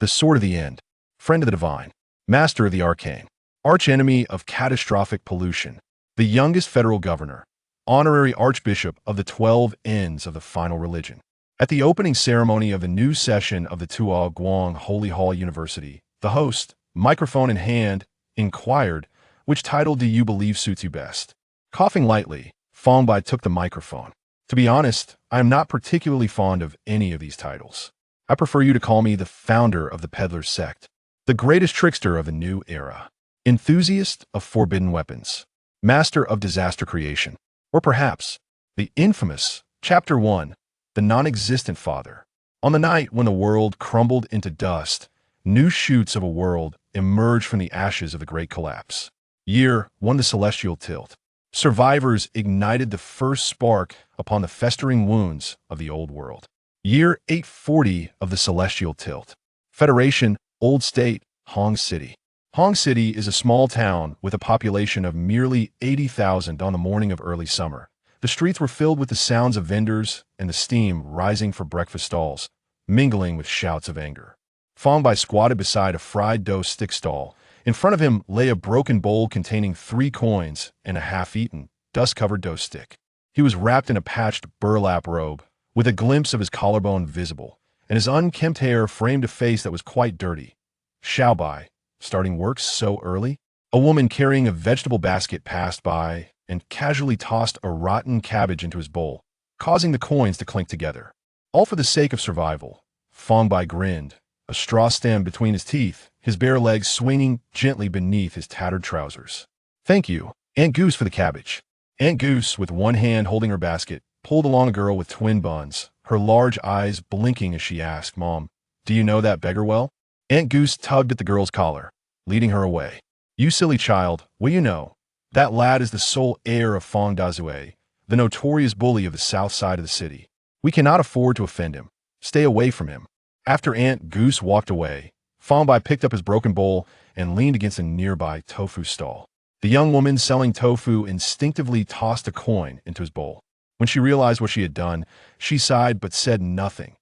the Sword of the End, friend of the divine, master of the Arcane, archenemy of catastrophic pollution, the youngest federal governor, honorary archbishop of the 12 ends of the final religion. At the opening ceremony of the new session of the Tuo Guang Holy Hall University, the host, microphone in hand, inquired, "Which title do you believe suits you best?" Coughing lightly, Fang Bai took the microphone. "To be honest, I am not particularly fond of any of these titles. I prefer you to call me the founder of the Peddler's Sect, the greatest trickster of the new era, Enthusiast of Forbidden Weapons, master of disaster creation, or perhaps the infamous Chapter 1, the non-existent father." On the night when the world crumbled into dust, new shoots of a world emerged from the ashes of the Great Collapse. Year 1, the Celestial Tilt. Survivors ignited the first spark upon the festering wounds of the old world. Year 840 of the Celestial Tilt. Federation, Old State, Hong City. Hong City is a small town with a population of merely 80,000 on the morning of early summer. The streets were filled with the sounds of vendors and the steam rising from breakfast stalls, mingling with shouts of anger. Fang Bai squatted beside a fried dough stick stall. In front of him lay a broken bowl containing 3 coins and a half-eaten, dust-covered dough stick. He was wrapped in a patched burlap robe, with a glimpse of his collarbone visible, and his unkempt hair framed a face that was quite dirty. "Xiao Bai, starting work so early?" A woman carrying a vegetable basket passed by and casually tossed a rotten cabbage into his bowl, causing the coins to clink together. All for the sake of survival. Fang Bai grinned, a straw stem between his teeth, his bare legs swinging gently beneath his tattered trousers. "Thank you, Aunt Goose, for the cabbage." Aunt Goose, with one hand holding her basket, pulled along a girl with twin buns, her large eyes blinking as she asked, "Mom, do you know that beggar well?" Aunt Goose tugged at the girl's collar, leading her away. "You silly child, what do you know? That lad is the sole heir of Fang Dazue, the notorious bully of the south side of the city. We cannot afford to offend him. Stay away from him." After Aunt Goose walked away, Fang Bai picked up his broken bowl and leaned against a nearby tofu stall. The young woman selling tofu instinctively tossed a coin into his bowl. When she realized what she had done, she sighed but said nothing.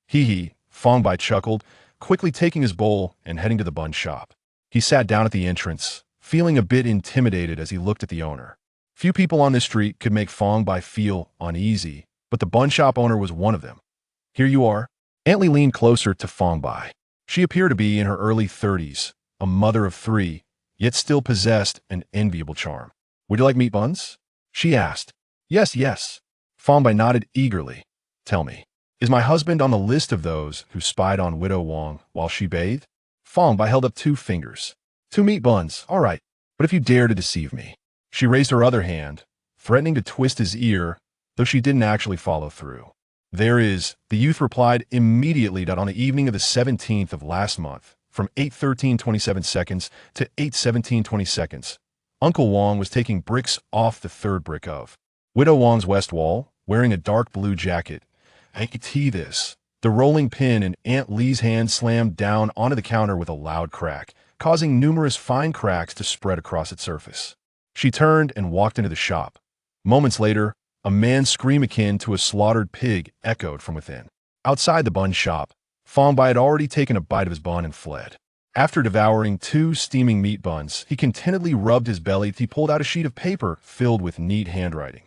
"Hee," Fang Bai chuckled, quickly taking his bowl and heading to the bun shop. He sat down at the entrance, feeling a bit intimidated as he looked at the owner. Few people on this street could make Fang Bai feel uneasy, but the bun shop owner was one of them. "Here you are." Aunt Li leaned closer to Fang Bai. She appeared to be in her early 30s, a mother of 3, yet still possessed an enviable charm. "Would you like meat buns?" she asked. Yes. Fang Bai nodded eagerly. "Tell me, is my husband on the list of those who spied on Widow Wang while she bathed?" Fang Bai held up 2 fingers. "2 meat buns, all right, but if you dare to deceive me." She raised her other hand, threatening to twist his ear, though she didn't actually follow through. "There is," the youth replied immediately, that on the evening of the 17th of last month, from 8:13:27 seconds to 8:17:20 seconds, Uncle Wang was taking bricks off the 3rd brick of Widow Wang's west wall, wearing a dark blue jacket. "I could see this." The rolling pin in Aunt Li's hand slammed down onto the counter with a loud crack, causing numerous fine cracks to spread across its surface. She turned and walked into the shop. Moments later, a man's scream akin to a slaughtered pig echoed from within. Outside the bun shop, Fang Bai had already taken a bite of his bun and fled. After devouring 2 steaming meat buns, he contentedly rubbed his belly as he pulled out a sheet of paper filled with neat handwriting.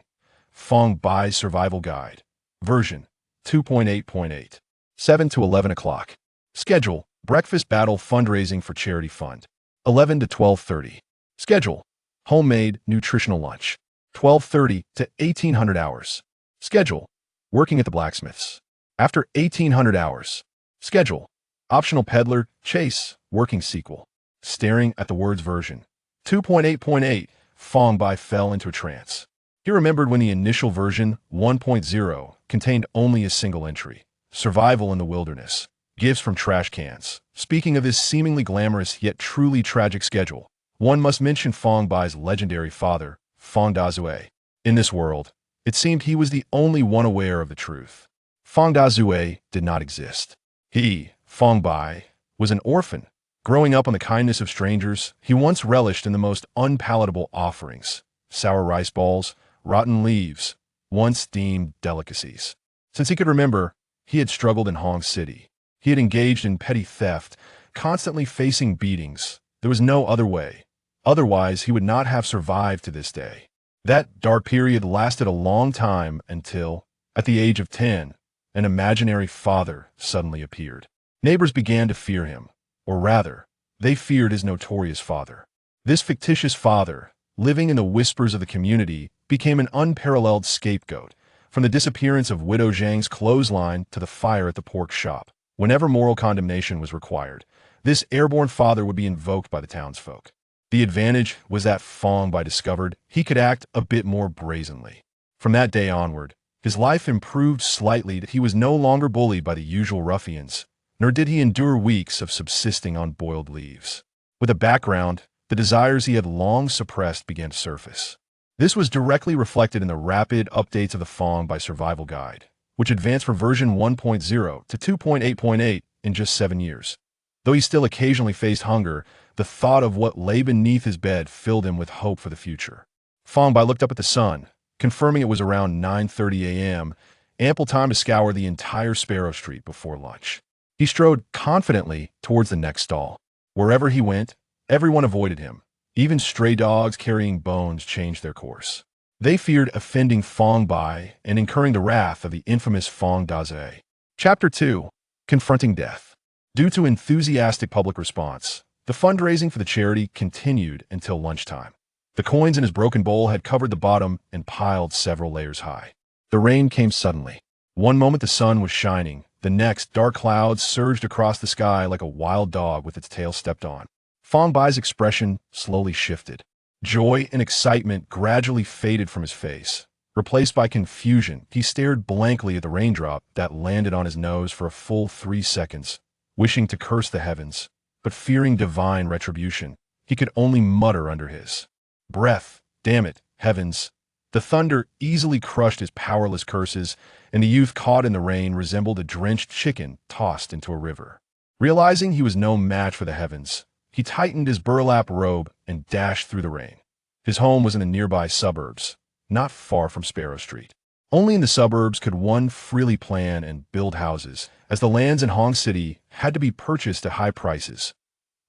Fang Bai's Survival Guide, version 2.8.8, 7 to 11 o'clock. Schedule: breakfast battle fundraising for charity fund, 11 to 12:30. Schedule: homemade nutritional lunch, 12:30 to 1800 hours. Schedule: working at the blacksmiths. After 1800 hours. Schedule: optional peddler chase working sequel. Staring at the words version 2.8.8, Fang Bai fell into a trance. He remembered when the initial version 1.0 contained only a single entry: survival in the wilderness, gifts from trash cans. Speaking of this seemingly glamorous yet truly tragic schedule, one must mention Fang Bai's legendary father, Fang Dazue. In this world, it seemed he was the only one aware of the truth. Fang Dazue did not exist. He, Fang Bai, was an orphan. Growing up on the kindness of strangers, he once relished in the most unpalatable offerings: sour rice balls, rotten leaves, once deemed delicacies. Since he could remember, he had struggled in Hong City. He had engaged in petty theft, constantly facing beatings. There was no other way. Otherwise, he would not have survived to this day. That dark period lasted a long time until, at the age of 10, an imaginary father suddenly appeared. Neighbors began to fear him, or rather, they feared his notorious father. This fictitious father, living in the whispers of the community, became an unparalleled scapegoat, from the disappearance of Widow Zhang's clothesline to the fire at the pork shop. Whenever moral condemnation was required, this airborne father would be invoked by the townsfolk. The advantage was that Fang Bai discovered he could act a bit more brazenly. From that day onward, his life improved slightly that he was no longer bullied by the usual ruffians, nor did he endure weeks of subsisting on boiled leaves. With a background, the desires he had long suppressed began to surface. This was directly reflected in the rapid updates of the Fang Bai survival guide, which advanced from version 1.0 to 2.8.8 in just 7 years. Though he still occasionally faced hunger, the thought of what lay beneath his bed filled him with hope for the future. Fang Bai looked up at the sun, confirming it was around 9:30 a.m., ample time to scour the entire Sparrow Street before lunch. He strode confidently towards the next stall. Wherever he went, everyone avoided him. Even stray dogs carrying bones changed their course. They feared offending Fang Bai and incurring the wrath of the infamous Fang Daze. Chapter 2. Confronting Death. Due to enthusiastic public response, the fundraising for the charity continued until lunchtime. The coins in his broken bowl had covered the bottom and piled several layers high. The rain came suddenly. One moment the sun was shining, the next dark clouds surged across the sky like a wild dog with its tail stepped on. Fang Bai's expression slowly shifted. Joy and excitement gradually faded from his face. Replaced by confusion, he stared blankly at the raindrop that landed on his nose for a full 3 seconds, wishing to curse the heavens, but fearing divine retribution. He could only mutter under his breath, "Damn it, heavens." The thunder easily crushed his powerless curses, and the youth caught in the rain resembled a drenched chicken tossed into a river. Realizing he was no match for the heavens, he tightened his burlap robe and dashed through the rain. His home was in the nearby suburbs, not far from Sparrow Street. Only in the suburbs could one freely plan and build houses, as the lands in Hong City had to be purchased at high prices.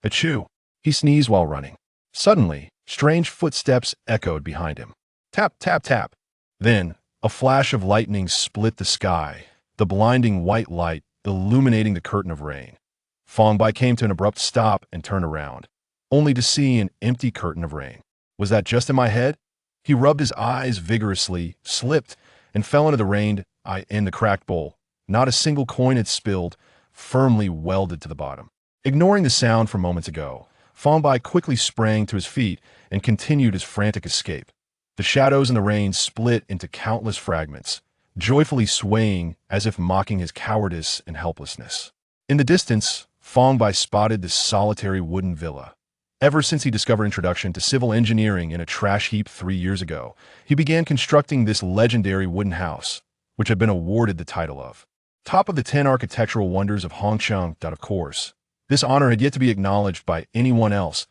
Achoo! He sneezed while running. Suddenly, strange footsteps echoed behind him. Tap, tap, tap. Then, a flash of lightning split the sky, the blinding white light illuminating the curtain of rain. Fang Bai came to an abrupt stop and turned around, only to see an empty curtain of rain. Was that just in my head? He rubbed his eyes vigorously, slipped, and fell into the rain in the cracked bowl. Not a single coin had spilled, firmly welded to the bottom. Ignoring the sound from moments ago, Fang Bai quickly sprang to his feet and continued his frantic escape. The shadows in the rain split into countless fragments, joyfully swaying as if mocking his cowardice and helplessness. In the distance, Fang Bai spotted this solitary wooden villa. Ever since he discovered introduction to civil engineering in a trash heap 3 years ago, he began constructing this legendary wooden house, which had been awarded the title of top of the 10 architectural wonders of Hongqiang. Of course, this honor had yet to be acknowledged by anyone else.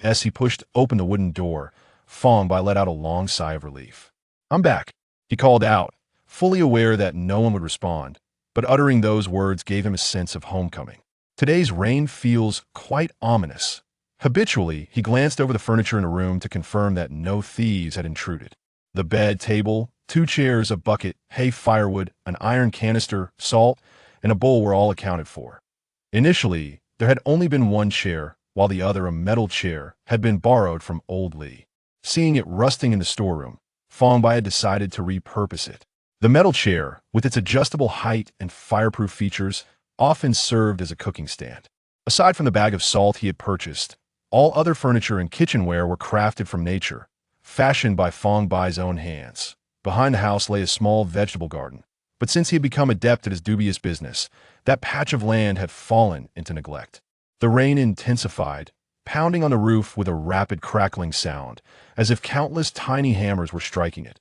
As he pushed open the wooden door, Fang Bai let out a long sigh of relief. "I'm back," he called out, fully aware that no one would respond, but uttering those words gave him a sense of homecoming. Today's rain feels quite ominous. Habitually, he glanced over the furniture in the room to confirm that no thieves had intruded. The bed, table, 2 chairs, a bucket, hay, firewood, an iron canister, salt, and a bowl were all accounted for. Initially, there had only been 1 chair, while the other, a metal chair, had been borrowed from Old Lee. Seeing it rusting in the storeroom, Fang Bai had decided to repurpose it. The metal chair, with its adjustable height and fireproof features, often served as a cooking stand. Aside from the bag of salt he had purchased, all other furniture and kitchenware were crafted from nature, fashioned by Fang Bai's own hands. Behind the house lay a small vegetable garden, but since he had become adept at his dubious business, that patch of land had fallen into neglect. The rain intensified, pounding on the roof with a rapid crackling sound, as if countless tiny hammers were striking it.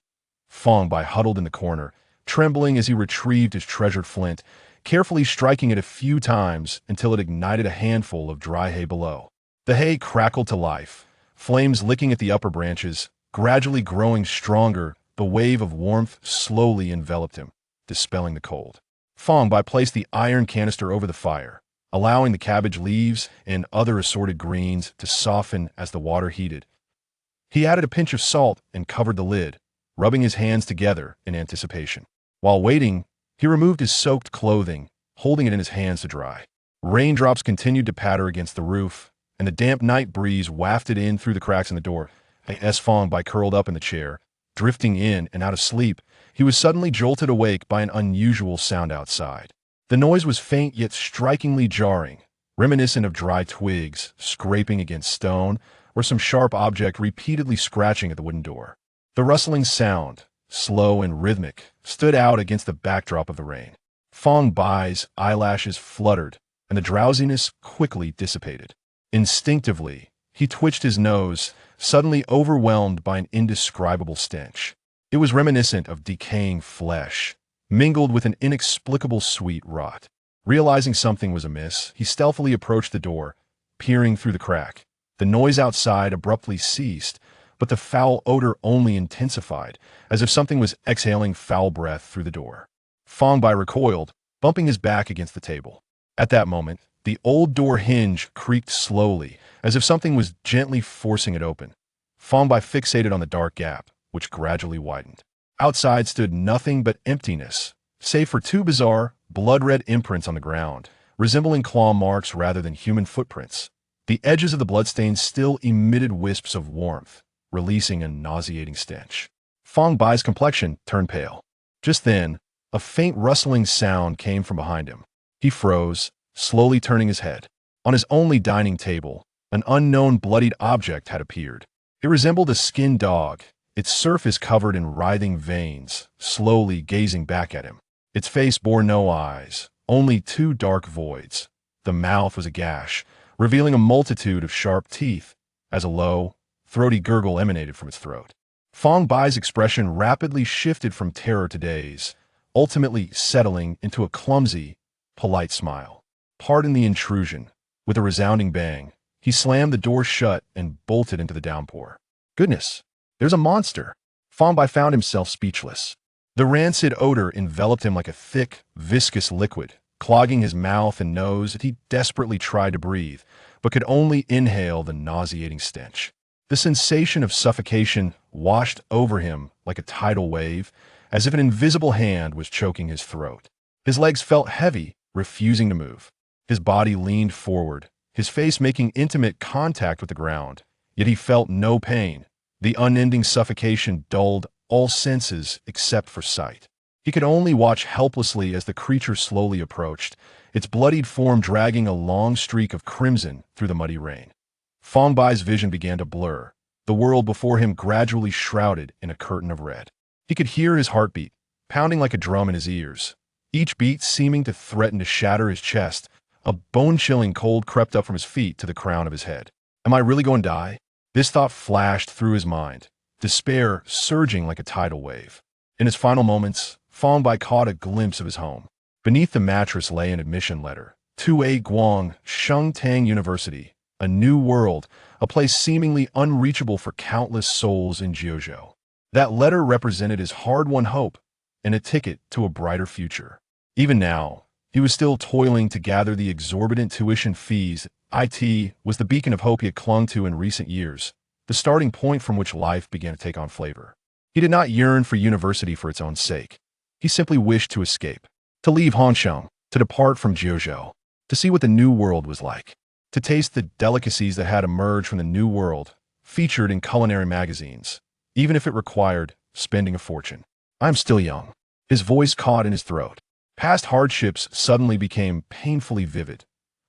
Fang Bai huddled in the corner, trembling as he retrieved his treasured flint, carefully striking it a few times until it ignited a handful of dry hay below. The hay crackled to life, flames licking at the upper branches, gradually growing stronger. The wave of warmth slowly enveloped him, dispelling the cold. Fang Bai placed the iron canister over the fire, allowing the cabbage leaves and other assorted greens to soften as the water heated. He added a pinch of salt and covered the lid, rubbing his hands together in anticipation. While waiting, he removed his soaked clothing, holding it in his hands to dry. Raindrops continued to patter against the roof, and the damp night breeze wafted in through the cracks in the door. As Fang Bai curled up in the chair, drifting in and out of sleep, he was suddenly jolted awake by an unusual sound outside. The noise was faint yet strikingly jarring, reminiscent of dry twigs scraping against stone or some sharp object repeatedly scratching at the wooden door. The rustling sound, slow and rhythmic, stood out against the backdrop of the rain. Fang Bai's eyelashes fluttered, and the drowsiness quickly dissipated. Instinctively, he twitched his nose, suddenly overwhelmed by an indescribable stench. It was reminiscent of decaying flesh, mingled with an inexplicable sweet rot. Realizing something was amiss, he stealthily approached the door, peering through the crack. The noise outside abruptly ceased, but the foul odor only intensified, as if something was exhaling foul breath through the door. Fang Bai recoiled, bumping his back against the table. At that moment, the old door hinge creaked slowly, as if something was gently forcing it open. Fang Bai fixated on the dark gap, which gradually widened. Outside stood nothing but emptiness, save for two bizarre, blood-red imprints on the ground, resembling claw marks rather than human footprints. The edges of the bloodstains still emitted wisps of warmth, releasing a nauseating stench. Fang Bai's complexion turned pale. Just then, a faint rustling sound came from behind him. He froze, slowly turning his head. On his only dining table, an unknown bloodied object had appeared. It resembled a skinned dog, its surface covered in writhing veins, slowly gazing back at him. Its face bore no eyes, only two dark voids. The mouth was a gash, revealing a multitude of sharp teeth, as a low, throaty gurgle emanated from its throat. Fang Bai's expression rapidly shifted from terror to daze, ultimately settling into a clumsy, polite smile. "Pardon the intrusion." With a resounding bang, he slammed the door shut and bolted into the downpour. "Goodness, there's a monster!" Fang Bai found himself speechless. The rancid odor enveloped him like a thick, viscous liquid, clogging his mouth and nose as he desperately tried to breathe, but could only inhale the nauseating stench. The sensation of suffocation washed over him like a tidal wave, as if an invisible hand was choking his throat. His legs felt heavy, refusing to move. His body leaned forward, his face making intimate contact with the ground, yet he felt no pain. The unending suffocation dulled all senses except for sight. He could only watch helplessly as the creature slowly approached, its bloodied form dragging a long streak of crimson through the muddy rain. Fang Bai's vision began to blur, the world before him gradually shrouded in a curtain of red. He could hear his heartbeat, pounding like a drum in his ears, each beat seeming to threaten to shatter his chest. A bone-chilling cold crept up from his feet to the crown of his head. Am I really going to die? This thought flashed through his mind, despair surging like a tidal wave. In his final moments, Fang Bai caught a glimpse of his home. Beneath the mattress lay an admission letter. 2A Guang, Shengtang University. A new world, a place seemingly unreachable for countless souls in Jiuzhou. That letter represented his hard-won hope and a ticket to a brighter future. Even now, he was still toiling to gather the exorbitant tuition fees. IT was the beacon of hope he had clung to in recent years, the starting point from which life began to take on flavor. He did not yearn for university for its own sake. He simply wished to escape, to leave Hongsheng, to depart from Jiuzhou, to see what the new world was like, to taste the delicacies that had emerged from the new world, featured in culinary magazines, even if it required spending a fortune. "I'm still young." His voice caught in his throat. Past hardships suddenly became painfully vivid.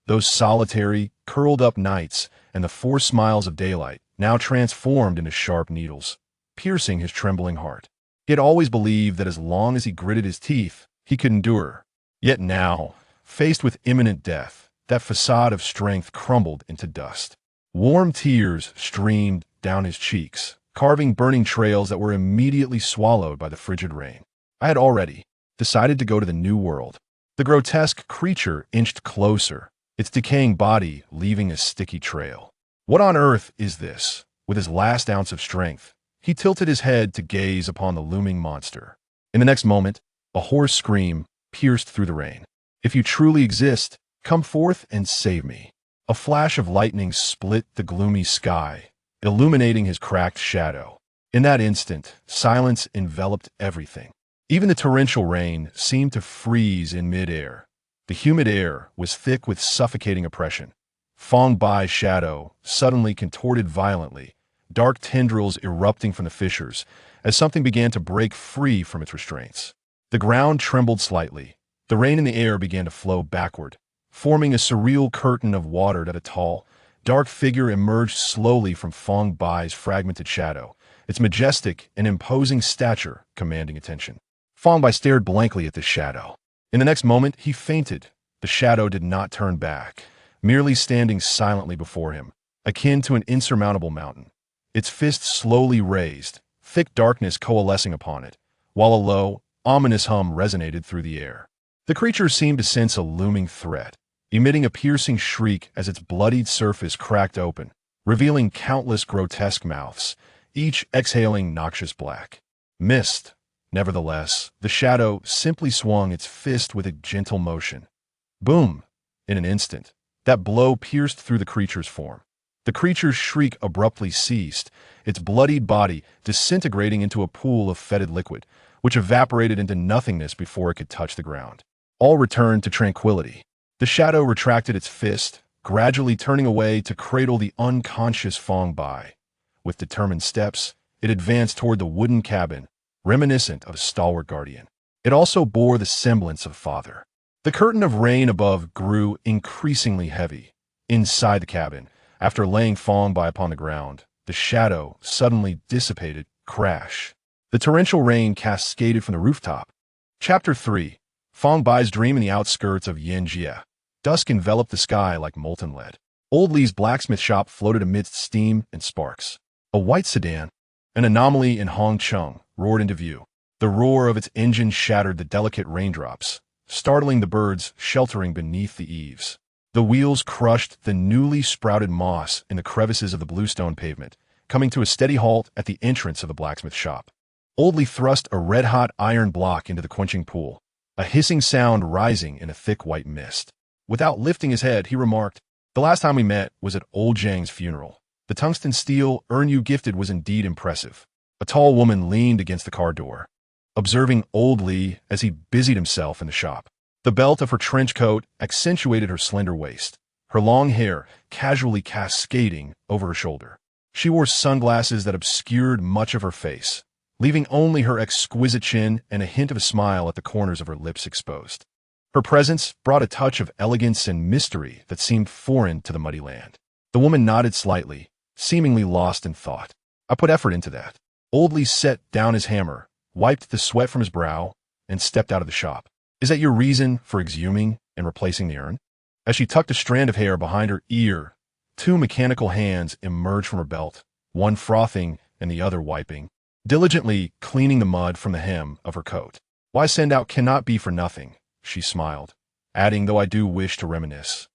Those solitary, curled-up nights and the forced smiles of daylight now transformed into sharp needles, piercing his trembling heart. He had always believed that as long as he gritted his teeth, he could endure. Yet now, faced with imminent death, that facade of strength crumbled into dust. Warm tears streamed down his cheeks, carving burning trails that were immediately swallowed by the frigid rain. I had already decided to go to the new world. The grotesque creature inched closer, its decaying body leaving a sticky trail. What on earth is this? With his last ounce of strength, he tilted his head to gaze upon the looming monster. In the next moment, a hoarse scream, pierced through the rain. If you truly exist, come forth and save me. A flash of lightning split the gloomy sky, illuminating his cracked shadow. In that instant, silence enveloped everything. Even the torrential rain seemed to freeze in midair. The humid air was thick with suffocating oppression. Fang Bai's shadow suddenly contorted violently, dark tendrils erupting from the fissures, as something began to break free from its restraints. The ground trembled slightly. The rain in the air began to flow backward, forming a surreal curtain of water that a tall, dark figure emerged slowly from Fang Bai's fragmented shadow, its majestic and imposing stature commanding attention. Fang Bai stared blankly at this shadow. In the next moment, he fainted. The shadow did not turn back, merely standing silently before him, akin to an insurmountable mountain. Its fist slowly raised, thick darkness coalescing upon it, while a low, ominous hum resonated through the air. The creature seemed to sense a looming threat, emitting a piercing shriek as its bloodied surface cracked open, revealing countless grotesque mouths, each exhaling noxious black. Mist. Nevertheless, the shadow simply swung its fist with a gentle motion. Boom! In an instant, that blow pierced through the creature's form. The creature's shriek abruptly ceased, its bloodied body disintegrating into a pool of fetid liquid, which evaporated into nothingness before it could touch the ground. All returned to tranquility. The shadow retracted its fist, gradually turning away to cradle the unconscious Fang Bai. With determined steps, it advanced toward the wooden cabin, reminiscent of a stalwart guardian. It also bore the semblance of a father. The curtain of rain above grew increasingly heavy. Inside the cabin, after laying Fang Bai upon the ground, the shadow suddenly dissipated. Crash. The torrential rain cascaded from the rooftop. Chapter 3. Fang Bai's dream in the outskirts of Yanjia. Dusk enveloped the sky like molten lead. Old Li's blacksmith shop floated amidst steam and sparks. A white sedan, an anomaly in Hongcheng, roared into view. The roar of its engine shattered the delicate raindrops, startling the birds sheltering beneath the eaves. The wheels crushed the newly sprouted moss in the crevices of the bluestone pavement, coming to a steady halt at the entrance of the blacksmith shop. Old Li thrust a red-hot iron block into the quenching pool, a hissing sound rising in a thick white mist. Without lifting his head, he remarked, "The last time we met was at old Zhang's funeral. The tungsten steel urn you gifted was indeed impressive." A tall woman leaned against the car door, observing old Li as he busied himself in the shop. The belt of her trench coat accentuated her slender waist, her long hair casually cascading over her shoulder. She wore sunglasses that obscured much of her face, leaving only her exquisite chin and a hint of a smile at the corners of her lips exposed. Her presence brought a touch of elegance and mystery that seemed foreign to the muddy land. The woman nodded slightly, seemingly lost in thought. "I put effort into that." Old Li set down his hammer, wiped the sweat from his brow, and stepped out of the shop. "Is that your reason for exhuming and replacing the urn?" As she tucked a strand of hair behind her ear, two mechanical hands emerged from her belt, one frothing and the other wiping, diligently cleaning the mud from the hem of her coat. "Why send out cannot be for nothing," she smiled, adding, "though I do wish to reminisce.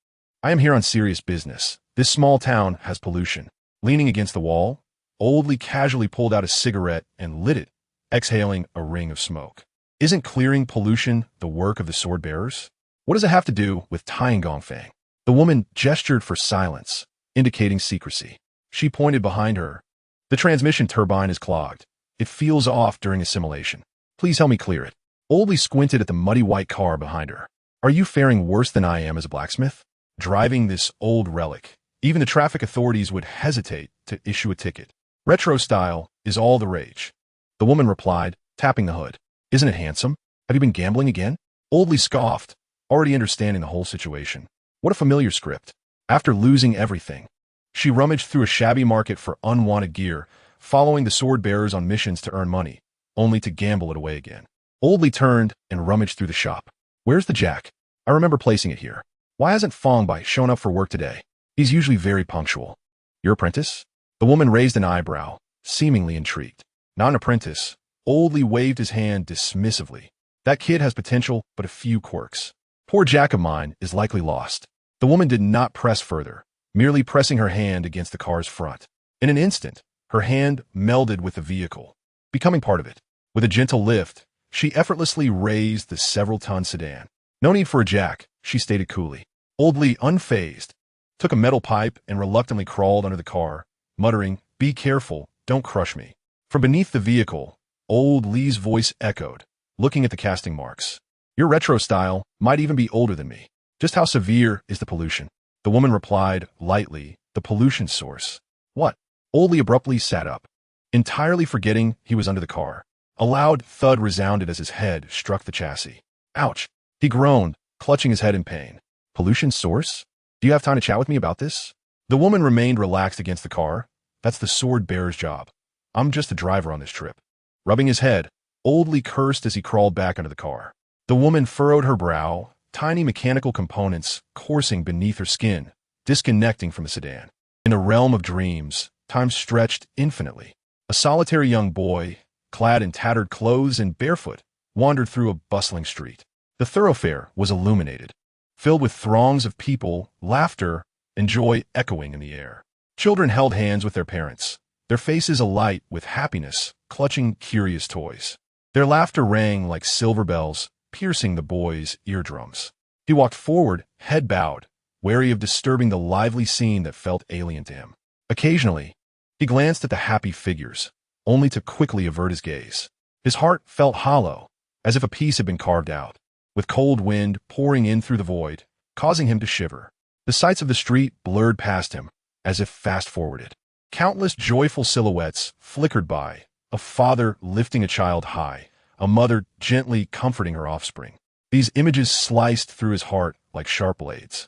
I am here on serious business. This small town has pollution." Leaning against the wall, Old Li casually pulled out a cigarette and lit it, exhaling a ring of smoke. "Isn't clearing pollution the work of the sword bearers? What does it have to do with tying Gongfang?" The woman gestured for silence, indicating secrecy. She pointed behind her. "The transmission turbine is clogged. It feels off during assimilation. Please help me clear it." Old Li squinted at the muddy white car behind her. "Are you faring worse than I am as a blacksmith? Driving this old relic. Even the traffic authorities would hesitate to issue a ticket. Retro style is all the rage." The woman replied, tapping the hood. "Isn't it handsome? Have you been gambling again?" Old Li scoffed, already understanding the whole situation. What a familiar script. After losing everything, she rummaged through a shabby market for unwanted gear, following the sword bearers on missions to earn money, only to gamble it away again. Old Li turned and rummaged through the shop. "Where's the jack? I remember placing it here. Why hasn't Fang Bai shown up for work today? He's usually very punctual." "Your apprentice?" The woman raised an eyebrow, seemingly intrigued. "Not an apprentice." Old Li waved his hand dismissively. "That kid has potential, but a few quirks. Poor jack of mine is likely lost." The woman did not press further, merely pressing her hand against the car's front. In an instant, her hand melded with the vehicle, becoming part of it. With a gentle lift, She effortlessly raised the several-ton sedan. No need for a jack, she stated coolly. Old Lee, unfazed, took a metal pipe and reluctantly crawled under the car, muttering, "Be careful, don't crush me." From beneath the vehicle, Old Lee's voice echoed, looking at the casting marks. "Your retro style might even be older than me. Just how severe is the pollution?" The woman replied, lightly, "The pollution source." "What?" Old Lee abruptly sat up, entirely forgetting he was under the car. A loud thud resounded as his head struck the chassis. "Ouch!" He groaned, clutching his head in pain. "Pollution source? Do you have time to chat with me about this?" The woman remained relaxed against the car. "That's the sword bearer's job. I'm just a driver on this trip." Rubbing his head, Old Lee cursed as he crawled back under the car. The woman furrowed her brow, tiny mechanical components coursing beneath her skin, disconnecting from the sedan. In a realm of dreams, time stretched infinitely. A solitary young boy, clad in tattered clothes and barefoot, wandered through a bustling street. The thoroughfare was illuminated, filled with throngs of people, laughter, and joy echoing in the air. Children held hands with their parents, their faces alight with happiness, clutching curious toys. Their laughter rang like silver bells, piercing the boy's eardrums. He walked forward, head bowed, wary of disturbing the lively scene that felt alien to him. Occasionally, he glanced at the happy figures, only to quickly avert his gaze. His heart felt hollow, as if a piece had been carved out, with cold wind pouring in through the void, causing him to shiver. The sights of the street blurred past him, as if fast-forwarded. Countless joyful silhouettes flickered by, a father lifting a child high, a mother gently comforting her offspring. These images sliced through his heart like sharp blades.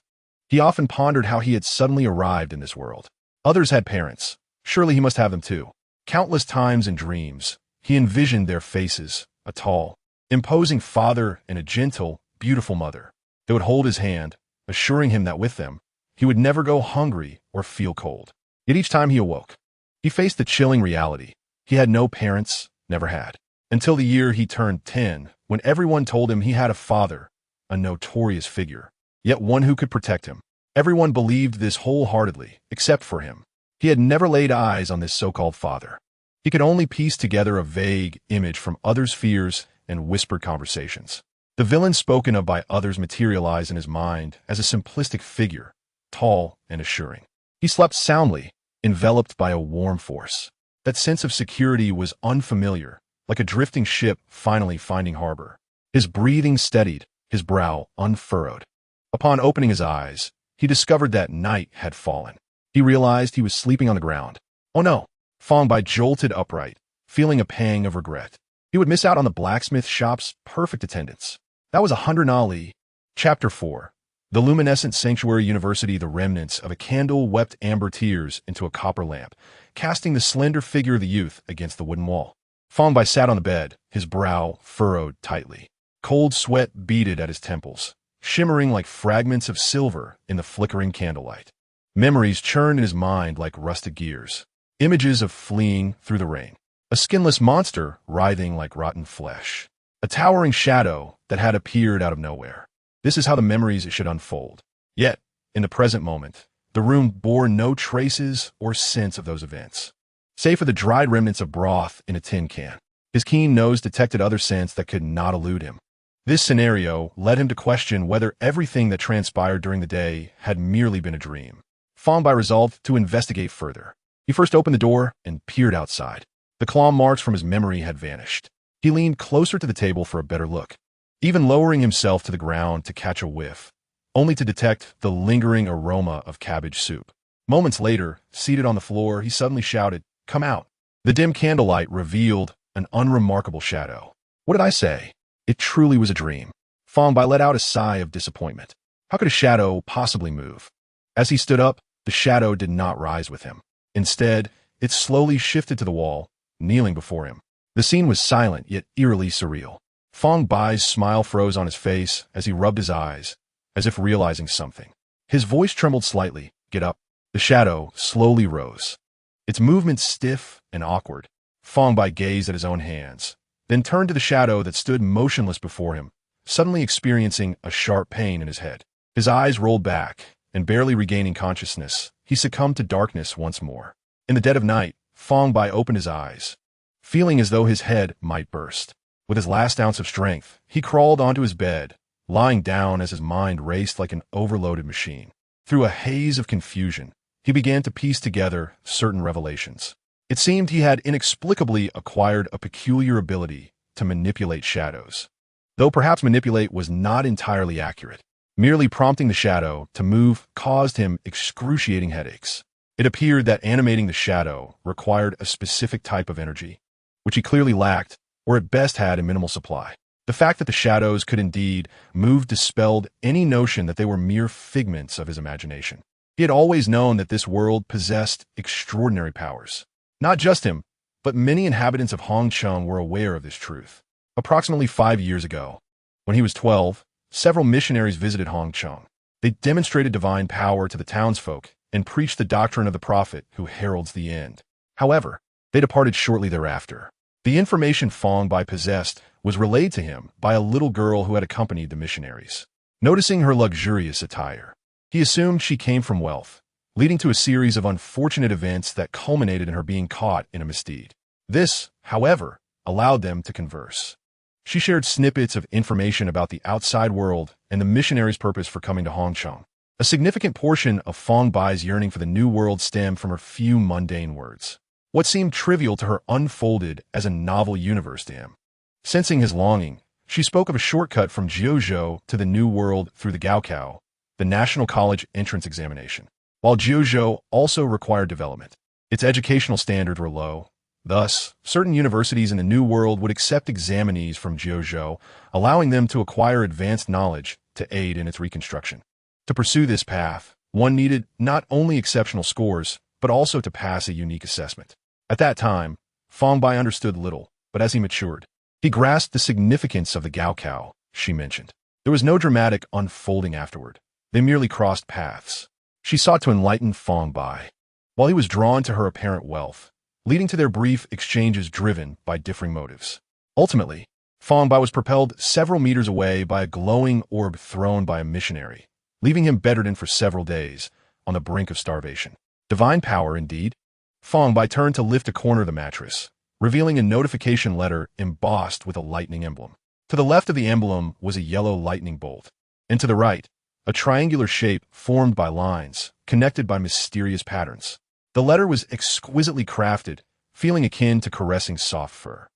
He often pondered how he had suddenly arrived in this world. Others had parents. Surely he must have them too. Countless times in dreams, he envisioned their faces, a tall, imposing father and a gentle, beautiful mother. They would hold his hand, assuring him that with them, he would never go hungry or feel cold. Yet each time he awoke, he faced the chilling reality. He had no parents, never had. Until the year he turned 10, when everyone told him he had a father, a notorious figure, yet one who could protect him. Everyone believed this wholeheartedly, except for him. He had never laid eyes on this so-called father. He could only piece together a vague image from others' fears and whispered conversations. The villain spoken of by others materialized in his mind as a simplistic figure, tall and assuring. He slept soundly, enveloped by a warm force. That sense of security was unfamiliar, like a drifting ship finally finding harbor. His breathing steadied, his brow unfurrowed. Upon opening his eyes, he discovered that night had fallen. He realized he was sleeping on the ground. Oh no! Fang Bai jolted upright, feeling a pang of regret. He would miss out on the blacksmith shop's perfect attendance. That was 100 Ali. Chapter 4. The luminescent sanctuary university, the remnants of a candle wept amber tears into a copper lamp, casting the slender figure of the youth against the wooden wall. Fang Bai sat on the bed, his brow furrowed tightly. Cold sweat beaded at his temples, shimmering like fragments of silver in the flickering candlelight. Memories churned in his mind like rusted gears. Images of fleeing through the rain. A skinless monster writhing like rotten flesh. A towering shadow that had appeared out of nowhere. This is how the memories should unfold. Yet, in the present moment, the room bore no traces or sense of those events, save for the dried remnants of broth in a tin can. His keen nose detected other scents that could not elude him. This scenario led him to question whether everything that transpired during the day had merely been a dream. Fang Bai resolved to investigate further. He first opened the door and peered outside. The claw marks from his memory had vanished. He leaned closer to the table for a better look, even lowering himself to the ground to catch a whiff, only to detect the lingering aroma of cabbage soup. Moments later, seated on the floor, he suddenly shouted, "Come out!" The dim candlelight revealed an unremarkable shadow. What did I say? It truly was a dream. Fang Bai let out a sigh of disappointment. How could a shadow possibly move? As he stood up, the shadow did not rise with him. Instead, it slowly shifted to the wall, kneeling before him. The scene was silent yet eerily surreal. Fang Bai's smile froze on his face as he rubbed his eyes, as if realizing something. His voice trembled slightly. "Get up." The shadow slowly rose, its movements stiff and awkward. Fang Bai gazed at his own hands, then turned to the shadow that stood motionless before him, suddenly experiencing a sharp pain in his head. His eyes rolled back, and barely regaining consciousness, he succumbed to darkness once more. In the dead of night, Fang Bai opened his eyes, feeling as though his head might burst. With his last ounce of strength, he crawled onto his bed, lying down as his mind raced like an overloaded machine. Through a haze of confusion, he began to piece together certain revelations. It seemed he had inexplicably acquired a peculiar ability to manipulate shadows. Though perhaps manipulate was not entirely accurate. Merely prompting the shadow to move caused him excruciating headaches. It appeared that animating the shadow required a specific type of energy, which he clearly lacked, or at best had in minimal supply. The fact that the shadows could indeed move dispelled any notion that they were mere figments of his imagination. He had always known that this world possessed extraordinary powers. Not just him, but many inhabitants of Hongcheng were aware of this truth. Approximately 5 years ago, when he was 12, several missionaries visited Hongcheng. They demonstrated divine power to the townsfolk and preached the doctrine of the prophet who heralds the end. However, they departed shortly thereafter. The information Fang Bai possessed was relayed to him by a little girl who had accompanied the missionaries. Noticing her luxurious attire, he assumed she came from wealth, leading to a series of unfortunate events that culminated in her being caught in a misdeed. This, however, allowed them to converse. She shared snippets of information about the outside world and the missionaries' purpose for coming to Hongcheng. A significant portion of Fang Bai's yearning for the new world stemmed from her few mundane words. What seemed trivial to her unfolded as a novel universe to him. Sensing his longing, she spoke of a shortcut from Jiuzhou to the new world through the Gaokao, the National College entrance examination. While Jiuzhou also required development, its educational standards were low. Thus, certain universities in the New World would accept examinees from Jiuzhou, allowing them to acquire advanced knowledge to aid in its reconstruction. To pursue this path, one needed not only exceptional scores, but also to pass a unique assessment. At that time, Fang Bai understood little, but as he matured, he grasped the significance of the Gaokao, she mentioned. There was no dramatic unfolding afterward. They merely crossed paths. She sought to enlighten Fang Bai, while he was drawn to her apparent wealth, leading to their brief exchanges driven by differing motives. Ultimately, Fang Bai was propelled several meters away by a glowing orb thrown by a missionary, leaving him bedridden for several days, on the brink of starvation. Divine power, indeed. Fang Bai turned to lift a corner of the mattress, revealing a notification letter embossed with a lightning emblem. To the left of the emblem was a yellow lightning bolt, and to the right, a triangular shape formed by lines, connected by mysterious patterns. The letter was exquisitely crafted, feeling akin to caressing soft fur.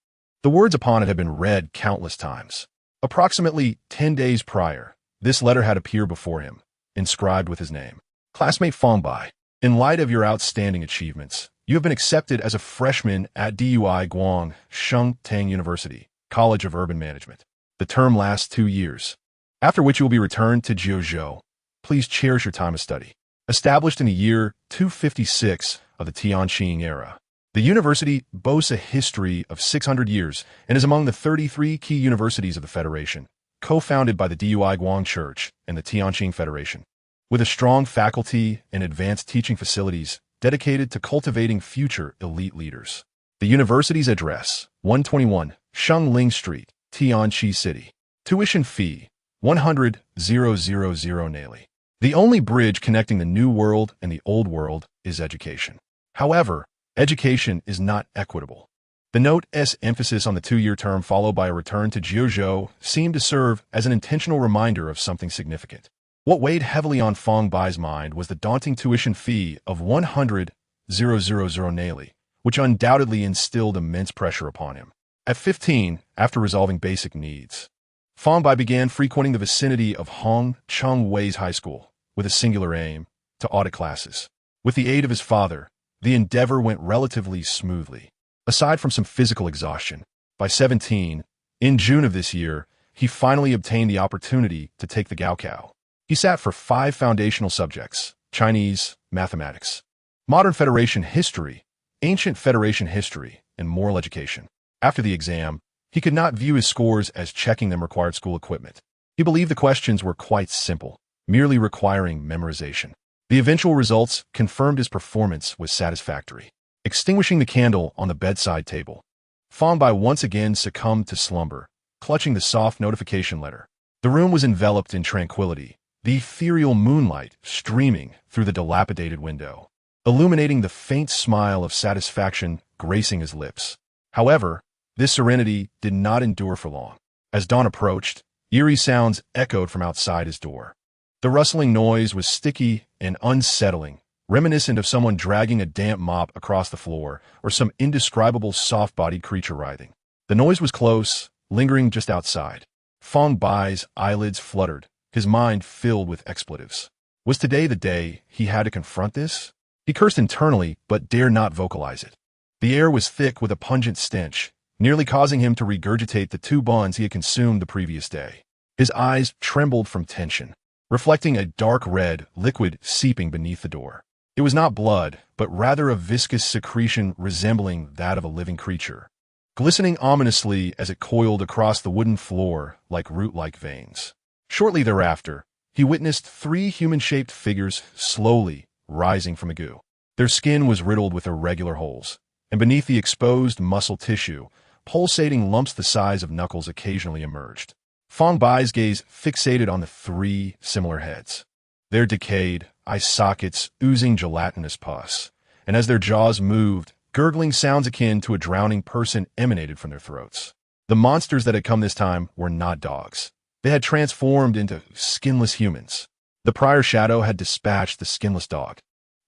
The words upon it had been read countless times. Approximately 10 days prior, this letter had appeared before him, inscribed with his name. Classmate Fang Bai, in light of your outstanding achievements, you have been accepted as a freshman at DUI Guang Sheng Tang University, College of Urban Management. The term lasts 2 years, after which you will be returned to Jiuzhou. Please cherish your time of study. Established in the year 256 of the Tianqing era, the university boasts a history of 600 years and is among the 33 key universities of the Federation, co-founded by the DUI Guang Church and the Tianqing Federation. With a strong faculty and advanced teaching facilities dedicated to cultivating future elite leaders. The university's address, 121 Shengling Street, Tianqi City. Tuition fee, 100,000 Nali. The only bridge connecting the new world and the old world is education. However, education is not equitable. The note's emphasis on the 2-year term followed by a return to Jiuzhou seemed to serve as an intentional reminder of something significant. What weighed heavily on Fang Bai's mind was the daunting tuition fee of 100,000 Nali, which undoubtedly instilled immense pressure upon him. At 15, after resolving basic needs, Fang Bai began frequenting the vicinity of Hong Chung Wei's high school, with a singular aim, to audit classes. With the aid of his father, the endeavor went relatively smoothly. Aside from some physical exhaustion, by 17, in June of this year, he finally obtained the opportunity to take the Gaokao. He sat for 5 foundational subjects: Chinese, mathematics, modern Federation history, ancient Federation history, and moral education. After the exam, he could not view his scores as checking them required school equipment. He believed the questions were quite simple, merely requiring memorization. The eventual results confirmed his performance was satisfactory. Extinguishing the candle on the bedside table, Fang Bai once again succumbed to slumber, clutching the soft notification letter. The room was enveloped in tranquility, the ethereal moonlight streaming through the dilapidated window, illuminating the faint smile of satisfaction gracing his lips. However, This serenity did not endure for long. As dawn approached, eerie sounds echoed from outside his door. The rustling noise was sticky and unsettling, reminiscent of someone dragging a damp mop across the floor or some indescribable soft-bodied creature writhing. The noise was close, lingering just outside. Fang Bai's eyelids fluttered, his mind filled with expletives. Was today the day he had to confront this? He cursed internally, but dared not vocalize it. The air was thick with a pungent stench, nearly causing him to regurgitate the 2 buns he had consumed the previous day. His eyes trembled from tension, reflecting a dark red liquid seeping beneath the door. It was not blood, but rather a viscous secretion resembling that of a living creature, glistening ominously as it coiled across the wooden floor like root-like veins. Shortly thereafter, he witnessed 3 human-shaped figures slowly rising from the goo. Their skin was riddled with irregular holes, and beneath the exposed muscle tissue, pulsating lumps the size of knuckles occasionally emerged. Fang Bai's gaze fixated on the 3 similar heads, their decayed eye sockets oozing gelatinous pus, and as their jaws moved, gurgling sounds akin to a drowning person emanated from their throats. The monsters that had come this time were not dogs. They had transformed into skinless humans. The prior shadow had dispatched the skinless dog,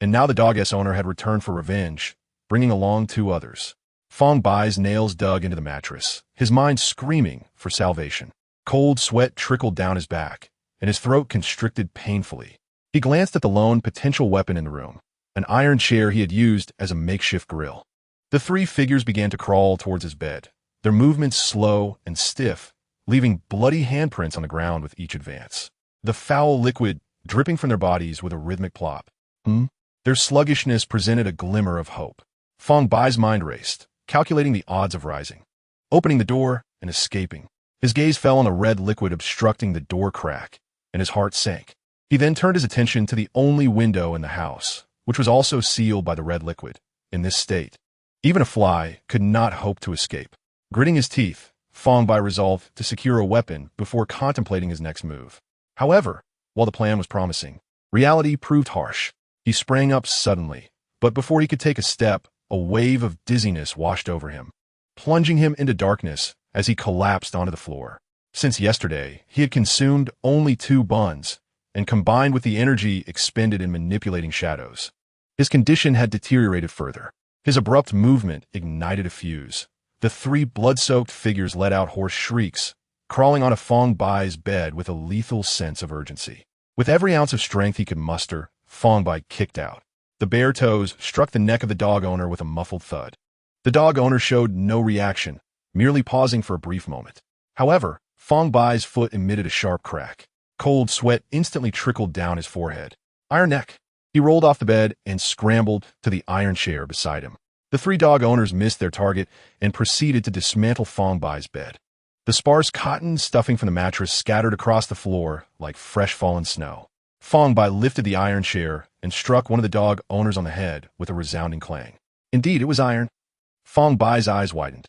and now the dog's owner had returned for revenge, bringing along 2 others. Fang Bai's nails dug into the mattress, his mind screaming for salvation. Cold sweat trickled down his back, and his throat constricted painfully. He glanced at the lone potential weapon in the room, an iron chair he had used as a makeshift grill. The 3 figures began to crawl towards his bed, their movements slow and stiff, leaving bloody handprints on the ground with each advance. The foul liquid dripping from their bodies with a rhythmic plop. Their sluggishness presented a glimmer of hope. Fang Bai's mind raced, calculating the odds of rising, opening the door, and escaping. His gaze fell on the red liquid obstructing the door crack, and his heart sank. He then turned his attention to the only window in the house, which was also sealed by the red liquid. In this state, even a fly could not hope to escape. Gritting his teeth, Fang Bai resolved to secure a weapon before contemplating his next move. However, while the plan was promising, reality proved harsh. He sprang up suddenly, but before he could take a step, a wave of dizziness washed over him, plunging him into darkness as he collapsed onto the floor. Since yesterday, he had consumed only 2 buns, and combined with the energy expended in manipulating shadows, his condition had deteriorated further. His abrupt movement ignited a fuse. The 3 blood-soaked figures let out hoarse shrieks, crawling onto Fang Bai's bed with a lethal sense of urgency. With every ounce of strength he could muster, Fang Bai kicked out. The bare toes struck the neck of the dog owner with a muffled thud. The dog owner showed no reaction, merely pausing for a brief moment. However, Fang Bai's foot emitted a sharp crack. Cold sweat instantly trickled down his forehead. Iron neck. He rolled off the bed and scrambled to the iron chair beside him. The 3 dog owners missed their target and proceeded to dismantle Fang Bai's bed. The sparse cotton stuffing from the mattress scattered across the floor like fresh fallen snow. Fang Bai lifted the iron chair and struck one of the dog owners on the head with a resounding clang. Indeed, it was iron. Fang Bai's eyes widened,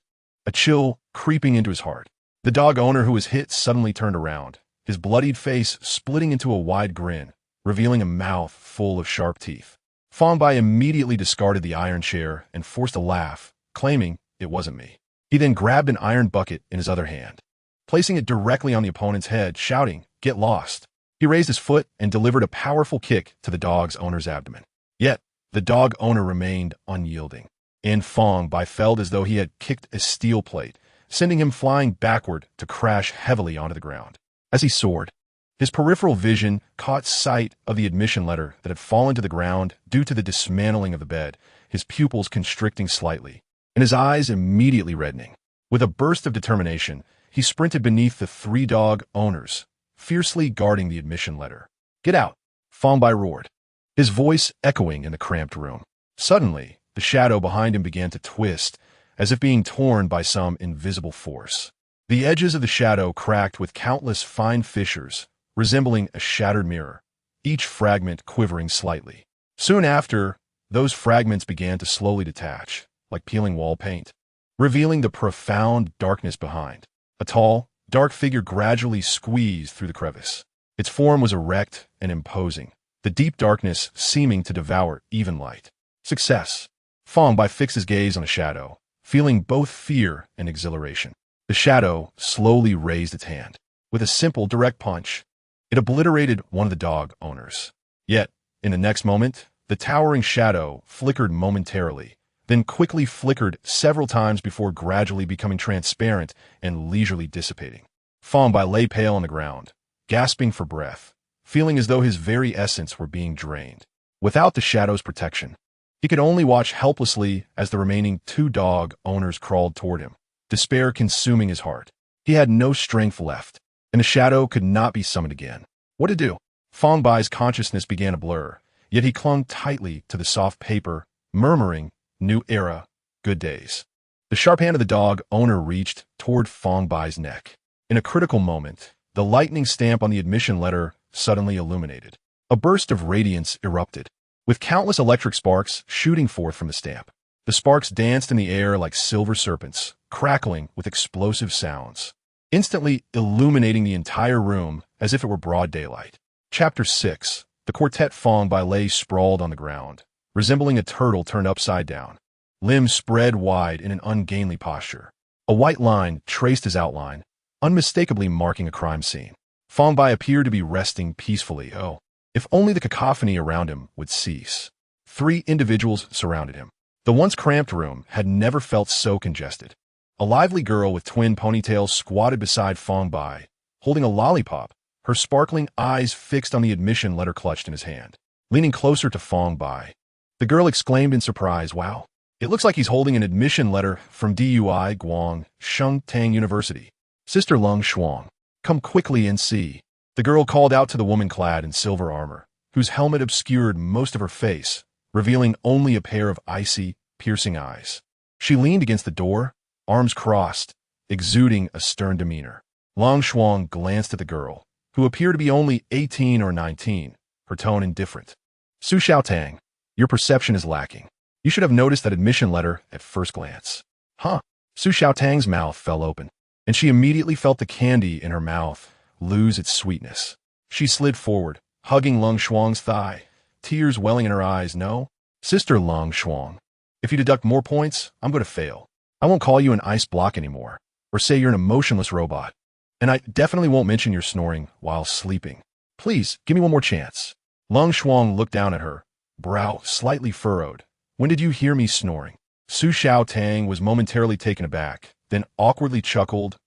a chill creeping into his heart. The dog owner who was hit suddenly turned around, his bloodied face splitting into a wide grin, revealing a mouth full of sharp teeth. Fang Bai immediately discarded the iron chair and forced a laugh, claiming it wasn't me. He then grabbed an iron bucket in his other hand, placing it directly on the opponent's head, shouting, "Get lost." He raised his foot and delivered a powerful kick to the dog's owner's abdomen. Yet, the dog owner remained unyielding, and Fang Bai felt as though he had kicked a steel plate, sending him flying backward to crash heavily onto the ground. As he soared, his peripheral vision caught sight of the admission letter that had fallen to the ground due to the dismantling of the bed, his pupils constricting slightly, and his eyes immediately reddening. With a burst of determination, he sprinted beneath the 3 dog owners, fiercely guarding the admission letter. "Get out!" Fang Bai roared, his voice echoing in the cramped room. Suddenly, the shadow behind him began to twist, as if being torn by some invisible force. The edges of the shadow cracked with countless fine fissures, resembling a shattered mirror, each fragment quivering slightly. Soon after, those fragments began to slowly detach, like peeling wall paint, revealing the profound darkness behind. A tall, dark figure gradually squeezed through the crevice. Its form was erect and imposing, the deep darkness seeming to devour even light. Success. Fang Bai fixed his gaze on a shadow, feeling both fear and exhilaration. The shadow slowly raised its hand. With a simple, direct punch, it obliterated one of the dog owners. Yet, in the next moment, the towering shadow flickered momentarily, then quickly flickered several times before gradually becoming transparent and leisurely dissipating. Fang Bai lay pale on the ground, gasping for breath, feeling as though his very essence were being drained. Without the shadow's protection, he could only watch helplessly as the remaining 2 dog owners crawled toward him, despair consuming his heart. He had no strength left, and the shadow could not be summoned again. What to do? Fang Bai's consciousness began to blur, yet he clung tightly to the soft paper, murmuring, "New era, good days." The sharp hand of the dog owner reached toward Fang Bai's neck. In a critical moment, the lightning stamp on the admission letter suddenly illuminated. A burst of radiance erupted, with countless electric sparks shooting forth from the stamp. The sparks danced in the air like silver serpents, crackling with explosive sounds, instantly illuminating the entire room as if it were broad daylight. Chapter 6. The quartet Fang Bai lay sprawled on the ground, resembling a turtle turned upside down, limbs spread wide in an ungainly posture. A white line traced his outline, unmistakably marking a crime scene. Fang Bai appeared to be resting peacefully. Oh, if only the cacophony around him would cease. 3 individuals surrounded him. The once cramped room had never felt so congested. A lively girl with twin ponytails squatted beside Fang Bai, holding a lollipop, her sparkling eyes fixed on the admission letter clutched in his hand. Leaning closer to Fang Bai, the girl exclaimed in surprise, "Wow, it looks like he's holding an admission letter from DUI Guang Sheng Tang University. Sister Lung Shuang, come quickly and see." The girl called out to the woman clad in silver armor, whose helmet obscured most of her face, revealing only a pair of icy, piercing eyes. She leaned against the door, arms crossed, exuding a stern demeanor. Long Shuang glanced at the girl, who appeared to be only 18 or 19, her tone indifferent. "Su Xiaotang, your perception is lacking. You should have noticed that admission letter at first glance." "Huh?" Su Xiaotang's mouth fell open, and she immediately felt the candy in her mouth lose its sweetness. She slid forward, hugging Lung Shuang's thigh, tears welling in her eyes. "No, Sister Lung Shuang, if you deduct more points, I'm going to fail. I won't call you an ice block anymore, or say you're an emotionless robot. And I definitely won't mention your snoring while sleeping. Please, give me one more chance." Lung Shuang looked down at her, brow slightly furrowed. "When did you hear me snoring?" Su Xiaotang was momentarily taken aback, then awkwardly chuckled.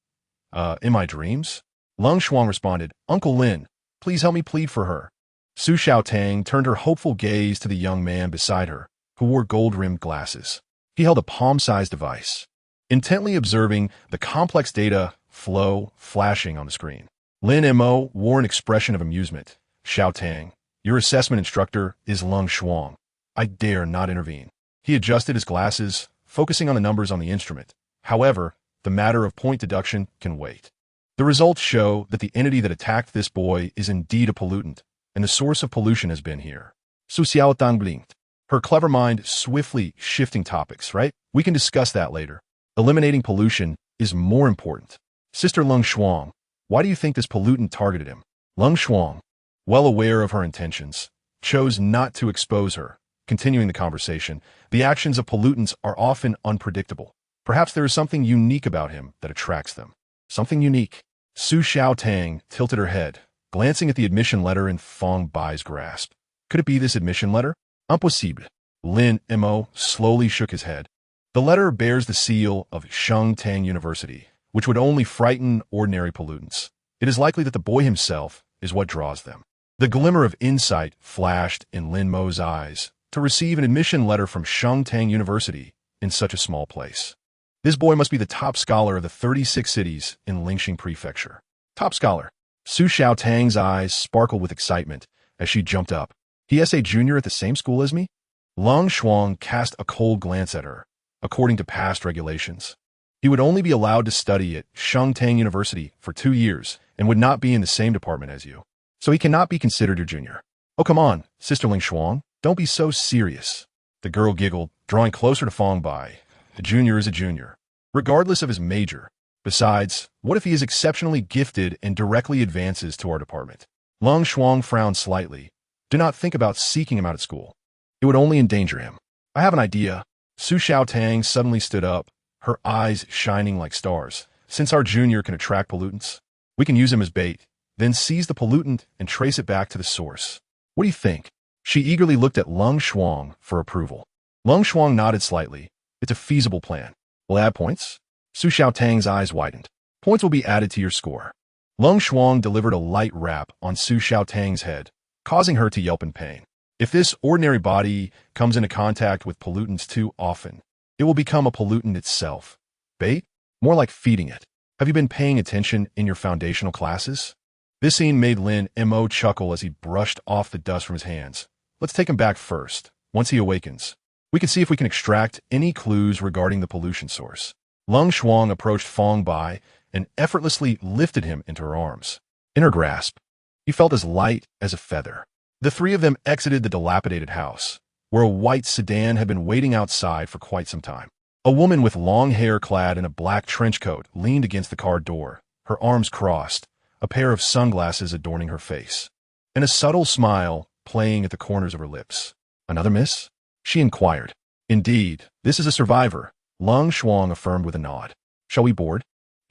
In my dreams?" Lung Shuang responded, "Uncle Lin, please help me plead for her." Su Xiaotang turned her hopeful gaze to the young man beside her, who wore gold-rimmed glasses. He held a palm-sized device, intently observing the complex data flow flashing on the screen. Lin Mo wore an expression of amusement. "Xiaotang, your assessment instructor is Lung Shuang. I dare not intervene." He adjusted his glasses, focusing on the numbers on the instrument. "However, the matter of point deduction can wait. The results show that the entity that attacked this boy is indeed a pollutant, and the source of pollution has been here." Su Xiaotang blinked, her clever mind swiftly shifting topics. "Right? We can discuss that later. Eliminating pollution is more important." "Sister Lung Shuang, why do you think this pollutant targeted him?" Lung Shuang, well aware of her intentions, chose not to expose her. Continuing the conversation, "The actions of pollutants are often unpredictable. Perhaps there is something unique about him that attracts them." "Something unique?" Su Xiaotang tilted her head, glancing at the admission letter in Fang Bai's grasp. "Could it be this admission letter?" "Impossible." Lin Mo slowly shook his head. "The letter bears the seal of Sheng Tang University, which would only frighten ordinary pollutants. It is likely that the boy himself is what draws them." The glimmer of insight flashed in Lin Mo's eyes to receive an admission letter from Sheng Tang University in such a small place. This boy must be the top scholar of the 36 cities in Lingxing Prefecture. Top scholar. Su Xiaotang's eyes sparkled with excitement as she jumped up. "He a junior at the same school as me?" Lung Shuang cast a cold glance at her. According to past regulations, he would only be allowed to study at Sheng Tang University for 2 years and would not be in the same department as you. So he cannot be considered your junior. "Oh, come on, Sister Ling Shuang, don't be so serious." The girl giggled, drawing closer to Fang Bai. "A junior is a junior, regardless of his major. Besides, what if he is exceptionally gifted and directly advances to our department?" Lung Shuang frowned slightly. "Do not think about seeking him out of school. It would only endanger him." "I have an idea." Su Xiaotang suddenly stood up, her eyes shining like stars. Since our junior can attract pollutants, we can use him as bait, then seize the pollutant and trace it back to the source. What do you think? She eagerly looked at Lung Shuang for approval. Lung Shuang nodded slightly. It's a feasible plan. We'll add points. Su Xiaotang's eyes widened. Points will be added to your score. Lung Shuang delivered a light rap on Su Xiaotang's head, causing her to yelp in pain. If this ordinary body comes into contact with pollutants too often, it will become a pollutant itself. Bait? More like feeding it. Have you been paying attention in your foundational classes? This scene made Lin Mo chuckle as he brushed off the dust from his hands. Let's take him back first. Once he awakens, we can see if we can extract any clues regarding the pollution source. Lung Shuang approached Fang Bai and effortlessly lifted him into her arms. In her grasp, he felt as light as a feather. The three of them exited the dilapidated house, where a white sedan had been waiting outside for quite some time. A woman with long hair clad in a black trench coat leaned against the car door, her arms crossed, a pair of sunglasses adorning her face, and a subtle smile playing at the corners of her lips. Another miss? She inquired. Indeed, this is a survivor, Lung Shuang affirmed with a nod. Shall we board?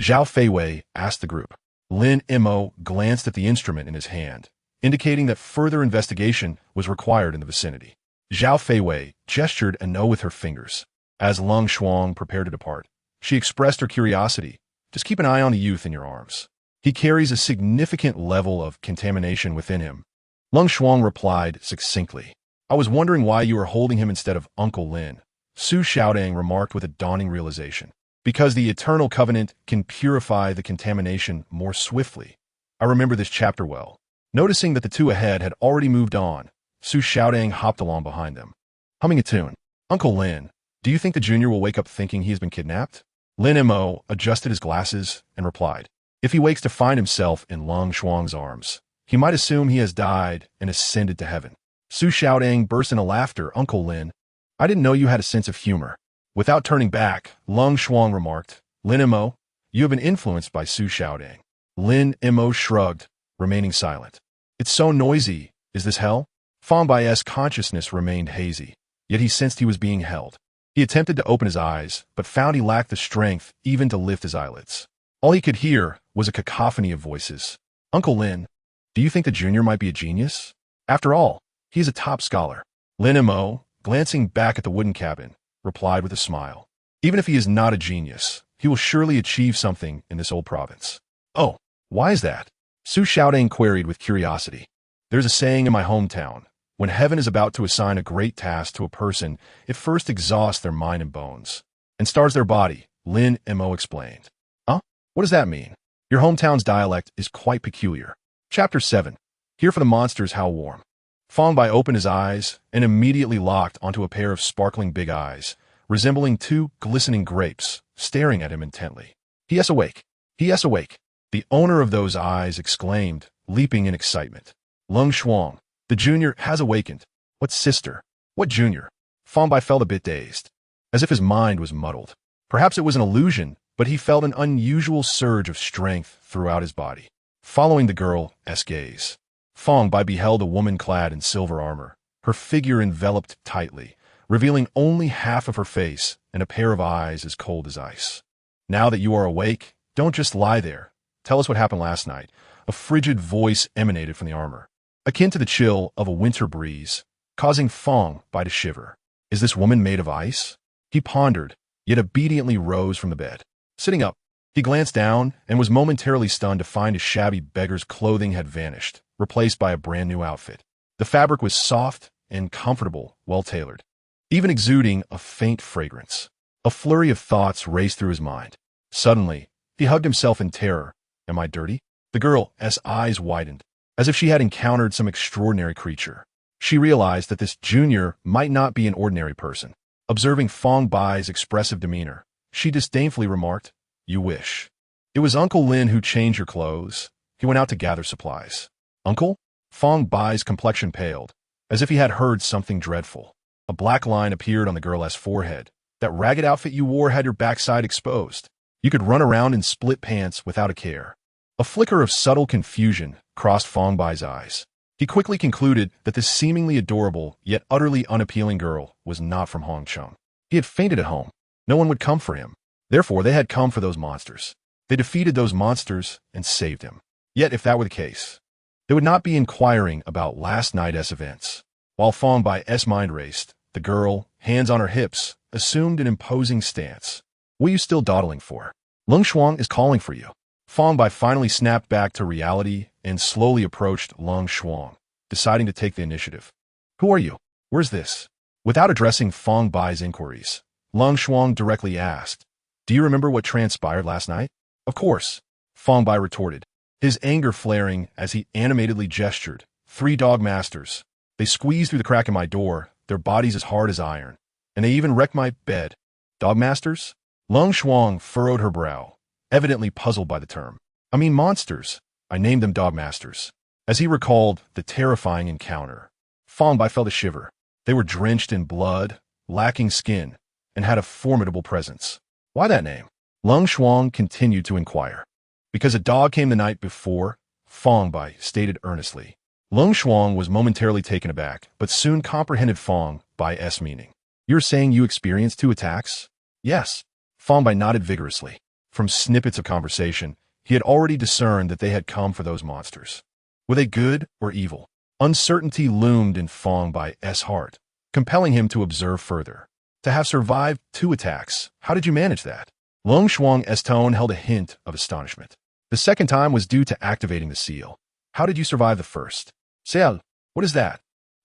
Zhao Feiwei asked the group. Lin Mo glanced at the instrument in his hand, indicating that further investigation was required in the vicinity. Zhao Feiwei gestured a no with her fingers. As Lung Shuang prepared to depart, she expressed her curiosity. Just keep an eye on the youth in your arms. He carries a significant level of contamination within him. Lung Shuang replied succinctly. I was wondering why you were holding him instead of Uncle Lin. Su Xiaotang remarked with a dawning realization. Because the Eternal Covenant can purify the contamination more swiftly. I remember this chapter well. Noticing that the two ahead had already moved on, Su Xiaotang hopped along behind them, humming a tune. Uncle Lin, do you think the junior will wake up thinking he has been kidnapped? Lin Mo adjusted his glasses and replied. If he wakes to find himself in Lung Shuang's arms, he might assume he has died and ascended to heaven. Su Xiaotang burst into laughter. Uncle Lin, I didn't know you had a sense of humor. Without turning back, Lung Shuang remarked, Lin Mo, you have been influenced by Su Xiaotang. Lin Mo shrugged, remaining silent. It's so noisy. Is this hell? Fang Bai's consciousness remained hazy, yet he sensed he was being held. He attempted to open his eyes, but found he lacked the strength even to lift his eyelids. All he could hear was a cacophony of voices. Uncle Lin, do you think the junior might be a genius? After all, he is a top scholar. Lin Mo, glancing back at the wooden cabin, replied with a smile. Even if he is not a genius, he will surely achieve something in this old province. Oh, why is that? Su Xiaotang queried with curiosity. There's a saying in my hometown. When heaven is about to assign a great task to a person, it first exhausts their mind and bones, and stars their body, Lin Mo explained. Huh? What does that mean? Your hometown's dialect is quite peculiar. Chapter 7. Here for the monsters how warm. Fang Bai opened his eyes and immediately locked onto a pair of sparkling big eyes, resembling two glistening grapes, staring at him intently. He is awake. He is awake. The owner of those eyes exclaimed, leaping in excitement. Lung Shuang, the junior has awakened. What sister? What junior? Fang Bai felt a bit dazed, as if his mind was muddled. Perhaps it was an illusion, but he felt an unusual surge of strength throughout his body. Following the girl's gaze, Fang Bai beheld a woman clad in silver armor, her figure enveloped tightly, revealing only half of her face and a pair of eyes as cold as ice. Now that you are awake, don't just lie there. Tell us what happened last night. A frigid voice emanated from the armor, akin to the chill of a winter breeze, causing Fang Bai to shiver. Is this woman made of ice? He pondered, yet obediently rose from the bed. Sitting up, he glanced down and was momentarily stunned to find his shabby beggar's clothing had vanished, replaced by a brand new outfit. The fabric was soft and comfortable, well-tailored, even exuding a faint fragrance. A flurry of thoughts raced through his mind. Suddenly, he hugged himself in terror. Am I dirty? The girl's eyes widened, as if she had encountered some extraordinary creature. She realized that this junior might not be an ordinary person. Observing Fang Bai's expressive demeanor, she disdainfully remarked, You wish. It was Uncle Lin who changed your clothes. He went out to gather supplies. Uncle? Fang Bai's complexion paled, as if he had heard something dreadful. A black line appeared on the girl's forehead. That ragged outfit you wore had your backside exposed. You could run around in split pants without a care. A flicker of subtle confusion crossed Fang Bai's eyes. He quickly concluded that this seemingly adorable yet utterly unappealing girl was not from Hongcheng. He had fainted at home. No one would come for him. Therefore, they had come for those monsters. They defeated those monsters and saved him. Yet, if that were the case, they would not be inquiring about last night's events. While Fang Bai's mind raced, the girl, hands on her hips, assumed an imposing stance. What are you still dawdling for? Lung Shuang is calling for you. Fang Bai finally snapped back to reality and slowly approached Lung Shuang, deciding to take the initiative. Who are you? Where's this? Without addressing Fang Bai's inquiries, Lung Shuang directly asked, Do you remember what transpired last night? Of course, Fang Bai retorted, his anger flaring as he animatedly gestured. 3 dog masters. They squeezed through the crack in my door, their bodies as hard as iron, and they even wrecked my bed. Dog masters? Lung Shuang furrowed her brow, evidently puzzled by the term. I mean monsters. I named them dog masters. As he recalled the terrifying encounter, Fang Bai felt a shiver. They were drenched in blood, lacking skin, and had a formidable presence. Why that name? Lung Shuang continued to inquire. Because a dog came the night before, Fang Bai stated earnestly. Lung Shuang was momentarily taken aback, but soon comprehended Fang Bai's meaning. You're saying you experienced 2 attacks? Yes. Fang Bai nodded vigorously. From snippets of conversation, he had already discerned that they had come for those monsters. Were they good or evil? Uncertainty loomed in Fang Bai's heart, compelling him to observe further. To have survived 2 attacks, how did you manage that? Lung Shuang's tone held a hint of astonishment. The second time was due to activating the seal. How did you survive the first? Seal, what is that?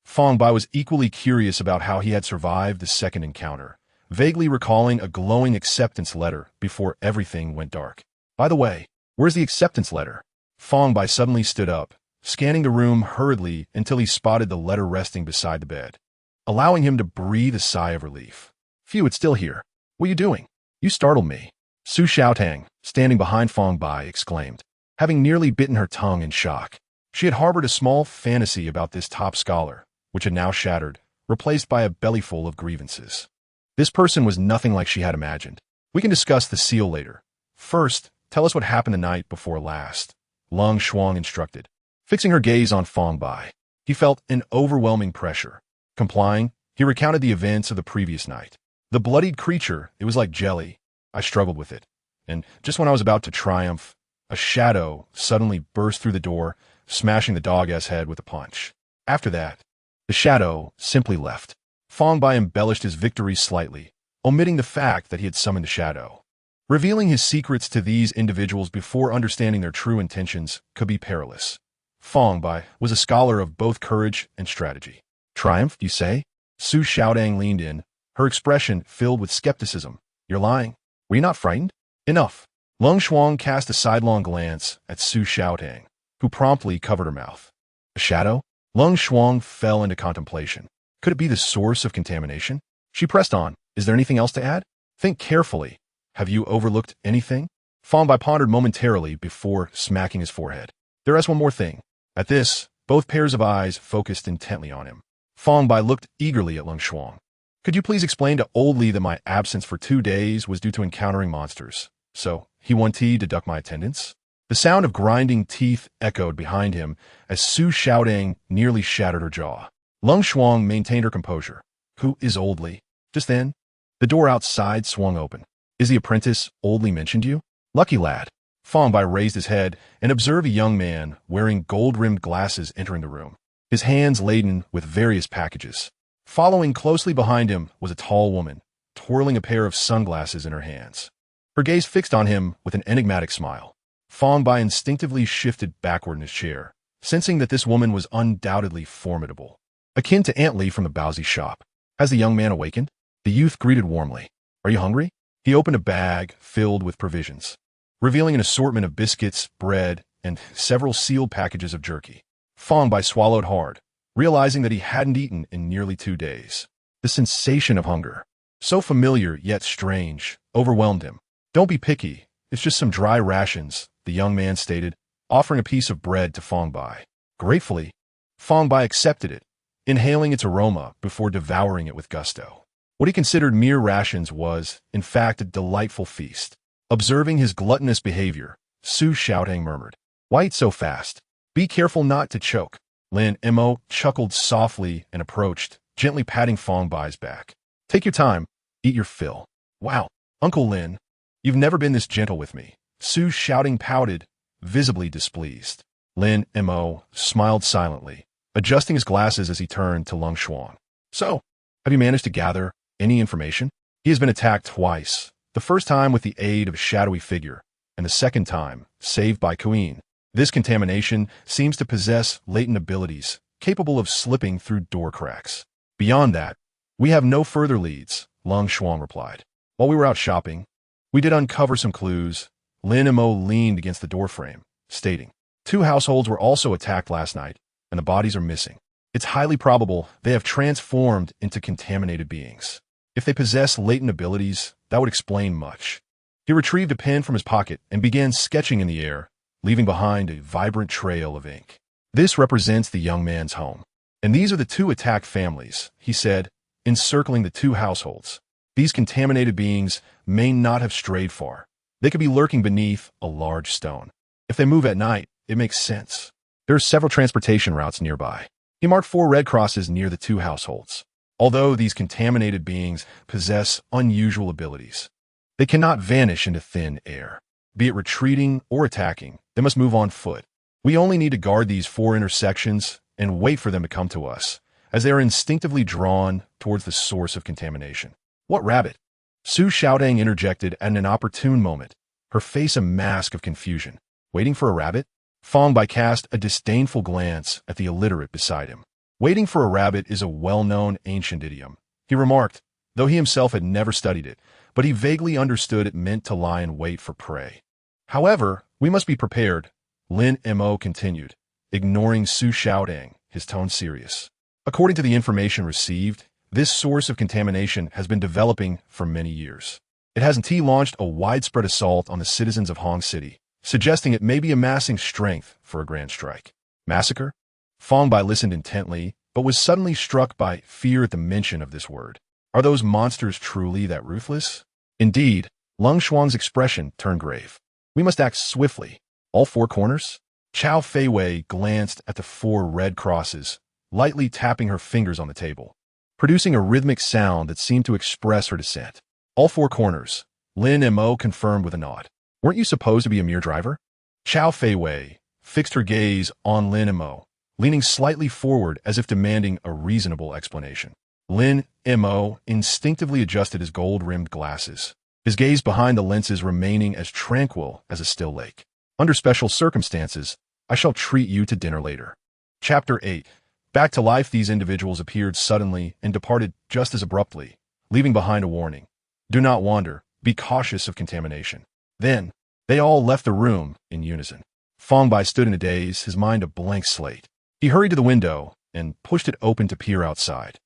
Fang Bai was equally curious about how he had survived the second encounter, vaguely recalling a glowing acceptance letter before everything went dark. By the way, where's the acceptance letter? Fang Bai suddenly stood up, scanning the room hurriedly until he spotted the letter resting beside the bed, allowing him to breathe a sigh of relief. Phew, it's still here. What are you doing? You startled me. Su Xiaotang, standing behind Fang Bai, exclaimed, having nearly bitten her tongue in shock. She had harbored a small fantasy about this top scholar, which had now shattered, replaced by a bellyful of grievances. This person was nothing like she had imagined. We can discuss the seal later. First, tell us what happened the night before last, Lung Shuang instructed. Fixing her gaze on Fang Bai, he felt an overwhelming pressure. Complying, he recounted the events of the previous night. The bloodied creature, it was like jelly. I struggled with it. And just when I was about to triumph, a shadow suddenly burst through the door, smashing the dog's head with a punch. After that, the shadow simply left. Fang Bai embellished his victory slightly, omitting the fact that he had summoned the shadow. Revealing his secrets to these individuals before understanding their true intentions could be perilous. Fang Bai was a scholar of both courage and strategy. Triumphed, you say? Su Xiaotang leaned in, her expression filled with skepticism. You're lying. Were you not frightened? Enough. Lung Shuang cast a sidelong glance at Su Xiaotang, who promptly covered her mouth. A shadow? Lung Shuang fell into contemplation. Could it be the source of contamination? She pressed on. Is there anything else to add? Think carefully. Have you overlooked anything? Fang Bai pondered momentarily before smacking his forehead. There is one more thing. At this, both pairs of eyes focused intently on him. Fang Bai looked eagerly at Lung Shuang. Could you please explain to Old Li that my absence for 2 days was due to encountering monsters? So, he wanted to deduct my attendance? The sound of grinding teeth echoed behind him as Su Xiaotang nearly shattered her jaw. Lung Shuang maintained her composure. Who is Old Li? Just then, the door outside swung open. Is the apprentice Old Li mentioned you? Lucky lad. Fang Bai raised his head and observed a young man wearing gold-rimmed glasses entering the room, his hands laden with various packages. Following closely behind him was a tall woman, twirling a pair of sunglasses in her hands. Her gaze fixed on him with an enigmatic smile. Fang Bai instinctively shifted backward in his chair, sensing that this woman was undoubtedly formidable, akin to Aunt Lee from the Bowsy shop. Has the young man awakened? The youth greeted warmly. Are you hungry? He opened a bag filled with provisions, revealing an assortment of biscuits, bread, and several sealed packages of jerky. Fang Bai swallowed hard, realizing that he hadn't eaten in nearly 2 days. The sensation of hunger, so familiar yet strange, overwhelmed him. Don't be picky. It's just some dry rations, the young man stated, offering a piece of bread to Fang Bai. Gratefully, Fang Bai accepted it, inhaling its aroma before devouring it with gusto. What he considered mere rations was, in fact, a delightful feast. Observing his gluttonous behavior, Su Xiaotang murmured, Why eat so fast? Be careful not to choke. Lin Mo chuckled softly and approached, gently patting Fang Bai's back. Take your time. Eat your fill. Wow, Uncle Lin. You've never been this gentle with me. Su's shouting pouted, visibly displeased. Lin Mo smiled silently, adjusting his glasses as he turned to Lung Xuan. So, have you managed to gather any information? He has been attacked twice, the first time with the aid of a shadowy figure, and the second time, saved by Queen. This contamination seems to possess latent abilities, capable of slipping through door cracks. Beyond that, we have no further leads, Lung Xuan replied. While we were out shopping, we did uncover some clues. Lin Mo leaned against the doorframe, stating, 2 households were also attacked last night, and the bodies are missing. It's highly probable they have transformed into contaminated beings. If they possess latent abilities, that would explain much. He retrieved a pen from his pocket and began sketching in the air, leaving behind a vibrant trail of ink. This represents the young man's home. And these are the 2 attacked families, he said, encircling the 2 households. These contaminated beings may not have strayed far. They could be lurking beneath a large stone. If they move at night, it makes sense. There are several transportation routes nearby. He marked 4 red crosses near the 2 households. Although these contaminated beings possess unusual abilities, they cannot vanish into thin air. Be it retreating or attacking, they must move on foot. We only need to guard these 4 intersections and wait for them to come to us, as they are instinctively drawn towards the source of contamination. What rabbit? Su Xiaodang interjected at an opportune moment, her face a mask of confusion. Waiting for a rabbit? Fang Bai cast a disdainful glance at the illiterate beside him. Waiting for a rabbit is a well-known ancient idiom, he remarked, though he himself had never studied it, but he vaguely understood it meant to lie in wait for prey. However, we must be prepared, Lin Mo continued, ignoring Su Xiaodang, his tone serious. According to the information received, this source of contamination has been developing for many years. It has launched a widespread assault on the citizens of Hong City, suggesting it may be amassing strength for a grand strike. Massacre? Fang Bai listened intently, but was suddenly struck by fear at the mention of this word. Are those monsters truly that ruthless? Indeed, Lung Xuan's expression turned grave. We must act swiftly. All 4 corners? Chao Feiwei glanced at the 4 red crosses, lightly tapping her fingers on the table, producing a rhythmic sound that seemed to express her dissent. All 4 corners, Lin Mo confirmed with a nod. Weren't you supposed to be a mere driver? Chao Feiwei fixed her gaze on Lin Mo, leaning slightly forward as if demanding a reasonable explanation. Lin Mo instinctively adjusted his gold-rimmed glasses, his gaze behind the lenses remaining as tranquil as a still lake. Under special circumstances, I shall treat you to dinner later. Chapter 8. Back to life, these individuals appeared suddenly and departed just as abruptly, leaving behind a warning. Do not wander. Be cautious of contamination. Then, they all left the room in unison. Fang Bai stood in a daze, his mind a blank slate. He hurried to the window and pushed it open to peer outside.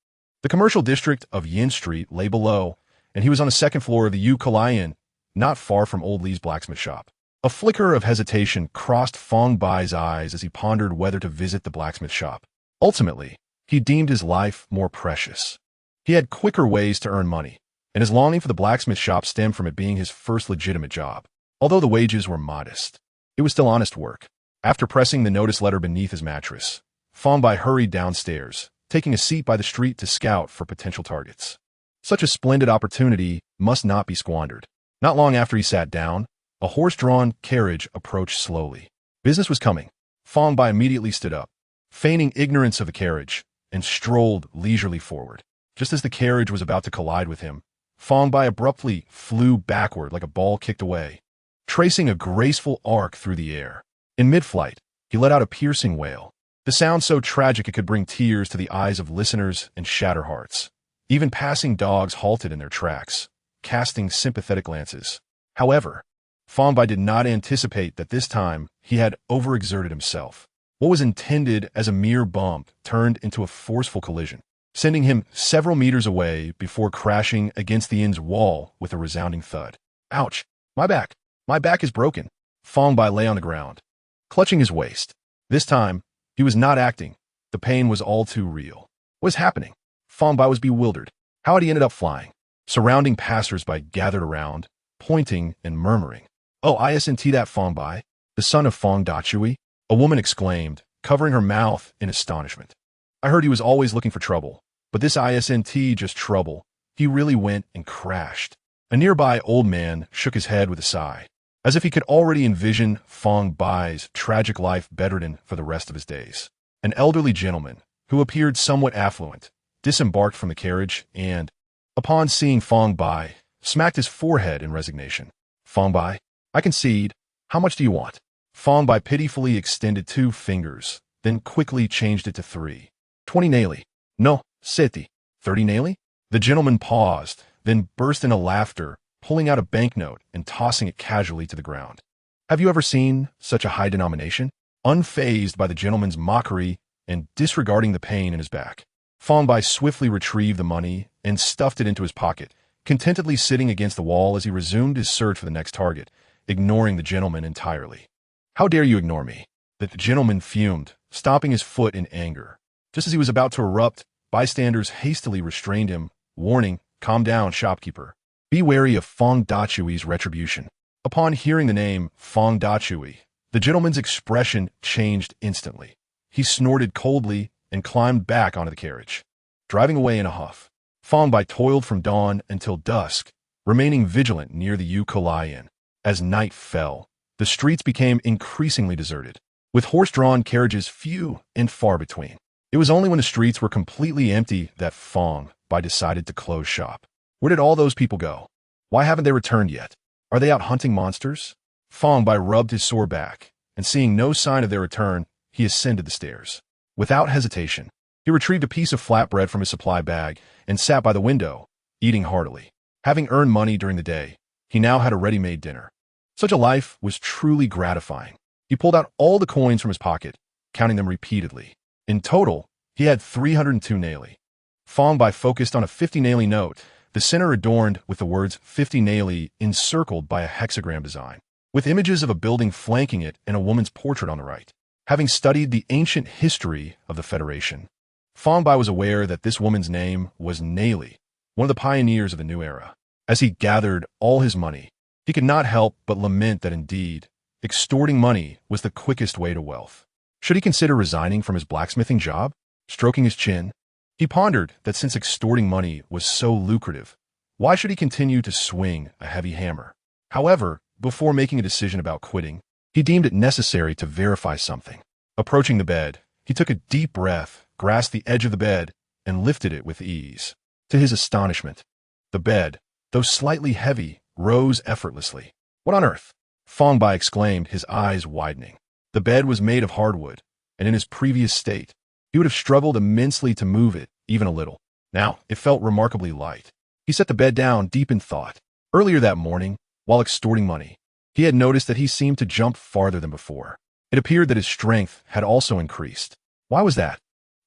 The commercial district of Yin Street lay below, and he was on the 2nd floor of the Yu Kalayan, not far from Old Li's blacksmith shop. A flicker of hesitation crossed Fang Bai's eyes as he pondered whether to visit the blacksmith shop. Ultimately, he deemed his life more precious. He had quicker ways to earn money, and his longing for the blacksmith shop stemmed from it being his first legitimate job. Although the wages were modest, it was still honest work. After pressing the notice letter beneath his mattress, Fang Bai hurried downstairs, taking a seat by the street to scout for potential targets. Such a splendid opportunity must not be squandered. Not long after he sat down, a horse-drawn carriage approached slowly. Business was coming. Fang Bai immediately stood up, feigning ignorance of the carriage, and strolled leisurely forward. Just as the carriage was about to collide with him, Fang Bai abruptly flew backward like a ball kicked away, tracing a graceful arc through the air. In mid-flight, he let out a piercing wail, the sound so tragic it could bring tears to the eyes of listeners and shatter hearts. Even passing dogs halted in their tracks, casting sympathetic glances. However, Fang Bai did not anticipate that this time he had overexerted himself. What was intended as a mere bump turned into a forceful collision, sending him several meters away before crashing against the inn's wall with a resounding thud. Ouch! My back! My back is broken! Fang Bai lay on the ground, clutching his waist. This time, he was not acting. The pain was all too real. What was happening? Fang Bai was bewildered. How had he ended up flying? Surrounding passers-by gathered around, pointing and murmuring. Oh, isn't that Fang Bai, the son of Fang Dachui? A woman exclaimed, covering her mouth in astonishment. I heard he was always looking for trouble, but this isn't just trouble. He really went and crashed. A nearby old man shook his head with a sigh, as if he could already envision Fang Bai's tragic life bedridden for the rest of his days. An elderly gentleman, who appeared somewhat affluent, disembarked from the carriage and, upon seeing Fang Bai, smacked his forehead in resignation. Fang Bai, I concede. How much do you want? Fang Bai pitifully extended 2 fingers, then quickly changed it to 3. 20 naili. No, seti. 30 naili? The gentleman paused, then burst into laughter, pulling out a banknote and tossing it casually to the ground. Have you ever seen such a high denomination? Unfazed by the gentleman's mockery and disregarding the pain in his back, Fang Bai swiftly retrieved the money and stuffed it into his pocket, contentedly sitting against the wall as he resumed his search for the next target, ignoring the gentleman entirely. How dare you ignore me? The gentleman fumed, stomping his foot in anger. Just as he was about to erupt, bystanders hastily restrained him, warning, calm down, shopkeeper. Be wary of Fang Dachui's retribution. Upon hearing the name Fang Dachui, the gentleman's expression changed instantly. He snorted coldly and climbed back onto the carriage. Driving away in a huff, Fang Bai toiled from dawn until dusk, remaining vigilant near the Ukulai Inn. As night fell, the streets became increasingly deserted, with horse-drawn carriages few and far between. It was only when the streets were completely empty that Fang Bai decided to close shop. Where did all those people go? Why haven't they returned yet? Are they out hunting monsters? Fang Bai rubbed his sore back, and seeing no sign of their return, he ascended the stairs. Without hesitation, he retrieved a piece of flatbread from his supply bag and sat by the window, eating heartily. Having earned money during the day, he now had a ready-made dinner. Such a life was truly gratifying. He pulled out all the coins from his pocket, counting them repeatedly. In total, he had 302 naili. Fang Bai focused on a 50 naili note, the center adorned with the words 50 naili encircled by a hexagram design, with images of a building flanking it and a woman's portrait on the right. Having studied the ancient history of the Federation, Fang Bai was aware that this woman's name was Naili, one of the pioneers of the new era. As he gathered all his money, he could not help but lament that indeed, extorting money was the quickest way to wealth. Should he consider resigning from his blacksmithing job? Stroking his chin, he pondered that since extorting money was so lucrative, why should he continue to swing a heavy hammer? However, before making a decision about quitting, he deemed it necessary to verify something. Approaching the bed, he took a deep breath, grasped the edge of the bed, and lifted it with ease. To his astonishment, the bed, though slightly heavy, rose effortlessly. What on earth? Fang Bai exclaimed, his eyes widening. The bed was made of hardwood, and in his previous state, he would have struggled immensely to move it, even a little. Now, it felt remarkably light. He set the bed down deep in thought. Earlier that morning, while extorting money, he had noticed that he seemed to jump farther than before. It appeared that his strength had also increased. Why was that?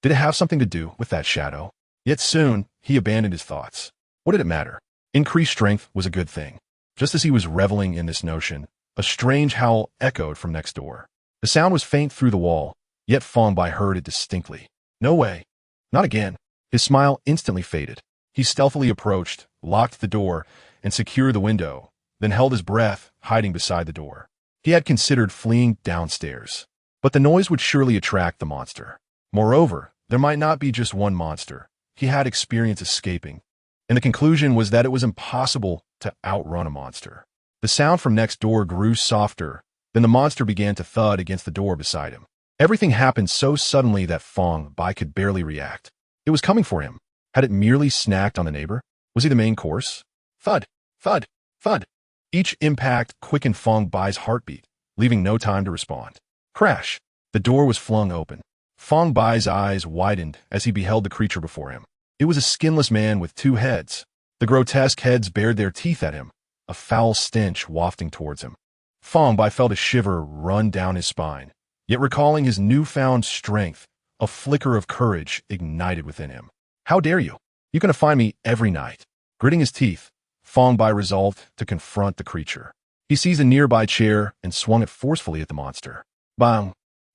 Did it have something to do with that shadow? Yet soon, he abandoned his thoughts. What did it matter? Increased strength was a good thing. Just as he was reveling in this notion, a strange howl echoed from next door. The sound was faint through the wall, yet Fang Bai heard it distinctly. No way. Not again. His smile instantly faded. He stealthily approached, locked the door, and secured the window, then held his breath, hiding beside the door. He had considered fleeing downstairs, but the noise would surely attract the monster. Moreover, there might not be just one monster. He had experience escaping, and the conclusion was that it was impossible to outrun a monster. The sound from next door grew softer, then the monster began to thud against the door beside him. Everything happened so suddenly that Fang Bai could barely react. It was coming for him. Had it merely snacked on the neighbor? Was he the main course? Thud, thud, thud. Each impact quickened Fang Bai's heartbeat, leaving no time to respond. Crash! The door was flung open. Fang Bai's eyes widened as he beheld the creature before him. It was a skinless man with 2 heads. The grotesque heads bared their teeth at him, a foul stench wafting towards him. Fang Bai felt a shiver run down his spine, yet recalling his newfound strength, a flicker of courage ignited within him. How dare you? You're going to find me every night. Gritting his teeth, Fang Bai resolved to confront the creature. He seized a nearby chair and swung it forcefully at the monster. Bang!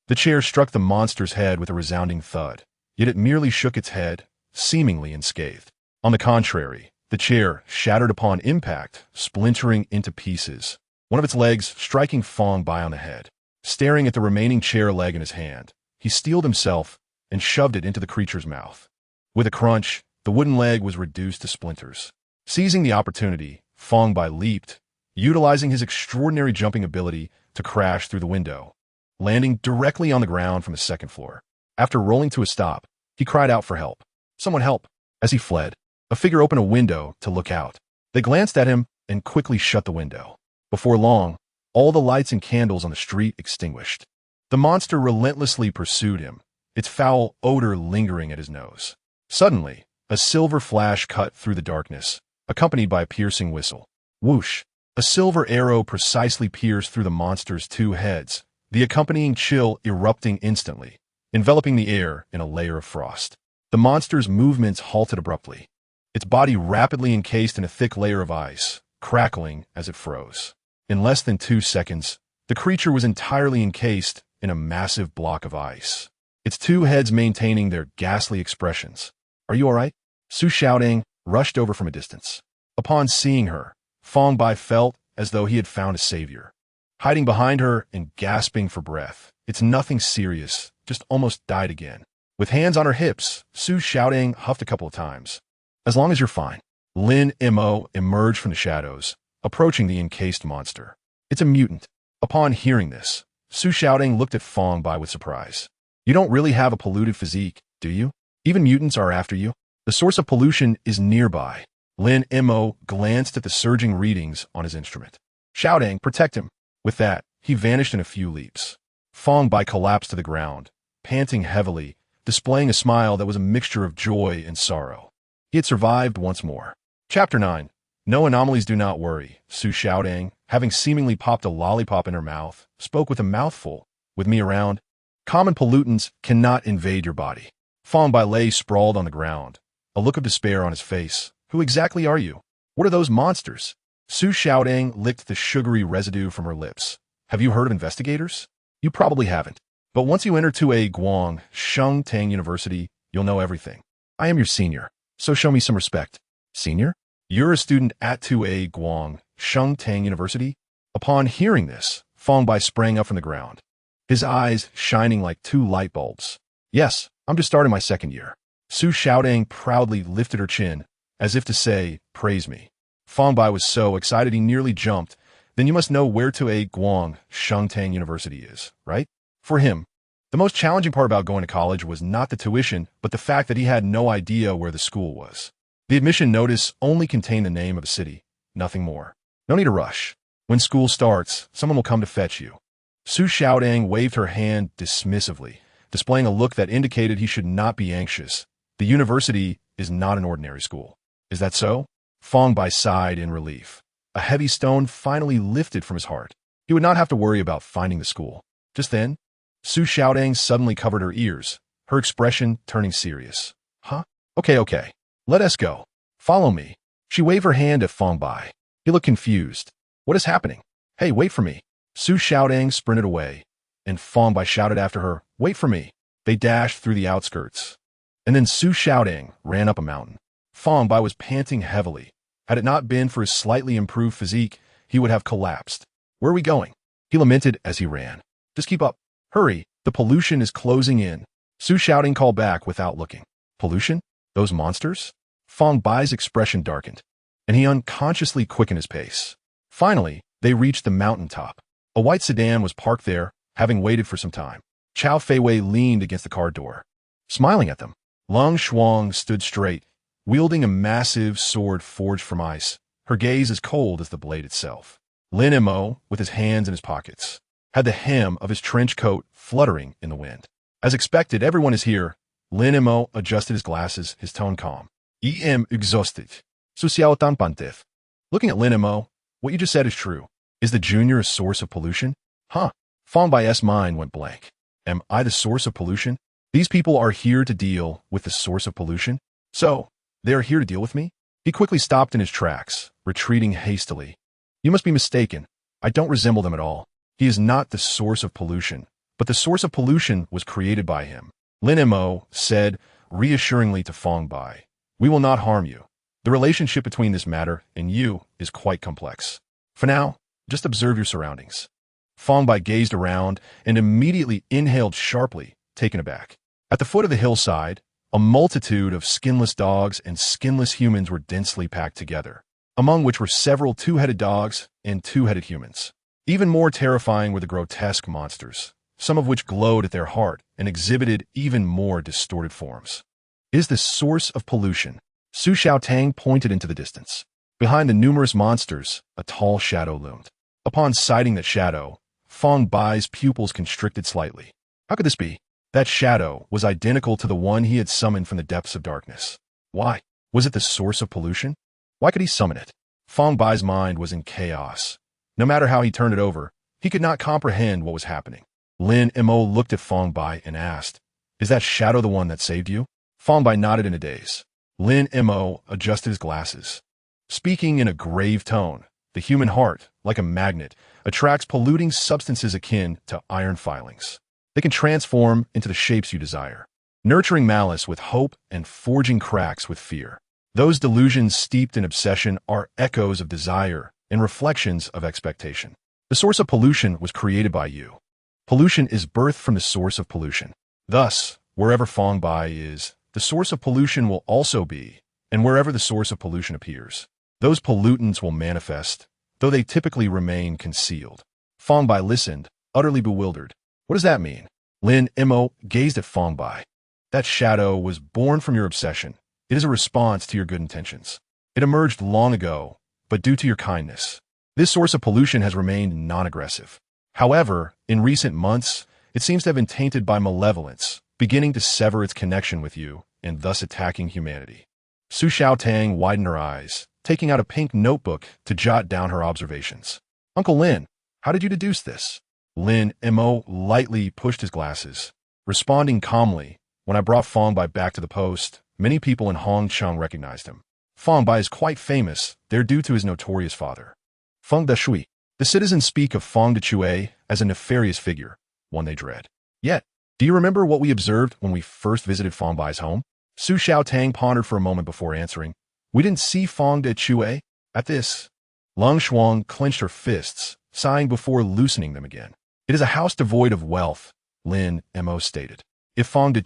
The chair struck the monster's head with a resounding thud, yet it merely shook its head, seemingly unscathed. On the contrary, the chair shattered upon impact, splintering into pieces, one of its legs striking Fang Bai on the head. Staring at the remaining chair leg in his hand, he steeled himself and shoved it into the creature's mouth. With a crunch, the wooden leg was reduced to splinters. Seizing the opportunity, Fang Bai leaped, utilizing his extraordinary jumping ability to crash through the window, landing directly on the ground from the second floor. After rolling to a stop, he cried out for help. Someone help! As he fled, a figure opened a window to look out. They glanced at him and quickly shut the window. Before long, all the lights and candles on the street extinguished. The monster relentlessly pursued him, its foul odor lingering at his nose. Suddenly, a silver flash cut through the darkness, accompanied by a piercing whistle. Whoosh! A silver arrow precisely pierced through the monster's two heads, the accompanying chill erupting instantly, enveloping the air in a layer of frost. The monster's movements halted abruptly, its body rapidly encased in a thick layer of ice, crackling as it froze. In less than 2 seconds, the creature was entirely encased in a massive block of ice, its two heads maintaining their ghastly expressions. "Are you all right?" Su Xiaodong rushed over from a distance. Upon seeing her, Fang Bai felt as though he had found a savior. Hiding behind her and gasping for breath, "It's nothing serious, just almost died again." With hands on her hips, Su Xiaodong huffed a couple of times. "As long as you're fine." Lin Mo emerged from the shadows, approaching the encased monster. "It's a mutant." Upon hearing this, Su Xiaodong looked at Fang Bai with surprise. "You don't really have a polluted physique, do you? Even mutants are after you. The source of pollution is nearby." Lin Mo glanced at the surging readings on his instrument. "Xiaodong, protect him." With that, he vanished in a few leaps. Fang Bai collapsed to the ground, panting heavily, displaying a smile that was a mixture of joy and sorrow. He had survived once more. Chapter 9. No anomalies, do not worry. Su Xiaodong, having seemingly popped a lollipop in her mouth, spoke with a mouthful. "With me around, common pollutants cannot invade your body." Fang Bai lay sprawled on the ground, a look of despair on his face. "Who exactly are you? What are those monsters?" Su Xiaodong licked the sugary residue from her lips. "Have you heard of investigators? You probably haven't. But once you enter Tua Guang Sheng Tang University, you'll know everything. I am your senior, so show me some respect." "Senior? You're a student at Tua Guang Sheng Tang University?" Upon hearing this, Fang Bai sprang up from the ground, his eyes shining like two light bulbs. "Yes, I'm just starting my second year." Su Xiaodong proudly lifted her chin, as if to say, "Praise me." Fang Bai was so excited he nearly jumped. "Then you must know where Tua Guang Sheng Tang University is, right?" For him, the most challenging part about going to college was not the tuition, but the fact that he had no idea where the school was. The admission notice only contained the name of a city, nothing more. "No need to rush. When school starts, someone will come to fetch you." Su Xiaodong waved her hand dismissively, displaying a look that indicated he should not be anxious. "The university is not an ordinary school." "Is that so?" Fang Bai sighed in relief. A heavy stone finally lifted from his heart. He would not have to worry about finding the school. Just then, Su Xiaodong suddenly covered her ears, her expression turning serious. "Huh? Okay. Let us go. Follow me." She waved her hand at Fang Bai. He looked confused. "What is happening?" "Hey, wait for me." Su Xiaodong sprinted away, and Fang Bai shouted after her, "Wait for me." They dashed through the outskirts. And then Su Xiaodong ran up a mountain. Fang Bai was panting heavily. Had it not been for his slightly improved physique, he would have collapsed. "Where are we going?" he lamented as he ran. "Just keep up. Hurry, the pollution is closing in." Su Xiaodong called back without looking. "Pollution? Those monsters?" Fang Bai's expression darkened, and he unconsciously quickened his pace. Finally, they reached the mountaintop. A white sedan was parked there, having waited for some time. Chao Feiwei leaned against the car door, smiling at them. Lung Shuang stood straight, wielding a massive sword forged from ice, her gaze as cold as the blade itself. Lin Mo, with his hands in his pockets, had the hem of his trench coat fluttering in the wind. "As expected, everyone is here." Lin Mo adjusted his glasses, his tone calm. "Em exhausted. Su xiao tan pantef." Looking at Lin Mo, "What you just said is true. Is the junior a source of pollution?" "Huh." Fang Bai's mind went blank. "Am I the source of pollution? These people are here to deal with the source of pollution? So, they are here to deal with me?" He quickly stopped in his tracks, retreating hastily. "You must be mistaken. I don't resemble them at all. He is not the source of pollution, but the source of pollution was created by him." Lin Mo said reassuringly to Fang Bai, "We will not harm you. The relationship between this matter and you is quite complex. For now, just observe your surroundings." Fang Bai gazed around and immediately inhaled sharply, taken aback. At the foot of the hillside, a multitude of skinless dogs and skinless humans were densely packed together. among which were several two-headed dogs and two-headed humans. Even more terrifying were the grotesque monsters, some of which glowed at their heart and exhibited even more distorted forms. Is this source of pollution? Su Xiaotang pointed into the distance. Behind the numerous monsters, a tall shadow loomed. Upon sighting that shadow, Fang Bai's pupils constricted slightly. How could this be? That shadow was identical to the one he had summoned from the depths of darkness. Why? Was it the source of pollution? Why could he summon it? Fang Bai's mind was in chaos. No matter how he turned it over, he could not comprehend what was happening. Lin Mo looked at Fang Bai and asked, "Is that shadow the one that saved you?" Fang Bai nodded in a daze. Lin Mo adjusted his glasses. Speaking in a grave tone, the human heart, like a magnet, attracts polluting substances akin to iron filings. They can transform into the shapes you desire, nurturing malice with hope and forging cracks with fear. Those delusions steeped in obsession are echoes of desire and reflections of expectation. The source of pollution was created by you. Pollution is birthed from the source of pollution. Thus, wherever Fang Bai is, the source of pollution will also be, and wherever the source of pollution appears, those pollutants will manifest, though they typically remain concealed. Fang Bai listened, utterly bewildered. What does that mean? Lin Mo gazed at Fang Bai. That shadow was born from your obsession. It is a response to your good intentions. It emerged long ago, but due to your kindness, this source of pollution has remained non-aggressive. However, in recent months, it seems to have been tainted by malevolence, beginning to sever its connection with you and thus attacking humanity. Su Xiaotang widened her eyes, taking out a pink notebook to jot down her observations. Uncle Lin, how did you deduce this? Lin Mo lightly pushed his glasses, responding calmly. When I brought Fang Bai back to the post, many people in Hongcheng recognized him. Fang Bai is quite famous, there due to his notorious father, Feng De Shui. The citizens speak of Feng De as a nefarious figure, one they dread. Yet, do you remember what we observed when we first visited Fang Bai's home? Su Xiaotang pondered for a moment before answering. We didn't see Feng De. At this, Lung Shuang clenched her fists, sighing before loosening them again. It is a house devoid of wealth, Lin Mo stated. If Feng De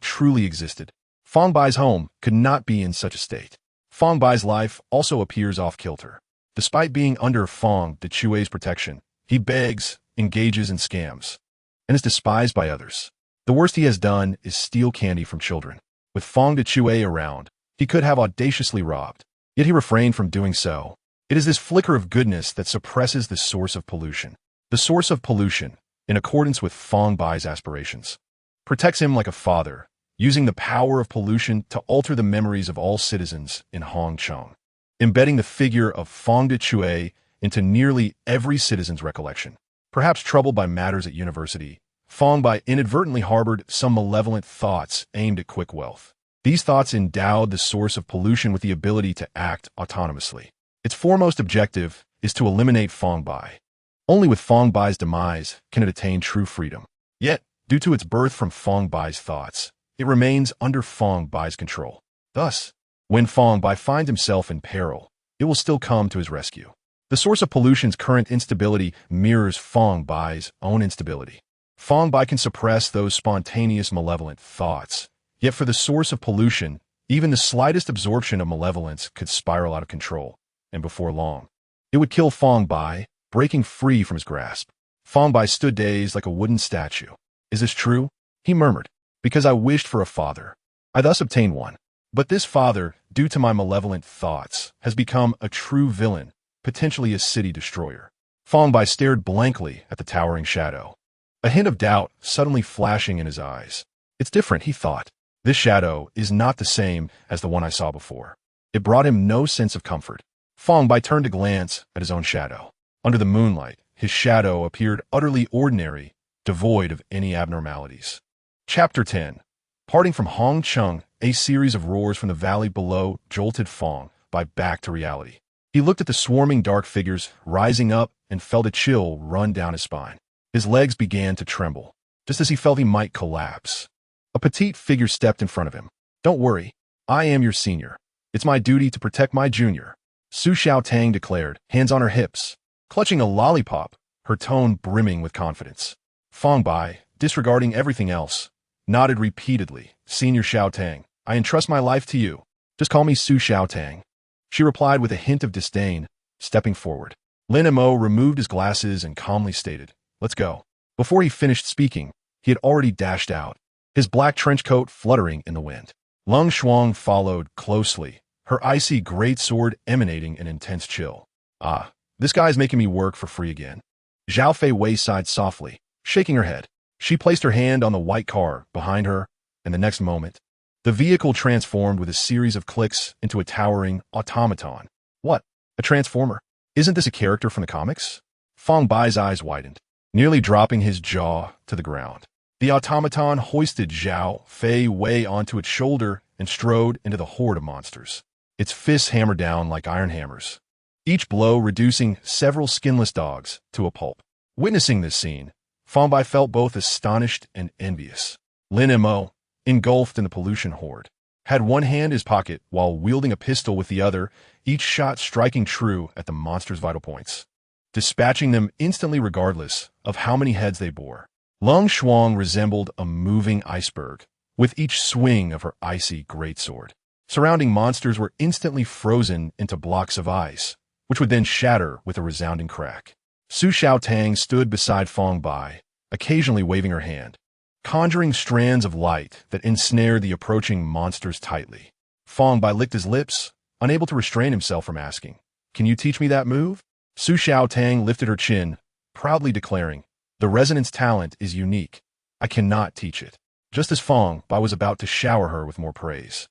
truly existed, Fang Bai's home could not be in such a state. Fang Bai's life also appears off-kilter. Despite being under Feng De's protection, he begs, engages in scams, and is despised by others. The worst he has done is steal candy from children. With Feng De around, he could have audaciously robbed, yet he refrained from doing so. It is this flicker of goodness that suppresses the source of pollution. The source of pollution, in accordance with Fang Bai's aspirations, protects him like a father, using the power of pollution to alter the memories of all citizens in Hongcheng, embedding the figure of Feng De into nearly every citizen's recollection. Perhaps troubled by matters at university, Fang Bai inadvertently harbored some malevolent thoughts aimed at quick wealth. These thoughts endowed the source of pollution with the ability to act autonomously. Its foremost objective is to eliminate Fang Bai. Only with Fang Bai's demise can it attain true freedom. Yet, due to its birth from Fang Bai's thoughts, it remains under Fang Bai's control. Thus, when Fang Bai finds himself in peril, it will still come to his rescue. The source of pollution's current instability mirrors Fang Bai's own instability. Fang Bai can suppress those spontaneous malevolent thoughts, yet for the source of pollution, even the slightest absorption of malevolence could spiral out of control, and before long, it would kill Fang Bai, breaking free from his grasp. Fang Bai stood dazed like a wooden statue. Is this true? He murmured. Because I wished for a father. I thus obtained one. But this father, due to my malevolent thoughts, has become a true villain, potentially a city destroyer. Fang Bai stared blankly at the towering shadow, a hint of doubt suddenly flashing in his eyes. It's different, he thought. This shadow is not the same as the one I saw before. It brought him no sense of comfort. Fang Bai turned to glance at his own shadow. Under the moonlight, his shadow appeared utterly ordinary, devoid of any abnormalities. Chapter 10. Parting from Hongcheng, a series of roars from the valley below jolted Fang Bai back to reality. He looked at the swarming dark figures rising up and felt a chill run down his spine. His legs began to tremble, just as he felt he might collapse. A petite figure stepped in front of him. Don't worry, I am your senior. It's my duty to protect my junior, Su Xiaotang declared, hands on her hips, clutching a lollipop, her tone brimming with confidence. Fang Bai, disregarding everything else, nodded repeatedly. Senior Xiaotang, I entrust my life to you. Just call me Su Xiaotang. She replied with a hint of disdain, stepping forward. Lin Mo removed his glasses and calmly stated, "Let's go." Before he finished speaking, he had already dashed out, his black trench coat fluttering in the wind. Lung Shuang followed closely, her icy greatsword emanating an intense chill. "Ah, this guy's making me work for free again." Zhao Fei Wei sighed softly, shaking her head. She placed her hand on the white car behind her, and the next moment, the vehicle transformed with a series of clicks into a towering automaton. What? A transformer? Isn't this a character from the comics? Fang Bai's eyes widened, nearly dropping his jaw to the ground. The automaton hoisted Zhao Fei Wei onto its shoulder and strode into the horde of monsters. Its fists hammered down like iron hammers, each blow reducing several skinless dogs to a pulp. Witnessing this scene, Fang Bai felt both astonished and envious. Lin Mo, engulfed in the pollution horde, had one hand in his pocket while wielding a pistol with the other, each shot striking true at the monster's vital points, dispatching them instantly regardless of how many heads they bore. Lung Shuang resembled a moving iceberg, with each swing of her icy greatsword. Surrounding monsters were instantly frozen into blocks of ice, which would then shatter with a resounding crack. Su Xiaotang stood beside Fang Bai, occasionally waving her hand, conjuring strands of light that ensnared the approaching monsters tightly. Fang Bai licked his lips, unable to restrain himself from asking, "Can you teach me that move?" Su Xiaotang lifted her chin, proudly declaring, "The resonance talent is unique. I cannot teach it." Just as Fang Bai was about to shower her with more praise.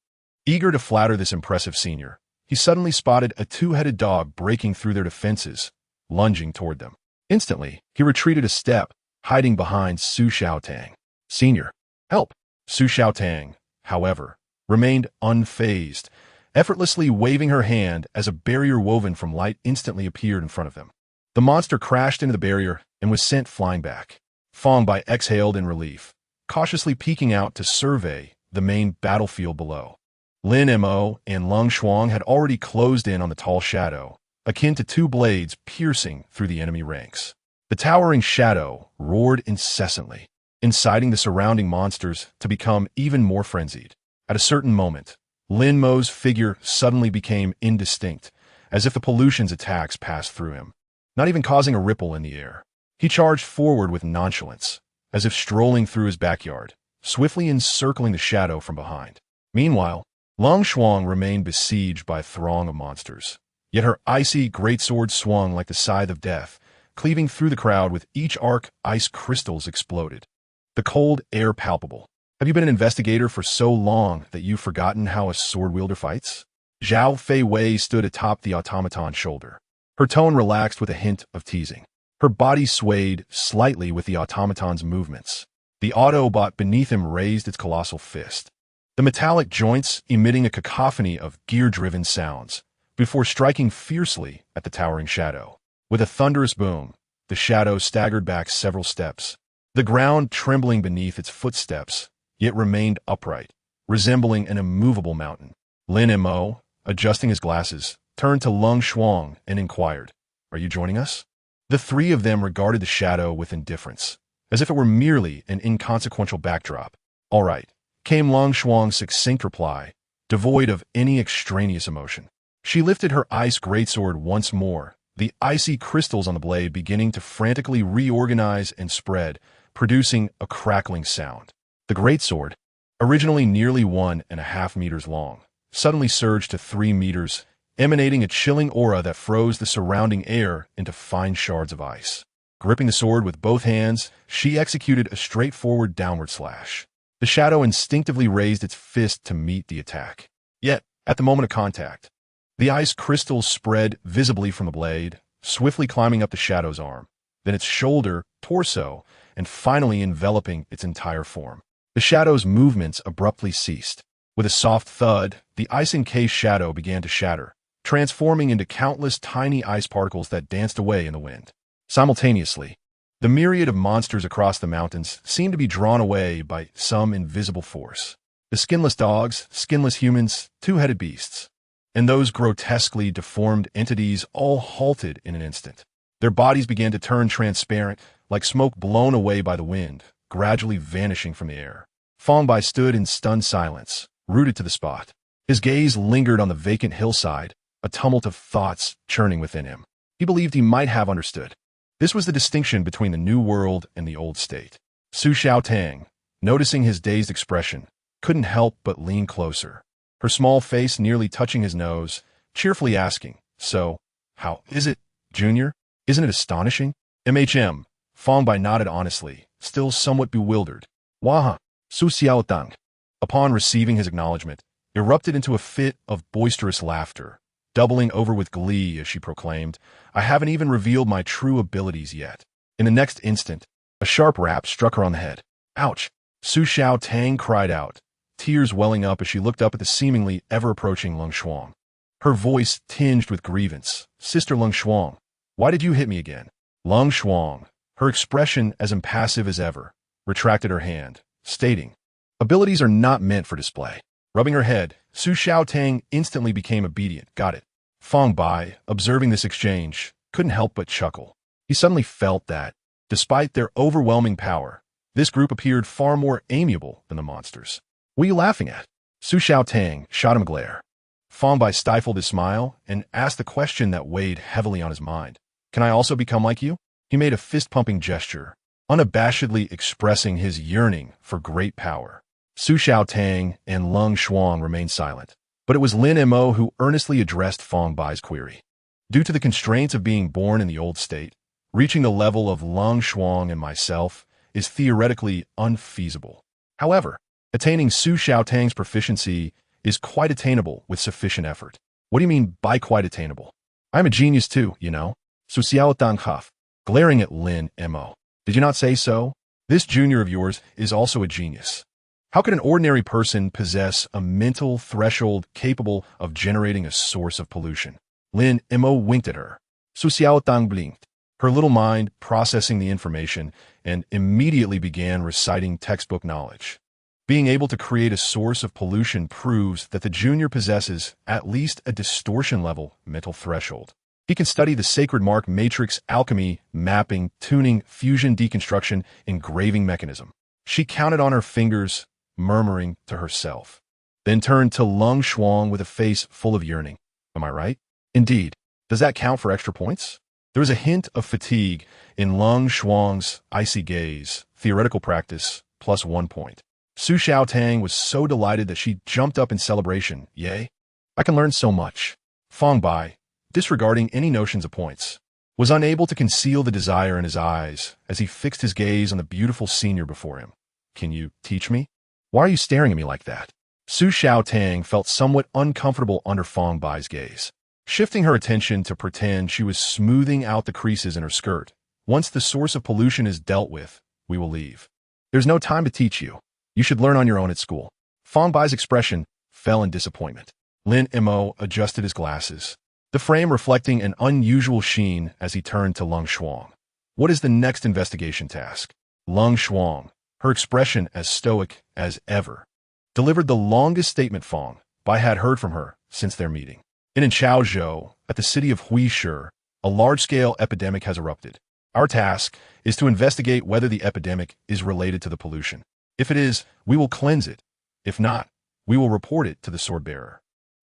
Eager to flatter this impressive senior, he suddenly spotted a two-headed dog breaking through their defenses, lunging toward them. Instantly, he retreated a step, hiding behind Su Xiaotang. "Senior, help!" Su Xiaotang, however, remained unfazed, effortlessly waving her hand as a barrier woven from light instantly appeared in front of them. The monster crashed into the barrier and was sent flying back. Fang Bai exhaled in relief, cautiously peeking out to survey the main battlefield below. Lin Mo and Lung Shuang had already closed in on the tall shadow, akin to two blades piercing through the enemy ranks. The towering shadow roared incessantly, inciting the surrounding monsters to become even more frenzied. At a certain moment, Lin Mo's figure suddenly became indistinct, as if the pollution's attacks passed through him, not even causing a ripple in the air. He charged forward with nonchalance, as if strolling through his backyard, swiftly encircling the shadow from behind. Meanwhile, Lung Shuang remained besieged by a throng of monsters, yet her icy greatsword swung like the scythe of death, cleaving through the crowd with each arc ice crystals exploded. The cold air palpable. "Have you been an investigator for so long that you've forgotten how a sword wielder fights?" Zhao Fei Wei stood atop the automaton's shoulder, her tone relaxed with a hint of teasing. Her body swayed slightly with the automaton's movements. The Autobot beneath him raised its colossal fist, the metallic joints emitting a cacophony of gear-driven sounds, before striking fiercely at the towering shadow. With a thunderous boom, the shadow staggered back several steps, the ground trembling beneath its footsteps, yet remained upright, resembling an immovable mountain. Lin Mo, adjusting his glasses, turned to Lung Shuang and inquired, "Are you joining us?" The three of them regarded the shadow with indifference, as if it were merely an inconsequential backdrop. "All right," came Lung Shuang's succinct reply, devoid of any extraneous emotion. She lifted her ice greatsword once more, the icy crystals on the blade beginning to frantically reorganize and spread, producing a crackling sound. The greatsword, originally nearly 1.5 meters long, suddenly surged to 3 meters, emanating a chilling aura that froze the surrounding air into fine shards of ice. Gripping the sword with both hands, she executed a straightforward downward slash. The shadow instinctively raised its fist to meet the attack. Yet, at the moment of contact, the ice crystals spread visibly from the blade, swiftly climbing up the shadow's arm, then its shoulder, torso, and finally enveloping its entire form. The shadow's movements abruptly ceased. With a soft thud, the ice-encased shadow began to shatter, transforming into countless tiny ice particles that danced away in the wind. Simultaneously, the myriad of monsters across the mountains seemed to be drawn away by some invisible force. The skinless dogs, skinless humans, two-headed beasts, and those grotesquely deformed entities all halted in an instant. Their bodies began to turn transparent, like smoke blown away by the wind, gradually vanishing from the air. Fang Bai stood in stunned silence, rooted to the spot. His gaze lingered on the vacant hillside, a tumult of thoughts churning within him. He believed he might have understood. This was the distinction between the new world and the old state. Su Xiaotang, noticing his dazed expression, couldn't help but lean closer, her small face nearly touching his nose, cheerfully asking, "So, how is it, Junior? Isn't it astonishing?" "MHM, Fang Bai nodded honestly, still somewhat bewildered. "Waha," Su Xiaotang, upon receiving his acknowledgement, erupted into a fit of boisterous laughter, doubling over with glee as she proclaimed, "I haven't even revealed my true abilities yet." In the next instant, a sharp rap struck her on the head. "Ouch!" Su Xiaotang cried out, tears welling up as she looked up at the seemingly ever-approaching Lung Shuang. Her voice tinged with grievance. "Sister Lung Shuang, why did you hit me again?" Lung Shuang, her expression as impassive as ever, retracted her hand, stating, "Abilities are not meant for display." Rubbing her head, Su Xiaotang instantly became obedient. "Got it." Fang Bai, observing this exchange, couldn't help but chuckle. He suddenly felt that, despite their overwhelming power, this group appeared far more amiable than the monsters. "What are you laughing at?" Su Xiaotang shot him a glare. Fang Bai stifled his smile and asked the question that weighed heavily on his mind. "Can I also become like you?" He made a fist-pumping gesture, unabashedly expressing his yearning for great power. Su Xiaotang and Lung Shuang remained silent, but it was Lin Mo who earnestly addressed Fang Bai's query. Due to the constraints of being born in the old state, reaching the level of Lung Shuang and myself is theoretically unfeasible. However, attaining Su Xiaotang's proficiency is quite attainable with sufficient effort. "What do you mean by quite attainable?" "I'm a genius too, you know." Su Xiaotang huffed, glaring at Lin Mo. "Did you not say so? This junior of yours is also a genius. How could an ordinary person possess a mental threshold capable of generating a source of pollution?" Lin Mo winked at her. Su Xiaotang blinked, her little mind processing the information, and immediately began reciting textbook knowledge. Being able to create a source of pollution proves that the junior possesses at least a distortion-level mental threshold. He can study the sacred mark matrix alchemy, mapping, tuning, fusion deconstruction, engraving mechanism. She counted on her fingers, murmuring to herself, then turned to Lung Shuang with a face full of yearning. "Am I right?" "Indeed. Does that count for extra points?" There was a hint of fatigue in Lung Shuang's icy gaze. "Theoretical practice, plus 1 point." Su Xiaotang was so delighted that she jumped up in celebration. "Yay! I can learn so much." Fang Bai, disregarding any notions of points, was unable to conceal the desire in his eyes as he fixed his gaze on the beautiful senior before him. "Can you teach me?" "Why are you staring at me like that?" Su Xiaotang felt somewhat uncomfortable under Fang Bai's gaze. Shifting her attention to pretend she was smoothing out the creases in her skirt. "Once the source of pollution is dealt with, we will leave. There's no time to teach you. You should learn on your own at school." Fang Bai's expression fell in disappointment. Lin Mo adjusted his glasses, the frame reflecting an unusual sheen as he turned to Lung Shuang. "What is the next investigation task?" Lung Shuang, her expression as stoic as ever, delivered the longest statement Fang Bai had heard from her since their meeting. In Chaozhou, at the city of Huishi, a large-scale epidemic has erupted. Our task is to investigate whether the epidemic is related to the pollution. If it is, we will cleanse it. If not, we will report it to the sword-bearer.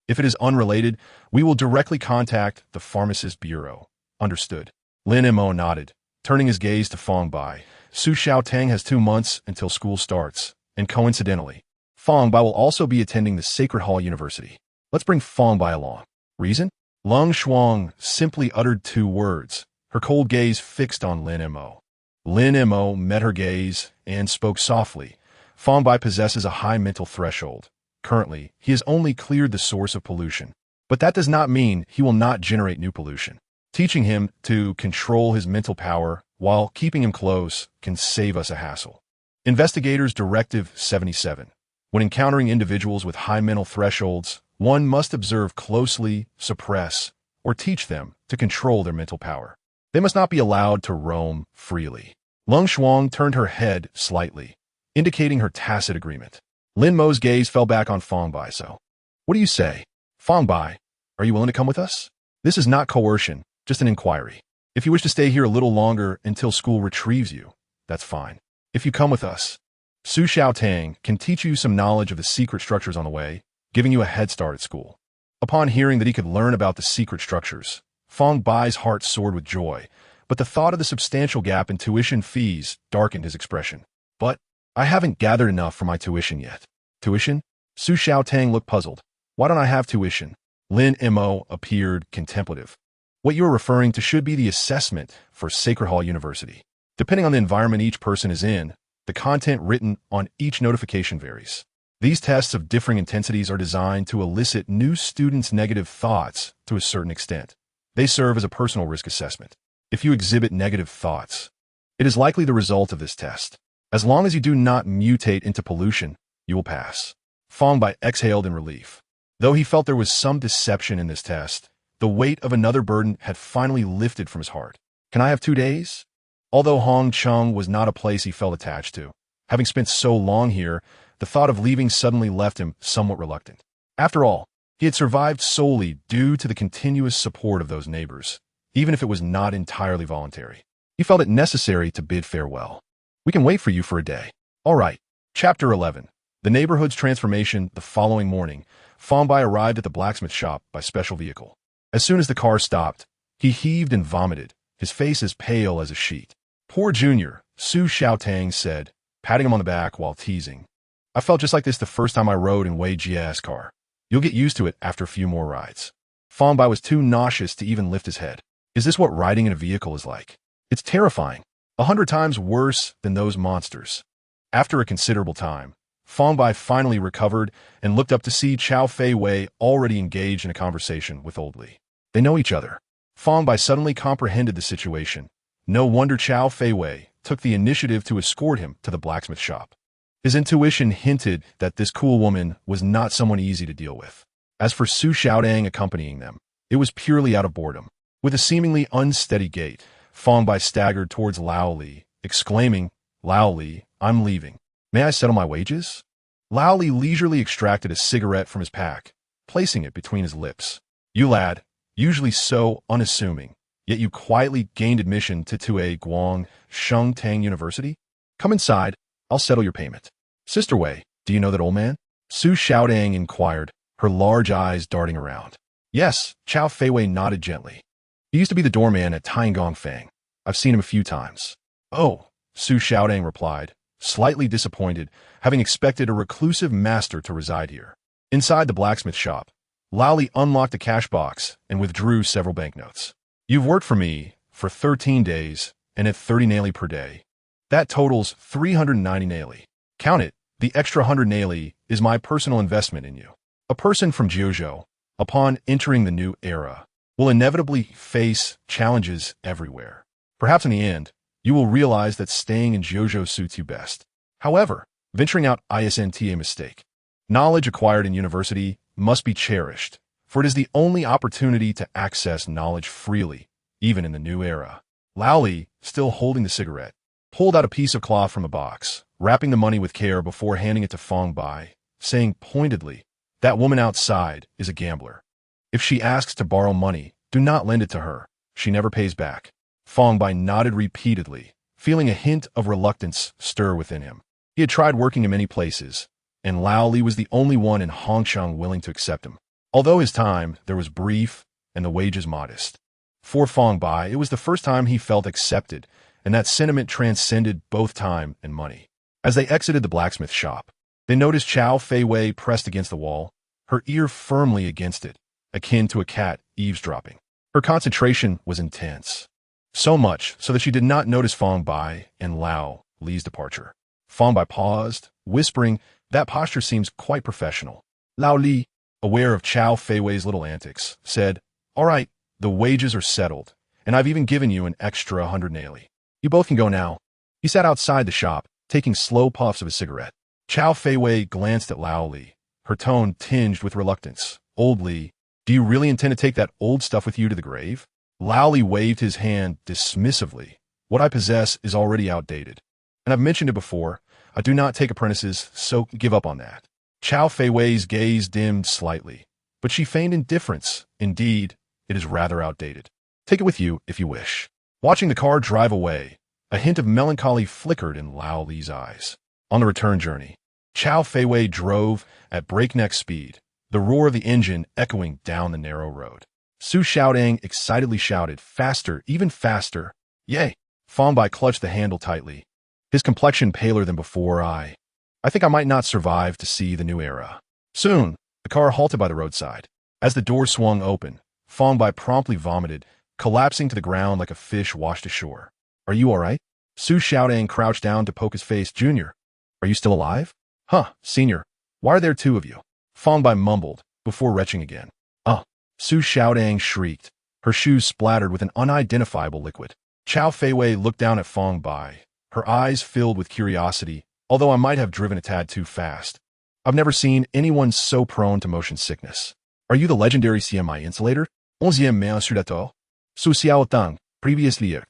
If it is unrelated, we will directly contact the Pharmacist Bureau. Understood. Lin Mo nodded, turning his gaze to Fang Bai. Su Xiaotang has 2 months until school starts, and coincidentally, Fang Bai will also be attending the Sacred Hall University. Let's bring Fang Bai along. Reason? Lung Shuang simply uttered 2 words, her cold gaze fixed on Lin Mo. Lin Mo met her gaze and spoke softly. Fang Bai possesses a high mental threshold. Currently, he has only cleared the source of pollution, but that does not mean he will not generate new pollution. Teaching him to control his mental power while keeping him close can save us a hassle. Investigators Directive 77. When encountering individuals with high mental thresholds, one must observe closely, suppress, or teach them to control their mental power. They must not be allowed to roam freely. Lung Shuang turned her head slightly, indicating her tacit agreement. Lin Mo's gaze fell back on Fang Bai. "So, what do you say? Fang Bai, are you willing to come with us? This is not coercion, just an inquiry. If you wish to stay here a little longer until school retrieves you, that's fine. If you come with us, Su Xiaotang can teach you some knowledge of the secret structures on the way, giving you a head start at school." Upon hearing that he could learn about the secret structures, Fang Bai's heart soared with joy, but the thought of the substantial gap in tuition fees darkened his expression. But I haven't gathered enough for my tuition yet. Tuition? Su Xiaotang looked puzzled. Why don't I have tuition? Lin Mo appeared contemplative. What you are referring to should be the assessment for Sacred Hall University. Depending on the environment each person is in, the content written on each notification varies. These tests of differing intensities are designed to elicit new students' negative thoughts to a certain extent. They serve as a personal risk assessment. If you exhibit negative thoughts, it is likely the result of this test. As long as you do not mutate into pollution, you will pass. Fang Bai exhaled in relief. Though he felt there was some deception in this test, the weight of another burden had finally lifted from his heart. Can I have 2 days? Although Hong Chung was not a place he felt attached to, having spent so long here, the thought of leaving suddenly left him somewhat reluctant. After all, he had survived solely due to the continuous support of those neighbors, even if it was not entirely voluntary. He felt it necessary to bid farewell. We can wait for you for a day. All right. Chapter 11. The neighborhood's transformation. The following morning, Fang Bai arrived at the blacksmith shop by special vehicle. As soon as the car stopped, he heaved and vomited, his face as pale as a sheet. Poor Junior, Su Xiaotang said, patting him on the back while teasing. I felt just like this the first time I rode in Wei Jia's car. You'll get used to it after a few more rides. Fang Bai was too nauseous to even lift his head. Is this what riding in a vehicle is like? It's terrifying. 100 times worse than those monsters. After a considerable time, Fang Bai finally recovered and looked up to see Chao Fei Wei already engaged in a conversation with Old Li. They know each other. Fang Bai suddenly comprehended the situation. No wonder Chao Fei Wei took the initiative to escort him to the blacksmith shop. His intuition hinted that this cool woman was not someone easy to deal with. As for Su Xiaodang accompanying them, it was purely out of boredom. With a seemingly unsteady gait, Fang Bai staggered towards Lao Li, exclaiming, Lao Li, I'm leaving. May I settle my wages? Lao Li leisurely extracted a cigarette from his pack, placing it between his lips. You lad, usually so unassuming, yet you quietly gained admission to Tue Guang Sheng Tang University? Come inside, I'll settle your payment. Sister Wei, do you know that old man? Su Xiaodang inquired, her large eyes darting around. Yes, Chao Fei Wei nodded gently. He used to be the doorman at Taingong Fang. I've seen him a few times. Oh, Su Xiaodang replied, slightly disappointed, having expected a reclusive master to reside here. Inside the blacksmith shop, Lao Li unlocked a cash box and withdrew several banknotes. You've worked for me for 13 days and at 30 naili per day. That totals 390 naili. Count it, the extra 100 naili is my personal investment in you. A person from Jiuzhou, upon entering the new era, will inevitably face challenges everywhere. Perhaps in the end, you will realize that staying in Jiuzhou suits you best. However, venturing out isn't a mistake. Knowledge acquired in university must be cherished, for it is the only opportunity to access knowledge freely, even in the new era. Lao Li, still holding the cigarette, pulled out a piece of cloth from the box, wrapping the money with care before handing it to Fang Bai, saying pointedly, that woman outside is a gambler. If she asks to borrow money, do not lend it to her. She never pays back. Fang Bai nodded repeatedly, feeling a hint of reluctance stir within him. He had tried working in many places, and Lao Li was the only one in Hongcheng willing to accept him. Although his time there was brief and the wages modest. For Fang Bai, it was the first time he felt accepted, and that sentiment transcended both time and money. As they exited the blacksmith shop, they noticed Chao Fei Wei pressed against the wall, her ear firmly against it, akin to a cat eavesdropping. Her concentration was intense. So much so that she did not notice Fang Bai and Lao Li's departure. Fang Bai paused, whispering, that posture seems quite professional. Lao Li, aware of Chao Fei Wei's little antics, said, all right, the wages are settled, and I've even given you an extra 100 naili. You both can go now. He sat outside the shop, taking slow puffs of his cigarette. Chao Fei Wei glanced at Lao Li, her tone tinged with reluctance. Old Li, do you really intend to take that old stuff with you to the grave? Lao Li waved his hand dismissively. What I possess is already outdated. And I've mentioned it before, I do not take apprentices, so give up on that. Chao Fei Wei's gaze dimmed slightly, but she feigned indifference. Indeed, it is rather outdated. Take it with you if you wish. Watching the car drive away, a hint of melancholy flickered in Lao Li's eyes. On the return journey, Chao Fei Wei drove at breakneck speed, the roar of the engine echoing down the narrow road. Su Xiaodang excitedly shouted, "Faster, even faster!" "Yay!" Fang Bai clutched the handle tightly, his complexion paler than before. I think I might not survive to see the new era. Soon, the car halted by the roadside. As the door swung open, Fang Bai promptly vomited, collapsing to the ground like a fish washed ashore. "Are you all right?" Su Xiaodang crouched down to poke his face. "Junior, are you still alive?" "Huh, Senior, why are there two of you?" Fang Bai mumbled, before retching again. Su Xiaodang shrieked, her shoes splattered with an unidentifiable liquid. Chao Feiwei looked down at Fang Bai, her eyes filled with curiosity, although I might have driven a tad too fast. "I've never seen anyone so prone to motion sickness. Are you the legendary CMI insulator? 11e mai insulator?" Su Xiaotang, previously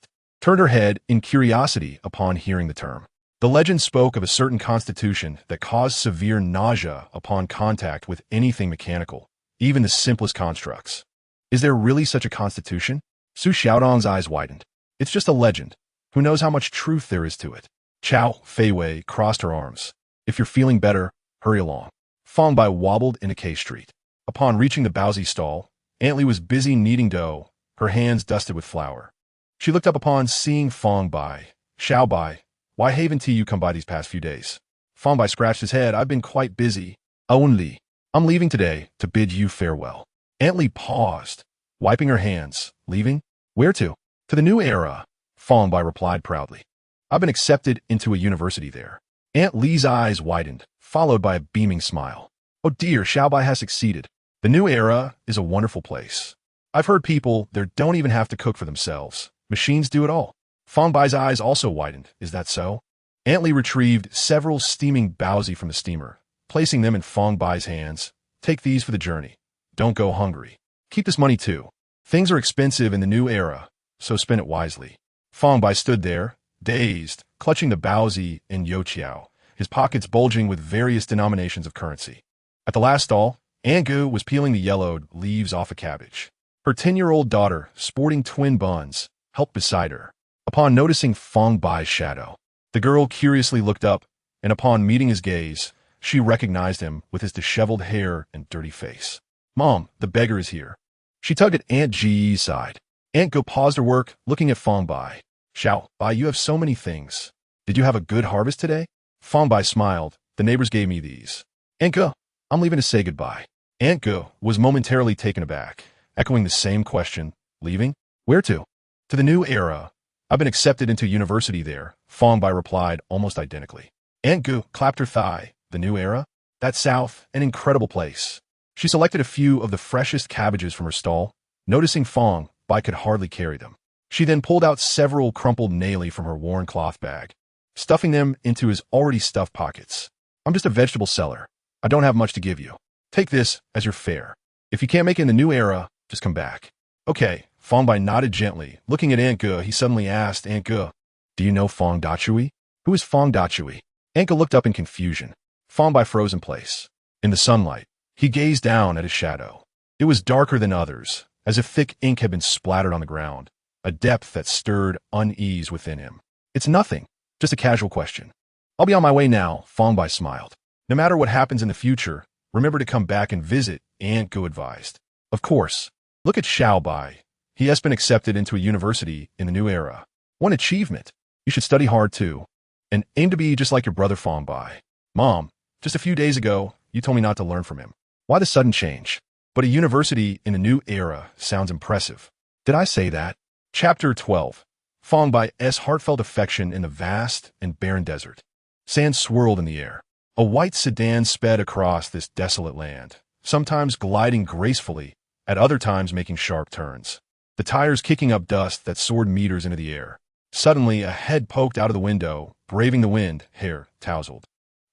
turned her head in curiosity upon hearing the term. The legend spoke of a certain constitution that caused severe nausea upon contact with anything mechanical, even the simplest constructs. Is there really such a constitution? Su Xiaodong's eyes widened. It's just a legend. Who knows how much truth there is to it? Chao Feiwei crossed her arms. "If you're feeling better, hurry along." Fang Bai wobbled into K Street. Upon reaching the Baozi stall, Aunt Li was busy kneading dough, her hands dusted with flour. She looked up upon seeing Fang Bai. "Xiao Bai, why haven't you come by these past few days?" Fang Bai scratched his head. "I've been quite busy. Only, I'm leaving today to bid you farewell." Aunt Li paused, wiping her hands. "Leaving? Where to?" "To the new era," Fang Bai replied proudly. "I've been accepted into a university there." Aunt Li's eyes widened, followed by a beaming smile. "Oh dear, Xiao Bai has succeeded. The new era is a wonderful place. I've heard people there don't even have to cook for themselves. Machines do it all." Fang Bai's eyes also widened. "Is that so?" Aunt Li retrieved several steaming baozi from the steamer, placing them in Fang Bai's hands. "Take these for the journey. Don't go hungry. Keep this money too. Things are expensive in the new era, so spend it wisely." Fang Bai stood there, dazed, clutching the baozi and youqiao, his pockets bulging with various denominations of currency. At the last stall, Angu was peeling the yellowed leaves off a cabbage. Her 10-year-old daughter, sporting twin buns, helped beside her. Upon noticing Fang Bai's shadow, the girl curiously looked up, and upon meeting his gaze, she recognized him with his disheveled hair and dirty face. "Mom, the beggar is here." She tugged at Aunt Ji's side. Aunt Go paused her work, looking at Fang Bai. "Xiao Bai, you have so many things. Did you have a good harvest today?" Fang Bai smiled. "The neighbors gave me these." "Aunt Go, I'm leaving to say goodbye." Aunt Go was momentarily taken aback, echoing the same question. "Leaving? Where to?" "To the new era. I've been accepted into university there," Fang Bai replied almost identically. Aunt Go clapped her thigh. "The new era? That's south, an incredible place." She selected a few of the freshest cabbages from her stall, noticing Fang Bai could hardly carry them. She then pulled out several crumpled naily from her worn cloth bag, stuffing them into his already stuffed pockets. "I'm just a vegetable seller. I don't have much to give you. Take this as your fare. If you can't make it in the new era, just come back." "Okay." Fang Bai nodded gently. Looking at Aunt Ge, he suddenly asked Aunt Ge, "Do you know Fang Dachui?" "Who is Fang Dachui?" Aunt Ge looked up in confusion. Fang Bai froze in place. In the sunlight, he gazed down at his shadow. It was darker than others, as if thick ink had been splattered on the ground, a depth that stirred unease within him. "It's nothing, just a casual question." "I'll be on my way now," Fang Bai smiled. "No matter what happens in the future, remember to come back and visit," Aunt Ge advised. "Of course. Look at Xiao Bai. He has been accepted into a university in the new era. One achievement. You should study hard too, and aim to be just like your brother Fang Bai." "Mom, just a few days ago, you told me not to learn from him. Why the sudden change?" "But a university in a new era sounds impressive." "Did I say that?" Chapter 12. Fang Bai's heartfelt affection in the vast and barren desert. Sand swirled in the air. A white sedan sped across this desolate land, sometimes gliding gracefully, at other times making sharp turns, the tires kicking up dust that soared meters into the air. Suddenly, a head poked out of the window, braving the wind, hair tousled.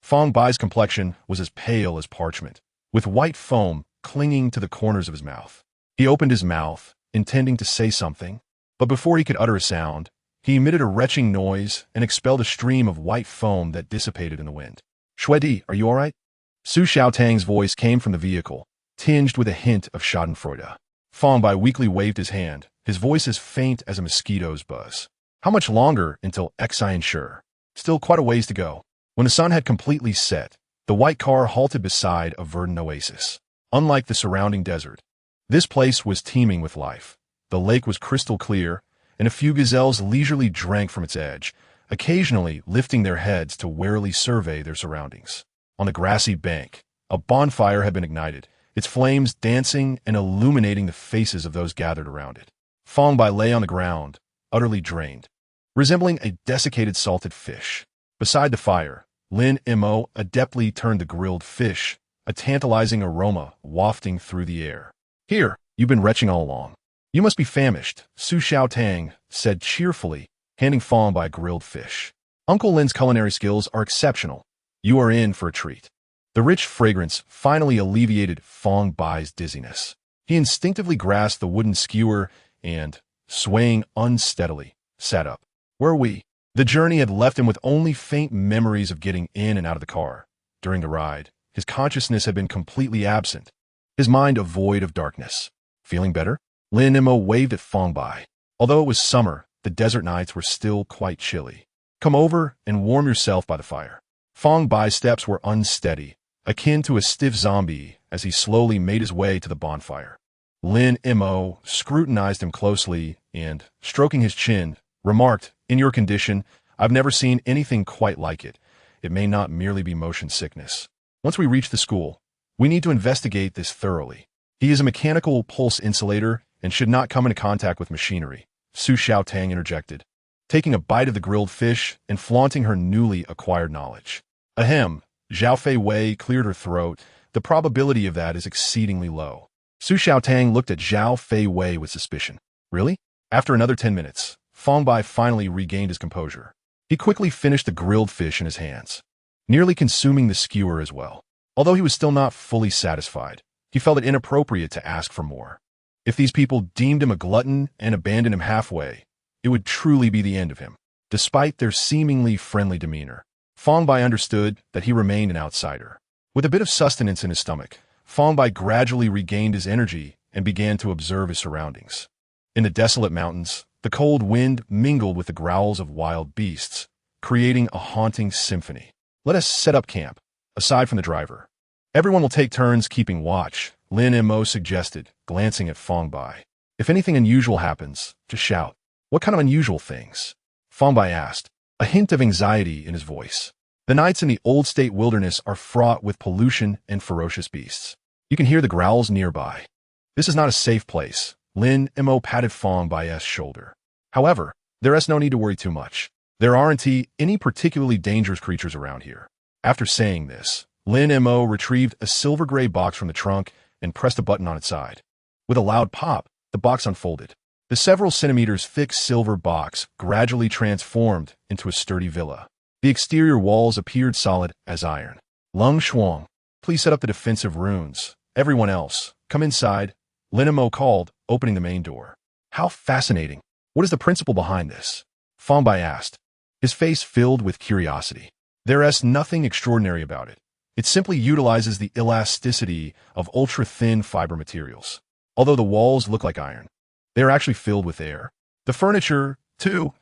Fang Bai's complexion was as pale as parchment, with white foam clinging to the corners of his mouth. He opened his mouth, intending to say something, but before he could utter a sound, he emitted a retching noise and expelled a stream of white foam that dissipated in the wind. "Shuedi, are you all right?" Su Xiaotang's voice came from the vehicle, tinged with a hint of schadenfreude. Fang Bai weakly waved his hand, his voice as faint as a mosquito's buzz. "How much longer until Ensure?" "Still quite a ways to go." When the sun had completely set, the white car halted beside a verdant oasis. Unlike the surrounding desert, this place was teeming with life. The lake was crystal clear, and a few gazelles leisurely drank from its edge, occasionally lifting their heads to warily survey their surroundings. On the grassy bank, a bonfire had been ignited, its flames dancing and illuminating the faces of those gathered around it. Fang Bai lay on the ground, utterly drained, resembling a desiccated salted fish. Beside the fire, Lin Mo adeptly turned the grilled fish, a tantalizing aroma wafting through the air. "Here, you've been retching all along. You must be famished," Su Xiaotang said cheerfully, handing Fang Bai grilled fish. "Uncle Lin's culinary skills are exceptional. You are in for a treat." The rich fragrance finally alleviated Fang Bai's dizziness. He instinctively grasped the wooden skewer and, swaying unsteadily, sat up. Where are we? The journey had left him with only faint memories of getting in and out of the car. During the ride, his consciousness had been completely absent, his mind a void of darkness. Feeling better? Lin Mo waved at Fang Bai. Although it was summer, the desert nights were still quite chilly. "Come over and warm yourself by the fire." Fang Bai's steps were unsteady, akin to a stiff zombie as he slowly made his way to the bonfire. Lin Mo scrutinized him closely and, stroking his chin, remarked, "In your condition, I've never seen anything quite like it. It may not merely be motion sickness. Once we reach the school, we need to investigate this thoroughly. He is a mechanical pulse insulator and should not come into contact with machinery," Su Xiaotang interjected, taking a bite of the grilled fish and flaunting her newly acquired knowledge. "Ahem," Zhao Fei Wei cleared her throat. "The probability of that is exceedingly low." Su Xiaotang looked at Zhao Fei Wei with suspicion. "Really?" After another 10 minutes, Fang Bai finally regained his composure. He quickly finished the grilled fish in his hands, nearly consuming the skewer as well. Although he was still not fully satisfied, he felt it inappropriate to ask for more. If these people deemed him a glutton and abandoned him halfway, it would truly be the end of him. Despite their seemingly friendly demeanor, Fang Bai understood that he remained an outsider. With a bit of sustenance in his stomach, Fang Bai gradually regained his energy and began to observe his surroundings. In the desolate mountains, the cold wind mingled with the growls of wild beasts, creating a haunting symphony. "Let us set up camp, aside from the driver. Everyone will take turns keeping watch," Lin Mo suggested, glancing at Fang Bai. "If anything unusual happens, just shout." "What kind of unusual things?" Fang Bai asked, a hint of anxiety in his voice. "The nights in the Old State Wilderness are fraught with pollution and ferocious beasts. You can hear the growls nearby. This is not a safe place." Lin Mo patted Fang Bai's shoulder. "However, there is no need to worry too much. There aren't any particularly dangerous creatures around here." After saying this, Lin Mo retrieved a silver-gray box from the trunk and pressed a button on its side. With a loud pop, the box unfolded. The several centimeters thick silver box gradually transformed into a sturdy villa. The exterior walls appeared solid as iron. "Lung Shuang, please set up the defensive runes. Everyone else, come inside," Lin Mo called, opening the main door. "How fascinating. What is the principle behind this?" Fang Bai asked, his face filled with curiosity. "There is nothing extraordinary about it. It simply utilizes the elasticity of ultra-thin fiber materials. Although the walls look like iron, they are actually filled with air. The furniture, too,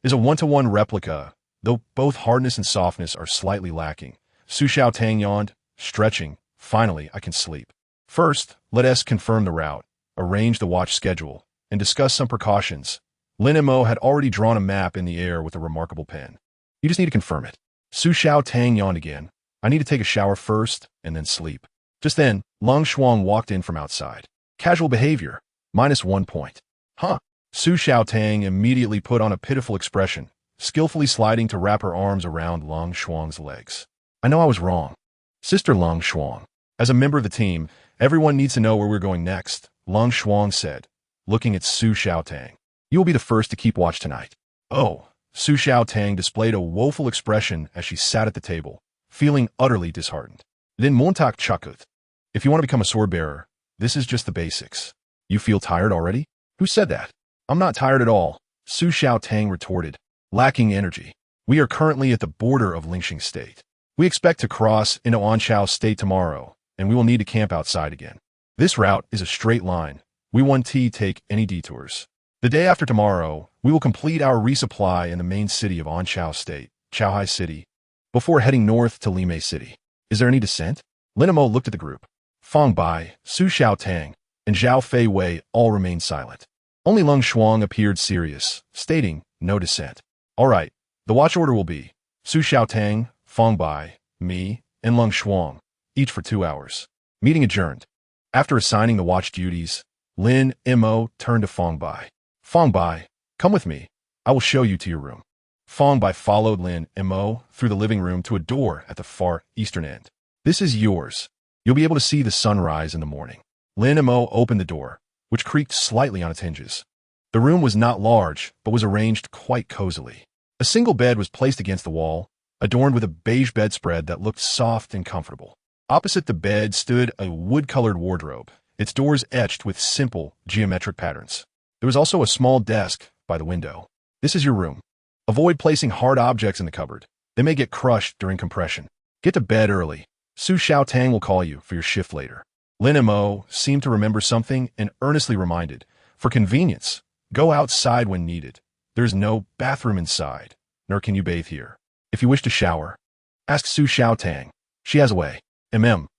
is a one-to-one replica, though both hardness and softness are slightly lacking." Su Xiaotang yawned, stretching. "Finally, I can sleep. First, let us confirm the route, arrange the watch schedule, and discuss some precautions." Lin Mo had already drawn a map in the air with a remarkable pen. "You just need to confirm it." Su Xiaotang yawned again. "I need to take a shower first, and then sleep." Just then, Lung Shuang walked in from outside. "Casual behavior, -1 point." "Huh?" Su Xiaotang immediately put on a pitiful expression, skillfully sliding to wrap her arms around Lung Shuang's legs. "I know I was wrong. Sister Lung Shuang, as a member of the team, everyone needs to know where we're going next," Lung Shuang said, looking at Su Xiaotang. "You will be the first to keep watch tonight." "Oh." Su Xiaotang displayed a woeful expression as she sat at the table, feeling utterly disheartened. Then Montauk chuckled. "If you want to become a sword-bearer, this is just the basics. You feel tired already?" "Who said that?" "I'm not tired at all," Su Xiaotang retorted, lacking energy. "We are currently at the border of Lingxing State. We expect to cross into Anqiao State tomorrow, and we will need to camp outside again. This route is a straight line. We won't take any detours. The day after tomorrow, we will complete our resupply in the main city of Anqiao State, Chaohai City, before heading north to Limei City. Is there any dissent?" Lin Mo looked at the group. Fang Bai, Su Xiaotang, and Zhao Fei Wei all remained silent. Only Leng Shuang appeared serious, stating, "No dissent." "All right, the watch order will be Su Xiaotang, Fang Bai, me, and Leng Shuang, each for 2 hours." Meeting adjourned. After assigning the watch duties, Lin Mo turned to Fang Bai. "Fang Bai, come with me. I will show you to your room." Fang Bai followed Lin Mo through the living room to a door at the far eastern end. "This is yours. You'll be able to see the sunrise in the morning." Lin Mo opened the door, which creaked slightly on its hinges. The room was not large, but was arranged quite cozily. A single bed was placed against the wall, adorned with a beige bedspread that looked soft and comfortable. Opposite the bed stood a wood-colored wardrobe, its doors etched with simple, geometric patterns. There was also a small desk by the window. "This is your room. Avoid placing hard objects in the cupboard. They may get crushed during compression. Get to bed early. Su Xiaotang will call you for your shift later." Lin Mo seemed to remember something and earnestly reminded, "For convenience, go outside when needed. There's no bathroom inside, nor can you bathe here. If you wish to shower, ask Su Xiaotang. She has a way."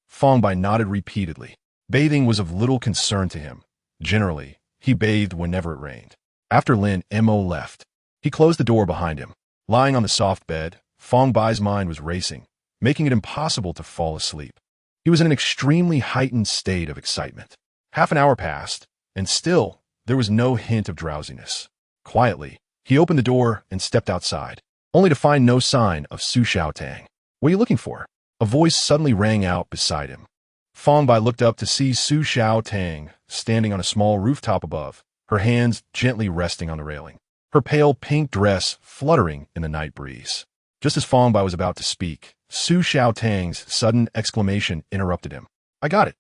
Fang Bai nodded repeatedly. Bathing was of little concern to him. Generally, he bathed whenever it rained. After Lin Mo left, he closed the door behind him. Lying on the soft bed, Fang Bai's mind was racing, making it impossible to fall asleep. He was in an extremely heightened state of excitement. Half an hour passed, and still there was no hint of drowsiness. Quietly, he opened the door and stepped outside, only to find no sign of Su Xiaotang. "What are you looking for?" A voice suddenly rang out beside him. Fang Bai looked up to see Su Xiaotang standing on a small rooftop above, her hands gently resting on the railing, her pale pink dress fluttering in the night breeze. Just as Fang Bai was about to speak, Su Xiaotang's sudden exclamation interrupted him. "I got it.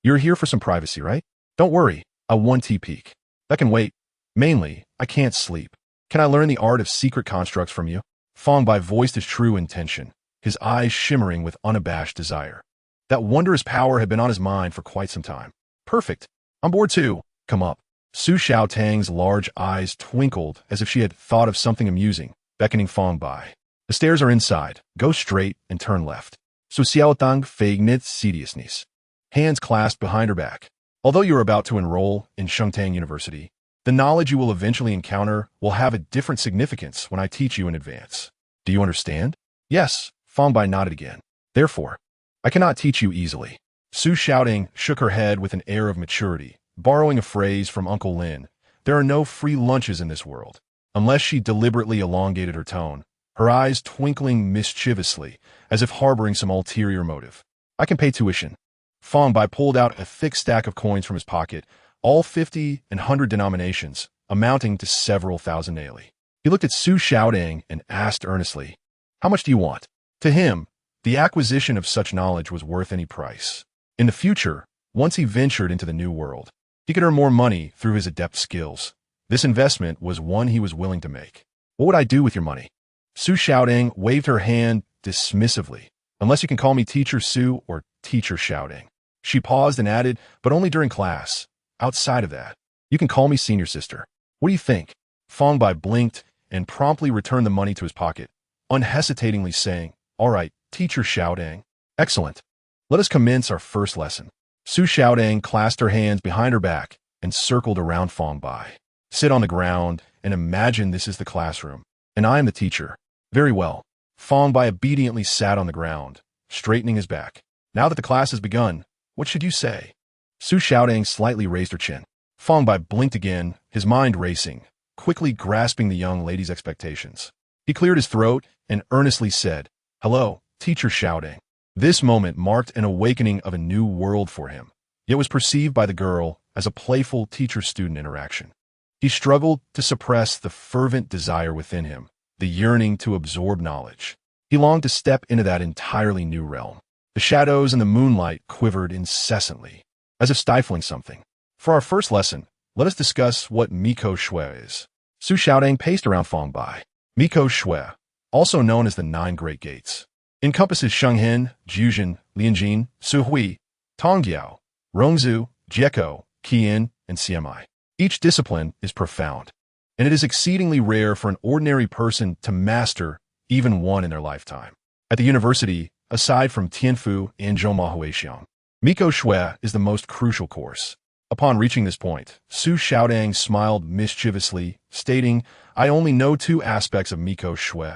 You're here for some privacy, right? Don't worry, a 1T peek. That can wait. Mainly, I can't sleep. Can I learn the art of secret constructs from you?" Fang Bai voiced his true intention, his eyes shimmering with unabashed desire. That wondrous power had been on his mind for quite some time. "Perfect. I'm bored too. Come up." Su Xiaotang's large eyes twinkled as if she had thought of something amusing, beckoning Fang Bai. "The stairs are inside. Go straight and turn left." Su Xiaotang feigned seriousness, hands clasped behind her back. "Although you are about to enroll in Shengtang University, the knowledge you will eventually encounter will have a different significance when I teach you in advance. Do you understand?" "Yes." Fang Bai nodded again. "Therefore, I cannot teach you easily." Su Xiaotang shook her head with an air of maturity, borrowing a phrase from Uncle Lin. "There are no free lunches in this world." Unless she deliberately elongated her tone, her eyes twinkling mischievously, as if harboring some ulterior motive. "I can pay tuition." Fang Bai pulled out a thick stack of coins from his pocket, all 50 and 100 denominations, amounting to several thousand naili. He looked at Su Xiaotang and asked earnestly, "How much do you want?" To him, the acquisition of such knowledge was worth any price. In the future, once he ventured into the new world, he could earn more money through his adept skills. This investment was one he was willing to make. "What would I do with your money?" Su Xiaotang waved her hand dismissively. "Unless you can call me Teacher Su or Teacher Xiaotang." She paused and added, "But only during class. Outside of that, you can call me Senior Sister. What do you think?" Fang Bai blinked and promptly returned the money to his pocket, unhesitatingly saying, "All right, Teacher Xiaotang. Excellent. Let us commence our first lesson." Su Xiaotang clasped her hands behind her back and circled around Fang Bai. "Sit on the ground and imagine this is the classroom, and I am the teacher." "Very well." Fang Bai obediently sat on the ground, straightening his back. "Now that the class has begun, what should you say?" Su Xiaotang slightly raised her chin. Fang Bai blinked again, his mind racing, quickly grasping the young lady's expectations. He cleared his throat and earnestly said, "Hello, Teacher Xiaotang." This moment marked an awakening of a new world for him, yet was perceived by the girl as a playful teacher-student interaction. He struggled to suppress the fervent desire within him, the yearning to absorb knowledge. He longed to step into that entirely new realm. The shadows and the moonlight quivered incessantly, as if stifling something. For our first lesson, let us discuss what Miko Shui is. Su Xiaotang paced around Fang Bai. Miko Shui, also known as the Nine Great Gates, encompasses Shenghen, Juzhen, Lianjin, Suhui, Tongjiao, Rongzhu, Jieko, Qian, and CMI. Each discipline is profound, and it is exceedingly rare for an ordinary person to master even one in their lifetime. At the university, aside from Tianfu and Zhongma Huixiang, Miko Shui is the most crucial course. Upon reaching this point, Su Xiaodang smiled mischievously, stating, I only know two aspects of Miko Shui,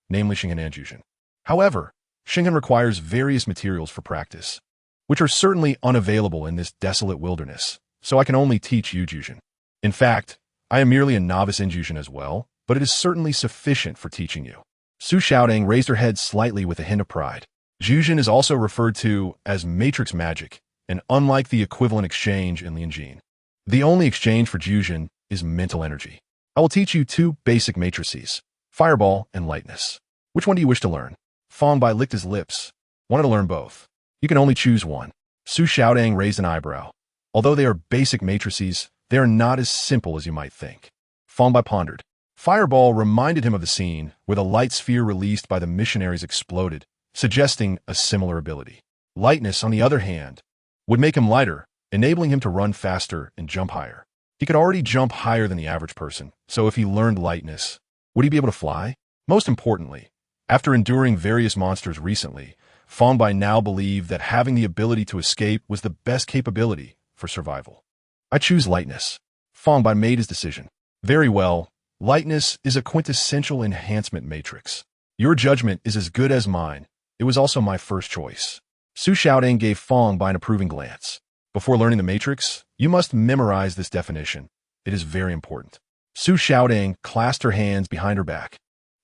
namely Xinghan and Jujin. However, Xinghan requires various materials for practice, which are certainly unavailable in this desolate wilderness, so I can only teach you Jujin. In fact, I am merely a novice in Jujin as well, but it is certainly sufficient for teaching you. Su Xiaodang raised her head slightly with a hint of pride. Jujin is also referred to as matrix magic, and unlike the equivalent exchange in Lianjin, the only exchange for Jujin is mental energy. I will teach you two basic matrices, fireball and lightness. Which one do you wish to learn? Fang Bai licked his lips. Wanted to learn both. You can only choose one. Su Xiaodang raised an eyebrow. Although they are basic matrices, they are not as simple as you might think. Fang Bai pondered. Fireball reminded him of the scene where the light sphere released by the missionaries exploded, suggesting a similar ability. Lightness, on the other hand, would make him lighter, enabling him to run faster and jump higher. He could already jump higher than the average person, so if he learned lightness, would he be able to fly? Most importantly, after enduring various monsters recently, Fang Bai now believed that having the ability to escape was the best capability for survival. I choose lightness. Fang Bai made his decision. Very well, lightness is a quintessential enhancement matrix. Your judgment is as good as mine. It was also my first choice. Su Xiaodang gave Fang Bai an approving glance. Before learning the matrix, you must memorize this definition. It is very important. Su Xiaodang clasped her hands behind her back,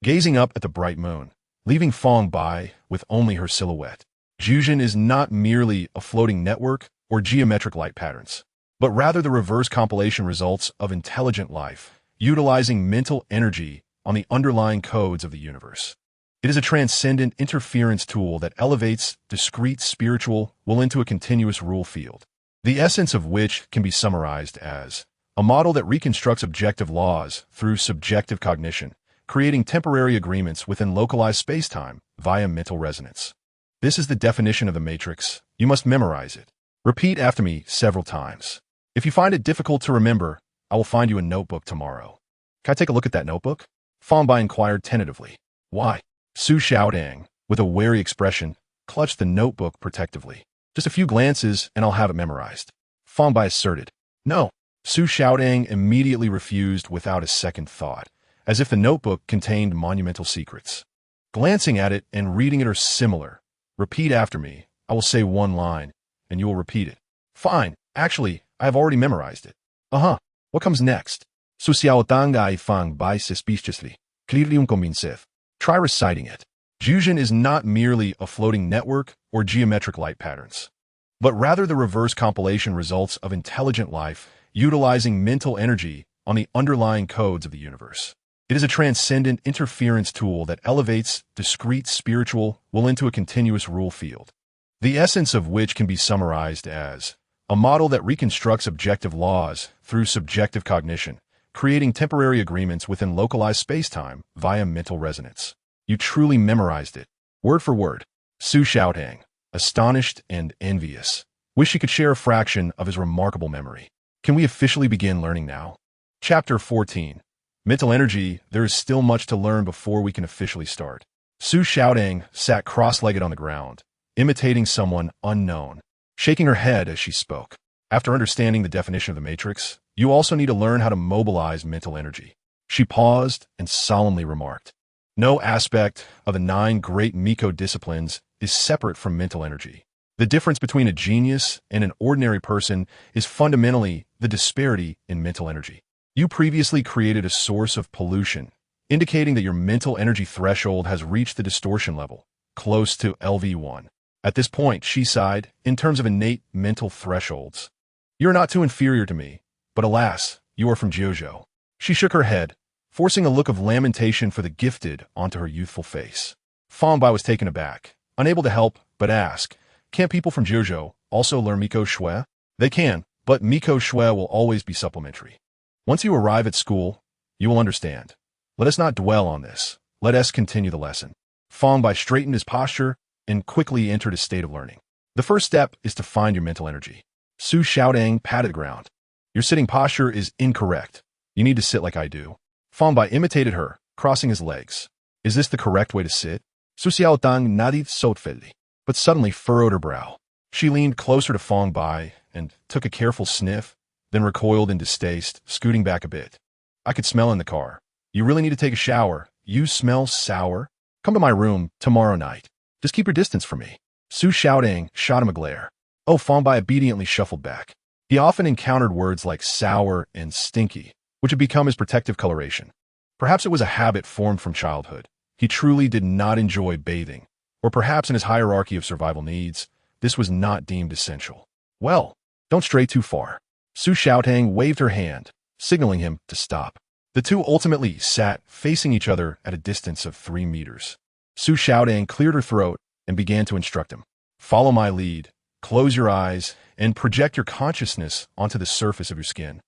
gazing up at the bright moon, leaving Fang Bai with only her silhouette. Jujin is not merely a floating network or geometric light patterns, but rather the reverse compilation results of intelligent life, utilizing mental energy on the underlying codes of the universe. It is a transcendent interference tool that elevates discrete spiritual will into a continuous rule field, the essence of which can be summarized as a model that reconstructs objective laws through subjective cognition, creating temporary agreements within localized spacetime via mental resonance. This is the definition of the matrix. You must memorize it. Repeat after me several times. If you find it difficult to remember, I will find you a notebook tomorrow. Can I take a look at that notebook? Fang Bai inquired tentatively. Why? Su Xiaodang, with a wary expression, clutched the notebook protectively. Just a few glances and I'll have it memorized. Fang Bai asserted. No. Su Xiaodang immediately refused without a second thought, as if the notebook contained monumental secrets. Glancing at it and reading it are similar. Repeat after me. I will say one line, and you will repeat it. Fine. Actually, I have already memorized it. Uh-huh. What comes next? Su Xiaodang I Fang Bai suspiciously. Clearly convinced. Try reciting it. Jujin is not merely a floating network or geometric light patterns, but rather the reverse compilation results of intelligent life utilizing mental energy on the underlying codes of the universe. It is a transcendent interference tool that elevates discrete spiritual will into a continuous rule field, the essence of which can be summarized as a model that reconstructs objective laws through subjective cognition, creating temporary agreements within localized spacetime via mental resonance. You truly memorized it, word for word. Su Xiaodang, astonished and envious, wished he could share a fraction of his remarkable memory. Can we officially begin learning now? Chapter 14. Mental Energy. There is still much to learn before we can officially start. Su Xiaodang sat cross-legged on the ground, imitating someone unknown, shaking her head as she spoke. After understanding the definition of the matrix, you also need to learn how to mobilize mental energy. She paused and solemnly remarked, no aspect of the 9 great Miko disciplines is separate from mental energy. The difference between a genius and an ordinary person is fundamentally the disparity in mental energy. You previously created a source of pollution, indicating that your mental energy threshold has reached the distortion level, close to LV1. At this point, she sighed, in terms of innate mental thresholds. You are not too inferior to me, but alas, you are from Jojo. She shook her head, forcing a look of lamentation for the gifted onto her youthful face. Fang Bai was taken aback, unable to help but ask, can't people from Jojo also learn Miko Shui? They can, but Miko Shui will always be supplementary. Once you arrive at school, you will understand. Let us not dwell on this. Let us continue the lesson. Fang Bai straightened his posture and quickly entered a state of learning. The first step is to find your mental energy. Su Xiaodang patted the ground. Your sitting posture is incorrect. You need to sit like I do. Fang Bai imitated her, crossing his legs. Is this the correct way to sit? Su Xiaodang nodded thoughtfully, but suddenly furrowed her brow. She leaned closer to Fang Bai and took a careful sniff, then recoiled in distaste, scooting back a bit. I could smell in the car. You really need to take a shower. You smell sour. Come to my room tomorrow night. Just keep your distance from me. Su Xiaodang shot him a glare. Oh, Fang Bai obediently shuffled back. He often encountered words like sour and stinky, which had become his protective coloration. Perhaps it was a habit formed from childhood. He truly did not enjoy bathing, or perhaps in his hierarchy of survival needs, this was not deemed essential. Well, don't stray too far. Su Xiaotang waved her hand, signaling him to stop. The two ultimately sat facing each other at a distance of 3 meters. Su Xiaotang cleared her throat and began to instruct him. Follow my lead, close your eyes, and project your consciousness onto the surface of your skin,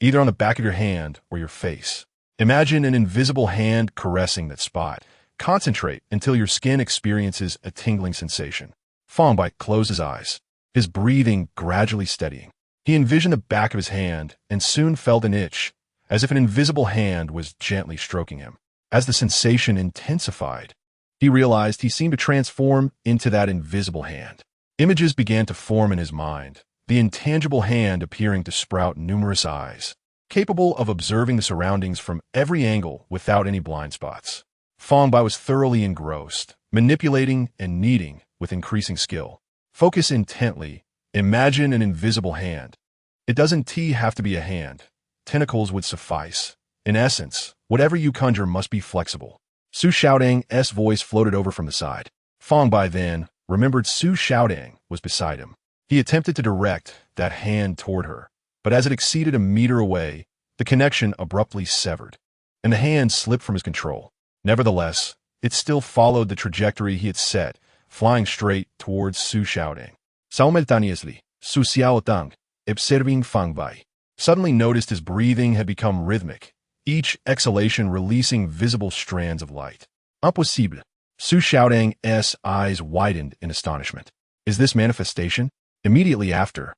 either on the back of your hand or your face. Imagine an invisible hand caressing that spot. Concentrate until your skin experiences a tingling sensation. Fang Bai closed his eyes, his breathing gradually steadying. He envisioned the back of his hand and soon felt an itch, as if an invisible hand was gently stroking him. As the sensation intensified, he realized he seemed to transform into that invisible hand. Images began to form in his mind, the intangible hand appearing to sprout numerous eyes, capable of observing the surroundings from every angle without any blind spots. Fang Bai was thoroughly engrossed, manipulating and kneading with increasing skill. Focus intently. Imagine an invisible hand. It doesn't have to be a hand. Tentacles would suffice. In essence, whatever you conjure must be flexible. Su Xiaodang's voice floated over from the side. Fang Bai then remembered Su Xiaodang was beside him. He attempted to direct that hand toward her, but as it exceeded a meter away, the connection abruptly severed, and the hand slipped from his control. Nevertheless, it still followed the trajectory he had set, flying straight towards Su Xiaodang. Simultaneously, Su Xiaodang, observing Fang Bai, suddenly noticed his breathing had become rhythmic, each exhalation releasing visible strands of light. Impossible. Su Xiaodang's eyes widened in astonishment. Is this manifestation? Immediately after,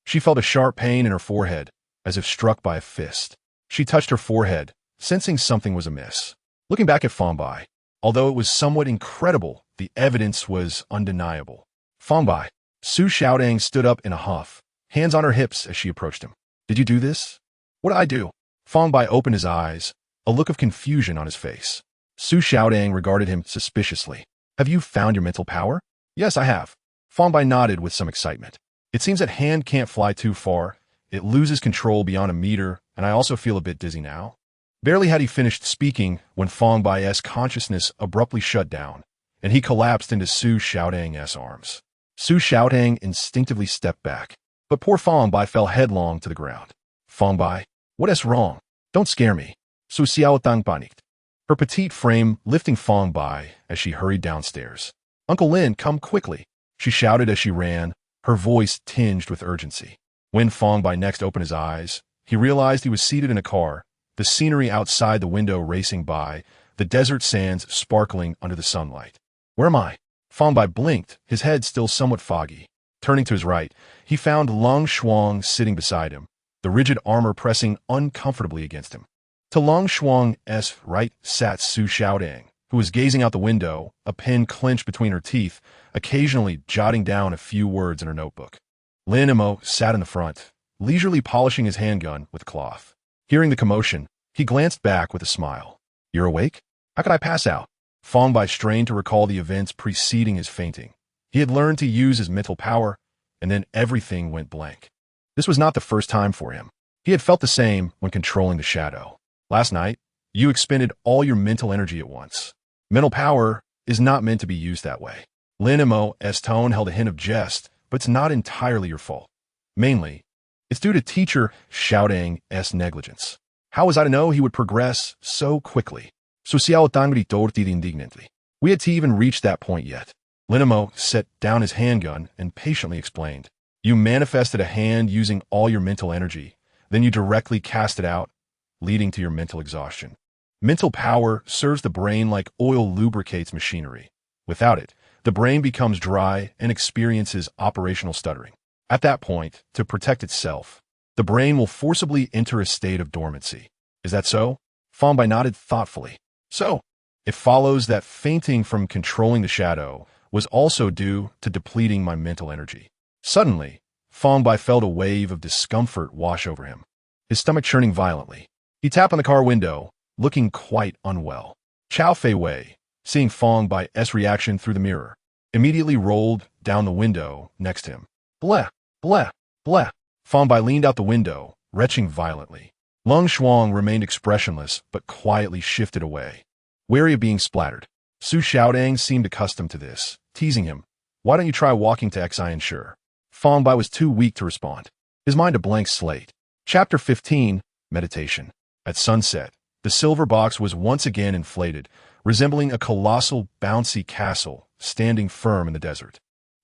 she felt a sharp pain in her forehead, as if struck by a fist. She touched her forehead, sensing something was amiss. Looking back at Fang Bai, although it was somewhat incredible, the evidence was undeniable. Fang Bai. Su Xiaodang stood up in a huff, hands on her hips as she approached him. Did you do this? What did I do? Fang Bai opened his eyes, a look of confusion on his face. Su Xiaodang regarded him suspiciously. Have you found your mental power? Yes, I have. Fang Bai nodded with some excitement. It seems that hand can't fly too far. It loses control beyond a meter, and I also feel a bit dizzy now. Barely had he finished speaking when Fang Bai's consciousness abruptly shut down, and he collapsed into Su Xiaodang's arms. Su Xiaodang instinctively stepped back, but poor Fang Bai fell headlong to the ground. Fang Bai, what is wrong? Don't scare me. Su Xiaodang panicked, her petite frame lifting Fang Bai as she hurried downstairs. Uncle Lin, come quickly, she shouted as she ran, her voice tinged with urgency. When Fang Bai next opened his eyes, he realized he was seated in a car, the scenery outside the window racing by, the desert sands sparkling under the sunlight. Where am I? Fang Bai blinked, his head still somewhat foggy. Turning to his right, he found Long Shuang sitting beside him, the rigid armor pressing uncomfortably against him. To Long Shuang's right sat Su Xiaodang, who was gazing out the window, a pen clenched between her teeth, occasionally jotting down a few words in her notebook. Lin Imo sat in the front, leisurely polishing his handgun with cloth. Hearing the commotion, he glanced back with a smile. You're awake? How could I pass out? Fang Bai strained to recall the events preceding his fainting. He had learned to use his mental power, and then everything went blank. This was not the first time for him. He had felt the same when controlling the shadow. Last night, you expended all your mental energy at once. Mental power is not meant to be used that way. Lin Imo's tone held a hint of jest, but it's not entirely your fault. Mainly, it's due to teacher Xiaodang's negligence. How was I to know he would progress so quickly? Su Xiaodang gritó indignantly. We had to even reach that point yet. Lin Imo set down his handgun and patiently explained. You manifested a hand using all your mental energy, then you directly cast it out, leading to your mental exhaustion. Mental power serves the brain like oil lubricates machinery. Without it, the brain becomes dry and experiences operational stuttering. At that point, to protect itself, the brain will forcibly enter a state of dormancy. Is that so? Fang Bai nodded thoughtfully. So, it follows that fainting from controlling the shadow was also due to depleting my mental energy. Suddenly, Fang Bai felt a wave of discomfort wash over him, his stomach churning violently. He tapped on the car window, looking quite unwell. Chow Fei Wei, seeing Fang Bai's reaction through the mirror, immediately rolled down the window next to him. Bleh, bleh, bleh. Fang Bai leaned out the window, retching violently. Lung Shuang remained expressionless, but quietly shifted away, wary of being splattered. Su Xiaodang seemed accustomed to this, teasing him. Why don't you try walking to Xianshi? Fang Bai was too weak to respond, his mind a blank slate. Chapter 15, Meditation. At sunset, the silver box was once again inflated, resembling a colossal, bouncy castle standing firm in the desert.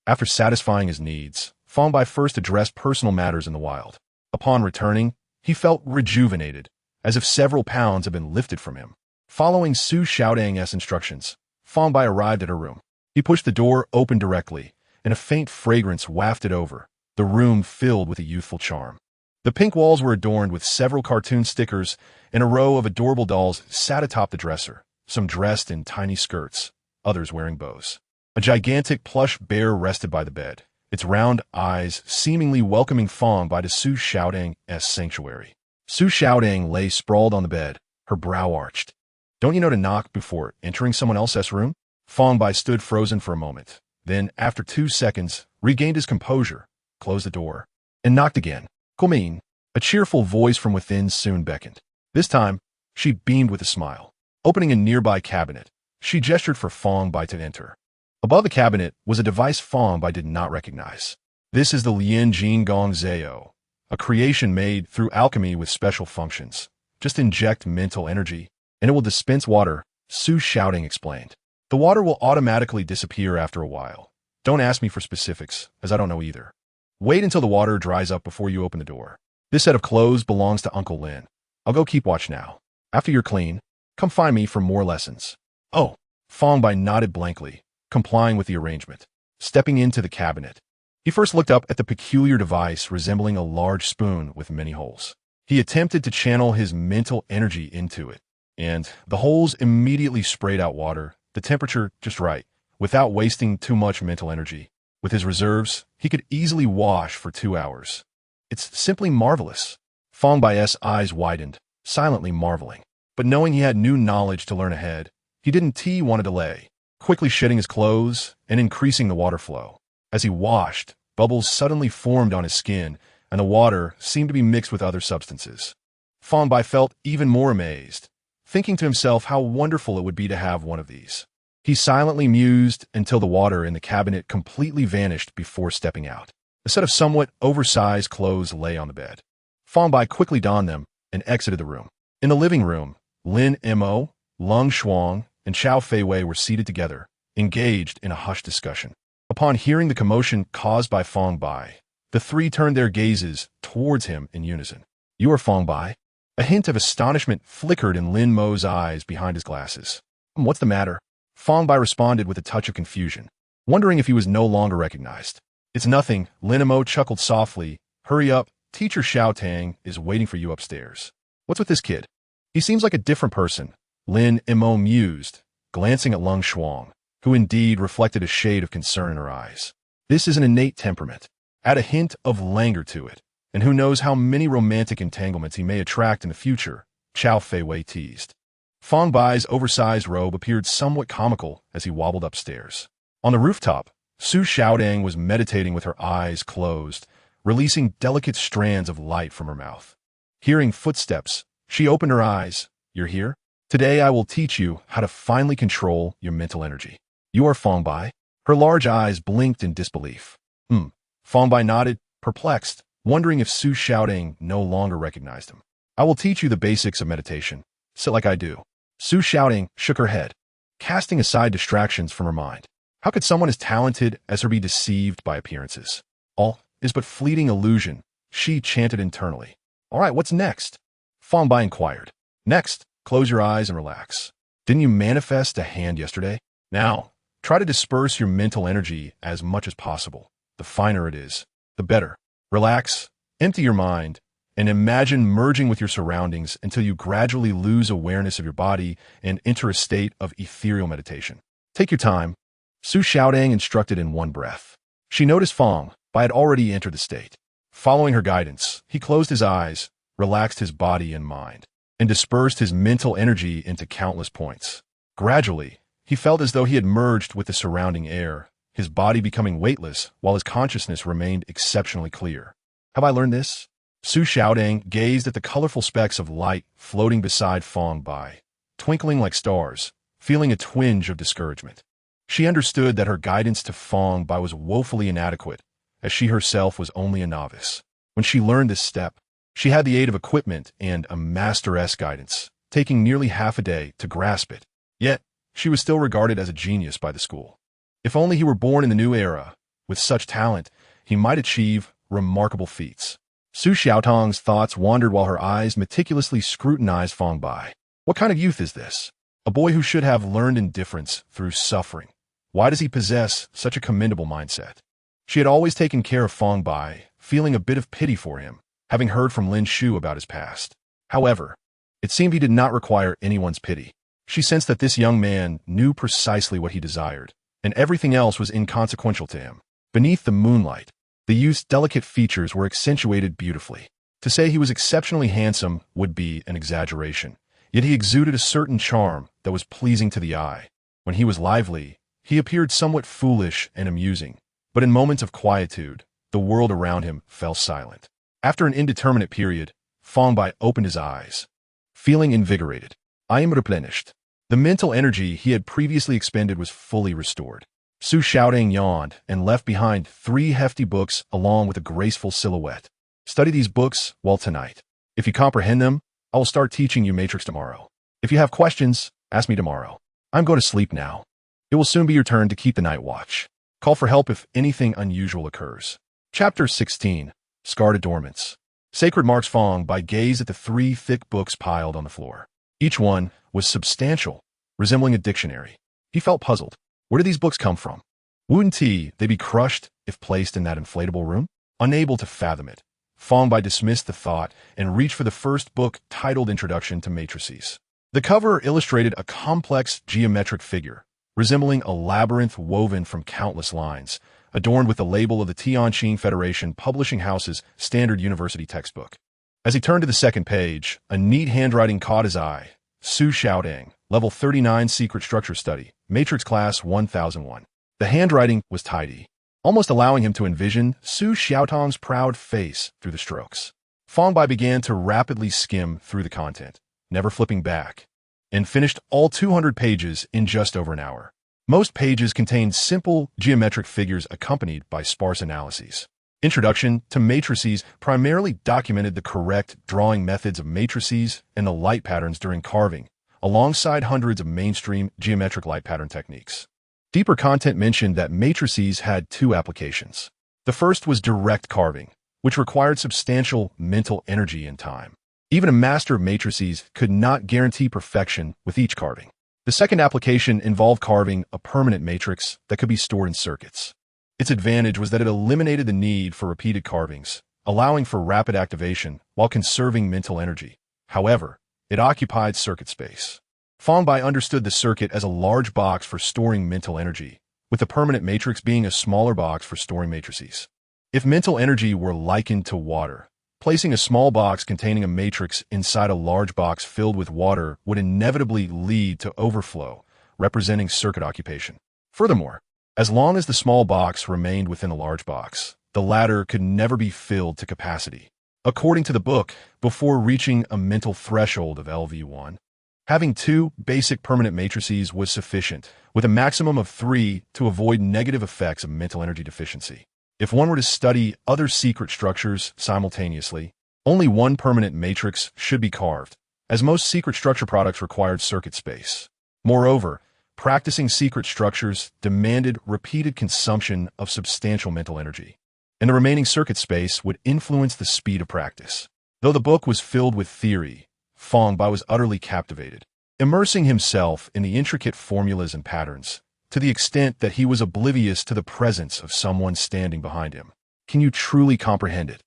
After satisfying his needs, Fang Bai first addressed personal matters in the wild. Upon returning, he felt rejuvenated, as if several pounds had been lifted from him. Following Su Xiaodang's instructions, Fang Bai arrived at her room. He pushed the door open directly, and a faint fragrance wafted over, the room filled with a youthful charm. The pink walls were adorned with several cartoon stickers, and a row of adorable dolls sat atop the dresser, some dressed in tiny skirts, others wearing bows. A gigantic plush bear rested by the bed, its round eyes seemingly welcoming Fang Bai to Su Xiaodang's sanctuary. Su Xiaodang lay sprawled on the bed, her brow arched. Don't you know to knock before entering someone else's room? Fang Bai stood frozen for a moment, then, after 2 seconds, regained his composure, closed the door, and knocked again. Come in. A cheerful voice from within soon beckoned. This time, she beamed with a smile. Opening a nearby cabinet, she gestured for Fang Bai to enter. Above the cabinet was a device Fang Bai did not recognize. This is the Lian Jin Gong Zhao, a creation made through alchemy with special functions. Just inject mental energy, and it will dispense water, Su Xiaodang explained. The water will automatically disappear after a while. Don't ask me for specifics, as I don't know either. Wait until the water dries up before you open the door. This set of clothes belongs to Uncle Lin. I'll go keep watch now. After you're clean, come find me for more lessons. Oh, Fang Bai nodded blankly, complying with the arrangement. Stepping into the cabinet, he first looked up at the peculiar device resembling a large spoon with many holes. He attempted to channel his mental energy into it, and the holes immediately sprayed out water, the temperature just right, without wasting too much mental energy. With his reserves, he could easily wash for 2 hours. It's simply marvelous. Fang Bai's eyes widened, silently marveling. But knowing he had new knowledge to learn ahead, he didn't want to delay, quickly shedding his clothes and increasing the water flow. As he washed, bubbles suddenly formed on his skin, and the water seemed to be mixed with other substances. Fang Bai felt even more amazed, thinking to himself how wonderful it would be to have one of these. He silently mused until the water in the cabinet completely vanished before stepping out. A set of somewhat oversized clothes lay on the bed. Fang Bai quickly donned them and exited the room. In the living room, Lin Mo, Lung Shuang, and Chow Fei Wei were seated together, engaged in a hushed discussion. Upon hearing the commotion caused by Fang Bai, the three turned their gazes towards him in unison. You are Fang Bai? A hint of astonishment flickered in Lin Mo's eyes behind his glasses. What's the matter? Fang Bai responded with a touch of confusion, wondering if he was no longer recognized. It's nothing, Lin Mo chuckled softly. Hurry up, Teacher Xiao Tang is waiting for you upstairs. What's with this kid? He seems like a different person, Lin Mo mused, glancing at Lung Shuang, who indeed reflected a shade of concern in her eyes. This is an innate temperament. Add a hint of languor to it, and who knows how many romantic entanglements he may attract in the future, Chow Fei Wei teased. Fang Bai's oversized robe appeared somewhat comical as he wobbled upstairs. On the rooftop, Su Xiaodang was meditating with her eyes closed, releasing delicate strands of light from her mouth. Hearing footsteps, she opened her eyes. You're here? Today I will teach you how to finally control your mental energy. You are Fang Bai? Her large eyes blinked in disbelief. Fang Bai nodded, perplexed, wondering if Su Xiaodang no longer recognized him. I will teach you the basics of meditation. Sit like I do. Su Xiaodang shook her head, casting aside distractions from her mind. How could someone as talented as her be deceived by appearances? All is but fleeting illusion, she chanted internally. All right, what's next? Fang Bai inquired. Next, close your eyes and relax. Didn't you manifest a hand yesterday? Now, try to disperse your mental energy as much as possible. The finer it is, the better. Relax, empty your mind, and imagine merging with your surroundings until you gradually lose awareness of your body and enter a state of ethereal meditation. Take your time. Su Xiaodang instructed in one breath. She noticed Fang Bai had already entered the state. Following her guidance, he closed his eyes, relaxed his body and mind, and dispersed his mental energy into countless points. Gradually, he felt as though he had merged with the surrounding air, his body becoming weightless while his consciousness remained exceptionally clear. Have I learned this? Su Xiaodang gazed at the colorful specks of light floating beside Fang Bai, twinkling like stars, feeling a twinge of discouragement. She understood that her guidance to Fang Bai was woefully inadequate, as she herself was only a novice. When she learned this step, she had the aid of equipment and a master-esque guidance, taking nearly half a day to grasp it. Yet, she was still regarded as a genius by the school. If only he were born in the new era, with such talent, he might achieve remarkable feats. Su Xiaotang's thoughts wandered while her eyes meticulously scrutinized Fang Bai. What kind of youth is this? A boy who should have learned indifference through suffering. Why does he possess such a commendable mindset? She had always taken care of Fang Bai, feeling a bit of pity for him, having heard from Lin Shu about his past. However, it seemed he did not require anyone's pity. She sensed that this young man knew precisely what he desired, and everything else was inconsequential to him. Beneath the moonlight, the youth's delicate features were accentuated beautifully. To say he was exceptionally handsome would be an exaggeration, yet he exuded a certain charm that was pleasing to the eye. When he was lively, he appeared somewhat foolish and amusing, but in moments of quietude, the world around him fell silent. After an indeterminate period, Fang Bai opened his eyes, feeling invigorated. I am replenished. The mental energy he had previously expended was fully restored. Su Xiaodang yawned and left behind 3 hefty books along with a graceful silhouette. Study these books well tonight. If you comprehend them, I will start teaching you Matrix tomorrow. If you have questions, ask me tomorrow. I'm going to sleep now. It will soon be your turn to keep the night watch. Call for help if anything unusual occurs. Chapter 16. Scarred Adornments. Sacred Marks. Fang Bai gazed at the 3 thick books piled on the floor. Each one was substantial, resembling a dictionary. He felt puzzled. Where did these books come from? Wouldn't they be crushed if placed in that inflatable room? Unable to fathom it, Fang Bai dismissed the thought and reached for the first book titled Introduction to Matrices. The cover illustrated a complex geometric figure, resembling a labyrinth woven from countless lines, adorned with the label of the Tianjin Federation Publishing House's standard university textbook. As he turned to the second page, a neat handwriting caught his eye. Su Xiaodang, Level 39 Secret Structure Study, Matrix Class 1001. The handwriting was tidy, almost allowing him to envision Su Xiaotang's proud face through the strokes. Fang Bai began to rapidly skim through the content, never flipping back, and finished all 200 pages in just over an hour. Most pages contained simple geometric figures accompanied by sparse analyses. Introduction to Matrices primarily documented the correct drawing methods of matrices and the light patterns during carving, alongside hundreds of mainstream geometric light pattern techniques. Deeper content mentioned that matrices had 2 applications. The first was direct carving, which required substantial mental energy and time. Even a master of matrices could not guarantee perfection with each carving. The second application involved carving a permanent matrix that could be stored in circuits. Its advantage was that it eliminated the need for repeated carvings, allowing for rapid activation while conserving mental energy. However, it occupied circuit space. Fang Bai understood the circuit as a large box for storing mental energy, with the permanent matrix being a smaller box for storing matrices. If mental energy were likened to water, placing a small box containing a matrix inside a large box filled with water would inevitably lead to overflow, representing circuit occupation. Furthermore, as long as the small box remained within the large box, the latter could never be filled to capacity. According to the book, before reaching a mental threshold of LV1, having 2 basic permanent matrices was sufficient, with a maximum of 3 to avoid negative effects of mental energy deficiency. If one were to study other secret structures simultaneously, only 1 permanent matrix should be carved, as most secret structure products required circuit space. Moreover, practicing secret structures demanded repeated consumption of substantial mental energy, and the remaining circuit space would influence the speed of practice. Though the book was filled with theory, Fang Bai was utterly captivated, immersing himself in the intricate formulas and patterns, to the extent that he was oblivious to the presence of someone standing behind him. Can you truly comprehend it?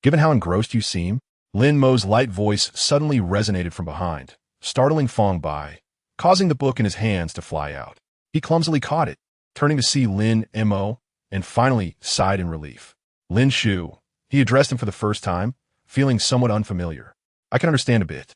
Given how engrossed you seem? Lin Mo's light voice suddenly resonated from behind, startling Fang Bai, causing the book in his hands to fly out. He clumsily caught it, turning to see Lin Mo, and finally sighed in relief. Lin Shu. He addressed him for the first time, feeling somewhat unfamiliar. I can understand a bit.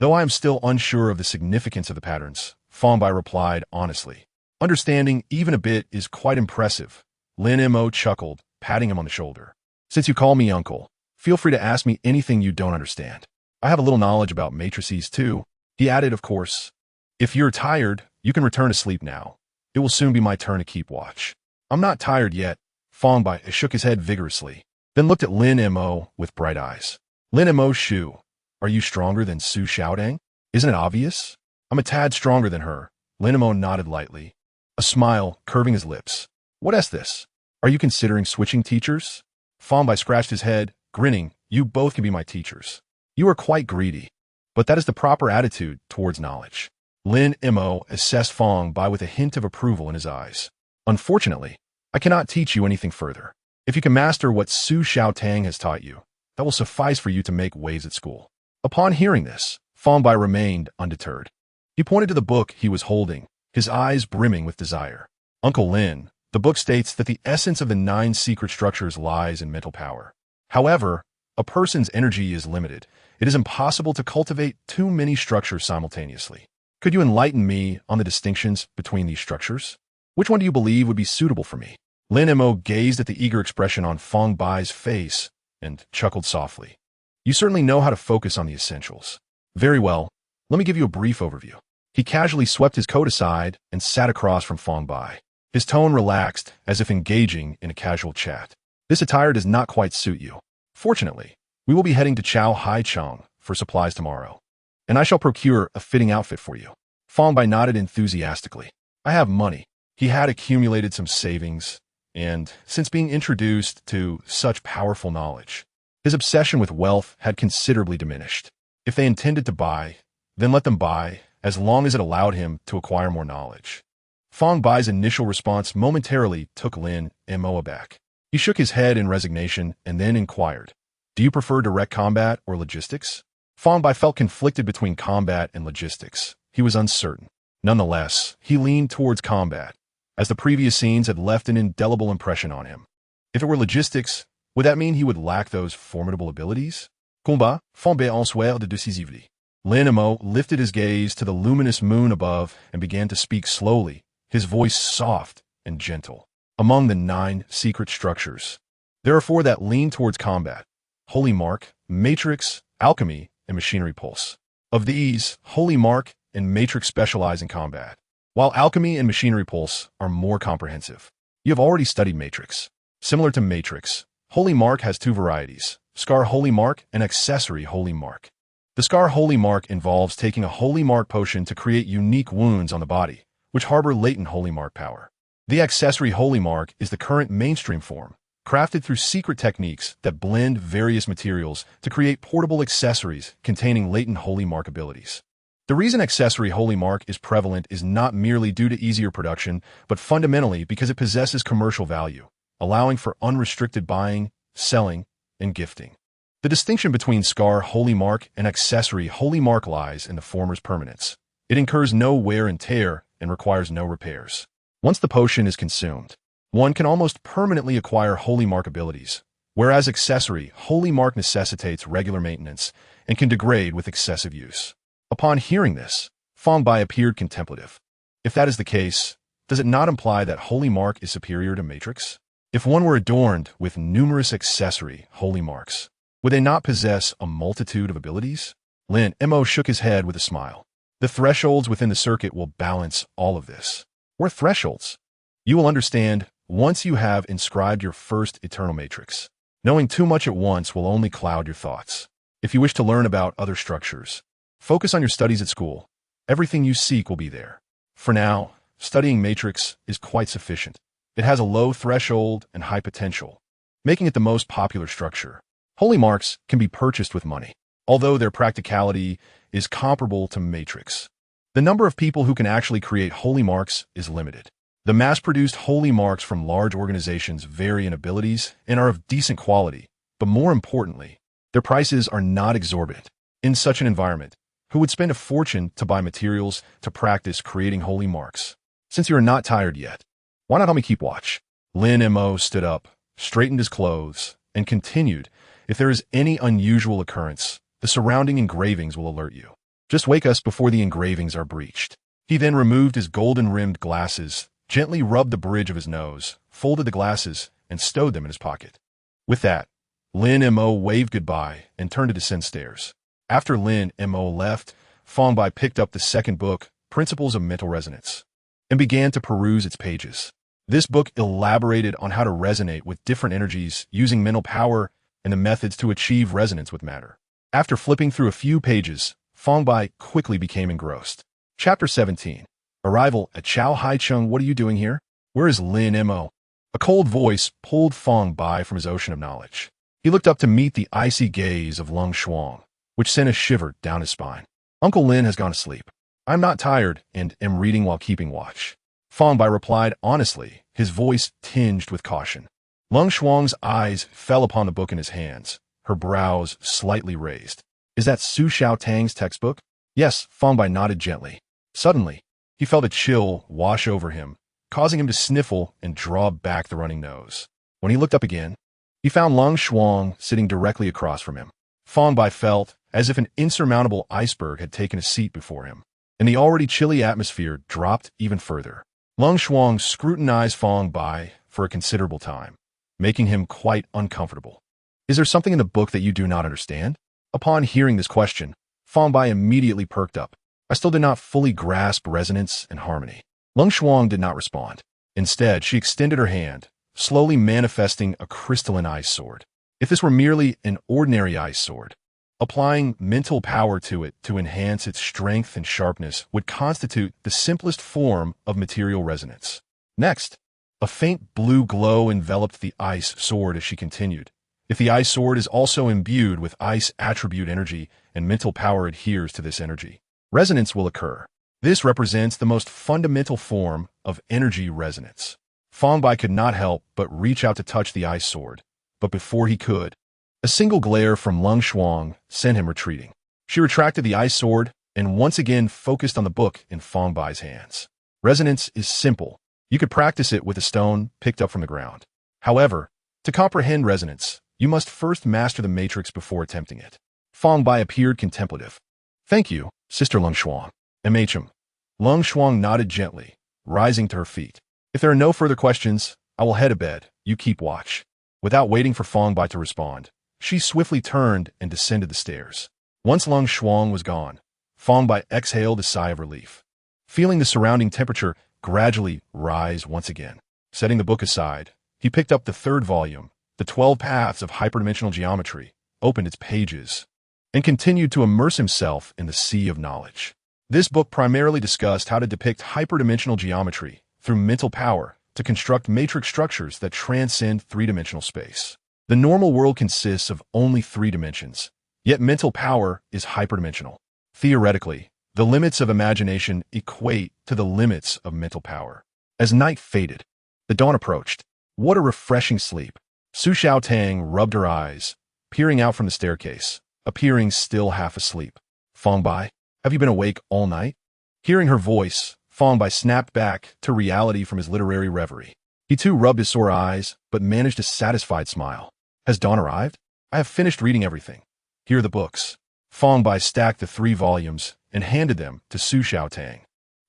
Though I am still unsure of the significance of the patterns, Fang Bai replied honestly. Understanding even a bit is quite impressive. Lin Mo chuckled, patting him on the shoulder. Since you call me uncle, feel free to ask me anything you don't understand. I have a little knowledge about matrices too. He added, of course. If you're tired, you can return to sleep now. It will soon be my turn to keep watch. I'm not tired yet. Fang Bai shook his head vigorously, then looked at Lin Mo with bright eyes. Lin Mo Shu, are you stronger than Su Xiaodang? Isn't it obvious? I'm a tad stronger than her. Lin Mo nodded lightly, a smile curving his lips. What is this? Are you considering switching teachers? Fang Bai scratched his head, grinning. You both can be my teachers. You are quite greedy, but that is the proper attitude towards knowledge. Lin Mo assessed Fang Bai with a hint of approval in his eyes. Unfortunately, I cannot teach you anything further. If you can master what Su Xiaotang has taught you, that will suffice for you to make waves at school. Upon hearing this, Fang Bai remained undeterred. He pointed to the book he was holding, his eyes brimming with desire. Uncle Lin, the book states that the essence of the 9 secret structures lies in mental power. However, a person's energy is limited. It is impossible to cultivate too many structures simultaneously. Could you enlighten me on the distinctions between these structures? Which one do you believe would be suitable for me? Lin Mo gazed at the eager expression on Fang Bai's face and chuckled softly. You certainly know how to focus on the essentials. Very well, let me give you a brief overview. He casually swept his coat aside and sat across from Fang Bai. His tone relaxed, as if engaging in a casual chat. This attire does not quite suit you. Fortunately, we will be heading to Chao Haichang for supplies tomorrow, and I shall procure a fitting outfit for you. Fang Bai nodded enthusiastically. I have money. He had accumulated some savings, and since being introduced to such powerful knowledge, his obsession with wealth had considerably diminished. If they intended to buy, then let them buy, as long as it allowed him to acquire more knowledge. Fang Bai's initial response momentarily took Lin Mo aback. He shook his head in resignation and then inquired, do you prefer direct combat or logistics? Fang Bai felt conflicted between combat and logistics. He was uncertain. Nonetheless, he leaned towards combat, as the previous scenes had left an indelible impression on him. If it were logistics, would that mean he would lack those formidable abilities? Combat, Fang Bai en soir de décisivité. Lin Mo lifted his gaze to the luminous moon above and began to speak slowly, his voice soft and gentle. Among the 9 secret structures, there are 4 that lean towards combat: Holy Mark, Matrix, Alchemy, and Machinery Pulse. Of these, Holy Mark and Matrix specialize in combat, while Alchemy and Machinery Pulse are more comprehensive. You have already studied Matrix. Similar to Matrix, Holy Mark has 2 varieties: Scar Holy Mark and Accessory Holy Mark. The Scar Holy Mark involves taking a Holy Mark potion to create unique wounds on the body, which harbor latent Holy Mark power. The Accessory Holy Mark is the current mainstream form, crafted through secret techniques that blend various materials to create portable accessories containing latent Holy Mark abilities. The reason Accessory Holy Mark is prevalent is not merely due to easier production, but fundamentally because it possesses commercial value, allowing for unrestricted buying, selling, and gifting. The distinction between Scar Holy Mark and Accessory Holy Mark lies in the former's permanence. It incurs no wear and tear and requires no repairs. Once the potion is consumed, one can almost permanently acquire Holy Mark abilities, whereas Accessory Holy Mark necessitates regular maintenance and can degrade with excessive use. Upon hearing this, Fang Bai appeared contemplative. If that is the case, does it not imply that Holy Mark is superior to Matrix? If one were adorned with numerous Accessory Holy Marks, would they not possess a multitude of abilities? Lin Mo shook his head with a smile. The thresholds within the circuit will balance all of this. What thresholds? You will understand once you have inscribed your first eternal matrix. Knowing too much at once will only cloud your thoughts. If you wish to learn about other structures, focus on your studies at school. Everything you seek will be there. For now, studying matrix is quite sufficient. It has a low threshold and high potential, making it the most popular structure. Holy Marks can be purchased with money, although their practicality is comparable to Matrix. The number of people who can actually create Holy Marks is limited. The mass-produced Holy Marks from large organizations vary in abilities and are of decent quality, but more importantly, their prices are not exorbitant. In such an environment, who would spend a fortune to buy materials to practice creating Holy Marks? Since you are not tired yet, why not help me keep watch? Lin Mo stood up, straightened his clothes, and continued, "If there is any unusual occurrence, the surrounding engravings will alert you. Just wake us before the engravings are breached." He then removed his golden-rimmed glasses, gently rubbed the bridge of his nose, folded the glasses, and stowed them in his pocket. With that, Lin M.O. waved goodbye and turned to descend stairs. After Lin M.O. left, Fang Bai picked up the second book, Principles of Mental Resonance, and began to peruse its pages. This book elaborated on how to resonate with different energies using mental power and the methods to achieve resonance with matter. After flipping through a few pages, Fang Bai quickly became engrossed. Chapter 17. Arrival at Chao Haicheng. What are you doing here? Where is Lin M.O.? A cold voice pulled Fang Bai from his ocean of knowledge. He looked up to meet the icy gaze of Lung Shuang, which sent a shiver down his spine. Uncle Lin has gone to sleep. I'm not tired and am reading while keeping watch. Fang Bai replied honestly, his voice tinged with caution. Lung Shuang's eyes fell upon the book in his hands, her brows slightly raised. Is that Su Xiao Tang's textbook? Yes, Fang Bai nodded gently. Suddenly, he felt a chill wash over him, causing him to sniffle and draw back the running nose. When he looked up again, he found Lung Shuang sitting directly across from him. Fang Bai felt as if an insurmountable iceberg had taken a seat before him, and the already chilly atmosphere dropped even further. Lung Shuang scrutinized Fang Bai for a considerable time, making him quite uncomfortable. Is there something in the book that you do not understand? Upon hearing this question, Fang Bai immediately perked up. I still did not fully grasp resonance and harmony. Lung Shuang did not respond. Instead, she extended her hand, slowly manifesting a crystalline ice sword. If this were merely an ordinary ice sword, applying mental power to it to enhance its strength and sharpness would constitute the simplest form of material resonance. Next, a faint blue glow enveloped the ice sword as she continued. If the ice sword is also imbued with ice attribute energy and mental power adheres to this energy, resonance will occur. This represents the most fundamental form of energy resonance. Fang Bai could not help but reach out to touch the ice sword, but before he could, a single glare from Lung Shuang sent him retreating. She retracted the ice sword and once again focused on the book in Fang Bai's hands. Resonance is simple. You could practice it with a stone picked up from the ground. However, to comprehend resonance, you must first master the matrix before attempting it. Fang Bai appeared contemplative. Thank you, Sister Lung Shuang. MHM. Lung Shuang nodded gently, rising to her feet. If there are no further questions, I will head to bed. You keep watch. Without waiting for Fang Bai to respond, she swiftly turned and descended the stairs. Once Lung Shuang was gone, Fang Bai exhaled a sigh of relief, feeling the surrounding temperature gradually rise once again. Setting the book aside, he picked up the third volume, The 12 Paths of Hyperdimensional Geometry, opened its pages, and continued to immerse himself in the sea of knowledge. This book primarily discussed how to depict hyperdimensional geometry through mental power to construct matrix structures that transcend three-dimensional space. The normal world consists of only 3 dimensions, yet mental power is hyperdimensional. Theoretically, the limits of imagination equate to the limits of mental power. As night faded, the dawn approached. What a refreshing sleep. Su Xiao Tang rubbed her eyes, peering out from the staircase, appearing still half asleep. Fang Bai, have you been awake all night? Hearing her voice, Fang Bai snapped back to reality from his literary reverie. He too rubbed his sore eyes, but managed a satisfied smile. Has dawn arrived? I have finished reading everything. Here are the books. Fang Bai stacked the 3 volumes and handed them to Su Xiao Tang,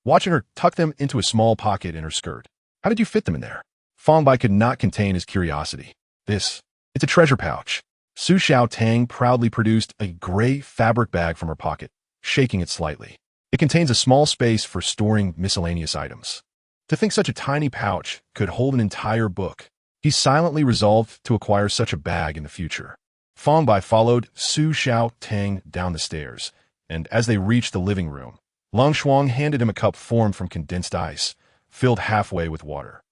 watching her tuck them into a small pocket in her skirt. How did you fit them in there? Fang Bai could not contain his curiosity. It's a treasure pouch. Su Xiao Tang proudly produced a gray fabric bag from her pocket, shaking it slightly. It contains a small space for storing miscellaneous items. To think such a tiny pouch could hold an entire book. He silently resolved to acquire such a bag in the future. Fang Bai followed Su Xiao Tang down the stairs, and as they reached the living room, Lung Shuang handed him a cup formed from condensed ice, filled halfway with water.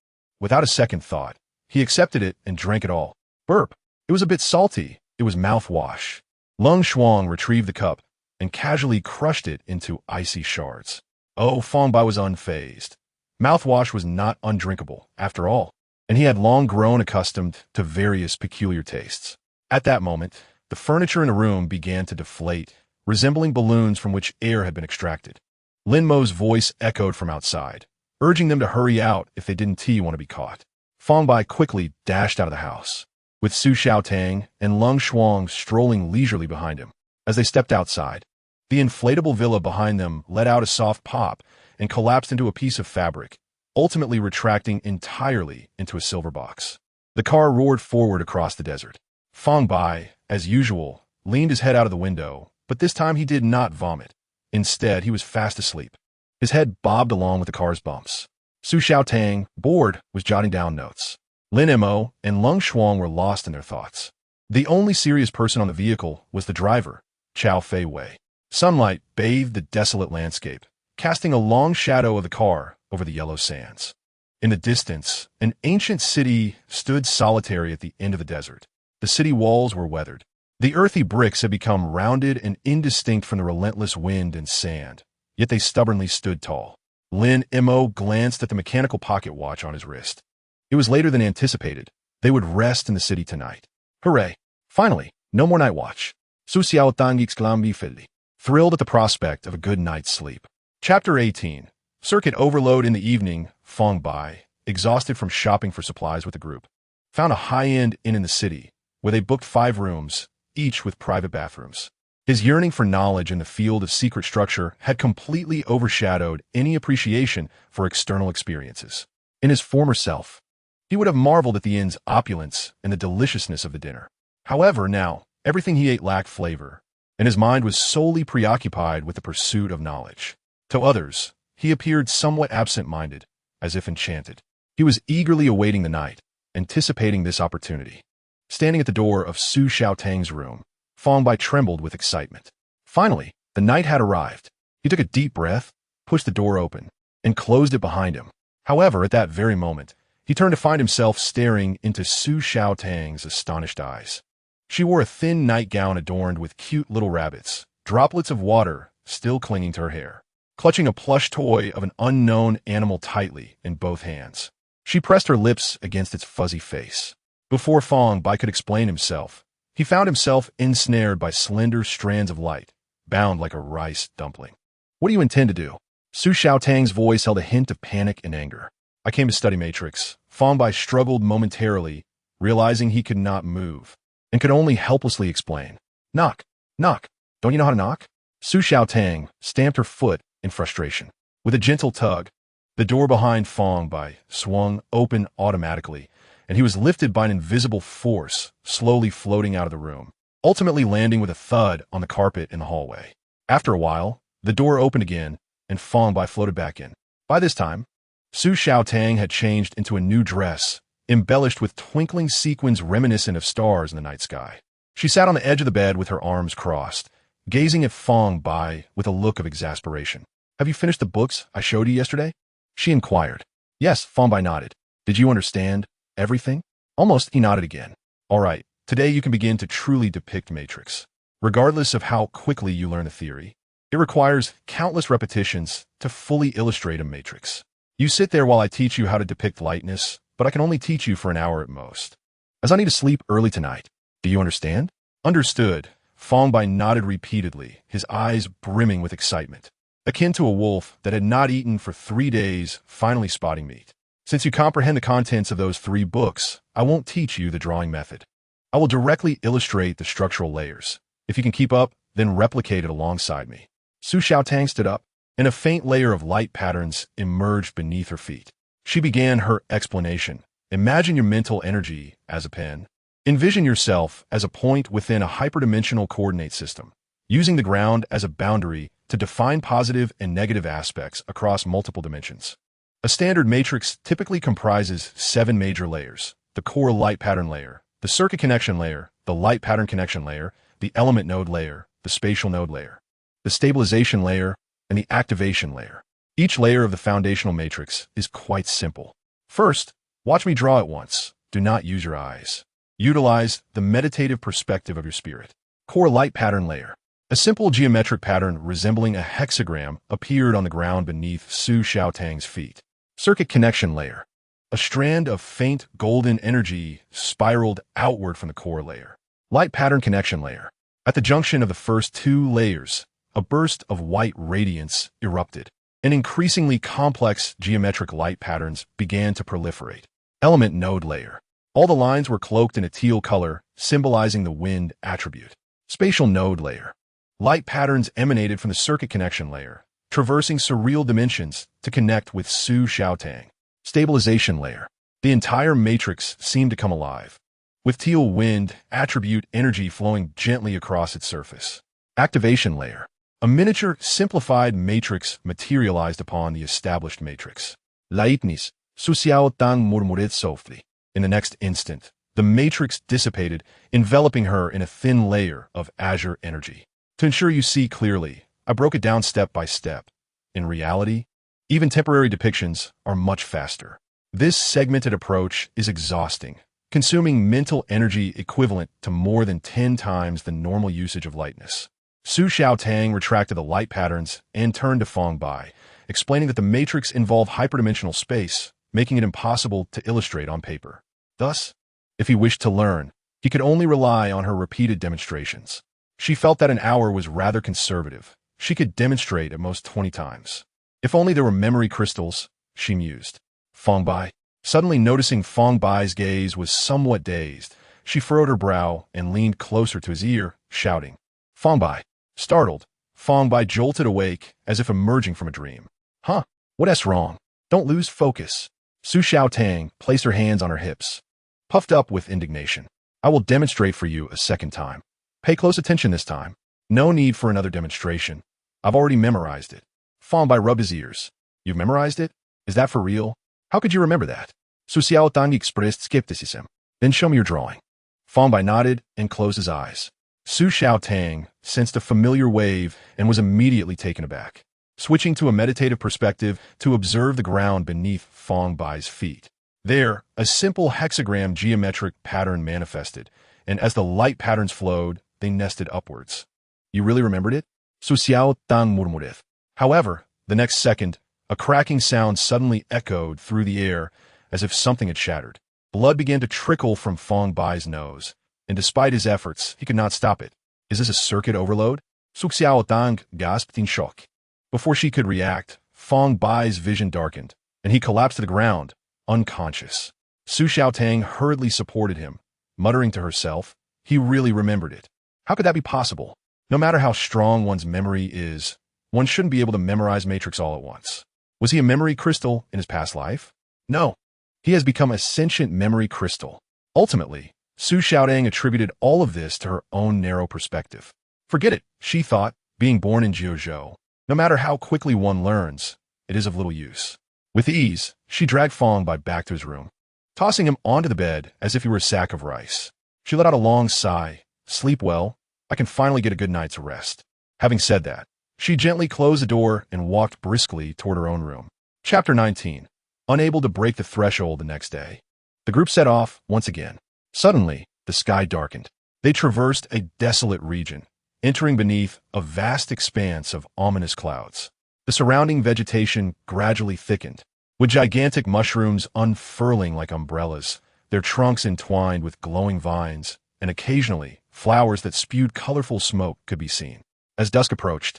Without a second thought, he accepted it and drank it all. Burp. It was a bit salty. It was mouthwash. Lung Shuang retrieved the cup and casually crushed it into icy shards. Oh, Fang Bai was unfazed. Mouthwash was not undrinkable, after all, and he had long grown accustomed to various peculiar tastes. At that moment, the furniture in the room began to deflate, resembling balloons from which air had been extracted. Lin Mo's voice echoed from outside, urging them to hurry out if they didn't want to be caught. Fang Bai quickly dashed out of the house. with Su Xiaotang and Lung Shuang strolling leisurely behind him. As they stepped outside, the inflatable villa behind them let out a soft pop and collapsed into a piece of fabric, ultimately retracting entirely into a silver box. The car roared forward across the desert. Fang Bai, as usual, leaned his head out of the window, but this time he did not vomit. Instead, he was fast asleep. His head bobbed along with the car's bumps. Su Xiaotang, bored, was jotting down notes. Lin Mo and Lung Shuang were lost in their thoughts. The only serious person on the vehicle was the driver, Chao Fei Wei. Sunlight bathed the desolate landscape, casting a long shadow of the car over the yellow sands. In the distance, an ancient city stood solitary at the end of the desert. The city walls were weathered. The earthy bricks had become rounded and indistinct from the relentless wind and sand, yet they stubbornly stood tall. Lin Mo glanced at the mechanical pocket watch on his wrist. It was later than anticipated. They would rest in the city tonight. Hooray! Finally, no more night watch. Su Xiaotang exclaimed feebly, thrilled at the prospect of a good night's sleep. Chapter 18. Circuit overload in the evening. Fang Bai, exhausted from shopping for supplies with the group, found a high-end inn in the city, where they booked 5 rooms, each with private bathrooms. His yearning for knowledge in the field of secret structure had completely overshadowed any appreciation for external experiences. In his former self, he would have marveled at the inn's opulence and the deliciousness of the dinner. However, now, everything he ate lacked flavor, and his mind was solely preoccupied with the pursuit of knowledge. To others, he appeared somewhat absent-minded, as if enchanted. He was eagerly awaiting the night, anticipating this opportunity. Standing at the door of Su Xiaotang's room, Fang Bai trembled with excitement. Finally, the night had arrived. He took a deep breath, pushed the door open, and closed it behind him. However, at that very moment, he turned to find himself staring into Su Xiaotang's astonished eyes. She wore a thin nightgown adorned with cute little rabbits, droplets of water still clinging to her hair. Clutching a plush toy of an unknown animal tightly in both hands, she pressed her lips against its fuzzy face. Before Fang Bai could explain himself, he found himself ensnared by slender strands of light, bound like a rice dumpling. What do you intend to do? Su Xiaotang's voice held a hint of panic and anger. I came to study Matrix. Fang Bai struggled momentarily, realizing he could not move, and could only helplessly explain. Knock, knock. Don't you know how to knock? Su Xiaotang stamped her foot in frustration. With a gentle tug, the door behind Fang Bai swung open automatically, and he was lifted by an invisible force, slowly floating out of the room, ultimately landing with a thud on the carpet in the hallway. After a while, the door opened again, and Fang Bai floated back in. By this time, Su Xiaotang had changed into a new dress, embellished with twinkling sequins reminiscent of stars in the night sky. She sat on the edge of the bed with her arms crossed, gazing at Fang Bai with a look of exasperation. Have you finished the books I showed you yesterday? She inquired. Yes, Fang Bai nodded. Did you understand everything? Almost, he nodded again. All right, today you can begin to truly depict Matrix. Regardless of how quickly you learn the theory, it requires countless repetitions to fully illustrate a matrix. You sit there while I teach you how to depict lightness, but I can only teach you for an hour at most, as I need to sleep early tonight. Do you understand? Understood. Fang Bai nodded repeatedly, his eyes brimming with excitement, akin to a wolf that had not eaten for 3 days, finally spotting meat. Since you comprehend the contents of those 3 books, I won't teach you the drawing method. I will directly illustrate the structural layers. If you can keep up, then replicate it alongside me. Su Xiaotang stood up, and a faint layer of light patterns emerged beneath her feet. She began her explanation. Imagine your mental energy as a pen. Envision yourself as a point within a hyperdimensional coordinate system, using the ground as a boundary to define positive and negative aspects across multiple dimensions. A standard matrix typically comprises 7 major layers: the core light pattern layer, the circuit connection layer, the light pattern connection layer, the element node layer, the spatial node layer, the stabilization layer, and the activation layer. Each layer of the foundational matrix is quite simple. First, watch me draw it once. Do not use your eyes. Utilize the meditative perspective of your spirit. Core light pattern layer. A simple geometric pattern resembling a hexagram appeared on the ground beneath Su Xiaotang's feet. Circuit connection layer. A strand of faint golden energy spiraled outward from the core layer. Light pattern connection layer. At the junction of the first 2 layers, a burst of white radiance erupted, and increasingly complex geometric light patterns began to proliferate. Element node layer. All the lines were cloaked in a teal color, symbolizing the wind attribute. Spatial node layer. Light patterns emanated from the circuit connection layer, traversing surreal dimensions to connect with Su Xiaotang. Stabilization layer. The entire matrix seemed to come alive, with teal wind attribute energy flowing gently across its surface. Activation layer. A miniature, simplified matrix materialized upon the established matrix. Laitnis, Su Xiaotang murmured softly. In the next instant, the matrix dissipated, enveloping her in a thin layer of azure energy. To ensure you see clearly, I broke it down step by step. In reality, even temporary depictions are much faster. This segmented approach is exhausting, consuming mental energy equivalent to more than 10 times the normal usage of lightness. Su Xiaotang retracted the light patterns and turned to Fang Bai, explaining that the matrix involved hyperdimensional space, making it impossible to illustrate on paper. Thus, if he wished to learn, he could only rely on her repeated demonstrations. She felt that an hour was rather conservative. She could demonstrate at most 20 times. If only there were memory crystals, she mused. Fang Bai. Suddenly noticing Fang Bai's gaze was somewhat dazed, she furrowed her brow and leaned closer to his ear, shouting. Fang Bai. Startled, Fang Bai jolted awake as if emerging from a dream. Huh? What's wrong? Don't lose focus. Su Xiaotang placed her hands on her hips, puffed up with indignation. I will demonstrate for you a second time. Pay close attention this time. No need for another demonstration. I've already memorized it. Fang Bai rubbed his ears. You've memorized it? Is that for real? How could you remember that? Su Xiaotang expressed skepticism. Then show me your drawing. Fang Bai nodded and closed his eyes. Su Xiaotang sensed a familiar wave and was immediately taken aback, switching to a meditative perspective to observe the ground beneath Fang Bai's feet. There, a simple hexagram geometric pattern manifested, and as the light patterns flowed, they nested upwards. You really remembered it? Su Xiaotang murmured. However, the next second, a cracking sound suddenly echoed through the air as if something had shattered. Blood began to trickle from Fang Bai's nose, and despite his efforts, he could not stop it. Is this a circuit overload? Su Xiaotang gasped in shock. Before she could react, Fang Bai's vision darkened, and he collapsed to the ground, unconscious. Su Xiaotang hurriedly supported him, muttering to herself, he really remembered it. How could that be possible? No matter how strong one's memory is, one shouldn't be able to memorize Matrix all at once. Was he a memory crystal in his past life? No. He has become a sentient memory crystal. Ultimately, Su Xiaotang attributed all of this to her own narrow perspective. Forget it, she thought, being born in Jiuzhou. No matter how quickly one learns, it is of little use. With ease, she dragged Fang Bai back to his room, tossing him onto the bed as if he were a sack of rice. She let out a long sigh. Sleep well. I can finally get a good night's rest. Having said that, she gently closed the door and walked briskly toward her own room. Chapter 19. Unable to break the threshold the next day, the group set off once again. Suddenly, the sky darkened. They traversed a desolate region, entering beneath a vast expanse of ominous clouds. The surrounding vegetation gradually thickened, with gigantic mushrooms unfurling like umbrellas, their trunks entwined with glowing vines, and occasionally, flowers that spewed colorful smoke could be seen. As dusk approached,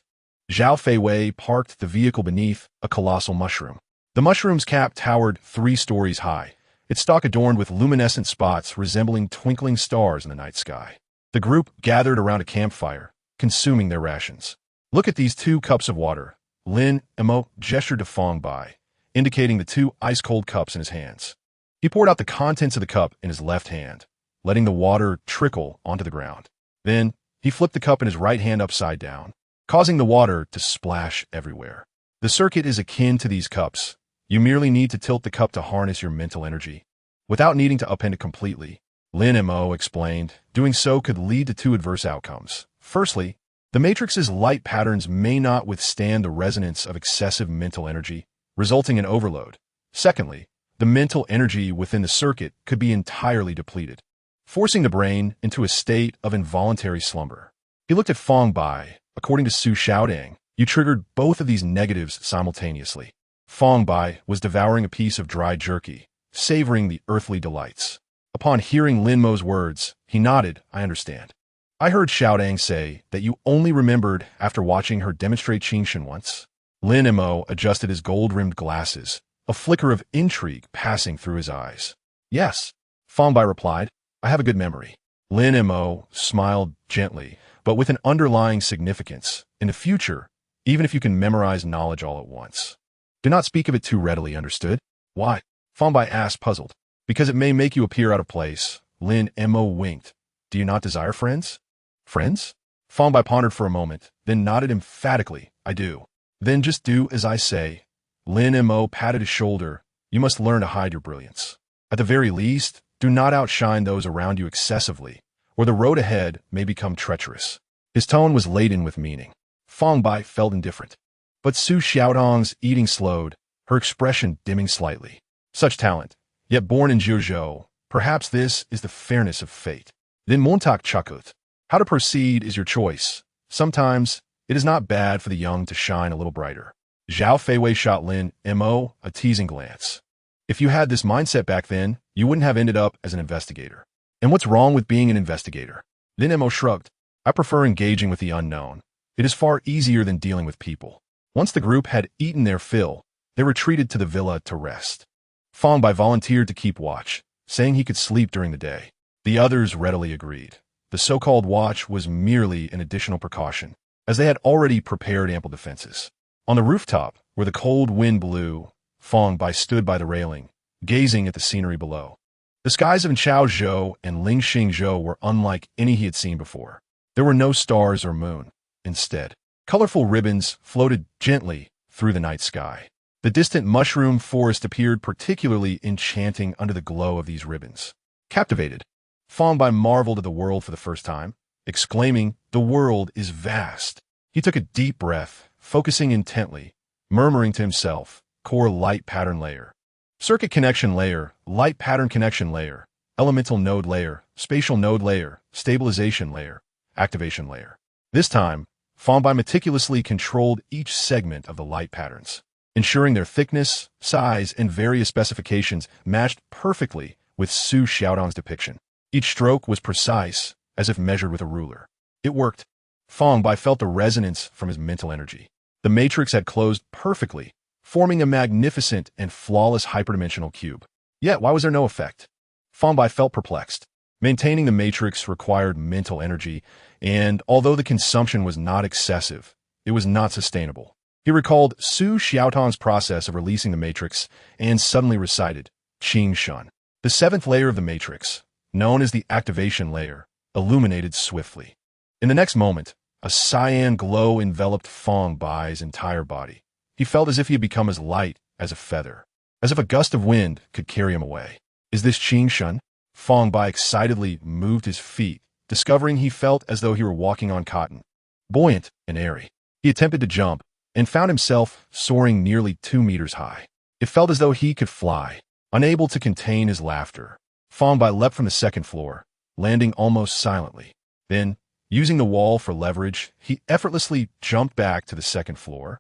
Zhao Feiwei parked the vehicle beneath a colossal mushroom. The mushroom's cap towered 3 stories high, its stalk adorned with luminescent spots resembling twinkling stars in the night sky. The group gathered around a campfire, consuming their rations. Look at these 2 cups of water. Lin Emo gestured to Fang Bai, indicating the 2 ice-cold cups in his hands. He poured out the contents of the cup in his left hand, letting the water trickle onto the ground. Then, he flipped the cup in his right hand upside down, causing the water to splash everywhere. The circuit is akin to these cups. You merely need to tilt the cup to harness your mental energy, without needing to upend it completely. Lin Mo explained, doing so could lead to 2 adverse outcomes. Firstly, the matrix's light patterns may not withstand the resonance of excessive mental energy, resulting in overload. Secondly, the mental energy within the circuit could be entirely depleted, forcing the brain into a state of involuntary slumber. He looked at Fang Bai. According to Su Xiaotang, you triggered both of these negatives simultaneously. Fang Bai was devouring a piece of dry jerky, savoring the earthly delights. Upon hearing Lin Mo's words, he nodded. I understand. I heard Xiaotang say that you only remembered after watching her demonstrate Qingshan once. Lin Mo adjusted his gold-rimmed glasses, a flicker of intrigue passing through his eyes. Yes. Fang Bai replied, I have a good memory. Lin Mo smiled gently, but with an underlying significance. In the future, even if you can memorize knowledge all at once, do not speak of it too readily, understood? Why? Fang Bai asked, puzzled. Because it may make you appear out of place. Lin Mo winked. Do you not desire friends? Friends? Fang Bai pondered for a moment, then nodded emphatically. I do. Then just do as I say. Lin Mo patted his shoulder. You must learn to hide your brilliance. At the very least, do not outshine those around you excessively, or the road ahead may become treacherous. His tone was laden with meaning. Fang Bai felt indifferent. But Su Xiaotong's eating slowed, her expression dimming slightly. Such talent, yet born in Jiuzhou, perhaps this is the fairness of fate. Then Montauk chuckled. How to proceed is your choice. Sometimes, it is not bad for the young to shine a little brighter. Zhao Feiwei shot Lin Mo a teasing glance. If you had this mindset back then, you wouldn't have ended up as an investigator. And what's wrong with being an investigator? Lin Mo shrugged. I prefer engaging with the unknown. It is far easier than dealing with people. Once the group had eaten their fill, they retreated to the villa to rest. Fang Bai volunteered to keep watch, saying he could sleep during the day. The others readily agreed. The so-called watch was merely an additional precaution, as they had already prepared ample defenses. On the rooftop, where the cold wind blew, Fang Bai stood by the railing, gazing at the scenery below. The skies of Chaozhou and Lingxingzhou were unlike any he had seen before. There were no stars or moon. Instead, colorful ribbons floated gently through the night sky. The distant mushroom forest appeared particularly enchanting under the glow of these ribbons. Captivated, Fang Bai marveled at the world for the first time, exclaiming, the world is vast. He took a deep breath, focusing intently, murmuring to himself, core light pattern layer, circuit connection layer, light pattern connection layer, elemental node layer, spatial node layer, stabilization layer, activation layer. This time, Fang Bai meticulously controlled each segment of the light patterns, ensuring their thickness, size, and various specifications matched perfectly with Su Xiaotong's depiction. Each stroke was precise, as if measured with a ruler. It worked. Fang Bai felt the resonance from his mental energy. The matrix had closed perfectly, forming a magnificent and flawless hyperdimensional cube. Yet, why was there no effect? Fang Bai felt perplexed. Maintaining the matrix required mental energy, and although the consumption was not excessive, it was not sustainable. He recalled Su Xiaotong's process of releasing the matrix and suddenly recited, Qing Shun. The seventh layer of the matrix, known as the activation layer, illuminated swiftly. In the next moment, a cyan glow enveloped Fang Bai's entire body. He felt as if he had become as light as a feather, as if a gust of wind could carry him away. Is this Qing Shun? Fang Bai excitedly moved his feet, discovering he felt as though he were walking on cotton, buoyant and airy. He attempted to jump and found himself soaring nearly 2 meters high. It felt as though he could fly. Unable to contain his laughter, Fang Bai leapt from the second floor, landing almost silently. Then, using the wall for leverage, he effortlessly jumped back to the second floor,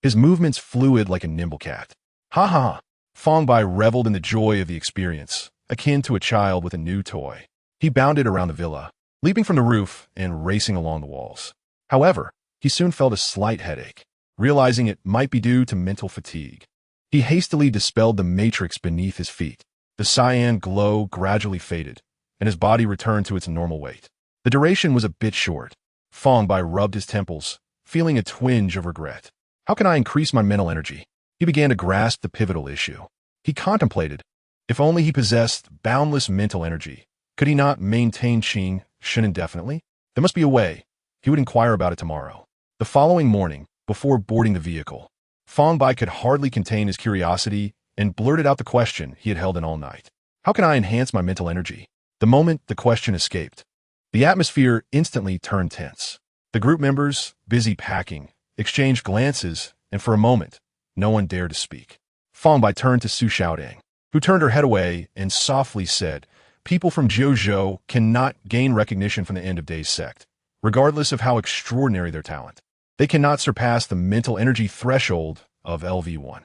his movements fluid like a nimble cat. Ha ha! Fang Bai reveled in the joy of the experience, akin to a child with a new toy. He bounded around the villa, leaping from the roof and racing along the walls. However, he soon felt a slight headache, realizing it might be due to mental fatigue. He hastily dispelled the matrix beneath his feet. The cyan glow gradually faded, and his body returned to its normal weight. The duration was a bit short. Fang Bai rubbed his temples, feeling a twinge of regret. How can I increase my mental energy? He began to grasp the pivotal issue. He contemplated, if only he possessed boundless mental energy, could he not maintain Qing Shun indefinitely? There must be a way. He would inquire about it tomorrow. The following morning, before boarding the vehicle, Fang Bai could hardly contain his curiosity and blurted out the question he had held in all night. How can I enhance my mental energy? The moment the question escaped, the atmosphere instantly turned tense. The group members, busy packing, exchanged glances, and for a moment, no one dared to speak. Fang Bai turned to Su Xiaodong, who turned her head away and softly said, people from Jiuzhou cannot gain recognition from the End of Days sect, regardless of how extraordinary their talent. They cannot surpass the mental energy threshold of LV1.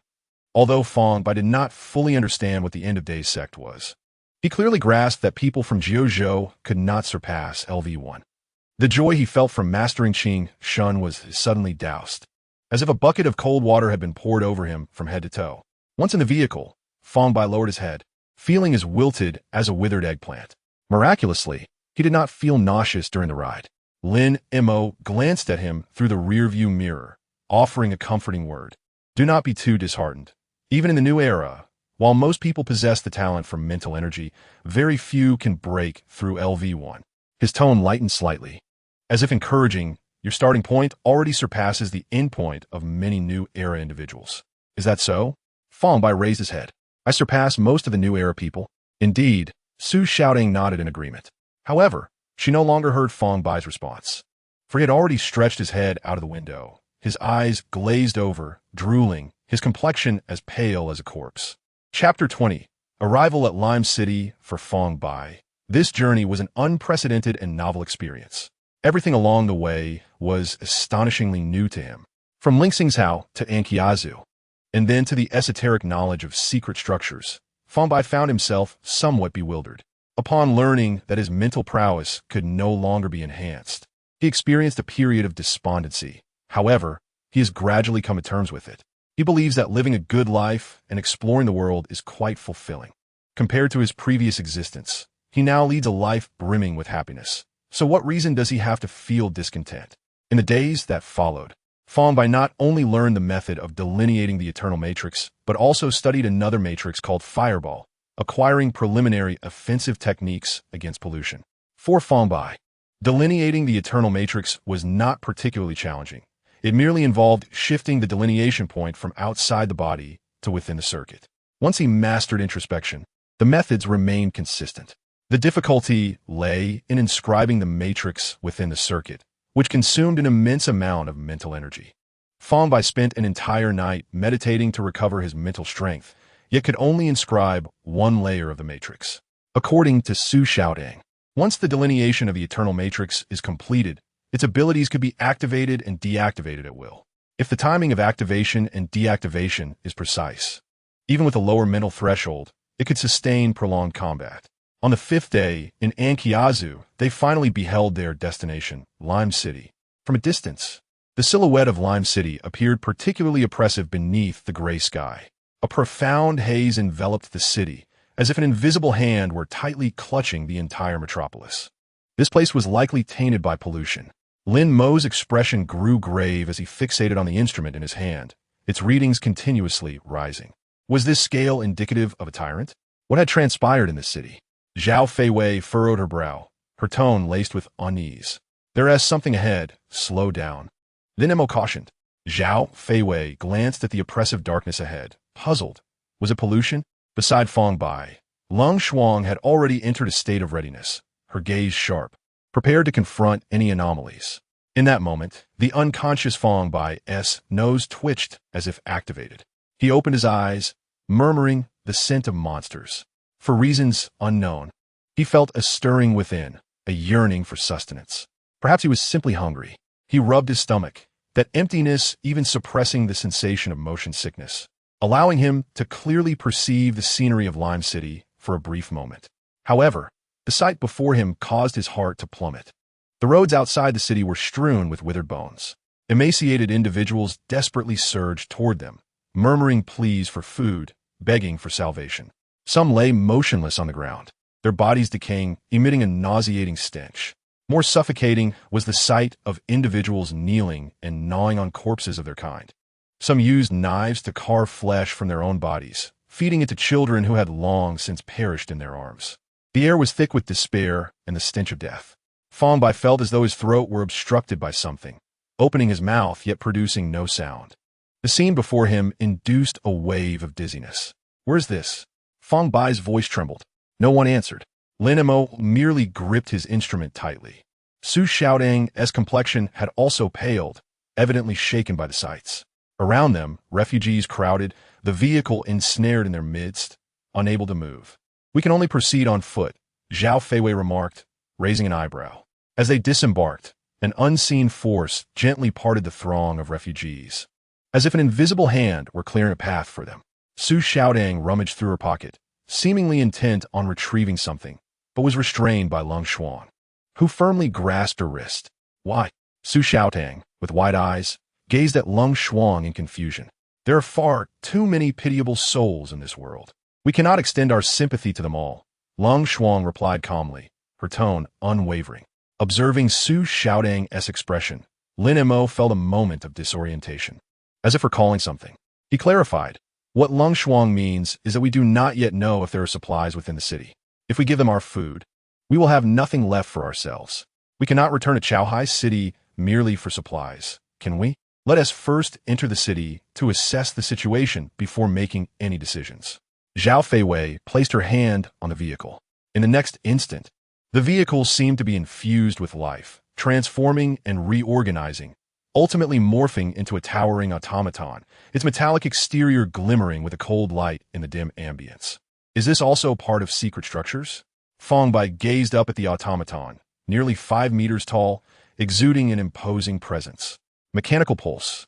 Although Fang Bai did not fully understand what the End of Days sect was, he clearly grasped that people from Jiuzhou could not surpass LV1. The joy he felt from mastering Qing Shun was suddenly doused, as if a bucket of cold water had been poured over him from head to toe. Once in the vehicle, Fang Bai lowered his head, feeling as wilted as a withered eggplant. Miraculously, he did not feel nauseous during the ride. Lin Mo glanced at him through the rearview mirror, offering a comforting word. Do not be too disheartened. Even in the new era, while most people possess the talent for mental energy, very few can break through LV1. His tone lightened slightly, as if encouraging, your starting point already surpasses the end point of many new era individuals. Is that so? Fang Bai raised his head. I surpass most of the new era people. Indeed, Su Xiaodong nodded in agreement. However, she no longer heard Fang Bai's response, for he had already stretched his head out of the window, his eyes glazed over, drooling, his complexion as pale as a corpse. Chapter 20. Arrival at Lime City for Fang Bai. This journey was an unprecedented and novel experience. Everything along the way was astonishingly new to him. From Lingxingzhao to Anqiazu, and then to the esoteric knowledge of secret structures, Fang Bai found himself somewhat bewildered. Upon learning that his mental prowess could no longer be enhanced, he experienced a period of despondency. However, he has gradually come to terms with it. He believes that living a good life and exploring the world is quite fulfilling. Compared to his previous existence, he now leads a life brimming with happiness. So what reason does he have to feel discontent? In the days that followed, Fang Bai not only learned the method of delineating the eternal matrix, but also studied another matrix called Fireball, acquiring preliminary offensive techniques against pollution. For Fang Bai, delineating the eternal matrix was not particularly challenging. It merely involved shifting the delineation point from outside the body to within the circuit. Once he mastered introspection, the methods remained consistent. The difficulty lay in inscribing the matrix within the circuit, which consumed an immense amount of mental energy. Fang Bai spent an entire night meditating to recover his mental strength, yet could only inscribe one layer of the matrix. According to Su Xiaodong, once the delineation of the eternal matrix is completed, its abilities could be activated and deactivated at will. If the timing of activation and deactivation is precise, even with a lower mental threshold, it could sustain prolonged combat. On the fifth day, in Anqiazu, they finally beheld their destination, Lime City. From a distance, the silhouette of Lime City appeared particularly oppressive beneath the gray sky. A profound haze enveloped the city, as if an invisible hand were tightly clutching the entire metropolis. This place was likely tainted by pollution. Lin Mo's expression grew grave as he fixated on the instrument in his hand, its readings continuously rising. Was this scale indicative of a tyrant? What had transpired in this city? Zhao Feiwei furrowed her brow, her tone laced with unease. There is something ahead. Slow down. Then Mo cautioned. Zhao Feiwei glanced at the oppressive darkness ahead, puzzled. Was it pollution? Beside Fang Bai, Lung Shuang had already entered a state of readiness, her gaze sharp, prepared to confront any anomalies. In that moment, the unconscious Fang Bai's nose twitched as if activated. He opened his eyes, murmuring the scent of monsters. For reasons unknown, he felt a stirring within, a yearning for sustenance. Perhaps he was simply hungry. He rubbed his stomach, that emptiness even suppressing the sensation of motion sickness, allowing him to clearly perceive the scenery of Lime City for a brief moment. However, the sight before him caused his heart to plummet. The roads outside the city were strewn with withered bones. Emaciated individuals desperately surged toward them, murmuring pleas for food, begging for salvation. Some lay motionless on the ground, their bodies decaying, emitting a nauseating stench. More suffocating was the sight of individuals kneeling and gnawing on corpses of their kind. Some used knives to carve flesh from their own bodies, feeding it to children who had long since perished in their arms. The air was thick with despair and the stench of death. Fang Bai felt as though his throat were obstructed by something, opening his mouth yet producing no sound. The scene before him induced a wave of dizziness. Where's this? Fang Bai's voice trembled. No one answered. Lin Mo merely gripped his instrument tightly. Su Xiaodong's complexion had also paled, evidently shaken by the sights. Around them, refugees crowded, the vehicle ensnared in their midst, unable to move. We can only proceed on foot, Zhao Feiwei remarked, raising an eyebrow. As they disembarked, an unseen force gently parted the throng of refugees, as if an invisible hand were clearing a path for them. Su Xiaodong rummaged through her pocket, seemingly intent on retrieving something, but was restrained by Lung Shuang, who firmly grasped her wrist. Why? Su Xiaodong, with wide eyes, gazed at Lung Shuang in confusion. There are far too many pitiable souls in this world. We cannot extend our sympathy to them all, Lung Shuang replied calmly, her tone unwavering. Observing Su Xiaodang's expression, Lin Mo felt a moment of disorientation, as if recalling something. He clarified, what Lung Shuang means is that we do not yet know if there are supplies within the city. If we give them our food, we will have nothing left for ourselves. We cannot return to Chaohai City merely for supplies, can we? Let us first enter the city to assess the situation before making any decisions. Zhao Feiwei placed her hand on the vehicle. In the next instant, the vehicle seemed to be infused with life, transforming and reorganizing, ultimately morphing into a towering automaton, its metallic exterior glimmering with a cold light in the dim ambience. Is this also part of secret structures? Fang Bai gazed up at the automaton, nearly 5 meters tall, exuding an imposing presence. Mechanical pulse.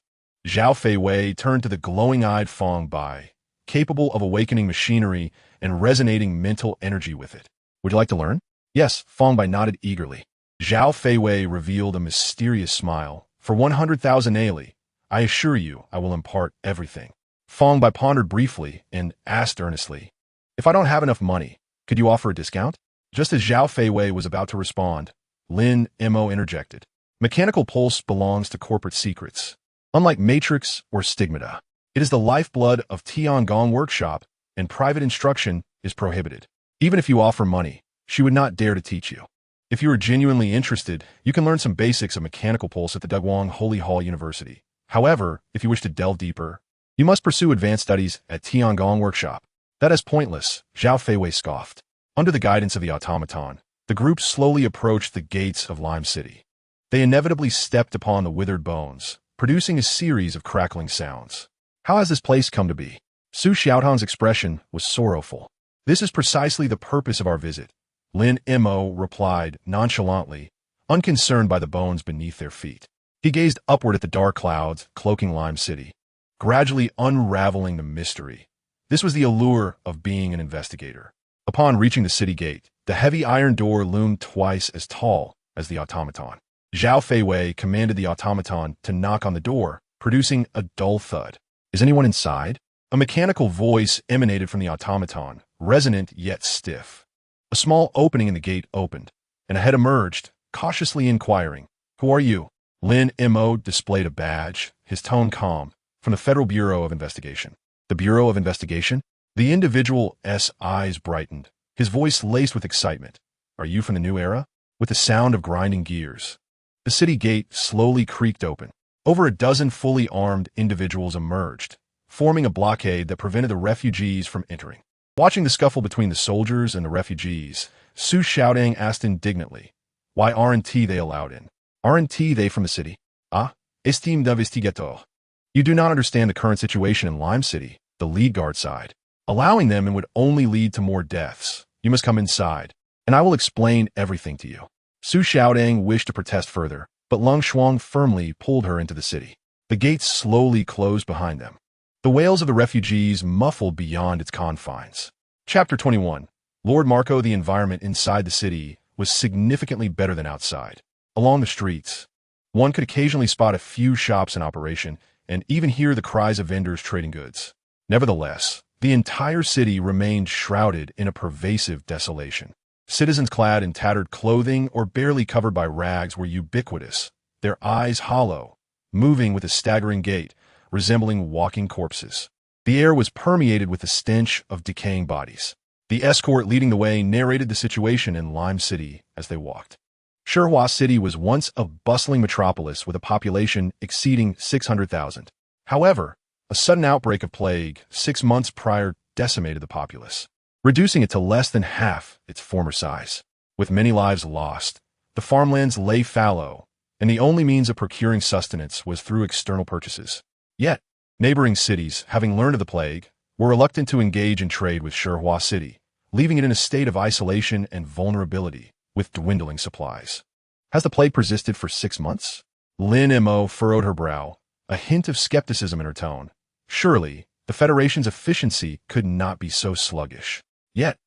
Zhao Feiwei turned to the glowing-eyed Fang Bai, capable of awakening machinery and resonating mental energy with it. Would you like to learn? Yes, Fang Bai nodded eagerly. Zhao Feiwei revealed a mysterious smile. For 100,000 aili, I assure you I will impart everything. Fang Bai pondered briefly and asked earnestly, if I don't have enough money, could you offer a discount? Just as Zhao Feiwei was about to respond, Lin Mo interjected. Mechanical pulse belongs to corporate secrets. Unlike Matrix or Stigmata, it is the lifeblood of Tiangong Workshop, and private instruction is prohibited. Even if you offer money, she would not dare to teach you. If you are genuinely interested, you can learn some basics of mechanical pulse at the Dugwang Holy Hall University. However, if you wish to delve deeper, you must pursue advanced studies at Tiangong Workshop. That is pointless, Zhao Feiwei scoffed. Under the guidance of the automaton, the group slowly approached the gates of Lime City. They inevitably stepped upon the withered bones, producing a series of crackling sounds. How has this place come to be? Su Xiaotang's expression was sorrowful. This is precisely the purpose of our visit, Lin Mo replied nonchalantly, unconcerned by the bones beneath their feet. He gazed upward at the dark clouds cloaking Lime City, gradually unraveling the mystery. This was the allure of being an investigator. Upon reaching the city gate, the heavy iron door loomed twice as tall as the automaton. Zhao Feiwei commanded the automaton to knock on the door, producing a dull thud. Is anyone inside? A mechanical voice emanated from the automaton, resonant yet stiff. A small opening in the gate opened, and a head emerged, cautiously inquiring, Who are you? Lin Mo displayed a badge, his tone calm, from the Federal Bureau of Investigation. The Bureau of Investigation? The individual's eyes brightened, his voice laced with excitement. Are you from the new era? With the sound of grinding gears, the city gate slowly creaked open. Over a dozen fully armed individuals emerged, forming a blockade that prevented the refugees from entering. Watching the scuffle between the soldiers and the refugees, Su Xiaodang asked indignantly, why aren't they allowed in? Aren't they from the city? Ah, estime d'investigateur. You do not understand the current situation in Lime City, the lead guard sighed. Allowing them in would only lead to more deaths. You must come inside, and I will explain everything to you. Su Xiaodang wished to protest further, but Lung Shuang firmly pulled her into the city. The gates slowly closed behind them. The wails of the refugees muffled beyond its confines. Chapter 21. Lord Marco. The environment inside the city was significantly better than outside. Along the streets, one could occasionally spot a few shops in operation and even hear the cries of vendors trading goods. Nevertheless, the entire city remained shrouded in a pervasive desolation. Citizens clad in tattered clothing or barely covered by rags were ubiquitous, their eyes hollow, moving with a staggering gait, resembling walking corpses. The air was permeated with the stench of decaying bodies. The escort leading the way narrated the situation in Lime City as they walked. Shihua City was once a bustling metropolis with a population exceeding 600,000. However, a sudden outbreak of plague 6 months prior decimated the populace, reducing it to less than half its former size. With many lives lost, the farmlands lay fallow, and the only means of procuring sustenance was through external purchases. Yet, neighboring cities, having learned of the plague, were reluctant to engage in trade with Shihua City, leaving it in a state of isolation and vulnerability, with dwindling supplies. Has the plague persisted for 6 months? Lin Mo furrowed her brow, a hint of skepticism in her tone. Surely, the Federation's efficiency could not be so sluggish. Yet,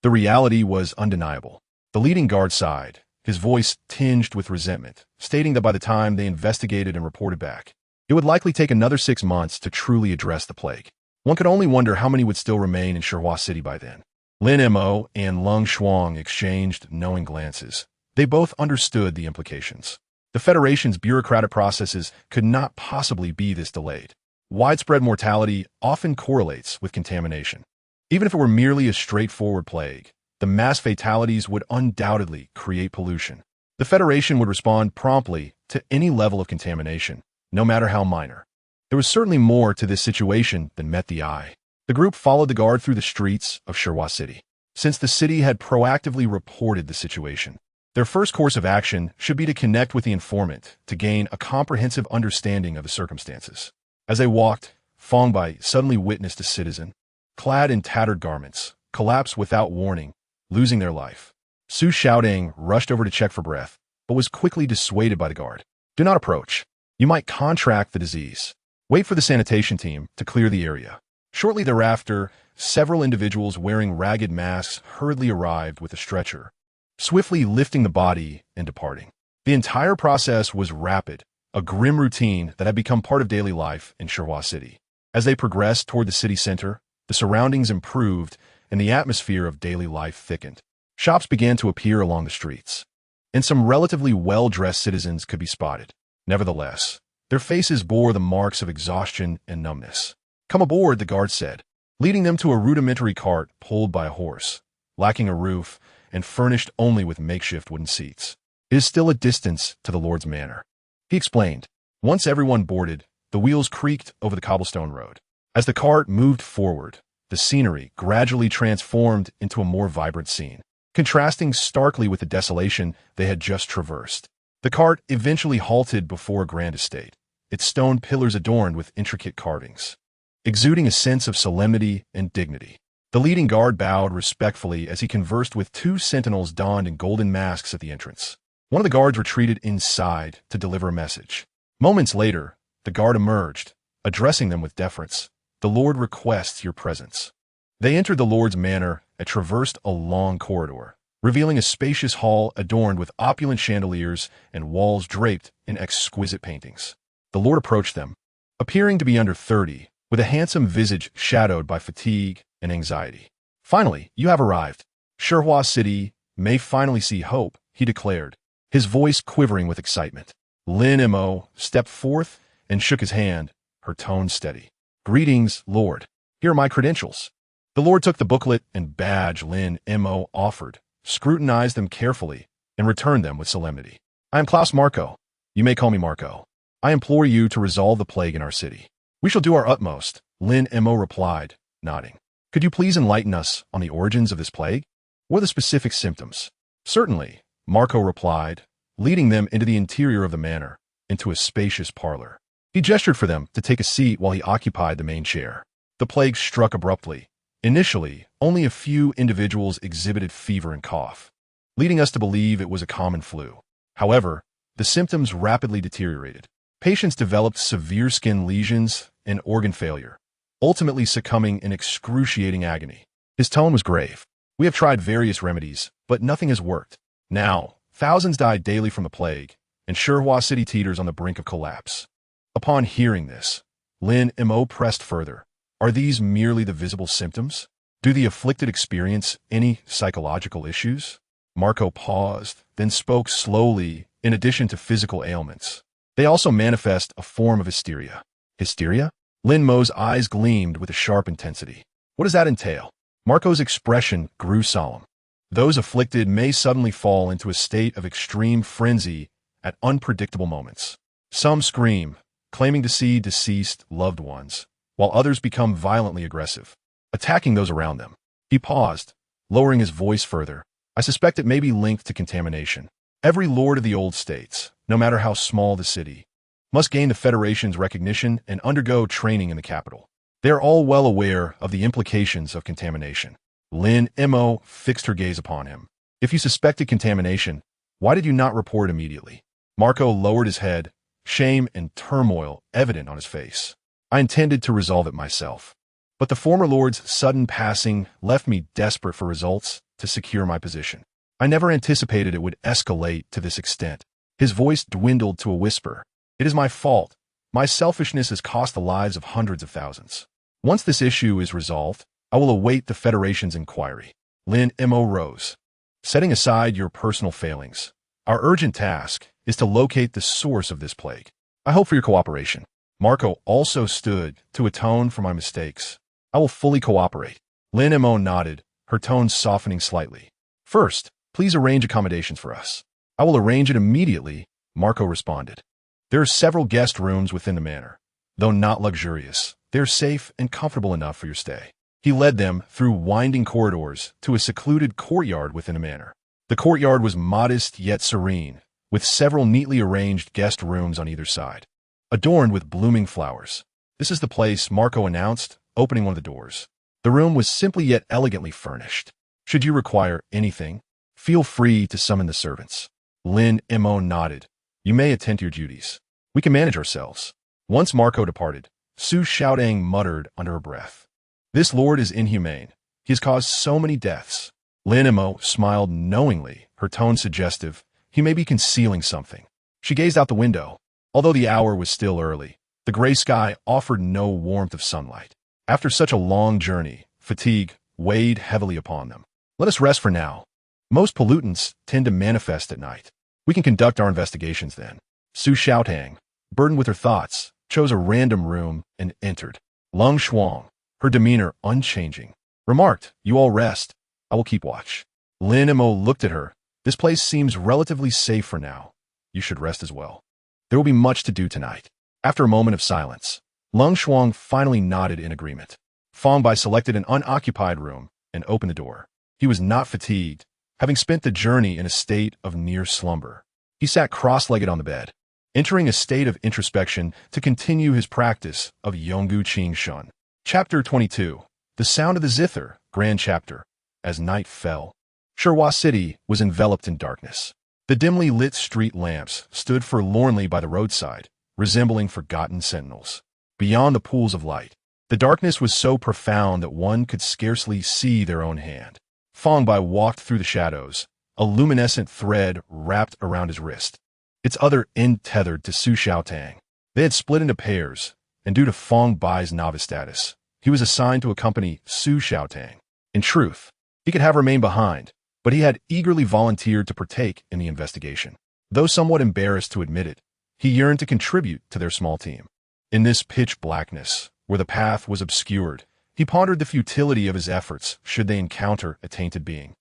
the reality was undeniable. The leading guard sighed, his voice tinged with resentment, stating that by the time they investigated and reported back, it would likely take another 6 months to truly address the plague. One could only wonder how many would still remain in Shihua City by then. Lin Mo and Lung Shuang exchanged knowing glances. They both understood the implications. The Federation's bureaucratic processes could not possibly be this delayed. Widespread mortality often correlates with contamination. Even if it were merely a straightforward plague, the mass fatalities would undoubtedly create pollution. The Federation would respond promptly to any level of contamination, no matter how minor. There was certainly more to this situation than met the eye. The group followed the guard through the streets of Shihua City. Since the city had proactively reported the situation, their first course of action should be to connect with the informant to gain a comprehensive understanding of the circumstances. As they walked, Fang Bai suddenly witnessed a citizen, clad in tattered garments, collapse without warning, losing their life. Su Xiaoding rushed over to check for breath, but was quickly dissuaded by the guard. Do not approach. You might contract the disease. Wait for the sanitation team to clear the area. Shortly thereafter, several individuals wearing ragged masks hurriedly arrived with a stretcher, swiftly lifting the body and departing. The entire process was rapid, a grim routine that had become part of daily life in Shihua City. As they progressed toward the city center, the surroundings improved and the atmosphere of daily life thickened. Shops began to appear along the streets, and some relatively well-dressed citizens could be spotted. Nevertheless, their faces bore the marks of exhaustion and numbness. Come aboard, the guard said, leading them to a rudimentary cart pulled by a horse, lacking a roof and furnished only with makeshift wooden seats. It is still a distance to the Lord's manor, he explained. Once everyone boarded, the wheels creaked over the cobblestone road. As the cart moved forward, the scenery gradually transformed into a more vibrant scene, contrasting starkly with the desolation they had just traversed. The cart eventually halted before a grand estate, its stone pillars adorned with intricate carvings, exuding a sense of solemnity and dignity. The leading guard bowed respectfully as he conversed with two sentinels donned in golden masks at the entrance. One of the guards retreated inside to deliver a message. Moments later, the guard emerged, addressing them with deference. The Lord requests your presence. They entered the Lord's manor and traversed a long corridor, revealing a spacious hall adorned with opulent chandeliers and walls draped in exquisite paintings. The Lord approached them, appearing to be under 30, with a handsome visage shadowed by fatigue and anxiety. Finally, you have arrived. Shihua City may finally see hope, he declared, his voice quivering with excitement. Lin Mo stepped forth and shook his hand, her tone steady. Greetings, Lord. Here are my credentials. The Lord took the booklet and badge Lin Mo offered, scrutinized them carefully, and returned them with solemnity. I am Klaus Marco. You may call me Marco. I implore you to resolve the plague in our city. We shall do our utmost, Lin Mo replied, nodding. Could you please enlighten us on the origins of this plague? What are the specific symptoms? Certainly, Marco replied, leading them into the interior of the manor, into a spacious parlor. He gestured for them to take a seat while he occupied the main chair. The plague struck abruptly. Initially, only a few individuals exhibited fever and cough, leading us to believe it was a common flu. However, the symptoms rapidly deteriorated. Patients developed severe skin lesions and organ failure, ultimately succumbing in excruciating agony. His tone was grave. We have tried various remedies, but nothing has worked. Now, thousands die daily from the plague, and Shihua City teeters on the brink of collapse. Upon hearing this, Lin Mo pressed further. Are these merely the visible symptoms? Do the afflicted experience any psychological issues? Marco paused, then spoke slowly. In addition to physical ailments, they also manifest a form of hysteria. Hysteria? Lin Mo's eyes gleamed with a sharp intensity. What does that entail? Marco's expression grew solemn. Those afflicted may suddenly fall into a state of extreme frenzy at unpredictable moments. Some scream, claiming to see deceased loved ones, while others become violently aggressive, attacking those around them. He paused, lowering his voice further. I suspect it may be linked to contamination. Every lord of the old states, no matter how small the city, must gain the Federation's recognition and undergo training in the capital. They are all well aware of the implications of contamination. Lin Mo fixed her gaze upon him. If you suspected contamination, why did you not report immediately? Marco lowered his head, shame and turmoil evident on his face. I intended to resolve it myself, but the former lord's sudden passing left me desperate for results to secure my position. I never anticipated it would escalate to this extent. His voice dwindled to a whisper. It is my fault. My selfishness has cost the lives of hundreds of thousands. Once this issue is resolved, I will await the Federation's inquiry. Lin Mo rose. Setting aside your personal failings, our urgent task is to locate the source of this plague. I hope for your cooperation. Marco also stood to atone for my mistakes. I will fully cooperate. Lin Mo nodded, her tone softening slightly. First, please arrange accommodations for us. I will arrange it immediately, Marco responded. There are several guest rooms within the manor. Though not luxurious, they are safe and comfortable enough for your stay. He led them through winding corridors to a secluded courtyard within the manor. The courtyard was modest yet serene, with several neatly arranged guest rooms on either side, adorned with blooming flowers. This is the place, Marco announced, opening one of the doors. The room was simply yet elegantly furnished. Should you require anything, feel free to summon the servants. Lin Mo nodded. You may attend to your duties. We can manage ourselves. Once Marco departed, Su Xiaotang muttered under her breath. This lord is inhumane. He has caused so many deaths. Lin Mo smiled knowingly, her tone suggestive. He may be concealing something. She gazed out the window. Although the hour was still early, the gray sky offered no warmth of sunlight. After such a long journey, fatigue weighed heavily upon them. Let us rest for now. Most pollutants tend to manifest at night. We can conduct our investigations then. Su Xiaotang, burdened with her thoughts, chose a random room and entered. Lung Shuang, her demeanor unchanging, remarked, You all rest. I will keep watch. Lin Mo looked at her. This place seems relatively safe for now. You should rest as well. There will be much to do tonight. After a moment of silence, Lung Shuang finally nodded in agreement. Fang Bai selected an unoccupied room and opened the door. He was not fatigued, having spent the journey in a state of near slumber. He sat cross-legged on the bed, entering a state of introspection to continue his practice of Yonggu Qing Shun. Chapter 22. The Sound of the Zither, Grand Chapter. As night fell, Shihua City was enveloped in darkness. The dimly lit street lamps stood forlornly by the roadside, resembling forgotten sentinels. Beyond the pools of light, the darkness was so profound that one could scarcely see their own hand. Fang Bai walked through the shadows, a luminescent thread wrapped around his wrist, its other end tethered to Su Xiaotang. They had split into pairs, and due to Fang Bai's novice status, he was assigned to accompany Su Xiaotang. In truth, he could have remained behind, but he had eagerly volunteered to partake in the investigation. Though somewhat embarrassed to admit it, he yearned to contribute to their small team. In this pitch blackness, where the path was obscured, he pondered the futility of his efforts should they encounter a tainted being.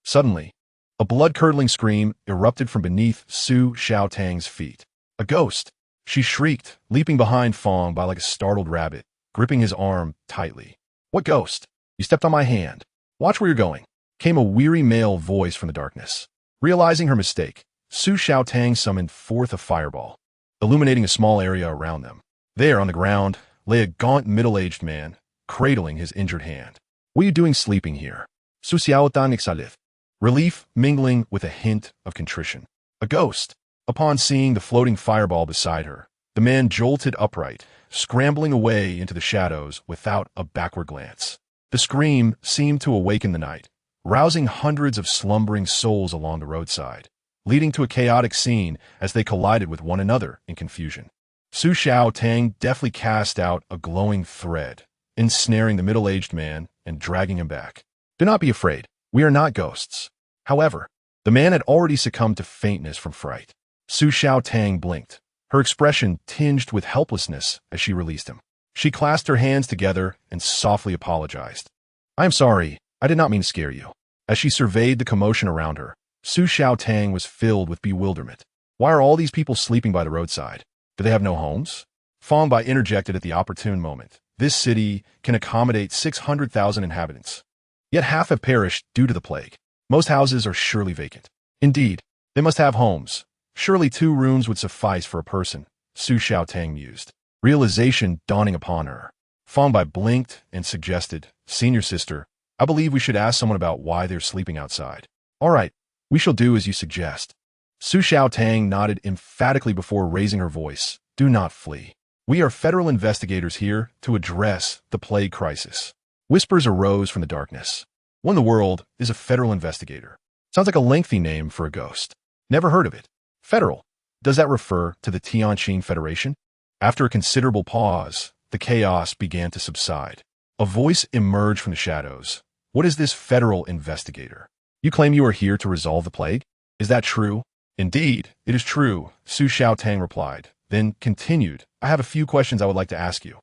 Suddenly, a blood-curdling scream erupted from beneath Su Xiaotang's feet. A ghost! She shrieked, leaping behind Fang Bai like a startled rabbit, gripping his arm tightly. What ghost? You stepped on my hand. Watch where you're going, came a weary male voice from the darkness. Realizing her mistake, Su Xiaotang summoned forth a fireball, illuminating a small area around them. There, on the ground, lay a gaunt middle-aged man, cradling his injured hand. What are you doing sleeping here? Su Xiaotang exhaled, relief mingling with a hint of contrition. A ghost. Upon seeing the floating fireball beside her, the man jolted upright, scrambling away into the shadows without a backward glance. The scream seemed to awaken the night, rousing hundreds of slumbering souls along the roadside, leading to a chaotic scene as they collided with one another in confusion. Su Xiaotang deftly cast out a glowing thread, ensnaring the middle-aged man and dragging him back. Do not be afraid. We are not ghosts. However, the man had already succumbed to faintness from fright. Su Xiaotang blinked, her expression tinged with helplessness as she released him. She clasped her hands together and softly apologized. I am sorry. I did not mean to scare you. As she surveyed the commotion around her, Su Xiaotang was filled with bewilderment. Why are all these people sleeping by the roadside? Do they have no homes? Fang Bai interjected at the opportune moment. This city can accommodate 600,000 inhabitants. Yet half have perished due to the plague. Most houses are surely vacant. Indeed, they must have homes. Surely 2 rooms would suffice for a person, Su Xiaotang mused, realization dawning upon her. Fang Bai blinked and suggested, Senior sister, I believe we should ask someone about why they're sleeping outside. All right, we shall do as you suggest. Su Xiaotang nodded emphatically before raising her voice. Do not flee. We are federal investigators here to address the plague crisis. Whispers arose from the darkness. One in the world is a federal investigator. Sounds like a lengthy name for a ghost. Never heard of it. Federal. Does that refer to the Tianqing Federation? After a considerable pause, the chaos began to subside. A voice emerged from the shadows. What is this federal investigator? You claim you are here to resolve the plague? Is that true? Indeed, it is true, Su Xiaotang replied, then continued, I have a few questions I would like to ask you,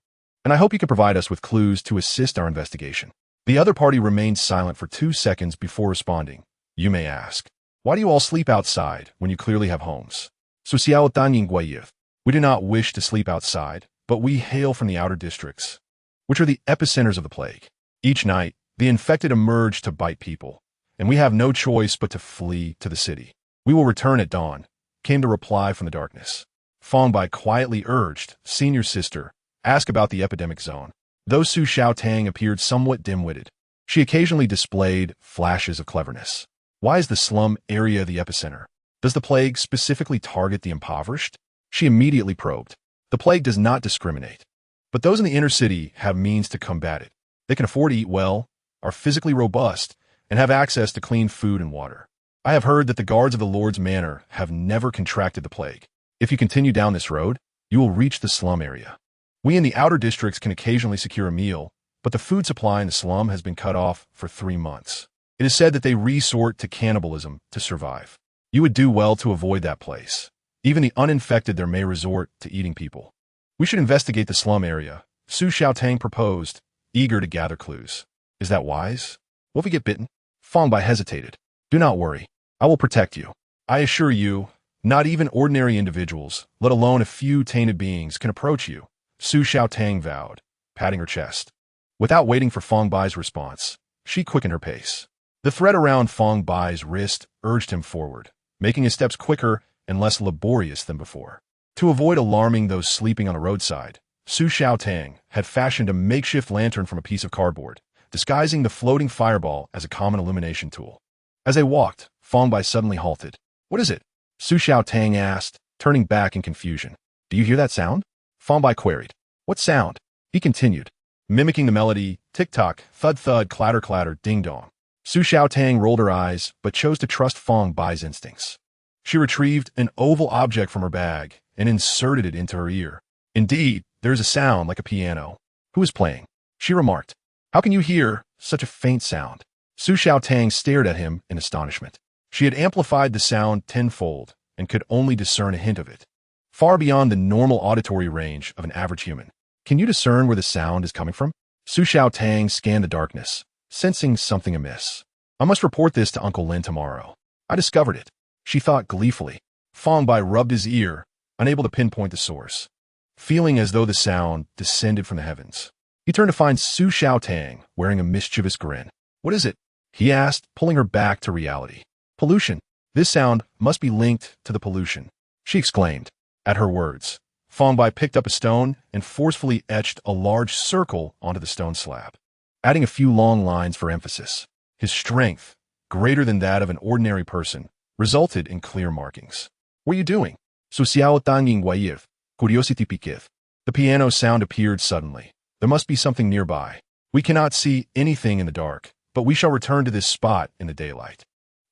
and I hope you can provide us with clues to assist our investigation. The other party remained silent for 2 seconds before responding. You may ask, why do you all sleep outside when you clearly have homes? Su Xiaotang Yingguayif. We do not wish to sleep outside, but we hail from the outer districts, which are the epicenters of the plague. Each night, the infected emerge to bite people, and we have no choice but to flee to the city. We will return at dawn, came the reply from the darkness. Fang Bai quietly urged, senior sister, ask about the epidemic zone. Though Su Xiaotang appeared somewhat dim-witted, she occasionally displayed flashes of cleverness. Why is the slum area the epicenter? Does the plague specifically target the impoverished? She immediately probed. The plague does not discriminate, but those in the inner city have means to combat it. They can afford to eat well, are physically robust, and have access to clean food and water. I have heard that the guards of the Lord's Manor have never contracted the plague. If you continue down this road, you will reach the slum area. We in the outer districts can occasionally secure a meal, but the food supply in the slum has been cut off for 3 months. It is said that they resort to cannibalism to survive. You would do well to avoid that place. Even the uninfected there may resort to eating people. We should investigate the slum area, Su Xiaotang proposed, eager to gather clues. Is that wise? What if we get bitten? Fang Bai hesitated. Do not worry. I will protect you. I assure you, not even ordinary individuals, let alone a few tainted beings, can approach you, Su Xiaotang vowed, patting her chest. Without waiting for Fang Bai's response, she quickened her pace. The thread around Fang Bai's wrist urged him forward, making his steps quicker and less laborious than before. To avoid alarming those sleeping on the roadside, Su Xiaotang had fashioned a makeshift lantern from a piece of cardboard, disguising the floating fireball as a common illumination tool. As they walked, Fang Bai suddenly halted. What is it? Su Xiaotang asked, turning back in confusion. Do you hear that sound? Fang Bai queried. What sound? He continued, mimicking the melody, tick-tock, thud-thud, clatter-clatter, ding-dong. Su Xiaotang rolled her eyes, but chose to trust Fang Bai's instincts. She retrieved an oval object from her bag and inserted it into her ear. Indeed, there is a sound like a piano. Who is playing? She remarked. How can you hear such a faint sound? Su Xiaotang stared at him in astonishment. She had amplified the sound tenfold and could only discern a hint of it, far beyond the normal auditory range of an average human. Can you discern where the sound is coming from? Su Xiaotang scanned the darkness, sensing something amiss. I must report this to Uncle Lin tomorrow. I discovered it, she thought gleefully. Fang Bai rubbed his ear, unable to pinpoint the source, feeling as though the sound descended from the heavens. He turned to find Su Xiaotang wearing a mischievous grin. What is it? He asked, pulling her back to reality. Pollution. This sound must be linked to the pollution, she exclaimed. At her words, Fang Bai picked up a stone and forcefully etched a large circle onto the stone slab, adding a few long lines for emphasis. His strength, greater than that of an ordinary person, resulted in clear markings. What are you doing? Su Xiaotang Yingguayif, curiosity piqueth. The piano sound appeared suddenly. There must be something nearby. We cannot see anything in the dark, but we shall return to this spot in the daylight.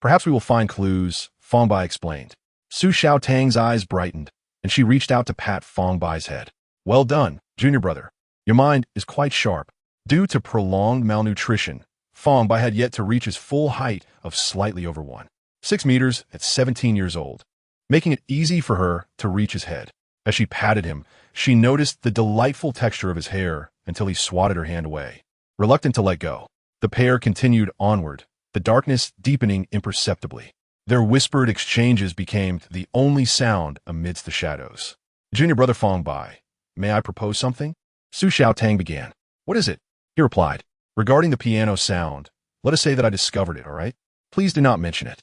Perhaps we will find clues, Fang Bai explained. Su Xiaotang's eyes brightened, and she reached out to pat Fang Bai's head. Well done, junior brother. Your mind is quite sharp. Due to prolonged malnutrition, Fang Bai had yet to reach his full height of slightly over 1.6 meters at 17 years old, making it easy for her to reach his head. As she patted him, she noticed the delightful texture of his hair until he swatted her hand away. Reluctant to let go, the pair continued onward, the darkness deepening imperceptibly. Their whispered exchanges became the only sound amidst the shadows. Junior brother Fang Bai, may I propose something? Su Xiaotang began. What is it? He replied. Regarding the piano sound, let us say that I discovered it, all right? Please do not mention it.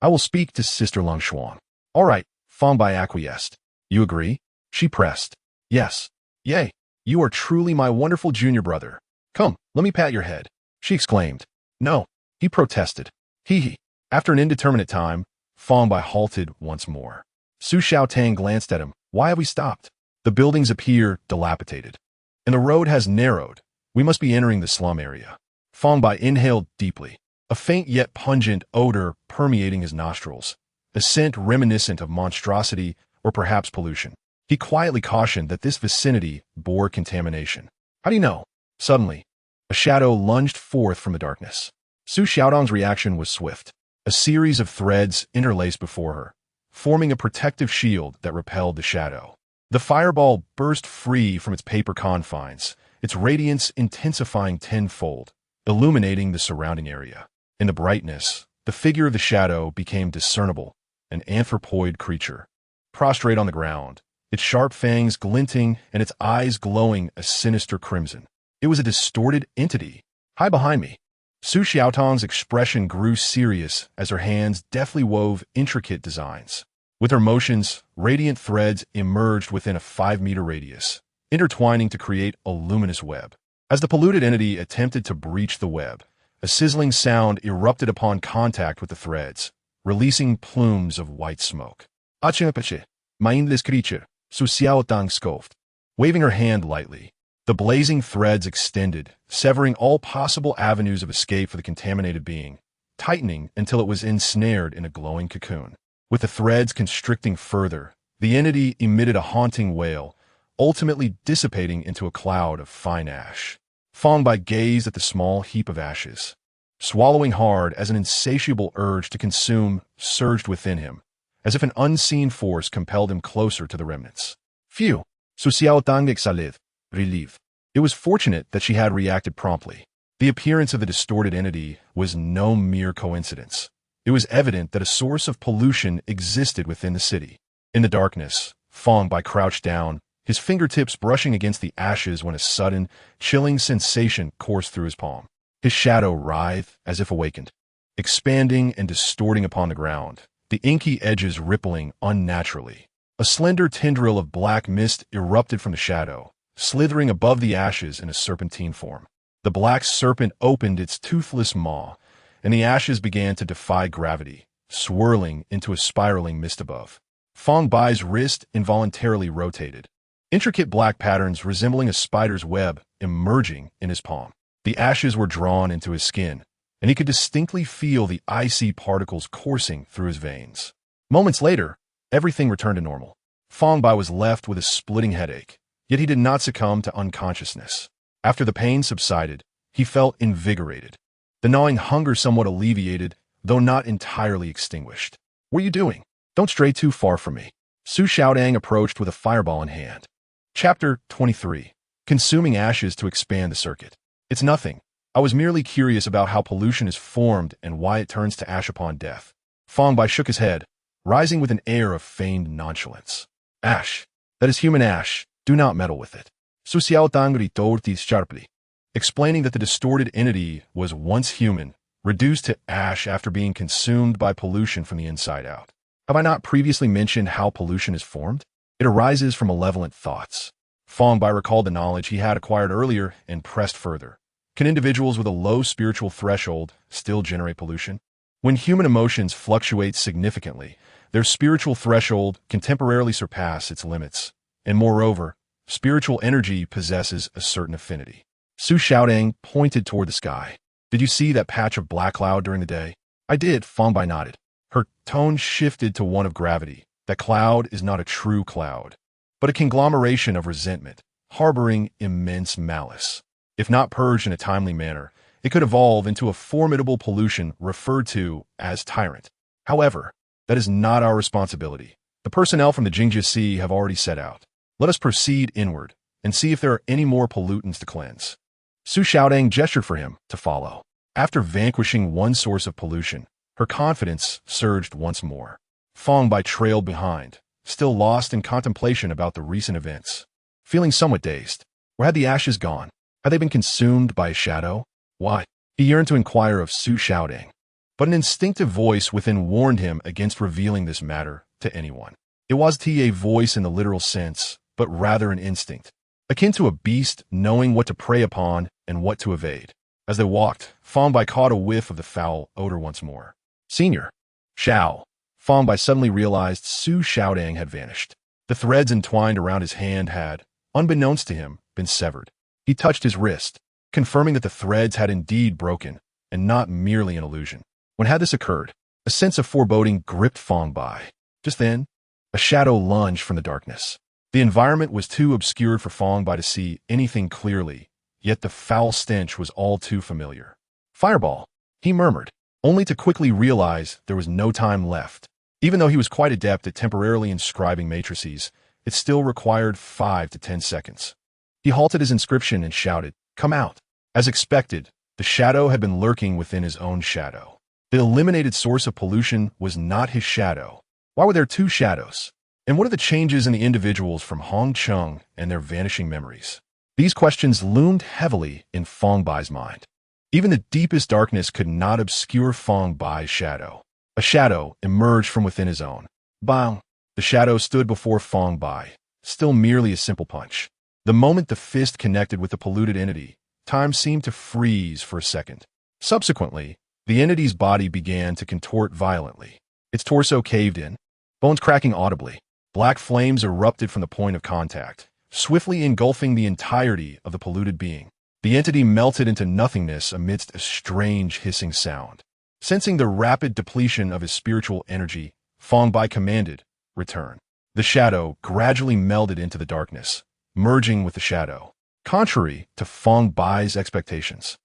I will speak to Sister Lung Xuan. All right, Fang Bai acquiesced. You agree? She pressed. Yes. Yay. You are truly my wonderful junior brother. Come, let me pat your head, she exclaimed. No, he protested. Hee. After an indeterminate time, Fang Bai halted once more. Su Xiaotang glanced at him. Why have we stopped? The buildings appear dilapidated, and the road has narrowed. We must be entering the slum area. Fang Bai inhaled deeply, a faint yet pungent odor permeating his nostrils, a scent reminiscent of monstrosity or perhaps pollution. He quietly cautioned that this vicinity bore contamination. How do you know? Suddenly, a shadow lunged forth from the darkness. Su Xiaodong's reaction was swift. A series of threads interlaced before her, forming a protective shield that repelled the shadow. The fireball burst free from its paper confines, its radiance intensifying tenfold, illuminating the surrounding area. In the brightness, the figure of the shadow became discernible, an anthropoid creature. Prostrate on the ground, its sharp fangs glinting and its eyes glowing a sinister crimson. It was a distorted entity. High behind me. Su Xiaotong's expression grew serious as her hands deftly wove intricate designs. With her motions, radiant threads emerged within a 5-meter radius, intertwining to create a luminous web. As the polluted entity attempted to breach the web, a sizzling sound erupted upon contact with the threads, releasing plumes of white smoke. Achapache, mindless creature, Su Xiaotong scoffed, waving her hand lightly. The blazing threads extended, severing all possible avenues of escape for the contaminated being, tightening until it was ensnared in a glowing cocoon. With the threads constricting further, the entity emitted a haunting wail, ultimately dissipating into a cloud of fine ash. Fang Bai gazed at the small heap of ashes. Swallowing hard as an insatiable urge to consume surged within him, as if an unseen force compelled him closer to the remnants. Phew! Su Xiaotong exhaled, relieved. It was fortunate that she had reacted promptly. The appearance of the distorted entity was no mere coincidence. It was evident that a source of pollution existed within the city. In the darkness, Fang Bai crouched down, his fingertips brushing against the ashes when a sudden, chilling sensation coursed through his palm. His shadow writhed as if awakened, expanding and distorting upon the ground, the inky edges rippling unnaturally. A slender tendril of black mist erupted from the shadow, slithering above the ashes in a serpentine form. The black serpent opened its toothless maw, and the ashes began to defy gravity, swirling into a spiraling mist above. Fang Bai's wrist involuntarily rotated, intricate black patterns resembling a spider's web emerging in his palm. The ashes were drawn into his skin, and he could distinctly feel the icy particles coursing through his veins. Moments later, everything returned to normal. Fang Bai was left with a splitting headache, yet he did not succumb to unconsciousness. After the pain subsided, he felt invigorated. The gnawing hunger somewhat alleviated, though not entirely extinguished. What are you doing? Don't stray too far from me. Su Xiaodong approached with a fireball in hand. Chapter 23. Consuming ashes to expand the circuit. It's nothing. I was merely curious about how pollution is formed and why it turns to ash upon death. Fang Bai shook his head, rising with an air of feigned nonchalance. Ash. That is human ash. Do not meddle with it. Su Xiaotong retorted sharply, explaining that the distorted entity was once human, reduced to ash after being consumed by pollution from the inside out. Have I not previously mentioned how pollution is formed? It arises from malevolent thoughts. Fang Bai recalled the knowledge he had acquired earlier and pressed further. Can individuals with a low spiritual threshold still generate pollution? When human emotions fluctuate significantly, their spiritual threshold can temporarily surpass its limits, and moreover, spiritual energy possesses a certain affinity. Su Xiaodong pointed toward the sky. Did you see that patch of black cloud during the day? I did, Fang Bai nodded. Her tone shifted to one of gravity. That cloud is not a true cloud, but a conglomeration of resentment, harboring immense malice. If not purged in a timely manner, it could evolve into a formidable pollution referred to as tyrant. However, that is not our responsibility. The personnel from the Jingjia Sea have already set out. Let us proceed inward and see if there are any more pollutants to cleanse. Su Xiaodong gestured for him to follow. After vanquishing one source of pollution, her confidence surged once more. Fang Bai trailed behind, still lost in contemplation about the recent events. Feeling somewhat dazed, where had the ashes gone? Had they been consumed by a shadow? Why? He yearned to inquire of Su Xiaodong, but an instinctive voice within warned him against revealing this matter to anyone. It wasn't a voice in the literal sense, but rather an instinct, akin to a beast knowing what to prey upon and what to evade. As they walked, Fang Bai caught a whiff of the foul odor once more. Senior. Xiao. Fang Bai suddenly realized Su Xiaodong had vanished. The threads entwined around his hand had, unbeknownst to him, been severed. He touched his wrist, confirming that the threads had indeed broken, and not merely an illusion. When had this occurred? A sense of foreboding gripped Fang Bai. Just then, a shadow lunged from the darkness. The environment was too obscured for Fang Bai to see anything clearly, yet the foul stench was all too familiar. Fireball, he murmured, only to quickly realize there was no time left. Even though he was quite adept at temporarily inscribing matrices, it still required 5 to 10 seconds. He halted his inscription and shouted, "Come out!" As expected, the shadow had been lurking within his own shadow. The eliminated source of pollution was not his shadow. Why were there two shadows? And what are the changes in the individuals from Hong Chung and their vanishing memories? These questions loomed heavily in Fang Bai's mind. Even the deepest darkness could not obscure Fang Bai's shadow. A shadow emerged from within his own. Bang! The shadow stood before Fang Bai, still merely a simple punch. The moment the fist connected with the polluted entity, time seemed to freeze for a second. Subsequently, the entity's body began to contort violently. Its torso caved in, bones cracking audibly. Black flames erupted from the point of contact, swiftly engulfing the entirety of the polluted being. The entity melted into nothingness amidst a strange hissing sound. Sensing the rapid depletion of his spiritual energy, Fang Bai commanded, "Return." The shadow gradually melded into the darkness, merging with the shadow. Contrary to Fang Bai's expectations,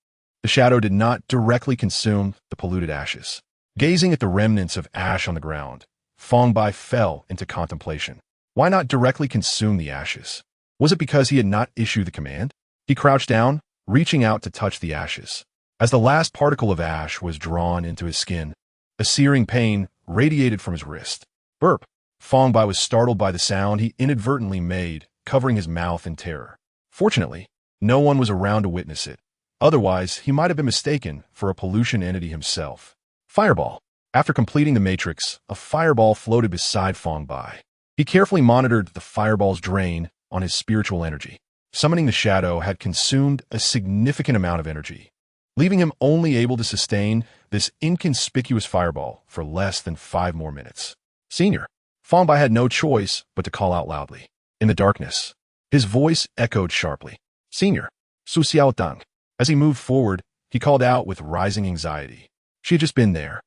the shadow did not directly consume the polluted ashes. Gazing at the remnants of ash on the ground, Fang Bai fell into contemplation. Why not directly consume the ashes? Was it because he had not issued the command? He crouched down, reaching out to touch the ashes. As the last particle of ash was drawn into his skin, a searing pain radiated from his wrist. Burp! Fang Bai was startled by the sound he inadvertently made, covering his mouth in terror. Fortunately, no one was around to witness it. Otherwise, he might have been mistaken for a pollution entity himself. Fireball. After completing the matrix, a fireball floated beside Fang Bai. He carefully monitored the fireball's drain on his spiritual energy. Summoning the shadow had consumed a significant amount of energy, leaving him only able to sustain this inconspicuous fireball for less than 5 more minutes. "Senior." Fang Bai had no choice but to call out loudly. In the darkness, his voice echoed sharply. "Senior, Su Xiao Deng." As he moved forward, he called out with rising anxiety. She had just been there.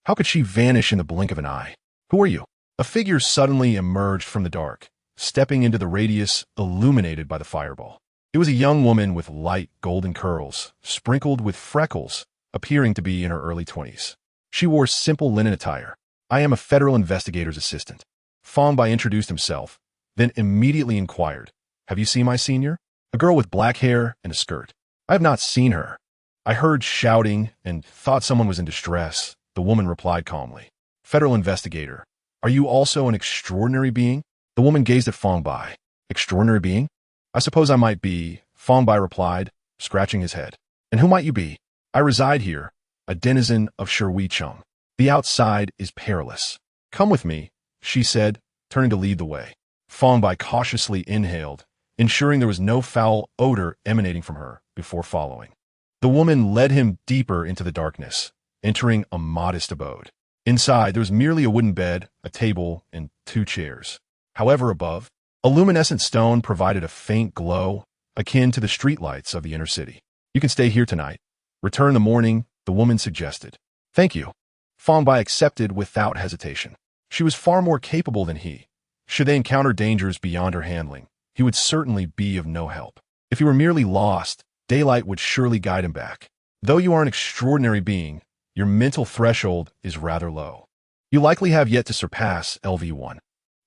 How could she vanish in the blink of an eye? "Who are you?" A figure suddenly emerged from the dark, stepping into the radius illuminated by the fireball. It was a young woman with light golden curls, sprinkled with freckles, appearing to be in her early 20s. She wore simple linen attire. "I am a federal investigator's assistant." Fang Bai introduced himself, then immediately inquired, "Have you seen my senior?" "A girl with black hair and a skirt." "I have not seen her. I heard shouting and thought someone was in distress," the woman replied calmly. "Federal investigator, are you also an extraordinary being?" The woman gazed at Fang Bai. "Extraordinary being? I suppose I might be," Fang Bai replied, scratching his head. "And who might you be?" "I reside here, a denizen of Shui Chung. The outside is perilous." "Come with me," she said, turning to lead the way. Fang Bai cautiously inhaled, ensuring there was no foul odor emanating from her, before following. The woman led him deeper into the darkness, entering a modest abode. Inside, there was merely a wooden bed, a table, and 2 chairs. However, above, a luminescent stone provided a faint glow, akin to the streetlights of the inner city. "You can stay here tonight. Return in the morning," the woman suggested. "Thank you." Fang Bai accepted without hesitation. She was far more capable than he. Should they encounter dangers beyond her handling, he would certainly be of no help. If he were merely lost, daylight would surely guide him back. Though you are an extraordinary being, your mental threshold is rather low. You likely have yet to surpass LV1.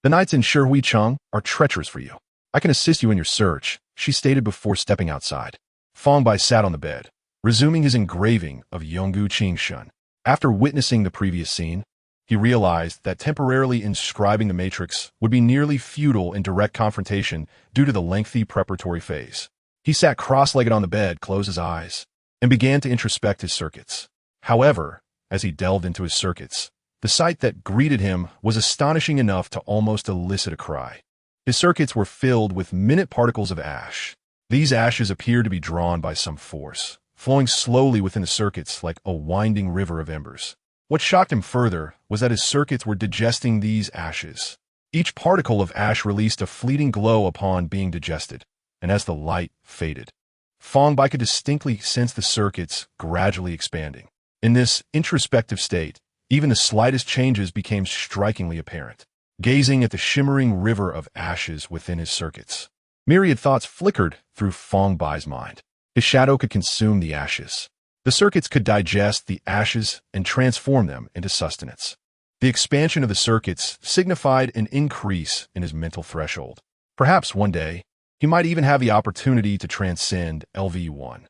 The nights in Shui Chung are treacherous for you. "I can assist you in your search," she stated before stepping outside. Fang Bai sat on the bed, resuming his engraving of Yonggu Qingshun. After witnessing the previous scene, he realized that temporarily inscribing the matrix would be nearly futile in direct confrontation due to the lengthy preparatory phase. He sat cross-legged on the bed, closed his eyes, and began to introspect his circuits. However, as he delved into his circuits, the sight that greeted him was astonishing enough to almost elicit a cry. His circuits were filled with minute particles of ash. These ashes appeared to be drawn by some force, flowing slowly within the circuits like a winding river of embers. What shocked him further was that his circuits were digesting these ashes. Each particle of ash released a fleeting glow upon being digested, and as the light faded, Fang Bai could distinctly sense the circuits gradually expanding. In this introspective state, even the slightest changes became strikingly apparent. gazing at the shimmering river of ashes within his circuits. Myriad thoughts flickered through Fang Bai's mind. His shadow could consume the ashes. The circuits could digest the ashes and transform them into sustenance. The expansion of the circuits signified an increase in his mental threshold. Perhaps one day, he might even have the opportunity to transcend LV1.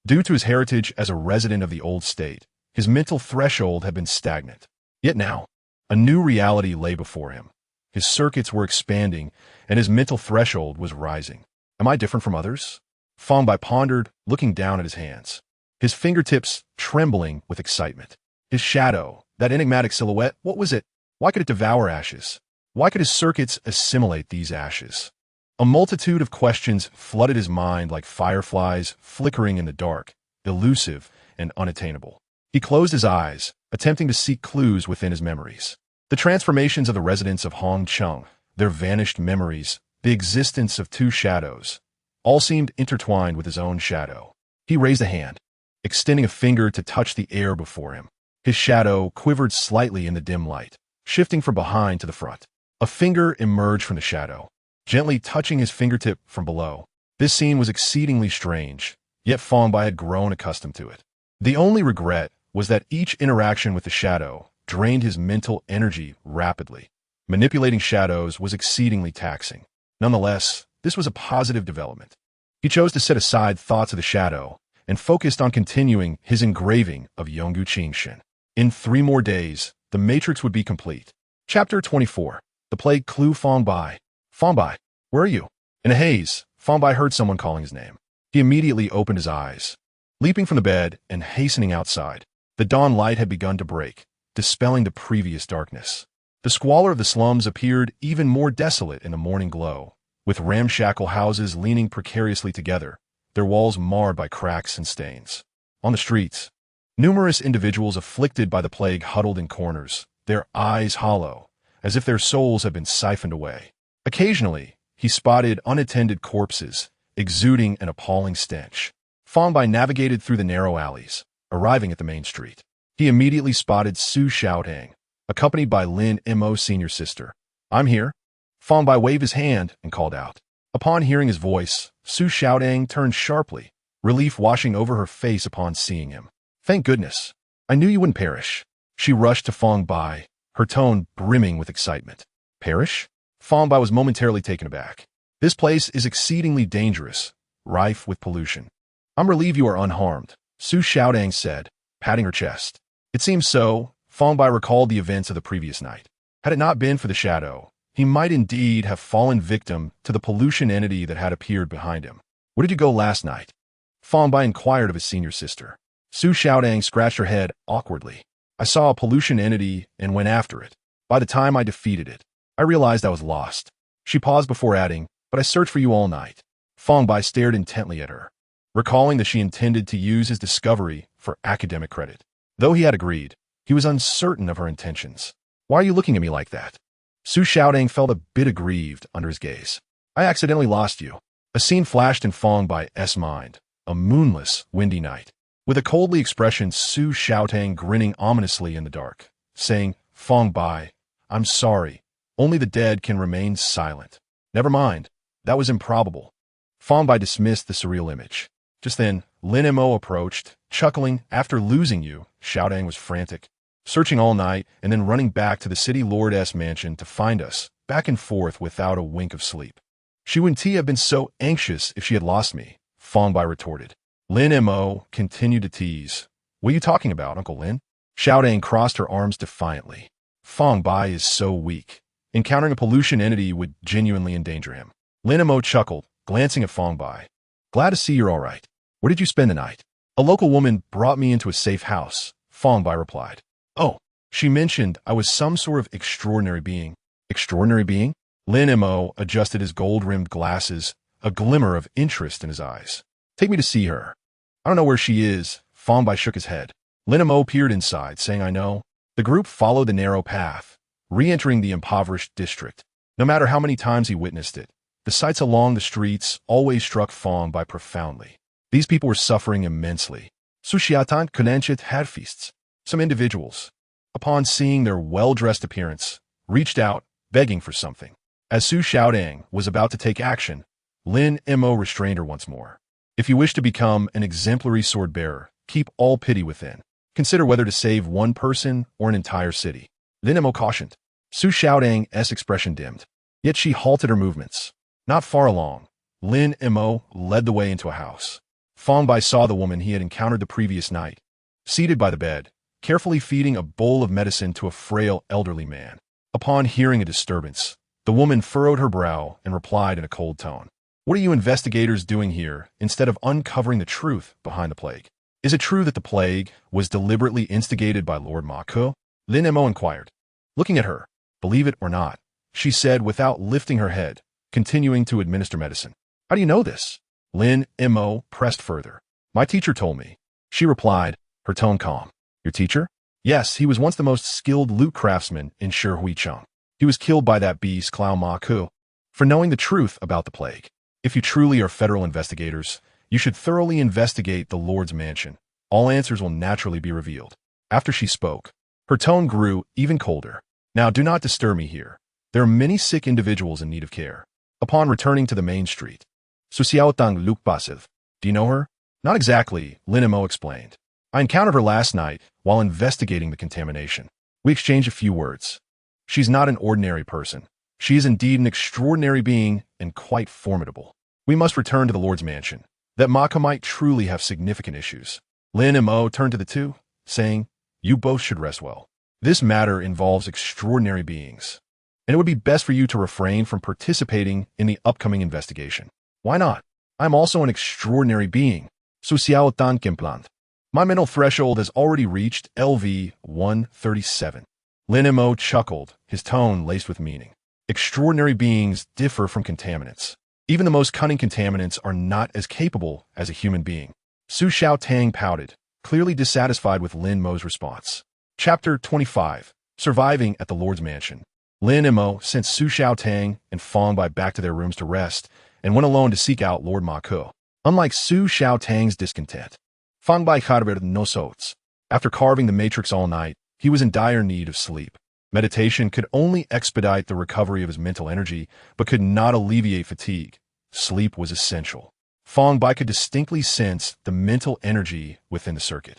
Due to his heritage as a resident of the old state, his mental threshold had been stagnant. Yet now, a new reality lay before him. His circuits were expanding, and his mental threshold was rising. Am I different from others? Fang Bai pondered, looking down at his hands, his fingertips trembling with excitement. His shadow, that enigmatic silhouette, what was it? Why could it devour ashes? Why could his circuits assimilate these ashes? A multitude of questions flooded his mind like fireflies flickering in the dark, elusive and unattainable. He closed his eyes, attempting to seek clues within his memories. The transformations of the residents of Hongcheng, their vanished memories, the existence of two shadows, all seemed intertwined with his own shadow. He raised a hand, extending a finger to touch the air before him. His shadow quivered slightly in the dim light, shifting from behind to the front. A finger emerged from the shadow, gently touching his fingertip from below. This scene was exceedingly strange, yet Fang Bai had grown accustomed to it. The only regret was that each interaction with the shadow drained his mental energy rapidly. Manipulating shadows was exceedingly taxing. Nonetheless, this was a positive development. He chose to set aside thoughts of the shadow and focused on continuing his engraving of Yonggu Qingshin. In 3 more days, the matrix would be complete. Chapter 24. The Plague Clue Fang Bai. Fang Bai, where are you? In a haze, Fang Bai heard someone calling his name. He immediately opened his eyes, leaping from the bed and hastening outside. The dawn light had begun to break, dispelling the previous darkness. The squalor of the slums appeared even more desolate in the morning glow, with ramshackle houses leaning precariously together, their walls marred by cracks and stains. On the streets, numerous individuals afflicted by the plague huddled in corners, their eyes hollow, as if their souls had been siphoned away. Occasionally, he spotted unattended corpses, exuding an appalling stench. Fang Bai navigated through the narrow alleys, arriving at the main street. He immediately spotted Su Xiaotang, accompanied by Lin Mo's senior sister. I'm here. Fang Bai waved his hand and called out. Upon hearing his voice, Su Xiaotang turned sharply, relief washing over her face upon seeing him. Thank goodness. I knew you wouldn't perish. She rushed to Fang Bai, her tone brimming with excitement. Perish? Fang Bai was momentarily taken aback. This place is exceedingly dangerous, rife with pollution. I'm relieved you are unharmed, Su Xiaotang said, patting her chest. It seems so. Fang Bai recalled the events of the previous night. Had it not been for the shadow, he might indeed have fallen victim to the pollution entity that had appeared behind him. Where did you go last night? Fang Bai inquired of his senior sister. Su Xiaotang scratched her head awkwardly. I saw a pollution entity and went after it. By the time I defeated it, I realized I was lost. She paused before adding, but I searched for you all night. Fang Bai stared intently at her, recalling that she intended to use his discovery for academic credit. Though he had agreed, he was uncertain of her intentions. Why are you looking at me like that? Su Xiaotang felt a bit aggrieved under his gaze. I accidentally lost you. A scene flashed in Fang Bai's mind, a moonless, windy night. With a coldly expression, Su Xiaotang grinning ominously in the dark, saying, Fang Bai, I'm sorry. Only the dead can remain silent. Never mind. That was improbable. Fang Bai dismissed the surreal image. Just then, Lin Mo approached, chuckling. After losing you, Xiaotang was frantic, searching all night and then running back to the city lord's mansion to find us, back and forth without a wink of sleep. She wouldn't have been so anxious if she had lost me, Fang Bai retorted. Lin Mo continued to tease. What are you talking about, Uncle Lin? Xiaotang crossed her arms defiantly. Fang Bai is so weak. Encountering a pollution entity would genuinely endanger him. Lin Mo chuckled, glancing at Fang Bai. Glad to see you're all right. Where did you spend the night? A local woman brought me into a safe house, Fang Bai replied. Oh, she mentioned I was some sort of extraordinary being. Extraordinary being? Lin Mo adjusted his gold-rimmed glasses, a glimmer of interest in his eyes. Take me to see her. I don't know where she is. Fang Bai shook his head. Lin Mo peered inside, saying I know. The group followed the narrow path, re-entering the impoverished district. No matter how many times he witnessed it, the sights along the streets always struck Fang Bai profoundly. These people were suffering immensely. Sushiatan Kunanchet had feasts. Some individuals, upon seeing their well-dressed appearance, reached out, begging for something. As Su Xiaodang was about to take action, Lin Mo restrained her once more. If you wish to become an exemplary sword-bearer, keep all pity within. Consider whether to save one person or an entire city. Lin Mo cautioned. Su Xiaodang's expression dimmed, yet she halted her movements. Not far along, Lin Mo led the way into a house. Fang Bai saw the woman he had encountered the previous night, seated by the bed, carefully feeding a bowl of medicine to a frail elderly man. Upon hearing a disturbance, the woman furrowed her brow and replied in a cold tone. What are you investigators doing here instead of uncovering the truth behind the plague? Is it true that the plague was deliberately instigated by Lord Ma Ke? Lin Mo inquired. Looking at her, believe it or not, she said without lifting her head, continuing to administer medicine. How do you know this? Lin Mo pressed further. My teacher told me. She replied, her tone calm. Your teacher? Yes, he was once the most skilled loot craftsman in Shihui. He was killed by that beast Clown Ma Ke for knowing the truth about the plague. If you truly are federal investigators, you should thoroughly investigate the Lord's mansion. All answers will naturally be revealed. After she spoke, her tone grew even colder. Now do not disturb me here. There are many sick individuals in need of care. Upon returning to the main street, Su Xiaotang Luke Basiv. Do you know her? Not exactly, Lin Mo explained. I encountered her last night while investigating the contamination. We exchanged a few words. She's not an ordinary person. She is indeed an extraordinary being and quite formidable. We must return to the Lord's mansion. That Ma Ke might truly have significant issues. Lin Mo turned to the two, saying, you both should rest well. This matter involves extraordinary beings, and it would be best for you to refrain from participating in the upcoming investigation. Why not? I'm also an extraordinary being. Su Xiao Tan Kimplant. My mental threshold has already reached LV 137. Lin Mo chuckled, his tone laced with meaning. Extraordinary beings differ from contaminants. Even the most cunning contaminants are not as capable as a human being. Su Xiaotang pouted, clearly dissatisfied with Lin Mo's response. Chapter 25. Surviving at the Lord's Mansion. Lin Mo sent Su Xiaotang and Fang Bai back to their rooms to rest and went alone to seek out Lord Ma Ke. Unlike Su Xiaotang's discontent, Fang Bai carved no sots. After carving the matrix all night, he was in dire need of sleep. Meditation could only expedite the recovery of his mental energy, but could not alleviate fatigue. Sleep was essential. Fang Bai could distinctly sense the mental energy within the circuit.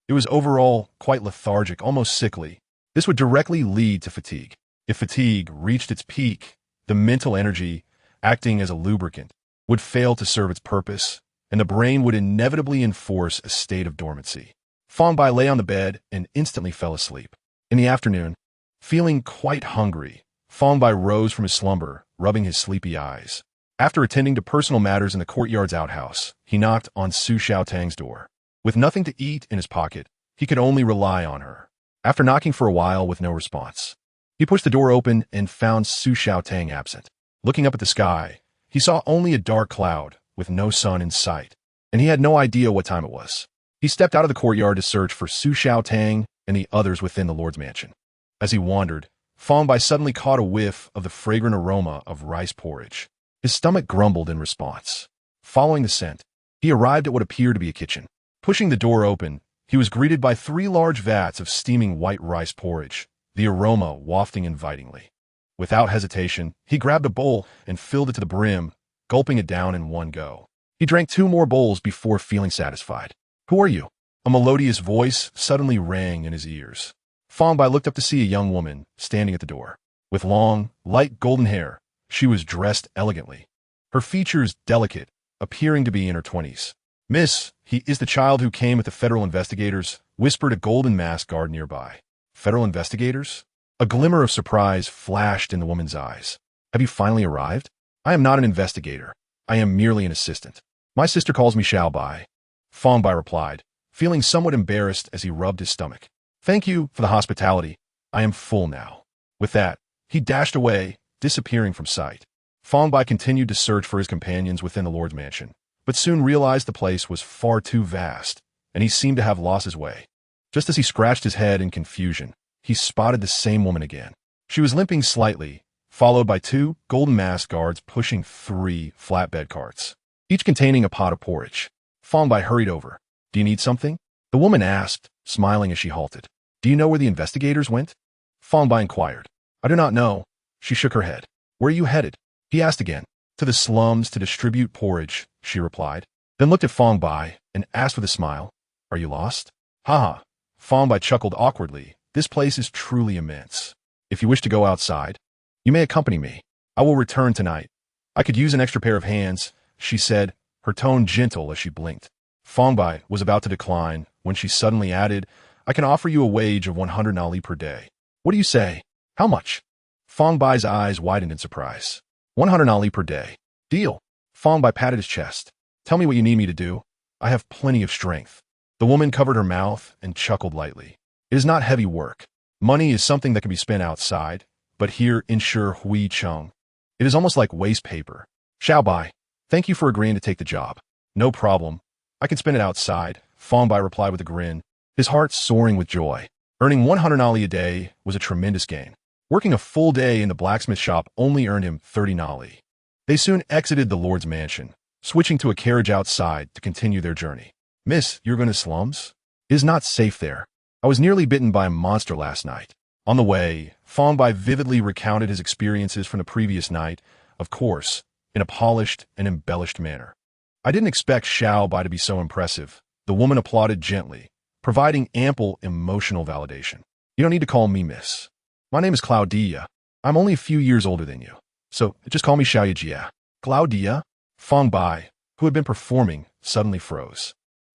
It was overall quite lethargic, almost sickly. This would directly lead to fatigue. If fatigue reached its peak, the mental energy, acting as a lubricant, would fail to serve its purpose, and the brain would inevitably enforce a state of dormancy. Fang Bai lay on the bed and instantly fell asleep. In the afternoon, feeling quite hungry, Fang Bai rose from his slumber, rubbing his sleepy eyes. After attending to personal matters in the courtyard's outhouse, he knocked on Su Xiaotang's door. With nothing to eat in his pocket, he could only rely on her. After knocking for a while with no response, he pushed the door open and found Su Xiaotang absent. Looking up at the sky, he saw only a dark cloud with no sun in sight, and he had no idea what time it was. He stepped out of the courtyard to search for Su Xiaotang and the others within the Lord's mansion. As he wandered, Fang Bai suddenly caught a whiff of the fragrant aroma of rice porridge. His stomach grumbled in response. Following the scent, he arrived at what appeared to be a kitchen. Pushing the door open, he was greeted by 3 large vats of steaming white rice porridge, the aroma wafting invitingly. Without hesitation, he grabbed a bowl and filled it to the brim, gulping it down in one go. He drank 2 more bowls before feeling satisfied. Who are you? A melodious voice suddenly rang in his ears. Fang Bai looked up to see a young woman standing at the door. With long, light golden hair, she was dressed elegantly. Her features delicate, appearing to be in her 20s. Miss, he is the child who came with the federal investigators, whispered a golden masked guard nearby. Federal investigators? A glimmer of surprise flashed in the woman's eyes. Have you finally arrived? I am not an investigator. I am merely an assistant. My sister calls me Xiao Bai. Fang Bai replied, feeling somewhat embarrassed as he rubbed his stomach. Thank you for the hospitality. I am full now. With that, he dashed away, disappearing from sight. Fang Bai continued to search for his companions within the Lord's mansion, but soon realized the place was far too vast, and he seemed to have lost his way. Just as he scratched his head in confusion, he spotted the same woman again. She was limping slightly, followed by 2 golden masked guards pushing 3 flatbed carts, each containing a pot of porridge. Fang Bai hurried over. Do you need something? The woman asked, smiling as she halted. Do you know where the investigators went? Fang Bai inquired. I do not know. She shook her head. Where are you headed? He asked again. To the slums to distribute porridge, she replied. Then looked at Fang Bai and asked with a smile, Are you lost? Haha. Fang Bai chuckled awkwardly. This place is truly immense. If you wish to go outside, you may accompany me. I will return tonight. I could use an extra pair of hands, she said, her tone gentle as she blinked. Fang Bai was about to decline when she suddenly added, I can offer you a wage of 100 nali per day. What do you say? How much? Fang Bai's eyes widened in surprise. 100 nali per day. Deal. Fang Bai patted his chest. Tell me what you need me to do. I have plenty of strength. The woman covered her mouth and chuckled lightly. It is not heavy work. Money is something that can be spent outside, but here in Hui Chung, it is almost like waste paper. Xiao Bai, thank you for agreeing to take the job. No problem. I can spend it outside, Fang Bai replied with a grin, his heart soaring with joy. Earning 100 nali a day was a tremendous gain. Working a full day in the blacksmith shop only earned him 30 nali. They soon exited the Lord's mansion, switching to a carriage outside to continue their journey. Miss, you're going to slums? It is not safe there. I was nearly bitten by a monster last night. On the way, Fang Bai vividly recounted his experiences from the previous night, of course, in a polished and embellished manner. I didn't expect Xiao Bai to be so impressive. The woman applauded gently, providing ample emotional validation. You don't need to call me miss. My name is Claudia. I'm only a few years older than you, so just call me Xiao Jia. Claudia? Fang Bai, who had been performing, suddenly froze.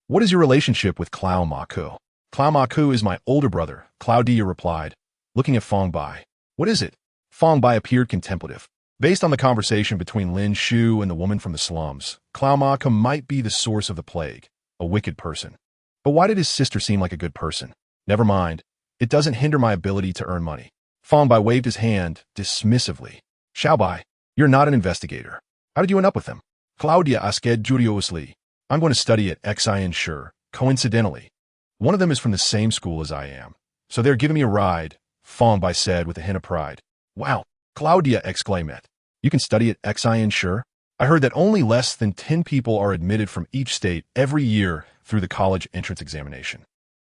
What is your relationship with Clau Ma Ku? Clau Ma Ku is my older brother, Claudia replied, looking at Fang Bai. What is it? Fang Bai appeared contemplative. Based on the conversation between Lin Shu and the woman from the slums, Clau Ma Ku might be the source of the plague, a wicked person. But why did his sister seem like a good person? Never mind. It doesn't hinder my ability to earn money. Fang Bai waved his hand dismissively. Xiao Bai, you're not an investigator. How did you end up with them? Claudia asked curiously. I'm going to study at Xin Shi, coincidentally. One of them is from the same school as I am, so they're giving me a ride, Fang Bai said with a hint of pride. Wow, Claudia exclaimed. You can study at Xin Shi? I heard that only less than 10 people are admitted from each state every year through the college entrance examination.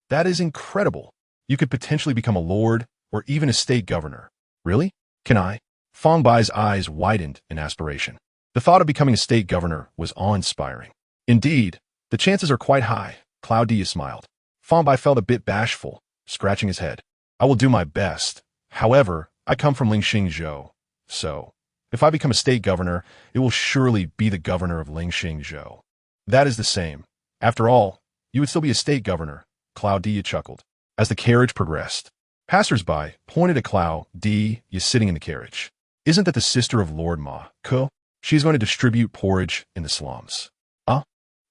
That is incredible. You could potentially become a lord or even a state governor. Really? Can I? Fang Bai's eyes widened in aspiration. The thought of becoming a state governor was awe-inspiring. Indeed, the chances are quite high, Claudia smiled. Fang Bai felt a bit bashful, scratching his head. I will do my best. However, I come from Lingxingzhou, so if I become a state governor, it will surely be the governor of Lingxingzhou. That is the same. After all, you would still be a state governor, Claudia chuckled. As the carriage progressed, passers-by pointed at Claudia sitting in the carriage. Isn't that the sister of Lord Ma Ku? She is going to distribute porridge in the slums.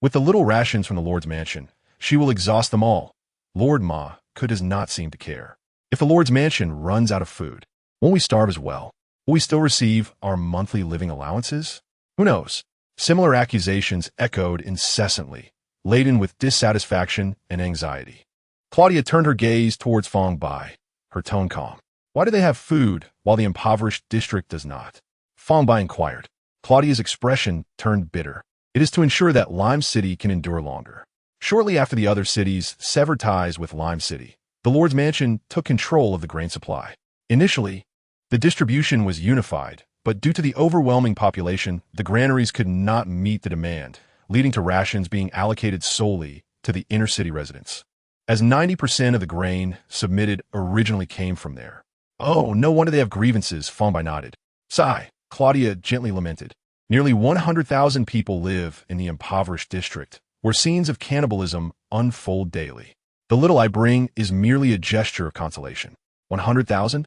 With the little rations from the Lord's mansion, she will exhaust them all. Lord Ma Ku does not seem to care. If the Lord's mansion runs out of food, won't we starve as well? Will we still receive our monthly living allowances? Who knows? Similar accusations echoed incessantly, laden with dissatisfaction and anxiety. Claudia turned her gaze towards Fang Bai, her tone calm. Why do they have food while the impoverished district does not? Fang Bai inquired. Claudia's expression turned bitter. It is to ensure that Lime City can endure longer. Shortly after the other cities severed ties with Lime City, the Lord's Mansion took control of the grain supply. Initially, the distribution was unified, but due to the overwhelming population, the granaries could not meet the demand, leading to rations being allocated solely to the inner-city residents. As 90% of the grain submitted originally came from there. Oh, no wonder they have grievances, Fang Bai nodded. Sigh, Claudia gently lamented. Nearly 100,000 people live in the impoverished district, where scenes of cannibalism unfold daily. The little I bring is merely a gesture of consolation. 100,000?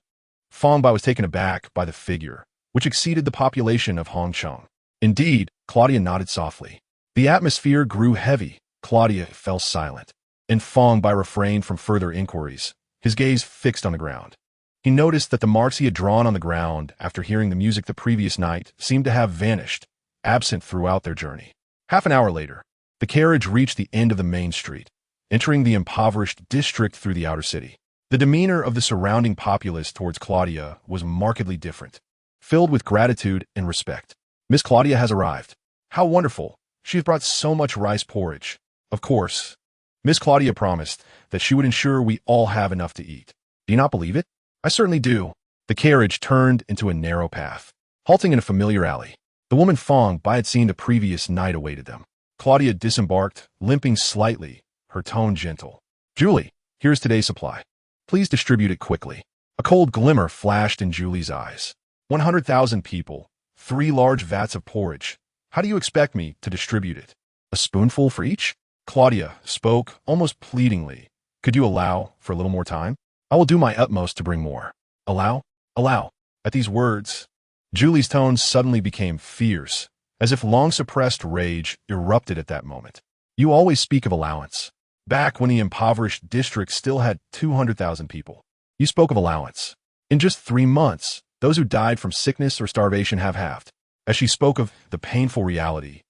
Fang Bai was taken aback by the figure, which exceeded the population of Hongcheng. Indeed, Claudia nodded softly. The atmosphere grew heavy. Claudia fell silent, and Fang Bai refrained from further inquiries, his gaze fixed on the ground. He noticed that the marks he had drawn on the ground after hearing the music the previous night seemed to have vanished, absent throughout their journey. Half an hour later, the carriage reached the end of the main street, entering the impoverished district through the outer city. The demeanor of the surrounding populace towards Claudia was markedly different, filled with gratitude and respect. Miss Claudia has arrived. How wonderful. She has brought so much rice porridge. Of course, Miss Claudia promised that she would ensure we all have enough to eat. Do you not believe it? I certainly do. The carriage turned into a narrow path, halting in a familiar alley. The woman Fang Bai had seen the previous night awaited them. Claudia disembarked, limping slightly, her tone gentle. "Julie, here's today's supply. Please distribute it quickly." A cold glimmer flashed in Julie's eyes. 100,000 people, 3 large vats of porridge. How do you expect me to distribute it? A spoonful for each? Claudia spoke, almost pleadingly. Could you allow for a little more time? I will do my utmost to bring more. Allow? Allow. At these words, Julie's tone suddenly became fierce, as if long-suppressed rage erupted at that moment. You always speak of allowance. Back when the impoverished district still had 200,000 people, you spoke of allowance. In just 3 months, those who died from sickness or starvation have halved. As she spoke of the painful reality,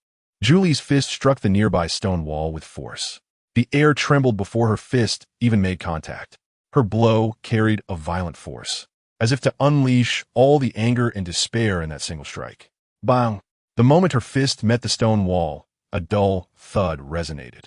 Julie's fist struck the nearby stone wall with force. The air trembled before her fist even made contact. Her blow carried a violent force, as if to unleash all the anger and despair in that single strike. Bang! The moment her fist met the stone wall, a dull thud resonated.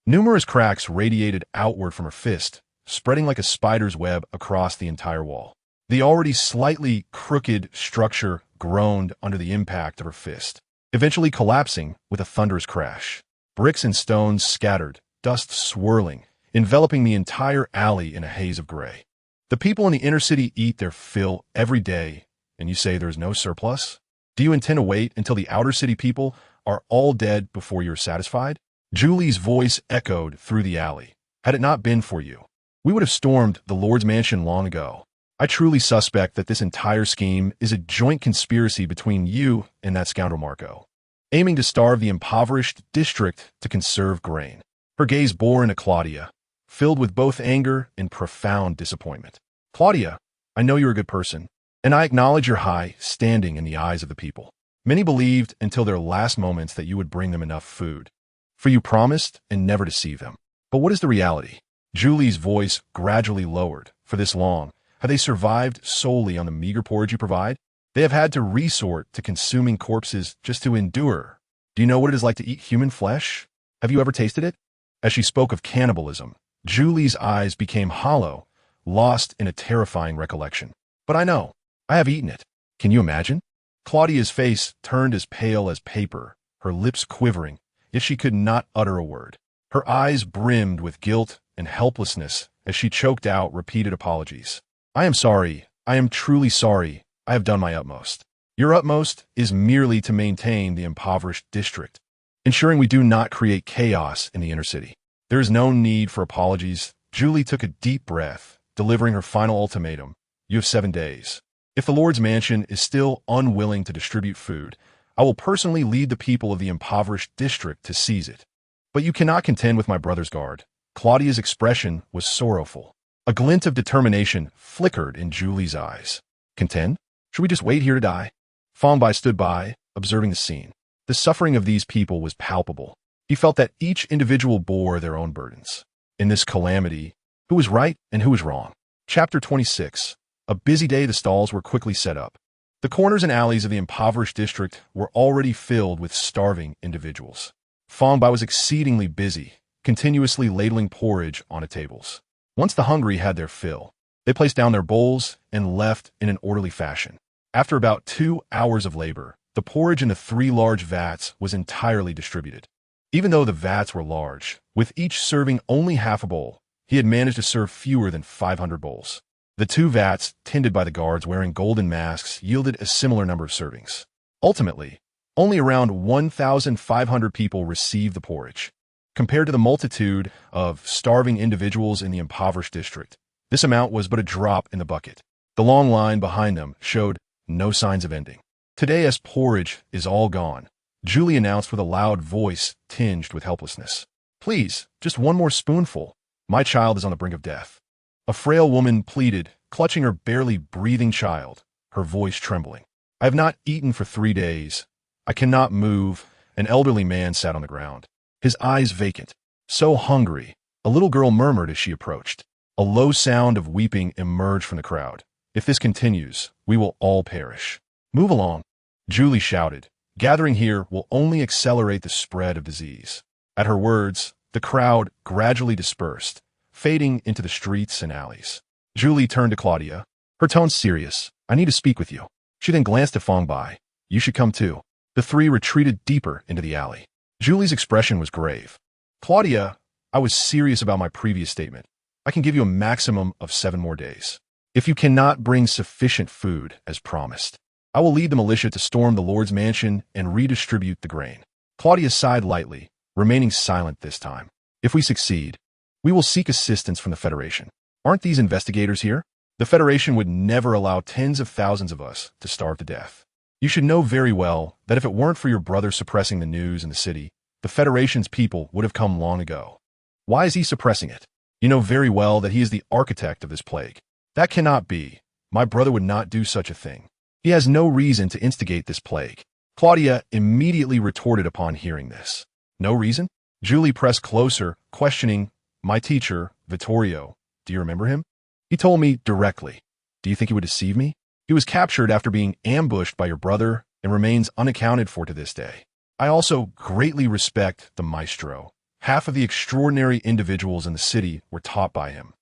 Numerous cracks radiated outward from her fist, spreading like a spider's web across the entire wall. The already slightly crooked structure groaned under the impact of her fist, eventually collapsing with a thunderous crash. Bricks and stones scattered, dust swirling, enveloping the entire alley in a haze of gray. The people in the inner city eat their fill every day, and you say there's no surplus? Do you intend to wait until the outer city people are all dead before you're satisfied? Julie's voice echoed through the alley. Had it not been for you, we would have stormed the Lord's mansion long ago. I truly suspect that this entire scheme is a joint conspiracy between you and that scoundrel Marco, aiming to starve the impoverished district to conserve grain. Her gaze bore into Claudia, filled with both anger and profound disappointment. Claudia, I know you're a good person, and I acknowledge your high standing in the eyes of the people. Many believed until their last moments that you would bring them enough food, for you promised and never deceive them. But what is the reality? Julie's voice gradually lowered. For this long, have they survived solely on the meager porridge you provide? They have had to resort to consuming corpses just to endure. Do you know what it is like to eat human flesh? Have you ever tasted it? As she spoke of cannibalism, Julie's eyes became hollow, lost in a terrifying recollection. But I know. I have eaten it. Can you imagine? Claudia's face turned as pale as paper, her lips quivering, yet she could not utter a word. Her eyes brimmed with guilt and helplessness as she choked out repeated apologies. I am sorry. I am truly sorry. I have done my utmost. Your utmost is merely to maintain the impoverished district, ensuring we do not create chaos in the inner city. There is no need for apologies. Julie took a deep breath, delivering her final ultimatum. You have 7 days. If the Lord's mansion is still unwilling to distribute food, I will personally lead the people of the impoverished district to seize it. But you cannot contend with my brother's guard. Claudia's expression was sorrowful. A glint of determination flickered in Julie's eyes. Contend? Should we just wait here to die? Fang Bai stood by, observing the scene. The suffering of these people was palpable. He felt that each individual bore their own burdens. In this calamity, who was right and who was wrong? Chapter 26. A busy day, the stalls were quickly set up. The corners and alleys of the impoverished district were already filled with starving individuals. Fang Bai was exceedingly busy, continuously ladling porridge onto tables. Once the hungry had their fill, they placed down their bowls and left in an orderly fashion. After about 2 hours of labor, the porridge in the 3 large vats was entirely distributed. Even though the vats were large, with each serving only half a bowl, he had managed to serve fewer than 500 bowls. The 2 vats, tended by the guards wearing golden masks, yielded a similar number of servings. Ultimately, only around 1,500 people received the porridge. Compared to the multitude of starving individuals in the impoverished district, this amount was but a drop in the bucket. The long line behind them showed no signs of ending. Today, as porridge is all gone, Julie announced with a loud voice tinged with helplessness. Please, just one more spoonful. My child is on the brink of death. A frail woman pleaded, clutching her barely breathing child, her voice trembling. I have not eaten for 3 days. I cannot move. An elderly man sat on the ground, his eyes vacant. So hungry, a little girl murmured as she approached. A low sound of weeping emerged from the crowd. If this continues, we will all perish. Move along, Julie shouted. Gathering here will only accelerate the spread of disease. At her words, the crowd gradually dispersed, fading into the streets and alleys. Julie turned to Claudia, her tone serious. I need to speak with you. She then glanced at Fang Bai. You should come too. The three retreated deeper into the alley. Julie's expression was grave. Claudia, I was serious about my previous statement. I can give you a maximum of 7 more days. If you cannot bring sufficient food, as promised, I will lead the militia to storm the Lord's mansion and redistribute the grain. Claudia sighed lightly, remaining silent this time. If we succeed, we will seek assistance from the Federation. Aren't these investigators here? The Federation would never allow tens of thousands of us to starve to death. You should know very well that if it weren't for your brother suppressing the news in the city, the Federation's people would have come long ago. Why is he suppressing it? You know very well that he is the architect of this plague. That cannot be. My brother would not do such a thing. He has no reason to instigate this plague. Claudia immediately retorted upon hearing this. No reason? Julie pressed closer, questioning, my teacher, Vittorio, do you remember him? He told me directly. Do you think he would deceive me? He was captured after being ambushed by your brother and remains unaccounted for to this day. I also greatly respect the maestro. Half of the extraordinary individuals in the city were taught by him.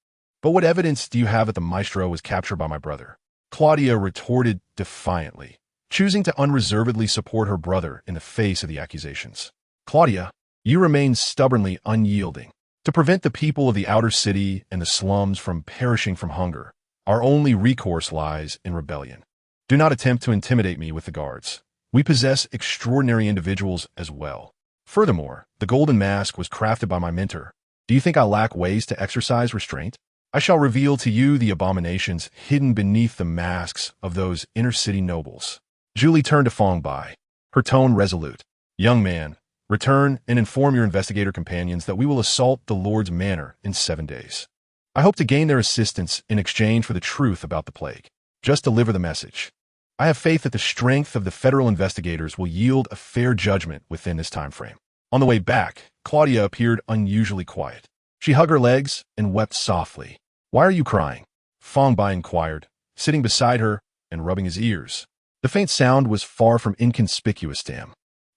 But what evidence do you have that the maestro was captured by my brother? Claudia retorted defiantly, choosing to unreservedly support her brother in the face of the accusations. Claudia, you remain stubbornly unyielding. To prevent the people of the outer city and the slums from perishing from hunger, our only recourse lies in rebellion. Do not attempt to intimidate me with the guards. We possess extraordinary individuals as well. Furthermore, the golden mask was crafted by my mentor. Do you think I lack ways to exercise restraint? I shall reveal to you the abominations hidden beneath the masks of those inner-city nobles. Julie turned to Fang Bai, her tone resolute. Young man, return and inform your investigator companions that we will assault the Lord's manor in 7 days. I hope to gain their assistance in exchange for the truth about the plague. Just deliver the message. I have faith that the strength of the federal investigators will yield a fair judgment within this time frame. On the way back, Claudia appeared unusually quiet. She hugged her legs and wept softly. Why are you crying? Fang Bai inquired, sitting beside her and rubbing his ears. The faint sound was far from inconspicuous to him.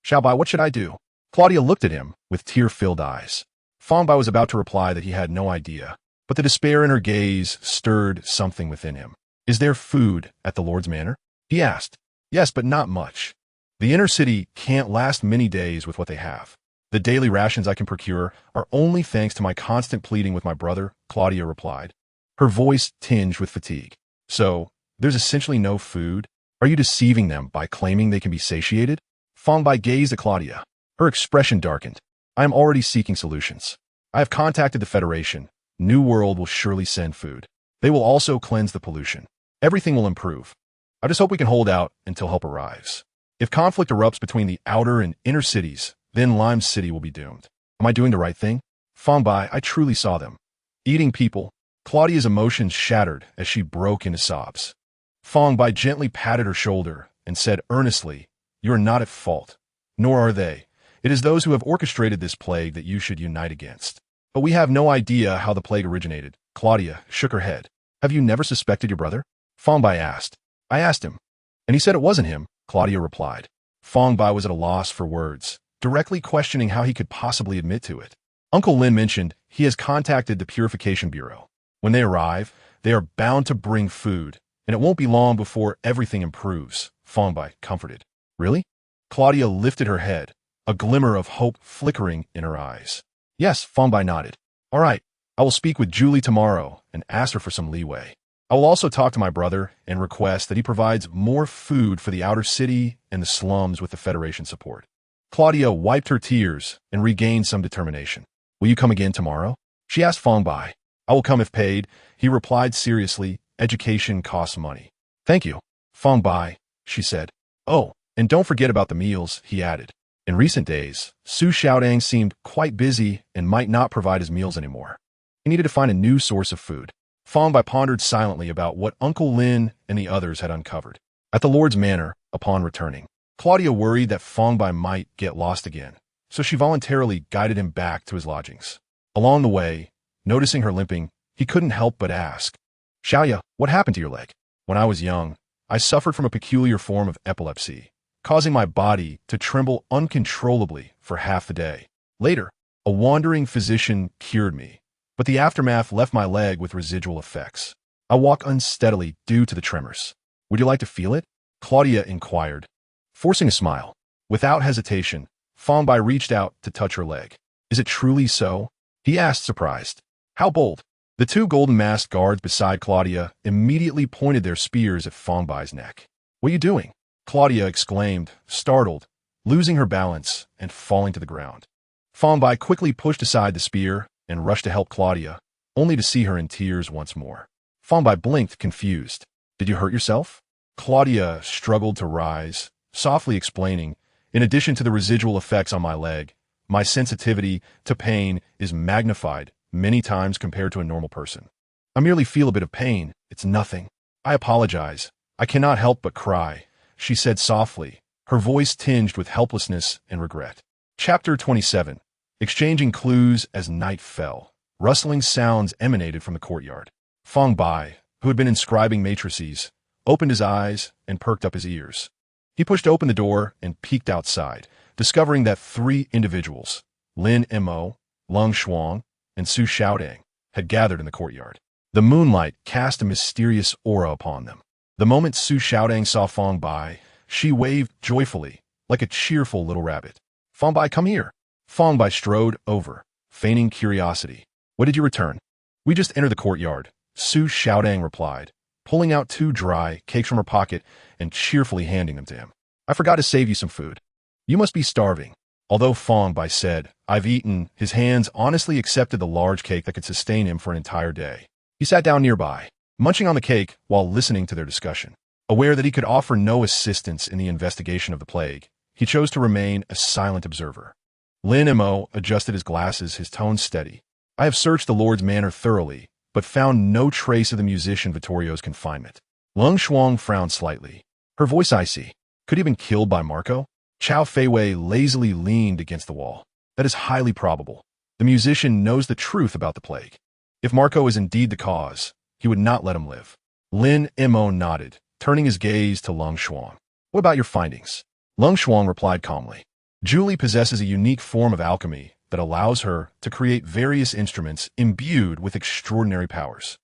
Xiao Bai, what should I do? Claudia looked at him with tear-filled eyes. Fang Bai was about to reply that he had no idea, but the despair in her gaze stirred something within him. Is there food at the Lord's manor? He asked. Yes, but not much. The inner city can't last many days with what they have. The daily rations I can procure are only thanks to my constant pleading with my brother, Claudia replied, her voice tinged with fatigue. So, there's essentially no food? Are you deceiving them by claiming they can be satiated? Fang Bai gazed at Claudia. Her expression darkened. I am already seeking solutions. I have contacted the Federation. New World will surely send food. They will also cleanse the pollution. Everything will improve. I just hope we can hold out until help arrives. If conflict erupts between the outer and inner cities, then Lime City will be doomed. Am I doing the right thing? Fang Bai, I truly saw them. Eating people. Claudia's emotions shattered as she broke into sobs. Fang Bai gently patted her shoulder and said earnestly, you are not at fault, nor are they. It is those who have orchestrated this plague that you should unite against. But we have no idea how the plague originated. Claudia shook her head. Have you never suspected your brother? Fang Bai asked. I asked him, and he said it wasn't him, Claudia replied. Fang Bai was at a loss for words, directly questioning how he could possibly admit to it. Uncle Lin mentioned he has contacted the Purification Bureau. When they arrive, they are bound to bring food, and it won't be long before everything improves, Fang Bai comforted. Really? Claudia lifted her head, a glimmer of hope flickering in her eyes. Yes, Fang Bai nodded. All right, I will speak with Julie tomorrow and ask her for some leeway. I will also talk to my brother and request that he provides more food for the outer city and the slums with the Federation support. Claudia wiped her tears and regained some determination. Will you come again tomorrow? She asked Fang Bai. I will come if paid, he replied seriously. Education costs money. Thank you, Fang Bai, she said. Oh, and don't forget about the meals, he added. In recent days, Su Xiaodang seemed quite busy and might not provide his meals anymore. He needed to find a new source of food. Fang Bai pondered silently about what Uncle Lin and the others had uncovered. At the Lord's manor, upon returning, Claudia worried that Fang Bai might get lost again, so she voluntarily guided him back to his lodgings. Along the way, noticing her limping, he couldn't help but ask, Xiaoya, what happened to your leg? When I was young, I suffered from a peculiar form of epilepsy, causing my body to tremble uncontrollably for half the day. Later, a wandering physician cured me, but the aftermath left my leg with residual effects. I walk unsteadily due to the tremors. Would you like to feel it? Claudia inquired, forcing a smile. Without hesitation, Fang Bai reached out to touch her leg. Is it truly so? He asked, surprised. How bold. The two golden-masked guards beside Claudia immediately pointed their spears at Fang Bai's neck. What are you doing? Claudia exclaimed, startled, losing her balance and falling to the ground. Fang Bai quickly pushed aside the spear and rushed to help Claudia, only to see her in tears once more. Fang Bai blinked, confused. Did you hurt yourself? Claudia struggled to rise, softly explaining, in addition to the residual effects on my leg, my sensitivity to pain is magnified many times compared to a normal person. I merely feel a bit of pain. It's nothing. I apologize. I cannot help but cry, she said softly, her voice tinged with helplessness and regret. Chapter 27. Exchanging clues as night fell. Rustling sounds emanated from the courtyard. Fang Bai, who had been inscribing matrices, opened his eyes and perked up his ears. He pushed open the door and peeked outside, discovering that 3 individuals, Lin Mo, Lung Shuang, and Su Xiaodang, had gathered in the courtyard. The moonlight cast a mysterious aura upon them. The moment Su Xiaodang saw Fang Bai, she waved joyfully, like a cheerful little rabbit. Fang Bai, come here. Fang Bai strode over, feigning curiosity. What did you return? We just entered the courtyard, Su Xiaodang replied, pulling out 2 dry cakes from her pocket and cheerfully handing them to him. I forgot to save you some food. You must be starving. Although Fang Bai said, I've eaten, his hands honestly accepted the large cake that could sustain him for an entire day. He sat down nearby, munching on the cake while listening to their discussion. Aware that he could offer no assistance in the investigation of the plague, he chose to remain a silent observer. Lin Mo adjusted his glasses, his tone steady. I have searched the Lord's manor thoroughly, but found no trace of the musician Vittorio's confinement. Lung Shuang frowned slightly, her voice icy. Could he have been killed by Marco? Chao Feiwei lazily leaned against the wall. That is highly probable. The musician knows the truth about the plague. If Marco is indeed the cause, he would not let him live. Lin Mo nodded, turning his gaze to Lung Shuang. What about your findings? Lung Shuang replied calmly. Julie possesses a unique form of alchemy that allows her to create various instruments imbued with extraordinary powers.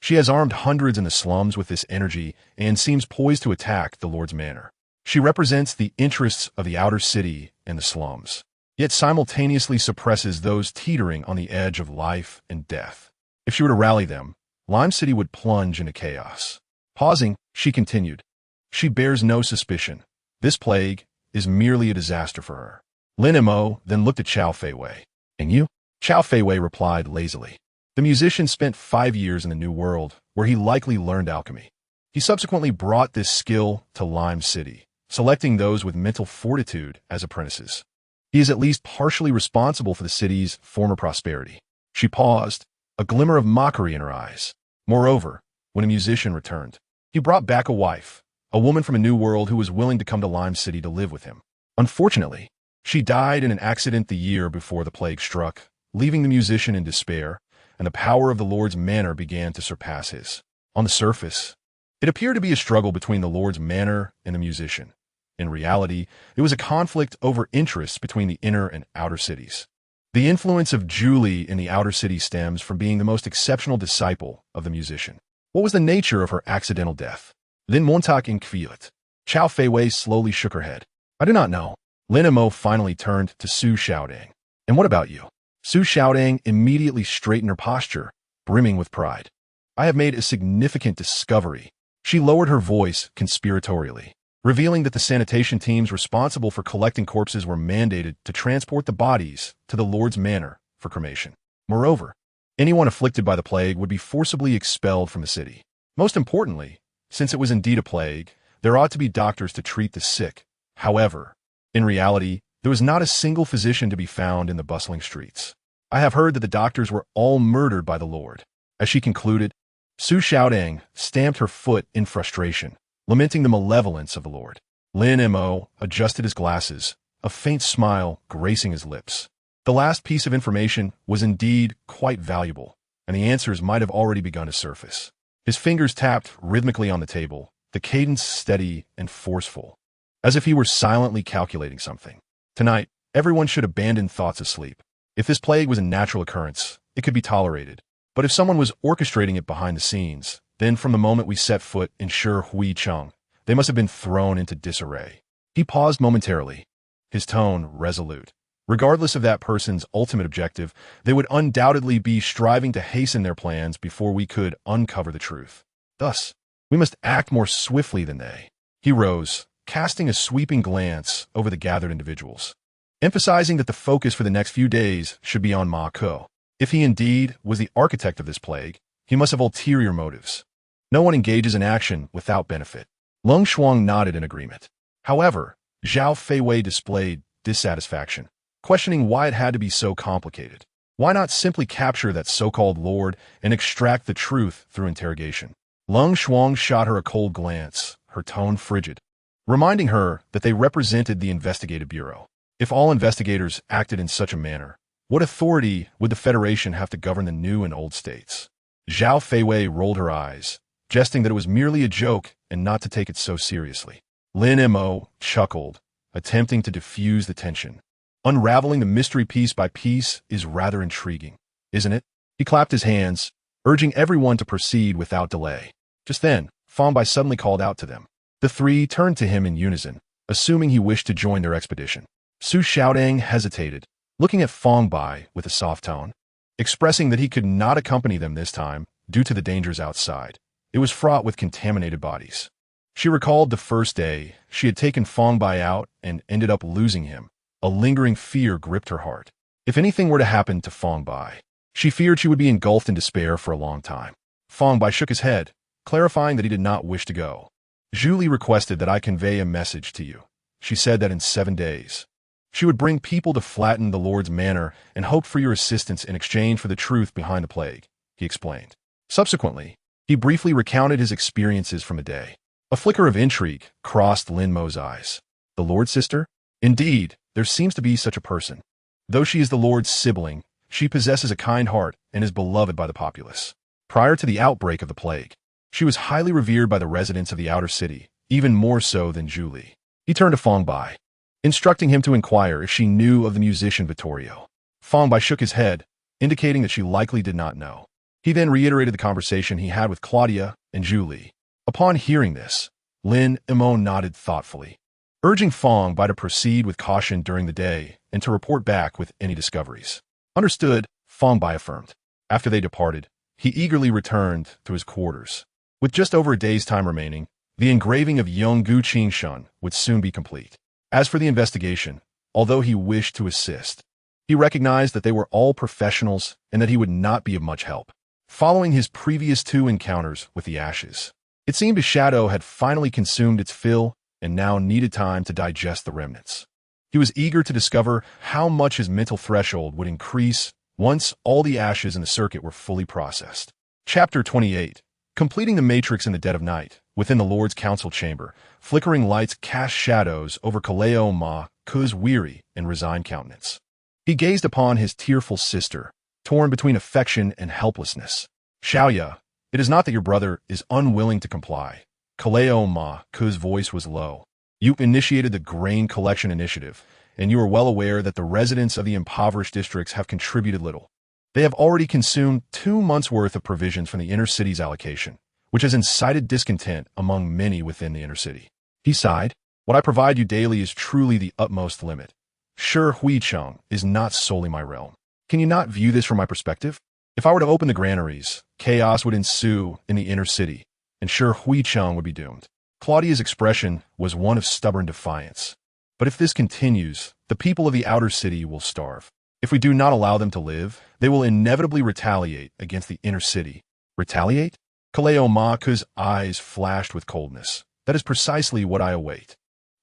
She has armed hundreds in the slums with this energy and seems poised to attack the Lord's manor. She represents the interests of the outer city and the slums, yet simultaneously suppresses those teetering on the edge of life and death. If she were to rally them, Lime City would plunge into chaos. Pausing, she continued, she bears no suspicion. This plague is merely a disaster for her. Lin Mo then looked at Chao Feiwei. And you? Chao Feiwei replied lazily. The musician spent 5 years in the New World, where he likely learned alchemy. He subsequently brought this skill to Lime City, selecting those with mental fortitude as apprentices. He is at least partially responsible for the city's former prosperity. She paused, a glimmer of mockery in her eyes. Moreover, when a musician returned, he brought back a wife, a woman from a new world who was willing to come to Lime City to live with him. Unfortunately, she died in an accident the year before the plague struck, leaving the musician in despair, and the power of the Lord's manor began to surpass his. On the surface, it appeared to be a struggle between the Lord's manor and the musician. In reality, it was a conflict over interests between the inner and outer cities. The influence of Julie in the outer city stems from being the most exceptional disciple of the musician. What was the nature of her accidental death? Lin Montauk inquired. Chao Feiwei slowly shook her head. I do not know. Lin Mo finally turned to Su Xiaodang. And what about you? Su Xiaodang immediately straightened her posture, brimming with pride. I have made a significant discovery. She lowered her voice conspiratorially, revealing that the sanitation teams responsible for collecting corpses were mandated to transport the bodies to the Lord's manor for cremation. Moreover, anyone afflicted by the plague would be forcibly expelled from the city. Most importantly, since it was indeed a plague, there ought to be doctors to treat the sick. However, in reality, there was not a single physician to be found in the bustling streets. I have heard that the doctors were all murdered by the Lord. As she concluded, Su Xiaodang stamped her foot in frustration, lamenting the malevolence of the Lord. Lin Mo adjusted his glasses, a faint smile gracing his lips. The last piece of information was indeed quite valuable, and the answers might have already begun to surface. His fingers tapped rhythmically on the table, the cadence steady and forceful, as if he were silently calculating something. Tonight, everyone should abandon thoughts of sleep. If this plague was a natural occurrence, it could be tolerated. But if someone was orchestrating it behind the scenes, then from the moment we set foot in Shi Hui Cheng, They must have been thrown into disarray. He paused momentarily, his tone resolute. Regardless of that person's ultimate objective, they would undoubtedly be striving to hasten their plans before we could uncover the truth. Thus, we must act more swiftly than they. He rose, casting a sweeping glance over the gathered individuals, emphasizing that the focus for the next few days should be on Ma Ko. If he indeed was the architect of this plague, he must have ulterior motives. No one engages in action without benefit. Lung Shuang nodded in agreement. However, Zhao Feiwei displayed dissatisfaction, questioning why it had to be so complicated. Why not simply capture that so-called lord and extract the truth through interrogation? Lung Shuang shot her a cold glance, her tone frigid, reminding her that they represented the investigative bureau. If all investigators acted in such a manner, what authority would the Federation have to govern the new and old states? Zhao Feiwei rolled her eyes, jesting that it was merely a joke and not to take it so seriously. Lin Mo chuckled, attempting to diffuse the tension. Unraveling the mystery piece by piece is rather intriguing, isn't it? He clapped his hands, urging everyone to proceed without delay. Just then, Fang Bai suddenly called out to them. The three turned to him in unison, assuming he wished to join their expedition. Su Xiaodang hesitated, looking at Fang Bai with a soft tone, expressing that he could not accompany them this time due to the dangers outside. It was fraught with contaminated bodies. She recalled the first day she had taken Fang Bai out and ended up losing him. A lingering fear gripped her heart. If anything were to happen to Fang Bai, she feared she would be engulfed in despair for a long time. Fang Bai shook his head, clarifying that he did not wish to go. Julie requested that I convey a message to you. She said that in 7 days, she would bring people to flatten the Lord's manor and hoped for your assistance in exchange for the truth behind the plague, he explained. Subsequently, he briefly recounted his experiences from the day. A flicker of intrigue crossed Lin Mo's eyes. The Lord's sister? Indeed, there seems to be such a person. Though she is the Lord's sibling, she possesses a kind heart and is beloved by the populace. Prior to the outbreak of the plague, she was highly revered by the residents of the outer city, even more so than Julie. He turned to Fang Bai, instructing him to inquire if she knew of the musician Vittorio. Fang Bai shook his head, indicating that she likely did not know. He then reiterated the conversation he had with Claudia and Julie. Upon hearing this, Lin Mo nodded thoughtfully, urging Fang Bai to proceed with caution during the day and to report back with any discoveries. Understood, Fang Bai affirmed. After they departed, he eagerly returned to his quarters. With just over a day's time remaining, the engraving of Yong Gu Qingshun would soon be complete. As for the investigation, although he wished to assist, he recognized that they were all professionals and that he would not be of much help. Following his previous 2 encounters with the ashes, it seemed his shadow had finally consumed its fill and now needed time to digest the remnants. He was eager to discover how much his mental threshold would increase once all the ashes in the circuit were fully processed. Chapter 28. Completing the matrix in the dead of night, within the Lord's council chamber, flickering lights cast shadows over Kaleo Ma Ku's weary and resigned countenance. He gazed upon his tearful sister, torn between affection and helplessness. Xiaoya, it is not that your brother is unwilling to comply. Kaleo Ma Ku's voice was low. You initiated the grain collection initiative, and you are well aware that the residents of the impoverished districts have contributed little. They have already consumed 2 months' worth of provisions from the inner city's allocation, which has incited discontent among many within the inner city. He sighed. What I provide you daily is truly the utmost limit. Sure, Huicheng is not solely my realm. Can you not view this from my perspective? If I were to open the granaries, chaos would ensue in the inner city, and sure, Huicheng would be doomed. Claudia's expression was one of stubborn defiance. But if this continues, the people of the outer city will starve. If we do not allow them to live, they will inevitably retaliate against the inner city. Retaliate? Kaleo Ma Ku's eyes flashed with coldness. That is precisely what I await.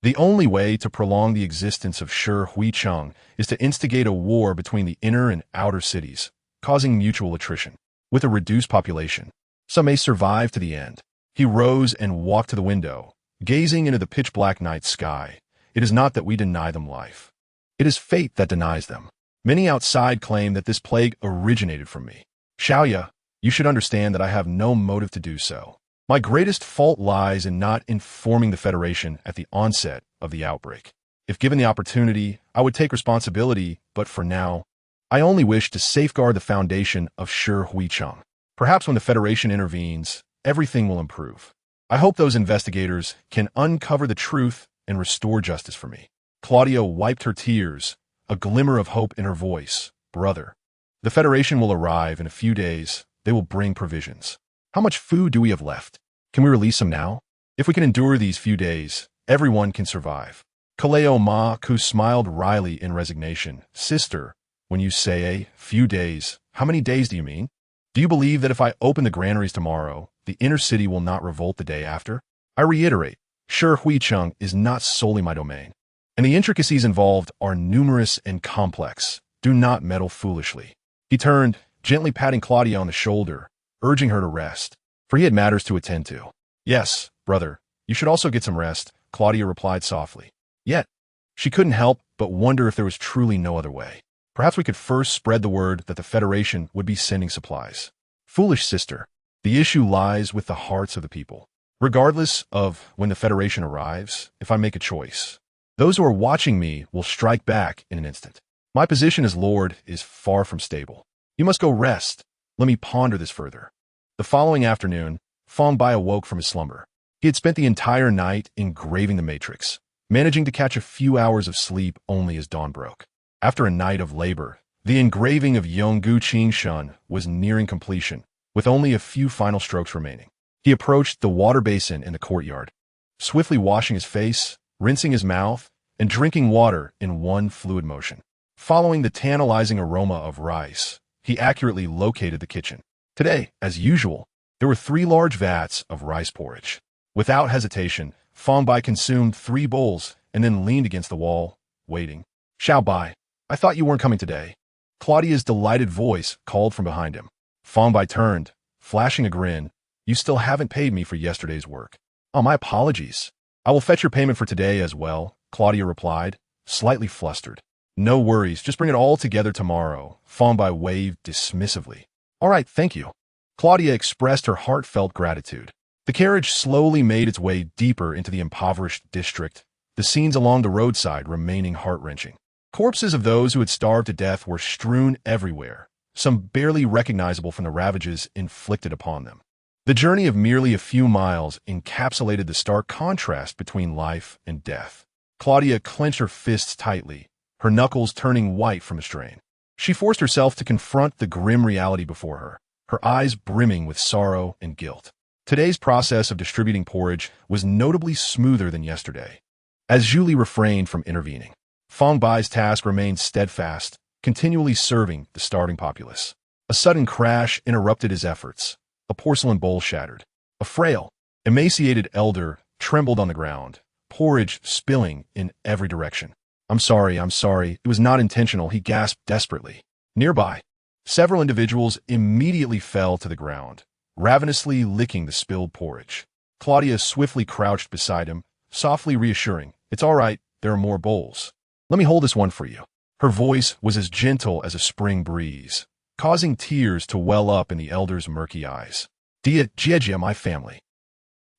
The only way to prolong the existence of Shi Huicheng is to instigate a war between the inner and outer cities, causing mutual attrition. With a reduced population, some may survive to the end. He rose and walked to the window, gazing into the pitch-black night sky. It is not that we deny them life. It is fate that denies them. Many outside claim that this plague originated from me. Xiaoya, you should understand that I have no motive to do so. My greatest fault lies in not informing the Federation at the onset of the outbreak. If given the opportunity, I would take responsibility, but for now, I only wish to safeguard the foundation of Shi Huicheng. Perhaps when the Federation intervenes, everything will improve. I hope those investigators can uncover the truth and restore justice for me. Claudia wiped her tears, a glimmer of hope in her voice. Brother, the Federation will arrive in a few days. They will bring provisions. How much food do we have left? Can we release them now? If we can endure these few days, everyone can survive. Kaleo Maku smiled wryly in resignation. Sister, when you say a few days, how many days do you mean? Do you believe that if I open the granaries tomorrow, the inner city will not revolt the day after? I reiterate, Shi Huicheng is not solely my domain, and the intricacies involved are numerous and complex. Do not meddle foolishly. He turned, gently patting Claudia on the shoulder, urging her to rest, for he had matters to attend to. Yes, brother, you should also get some rest, Claudia replied softly. Yet, she couldn't help but wonder if there was truly no other way. Perhaps we could first spread the word that the Federation would be sending supplies. Foolish sister, the issue lies with the hearts of the people. Regardless of when the Federation arrives, if I make a choice, those who are watching me will strike back in an instant. My position as Lord is far from stable. You must go rest. Let me ponder this further. The following afternoon, Fang Bai awoke from his slumber. He had spent the entire night engraving the matrix, managing to catch a few hours of sleep only as dawn broke. After a night of labor, the engraving of Yonggu Qingshan was nearing completion, with only a few final strokes remaining. He approached the water basin in the courtyard, swiftly washing his face, rinsing his mouth, and drinking water in one fluid motion. Following the tantalizing aroma of rice, he accurately located the kitchen. Today, as usual, there were 3 large vats of rice porridge. Without hesitation, Fang Bai consumed 3 bowls and then leaned against the wall, waiting. Xiao Bai, I thought you weren't coming today. Claudia's delighted voice called from behind him. Fang Bai turned, flashing a grin. You still haven't paid me for yesterday's work. Oh, my apologies. I will fetch your payment for today as well, Claudia replied, slightly flustered. No worries, just bring it all together tomorrow, Fang Bai waved dismissively. All right, thank you. Claudia expressed her heartfelt gratitude. The carriage slowly made its way deeper into the impoverished district, the scenes along the roadside remaining heart-wrenching. Corpses of those who had starved to death were strewn everywhere, some barely recognizable from the ravages inflicted upon them. The journey of merely a few miles encapsulated the stark contrast between life and death. Claudia clenched her fists tightly, her knuckles turning white from the strain. She forced herself to confront the grim reality before her, her eyes brimming with sorrow and guilt. Today's process of distributing porridge was notably smoother than yesterday, as Julie refrained from intervening. Fang Bai's task remained steadfast, continually serving the starving populace. A sudden crash interrupted his efforts. A porcelain bowl shattered. A frail, emaciated elder trembled on the ground, porridge spilling in every direction. I'm sorry, it was not intentional, he gasped desperately. Nearby, several individuals immediately fell to the ground, ravenously licking the spilled porridge. Claudia swiftly crouched beside him, softly reassuring, It's all right, there are more bowls. Let me hold this one for you. Her voice was as gentle as a spring breeze, causing tears to well up in the elder's murky eyes. Jia, my family.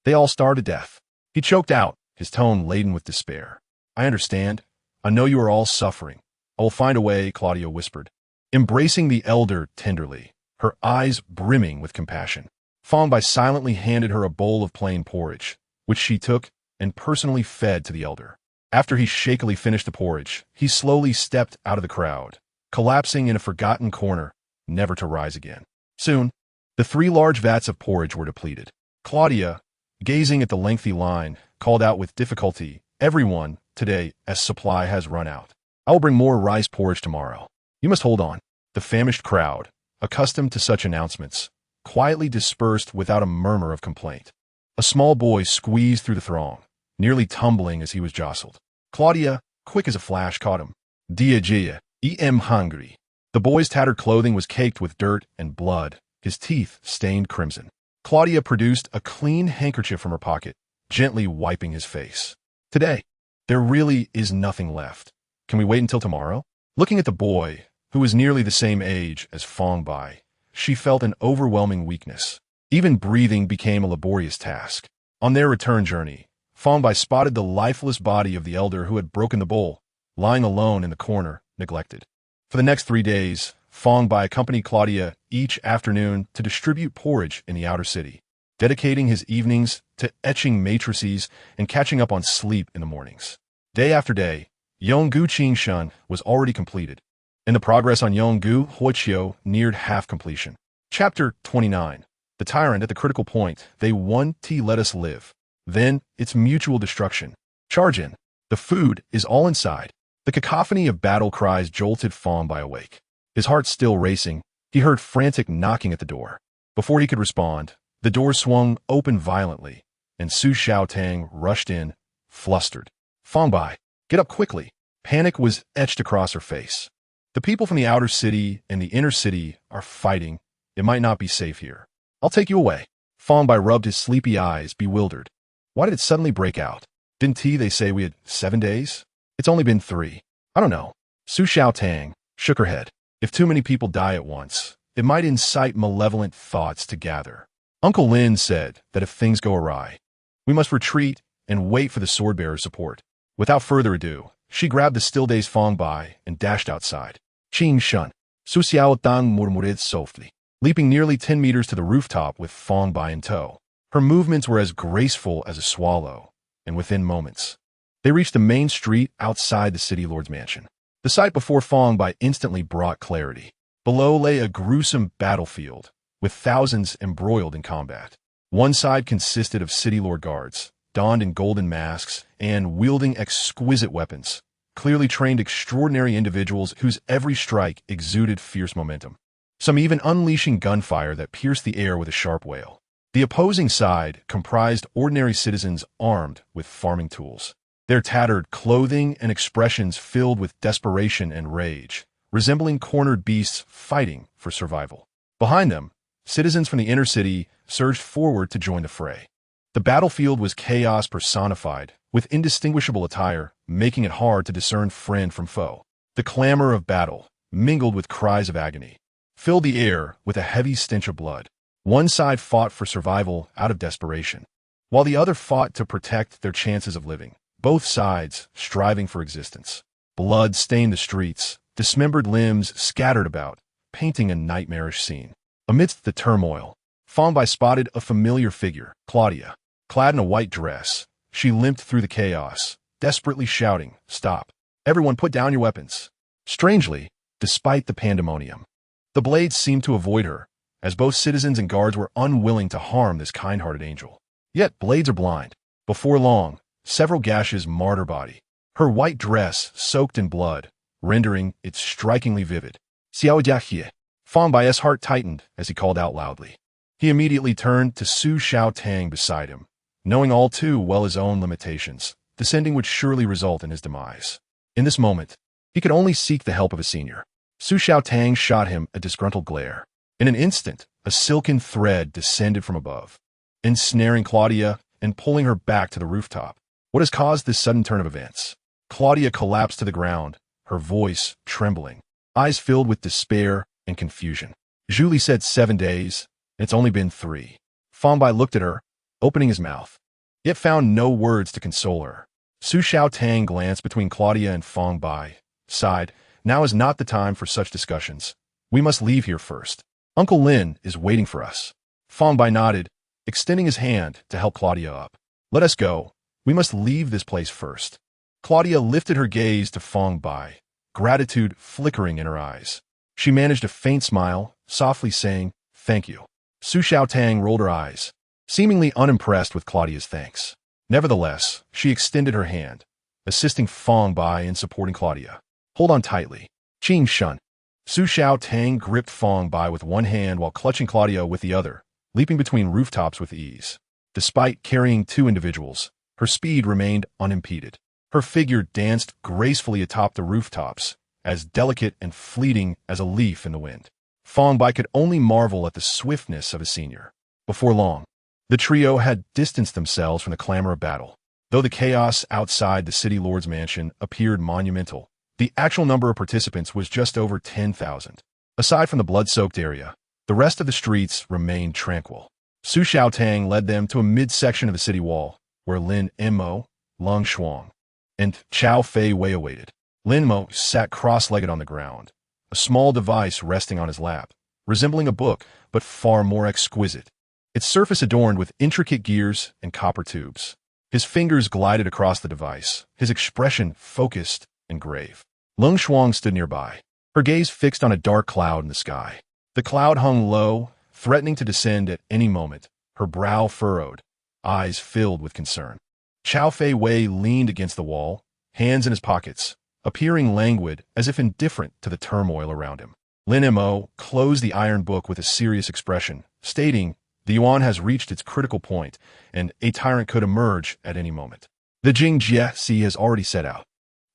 They all starved to death. He choked out, his tone laden with despair. I understand. I know you are all suffering. I will find a way, Claudia whispered, embracing the elder tenderly, her eyes brimming with compassion. Fang Bai silently handed her a bowl of plain porridge, which she took and personally fed to the elder. After he shakily finished the porridge, he slowly stepped out of the crowd, collapsing in a forgotten corner, never to rise again. Soon, the 3 large vats of porridge were depleted. Claudia, gazing at the lengthy line, called out with difficulty, Everyone, today, as supply has run out. I will bring more rice porridge tomorrow. You must hold on. The famished crowd, accustomed to such announcements, quietly dispersed without a murmur of complaint. A small boy squeezed through the throng, nearly tumbling as he was jostled. Claudia, quick as a flash, caught him. Jia, I'm hungry. The boy's tattered clothing was caked with dirt and blood, his teeth stained crimson. Claudia produced a clean handkerchief from her pocket, gently wiping his face. Today, there really is nothing left. Can we wait until tomorrow? Looking at the boy, who was nearly the same age as Fang Bai, she felt an overwhelming weakness. Even breathing became a laborious task. On their return journey, Fang Bai spotted the lifeless body of the elder who had broken the bowl, lying alone in the corner, neglected. For the next 3 days, Fang Bai accompanied Claudia each afternoon to distribute porridge in the outer city. dedicating his evenings to etching matrices and catching up on sleep in the mornings. Day after day, Yonggu Qingshan was already completed, and the progress on Yonggu Huoqiu neared half completion. Chapter 29. The Tyrant at the critical point. They 1T let us live. Then, it's mutual destruction. Charge in. The food is all inside. The cacophony of battle cries jolted Fang Bai awake. His heart still racing, he heard frantic knocking at the door. Before he could respond, the door swung open violently, and Su Xiaotang rushed in, flustered. Fang Bai, get up quickly. Panic was etched across her face. The people from the outer city and the inner city are fighting. It might not be safe here. I'll take you away. Fang Bai rubbed his sleepy eyes, bewildered. Why did it suddenly break out? Didn't they say we had 7 days? It's only been 3. I don't know. Su Xiaotang shook her head. If too many people die at once, it might incite malevolent thoughts to gather. Uncle Lin said that if things go awry, we must retreat and wait for the swordbearer's support. Without further ado, she grabbed the still dazed Fang Bai and dashed outside. Qing Shun. Su Xiaotang murmured softly, leaping nearly 10 meters to the rooftop with Fang Bai in tow. Her movements were as graceful as a swallow, and within moments, they reached the main street outside the city lord's mansion. The sight before Fang Bai instantly brought clarity. Below lay a gruesome battlefield, with thousands embroiled in combat. One side consisted of city lord guards, donned in golden masks and wielding exquisite weapons, clearly trained extraordinary individuals whose every strike exuded fierce momentum, some even unleashing gunfire that pierced the air with a sharp wail. The opposing side comprised ordinary citizens armed with farming tools, their tattered clothing and expressions filled with desperation and rage, resembling cornered beasts fighting for survival. Behind them, citizens from the inner city surged forward to join the fray. The battlefield was chaos personified, with indistinguishable attire, making it hard to discern friend from foe. The clamor of battle, mingled with cries of agony, filled the air with a heavy stench of blood. One side fought for survival out of desperation, while the other fought to protect their chances of living, both sides striving for existence. Blood stained the streets, dismembered limbs scattered about, painting a nightmarish scene. Amidst the turmoil, Fang Bai spotted a familiar figure, Claudia. Clad in a white dress, she limped through the chaos, desperately shouting, "Stop! Everyone put down your weapons!" Strangely, despite the pandemonium, the blades seemed to avoid her, as both citizens and guards were unwilling to harm this kind-hearted angel. Yet blades are blind. Before long, several gashes marred her body, her white dress soaked in blood, rendering it strikingly vivid. Xiao Jiaxie. Fang Bai's heart tightened as he called out loudly. He immediately turned to Su Xiaotang beside him, knowing all too well his own limitations. Descending would surely result in his demise. In this moment, he could only seek the help of a senior. Su Xiaotang shot him a disgruntled glare. In an instant, a silken thread descended from above, ensnaring Claudia and pulling her back to the rooftop. What has caused this sudden turn of events? Claudia collapsed to the ground, her voice trembling, eyes filled with despair and confusion. Julie said 7 days, and it's only been 3. Fang Bai looked at her, opening his mouth, yet found no words to console her. Su Xiaotang glanced between Claudia and Fang Bai, sighed, "Now is not the time for such discussions. We must leave here first. Uncle Lin is waiting for us." Fang Bai nodded, extending his hand to help Claudia up. "Let us go. We must leave this place first." Claudia lifted her gaze to Fang Bai, gratitude flickering in her eyes. She managed a faint smile, softly saying, "Thank you." Su Xiaotang rolled her eyes, seemingly unimpressed with Claudia's thanks. Nevertheless, she extended her hand, assisting Fang Bai in supporting Claudia. "Hold on tightly." Qing Shun. Su Xiaotang gripped Fang Bai with one hand while clutching Claudia with the other, leaping between rooftops with ease. Despite carrying 2 individuals, her speed remained unimpeded. Her figure danced gracefully atop the rooftops, as delicate and fleeting as a leaf in the wind. Fang Bai could only marvel at the swiftness of his senior. Before long, the trio had distanced themselves from the clamor of battle. Though the chaos outside the city lord's mansion appeared monumental, the actual number of participants was just over 10,000. Aside from the blood-soaked area, the rest of the streets remained tranquil. Su Xiaotang led them to a midsection of the city wall, where Lin Mo, Lung Shuang, and Chao Fei Wei awaited. Lin Mo sat cross-legged on the ground, a small device resting on his lap, resembling a book, but far more exquisite. its surface adorned with intricate gears and copper tubes. His fingers glided across the device, his expression focused and grave. Lung Shuang stood nearby, her gaze fixed on a dark cloud in the sky. The cloud hung low, threatening to descend at any moment, her brow furrowed, eyes filled with concern. Chao Fei Wei leaned against the wall, hands in his pockets, appearing languid as if indifferent to the turmoil around him. Lin Mo closed the iron book with a serious expression, stating, "The yuan has reached its critical point, and a tyrant could emerge at any moment. The Jing Jie has already set out,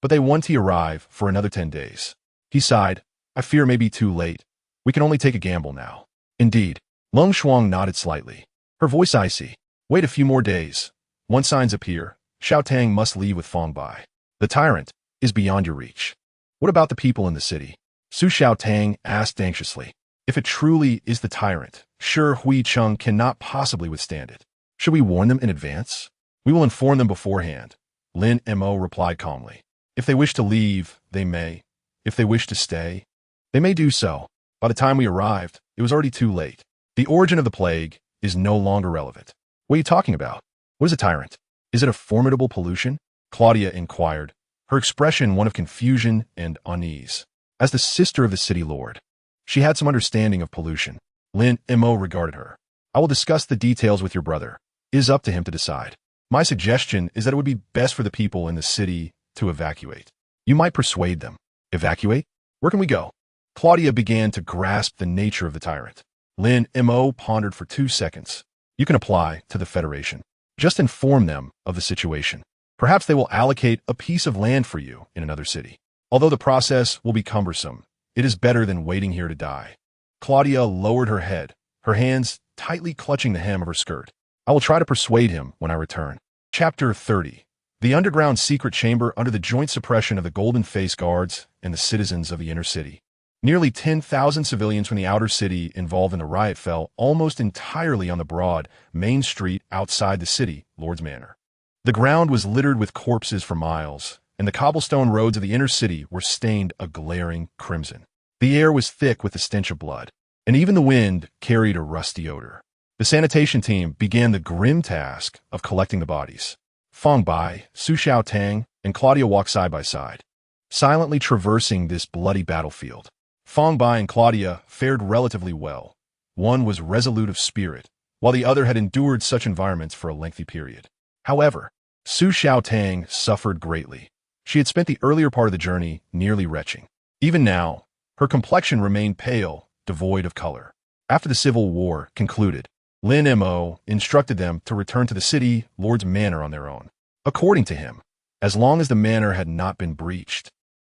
but they won't arrive for another 10 days. He sighed, "I fear may be too late. We can only take a gamble now." Indeed, Lung Shuang nodded slightly, her voice icy. "Wait a few more days. Once signs appear, Xiao Tang must leave with Fang Bai. The tyrant is beyond your reach." "What about the people in the city?" Su Xiao Tang asked anxiously. "If it truly is the tyrant, sure Hui Cheng cannot possibly withstand it. Should we warn them in advance?" "We will inform them beforehand," Lin Mo replied calmly. "If they wish to leave, they may. If they wish to stay, they may do so. By the time we arrived, it was already too late. The origin of the plague is no longer relevant." "What are you talking about? What is a tyrant? Is it a formidable pollution?" Claudia inquired, her expression one of confusion and unease. As the sister of the city lord, she had some understanding of pollution. Lin Mo regarded her. "I will discuss the details with your brother. It is up to him to decide. My suggestion is that it would be best for the people in the city to evacuate. You might persuade them." "Evacuate? Where can we go?" Claudia began to grasp the nature of the tyrant. Lin Mo pondered for 2 seconds. "You can apply to the Federation. Just inform them of the situation. Perhaps they will allocate a piece of land for you in another city. Although the process will be cumbersome, it is better than waiting here to die." Claudia lowered her head, her hands tightly clutching the hem of her skirt. "I will try to persuade him when I return." Chapter 30. The underground secret chamber under the joint suppression of the Golden Face Guards and the citizens of the inner city. Nearly 10,000 civilians from the outer city involved in the riot fell almost entirely on the broad, main street outside the city, Lord's Manor. The ground was littered with corpses for miles, and the cobblestone roads of the inner city were stained a glaring crimson. The air was thick with the stench of blood, and even the wind carried a rusty odor. The sanitation team began the grim task of collecting the bodies. Fang Bai, Su Xiao Tang, and Claudia walked side by side, silently traversing this bloody battlefield. Fang Bai and Claudia fared relatively well. One was resolute of spirit, while the other had endured such environments for a lengthy period. However, Su Xiao Tang suffered greatly. She had spent the earlier part of the journey nearly retching. Even now, her complexion remained pale, devoid of color. After the civil war concluded, Lin Mo instructed them to return to the city Lord's Manor on their own. According to him, as long as the manor had not been breached,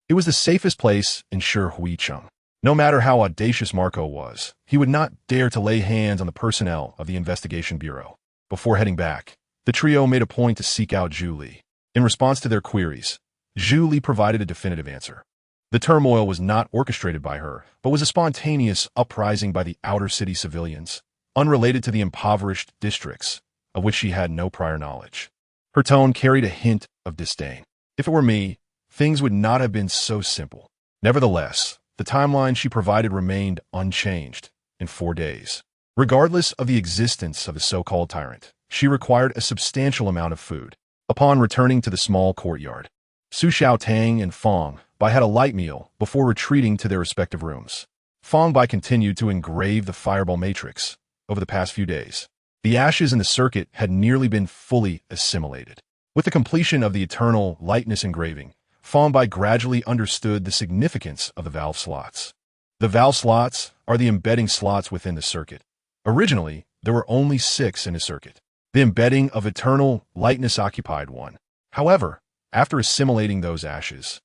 it was the safest place in Sure Hui Cheng. No matter how audacious Marco was, he would not dare to lay hands on the personnel of the Investigation Bureau. Before heading back, the trio made a point to seek out Zhu Li. In response to their queries, Zhu Li provided a definitive answer. The turmoil was not orchestrated by her, but was a spontaneous uprising by the outer city civilians, unrelated to the impoverished districts, of which she had no prior knowledge. Her tone carried a hint of disdain. If it were me, things would not have been so simple. Nevertheless, the timeline she provided remained unchanged in 4 days. Regardless of the existence of the so-called tyrant, she required a substantial amount of food. Upon returning to the small courtyard, Su Xiao Tang and Fang Bai had a light meal before retreating to their respective rooms. Fang Bai continued to engrave the fireball matrix over the past few days. The ashes in the circuit had nearly been fully assimilated. With the completion of the eternal lightness engraving, Fang Bai gradually understood the significance of the valve slots. The valve slots are the embedding slots within the circuit. Originally, there were only 6 in a circuit. The embedding of eternal lightness occupied one. However, after assimilating those ashes,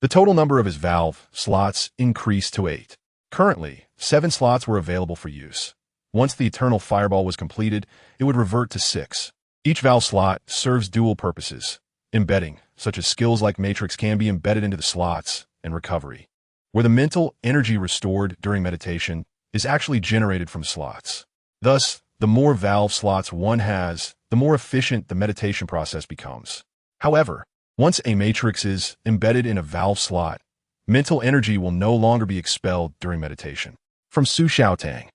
the total number of his valve slots increased to 8. Currently, 7 slots were available for use. Once the eternal fireball was completed, it would revert to 6. Each valve slot serves dual purposes. Embedding, such as skills like Matrix, can be embedded into the slots, and recovery, where the mental energy restored during meditation is actually generated from slots. Thus, the more valve slots one has, the more efficient the meditation process becomes. However, once a matrix is embedded in a valve slot, mental energy will no longer be expelled during meditation. From Su Xiaotang.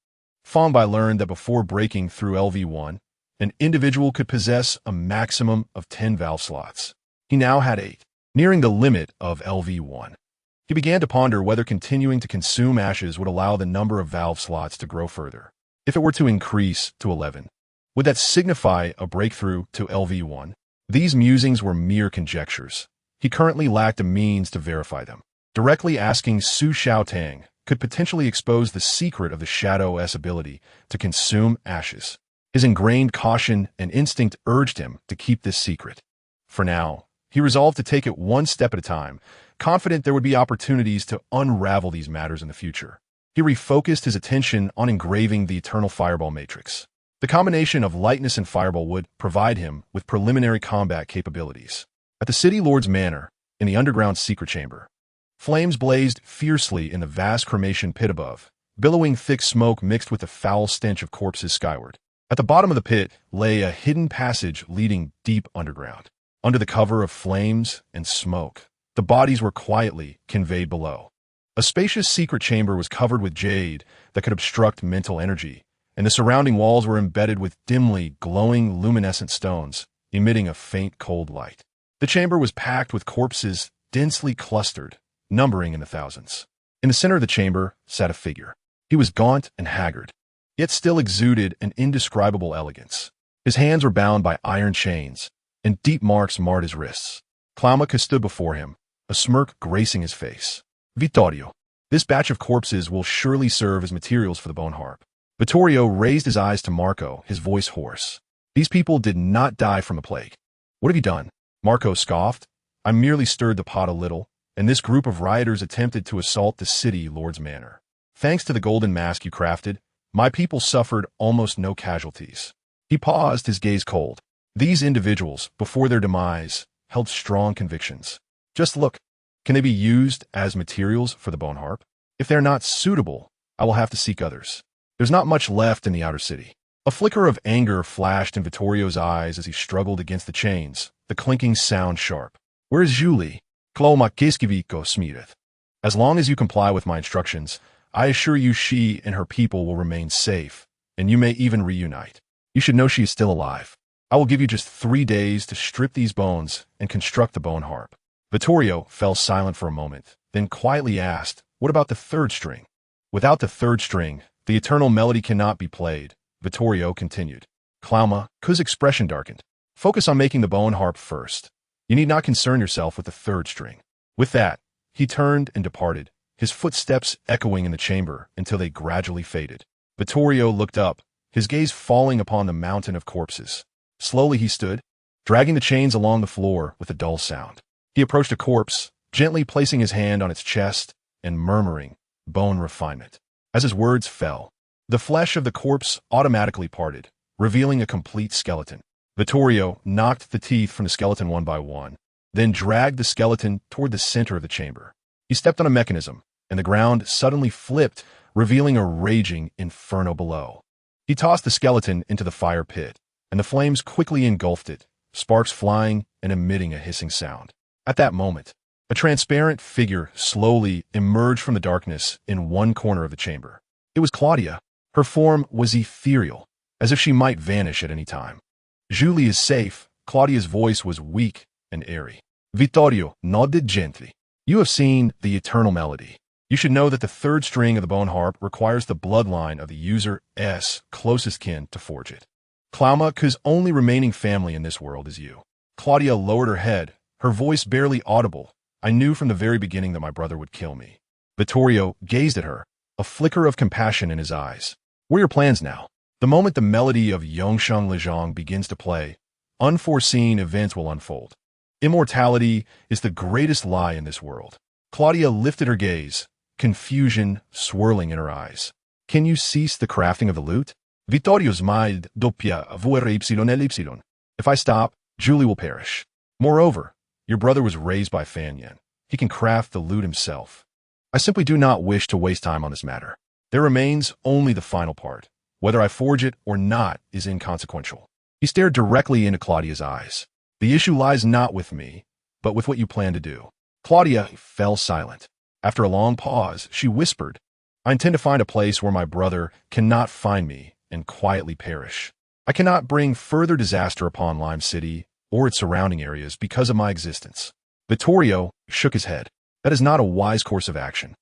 Fang Bai learned that before breaking through LV1, an individual could possess a maximum of 10 valve slots. He now had 8, nearing the limit of LV1. He began to ponder whether continuing to consume ashes would allow the number of valve slots to grow further. If it were to increase to 11, would that signify a breakthrough to LV1? These musings were mere conjectures. He currently lacked a means to verify them. Directly asking Su Xiaotang could potentially expose the secret of the Shadow S ability to consume ashes. His ingrained caution and instinct urged him to keep this secret. For now, he resolved to take it one step at a time, confident there would be opportunities to unravel these matters in the future. He refocused his attention on engraving the Eternal Fireball Matrix. The combination of lightness and fireball would provide him with preliminary combat capabilities. At the City Lord's Manor, in the underground secret chamber, flames blazed fiercely in the vast cremation pit above, billowing thick smoke mixed with the foul stench of corpses skyward. At the bottom of the pit lay a hidden passage leading deep underground. Under the cover of flames and smoke, the bodies were quietly conveyed below. A spacious secret chamber was covered with jade that could obstruct mental energy, and the surrounding walls were embedded with dimly glowing luminescent stones, emitting a faint cold light. The chamber was packed with corpses densely clustered, numbering in the thousands. In the center of the chamber sat a figure. He was gaunt and haggard, yet still exuded an indescribable elegance. His hands were bound by iron chains, and deep marks marred his wrists. Klaumaca stood before him, a smirk gracing his face. Vittorio, this batch of corpses will surely serve as materials for the bone harp. Vittorio raised his eyes to Marco, his voice hoarse. These people did not die from a plague. What have you done? Marco scoffed. I merely stirred the pot a little, and this group of rioters attempted to assault the City Lord's Manor. Thanks to the golden mask you crafted, my people suffered almost no casualties. He paused, his gaze cold. These individuals, before their demise, held strong convictions. Just look. Can they be used as materials for the bone harp? If they're not suitable, I will have to seek others. There's not much left in the outer city. A flicker of anger flashed in Vittorio's eyes as he struggled against the chains, the clinking sound sharp. Where is Julie? Kloma Kiskiviko Smirith. As long as you comply with my instructions, I assure you she and her people will remain safe, and you may even reunite. You should know she is still alive. I will give you just 3 days to strip these bones and construct the bone harp. Vittorio fell silent for a moment, then quietly asked, what about the third string? Without the third string, the eternal melody cannot be played, Vittorio continued. Klauma's expression darkened. Focus on making the bone harp first. You need not concern yourself with the third string. With that, he turned and departed, his footsteps echoing in the chamber until they gradually faded. Vittorio looked up, his gaze falling upon the mountain of corpses. Slowly he stood, dragging the chains along the floor with a dull sound. He approached a corpse, gently placing his hand on its chest and murmuring, bone refinement. As his words fell, the flesh of the corpse automatically parted, revealing a complete skeleton. Vittorio knocked the teeth from the skeleton one by one, then dragged the skeleton toward the center of the chamber. He stepped on a mechanism, and the ground suddenly flipped, revealing a raging inferno below. He tossed the skeleton into the fire pit, and the flames quickly engulfed it, sparks flying and emitting a hissing sound. At that moment, a transparent figure slowly emerged from the darkness in one corner of the chamber. It was Claudia. Her form was ethereal, as if she might vanish at any time. Julie is safe. Claudia's voice was weak and airy. Vittorio nodded gently. You have seen the eternal melody. You should know that the third string of the bone harp requires the bloodline of the user's closest kin to forge it. Klauma's only remaining family in this world is you. Claudia lowered her head, her voice barely audible. I knew from the very beginning that my brother would kill me. Vittorio gazed at her, a flicker of compassion in his eyes. What are your plans now? The moment the melody of Yongsheng Lezhang begins to play, unforeseen events will unfold. Immortality is the greatest lie in this world. Claudia lifted her gaze, confusion swirling in her eyes. Can you cease the crafting of the lute? Vittorio's mind doppia avere y. If I stop, Julie will perish. Moreover, your brother was raised by Fan Yen. He can craft the lute himself. I simply do not wish to waste time on this matter. There remains only the final part. Whether I forge it or not is inconsequential. He stared directly into Claudia's eyes. The issue lies not with me, but with what you plan to do. Claudia fell silent. After a long pause, she whispered, I intend to find a place where my brother cannot find me and quietly perish. I cannot bring further disaster upon Lime City or its surrounding areas because of my existence. Vittorio shook his head. That is not a wise course of action.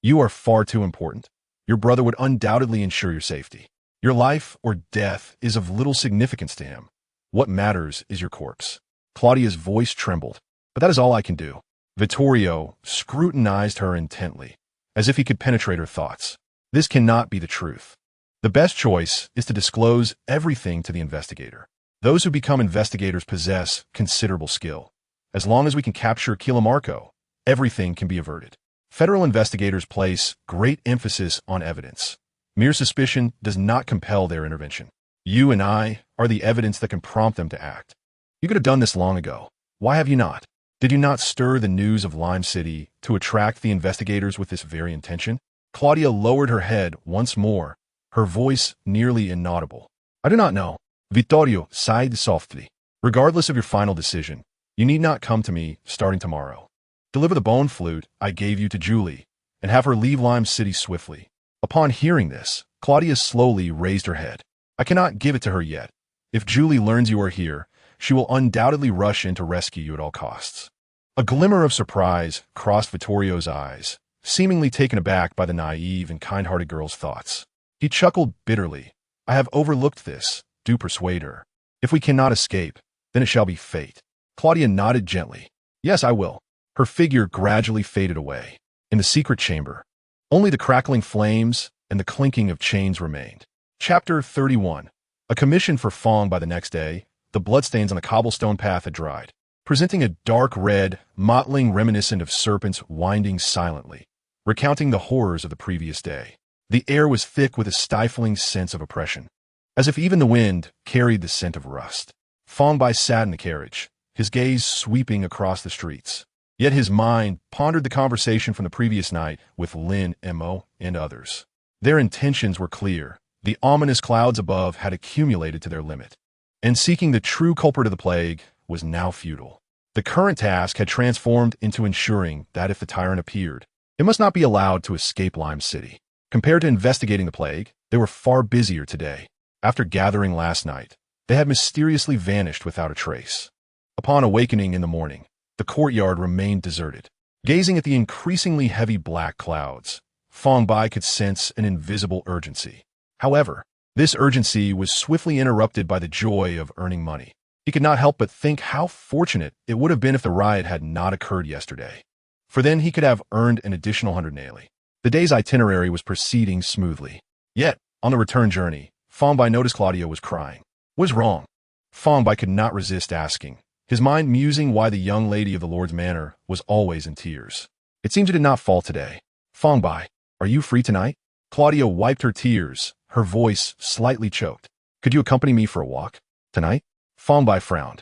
You are far too important. Your brother would undoubtedly ensure your safety. Your life or death is of little significance to him. What matters is your corpse. Claudia's voice trembled. But that is all I can do. Vittorio scrutinized her intently, as if he could penetrate her thoughts. This cannot be the truth. The best choice is to disclose everything to the investigator. Those who become investigators possess considerable skill. As long as we can capture Kilamarco, everything can be averted. Federal investigators place great emphasis on evidence. Mere suspicion does not compel their intervention. You and I are the evidence that can prompt them to act. You could have done this long ago. Why have you not? Did you not stir the news of Lime City to attract the investigators with this very intention? Claudia lowered her head once more, her voice nearly inaudible. I do not know. Vittorio sighed softly. Regardless of your final decision, you need not come to me starting tomorrow. Deliver the bone flute I gave you to Julie, and have her leave Lime City swiftly. Upon hearing this, Claudia slowly raised her head. I cannot give it to her yet. If Julie learns you are here, she will undoubtedly rush in to rescue you at all costs. A glimmer of surprise crossed Vittorio's eyes, seemingly taken aback by the naive and kind-hearted girl's thoughts. He chuckled bitterly. I have overlooked this. Do persuade her. If we cannot escape, then it shall be fate. Claudia nodded gently. Yes, I will. Her figure gradually faded away. In the secret chamber, only the crackling flames and the clinking of chains remained. Chapter 31. A commission for Fang Bai the next day, the bloodstains on the cobblestone path had dried, presenting a dark red, mottling reminiscent of serpents winding silently, recounting the horrors of the previous day. The air was thick with a stifling sense of oppression, as if even the wind carried the scent of rust. Fang Bai sat in the carriage, his gaze sweeping across the streets. Yet his mind pondered the conversation from the previous night with Lin, Mo, and others. Their intentions were clear. The ominous clouds above had accumulated to their limit, and seeking the true culprit of the plague was now futile. The current task had transformed into ensuring that if the tyrant appeared, it must not be allowed to escape Lime City. Compared to investigating the plague, they were far busier today. After gathering last night, they had mysteriously vanished without a trace. Upon awakening in the morning, the courtyard remained deserted. Gazing at the increasingly heavy black clouds, Fang Bai could sense an invisible urgency. However, this urgency was swiftly interrupted by the joy of earning money. He could not help but think how fortunate it would have been if the riot had not occurred yesterday. For then he could have earned an additional 100 naili. The day's itinerary was proceeding smoothly. Yet, on the return journey, Fang Bai noticed Claudia was crying. What was wrong? Fang Bai could not resist asking, his mind musing why the young lady of the Lord's Manor was always in tears. It seems you did not fall today. Fang Bai, are you free tonight? Claudia wiped her tears, her voice slightly choked. Could you accompany me for a walk? Tonight? Fang Bai frowned,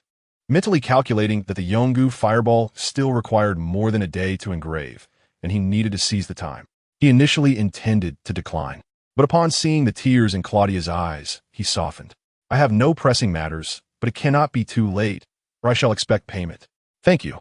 mentally calculating that the Yongu fireball still required more than a day to engrave, and he needed to seize the time. He initially intended to decline, but upon seeing the tears in Claudia's eyes, he softened. I have no pressing matters, but it cannot be too late, or I shall expect payment. Thank you.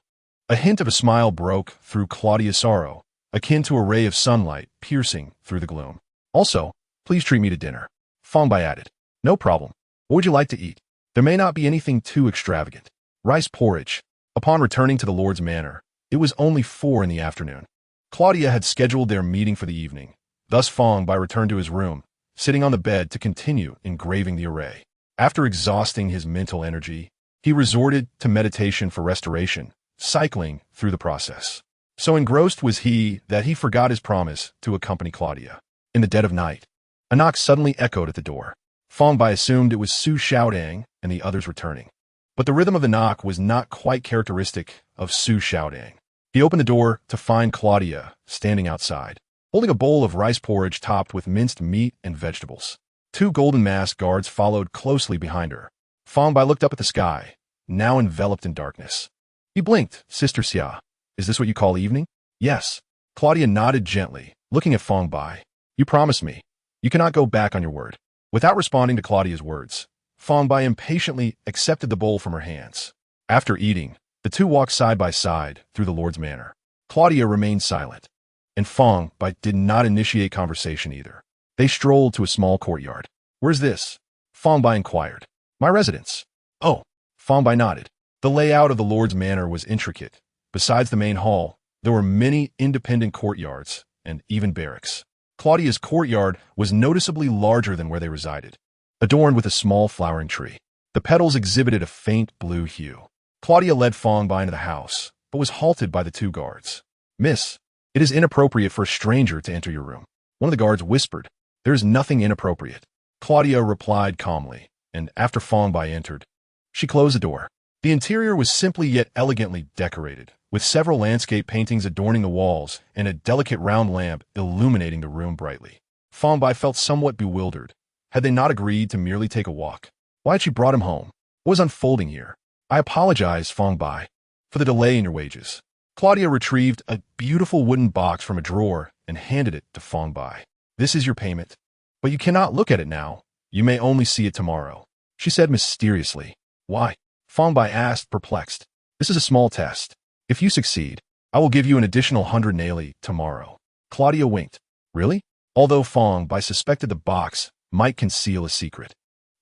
A hint of a smile broke through Claudia's sorrow, akin to a ray of sunlight piercing through the gloom. Also, please treat me to dinner. Fang Bai added. No problem. What would you like to eat? There may not be anything too extravagant. Rice porridge. Upon returning to the Lord's Manor, it was only 4 in the afternoon. Claudia had scheduled their meeting for the evening. Thus Fang Bai returned to his room, sitting on the bed to continue engraving the array. After exhausting his mental energy, he resorted to meditation for restoration, cycling through the process. So engrossed was he that he forgot his promise to accompany Claudia. In the dead of night, a knock suddenly echoed at the door. Fang Bai assumed it was Su Xiaodang and the others returning. But the rhythm of the knock was not quite characteristic of Su Xiaodang. He opened the door to find Claudia standing outside, holding a bowl of rice porridge topped with minced meat and vegetables. 2 golden-masked guards followed closely behind her. Fang Bai looked up at the sky, now enveloped in darkness. He blinked. Sister Xia, is this what you call evening? Yes. Claudia nodded gently, looking at Fang Bai. You promised me. You cannot go back on your word. Without responding to Claudia's words, Fang Bai impatiently accepted the bowl from her hands. After eating, the two walked side by side through the Lord's Manor. Claudia remained silent. and Fang Bai did not initiate conversation either. They strolled to a small courtyard. "Where's this?" Fang Bai inquired. "My residence." "Oh." Fang Bai nodded. The layout of the Lord's Manor was intricate. Besides the main hall, there were many independent courtyards and even barracks. Claudia's courtyard was noticeably larger than where they resided, adorned with a small flowering tree. The petals exhibited a faint blue hue. Claudia led Fang Bai into the house, but was halted by the two guards. "Miss, it is inappropriate for a stranger to enter your room." One of the guards whispered. "There is nothing inappropriate." Claudia replied calmly, and after Fang Bai entered, she closed the door. The interior was simply yet elegantly decorated, with several landscape paintings adorning the walls and a delicate round lamp illuminating the room brightly. Fang Bai felt somewhat bewildered. Had they not agreed to merely take a walk? Why had she brought him home? What was unfolding here? "I apologize, Fang Bai, for the delay in your wages." Claudia retrieved a beautiful wooden box from a drawer and handed it to Fang Bai. "This is your payment, but you cannot look at it now. You may only see it tomorrow," she said mysteriously. "Why?" Fang Bai asked, perplexed. "This is a small test. If you succeed, I will give you an additional 100 annihilate tomorrow." Claudia winked. "Really?" Although Fang Bai suspected the box might conceal a secret,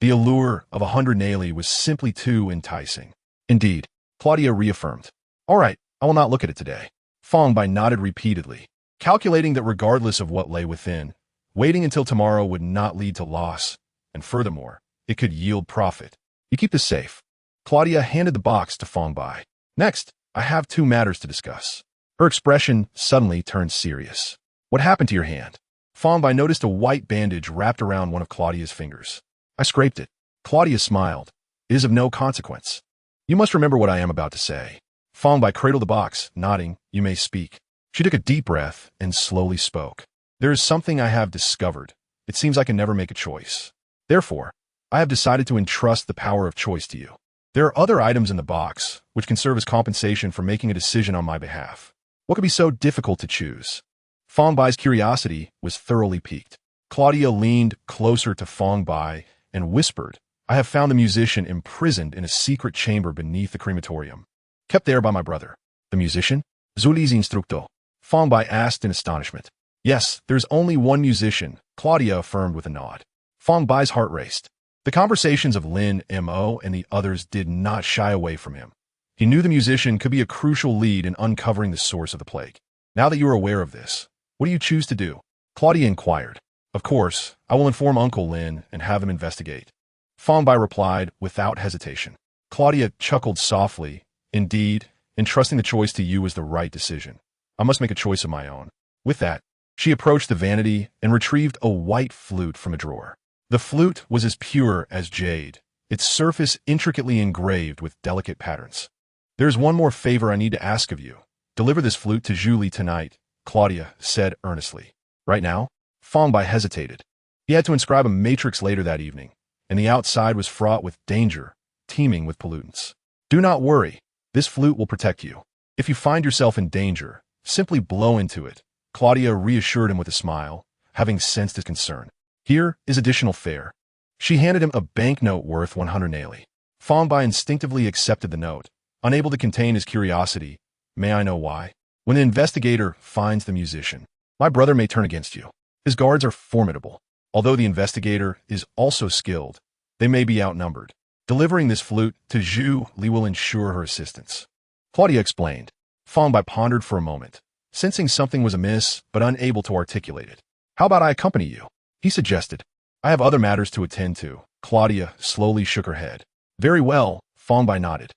the allure of 100 annihilate was simply too enticing. "Indeed," Claudia reaffirmed. "All right, I will not look at it today." Fang Bai nodded repeatedly, calculating that regardless of what lay within, waiting until tomorrow would not lead to loss, and furthermore, it could yield profit. "You keep this safe." Claudia handed the box to Fang Bai. "Next, I have two matters to discuss." Her expression suddenly turned serious. "What happened to your hand?" Fang Bai noticed a white bandage wrapped around one of Claudia's fingers. "I scraped it." Claudia smiled. "It is of no consequence." "You must remember what I am about to say." Fang Bai cradled the box, nodding. "You may speak." She took a deep breath and slowly spoke. "There is something I have discovered. It seems I can never make a choice. Therefore, I have decided to entrust the power of choice to you. There are other items in the box, which can serve as compensation for making a decision on my behalf. What could be so difficult to choose?" Fang Bai's curiosity was thoroughly piqued. Claudia leaned closer to Fang Bai and whispered, "I have found the musician imprisoned in a secret chamber beneath the crematorium, kept there by my brother." "The musician? Zuli's instructor?" Fang Bai asked in astonishment. "Yes, there is only one musician," Claudia affirmed with a nod. Fang Bai's heart raced. The conversations of Lin, Mo, and the others did not shy away from him. He knew the musician could be a crucial lead in uncovering the source of the plague. "Now that you are aware of this, what do you choose to do?" Claudia inquired. "Of course, I will inform Uncle Lin and have him investigate." Fang Bai replied without hesitation. Claudia chuckled softly. "Indeed, entrusting the choice to you is the right decision. I must make a choice of my own." With that, she approached the vanity and retrieved a white flute from a drawer. The flute was as pure as jade, its surface intricately engraved with delicate patterns. "There is one more favor I need to ask of you. Deliver this flute to Julie tonight," Claudia said earnestly. "Right now?" Fang Bai hesitated. He had to inscribe a matrix later that evening, and the outside was fraught with danger, teeming with pollutants. "Do not worry. This flute will protect you. If you find yourself in danger, simply blow into it," Claudia reassured him with a smile, having sensed his concern. "Here is additional fare." She handed him a banknote worth 100 annihilate. Fang Bai instinctively accepted the note, unable to contain his curiosity. "May I know why?" "When the investigator finds the musician, my brother may turn against you. His guards are formidable. Although the investigator is also skilled, they may be outnumbered. Delivering this flute to Zhu Li will ensure her assistance." Claudia explained. Fang Bai pondered for a moment, sensing something was amiss but unable to articulate it. "How about I accompany you?" he suggested. "I have other matters to attend to." Claudia slowly shook her head. "Very well," Fang Bai nodded.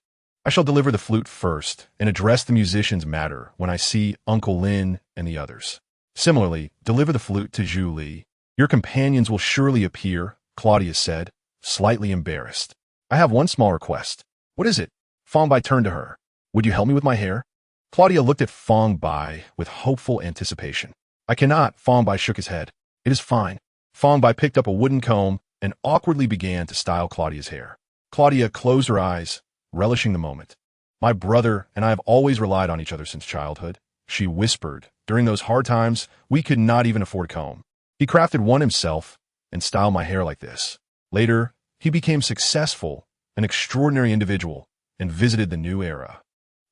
"I shall deliver the flute first and address the musician's matter when I see Uncle Lin and the others. Similarly, deliver the flute to Zhu Li. Your companions will surely appear," Claudia said, slightly embarrassed. "I have one small request." "What is it?" Fang Bai turned to her. "Would you help me with my hair?" Claudia looked at Fang Bai with hopeful anticipation. "I cannot," Fang Bai shook his head. "It is fine." Fang Bai picked up a wooden comb and awkwardly began to style Claudia's hair. Claudia closed her eyes, relishing the moment. "My brother and I have always relied on each other since childhood," she whispered. "During those hard times, we could not even afford a comb. He crafted one himself and styled my hair like this. Later, he became successful, an extraordinary individual, and visited the new era.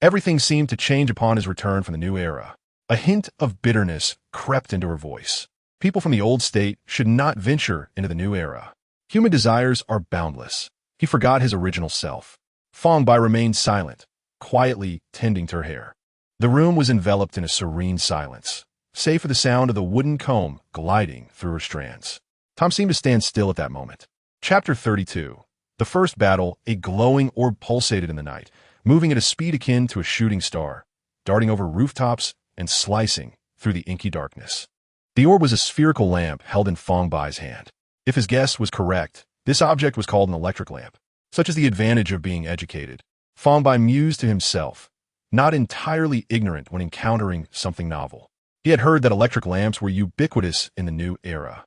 Everything seemed to change upon his return from the new era. A hint of bitterness crept into her voice. People from the old state should not venture into the new era. Human desires are boundless. He forgot his original self. Fang Bai remained silent, quietly tending to her hair. The room was enveloped in a serene silence, save for the sound of the wooden comb gliding through her strands. Time seemed to stand still at that moment. Chapter 32. The first battle, a glowing orb pulsated in the night, moving at a speed akin to a shooting star, darting over rooftops and slicing through the inky darkness. The orb was a spherical lamp held in Fang Bai's hand. If his guess was correct, this object was called an electric lamp. Such is the advantage of being educated. Fang Bai mused to himself, not entirely ignorant when encountering something novel. He had heard that electric lamps were ubiquitous in the new era,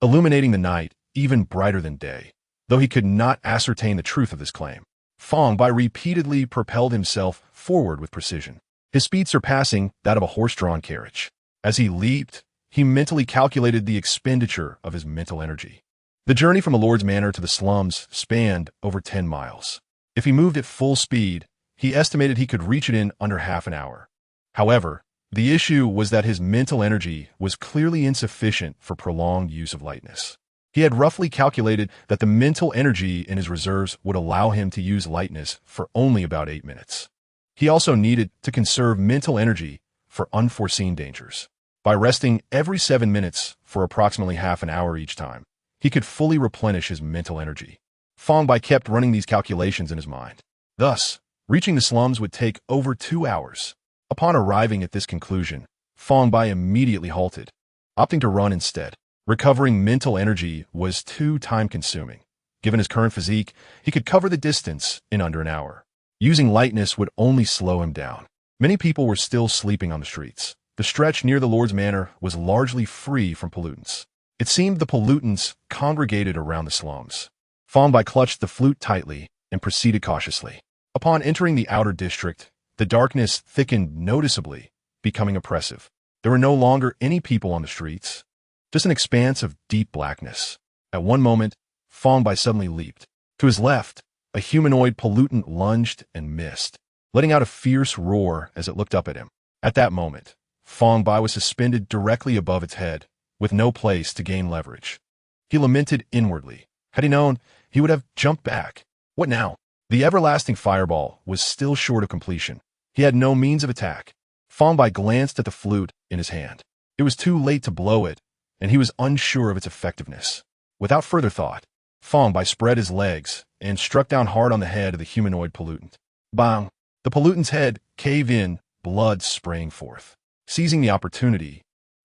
illuminating the night even brighter than day. Though he could not ascertain the truth of this claim, Fang Bai repeatedly propelled himself forward with precision, his speed surpassing that of a horse-drawn carriage. As he leaped, he mentally calculated the expenditure of his mental energy. The journey from the Lord's Manor to the slums spanned over 10 miles. If he moved at full speed, he estimated he could reach it in under half an hour. However, the issue was that his mental energy was clearly insufficient for prolonged use of lightness. He had roughly calculated that the mental energy in his reserves would allow him to use lightness for only about 8 minutes. He also needed to conserve mental energy for unforeseen dangers. By resting every 7 minutes for approximately half an hour each time, he could fully replenish his mental energy. Fang Bai kept running these calculations in his mind. Thus, reaching the slums would take over 2 hours. Upon arriving at this conclusion, Fang Bai immediately halted, opting to run instead. Recovering mental energy was too time-consuming. Given his current physique, he could cover the distance in under an hour. Using lightness would only slow him down. Many people were still sleeping on the streets. The stretch near the Lord's Manor was largely free from pollutants. It seemed the pollutants congregated around the slums. Fang Bai clutched the flute tightly and proceeded cautiously. Upon entering the outer district, the darkness thickened noticeably, becoming oppressive. There were no longer any people on the streets, just an expanse of deep blackness. At one moment, Fang Bai suddenly leaped. To his left, a humanoid pollutant lunged and missed, letting out a fierce roar as it looked up at him. At that moment, Fang Bai was suspended directly above its head, with no place to gain leverage. He lamented inwardly. Had he known, he would have jumped back. What now? The everlasting fireball was still short of completion. He had no means of attack. Fang Bai glanced at the flute in his hand. It was too late to blow it, and he was unsure of its effectiveness. Without further thought, Fang Bai spread his legs and struck down hard on the head of the humanoid pollutant. Bang! The pollutant's head caved in, blood spraying forth. Seizing the opportunity,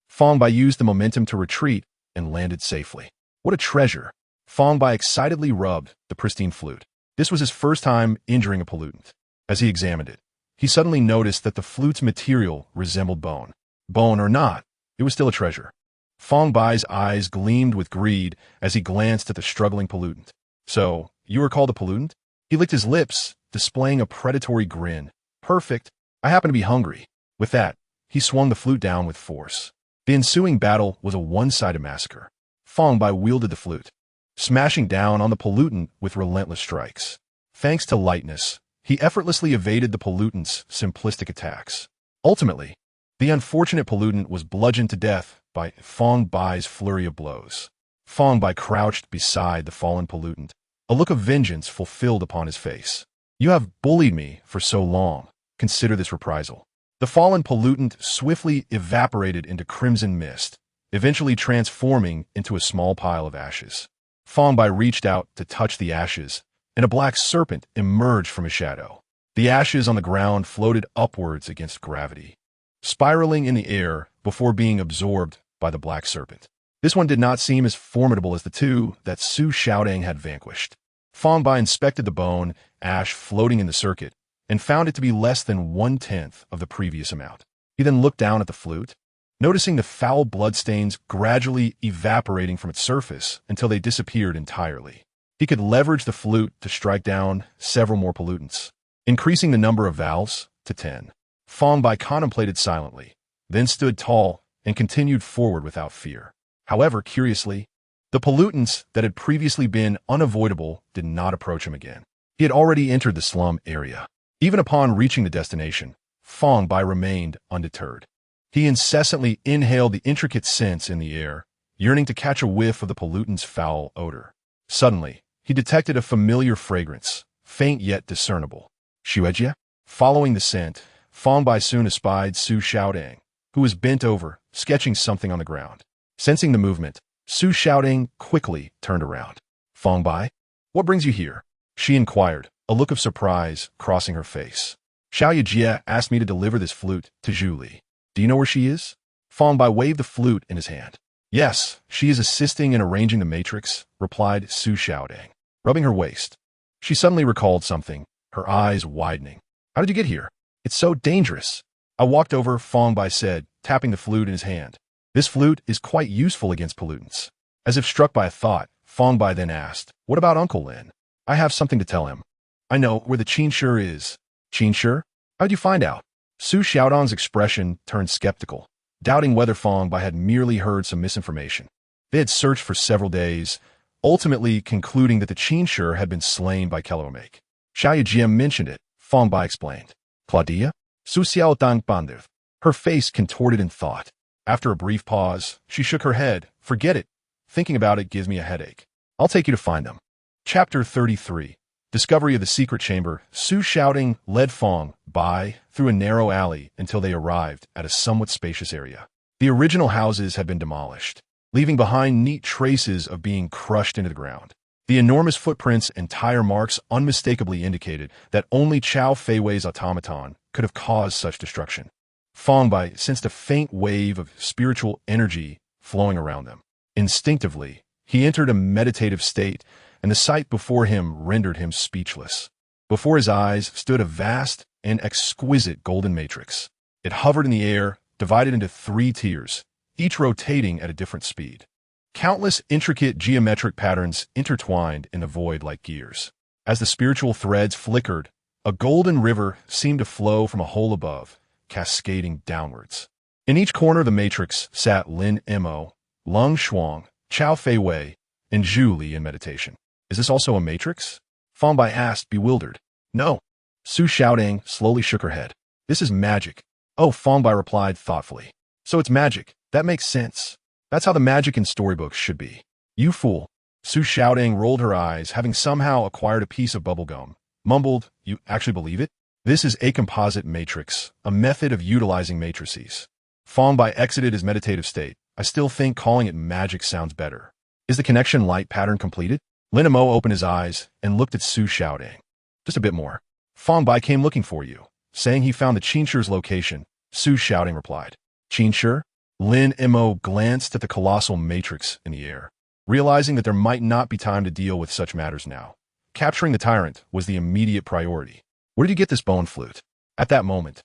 Fang Bai used the momentum to retreat and landed safely. What a treasure! Fang Bai excitedly rubbed the pristine flute. This was his first time injuring a pollutant. As he examined it, he suddenly noticed that the flute's material resembled bone. Bone or not, it was still a treasure. Fang Bai's eyes gleamed with greed as he glanced at the struggling pollutant. So, you were called a pollutant? He licked his lips, displaying a predatory grin. Perfect. I happen to be hungry. With that, he swung the flute down with force. The ensuing battle was a one-sided massacre. Fang Bai wielded the flute, smashing down on the pollutant with relentless strikes. Thanks to lightness, he effortlessly evaded the pollutant's simplistic attacks. Ultimately, the unfortunate pollutant was bludgeoned to death by Fang Bai's flurry of blows. Fang Bai crouched beside the fallen pollutant, a look of vengeance fulfilled upon his face. You have bullied me for so long. Consider this reprisal. The fallen pollutant swiftly evaporated into crimson mist, eventually transforming into a small pile of ashes. Fang Bai reached out to touch the ashes, and a black serpent emerged from his shadow. The ashes on the ground floated upwards against gravity, spiraling in the air before being absorbed by the black serpent. This one did not seem as formidable as the two that Su Xiaodang had vanquished. Fang Bai inspected the bone, ash floating in the circuit, and found it to be less than 1/10 of the previous amount. He then looked down at the flute, noticing the foul bloodstains gradually evaporating from its surface until they disappeared entirely. He could leverage the flute to strike down several more pollutants, increasing the number of valves to 10. Fang Bai contemplated silently, then stood tall and continued forward without fear. However, curiously, the pollutants that had previously been unavoidable did not approach him again. He had already entered the slum area. Even upon reaching the destination, Fang Bai remained undeterred. He incessantly inhaled the intricate scents in the air, yearning to catch a whiff of the pollutant's foul odor. Suddenly, he detected a familiar fragrance, faint yet discernible. Xuejia? Following the scent, Fang Bai soon espied Su Xiaodang, who was bent over, sketching something on the ground. Sensing the movement, Su Xiaodang quickly turned around. Fang Bai? What brings you here? She inquired, a look of surprise crossing her face. Xiao Jie asked me to deliver this flute to Zhu Li. Do you know where she is? Fang Bai waved the flute in his hand. Yes, she is assisting in arranging the matrix, replied Su Xiaodang, rubbing her waist. She suddenly recalled something, her eyes widening. How did you get here? It's so dangerous. I walked over, Fang Bai said, tapping the flute in his hand. This flute is quite useful against pollutants. As if struck by a thought, Fang Bai then asked, what about Uncle Lin? I have something to tell him. I know where the Qinshi is. Qinshi? How'd you find out? Su Xiaodong's expression turned skeptical, doubting whether Fang Bai had merely heard some misinformation. They had searched for several days, ultimately concluding that the Qinshi had been slain by Kelomake. Xiao Jie mentioned it, Fang Bai explained. Claudia? Su Xiaodong pondered. Her face contorted in thought. After a brief pause, she shook her head. Forget it. Thinking about it gives me a headache. I'll take you to find them. Chapter 33. Discovery of the Secret Chamber. Su Xiaodong led Fang Bai through a narrow alley until they arrived at a somewhat spacious area. The original houses had been demolished, leaving behind neat traces of being crushed into the ground. The enormous footprints and tire marks unmistakably indicated that only Chao Feiwei's automaton could have caused such destruction. Fang Bai sensed a faint wave of spiritual energy flowing around them. Instinctively, he entered a meditative state, and the sight before him rendered him speechless. Before his eyes stood a vast and exquisite golden matrix. It hovered in the air, divided into 3 tiers, each rotating at a different speed. Countless intricate geometric patterns intertwined in the void like gears. As the spiritual threads flickered, a golden river seemed to flow from a hole above, cascading downwards. In each corner of the matrix sat Lin Mo, Lung Shuang, Chao Feiwei, and Zhu Li in meditation. Is this also a matrix? Fang Bai asked, bewildered. No. Su Xiaodong slowly shook her head. This is magic. Oh, Fang Bai replied thoughtfully. So it's magic. That makes sense. That's how the magic in storybooks should be. You fool. Su Xiaodong rolled her eyes, having somehow acquired a piece of bubblegum. Mumbled, you actually believe it? This is a composite matrix, a method of utilizing matrices. Fang Bai exited his meditative state. I still think calling it magic sounds better. Is the connection light pattern completed? Lin Mo opened his eyes and looked at Su Xiaodong. Just a bit more. Fang Bai came looking for you, saying he found the Qinshi's location. Su Xiaodong replied. Qinshi? Lin Mo glanced at the colossal matrix in the air, realizing that there might not be time to deal with such matters now. Capturing the tyrant was the immediate priority. Where did you get this bone flute? At that moment,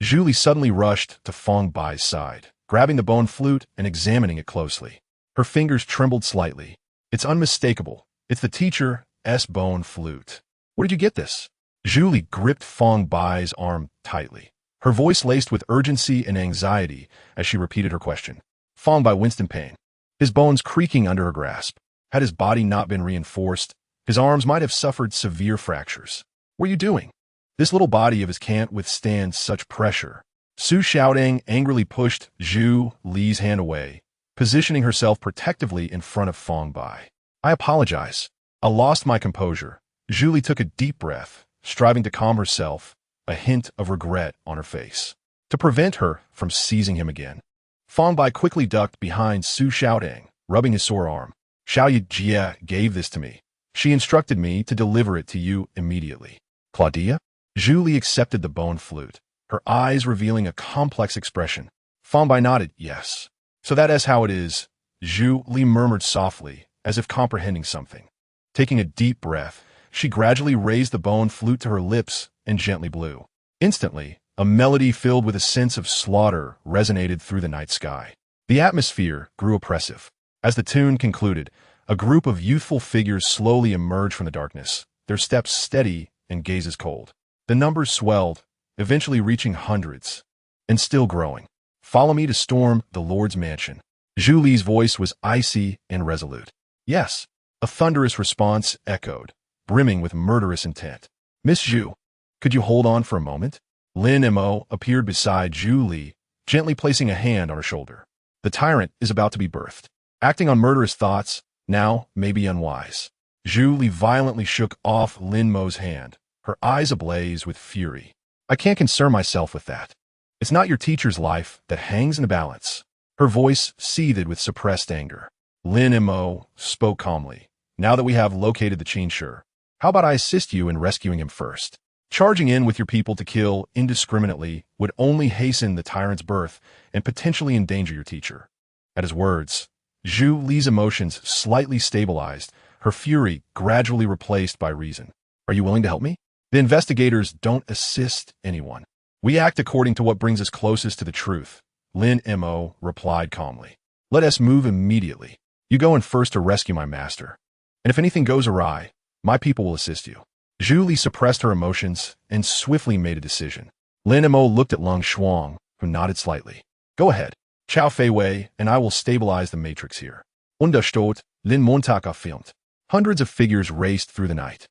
Zhu Li suddenly rushed to Fang Bai's side, grabbing the bone flute and examining it closely. Her fingers trembled slightly. It's unmistakable. It's the teacher's bone flute. Where did you get this? Zhu Li gripped Fang Bai's arm tightly, her voice laced with urgency and anxiety as she repeated her question. Fang Bai winced in pain, his bones creaking under her grasp. Had his body not been reinforced, his arms might have suffered severe fractures. What are you doing? This little body of his can't withstand such pressure. Su Xiaodong angrily pushed Zhu Li's hand away, positioning herself protectively in front of Fang Bai. I apologize. I lost my composure. Zhu Li took a deep breath, striving to calm herself, a hint of regret on her face, to prevent her from seizing him again. Fang Bai quickly ducked behind Su Xiaodong, rubbing his sore arm. Xiao Jie gave this to me. She instructed me to deliver it to you immediately. Claudia? Zhu Li accepted the bone flute, her eyes revealing a complex expression. Fang Bai nodded, yes. So that is how it is, Zhu Li murmured softly, as if comprehending something. Taking a deep breath, she gradually raised the bone flute to her lips and gently blew. Instantly, a melody filled with a sense of slaughter resonated through the night sky. The atmosphere grew oppressive. As the tune concluded, a group of youthful figures slowly emerged from the darkness, their steps steady and gazes cold. The numbers swelled, eventually reaching hundreds, and still growing. Follow me to storm the Lord's mansion. Zhu Li's voice was icy and resolute. Yes, a thunderous response echoed, brimming with murderous intent. Miss Zhu, could you hold on for a moment? Lin Mo appeared beside Zhu Li, gently placing a hand on her shoulder. The tyrant is about to be birthed. Acting on murderous thoughts now may be unwise. Zhu Li violently shook off Lin Mo's hand, her eyes ablaze with fury. I can't concern myself with that. It's not your teacher's life that hangs in the balance. Her voice seethed with suppressed anger. Lin Mo spoke calmly. Now that we have located the Qinshi, how about I assist you in rescuing him first? Charging in with your people to kill indiscriminately would only hasten the tyrant's birth and potentially endanger your teacher. At his words, Zhu Li's emotions slightly stabilized, her fury gradually replaced by reason. Are you willing to help me? The investigators don't assist anyone. We act according to what brings us closest to the truth, Lin Mo replied calmly. Let us move immediately. You go in first to rescue my master. And if anything goes awry, my people will assist you. Zhu Li suppressed her emotions and swiftly made a decision. Lin Mo looked at Lung Shuang, who nodded slightly. Go ahead. Chao Fei Wei and I will stabilize the matrix here. Unterstützt, Lin Montag filmed. Hundreds of figures raced through the night.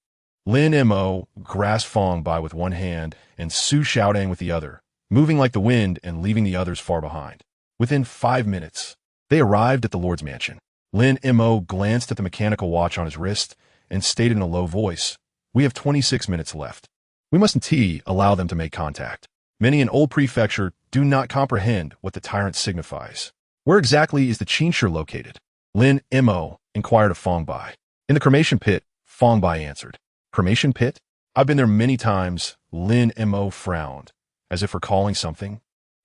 Lin Mo grasped Fang Bai with one hand and Su Xiaodang with the other, moving like the wind and leaving the others far behind. Within 5 minutes, they arrived at the Lord's mansion. Lin Mo glanced at the mechanical watch on his wrist and stated in a low voice, we have 26 minutes left. We mustn't allow them to make contact. Many in Old Prefecture do not comprehend what the tyrant signifies. Where exactly is the Qinshi located? Lin Mo inquired of Fang Bai. In the cremation pit, Fang Bai answered. Cremation pit? I've been there many times. Lin Mo frowned, as if recalling something,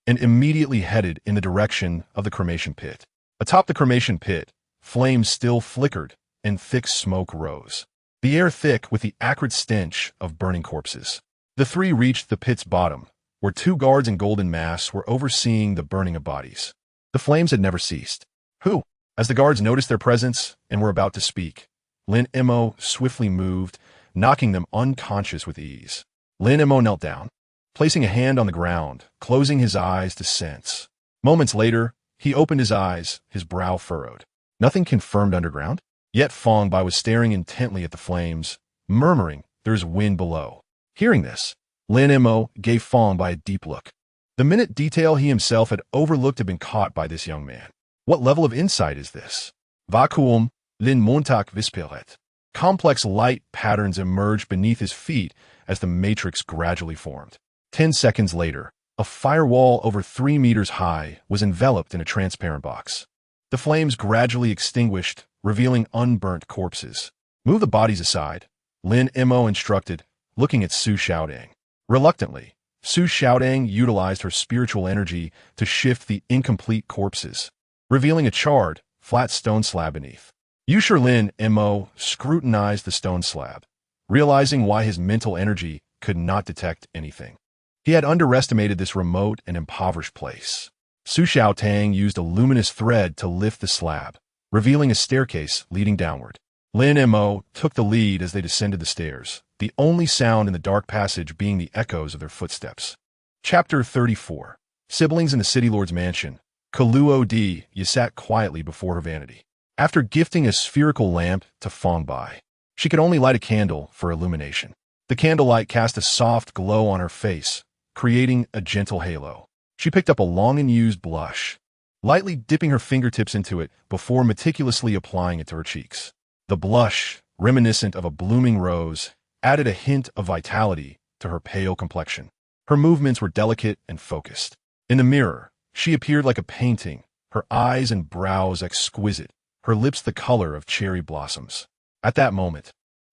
and immediately headed in the direction of the cremation pit. Atop the cremation pit, flames still flickered and thick smoke rose. The air thick with the acrid stench of burning corpses. The three reached the pit's bottom, where 2 guards in golden masks were overseeing the burning of bodies. The flames had never ceased. Who? As the guards noticed their presence and were about to speak, Lin Mo swiftly moved, knocking them unconscious with ease. Lin Mo knelt down, placing a hand on the ground, closing his eyes to sense. Moments later, he opened his eyes, his brow furrowed. Nothing confirmed underground? Yet Fang Bai was staring intently at the flames, murmuring, there's wind below. Hearing this, Lin Mo gave Fang Bai a deep look. The minute detail he himself had overlooked had been caught by this young man. What level of insight is this? Vacuum, Lin Montag Vispiret. Complex light patterns emerged beneath his feet as the matrix gradually formed. 10 seconds later, a firewall over 3 meters high was enveloped in a transparent box. The flames gradually extinguished, revealing unburnt corpses. Move the bodies aside, Lin Mo instructed, looking at Su Xiaodang. Reluctantly, Su Xiaodang utilized her spiritual energy to shift the incomplete corpses, revealing a charred, flat stone slab beneath. Yusher Lin Mo scrutinized the stone slab, realizing why his mental energy could not detect anything. He had underestimated this remote and impoverished place. Su Xiaotang used a luminous thread to lift the slab, revealing a staircase leading downward. Lin Mo took the lead as they descended the stairs, the only sound in the dark passage being the echoes of their footsteps. Chapter 34. Siblings in the City Lord's Mansion. Kaluo Di sat quietly before her vanity. After gifting a spherical lamp to Fang Bai, she could only light a candle for illumination. The candlelight cast a soft glow on her face, creating a gentle halo. She picked up a long-unused blush, lightly dipping her fingertips into it before meticulously applying it to her cheeks. The blush, reminiscent of a blooming rose, added a hint of vitality to her pale complexion. Her movements were delicate and focused. In the mirror, she appeared like a painting, her eyes and brows exquisite, her lips the color of cherry blossoms. At that moment,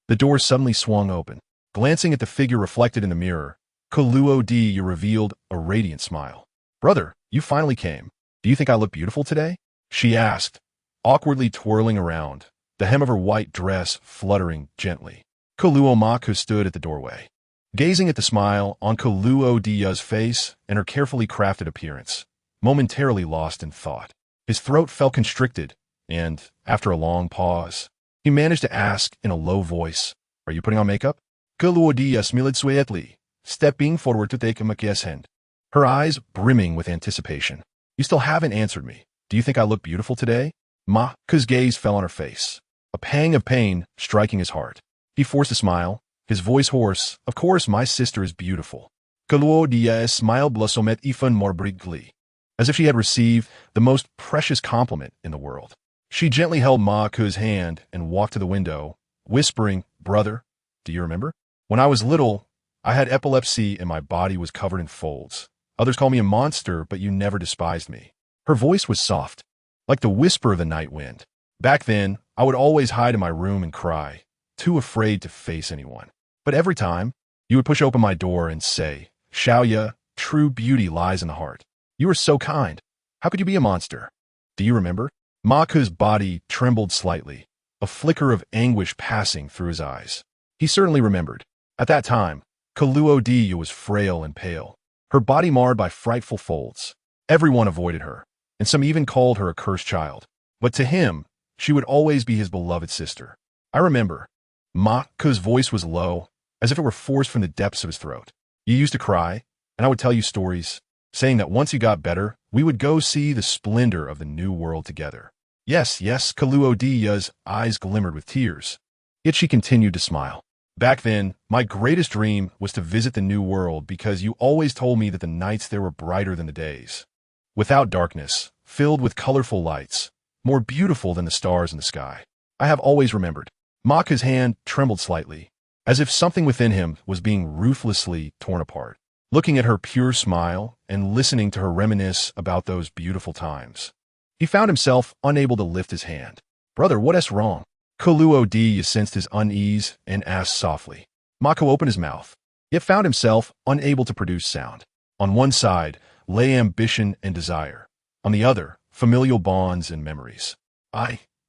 the door suddenly swung open. Glancing at the figure reflected in the mirror, Kaluo Di revealed a radiant smile. Brother, you finally came. Do you think I look beautiful today? She asked, awkwardly twirling around, the hem of her white dress fluttering gently. Kaluo Maku stood at the doorway, gazing at the smile on Kaluo Di's face and her carefully crafted appearance, momentarily lost in thought. His throat felt constricted, and, after a long pause, he managed to ask in a low voice, Are you putting on makeup? Kaluo Di smiled sweetly, stepping forward to take a Makia's hand. Her eyes brimming with anticipation. You still haven't answered me. Do you think I look beautiful today? Maku's gaze fell on her face, a pang of pain striking his heart. He forced a smile, his voice hoarse. Of course my sister is beautiful. Kaluo Di's smile blossomed even more brightly. as if she had received the most precious compliment in the world. She gently held Ma Ke's hand and walked to the window, whispering, "Brother, do you remember? When I was little, I had epilepsy and my body was covered in folds. Others call me a monster, but you never despised me." Her voice was soft, like the whisper of the night wind. Back then, I would always hide in my room and cry, too afraid to face anyone. But every time, you would push open my door and say, "Xiaoya, true beauty lies in the heart. You are so kind. How could you be a monster? Do you remember?" Ma Ke's body trembled slightly, a flicker of anguish passing through his eyes. He certainly remembered. At that time, Kaluo Diya was frail and pale, her body marred by frightful folds. Everyone avoided her, and some even called her a cursed child. But to him, she would always be his beloved sister. I remember. Ma Ke's voice was low, as if it were forced from the depths of his throat. "You used to cry, and I would tell you stories, saying that once you got better, we would go see the splendor of the new world together." Yes, Kaluo Diya's eyes glimmered with tears. Yet she continued to smile. "Back then, my greatest dream was to visit the new world because you always told me that the nights there were brighter than the days. Without darkness, filled with colorful lights, more beautiful than the stars in the sky. I have always remembered." Ma Ke's hand trembled slightly, as if something within him was being ruthlessly torn apart. Looking at her pure smile and listening to her reminisce about those beautiful times, he found himself unable to lift his hand. "Brother, what is wrong?" Kaluo Diya sensed his unease and asked softly. Ma Ke opened his mouth, yet found himself unable to produce sound. On one side lay ambition and desire. On the other, familial bonds and memories.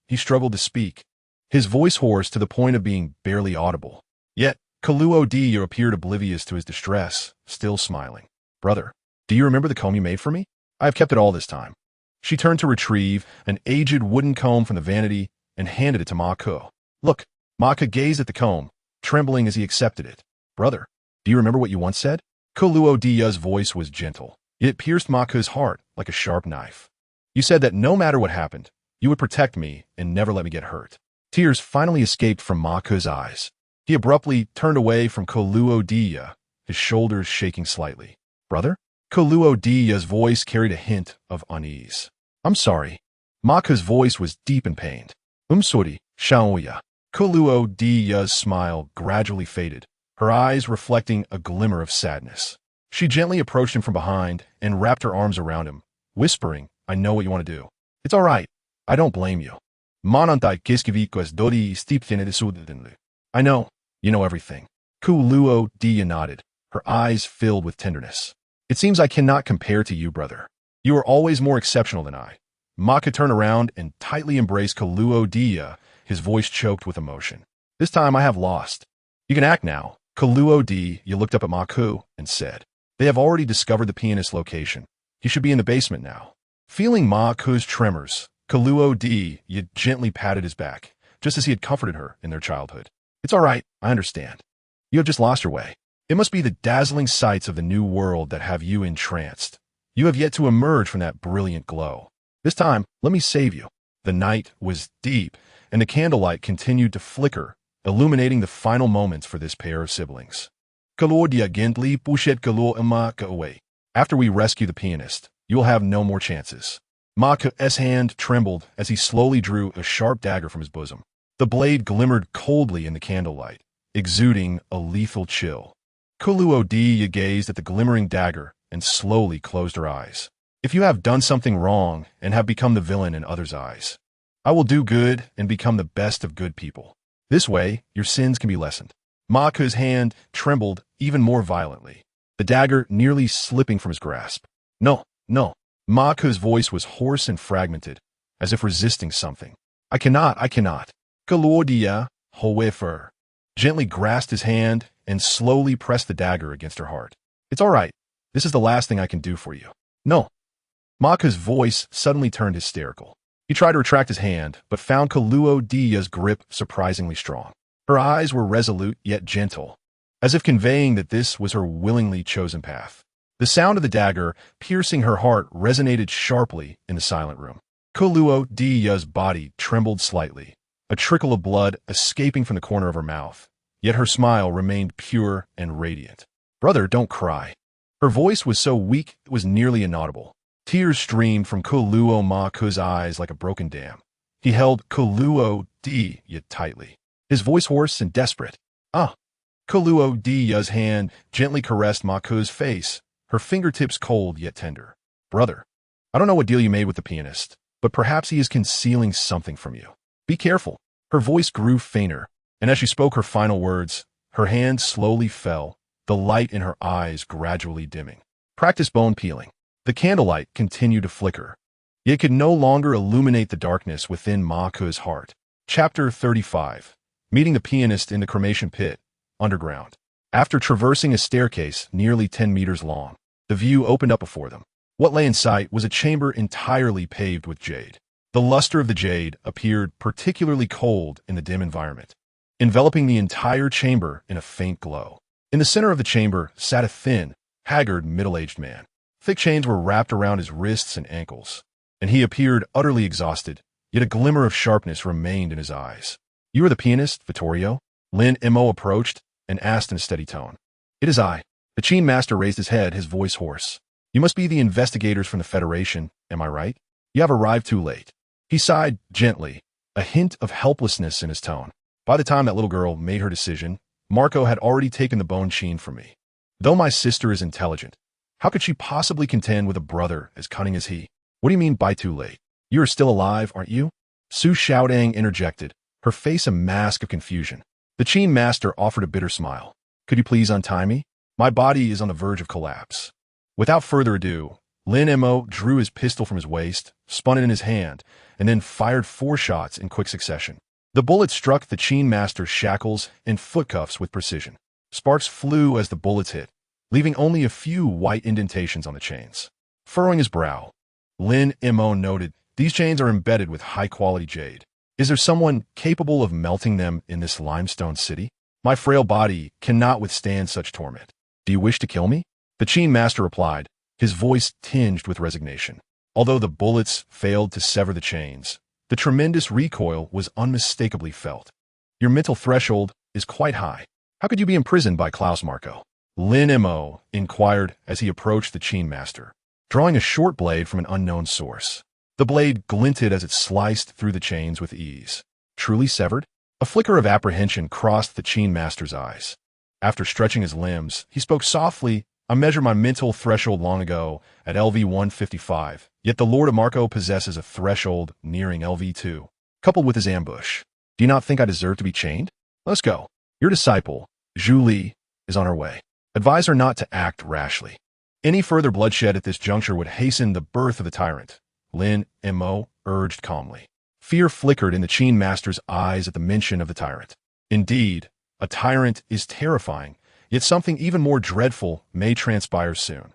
He struggled to speak, his voice hoarse to the point of being barely audible. Yet, Kaluo Diya appeared oblivious to his distress, still smiling. "Brother, do you remember the comb you made for me? I have kept it all this time." She turned to retrieve an aged wooden comb from the vanity and handed it to Ma Ke. "Look." Ma Ke gazed at the comb, trembling as he accepted it. "Brother, do you remember what you once said?" Kaluo Diya's voice was gentle. It pierced Ma Ke's heart like a sharp knife. "You said that no matter what happened, you would protect me and never let me get hurt." Tears finally escaped from Ma Ke's eyes. He abruptly turned away from Kaluo Diya, his shoulders shaking slightly. "Brother?" Kaluo Diya's voice carried a hint of unease. "I'm sorry." Ma Ke's voice was deep and pained. Sorry, Xiaoya." Kaluo Diya's smile gradually faded, her eyes reflecting a glimmer of sadness. She gently approached him from behind and wrapped her arms around him, whispering, "I know what you want to do. It's all right. I don't blame you. I know. You know everything." Kaluo Diya nodded, her eyes filled with tenderness. "It seems I cannot compare to you, brother. You are always more exceptional than I." Ma Ke turned around and tightly embraced Kaluo Diya, his voice choked with emotion. "This time I have lost. You can act now." Kaluo Diya looked up at Ma Ke and said, "They have already discovered the pianist's location. He should be in the basement now." Feeling Ma Ke's tremors, Kaluo Diya gently patted his back, just as he had comforted her in their childhood. "It's all right, I understand. You have just lost your way. It must be the dazzling sights of the new world that have you entranced. You have yet to emerge from that brilliant glow. This time, let me save you." The night was deep, and the candlelight continued to flicker, illuminating the final moments for this pair of siblings. Kaluo Diya gently pushed Kaluo Ma Ke away. "After we rescue the pianist, you will have no more chances." Ma Ke's hand trembled as he slowly drew a sharp dagger from his bosom. The blade glimmered coldly in the candlelight, exuding a lethal chill. Kaluo Diya gazed at the glimmering dagger and slowly closed her eyes. "If you have done something wrong and have become the villain in others' eyes, I will do good and become the best of good people. This way, your sins can be lessened." Ma Ke's hand trembled even more violently, the dagger nearly slipping from his grasp. No. Ma Ke's voice was hoarse and fragmented, as if resisting something. I cannot. Kaluo Diya, however, gently grasped his hand and slowly pressed the dagger against her heart. "It's all right. This is the last thing I can do for you." "No." Ma Ke's voice suddenly turned hysterical. He tried to retract his hand, but found Kaluo Diya's grip surprisingly strong. Her eyes were resolute yet gentle, as if conveying that this was her willingly chosen path. The sound of the dagger piercing her heart resonated sharply in the silent room. Kaluo Diya's body trembled slightly, a trickle of blood escaping from the corner of her mouth, yet her smile remained pure and radiant. "Brother, don't cry." Her voice was so weak it was nearly inaudible. Tears streamed from Kuluo Ma Ku's eyes like a broken dam. He held Kuluo Di yet tightly, his voice hoarse and desperate. Ah! Kuluo Di's hand gently caressed Ma Ku's face, her fingertips cold yet tender. Brother, I don't know what deal you made with the pianist, but perhaps he is concealing something from you. Be careful. Her voice grew fainter, and as she spoke her final words, her hand slowly fell, the light in her eyes gradually dimming. Practice bone peeling. The candlelight continued to flicker. It could no longer illuminate the darkness within Ma Ku's heart. Chapter 35. Meeting the pianist in the cremation pit, underground. After traversing a staircase nearly 10 meters long, the view opened up before them. What lay in sight was a chamber entirely paved with jade. The luster of the jade appeared particularly cold in the dim environment, enveloping the entire chamber in a faint glow. In the center of the chamber sat a thin, haggard, middle-aged man. Thick chains were wrapped around his wrists and ankles, and he appeared utterly exhausted, yet a glimmer of sharpness remained in his eyes. "You are the pianist, Vittorio?" Lin Mo approached and asked in a steady tone. "It is I." The Chain Master raised his head, his voice hoarse. "You must be the investigators from the Federation, am I right? You have arrived too late." He sighed gently, a hint of helplessness in his tone. By the time that little girl made her decision, Marco had already taken the bone sheen from me. Though my sister is intelligent, how could she possibly contend with a brother as cunning as he? What do you mean by too late? You are still alive, aren't you? Su Xiaodang interjected, her face a mask of confusion. The Qin Master offered a bitter smile. "Could you please untie me? My body is on the verge of collapse." Without further ado, Lin Mo drew his pistol from his waist, spun it in his hand, and then fired 4 shots in quick succession. The bullet struck the Qin Master's shackles and footcuffs with precision. Sparks flew as the bullets hit, leaving only a few white indentations on the chains. Furrowing his brow, Lin Mo noted, "These chains are embedded with high-quality jade. Is there someone capable of melting them in this limestone city? My frail body cannot withstand such torment. Do you wish to kill me?" The Qin Master replied, his voice tinged with resignation. Although the bullets failed to sever the chains, the tremendous recoil was unmistakably felt. "Your mental threshold is quite high. How could you be imprisoned by Klaus Marco?" Lin Mo inquired as he approached the Qin Master, drawing a short blade from an unknown source. The blade glinted as it sliced through the chains with ease. "Truly severed?" A flicker of apprehension crossed the Qin Master's eyes. After stretching his limbs, he spoke softly. "I measured my mental threshold long ago at LV 155, yet the Lord of Marco possesses a threshold nearing LV 2, coupled with his ambush. Do you not think I deserve to be chained? Let's go. Your disciple, Zhu Li, is on her way. Advise her not to act rashly. Any further bloodshed at this juncture would hasten the birth of the tyrant," Lin Mo urged calmly. Fear flickered in the Qin Master's eyes at the mention of the tyrant. Indeed, a tyrant is terrifying, yet something even more dreadful may transpire soon.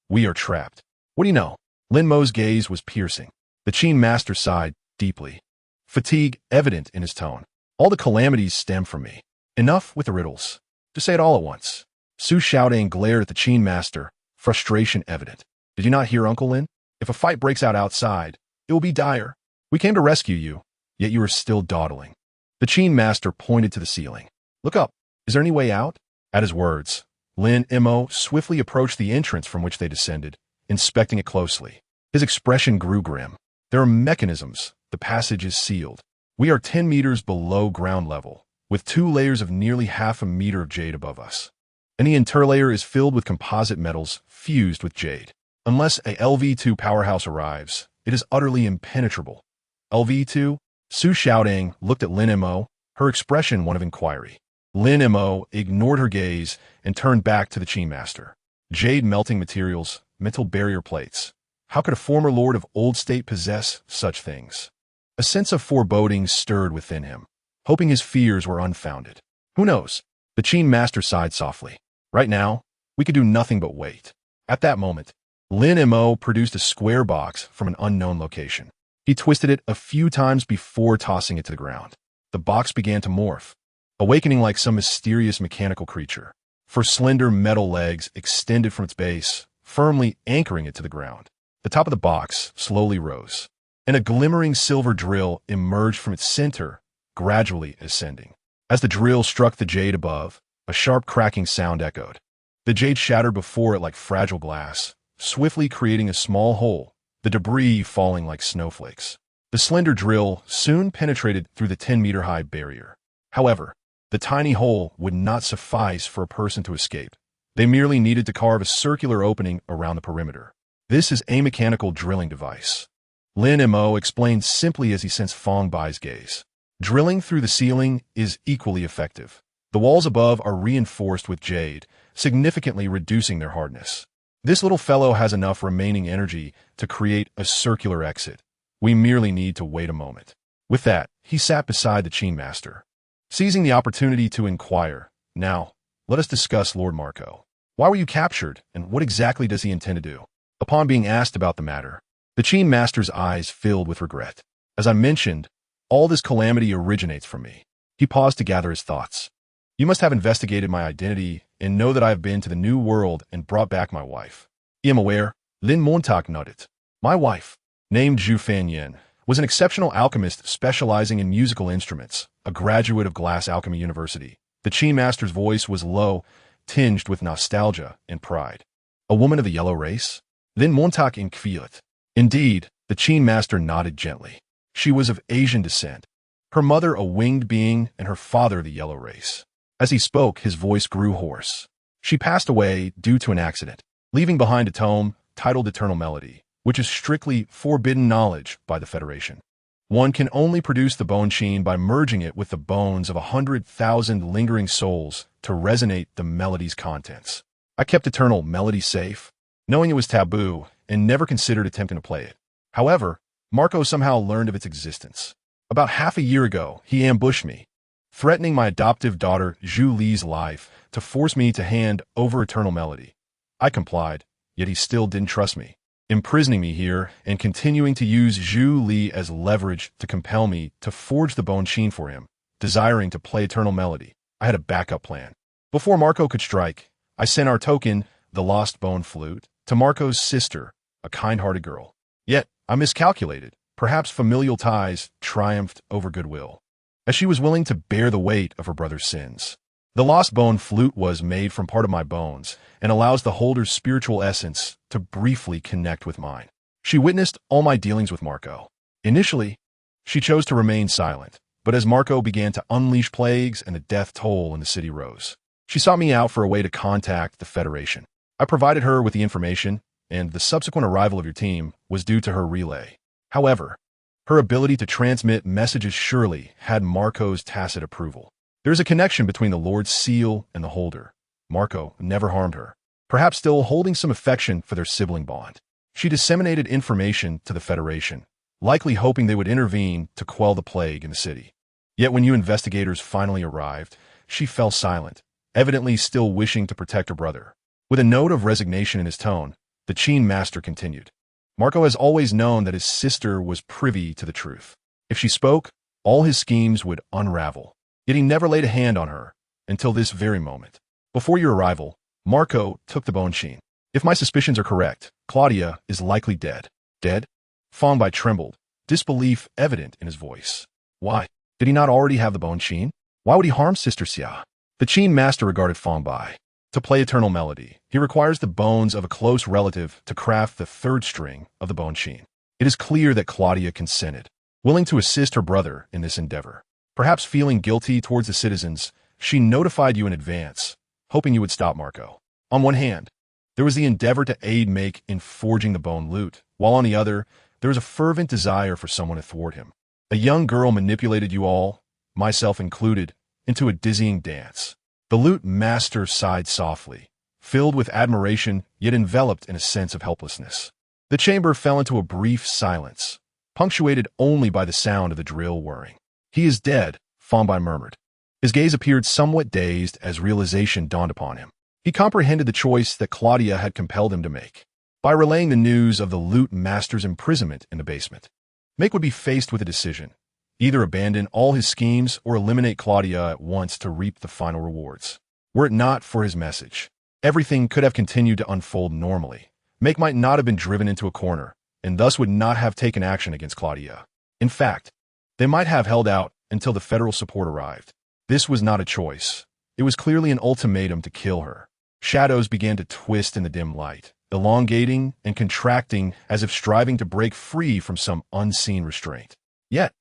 "We are trapped. What do you know?" Lin Mo's gaze was piercing. The Qin Master sighed deeply, fatigue evident in his tone. "All the calamities stem from me. Enough with the riddles. Just say it all at once." Su Xiaodang glared at the Qin Master, frustration evident. "Did you not hear Uncle Lin? If a fight breaks out outside, it will be dire. We came to rescue you, yet you are still dawdling." The Qin Master pointed to the ceiling. "Look up. Is there any way out?" At his words, Lin Mo swiftly approached the entrance from which they descended, inspecting it closely. His expression grew grim. "There are mechanisms. The passage is sealed. We are 10 meters below ground level, with 2 layers of nearly half a meter of jade above us. And the interlayer is filled with composite metals fused with jade. Unless a LV2 powerhouse arrives, it is utterly impenetrable." LV2? Su Xiaodang looked at Lin Mo, her expression one of inquiry. Lin Mo ignored her gaze and turned back to the Qin Master. "Jade melting materials, mental barrier plates. How could a former lord of Old State possess such things?" A sense of foreboding stirred within him, hoping his fears were unfounded. "Who knows?" The Qin Master sighed softly. "Right now, we could do nothing but wait." At that moment, Lin Mo produced a square box from an unknown location. He twisted it a few times before tossing it to the ground. The box began to morph, awakening like some mysterious mechanical creature. For slender metal legs extended from its base, firmly anchoring it to the ground. The top of the box slowly rose, and a glimmering silver drill emerged from its center, gradually ascending. As the drill struck the jade above, a sharp cracking sound echoed. The jade shattered before it like fragile glass, swiftly creating a small hole the debris falling like snowflakes. The slender drill soon penetrated through the 10-meter-high barrier. However, the tiny hole would not suffice for a person to escape. They merely needed to carve a circular opening around the perimeter. This is a mechanical drilling device. Lin Mo explained simply as he sensed Fang Bai's gaze. Drilling through the ceiling is equally effective. The walls above are reinforced with jade, significantly reducing their hardness. This little fellow has enough remaining energy to create a circular exit. We merely need to wait a moment. With that, he sat beside the Chain Master, seizing the opportunity to inquire. Now, let us discuss Lord Marco. Why were you captured, and what exactly does he intend to do? Upon being asked about the matter, the Chain Master's eyes filled with regret. As I mentioned, all this calamity originates from me. He paused to gather his thoughts. You must have investigated my identity and know that I have been to the New World and brought back my wife. I am aware. Lin Montauk nodded. My wife, named Zhu Fanyan, was an exceptional alchemist specializing in musical instruments, a graduate of Glass Alchemy University. The Chain Master's voice was low, tinged with nostalgia and pride. A woman of the yellow race? Lin Montauk inquired. Indeed, the Chain Master nodded gently. She was of Asian descent, her mother a winged being and her father the yellow race. As he spoke, his voice grew hoarse. She passed away due to an accident, leaving behind a tome titled Eternal Melody, which is strictly forbidden knowledge by the Federation. One can only produce the bone sheen by merging it with the bones of 100,000 lingering souls to resonate the melody's contents. I kept Eternal Melody safe, knowing it was taboo, and never considered attempting to play it. However, Marco somehow learned of its existence. About half a year ago, he ambushed me, threatening my adoptive daughter Zhu Li's life to force me to hand over Eternal Melody. I complied, yet he still didn't trust me, imprisoning me here and continuing to use Zhu Li as leverage to compel me to forge the bone sheen for him, desiring to play Eternal Melody. I had a backup plan. Before Marco could strike, I sent our token, the Lost Bone Flute, to Marco's sister, a kind-hearted girl. Yet, I miscalculated. Perhaps familial ties triumphed over goodwill, as she was willing to bear the weight of her brother's sins. The Lost Bone Flute was made from part of my bones and allows the holder's spiritual essence to briefly connect with mine. She witnessed all my dealings with Marco. Initially, she chose to remain silent, but as Marco began to unleash plagues and the death toll in the city rose, she sought me out for a way to contact the Federation. I provided her with the information, and the subsequent arrival of your team was due to her relay. However, her ability to transmit messages surely had Marco's tacit approval. There is a connection between the Lord's seal and the holder. Marco never harmed her, perhaps still holding some affection for their sibling bond. She disseminated information to the Federation, likely hoping they would intervene to quell the plague in the city. Yet when you investigators finally arrived, she fell silent, evidently still wishing to protect her brother. With a note of resignation in his tone, the Chain Master continued. Marco has always known that his sister was privy to the truth. If she spoke, all his schemes would unravel. Yet he never laid a hand on her, until this very moment. Before your arrival, Marco took the bone sheen. If my suspicions are correct, Claudia is likely dead. Dead? Fang Bai trembled, disbelief evident in his voice. Why? Did he not already have the bone sheen? Why would he harm Sister Xia? The Chain Master regarded Fang Bai. To play Eternal Melody, he requires the bones of a close relative to craft the third string of the bone sheen. It is clear that Claudia consented, willing to assist her brother in this endeavor. Perhaps feeling guilty towards the citizens, she notified you in advance, hoping you would stop Marco. On one hand, there was the endeavor to aid make in forging the bone lute, while on the other, there was a fervent desire for someone to thwart him. A young girl manipulated you all, myself included, into a dizzying dance. The lute master sighed softly, filled with admiration yet enveloped in a sense of helplessness. The chamber fell into a brief silence, punctuated only by the sound of the drill whirring. He is dead, Fang Bai murmured. His gaze appeared somewhat dazed as realization dawned upon him. He comprehended the choice that Claudia had compelled him to make. By relaying the news of the lute master's imprisonment in the basement, Make would be faced with a decision. Either abandon all his schemes or eliminate Claudia at once to reap the final rewards. Were it not for his message, everything could have continued to unfold normally. Make might not have been driven into a corner, and thus would not have taken action against Claudia. In fact, they might have held out until the federal support arrived. This was not a choice. It was clearly an ultimatum to kill her. Shadows began to twist in the dim light, elongating and contracting as if striving to break free from some unseen restraint. Yet,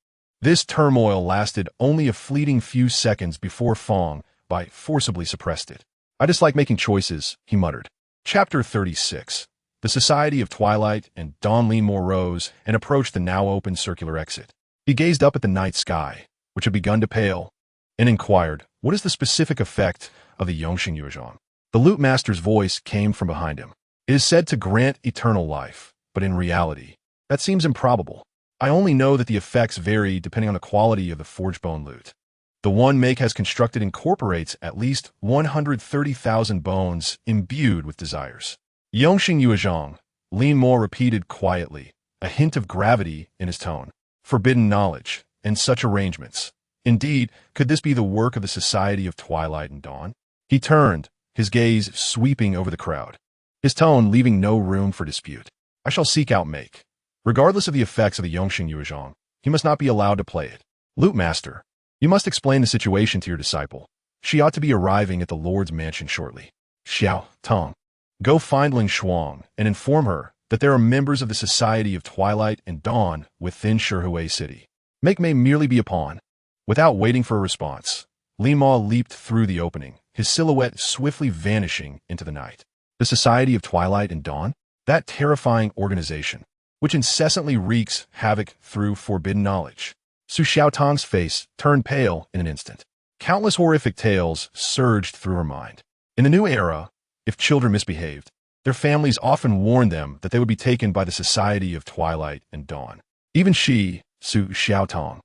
this turmoil lasted only a fleeting few seconds before Fang Bai forcibly suppressed it. "I dislike making choices," he muttered. Chapter 36. The Society of Twilight and Dawn. Lemore rose and approached the now open circular exit. He gazed up at the night sky, which had begun to pale, and inquired, "What is the specific effect of the Yongxing Yuezhang?" The Loot Master's voice came from behind him. "It is said to grant eternal life, but in reality, that seems improbable. I only know that the effects vary depending on the quality of the forged bone loot. The one Make has constructed incorporates at least 130,000 bones imbued with desires." "Yongxing Yuezhang," Lemore repeated quietly, a hint of gravity in his tone. "Forbidden knowledge, and such arrangements. Indeed, could this be the work of the Society of Twilight and Dawn?" He turned, his gaze sweeping over the crowd, his tone leaving no room for dispute. "I shall seek out Make. Regardless of the effects of the Yongxing Yuezhang, he must not be allowed to play it. Loot Master, you must explain the situation to your disciple. She ought to be arriving at the Lord's mansion shortly. Xiao Tong, go find Ling Shuang and inform her that there are members of the Society of Twilight and Dawn within Shihui City. Make may merely be a pawn." Without waiting for a response, Lemore leaped through the opening, his silhouette swiftly vanishing into the night. The Society of Twilight and Dawn? That terrifying organization, which incessantly wreaks havoc through forbidden knowledge. Su Xiaotong's face turned pale in an instant. Countless horrific tales surged through her mind. In the new era, if children misbehaved, their families often warned them that they would be taken by the Society of Twilight and Dawn. Even she, Su Xiaotong,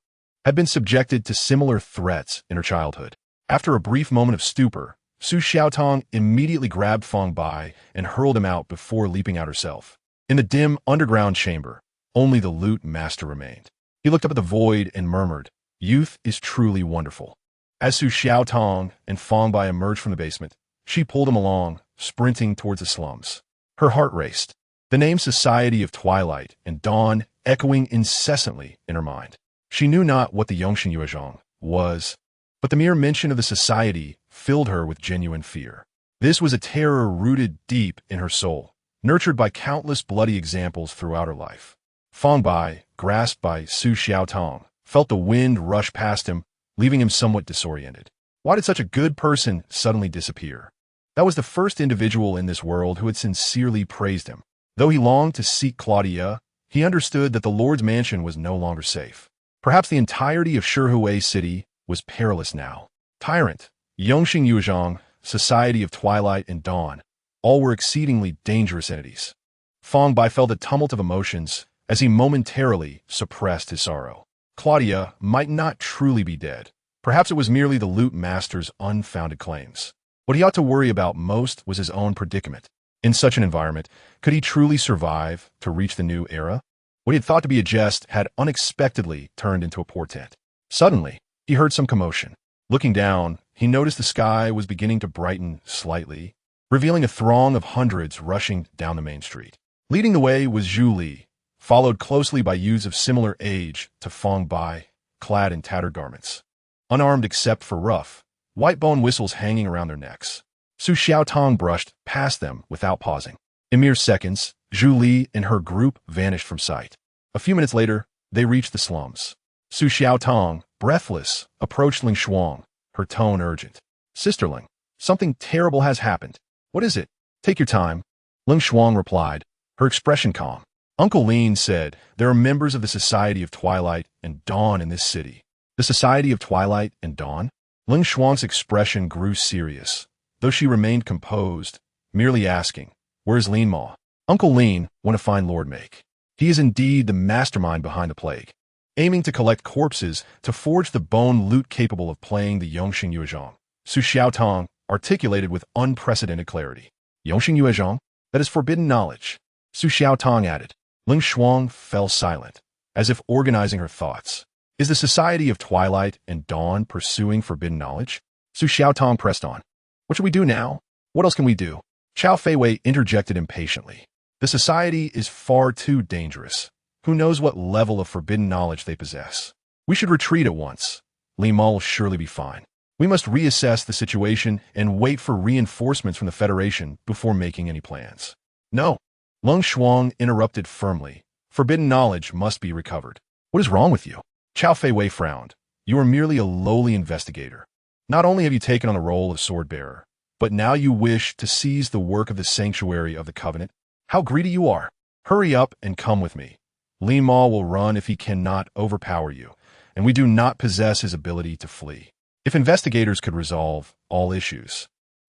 had been subjected to similar threats in her childhood. After a brief moment of stupor, Su Xiaotong immediately grabbed Fang Bai and hurled him out before leaping out herself. In the dim underground chamber, only the Loot Master remained. He looked up at the void and murmured, "Youth is truly wonderful." As Su Xiaotong and Fang Bai emerged from the basement, she pulled him along, sprinting towards the slums. Her heart raced, the name Society of Twilight and Dawn echoing incessantly in her mind. She knew not what the Yongxing Yuezhang was, but the mere mention of the society filled her with genuine fear. This was a terror rooted deep in her soul, nurtured by countless bloody examples throughout her life. Fang Bai, grasped by Su Xiaotong, felt the wind rush past him, leaving him somewhat disoriented. Why did such a good person suddenly disappear? That was the first individual in this world who had sincerely praised him. Though he longed to seek Claudia, he understood that the Lord's mansion was no longer safe. Perhaps the entirety of Shihui City was perilous now. Tyrant, Yongxing Yuezhang, Society of Twilight and Dawn, all were exceedingly dangerous entities. Fang Bai felt a tumult of emotions as he momentarily suppressed his sorrow. Claudia might not truly be dead. Perhaps it was merely the Loot Master's unfounded claims. What he ought to worry about most was his own predicament. In such an environment, could he truly survive to reach the new era? What he had thought to be a jest had unexpectedly turned into a portent. Suddenly, he heard some commotion. Looking down, he noticed the sky was beginning to brighten slightly, revealing a throng of hundreds rushing down the main street. Leading the way was Zhu Li, followed closely by youths of similar age to Fang Bai, clad in tattered garments, unarmed except for rough, white bone whistles hanging around their necks. Su Xiaotong brushed past them without pausing. In mere seconds, Zhu Li and her group vanished from sight. A few minutes later, they reached the slums. Su Xiaotong, breathless, approached Ling Shuang, her tone urgent. "Sisterling, something terrible has happened. What is it? Take your time." Ling Shuang replied, her expression calm. "Uncle Lin said there are members of the Society of Twilight and Dawn in this city." The Society of Twilight and Dawn? Ling Shuang's expression grew serious, though she remained composed, merely asking, "Where's Lin Ma?" "Uncle Lin want to find Lord Make. He is indeed the mastermind behind the plague, aiming to collect corpses to forge the bone loot capable of playing the Yongxing Yuezhang." Su Xiaotong articulated with unprecedented clarity. "Yongxing Yuezhang? That is forbidden knowledge." Su Xiaotong added. Ling Shuang fell silent, as if organizing her thoughts. Is the Society of Twilight and Dawn pursuing forbidden knowledge? Su Xiaotong pressed on. "What should we do now? What else can we do?" Chao Feiwei interjected impatiently. "The Society is far too dangerous. Who knows what level of forbidden knowledge they possess? We should retreat at once. Li Ma will surely be fine. We must reassess the situation and wait for reinforcements from the Federation before making any plans." No. Lung Shuang interrupted firmly. Forbidden knowledge must be recovered. What is wrong with you? Chao Fei Wei frowned. You are merely a lowly investigator. Not only have you taken on the role of sword-bearer, but now you wish to seize the work of the sanctuary of the Covenant? How greedy you are! Hurry up and come with me. Li Ma will run if he cannot overpower you, and we do not possess his ability to flee. If investigators could resolve all issues,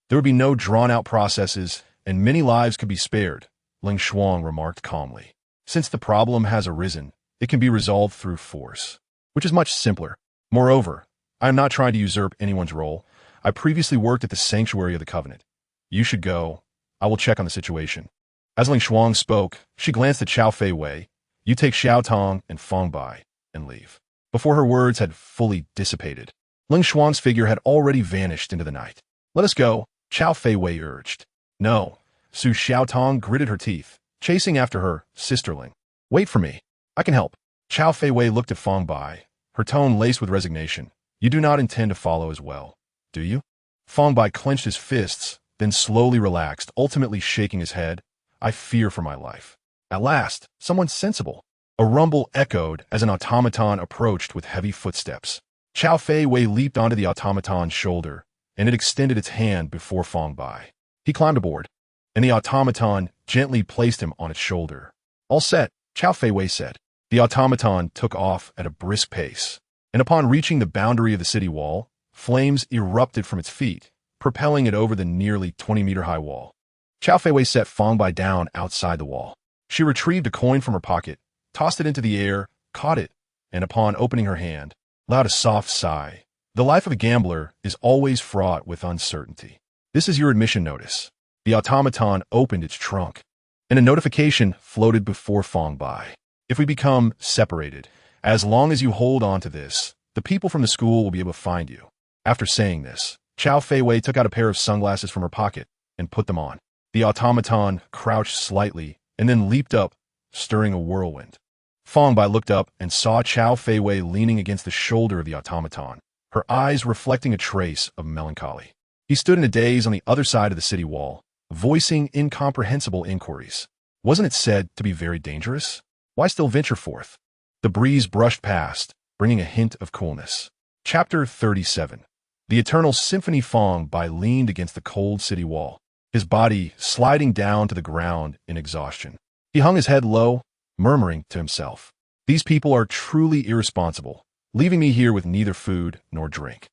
there would be no drawn-out processes, and many lives could be spared, Ling Shuang remarked calmly. Since the problem has arisen, it can be resolved through force, which is much simpler. Moreover, I am not trying to usurp anyone's role. I previously worked at the Sanctuary of the Covenant. You should go. I will check on the situation. As Ling Shuang spoke, she glanced at Chao Fei Wei. You take Xiao Tong and Fang Bai and leave. Before her words had fully dissipated, Ling Shuang's figure had already vanished into the night. Let us go, Chao Fei Wei urged. No. Su Xiaotong gritted her teeth, chasing after her sisterling. Wait for me. I can help. Chao Fei Wei looked at Fang Bai, her tone laced with resignation. You do not intend to follow as well, do you? Fang Bai clenched his fists, then slowly relaxed, ultimately shaking his head. I fear for my life. At last, someone sensible. A rumble echoed as an automaton approached with heavy footsteps. Chao Fei Wei leaped onto the automaton's shoulder, and it extended its hand before Fang Bai. He climbed aboard, and the automaton gently placed him on its shoulder. All set, Chao Fei Wei said. The automaton took off at a brisk pace, and upon reaching the boundary of the city wall, flames erupted from its feet, propelling it over the nearly 20-meter-high wall. Chao Fei Wei set Fang Bai down outside the wall. She retrieved a coin from her pocket, tossed it into the air, caught it, and upon opening her hand, allowed a soft sigh. The life of a gambler is always fraught with uncertainty. This is your admission notice. The automaton opened its trunk, and a notification floated before Fang Bai. If we become separated, as long as you hold on to this, the people from the school will be able to find you. After saying this, Chao Fei Wei took out a pair of sunglasses from her pocket and put them on. The automaton crouched slightly and then leaped up, stirring a whirlwind. Fang Bai looked up and saw Chao Fei Wei leaning against the shoulder of the automaton, her eyes reflecting a trace of melancholy. He stood in a daze on the other side of the city wall, voicing incomprehensible inquiries. Wasn't it said to be very dangerous? Why still venture forth? The breeze brushed past, bringing a hint of coolness. Chapter 37. The Eternal Symphony. Fang Bai leaned against the cold city wall, his body sliding down to the ground in exhaustion. He hung his head low, murmuring to himself, "These people are truly irresponsible, leaving me here with neither food nor drink.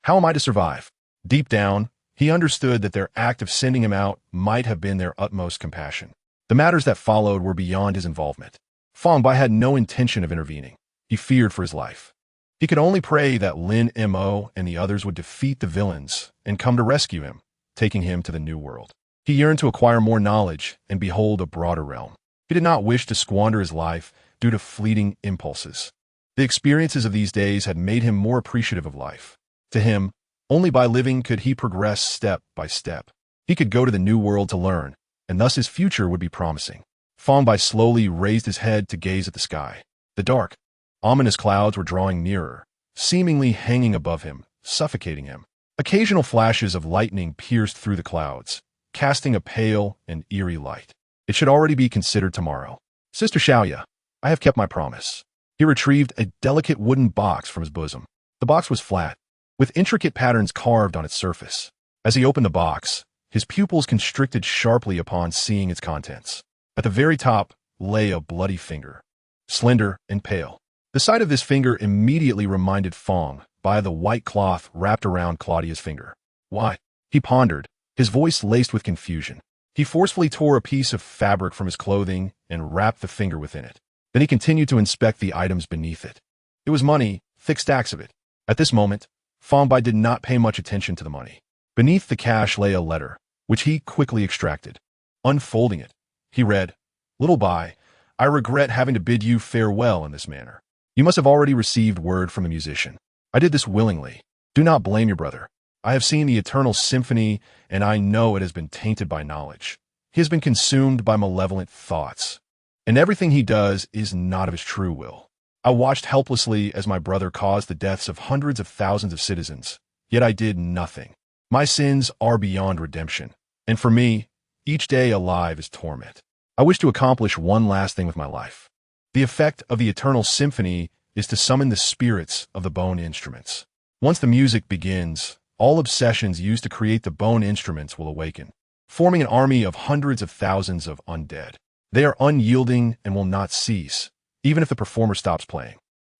How am I to survive?" Deep down, he understood that their act of sending him out might have been their utmost compassion. The matters that followed were beyond his involvement. Fang Bai had no intention of intervening. He feared for his life. He could only pray that Lin Mo and the others would defeat the villains and come to rescue him, taking him to the new world. He yearned to acquire more knowledge and behold a broader realm. He did not wish to squander his life due to fleeting impulses. The experiences of these days had made him more appreciative of life. To him, only by living could he progress step by step. He could go to the new world to learn, and thus his future would be promising. Fang Bai slowly raised his head to gaze at the sky. The dark, ominous clouds were drawing nearer, seemingly hanging above him, suffocating him. Occasional flashes of lightning pierced through the clouds, casting a pale and eerie light. It should already be considered tomorrow. Sister Xiaoya, I have kept my promise. He retrieved a delicate wooden box from his bosom. The box was flat, with intricate patterns carved on its surface. As he opened the box, his pupils constricted sharply upon seeing its contents. At the very top lay a bloody finger, slender and pale. The sight of this finger immediately reminded Fang Bai of the white cloth wrapped around Claudia's finger. Why? He pondered, his voice laced with confusion. He forcefully tore a piece of fabric from his clothing and wrapped the finger within it. Then he continued to inspect the items beneath it. It was money, thick stacks of it. At this moment, Fang Bai did not pay much attention to the money. Beneath the cash lay a letter, which he quickly extracted. Unfolding it, he read, "Little Bai, I regret having to bid you farewell in this manner. You must have already received word from the musician. I did this willingly. Do not blame your brother. I have seen the Eternal Symphony, and I know it has been tainted by knowledge. He has been consumed by malevolent thoughts, and everything he does is not of his true will. I watched helplessly as my brother caused the deaths of hundreds of thousands of citizens, yet I did nothing. My sins are beyond redemption, and for me, Each day alive is torment. I wish to accomplish one last thing with my life. The effect of the eternal symphony is to summon the spirits of the bone instruments. Once the music begins, all obsessions used to create the bone instruments will awaken, forming an army of hundreds of thousands of undead. They are unyielding and will not cease, even if the performer stops playing.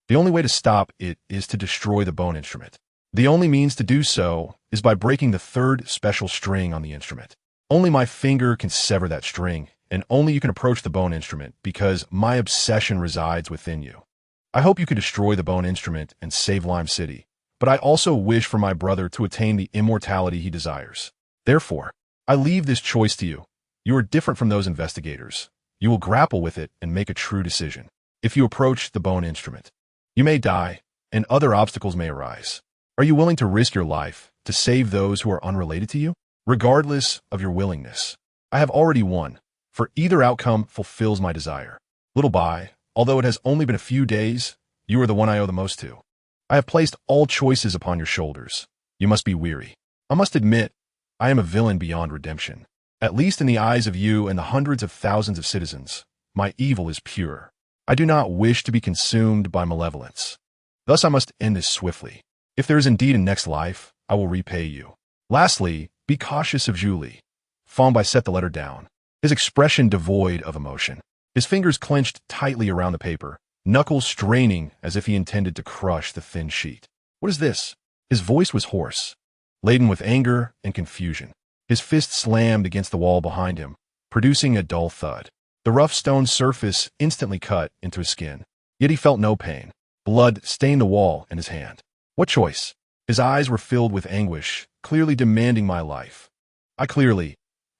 The only way to stop it is to destroy the bone instrument. The only means to do so is by breaking the third special string on the instrument. Only my finger can sever that string, and only you can approach the bone instrument because my obsession resides within you. I hope you can destroy the bone instrument and save Lime City, but I also wish for my brother to attain the immortality he desires. Therefore, I leave this choice to you. You are different from those investigators. You will grapple with it and make a true decision. If you approach the bone instrument, you may die, and other obstacles may arise. Are you willing to risk your life to save those who are unrelated to you? Regardless of your willingness, I have already won, for either outcome fulfills my desire. Little Bai, although it has only been a few days, you are the one I owe the most to. I have placed all choices upon your shoulders. You must be weary. I must admit, I am a villain beyond redemption. At least in the eyes of you and the hundreds of thousands of citizens, my evil is pure. I do not wish to be consumed by malevolence. Thus I must end this swiftly. If there is indeed a next life, I will repay you. Lastly, be cautious of Julie. Fang Bai set the letter down, his expression devoid of emotion. His fingers clenched tightly around the paper, knuckles straining as if he intended to crush the thin sheet. What is this? His voice was hoarse, laden with anger and confusion. His fist slammed against the wall behind him, producing a dull thud. The rough stone surface instantly cut into his skin, yet he felt no pain. Blood stained the wall in his hand. What choice? His eyes were filled with anguish, clearly demanding my life. I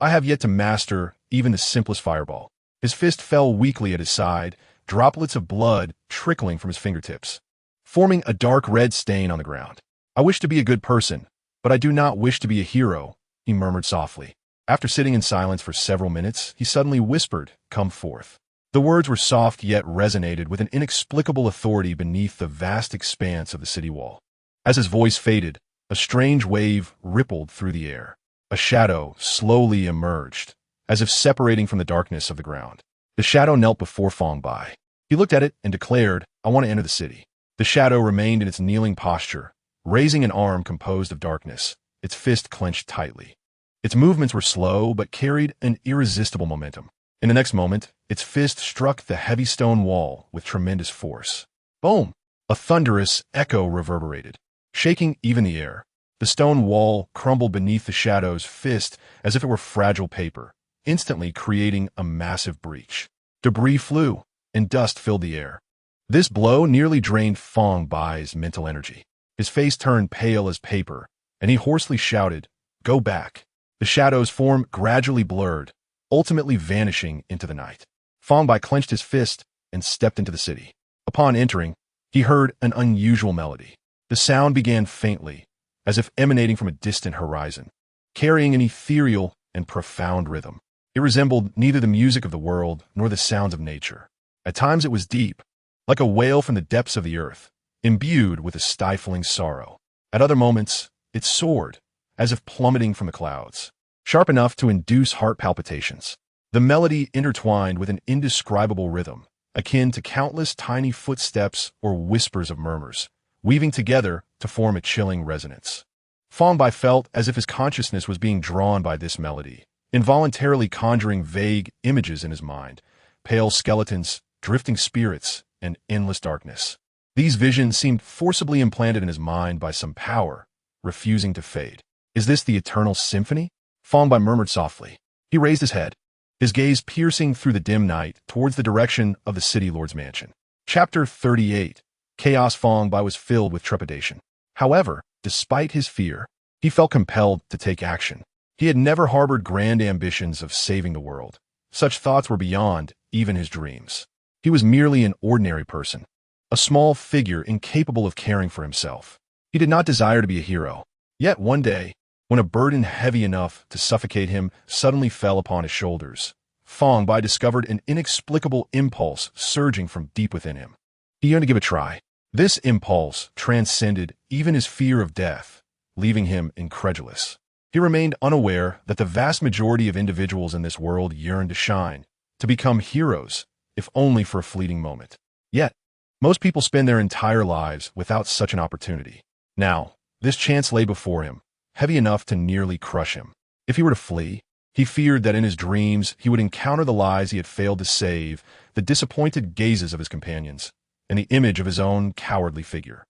have yet to master even the simplest fireball. His fist fell weakly at his side, droplets of blood trickling from his fingertips, forming a dark red stain on the ground. I wish to be a good person, but I do not wish to be a hero, he murmured softly. After sitting in silence for several minutes, he suddenly whispered, "Come forth." The words were soft yet resonated with an inexplicable authority beneath the vast expanse of the city wall. As his voice faded, a strange wave rippled through the air. A shadow slowly emerged, as if separating from the darkness of the ground. The shadow knelt before Fang Bai. He looked at it and declared, "I want to enter the city." The shadow remained in its kneeling posture, raising an arm composed of darkness, its fist clenched tightly. Its movements were slow but carried an irresistible momentum. In the next moment, its fist struck the heavy stone wall with tremendous force. Boom! A thunderous echo reverberated, shaking even the air. The stone wall crumbled beneath the shadow's fist as if it were fragile paper, instantly creating a massive breach. Debris flew, and dust filled the air. This blow nearly drained Fang Bai's mental energy. His face turned pale as paper, and he hoarsely shouted, "Go back." The shadow's form gradually blurred, ultimately vanishing into the night. Fang Bai clenched his fist and stepped into the city. Upon entering, he heard an unusual melody. The sound began faintly, as if emanating from a distant horizon, carrying an ethereal and profound rhythm. It resembled neither the music of the world nor the sounds of nature. At times it was deep, like a wail from the depths of the earth, imbued with a stifling sorrow. At other moments, it soared, as if plummeting from the clouds, sharp enough to induce heart palpitations. The melody intertwined with an indescribable rhythm, akin to countless tiny footsteps or whispers of murmurs, weaving together to form a chilling resonance. Fang Bai felt as if his consciousness was being drawn by this melody, involuntarily conjuring vague images in his mind, pale skeletons, drifting spirits, and endless darkness. These visions seemed forcibly implanted in his mind by some power, refusing to fade. Is this the eternal symphony? Fang Bai murmured softly. He raised his head, his gaze piercing through the dim night towards the direction of the city lord's mansion. Chapter 38. Chaos. Fang Bai was filled with trepidation. However, despite his fear, he felt compelled to take action. He had never harbored grand ambitions of saving the world. Such thoughts were beyond even his dreams. He was merely an ordinary person, a small figure incapable of caring for himself. He did not desire to be a hero. Yet one day, when a burden heavy enough to suffocate him suddenly fell upon his shoulders, Fang Bai discovered an inexplicable impulse surging from deep within him. He yearned to give a try. This impulse transcended even his fear of death, leaving him incredulous. He remained unaware that the vast majority of individuals in this world yearn to shine, to become heroes, if only for a fleeting moment. Yet, most people spend their entire lives without such an opportunity. Now, this chance lay before him, heavy enough to nearly crush him. If he were to flee, he feared that in his dreams he would encounter the lives he had failed to save, the disappointed gazes of his companions, and the image of his own cowardly figure.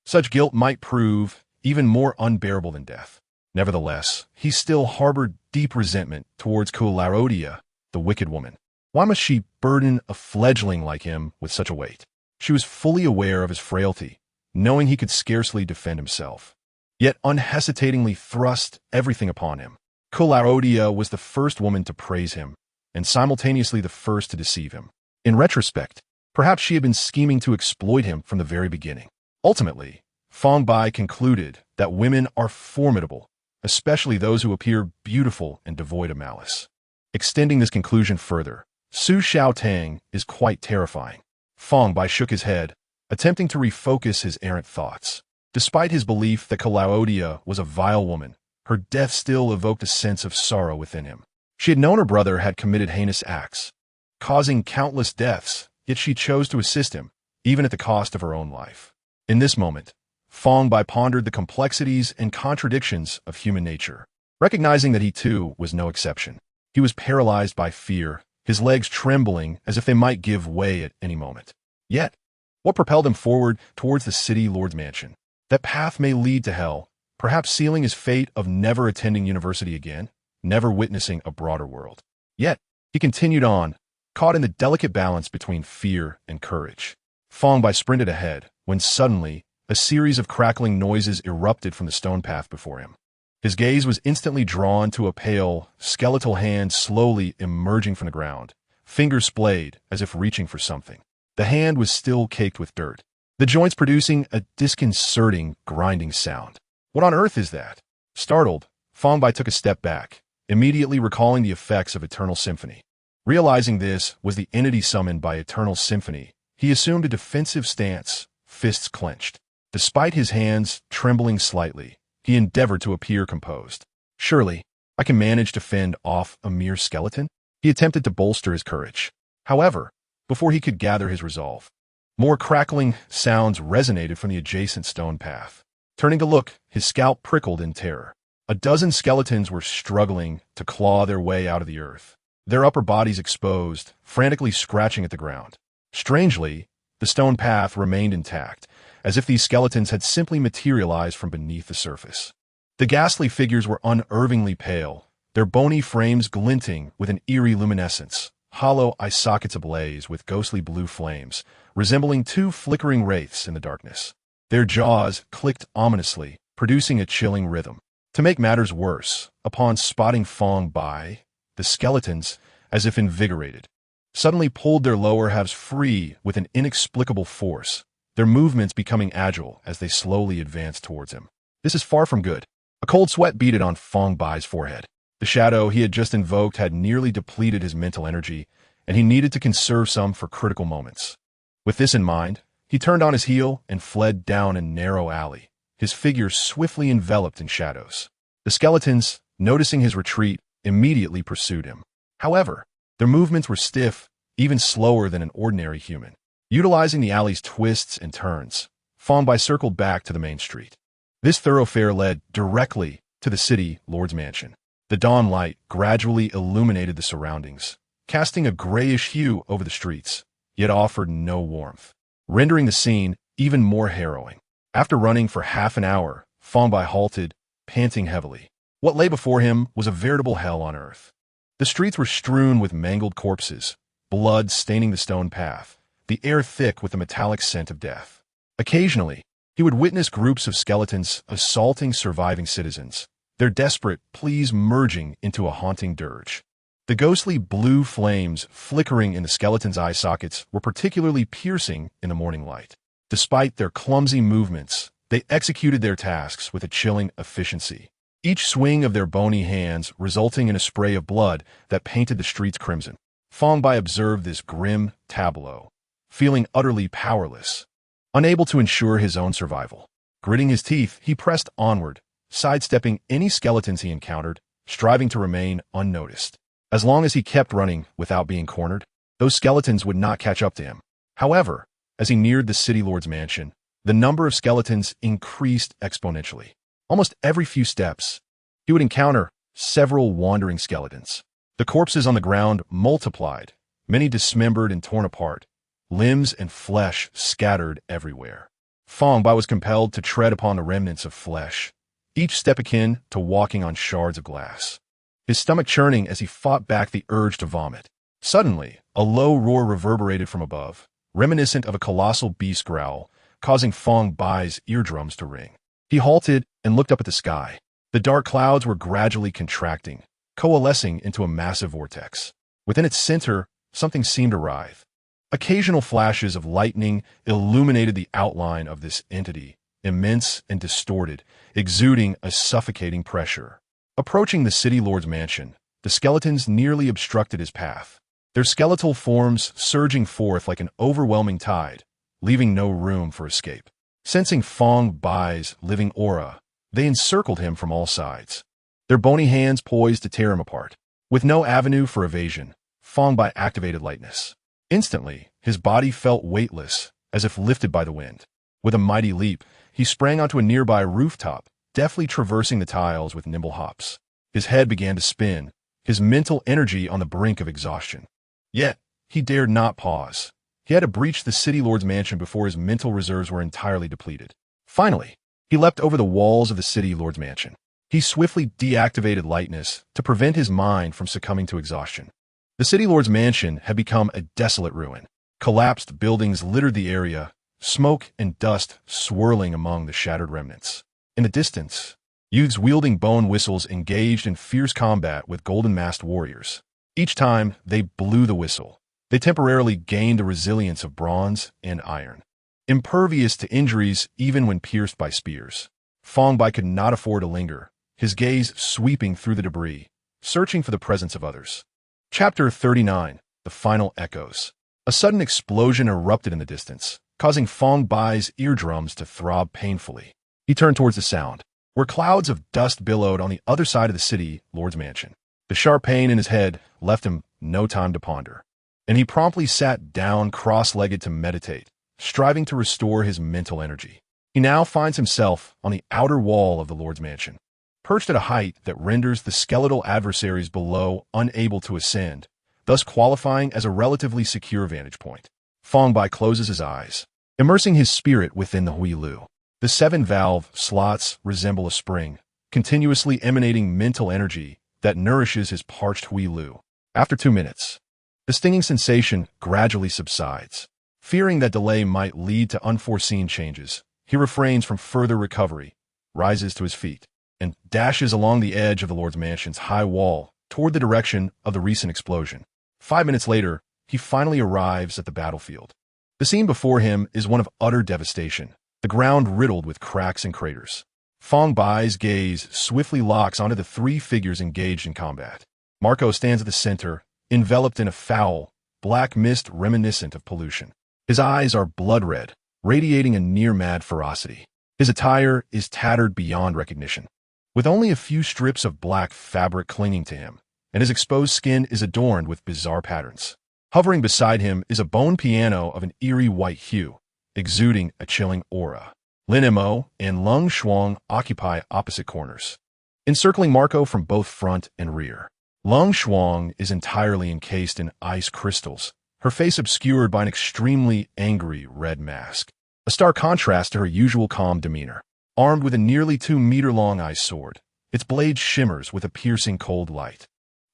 Such guilt might prove even more unbearable than death. Nevertheless, he still harbored deep resentment towards Cularodia, the wicked woman. Why must she burden a fledgling like him with such a weight? She was fully aware of his frailty, knowing he could scarcely defend himself, yet unhesitatingly thrust everything upon him. Cularodia was the first woman to praise him, and simultaneously the first to deceive him. In retrospect, perhaps she had been scheming to exploit him from the very beginning. Ultimately, Fang Bai concluded that women are formidable, especially those who appear beautiful and devoid of malice. Extending this conclusion further, Su Xiaotang is quite terrifying. Fang Bai shook his head, attempting to refocus his errant thoughts. Despite his belief that Cularodia was a vile woman, her death still evoked a sense of sorrow within him. She had known her brother had committed heinous acts, causing countless deaths, yet she chose to assist him, even at the cost of her own life. In this moment, Fang Bai pondered the complexities and contradictions of human nature, recognizing that he too was no exception. He was paralyzed by fear, his legs trembling as if they might give way at any moment. Yet, what propelled him forward towards the city lord's mansion? That path may lead to hell, perhaps sealing his fate of never attending university again, never witnessing a broader world. Yet, he continued on, caught in the delicate balance between fear and courage. Fang Bai sprinted ahead, when suddenly, a series of crackling noises erupted from the stone path before him. His gaze was instantly drawn to a pale, skeletal hand slowly emerging from the ground, fingers splayed as if reaching for something. The hand was still caked with dirt, the joints producing a disconcerting, grinding sound. What on earth is that? Startled, Fang Bai took a step back, immediately recalling the effects of Eternal Symphony. Realizing this was the entity summoned by Eternal Symphony, he assumed a defensive stance, fists clenched. Despite his hands trembling slightly, he endeavored to appear composed. Surely, I can manage to fend off a mere skeleton? He attempted to bolster his courage. However, before he could gather his resolve, more crackling sounds resonated from the adjacent stone path. Turning to look, his scalp prickled in terror. A dozen skeletons were struggling to claw their way out of the earth, their upper bodies exposed, frantically scratching at the ground. Strangely, the stone path remained intact, as if these skeletons had simply materialized from beneath the surface. The ghastly figures were unervingly pale, their bony frames glinting with an eerie luminescence, hollow eye sockets ablaze with ghostly blue flames, resembling two flickering wraiths in the darkness. Their jaws clicked ominously, producing a chilling rhythm. To make matters worse, upon spotting Fang Bai, the skeletons, as if invigorated, suddenly pulled their lower halves free with an inexplicable force, their movements becoming agile as they slowly advanced towards him. This is far from good. A cold sweat beaded on Fang Bai's forehead. The shadow he had just invoked had nearly depleted his mental energy, and he needed to conserve some for critical moments. With this in mind, he turned on his heel and fled down a narrow alley, his figure swiftly enveloped in shadows. The skeletons, noticing his retreat, immediately pursued him. However, their movements were stiff, even slower than an ordinary human. Utilizing the alley's twists and turns, Fang Bai circled back to the main street. This thoroughfare led directly to the city lord's mansion. The dawn light gradually illuminated the surroundings, casting a grayish hue over the streets, yet offered no warmth, rendering the scene even more harrowing. After running for half an hour, Fang Bai halted, panting heavily. What lay before him was a veritable hell on earth. The streets were strewn with mangled corpses, blood staining the stone path, the air thick with the metallic scent of death. Occasionally, he would witness groups of skeletons assaulting surviving citizens, their desperate pleas merging into a haunting dirge. The ghostly blue flames flickering in the skeleton's eye sockets were particularly piercing in the morning light. Despite their clumsy movements, they executed their tasks with a chilling efficiency, each swing of their bony hands resulting in a spray of blood that painted the streets crimson. Fang Bai observed this grim tableau, feeling utterly powerless, unable to ensure his own survival. Gritting his teeth, he pressed onward, sidestepping any skeletons he encountered, striving to remain unnoticed. As long as he kept running without being cornered, those skeletons would not catch up to him. However, as he neared the city lord's mansion, the number of skeletons increased exponentially. Almost every few steps, he would encounter several wandering skeletons. The corpses on the ground multiplied, many dismembered and torn apart, limbs and flesh scattered everywhere. Fang Bai was compelled to tread upon the remnants of flesh, each step akin to walking on shards of glass. His stomach churning as he fought back the urge to vomit. Suddenly, a low roar reverberated from above, reminiscent of a colossal beast growl, causing Fang Bai's eardrums to ring. He halted and looked up at the sky. The dark clouds were gradually contracting, coalescing into a massive vortex. Within its center, something seemed to writhe. Occasional flashes of lightning illuminated the outline of this entity, immense and distorted, exuding a suffocating pressure. Approaching the city lord's mansion, the skeletons nearly obstructed his path, their skeletal forms surging forth like an overwhelming tide, leaving no room for escape. Sensing Fang Bai's living aura, they encircled him from all sides, their bony hands poised to tear him apart. With no avenue for evasion, Fang Bai activated lightness. Instantly, his body felt weightless, as if lifted by the wind. With a mighty leap, he sprang onto a nearby rooftop, deftly traversing the tiles with nimble hops. His head began to spin, his mental energy on the brink of exhaustion. Yet, he dared not pause. He had to breach the city lord's mansion before his mental reserves were entirely depleted. Finally, he leapt over the walls of the city lord's mansion. He swiftly deactivated lightness to prevent his mind from succumbing to exhaustion. The city lord's mansion had become a desolate ruin. Collapsed buildings littered the area, smoke and dust swirling among the shattered remnants. In the distance, youths wielding bone whistles engaged in fierce combat with golden-masked warriors. Each time they blew the whistle, they temporarily gained the resilience of bronze and iron, impervious to injuries even when pierced by spears. Fang Bai could not afford to linger, his gaze sweeping through the debris, searching for the presence of others. Chapter 39, The Final Echoes. A sudden explosion erupted in the distance, causing Fang Bai's eardrums to throb painfully. He turned towards the sound, where clouds of dust billowed on the other side of the city lord's mansion. The sharp pain in his head left him no time to ponder, and he promptly sat down cross-legged to meditate, striving to restore his mental energy. He now finds himself on the outer wall of the lord's mansion, perched at a height that renders the skeletal adversaries below unable to ascend, thus qualifying as a relatively secure vantage point. Fang Bai closes his eyes, immersing his spirit within the Hui Lu. The 7 valve slots resemble a spring, continuously emanating mental energy that nourishes his parched Hui Lu. After 2 minutes, the stinging sensation gradually subsides. Fearing that delay might lead to unforeseen changes, he refrains from further recovery, rises to his feet, and dashes along the edge of the lord's mansion's high wall toward the direction of the recent explosion. 5 minutes later, he finally arrives at the battlefield. The scene before him is one of utter devastation, the ground riddled with cracks and craters. Fang Bai's gaze swiftly locks onto the 3 figures engaged in combat. Marco stands at the center, enveloped in a foul, black mist reminiscent of pollution. His eyes are blood red, radiating a near-mad ferocity. His attire is tattered beyond recognition, with only a few strips of black fabric clinging to him, and his exposed skin is adorned with bizarre patterns. Hovering beside him is a bone piano of an eerie white hue, exuding a chilling aura. Lin Mo and Lung Shuang occupy opposite corners, encircling Marco from both front and rear. Lung Shuang is entirely encased in ice crystals, her face obscured by an extremely angry red mask, a stark contrast to her usual calm demeanor. Armed with a nearly 2-meter-long ice sword, its blade shimmers with a piercing cold light,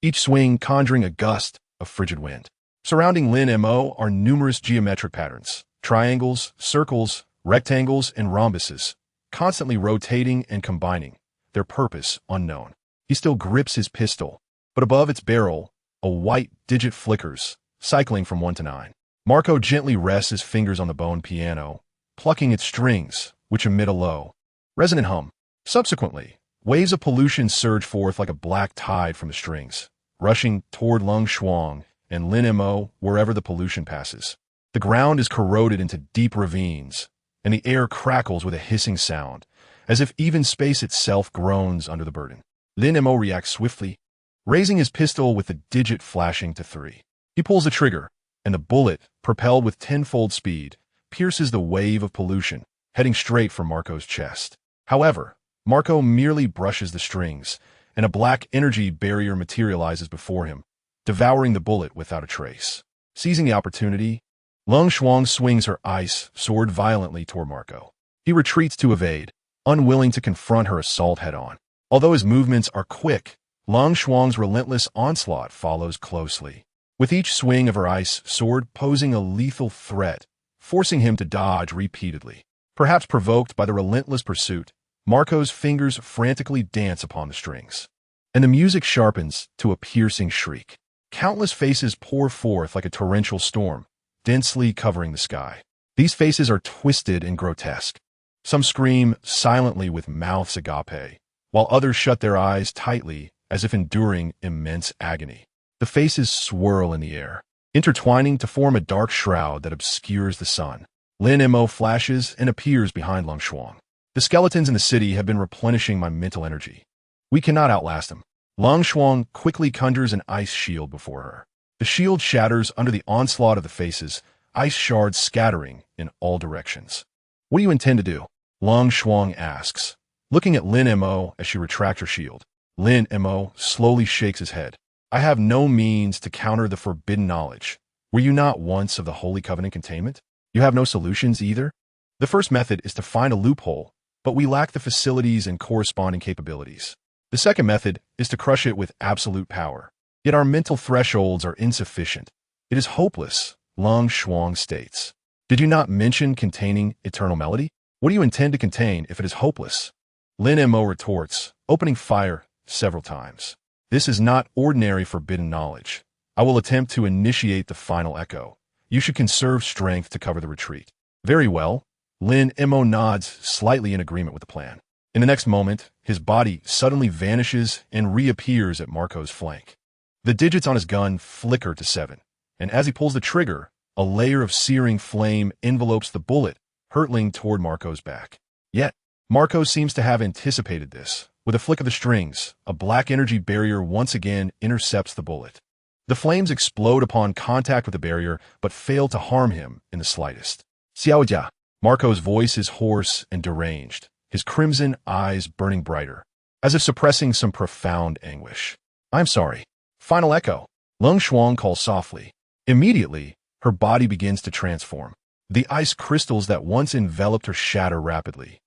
each swing conjuring a gust of frigid wind. Surrounding Lin Mo are numerous geometric patterns, triangles, circles, rectangles, and rhombuses, constantly rotating and combining, their purpose unknown. He still grips his pistol, but above its barrel, a white digit flickers, cycling from 1 to 9. Marco gently rests his fingers on the bone piano, plucking its strings, which emit a low, resonant hum. Subsequently, waves of pollution surge forth like a black tide from the strings, rushing toward Lung Shuang and Lin Mo wherever the pollution passes. The ground is corroded into deep ravines, and the air crackles with a hissing sound, as if even space itself groans under the burden. Lin Mo reacts swiftly, raising his pistol with the digit flashing to 3. He pulls the trigger, and the bullet, propelled with tenfold speed, pierces the wave of pollution, heading straight for Marco's chest. However, Marco merely brushes the strings, and a black energy barrier materializes before him, devouring the bullet without a trace. Seizing the opportunity, Lung Shuang swings her ice sword violently toward Marco. He retreats to evade, unwilling to confront her assault head-on. Although his movements are quick, Lung Shuang's relentless onslaught follows closely, with each swing of her ice sword posing a lethal threat, forcing him to dodge repeatedly. Perhaps provoked by the relentless pursuit, Marco's fingers frantically dance upon the strings, and the music sharpens to a piercing shriek. Countless faces pour forth like a torrential storm, densely covering the sky. These faces are twisted and grotesque. Some scream silently with mouths agape, while others shut their eyes tightly as if enduring immense agony. The faces swirl in the air, intertwining to form a dark shroud that obscures the sun. Lin Mo flashes and appears behind Lung Shuang. The skeletons in the city have been replenishing my mental energy. We cannot outlast them. Lung Shuang quickly conjures an ice shield before her. The shield shatters under the onslaught of the faces, ice shards scattering in all directions. What do you intend to do? Lung Shuang asks, looking at Lin Mo as she retracts her shield. Lin Mo slowly shakes his head. I have no means to counter the forbidden knowledge. Were you not once of the Holy Covenant containment? You have no solutions either? The first method is to find a loophole, but we lack the facilities and corresponding capabilities. The second method is to crush it with absolute power. Yet our mental thresholds are insufficient. It is hopeless, Lung Shuang states. Did you not mention containing eternal melody? What do you intend to contain if it is hopeless? Lin Mo retorts, opening fire several times. This is not ordinary forbidden knowledge. I will attempt to initiate the final echo. You should conserve strength to cover the retreat. Very well. Lin Mo nods slightly in agreement with the plan. In the next moment, his body suddenly vanishes and reappears at Marco's flank. The digits on his gun flicker to 7, and as he pulls the trigger, a layer of searing flame envelopes the bullet, hurtling toward Marco's back. Yet, Marco seems to have anticipated this. With a flick of the strings, a black energy barrier once again intercepts the bullet. The flames explode upon contact with the barrier, but fail to harm him in the slightest. Xiaojia. Marco's voice is hoarse and deranged, his crimson eyes burning brighter, as if suppressing some profound anguish. I'm sorry. Final echo. Lung Shuang calls softly. Immediately, her body begins to transform. The ice crystals that once enveloped her shatter rapidly,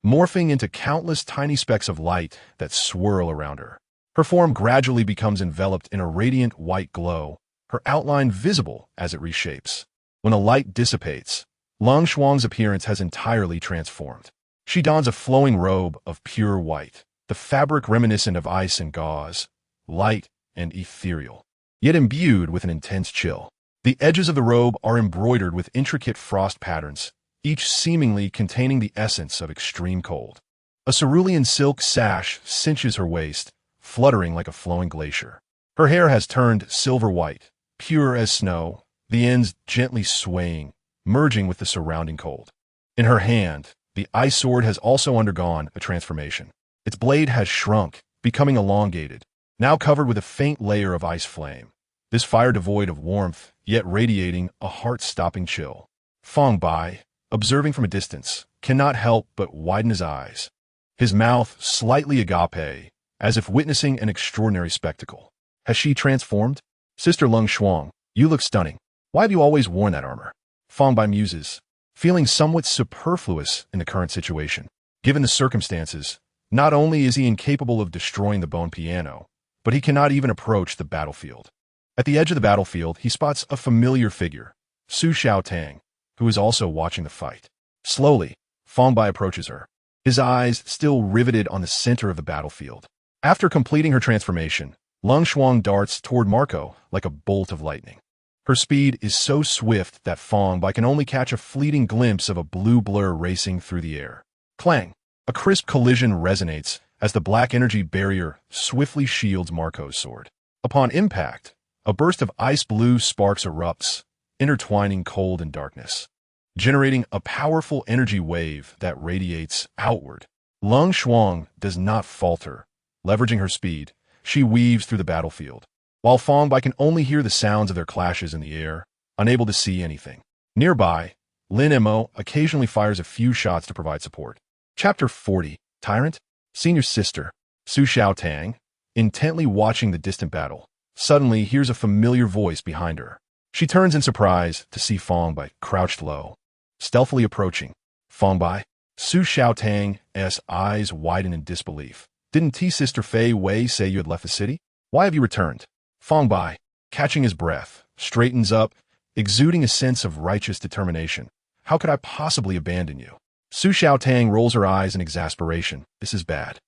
morphing into countless tiny specks of light that swirl around her. Her form gradually becomes enveloped in a radiant white glow, her outline visible as it reshapes. When the light dissipates, Lung Shuang's appearance has entirely transformed. She dons a flowing robe of pure white, the fabric reminiscent of ice and gauze, light and ethereal, yet imbued with an intense chill. The edges of the robe are embroidered with intricate frost patterns, each seemingly containing the essence of extreme cold. A cerulean silk sash cinches her waist, fluttering like a flowing glacier. Her hair has turned silver white, pure as snow, the ends gently swaying, merging with the surrounding cold. In her hand, the ice sword has also undergone a transformation. Its blade has shrunk, becoming elongated, now covered with a faint layer of ice flame. This fire devoid of warmth, yet radiating a heart-stopping chill. Fang Bai, observing from a distance, cannot help but widen his eyes, his mouth slightly agape, as if witnessing an extraordinary spectacle. Has she transformed? Sister Lung Shuang, you look stunning. Why have you always worn that armor? Fang Bai muses, feeling somewhat superfluous in the current situation. Given the circumstances, not only is he incapable of destroying the bone piano, but he cannot even approach the battlefield. At the edge of the battlefield, he spots a familiar figure, Su Xiaotang, who is also watching the fight. Slowly, Fang Bai approaches her, his eyes still riveted on the center of the battlefield. After completing her transformation, Lung Shuang darts toward Marco like a bolt of lightning. Her speed is so swift that Fang Bai can only catch a fleeting glimpse of a blue blur racing through the air. Clang! A crisp collision resonates as the black energy barrier swiftly shields Marco's sword. Upon impact, a burst of ice blue sparks erupts, intertwining cold and darkness, generating a powerful energy wave that radiates outward, Lung Shuang does not falter. Leveraging her speed, she weaves through the battlefield, while Fang Bai can only hear the sounds of their clashes in the air, unable to see anything. Nearby, Lin Mo occasionally fires a few shots to provide support. Chapter 40, Tyrant? Senior Sister, Su Xiaotang, intently watching the distant battle, suddenly hears a familiar voice behind her. She turns in surprise to see Fang Bai crouched low, stealthily approaching. Fang Bai? Su Xiaotang's eyes widen in disbelief. Didn't T-Sister Fei Wei say you had left the city? Why have you returned? Fang Bai, catching his breath, straightens up, exuding a sense of righteous determination. How could I possibly abandon you? Su Xiaotang rolls her eyes in exasperation. This is bad.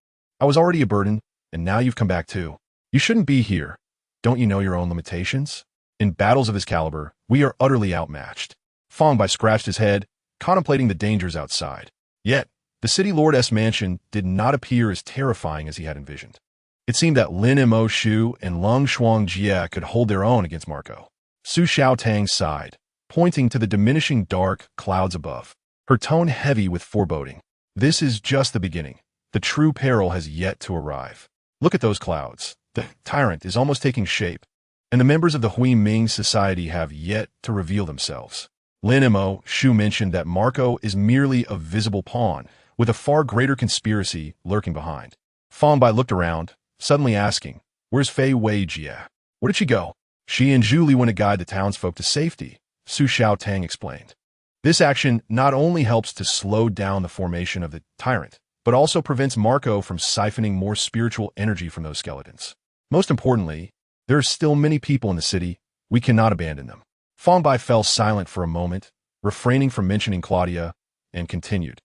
I was already a burden, and now you've come back too. You shouldn't be here. Don't you know your own limitations? In battles of this caliber, we are utterly outmatched. Fang Bai scratched his head, contemplating the dangers outside. Yet, the city lord's mansion did not appear as terrifying as he had envisioned. It seemed that Lin Mo Shu and Lung Shuang Jie could hold their own against Marco. Su Xiaotang sighed, pointing to the diminishing dark clouds above, her tone heavy with foreboding. This is just the beginning. The true peril has yet to arrive. Look at those clouds. The tyrant is almost taking shape, and the members of the Hui Ming society have yet to reveal themselves. Lin Mo Shu mentioned that Marco is merely a visible pawn, with a far greater conspiracy lurking behind. Fang Bai looked around, suddenly asking, "Where's Fei Wei Jie? Where did she go?" "She and Julie went to guide the townsfolk to safety," Su Xiaotang explained. This action not only helps to slow down the formation of the tyrant, but also prevents Marco from siphoning more spiritual energy from those skeletons. Most importantly, there are still many people in the city. We cannot abandon them. Fang Bai fell silent for a moment, refraining from mentioning Claudia, and continued.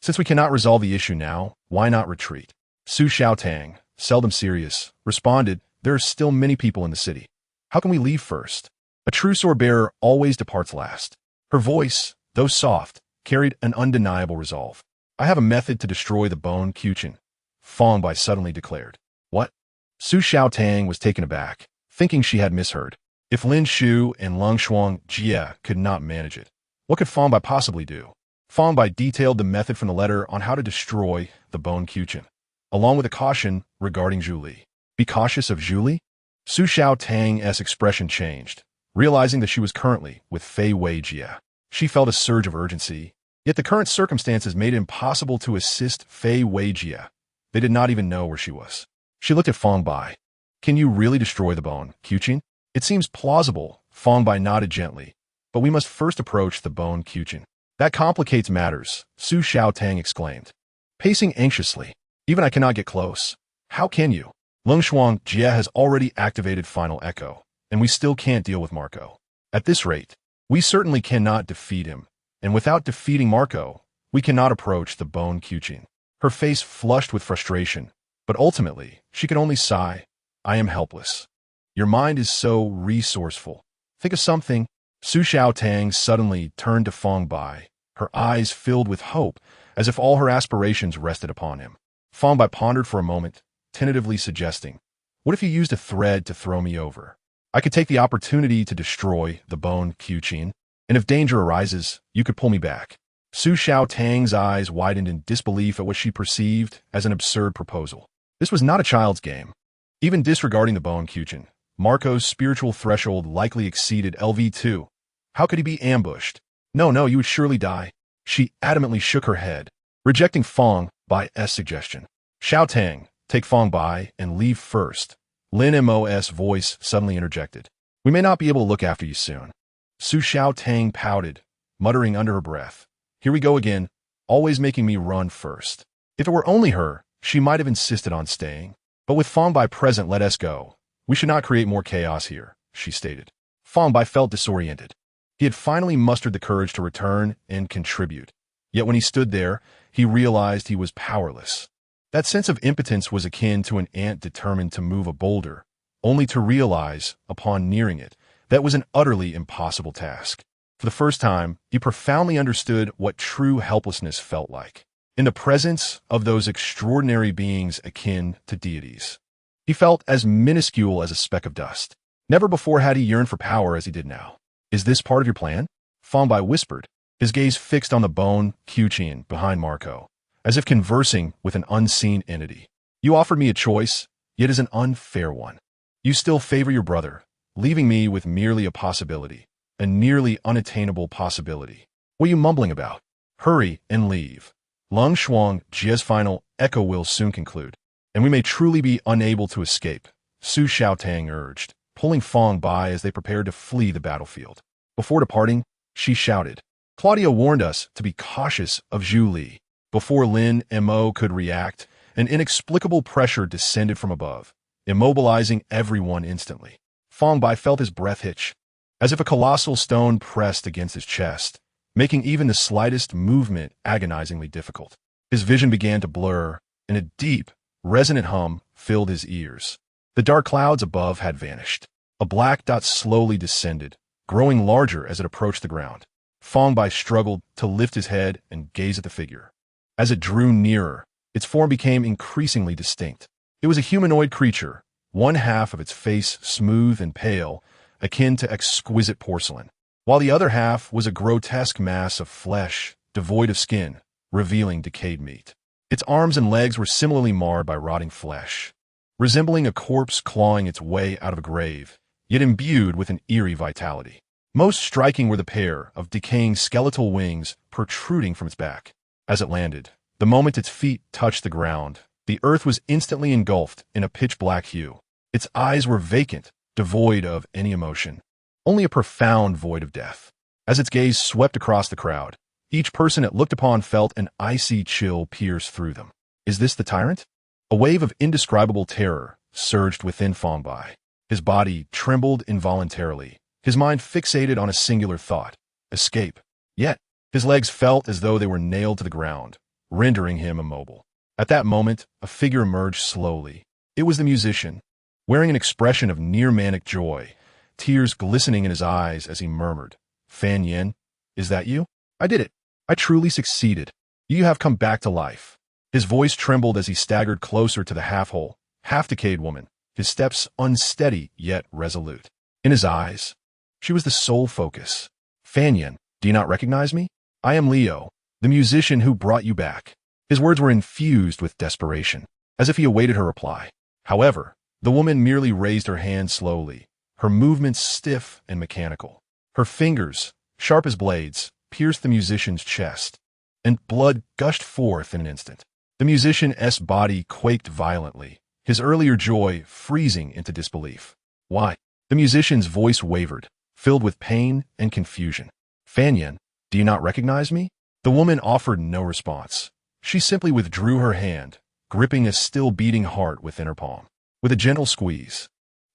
"Since we cannot resolve the issue now, why not retreat?" Su Xiaotang, seldom serious, responded, "There are still many people in the city. How can we leave first? A true sword-bearer always departs last." Her voice, though soft, carried an undeniable resolve. "I have a method to destroy the bone Qiuqin," Fang Bai suddenly declared. "What?" Su Xiaotang was taken aback, thinking she had misheard. If Lin Shu and Lung Shuang Jie could not manage it, what could Fang Bai possibly do? Fang Bai detailed the method from the letter on how to destroy the bone Qiuqin, along with a caution regarding Julie. Be cautious of Julie? Su Xiaotang's expression changed, realizing that she was currently with Fei Wei Jie. She felt a surge of urgency, yet the current circumstances made it impossible to assist Fei Wei Jie. They did not even know where she was. She looked at Fang Bai. "Can you really destroy the bone Qiuqin?" "It seems plausible," Fang Bai nodded gently, "but we must first approach the bone Qiuqin." "That complicates matters," Su Xiaotang exclaimed, pacing anxiously. "Even I cannot get close. How can you?" Lung Shuang Jie has already activated Final Echo, and we still can't deal with Marco. At this rate, we certainly cannot defeat him, and without defeating Marco, we cannot approach the bone Qiuqin. Her face flushed with frustration, but ultimately, she could only sigh. "I am helpless." "Your mind is so resourceful. Think of something." Su Xiaotang suddenly turned to Fang Bai, her eyes filled with hope, as if all her aspirations rested upon him. Fang Bai pondered for a moment, tentatively suggesting, "What if you used a thread to throw me over? I could take the opportunity to destroy the bone Qiuqin, and if danger arises, you could pull me back." Su Xiaotang's eyes widened in disbelief at what she perceived as an absurd proposal. This was not a child's game. Even disregarding the bone Qiuqin, Marco's spiritual threshold likely exceeded LV2. How could he be ambushed? No, you would surely die." She adamantly shook her head, rejecting Fang Bai's suggestion. "Xiaotang, take Fang Bai and leave first." Lin Mo's voice suddenly interjected. "We may not be able to look after you soon." Su Xiaotang pouted, muttering under her breath. "Here we go again, always making me run first." If it were only her, she might have insisted on staying. "But with Fang Bai present, let us go. We should not create more chaos here," she stated. Fang Bai felt disoriented. He had finally mustered the courage to return and contribute. Yet when he stood there, he realized he was powerless. That sense of impotence was akin to an ant determined to move a boulder, only to realize, upon nearing it, that it was an utterly impossible task. For the first time, he profoundly understood what true helplessness felt like. In the presence of those extraordinary beings akin to deities, he felt as minuscule as a speck of dust. Never before had he yearned for power as he did now. "Is this part of your plan?" Fang Bai whispered, his gaze fixed on the bone Qiuqin behind Marco, as if conversing with an unseen entity. You offered me a choice, yet is an unfair one. You still favor your brother, leaving me with merely a possibility, a nearly unattainable possibility. What are you mumbling about? Hurry and leave. Lung Shuang Jie's final echo will soon conclude, and we may truly be unable to escape, Su Xiaotang urged, pulling Fang Bai as they prepared to flee the battlefield. Before departing, she shouted, Claudia warned us to be cautious of Zhu Li. Before Lin Mo could react, an inexplicable pressure descended from above, immobilizing everyone instantly. Fang Bai felt his breath hitch, as if a colossal stone pressed against his chest, making even the slightest movement agonizingly difficult. His vision began to blur, and a deep, resonant hum filled his ears. The dark clouds above had vanished. A black dot slowly descended, growing larger as it approached the ground. Fang Bai struggled to lift his head and gaze at the figure. As it drew nearer, its form became increasingly distinct. It was a humanoid creature, one half of its face smooth and pale, akin to exquisite porcelain, while the other half was a grotesque mass of flesh, devoid of skin, revealing decayed meat. Its arms and legs were similarly marred by rotting flesh, resembling a corpse clawing its way out of a grave, yet imbued with an eerie vitality. Most striking were the pair of decaying skeletal wings protruding from its back. As it landed, the moment its feet touched the ground, the earth was instantly engulfed in a pitch-black hue. Its eyes were vacant, devoid of any emotion, only a profound void of death. As its gaze swept across the crowd, each person it looked upon felt an icy chill pierce through them. Is this the tyrant? A wave of indescribable terror surged within Fang Bai. His body trembled involuntarily, his mind fixated on a singular thought, escape. Yet, his legs felt as though they were nailed to the ground, rendering him immobile. At that moment, a figure emerged slowly. It was the musician, wearing an expression of near-manic joy, tears glistening in his eyes as he murmured, Fan Yin, is that you? I did it. I truly succeeded. You have come back to life. His voice trembled as he staggered closer to the half-whole, half-decayed woman, his steps unsteady yet resolute. In his eyes, she was the sole focus. Fan Yin, do you not recognize me? I am Leo, the musician who brought you back. His words were infused with desperation, as if he awaited her reply. However, the woman merely raised her hand slowly, her movements stiff and mechanical. Her fingers, sharp as blades, pierced the musician's chest, and blood gushed forth in an instant. The musician's body quaked violently, his earlier joy freezing into disbelief. Why? The musician's voice wavered, filled with pain and confusion. Fan Yin, do you not recognize me? The woman offered no response. She simply withdrew her hand, gripping a still-beating heart within her palm. With a gentle squeeze,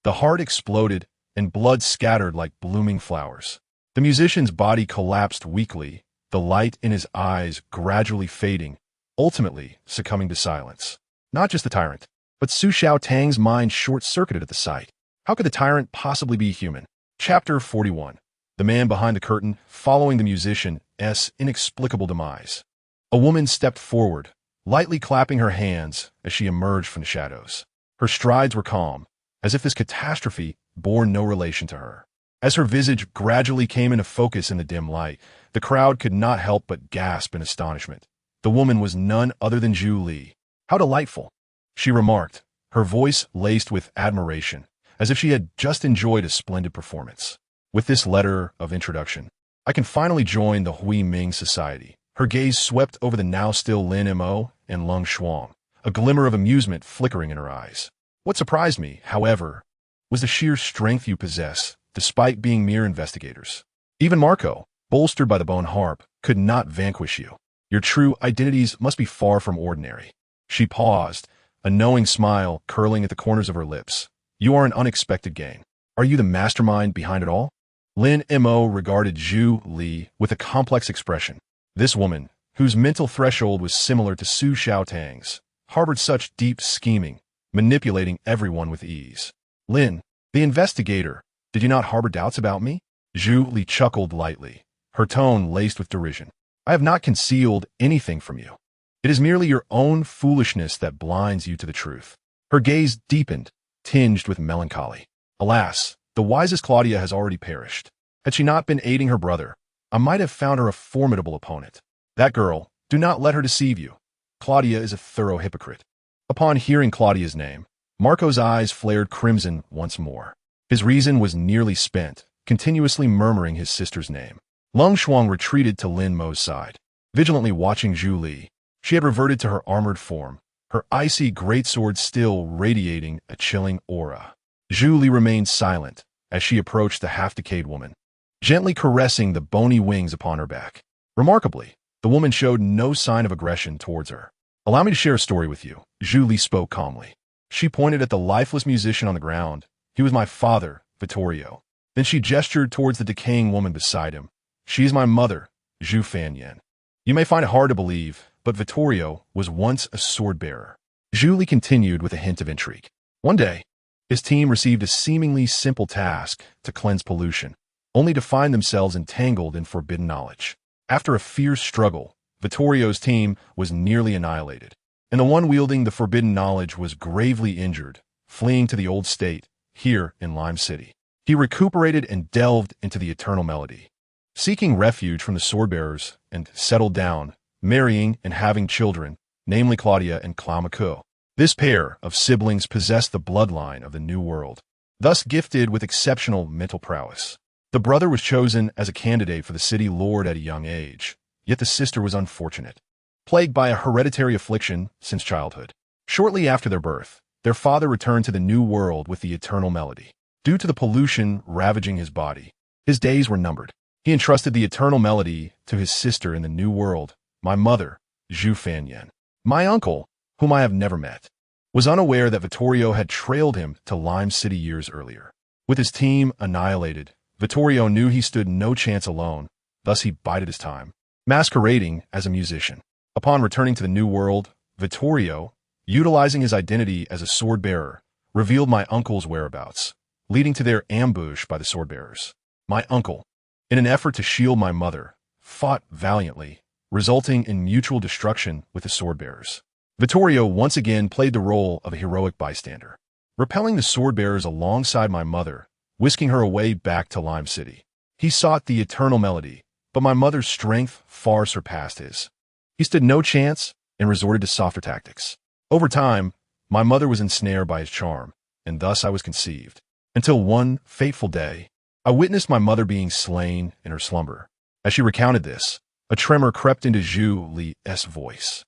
the heart exploded and blood scattered like blooming flowers. The musician's body collapsed weakly, the light in his eyes gradually fading, ultimately succumbing to silence. Not just the tyrant, but Su Xiaotang's mind short-circuited at the sight. How could the tyrant possibly be human? Chapter 41. The man behind the curtain, following the musician's inexplicable demise. A woman stepped forward, lightly clapping her hands as she emerged from the shadows. Her strides were calm, as if this catastrophe bore no relation to her. As her visage gradually came into focus in the dim light, the crowd could not help but gasp in astonishment. The woman was none other than Zhu Li. How delightful, she remarked, her voice laced with admiration, as if she had just enjoyed a splendid performance. With this letter of introduction, I can finally join the Hui Ming Society. Her gaze swept over the now-still Lin Mo and Lung Shuang, a glimmer of amusement flickering in her eyes. What surprised me, however, was the sheer strength you possess, despite being mere investigators. Even Marco, bolstered by the bone harp, could not vanquish you. Your true identities must be far from ordinary. She paused, a knowing smile curling at the corners of her lips. You are an unexpected gain. Are you the mastermind behind it all? Lin Mo regarded Zhu Li with a complex expression. This woman, whose mental threshold was similar to Su Xiaotang's, harbored such deep scheming, manipulating everyone with ease. Lin, the investigator, did you not harbor doubts about me? Zhu Li chuckled lightly, her tone laced with derision. I have not concealed anything from you. It is merely your own foolishness that blinds you to the truth. Her gaze deepened, tinged with melancholy. Alas, the wisest Claudia has already perished. Had she not been aiding her brother, I might have found her a formidable opponent. That girl, do not let her deceive you. Claudia is a thorough hypocrite. Upon hearing Claudia's name, Marco's eyes flared crimson once more. His reason was nearly spent, continuously murmuring his sister's name. Lung Shuang retreated to Lin Mo's side, vigilantly watching Zhu Li. She had reverted to her armored form, her icy greatsword still radiating a chilling aura. Zhu Li remained silent as she approached the half-decayed woman, gently caressing the bony wings upon her back. Remarkably, the woman showed no sign of aggression towards her. "Allow me to share a story with you," Zhu Li spoke calmly. She pointed at the lifeless musician on the ground. "He was my father, Vittorio." Then she gestured towards the decaying woman beside him. "She is my mother, Zhu Fanyan." You may find it hard to believe, but Vittorio was once a sword-bearer. Zhu Li continued with a hint of intrigue. One day, his team received a seemingly simple task to cleanse pollution, only to find themselves entangled in forbidden knowledge. After a fierce struggle, Vittorio's team was nearly annihilated, and the one wielding the forbidden knowledge was gravely injured, fleeing to the old state, here in Lime City. He recuperated and delved into the eternal melody, seeking refuge from the swordbearers, and settled down, marrying and having children, namely Claudia and Claumaco. This pair of siblings possessed the bloodline of the New World, thus gifted with exceptional mental prowess. The brother was chosen as a candidate for the city lord at a young age, yet the sister was unfortunate, plagued by a hereditary affliction since childhood. Shortly after their birth, their father returned to the New World with the eternal melody. Due to the pollution ravaging his body, his days were numbered. He entrusted the eternal melody to his sister in the New World, my mother, Zhu Fanyan. My uncle, whom I have never met, was unaware that Vittorio had trailed him to Lime City years earlier. With his team annihilated, Vittorio knew he stood no chance alone, thus he bided his time, masquerading as a musician. Upon returning to the New World, Vittorio, utilizing his identity as a sword-bearer, revealed my uncle's whereabouts, leading to their ambush by the sword-bearers. My uncle, in an effort to shield my mother, fought valiantly, resulting in mutual destruction with the sword-bearers. Vittorio once again played the role of a heroic bystander, repelling the sword-bearers alongside my mother, whisking her away back to Lime City. He sought the eternal melody, but my mother's strength far surpassed his. He stood no chance and resorted to softer tactics. Over time, my mother was ensnared by his charm, and thus I was conceived. Until one fateful day, I witnessed my mother being slain in her slumber. As she recounted this, a tremor crept into Zhu Li's voice.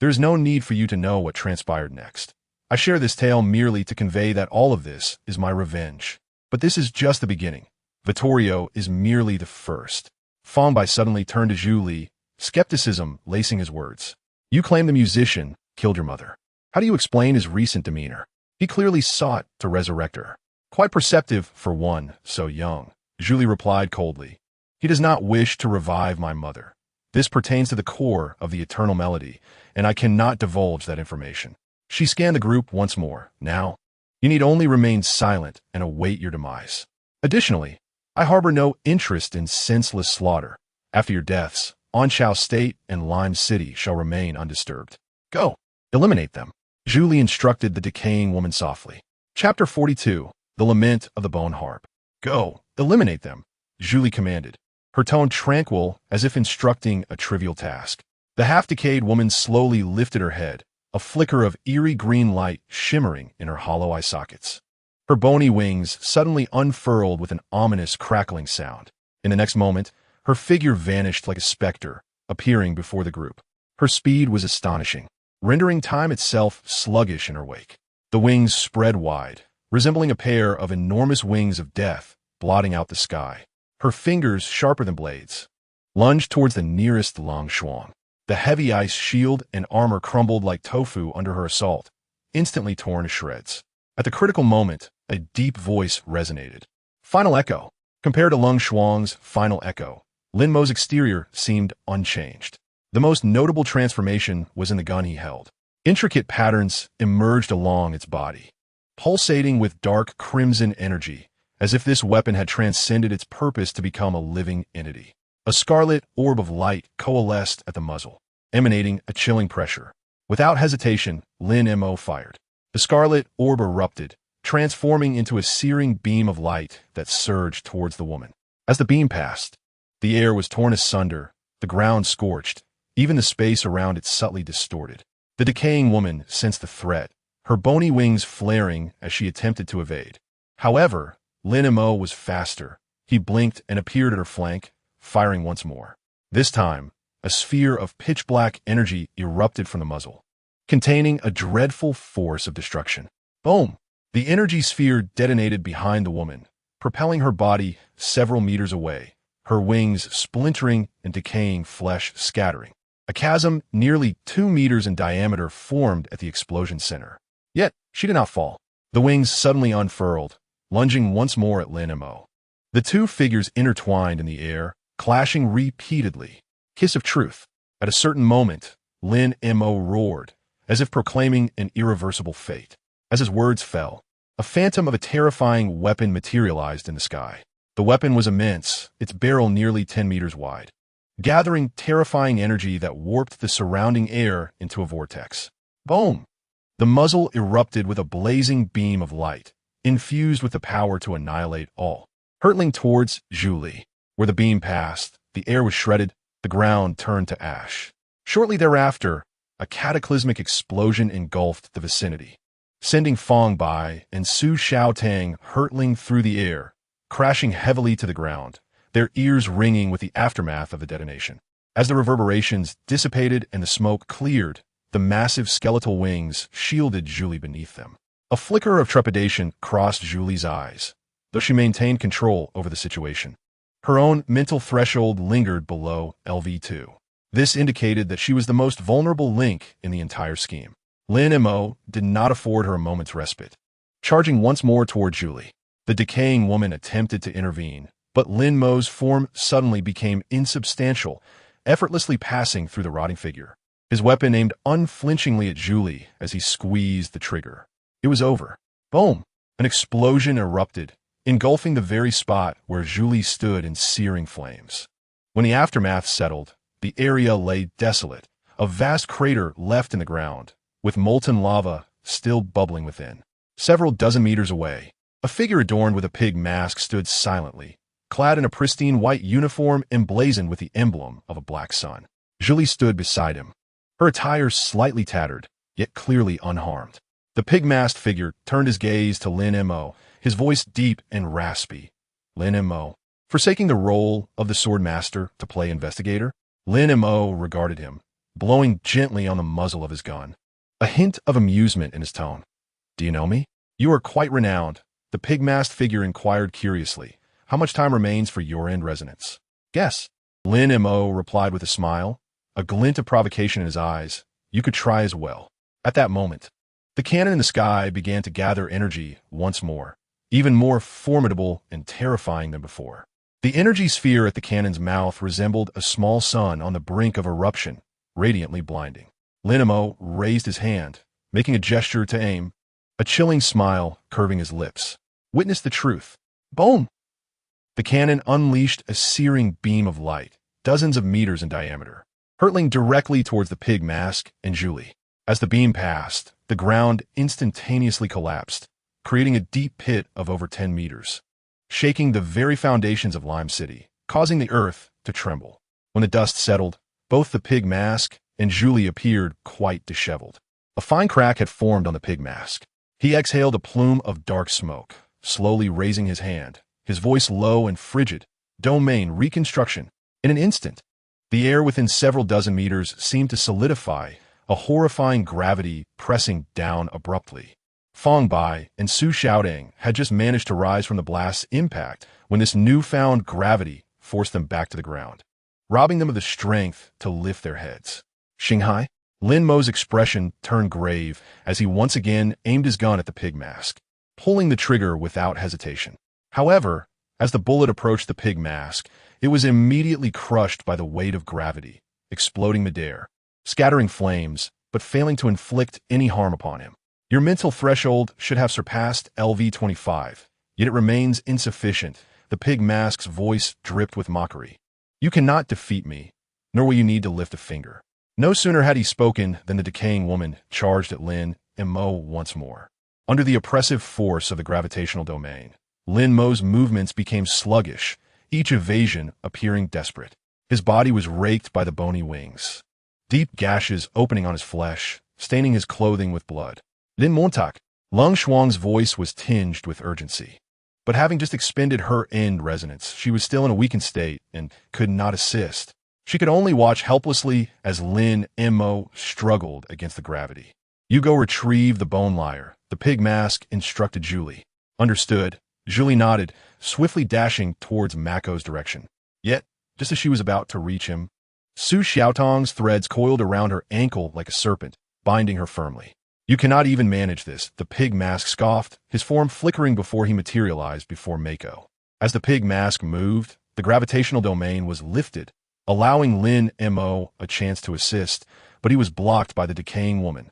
There is no need for you to know what transpired next. I share this tale merely to convey that all of this is my revenge. But this is just the beginning. Vittorio is merely the first. Fang Bai suddenly turned to Zhu Li, skepticism lacing his words. You claim the musician killed your mother. How do you explain his recent demeanor? He clearly sought to resurrect her. Quite perceptive for one so young, Zhu Li replied coldly. He does not wish to revive my mother. This pertains to the core of the eternal melody, and I cannot divulge that information. She scanned the group once more. Now, you need only remain silent and await your demise. Additionally, I harbor no interest in senseless slaughter. After your deaths, Anqiao State and Lime City shall remain undisturbed. Go, eliminate them. Zhu Li instructed the decaying woman softly. Chapter 42, The Lament of the Bone Harp. Go, eliminate them, Zhu Li commanded, her tone tranquil as if instructing a trivial task. The half-decayed woman slowly lifted her head, a flicker of eerie green light shimmering in her hollow eye sockets. Her bony wings suddenly unfurled with an ominous crackling sound. In the next moment, her figure vanished like a specter, appearing before the group. Her speed was astonishing, rendering time itself sluggish in her wake. The wings spread wide, resembling a pair of enormous wings of death, blotting out the sky. Her fingers, sharper than blades, lunged towards the nearest Long Shuang. The heavy ice shield and armor crumbled like tofu under her assault, instantly torn to shreds. At the critical moment, a deep voice resonated. Final echo. Compared to Lung Shuang's final echo, Lin Mo's exterior seemed unchanged. The most notable transformation was in the gun he held. Intricate patterns emerged along its body, pulsating with dark crimson energy, as if this weapon had transcended its purpose to become a living entity. A scarlet orb of light coalesced at the muzzle, emanating a chilling pressure. Without hesitation, Lin Mo fired. The scarlet orb erupted, transforming into a searing beam of light that surged towards the woman. As the beam passed, the air was torn asunder, the ground scorched, even the space around it subtly distorted. The decaying woman sensed the threat, her bony wings flaring as she attempted to evade. However, Lin Mo was faster. He blinked and appeared at her flank, firing once more. This time, a sphere of pitch-black energy erupted from the muzzle, containing a dreadful force of destruction. Boom! The energy sphere detonated behind the woman, propelling her body several meters away, her wings splintering and decaying flesh scattering. A chasm nearly 2 meters in diameter formed at the explosion center. Yet, she did not fall. The wings suddenly unfurled, lunging once more at Lin Mo. The two figures intertwined in the air, clashing repeatedly. Kiss of truth. At a certain moment, Lin Mo roared, as if proclaiming an irreversible fate. As his words fell, a phantom of a terrifying weapon materialized in the sky. The weapon was immense, its barrel nearly 10 meters wide, gathering terrifying energy that warped the surrounding air into a vortex. Boom! The muzzle erupted with a blazing beam of light, infused with the power to annihilate all. Hurtling towards Julie, where the beam passed, the air was shredded, the ground turned to ash. Shortly thereafter, a cataclysmic explosion engulfed the vicinity, sending Fang Bai and Su Xiaotang hurtling through the air, crashing heavily to the ground, their ears ringing with the aftermath of the detonation. As the reverberations dissipated and the smoke cleared, the massive skeletal wings shielded Julie beneath them. A flicker of trepidation crossed Julie's eyes, though she maintained control over the situation. Her own mental threshold lingered below LV2. This indicated that she was the most vulnerable link in the entire scheme. Lin Mo did not afford her a moment's respite. Charging once more toward Julie, the decaying woman attempted to intervene, but Lin Mo's form suddenly became insubstantial, effortlessly passing through the rotting figure. His weapon aimed unflinchingly at Julie as he squeezed the trigger. It was over. Boom! An explosion erupted, engulfing the very spot where Julie stood in searing flames. When the aftermath settled, the area lay desolate, a vast crater left in the ground, with molten lava still bubbling within. Several dozen meters away, a figure adorned with a pig mask stood silently, clad in a pristine white uniform emblazoned with the emblem of a black sun. Julie stood beside him, her attire slightly tattered, yet clearly unharmed. The pig-masked figure turned his gaze to Lin Mo, his voice deep and raspy. Lin Mo. Forsaking the role of the sword master to play investigator, Lin Mo regarded him, blowing gently on the muzzle of his gun, a hint of amusement in his tone. Do you know me? You are quite renowned. The pig-masked figure inquired curiously. How much time remains for your end resonance? Guess. Lin Mo replied with a smile, a glint of provocation in his eyes. You could try as well. At that moment, the cannon in the sky began to gather energy once more, even more formidable and terrifying than before. The energy sphere at the cannon's mouth resembled a small sun on the brink of eruption, radiantly blinding. Lin Mo raised his hand, making a gesture to aim, a chilling smile curving his lips. Witness the truth. Boom! The cannon unleashed a searing beam of light, dozens of meters in diameter, hurtling directly towards the pig mask and Julie. As the beam passed, the ground instantaneously collapsed, creating a deep pit of over 10 meters, shaking the very foundations of Lime City, causing the earth to tremble. When the dust settled, both the pig mask and Julie appeared quite disheveled. A fine crack had formed on the pig mask. He exhaled a plume of dark smoke, slowly raising his hand, his voice low and frigid. Domain reconstruction. In an instant, the air within several dozen meters seemed to solidify, a horrifying gravity pressing down abruptly. Fang Bai and Su Xiaotang had just managed to rise from the blast's impact when this newfound gravity forced them back to the ground, robbing them of the strength to lift their heads. Xinghai? Lin Mo's expression turned grave as he once again aimed his gun at the pig mask, pulling the trigger without hesitation. However, as the bullet approached the pig mask, it was immediately crushed by the weight of gravity, exploding midair, scattering flames, but failing to inflict any harm upon him. Your mental threshold should have surpassed LV25, yet it remains insufficient. The pig mask's voice dripped with mockery. You cannot defeat me, nor will you need to lift a finger. No sooner had he spoken than the decaying woman charged at Lin Mo once more. Under the oppressive force of the gravitational domain, Lin Mo's movements became sluggish, each evasion appearing desperate. His body was raked by the bony wings, deep gashes opening on his flesh, staining his clothing with blood. Lin Montauk. Lung Shuang's voice was tinged with urgency. But having just expended her end resonance, she was still in a weakened state and could not assist. She could only watch helplessly as Lin Mo struggled against the gravity. "You go retrieve the bone lyre," the pig mask instructed Julie. "Understood." Julie nodded, swiftly dashing towards Mako's direction. Yet, just as she was about to reach him, Su Xiaotong's threads coiled around her ankle like a serpent, binding her firmly. "You cannot even manage this," the pig mask scoffed, his form flickering before he materialized before Mako. As the pig mask moved, the gravitational domain was lifted, allowing Lin Mo a chance to assist, but he was blocked by the decaying woman.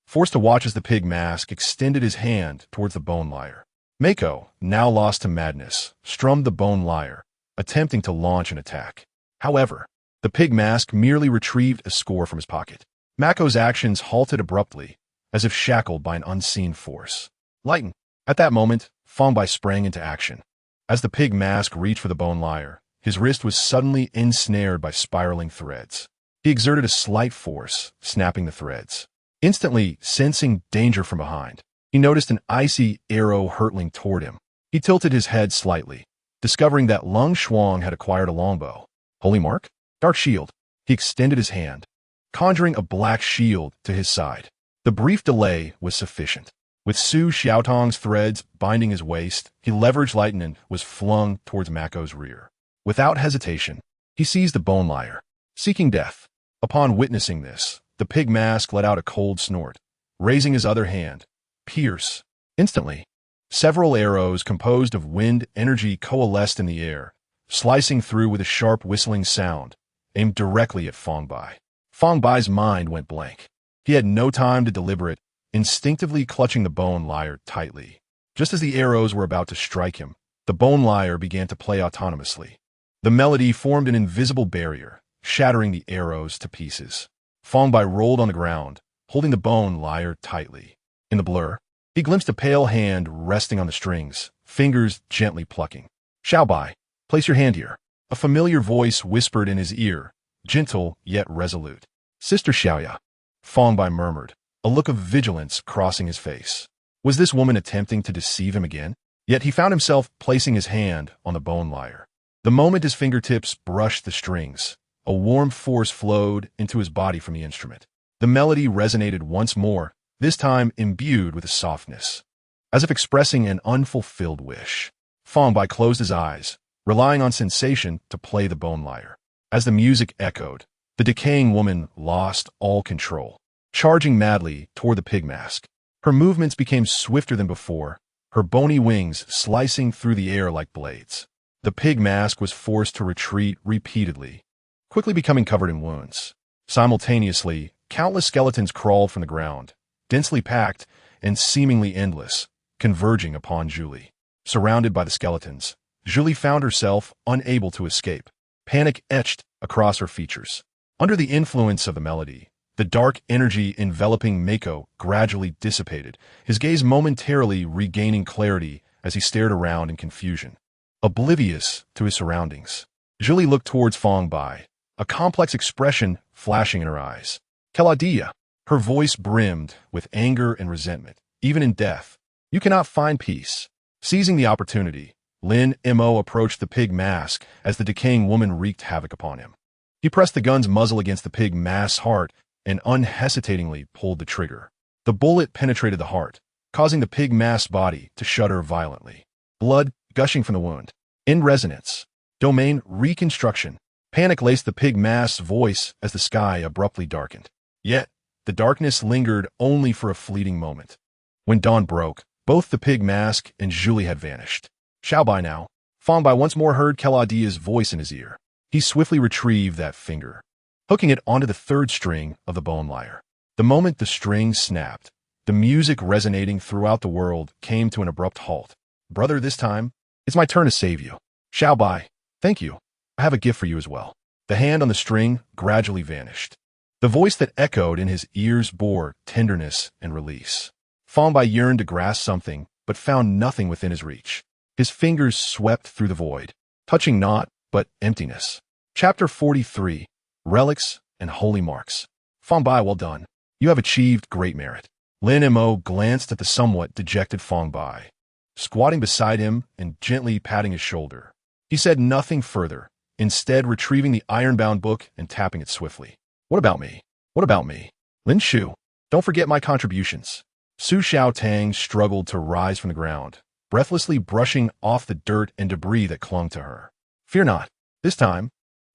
Forced to watch as the pig mask extended his hand towards the bone lyre. Mako, now lost to madness, strummed the bone lyre, attempting to launch an attack. However, the pig mask merely retrieved a score from his pocket. Mako's actions halted abruptly, as if shackled by an unseen force. Lighten. At that moment, Fang Bai sprang into action. As the pig mask reached for the bone lyre, his wrist was suddenly ensnared by spiraling threads. He exerted a slight force, snapping the threads. Instantly, sensing danger from behind, he noticed an icy arrow hurtling toward him. He tilted his head slightly, discovering that Lung Shuang had acquired a longbow. Holy mark? Dark shield. He extended his hand, conjuring a black shield to his side. The brief delay was sufficient. With Su Xiaotong's threads binding his waist, he leveraged Lighten and was flung towards Mako's rear. Without hesitation, he seized the bone lyre, seeking death. Upon witnessing this, the pig mask let out a cold snort, raising his other hand. Pierce. Instantly, several arrows composed of wind energy coalesced in the air, slicing through with a sharp whistling sound, aimed directly at Fang Bai. Fang Bai's mind went blank. He had no time to deliberate, instinctively clutching the bone lyre tightly. Just as the arrows were about to strike him, the bone lyre began to play autonomously. The melody formed an invisible barrier, shattering the arrows to pieces. Fang Bai rolled on the ground, holding the bone lyre tightly. In the blur, he glimpsed a pale hand resting on the strings, fingers gently plucking. "Xiao Bai, place your hand here." A familiar voice whispered in his ear, gentle yet resolute. "Sister Xiaoya," Fang Bai murmured, a look of vigilance crossing his face. Was this woman attempting to deceive him again? Yet he found himself placing his hand on the bone lyre. The moment his fingertips brushed the strings, a warm force flowed into his body from the instrument. The melody resonated once more, this time imbued with a softness, as if expressing an unfulfilled wish. Fang Bai closed his eyes, relying on sensation to play the bone lyre. As the music echoed, the decaying woman lost all control, charging madly toward the pig mask. Her movements became swifter than before, her bony wings slicing through the air like blades. The pig mask was forced to retreat repeatedly, quickly becoming covered in wounds. Simultaneously, countless skeletons crawled from the ground, densely packed and seemingly endless, converging upon Julie. Surrounded by the skeletons, Julie found herself unable to escape. Panic etched across her features. Under the influence of the melody, the dark energy enveloping Mako gradually dissipated, his gaze momentarily regaining clarity as he stared around in confusion. Oblivious to his surroundings, Julie looked towards Fang Bai, a complex expression flashing in her eyes. "Keladia," her voice brimmed with anger and resentment. "Even in death, you cannot find peace." Seizing the opportunity, Lin Mo approached the pig mask as the decaying woman wreaked havoc upon him. He pressed the gun's muzzle against the pig mask's heart and unhesitatingly pulled the trigger. The bullet penetrated the heart, causing the pig mask's body to shudder violently. Blood gushing from the wound. In resonance, domain reconstruction. Panic laced the pig mask's voice as the sky abruptly darkened. Yet, the darkness lingered only for a fleeting moment. When dawn broke, both the pig mask and Julie had vanished. "Xiao Bai now." Fang Bai once more heard Keladia's voice in his ear. He swiftly retrieved that finger, hooking it onto the third string of the bone lyre. The moment the string snapped, the music resonating throughout the world came to an abrupt halt. "Brother, this time, it's my turn to save you." "Xiao Bai, thank you. I have a gift for you as well." The hand on the string gradually vanished. The voice that echoed in his ears bore tenderness and release. Fang Bai yearned to grasp something, but found nothing within his reach. His fingers swept through the void, touching naught but emptiness. Chapter 43, Relics and Holy Marks. "Fang Bai, well done." You have achieved great merit. Lin Mo glanced at the somewhat dejected Fang Bai, squatting beside him and gently patting his shoulder. He said nothing further, instead retrieving the iron-bound book and tapping it swiftly. What about me? What about me? Lin Shu, don't forget my contributions. Su Xiaotang struggled to rise from the ground, breathlessly brushing off the dirt and debris that clung to her. Fear not. This time,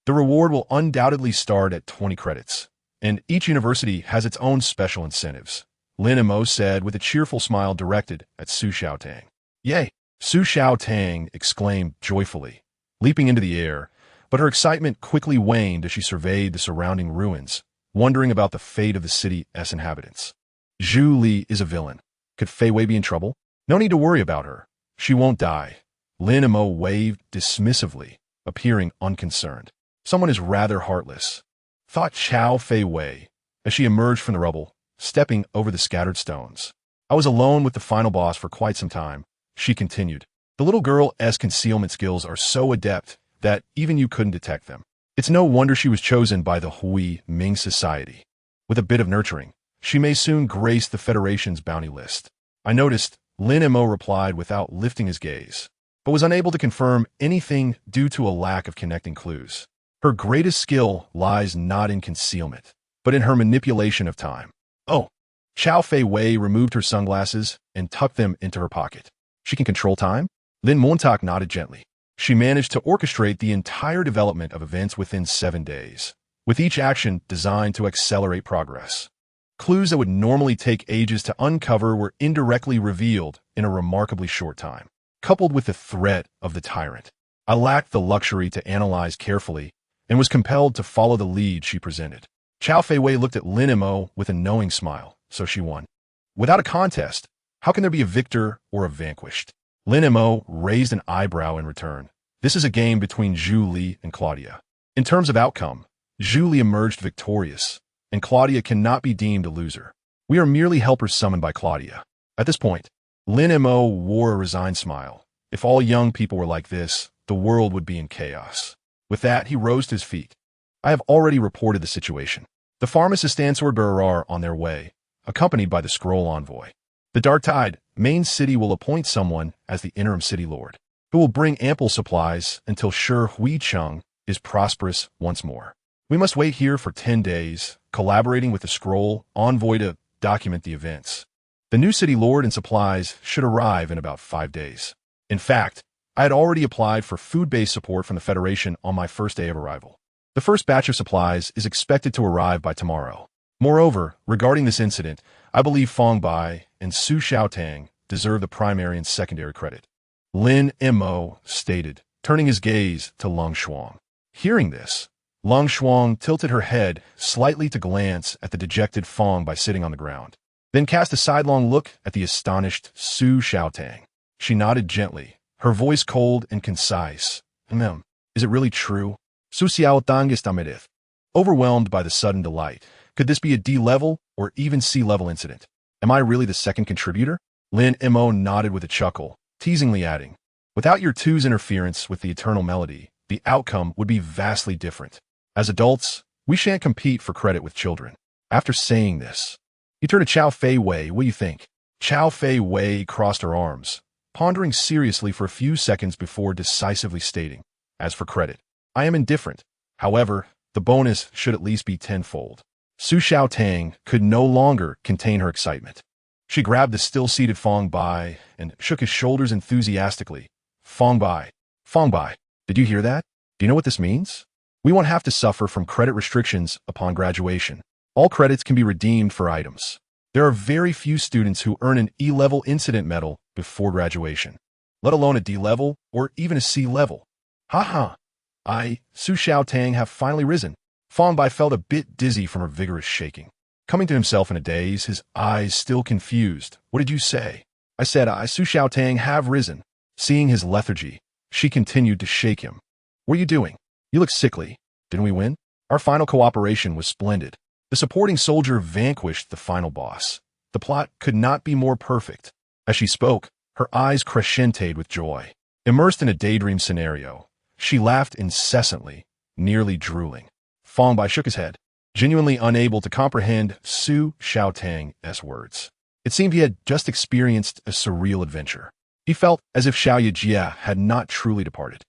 the reward will undoubtedly start at 20 credits, and each university has its own special incentives, Lin Mo said with a cheerful smile directed at Su Xiaotang. Yay! Su Xiaotang exclaimed joyfully, leaping into the air, but her excitement quickly waned as she surveyed the surrounding ruins, wondering about the fate of the city's inhabitants. Zhu Li is a villain. Could Fei Wei be in trouble? No need to worry about her. She won't die. Lin Mo waved dismissively, appearing unconcerned. Someone is rather heartless, thought Chao Fei Wei as she emerged from the rubble, stepping over the scattered stones. I was alone with the final boss for quite some time, she continued. The little girl's concealment skills are so adept that even you couldn't detect them. It's no wonder she was chosen by the Hui Ming Society. With a bit of nurturing, she may soon grace the Federation's bounty list. I noticed, Lin Mo replied without lifting his gaze, but was unable to confirm anything due to a lack of connecting clues. Her greatest skill lies not in concealment, but in her manipulation of time. Oh, Chao Fei Wei removed her sunglasses and tucked them into her pocket. She can control time? Lin Montauk nodded gently. She managed to orchestrate the entire development of events within 7 days, with each action designed to accelerate progress. Clues that would normally take ages to uncover were indirectly revealed in a remarkably short time. Coupled with the threat of the tyrant, I lacked the luxury to analyze carefully and was compelled to follow the lead she presented. Chao Fei Wei looked at Lin Mo with a knowing smile, so she won. Without a contest, how can there be a victor or a vanquished? Lin Mo raised an eyebrow in return. This is a game between Zhu Li and Claudia. In terms of outcome, Zhu Li emerged victorious, and Claudia cannot be deemed a loser. We are merely helpers summoned by Claudia. At this point, Lin Mo wore a resigned smile. If all young people were like this, the world would be in chaos. With that, he rose to his feet. I have already reported the situation. The pharmacist and swordbearer are on their way, accompanied by the scroll envoy. The Dark Tide, main city, will appoint someone as the interim city lord, who will bring ample supplies until Shi Huicheng is prosperous once more. We must wait here for 10 days, collaborating with the scroll envoy to document the events. The new city lord and supplies should arrive in about 5 days. In fact, I had already applied for food-based support from the Federation on my first day of arrival. The first batch of supplies is expected to arrive by tomorrow. Moreover, regarding this incident, I believe Fang Bai and Su Xiaotang deserve the primary and secondary credit. Lin Mo stated, turning his gaze to Long Shuang. Hearing this, Long Shuang tilted her head slightly to glance at the dejected Fang Bai sitting on the ground, then cast a sidelong look at the astonished Su Xiaotang. She nodded gently, her voice cold and concise. Is it really true? Su Xiaotang is Tamedith. Overwhelmed by the sudden delight, could this be a D-level or even C-level incident? Am I really the second contributor? Lin Mo nodded with a chuckle, teasingly adding, without your two's interference with the eternal melody, the outcome would be vastly different. As adults, we shan't compete for credit with children. After saying this, he turned to Chao Fei Wei. What do you think? Chao Fei Wei crossed her arms, pondering seriously for a few seconds before decisively stating, as for credit, I am indifferent. However, the bonus should at least be tenfold. Su Xiaotang could no longer contain her excitement. She grabbed the still-seated Fang Bai and shook his shoulders enthusiastically. Fang Bai, did you hear that? Do you know what this means? We won't have to suffer from credit restrictions upon graduation. All credits can be redeemed for items. There are very few students who earn an E-level incident medal before graduation, let alone a D-level or even a C-level. Su Xiaotang have finally risen. Fang Bai felt a bit dizzy from her vigorous shaking. Coming to himself in a daze, his eyes still confused. What did you say? I said, Su Xiaotang have risen. Seeing his lethargy, she continued to shake him. What are you doing? You look sickly. Didn't we win? Our final cooperation was splendid. The supporting soldier vanquished the final boss. The plot could not be more perfect. As she spoke, her eyes crescented with joy. Immersed in a daydream scenario, she laughed incessantly, nearly drooling. Fang Bai shook his head. genuinely unable to comprehend Su Xiaotang's words. It seemed he had just experienced a surreal adventure. He felt as if Xiao Yijia had not truly departed.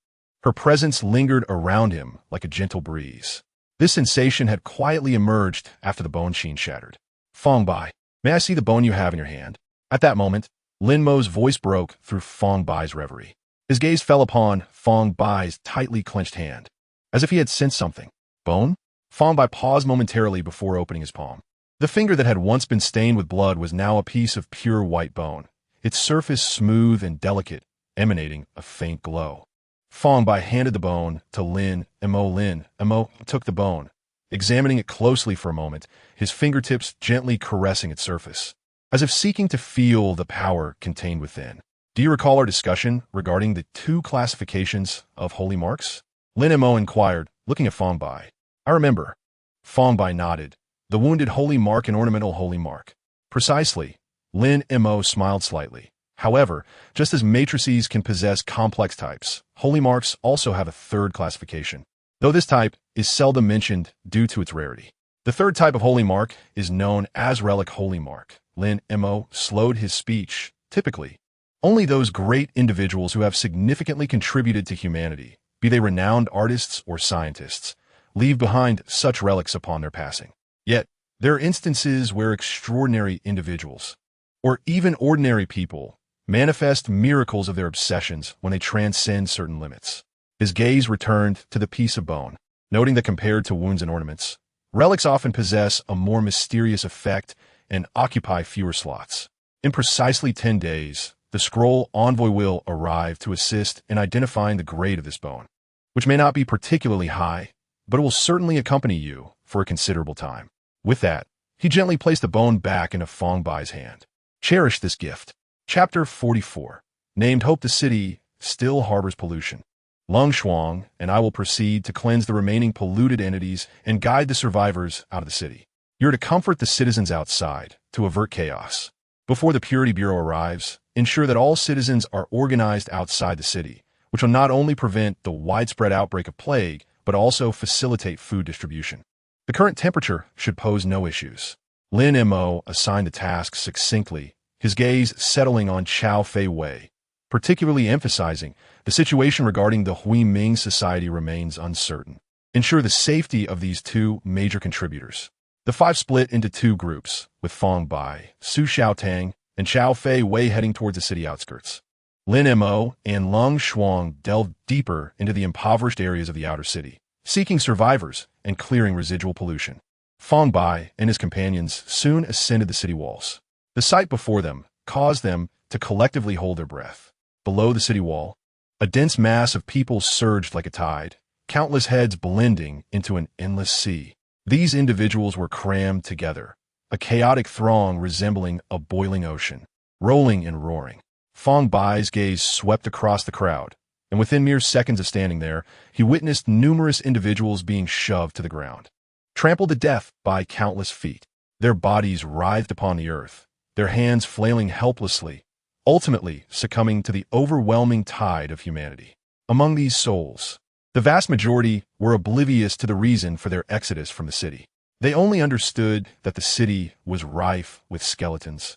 Her presence lingered around him like a gentle breeze. This sensation had quietly emerged after the bone sheen shattered. Fang Bai, may I see the bone you have in your hand? At that moment, Lin Mo's voice broke through Fang Bai's reverie. His gaze fell upon Fang Bai's tightly clenched hand, as if he had sensed something. Bone? Fang Bai paused momentarily before opening his palm. The finger that had once been stained with blood was now a piece of pure white bone, its surface smooth and delicate, emanating a faint glow. Fang Bai handed the bone to Lin Mo. Lin Mo took the bone, examining it closely for a moment, his fingertips gently caressing its surface, as if seeking to feel the power contained within. Do you recall our discussion regarding the two classifications of holy marks? Lin Mo inquired, looking at Fang Bai. I remember. Fang Bai nodded. The wounded holy mark and ornamental holy mark. Precisely. Lin Mo smiled slightly. However, just as matrices can possess complex types, holy marks also have a third classification, though this type is seldom mentioned due to its rarity. The third type of holy mark is known as relic holy mark. Lin Mo slowed his speech. Typically, only those great individuals who have significantly contributed to humanity, be they renowned artists or scientists, leave behind such relics upon their passing. Yet, there are instances where extraordinary individuals, or even ordinary people, manifest miracles of their obsessions when they transcend certain limits. His gaze returned to the piece of bone, noting that compared to wounds and ornaments, relics often possess a more mysterious effect and occupy fewer slots. In precisely 10 days, the scroll envoy will arrive to assist in identifying the grade of this bone, which may not be particularly high, but it will certainly accompany you for a considerable time. With that, he gently placed the bone back into Fang Bai's hand. Cherish this gift. Chapter 44. Named Hope the city still harbors pollution. Lung Shuang and I will proceed to cleanse the remaining polluted entities and guide the survivors out of the city. You're to comfort the citizens outside to avert chaos. Before the Purity Bureau arrives, ensure that all citizens are organized outside the city, which will not only prevent the widespread outbreak of plague, but also facilitate food distribution. The current temperature should pose no issues. Lin Mo assigned the task succinctly, his gaze settling on Chao Fei Wei, particularly emphasizing the situation regarding the Hui Ming society remains uncertain. Ensure the safety of these two major contributors. The five split into two groups, with Fang Bai, Su Xiaotang, and Chao Fei Wei heading towards the city outskirts. Lin Mo and Lung Shuang delved deeper into the impoverished areas of the outer city, seeking survivors and clearing residual pollution. Fang Bai and his companions soon ascended the city walls. The sight before them caused them to collectively hold their breath. Below the city wall, a dense mass of people surged like a tide, countless heads blending into an endless sea. These individuals were crammed together, a chaotic throng resembling a boiling ocean, rolling and roaring. Fang Bai's gaze swept across the crowd, and within mere seconds of standing there, he witnessed numerous individuals being shoved to the ground, trampled to death by countless feet. Their bodies writhed upon the earth, their hands flailing helplessly, ultimately succumbing to the overwhelming tide of humanity. Among these souls, the vast majority were oblivious to the reason for their exodus from the city. They only understood that the city was rife with skeletons,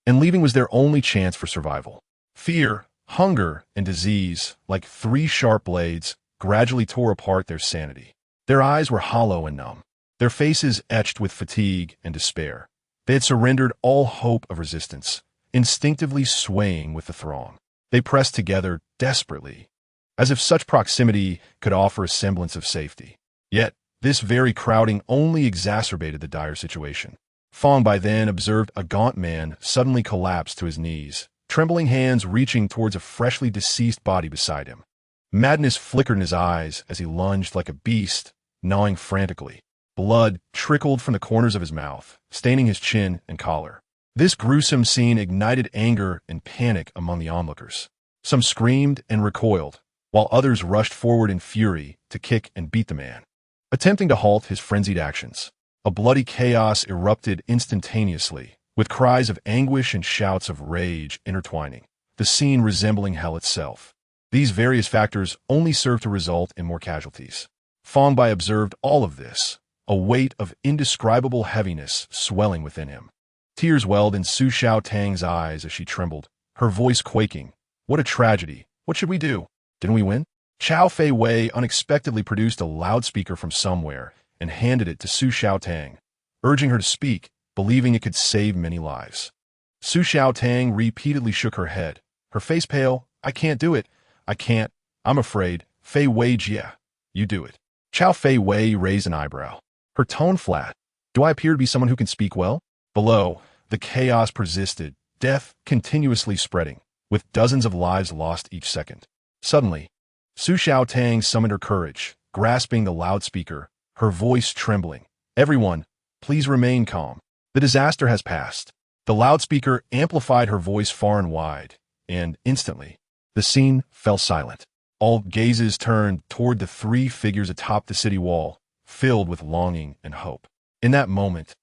and leaving was their only chance for survival. Fear, hunger, and disease, like three sharp blades, gradually tore apart their sanity. Their eyes were hollow and numb, their faces etched with fatigue and despair. They had surrendered all hope of resistance, instinctively swaying with the throng. They pressed together desperately, as if such proximity could offer a semblance of safety. Yet, this very crowding only exacerbated the dire situation. Fang Bai then observed a gaunt man suddenly collapse to his knees, trembling hands reaching towards a freshly deceased body beside him. Madness flickered in his eyes as he lunged like a beast, gnawing frantically. Blood trickled from the corners of his mouth, staining his chin and collar. This gruesome scene ignited anger and panic among the onlookers. Some screamed and recoiled, while others rushed forward in fury to kick and beat the man, attempting to halt his frenzied actions. A bloody chaos erupted instantaneously, with cries of anguish and shouts of rage intertwining, the scene resembling hell itself. These various factors only served to result in more casualties. Fang Bai observed all of this, a weight of indescribable heaviness swelling within him. Tears welled in Su Xiaotang's eyes as she trembled, her voice quaking. What a tragedy. What should we do? Didn't we win? Chao Fei Wei unexpectedly produced a loudspeaker from somewhere and handed it to Su Xiaotang, urging her to speak, believing it could save many lives. Su Xiaotang repeatedly shook her head, her face pale. I can't do it. I can't. I'm afraid. Fei Wei Jia. You do it. Chao Fei Wei raised an eyebrow, her tone flat. Do I appear to be someone who can speak well? Below, the chaos persisted, death continuously spreading, with dozens of lives lost each second. Suddenly, Su Xiaotang summoned her courage, grasping the loudspeaker, her voice trembling. Everyone, please remain calm. The disaster has passed. The loudspeaker amplified her voice far and wide, and instantly, the scene fell silent. All gazes turned toward the three figures atop the city wall, filled with longing and hope. In that moment,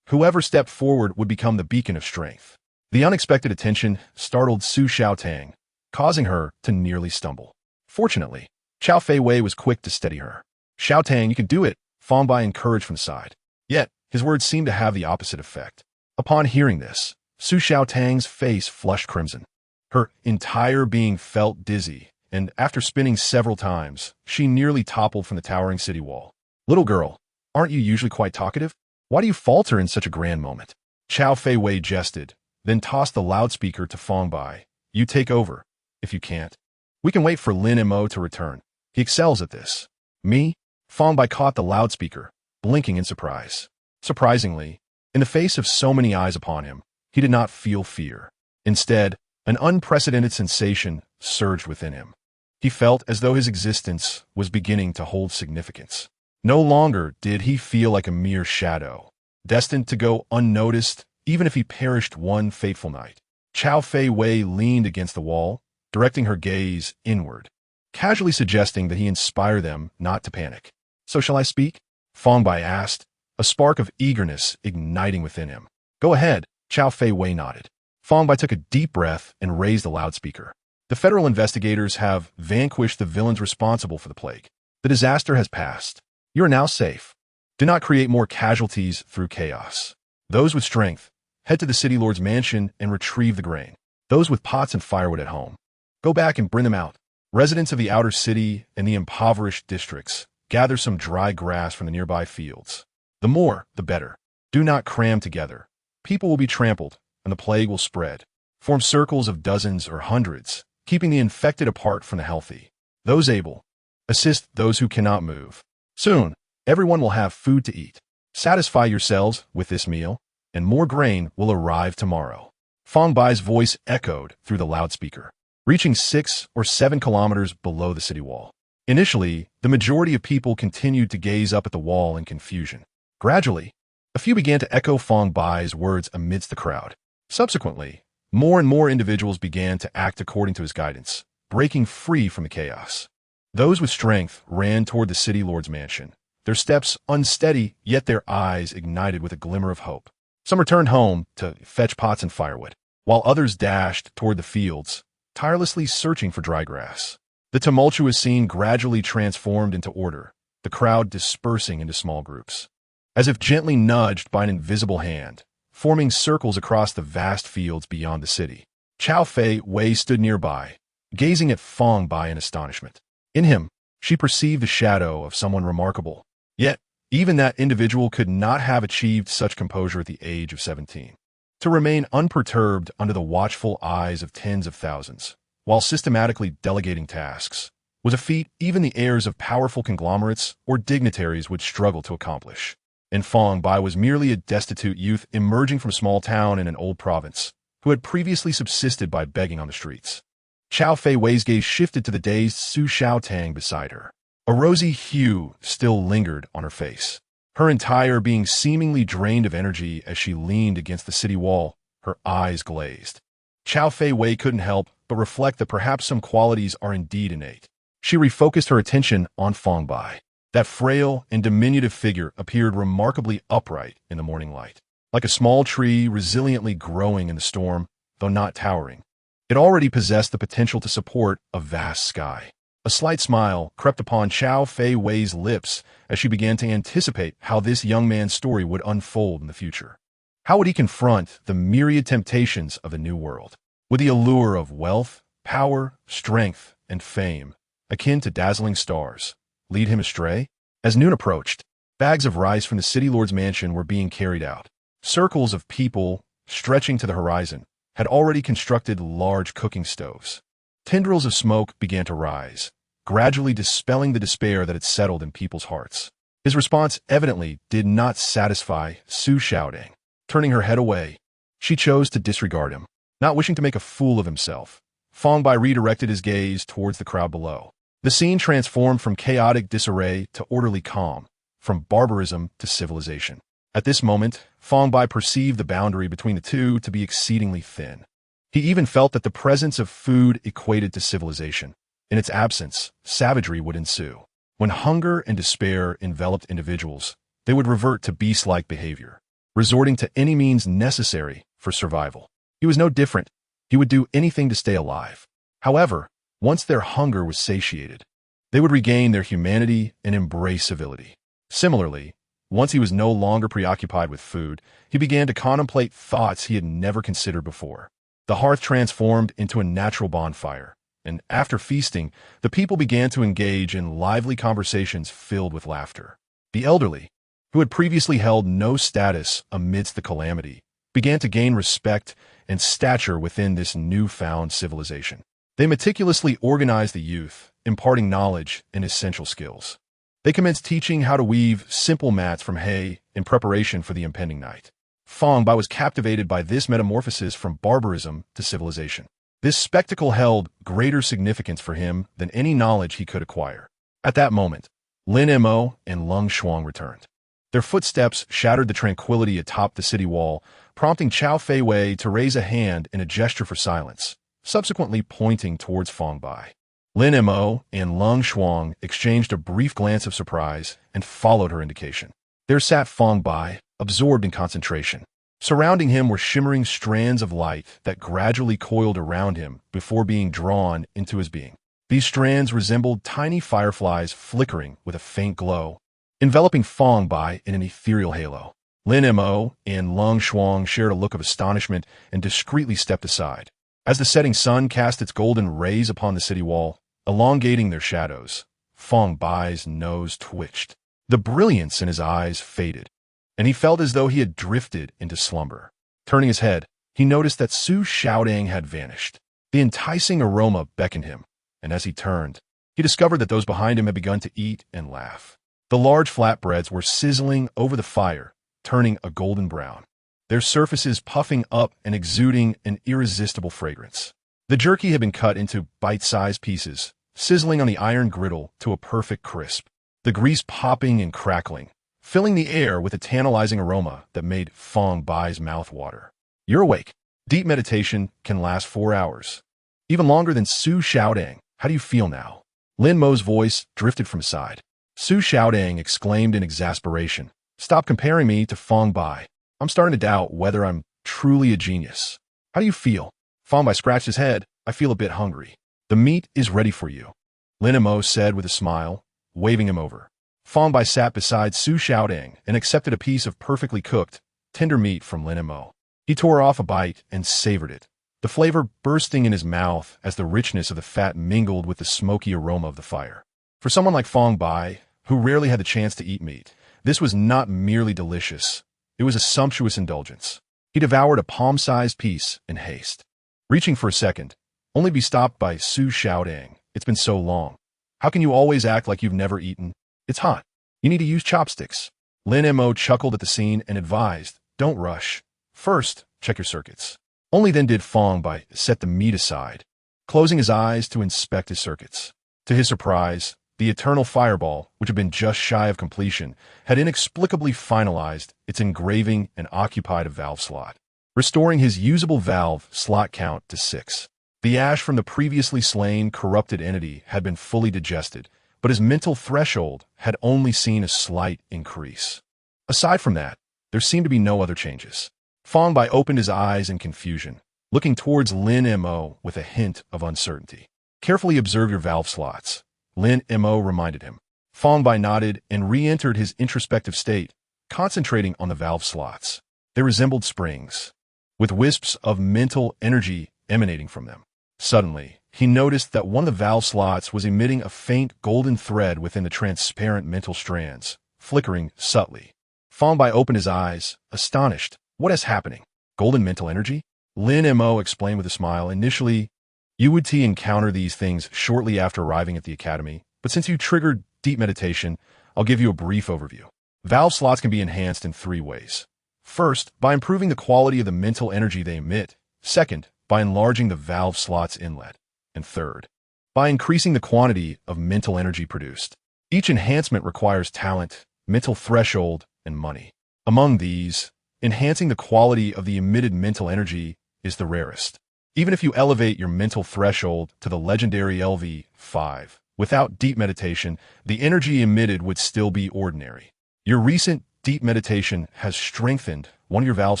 whoever stepped forward would become the beacon of strength. The unexpected attention startled Su Xiaotang, causing her to nearly stumble. Fortunately, Chao Fei Wei was quick to steady her. Xiaotang, you can do it, Fang Bai encouraged from the side. Yet, his words seemed to have the opposite effect. Upon hearing this, Su Xiaotang's face flushed crimson. Her entire being felt dizzy, and after spinning several times, she nearly toppled from the towering city wall. Little girl, aren't you usually quite talkative? Why do you falter in such a grand moment? Chao Fei Wei jested, then tossed the loudspeaker to Fang Bai. You take over, if you can't. We can wait for Lin Mo to return. He excels at this. Me? Fang Bai caught the loudspeaker, blinking in surprise. Surprisingly, in the face of so many eyes upon him, he did not feel fear. Instead, an unprecedented sensation surged within him. He felt as though his existence was beginning to hold significance. No longer did he feel like a mere shadow, destined to go unnoticed even if he perished one fateful night. Chao Fei Wei leaned against the wall, directing her gaze inward, casually suggesting that he inspire them not to panic. So shall I speak? Fang Bai asked, a spark of eagerness igniting within him. Go ahead, Chao Fei Wei nodded. Fang Bai took a deep breath and raised the loudspeaker. The federal investigators have vanquished the villains responsible for the plague. The disaster has passed. You are now safe. Do not create more casualties through chaos. Those with strength, head to the city lord's mansion and retrieve the grain. Those with pots and firewood at home, go back and bring them out. Residents of the outer city and the impoverished districts, gather some dry grass from the nearby fields. The more, the better. Do not cram together. People will be trampled, and the plague will spread. Form circles of dozens or hundreds, keeping the infected apart from the healthy. Those able, assist those who cannot move. Soon, everyone will have food to eat. Satisfy yourselves with this meal, and more grain will arrive tomorrow. Fang Bai's voice echoed through the loudspeaker, reaching 6 or 7 kilometers below the city wall. Initially, the majority of people continued to gaze up at the wall in confusion. Gradually, a few began to echo Fang Bai's words amidst the crowd. Subsequently, more and more individuals began to act according to his guidance, breaking free from the chaos. Those with strength ran toward the city lord's mansion, their steps unsteady, yet their eyes ignited with a glimmer of hope. Some returned home to fetch pots and firewood, while others dashed toward the fields, tirelessly searching for dry grass. The tumultuous scene gradually transformed into order, the crowd dispersing into small groups. As if gently nudged by an invisible hand, forming circles across the vast fields beyond the city. Chao Fei Wei stood nearby, gazing at Fang Bai in astonishment. In him, she perceived the shadow of someone remarkable. Yet, even that individual could not have achieved such composure at the age of 17. To remain unperturbed under the watchful eyes of tens of thousands, while systematically delegating tasks, was a feat even the heirs of powerful conglomerates or dignitaries would struggle to accomplish. And Fang Bai was merely a destitute youth emerging from a small town in an old province, who had previously subsisted by begging on the streets. Chao Fei Wei's gaze shifted to the dazed Su Xiaotang beside her. A rosy hue still lingered on her face, her entire being seemingly drained of energy as she leaned against the city wall, her eyes glazed. Chao Fei Wei couldn't help but reflect that perhaps some qualities are indeed innate. She refocused her attention on Fang Bai. That frail and diminutive figure appeared remarkably upright in the morning light, like a small tree resiliently growing in the storm, though not towering. It already possessed the potential to support a vast sky. A slight smile crept upon Chow Fei Wei's lips as she began to anticipate how this young man's story would unfold in the future. How would he confront the myriad temptations of the new world? Would the allure of wealth, power, strength, and fame, akin to dazzling stars, lead him astray? As noon approached, bags of rice from the city lord's mansion were being carried out. Circles of people, stretching to the horizon, had already constructed large cooking stoves. Tendrils of smoke began to rise, gradually dispelling the despair that had settled in people's hearts. His response evidently did not satisfy Su Xiaodang. Turning her head away, she chose to disregard him. Not wishing to make a fool of himself, Fang Bai redirected his gaze towards the crowd below. The scene transformed from chaotic disarray to orderly calm, from barbarism to civilization. At this moment, Fang Bai perceived the boundary between the two to be exceedingly thin. He even felt that the presence of food equated to civilization. In its absence, savagery would ensue. When hunger and despair enveloped individuals, they would revert to beast-like behavior, resorting to any means necessary for survival. He was no different. He would do anything to stay alive. However, once their hunger was satiated, they would regain their humanity and embrace civility. Similarly, once he was no longer preoccupied with food, he began to contemplate thoughts he had never considered before. The hearth transformed into a natural bonfire, and after feasting, the people began to engage in lively conversations filled with laughter. The elderly, who had previously held no status amidst the calamity, began to gain respect and stature within this newfound civilization. They meticulously organized the youth, imparting knowledge and essential skills. They commenced teaching how to weave simple mats from hay in preparation for the impending night. Fang Bai was captivated by this metamorphosis from barbarism to civilization. This spectacle held greater significance for him than any knowledge he could acquire. At that moment, Lin Mo and Lung Shuang returned. Their footsteps shattered the tranquility atop the city wall, prompting Chow Fei Wei to raise a hand in a gesture for silence, subsequently pointing towards Fang Bai. Lin Mo and Lung Shuang exchanged a brief glance of surprise and followed her indication. There sat Fang Bai, absorbed in concentration. Surrounding him were shimmering strands of light that gradually coiled around him before being drawn into his being. These strands resembled tiny fireflies flickering with a faint glow, enveloping Fang Bai in an ethereal halo. Lin Mo and Lung Shuang shared a look of astonishment and discreetly stepped aside. As the setting sun cast its golden rays upon the city wall, elongating their shadows, Fang Bai's nose twitched. The brilliance in his eyes faded, and he felt as though he had drifted into slumber. Turning his head, he noticed that Su Xiaodang had vanished. The enticing aroma beckoned him, and as he turned, he discovered that those behind him had begun to eat and laugh. The large flatbreads were sizzling over the fire, turning a golden brown, their surfaces puffing up and exuding an irresistible fragrance. The jerky had been cut into bite-sized pieces, sizzling on the iron griddle to a perfect crisp, the grease popping and crackling, filling the air with a tantalizing aroma that made Fang Bai's mouth water. You're awake. Deep meditation can last 4 hours. Even longer than Su Xiaodang. How do you feel now? Lin Mo's voice drifted from his side. Su Xiaodang exclaimed in exasperation. Stop comparing me to Fang Bai. I'm starting to doubt whether I'm truly a genius. How do you feel? Fang Bai scratched his head. I feel a bit hungry. The meat is ready for you, Lin Mo said with a smile, waving him over. Fang Bai sat beside Su Xiaodang and accepted a piece of perfectly cooked, tender meat from Lin Mo. He tore off a bite and savored it, the flavor bursting in his mouth as the richness of the fat mingled with the smoky aroma of the fire. For someone like Fang Bai, who rarely had the chance to eat meat, this was not merely delicious. It was a sumptuous indulgence. He devoured a palm-sized piece in haste, reaching for a second, only to be stopped by Su Xiaodang. It's been so long. How can you always act like you've never eaten? It's hot. You need to use chopsticks. Lin Mo chuckled at the scene and advised, don't rush. First, check your circuits. Only then did Fang Bai set the meat aside, closing his eyes to inspect his circuits. To his surprise, the eternal fireball, which had been just shy of completion, had inexplicably finalized its engraving and occupied a valve slot, restoring his usable valve slot count to 6. The ash from the previously slain corrupted entity had been fully digested, but his mental threshold had only seen a slight increase. Aside from that, there seemed to be no other changes. Fang Bai opened his eyes in confusion, looking towards Lin Mo with a hint of uncertainty. Carefully observe your valve slots, Lin Mo reminded him. Fang Bai nodded and re-entered his introspective state, concentrating on the valve slots. They resembled springs, with wisps of mental energy emanating from them. Suddenly, he noticed that one of the valve slots was emitting a faint golden thread within the transparent mental strands, flickering subtly. Fang Bai opened his eyes, astonished. What is happening? Golden mental energy? Lin Mo explained with a smile. Initially, you would encounter these things shortly after arriving at the academy, but since you triggered deep meditation, I'll give you a brief overview. Valve slots can be enhanced in 3 ways. First, by improving the quality of the mental energy they emit. Second, by enlarging the valve slot's inlet. And third, by increasing the quantity of mental energy produced. Each enhancement requires talent, mental threshold, and money. Among these, enhancing the quality of the emitted mental energy is the rarest. Even if you elevate your mental threshold to the legendary LV5, without deep meditation, the energy emitted would still be ordinary. Your recent deep meditation has strengthened one of your valve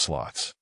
slots,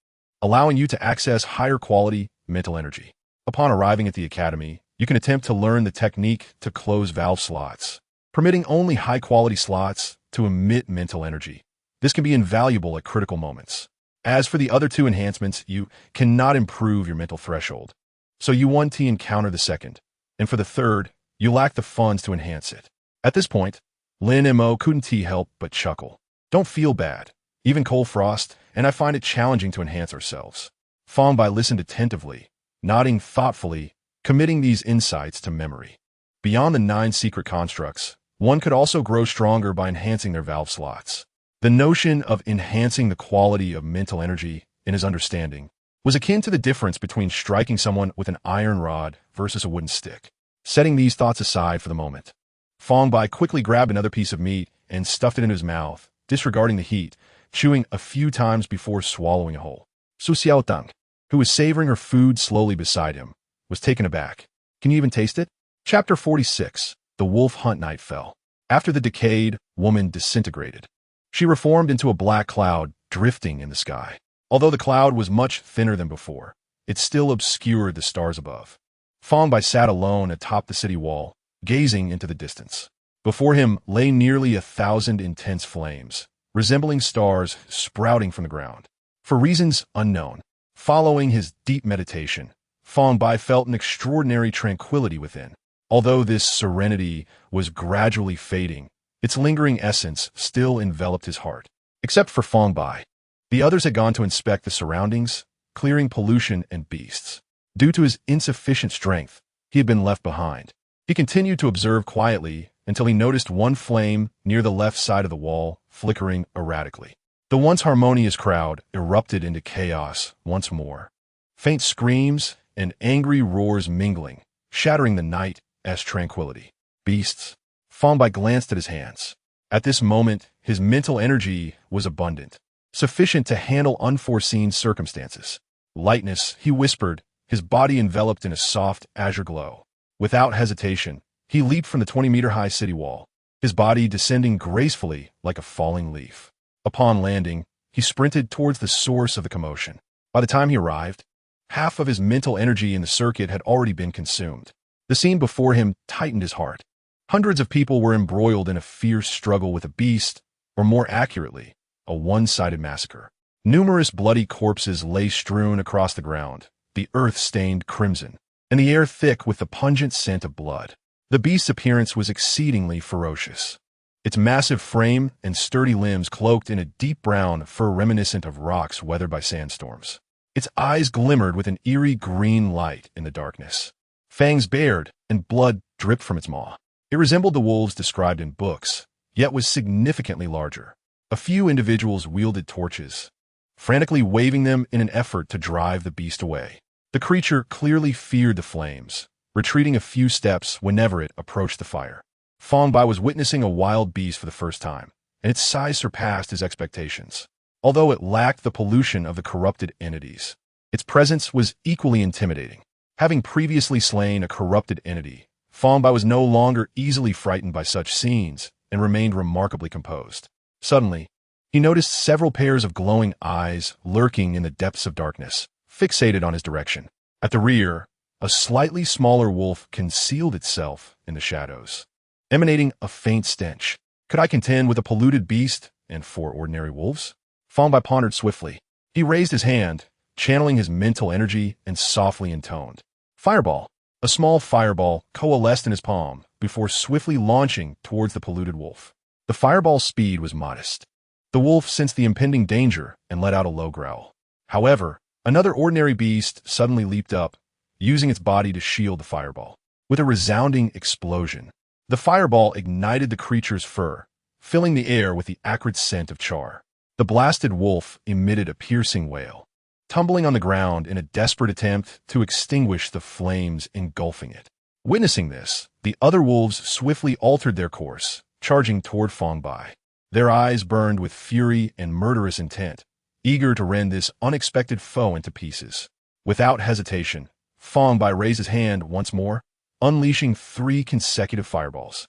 allowing you to access higher quality mental energy. Upon arriving at the academy, you can attempt to learn the technique to close valve slots, permitting only high-quality slots to emit mental energy. This can be invaluable at critical moments. As for the other 2 enhancements, you cannot improve your mental threshold, so you want to encounter the second. And for the third, you lack the funds to enhance it. At this point, Lin Mo couldn't help but chuckle. Don't feel bad. Even Cole Frost and I find it challenging to enhance ourselves. Fang Bai listened attentively, nodding thoughtfully, committing these insights to memory. Beyond the 9 secret constructs, one could also grow stronger by enhancing their valve slots. The notion of enhancing the quality of mental energy, in his understanding, was akin to the difference between striking someone with an iron rod versus a wooden stick. Setting these thoughts aside for the moment, Fang Bai quickly grabbed another piece of meat and stuffed it into his mouth, disregarding the heat, chewing a few times before swallowing it whole. Su Xiaotang, who was savoring her food slowly beside him, was taken aback. Can you even taste it? Chapter 46. The Wolf Hunt Night fell. After the decayed woman disintegrated, she reformed into a black cloud drifting in the sky. Although the cloud was much thinner than before, it still obscured the stars above. Fang Bai sat alone atop the city wall, gazing into the distance. Before him lay nearly 1,000 intense flames, resembling stars sprouting from the ground. For reasons unknown, following his deep meditation, Fang Bai felt an extraordinary tranquility within. Although this serenity was gradually fading, its lingering essence still enveloped his heart. Except for Fang Bai, the others had gone to inspect the surroundings, clearing pollution and beasts. Due to his insufficient strength, he had been left behind. He continued to observe quietly until he noticed one flame near the left side of the wall, flickering erratically. The once harmonious crowd erupted into chaos once more. Faint screams and angry roars mingling, shattering the night's tranquility. Beasts. Fang Bai glanced at his hands. At this moment, his mental energy was abundant, sufficient to handle unforeseen circumstances. Lightness, he whispered, his body enveloped in a soft azure glow. Without hesitation, he leaped from the 20-meter-high city wall, his body descending gracefully like a falling leaf. Upon landing, he sprinted towards the source of the commotion. By the time he arrived, half of his mental energy in the circuit had already been consumed. The scene before him tightened his heart. Hundreds of people were embroiled in a fierce struggle with a beast, or more accurately, a one-sided massacre. Numerous bloody corpses lay strewn across the ground, the earth stained crimson, and the air thick with the pungent scent of blood. The beast's appearance was exceedingly ferocious. Its massive frame and sturdy limbs cloaked in a deep brown fur reminiscent of rocks weathered by sandstorms. Its eyes glimmered with an eerie green light in the darkness. Fangs bared, and blood dripped from its maw. It resembled the wolves described in books, yet was significantly larger. A few individuals wielded torches, frantically waving them in an effort to drive the beast away. The creature clearly feared the flames, retreating a few steps whenever it approached the fire. Fang Bai was witnessing a wild beast for the first time, and its size surpassed his expectations. Although it lacked the pollution of the corrupted entities, its presence was equally intimidating. Having previously slain a corrupted entity, Fang Bai was no longer easily frightened by such scenes and remained remarkably composed. Suddenly, he noticed several pairs of glowing eyes lurking in the depths of darkness, fixated on his direction. At the rear, a slightly smaller wolf concealed itself in the shadows. emanating a faint stench. Could I contend with a polluted beast and 4 ordinary wolves? Fang Bai pondered swiftly. He raised his hand, channeling his mental energy, and softly intoned. Fireball. A small fireball coalesced in his palm before swiftly launching towards the polluted wolf. The fireball's speed was modest. The wolf sensed the impending danger and let out a low growl. However, another ordinary beast suddenly leaped up, using its body to shield the fireball. With a resounding explosion, the fireball ignited the creature's fur, filling the air with the acrid scent of char. The blasted wolf emitted a piercing wail, tumbling on the ground in a desperate attempt to extinguish the flames engulfing it. Witnessing this, the other wolves swiftly altered their course, charging toward Fang Bai. Their eyes burned with fury and murderous intent, eager to rend this unexpected foe into pieces. Without hesitation, Fang Bai raised his hand once more, unleashing 3 consecutive fireballs.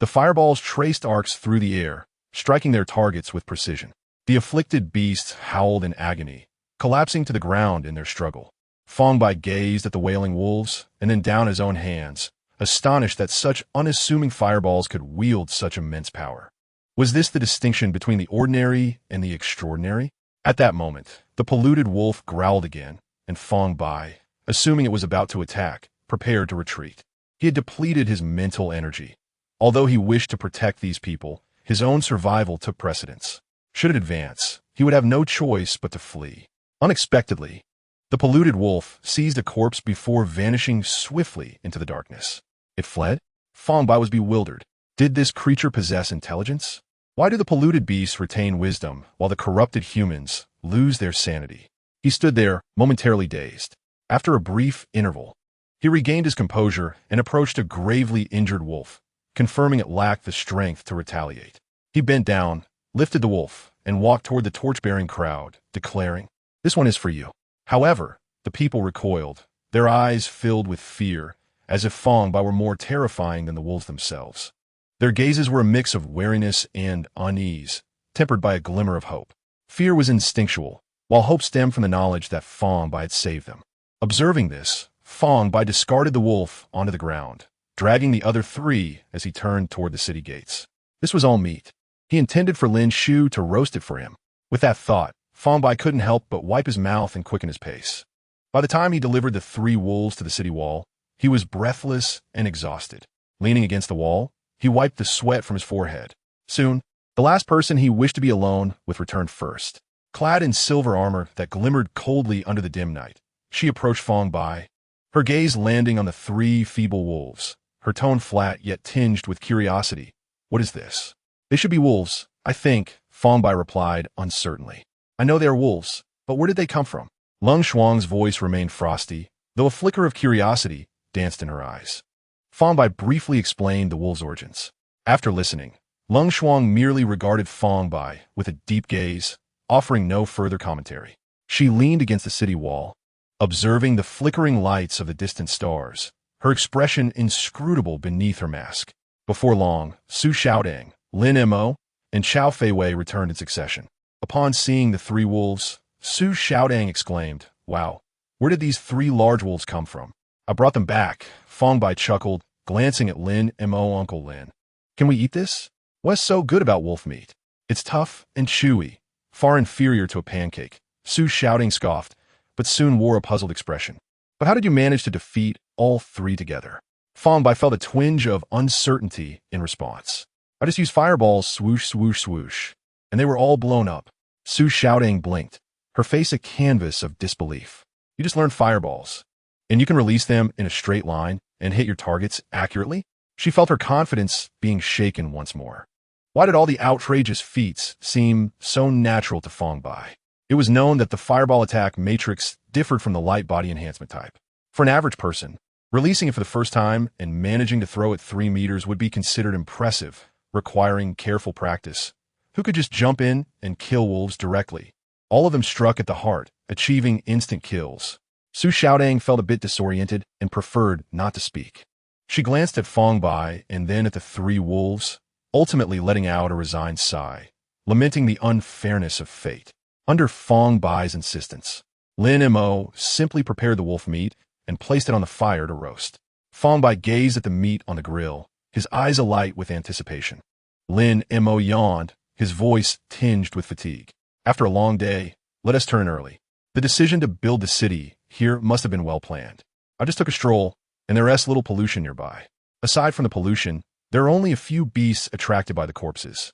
The fireballs traced arcs through the air, striking their targets with precision. The afflicted beasts howled in agony, collapsing to the ground in their struggle. Fang Bai gazed at the wailing wolves and then down his own hands, astonished that such unassuming fireballs could wield such immense power. Was this the distinction between the ordinary and the extraordinary? At that moment, the polluted wolf growled again, and Fang Bai, assuming it was about to attack, prepared to retreat. He had depleted his mental energy. Although he wished to protect these people, his own survival took precedence. Should it advance, he would have no choice but to flee. Unexpectedly, the polluted wolf seized a corpse before vanishing swiftly into the darkness. It fled? Fang Bai was bewildered. Did this creature possess intelligence? Why do the polluted beasts retain wisdom while the corrupted humans lose their sanity? He stood there, momentarily dazed. After a brief interval, he regained his composure and approached a gravely injured wolf, confirming it lacked the strength to retaliate. He bent down, lifted the wolf, and walked toward the torch-bearing crowd, declaring, "This one is for you." However, the people recoiled, their eyes filled with fear, as if Fang Bai were more terrifying than the wolves themselves. Their gazes were a mix of wariness and unease, tempered by a glimmer of hope. Fear was instinctual, while hope stemmed from the knowledge that Fang Bai had saved them. Observing this, Fang Bai discarded the wolf onto the ground, dragging the other 3 as he turned toward the city gates. This was all meat. He intended for Lin Shu to roast it for him. With that thought, Fang Bai couldn't help but wipe his mouth and quicken his pace. By the time he delivered the 3 wolves to the city wall, he was breathless and exhausted. Leaning against the wall, he wiped the sweat from his forehead. Soon, the last person he wished to be alone with returned first. Clad in silver armor that glimmered coldly under the dim night, she approached Fang Bai, her gaze landing on the 3 feeble wolves, her tone flat yet tinged with curiosity. "What is this?" "They should be wolves, I think," Fang Bai replied uncertainly. "I know they are wolves, but where did they come from?" Lung Shuang's voice remained frosty, though a flicker of curiosity danced in her eyes. Fang Bai briefly explained the wolves' origins. After listening, Lung Shuang merely regarded Fang Bai with a deep gaze, offering no further commentary. She leaned against the city wall, observing the flickering lights of the distant stars, her expression inscrutable beneath her mask. Before long, Su Xiaodang, Lin Mo, and Chao Feiwei returned in succession. Upon seeing the 3 wolves, Su Xiaodang exclaimed, "Wow, where did these 3 large wolves come from?" "I brought them back," Fang Bai chuckled, glancing at Lin Mo. "Uncle Lin, can we eat this? What's so good about wolf meat? It's tough and chewy, far inferior to a pancake." Su Xiaodang scoffed, but soon wore a puzzled expression. "But how did you manage to defeat all 3 together?" Fang Bai felt a twinge of uncertainty in response. "I just used fireballs, swoosh, swoosh, swoosh, and they were all blown up." Su Xiaodang blinked, her face a canvas of disbelief. "You just learned fireballs, and you can release them in a straight line and hit your targets accurately?" She felt her confidence being shaken once more. Why did all the outrageous feats seem so natural to Fang Bai? It was known that the fireball attack matrix differed from the light body enhancement type. For an average person, releasing it for the first time and managing to throw it 3 meters would be considered impressive, requiring careful practice. Who could just jump in and kill wolves directly? All of them struck at the heart, achieving instant kills. Su Xiaodang felt a bit disoriented and preferred not to speak. She glanced at Fang Bai and then at the 3 wolves, ultimately letting out a resigned sigh, lamenting the unfairness of fate. Under Fang Bai's insistence, Lin Mo simply prepared the wolf meat and placed it on the fire to roast. Fang Bai gazed at the meat on the grill, his eyes alight with anticipation. Lin Mo yawned, his voice tinged with fatigue. After a long day, let us turn early. The decision to build the city here must have been well planned. I just took a stroll, and there is little pollution nearby. Aside from the pollution, there are only a few beasts attracted by the corpses.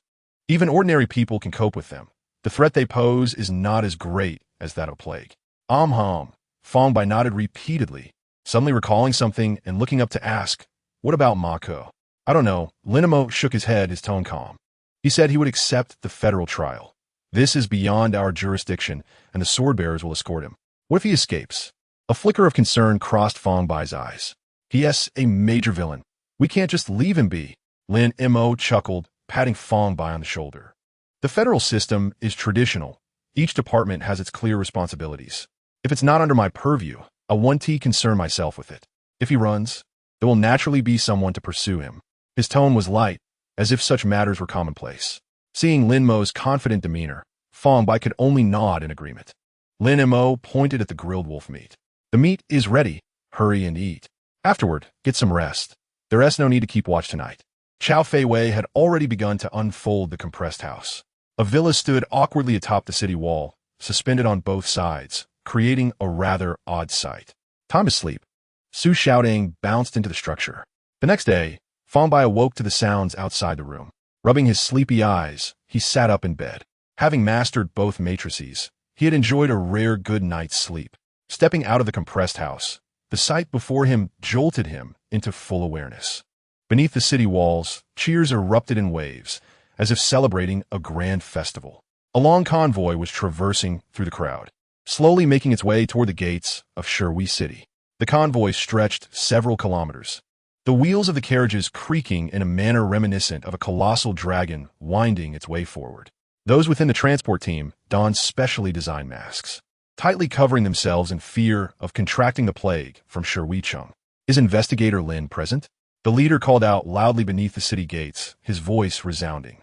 Even ordinary people can cope with them. The threat they pose is not as great as that of a plague. Fang Bai nodded repeatedly, suddenly recalling something and looking up to ask, what about Mako? I don't know. Lin Mo shook his head, his tone calm. He said he would accept the federal trial. This is beyond our jurisdiction, and the sword-bearers will escort him. What if he escapes? A flicker of concern crossed Fang Bai's eyes. He is a major villain. We can't just leave him be. Lin Mo chuckled, patting Fang Bai on the shoulder. The federal system is traditional. Each department has its clear responsibilities. If it's not under my purview, I won't concern myself with it. If he runs, there will naturally be someone to pursue him. His tone was light, as if such matters were commonplace. Seeing Lin Mo's confident demeanor, Fang Bai could only nod in agreement. Lin Mo pointed at the grilled wolf meat. The meat is ready. Hurry and eat. Afterward, get some rest. There is no need to keep watch tonight. Chow Fei Wei had already begun to unfold the compressed house. A villa stood awkwardly atop the city wall, suspended on both sides, creating a rather odd sight. Time to sleep. Su Xiaodang bounced into the structure. The next day, Fang Bai awoke to the sounds outside the room. Rubbing his sleepy eyes, he sat up in bed. Having mastered both matrices, he had enjoyed a rare good night's sleep. Stepping out of the compressed house, the sight before him jolted him into full awareness. Beneath the city walls, cheers erupted in waves, as if celebrating a grand festival. A long convoy was traversing through the crowd, slowly making its way toward the gates of Sherwei City. The convoy stretched several kilometers, the wheels of the carriages creaking in a manner reminiscent of a colossal dragon winding its way forward. Those within the transport team donned specially designed masks, tightly covering themselves in fear of contracting the plague from Sherwei Chung. Is Investigator Lin present? The leader called out loudly beneath the city gates, his voice resounding.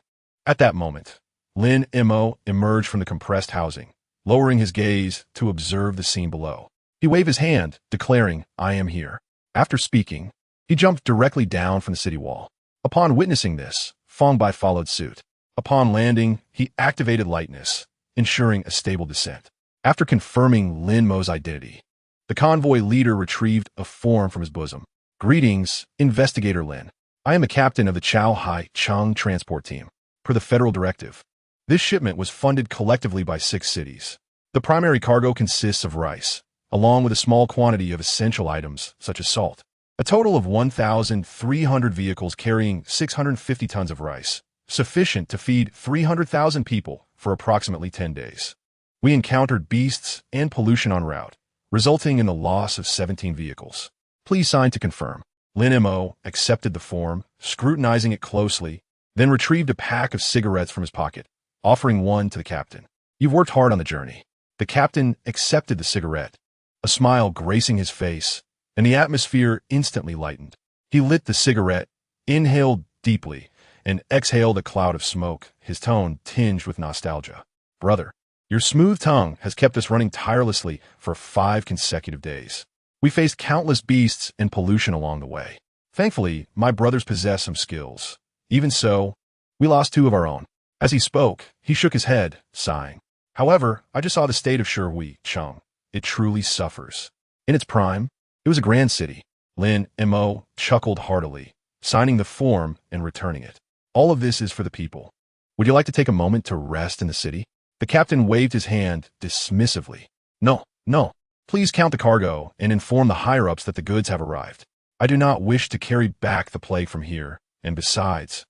At that moment, Lin Mo emerged from the compressed housing, lowering his gaze to observe the scene below. He waved his hand, declaring, I am here. After speaking, he jumped directly down from the city wall. Upon witnessing this, Fang Bai followed suit. Upon landing, he activated lightness, ensuring a stable descent. After confirming Lin Mo's identity, the convoy leader retrieved a form from his bosom. Greetings, Investigator Lin. I am a captain of the Chao Hai Chang transport team. Per the federal directive, this shipment was funded collectively by 6 cities. The primary cargo consists of rice, along with a small quantity of essential items such as salt. A total of 1,300 vehicles carrying 650 tons of rice, sufficient to feed 300,000 people for approximately 10 days. We encountered beasts and pollution en route, resulting in the loss of 17 vehicles. Please sign to confirm. Lin Mo accepted the form, scrutinizing it closely, then retrieved a pack of cigarettes from his pocket, offering one to the captain. You've worked hard on the journey. The captain accepted the cigarette, a smile gracing his face, and the atmosphere instantly lightened. He lit the cigarette, inhaled deeply, and exhaled a cloud of smoke, his tone tinged with nostalgia. Brother, your smooth tongue has kept us running tirelessly for 5 consecutive days. We faced countless beasts and pollution along the way. Thankfully, my brothers possess some skills. Even so, we lost 2 of our own. As he spoke, he shook his head, sighing. However, I just saw the state of Sherwei Chung. It truly suffers. In its prime, it was a grand city. Lin Mo chuckled heartily, signing the form and returning it. All of this is for the people. Would you like to take a moment to rest in the city? The captain waved his hand dismissively. No. Please count the cargo and inform the higher-ups that the goods have arrived. I do not wish to carry back the plague from here, and besides,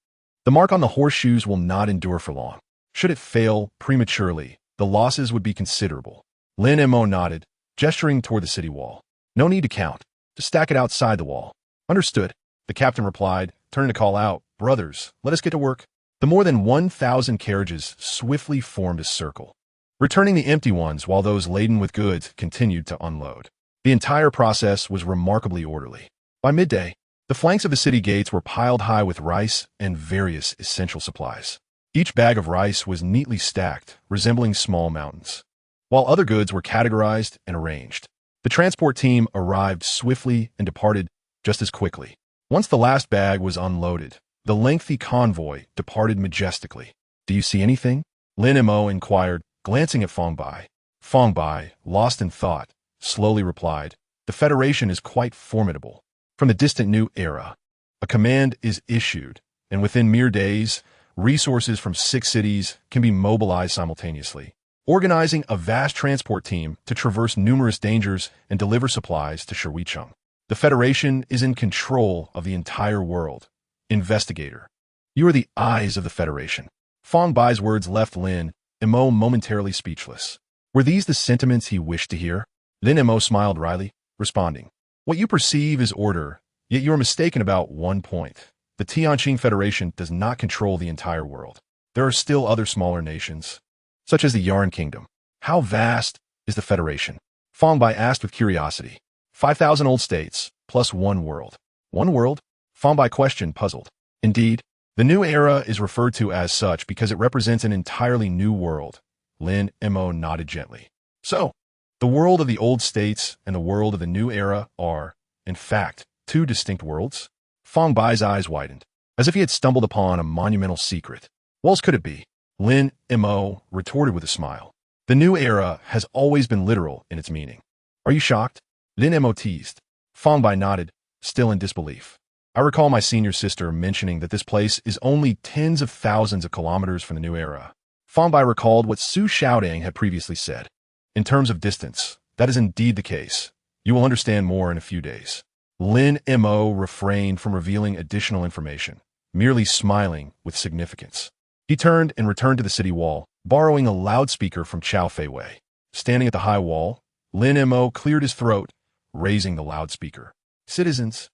the mark on the horseshoes will not endure for long. Should it fail prematurely, the losses would be considerable. Lin Mo nodded, gesturing toward the city wall. No need to count. Just stack it outside the wall. Understood, the captain replied, turning to call out, Brothers, let us get to work. The more than 1,000 carriages swiftly formed a circle, returning the empty ones while those laden with goods continued to unload. The entire process was remarkably orderly. By midday, the flanks of the city gates were piled high with rice and various essential supplies. Each bag of rice was neatly stacked, resembling small mountains, while other goods were categorized and arranged. The transport team arrived swiftly and departed just as quickly. Once the last bag was unloaded, the lengthy convoy departed majestically. "Do you see anything?" Lin Mo inquired, glancing at Fang Bai. Fang Bai, lost in thought, slowly replied, "The Federation is quite formidable. From the distant new era, a command is issued, and within mere days, resources from 6 cities can be mobilized simultaneously, organizing a vast transport team to traverse numerous dangers and deliver supplies to Shiwicheng. The Federation is in control of the entire world. Investigator, you are the eyes of the Federation." Fang Bai's words left Lin Mo momentarily speechless. Were these the sentiments he wished to hear? Lin Mo smiled wryly, responding, "What you perceive is order, yet you are mistaken about one point. The Tianqing Federation does not control the entire world. There are still other smaller nations, such as the Yarn Kingdom. How vast is the Federation?" Fang Bai asked with curiosity. 5,000 old states, plus one world. One world? Fang Bai questioned, puzzled. Indeed, the new era is referred to as such because it represents an entirely new world. Lin Mo nodded gently. So, the world of the old states and the world of the new era are, in fact, two distinct worlds? Fang Bai's eyes widened, as if he had stumbled upon a monumental secret. What else could it be? Lin Mo retorted with a smile. The new era has always been literal in its meaning. Are you shocked? Lin Mo teased. Fang Bai nodded, still in disbelief. I recall my senior sister mentioning that this place is only tens of thousands of kilometers from the new era. Fang Bai recalled what Su Xiaodang had previously said. In terms of distance, that is indeed the case. You will understand more in a few days. Lin Mo refrained from revealing additional information, merely smiling with significance. He turned and returned to the city wall, borrowing a loudspeaker from Chao Feiwei. Standing at the high wall, Lin Mo cleared his throat, raising the loudspeaker. "Citizens,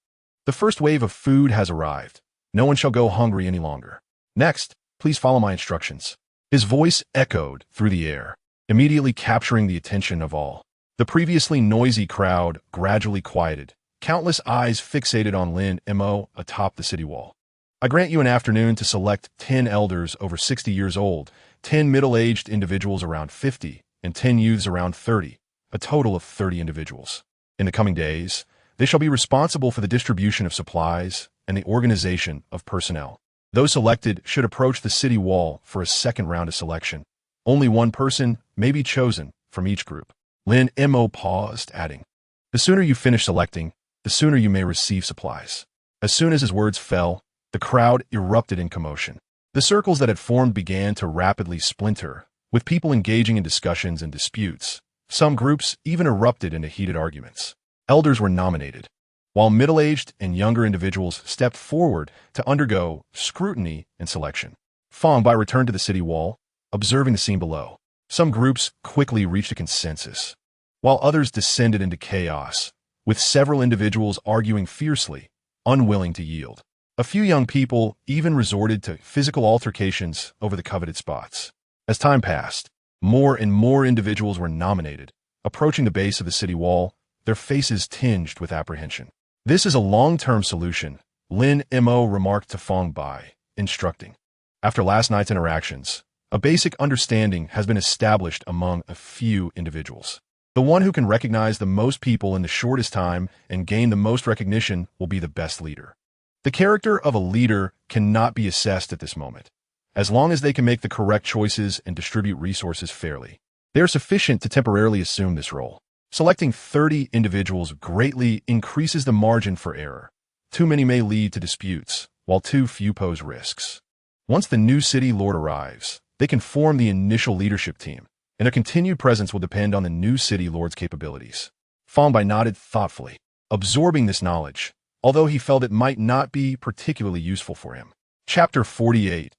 the first wave of food has arrived. No one shall go hungry any longer. Next, please follow my instructions." His voice echoed through the air, immediately capturing the attention of all. The previously noisy crowd gradually quieted, countless eyes fixated on Lin Mo atop the city wall. "I grant you an afternoon to select 10 elders over 60 years old, 10 middle-aged individuals around 50, and 10 youths around 30, a total of 30 individuals. In the coming days, they shall be responsible for the distribution of supplies and the organization of personnel. Those selected should approach the city wall for a second round of selection. Only one person may be chosen from each group." Lin Mo paused, adding, "The sooner you finish selecting, the sooner you may receive supplies." As soon as his words fell, the crowd erupted in commotion. The circles that had formed began to rapidly splinter, with people engaging in discussions and disputes. Some groups even erupted into heated arguments. Elders were nominated, while middle-aged and younger individuals stepped forward to undergo scrutiny and selection. Fang Bai returned to the city wall, observing the scene below. Some groups quickly reached a consensus, while others descended into chaos, with several individuals arguing fiercely, unwilling to yield. A few young people even resorted to physical altercations over the coveted spots. As time passed, more and more individuals were nominated, approaching the base of the city wall, their faces tinged with apprehension. "This is a long-term solution," Lin Mo remarked to Fang Bai, instructing. "After last night's interactions, a basic understanding has been established among a few individuals. The one who can recognize the most people in the shortest time and gain the most recognition will be the best leader. The character of a leader cannot be assessed at this moment. As long as they can make the correct choices and distribute resources fairly, they are sufficient to temporarily assume this role. Selecting 30 individuals greatly increases the margin for error. Too many may lead to disputes, while too few pose risks. Once the new city lord arrives, they can form the initial leadership team, and their continued presence will depend on the new city lord's capabilities." Fang Bai nodded thoughtfully, absorbing this knowledge, although he felt it might not be particularly useful for him. Chapter 48.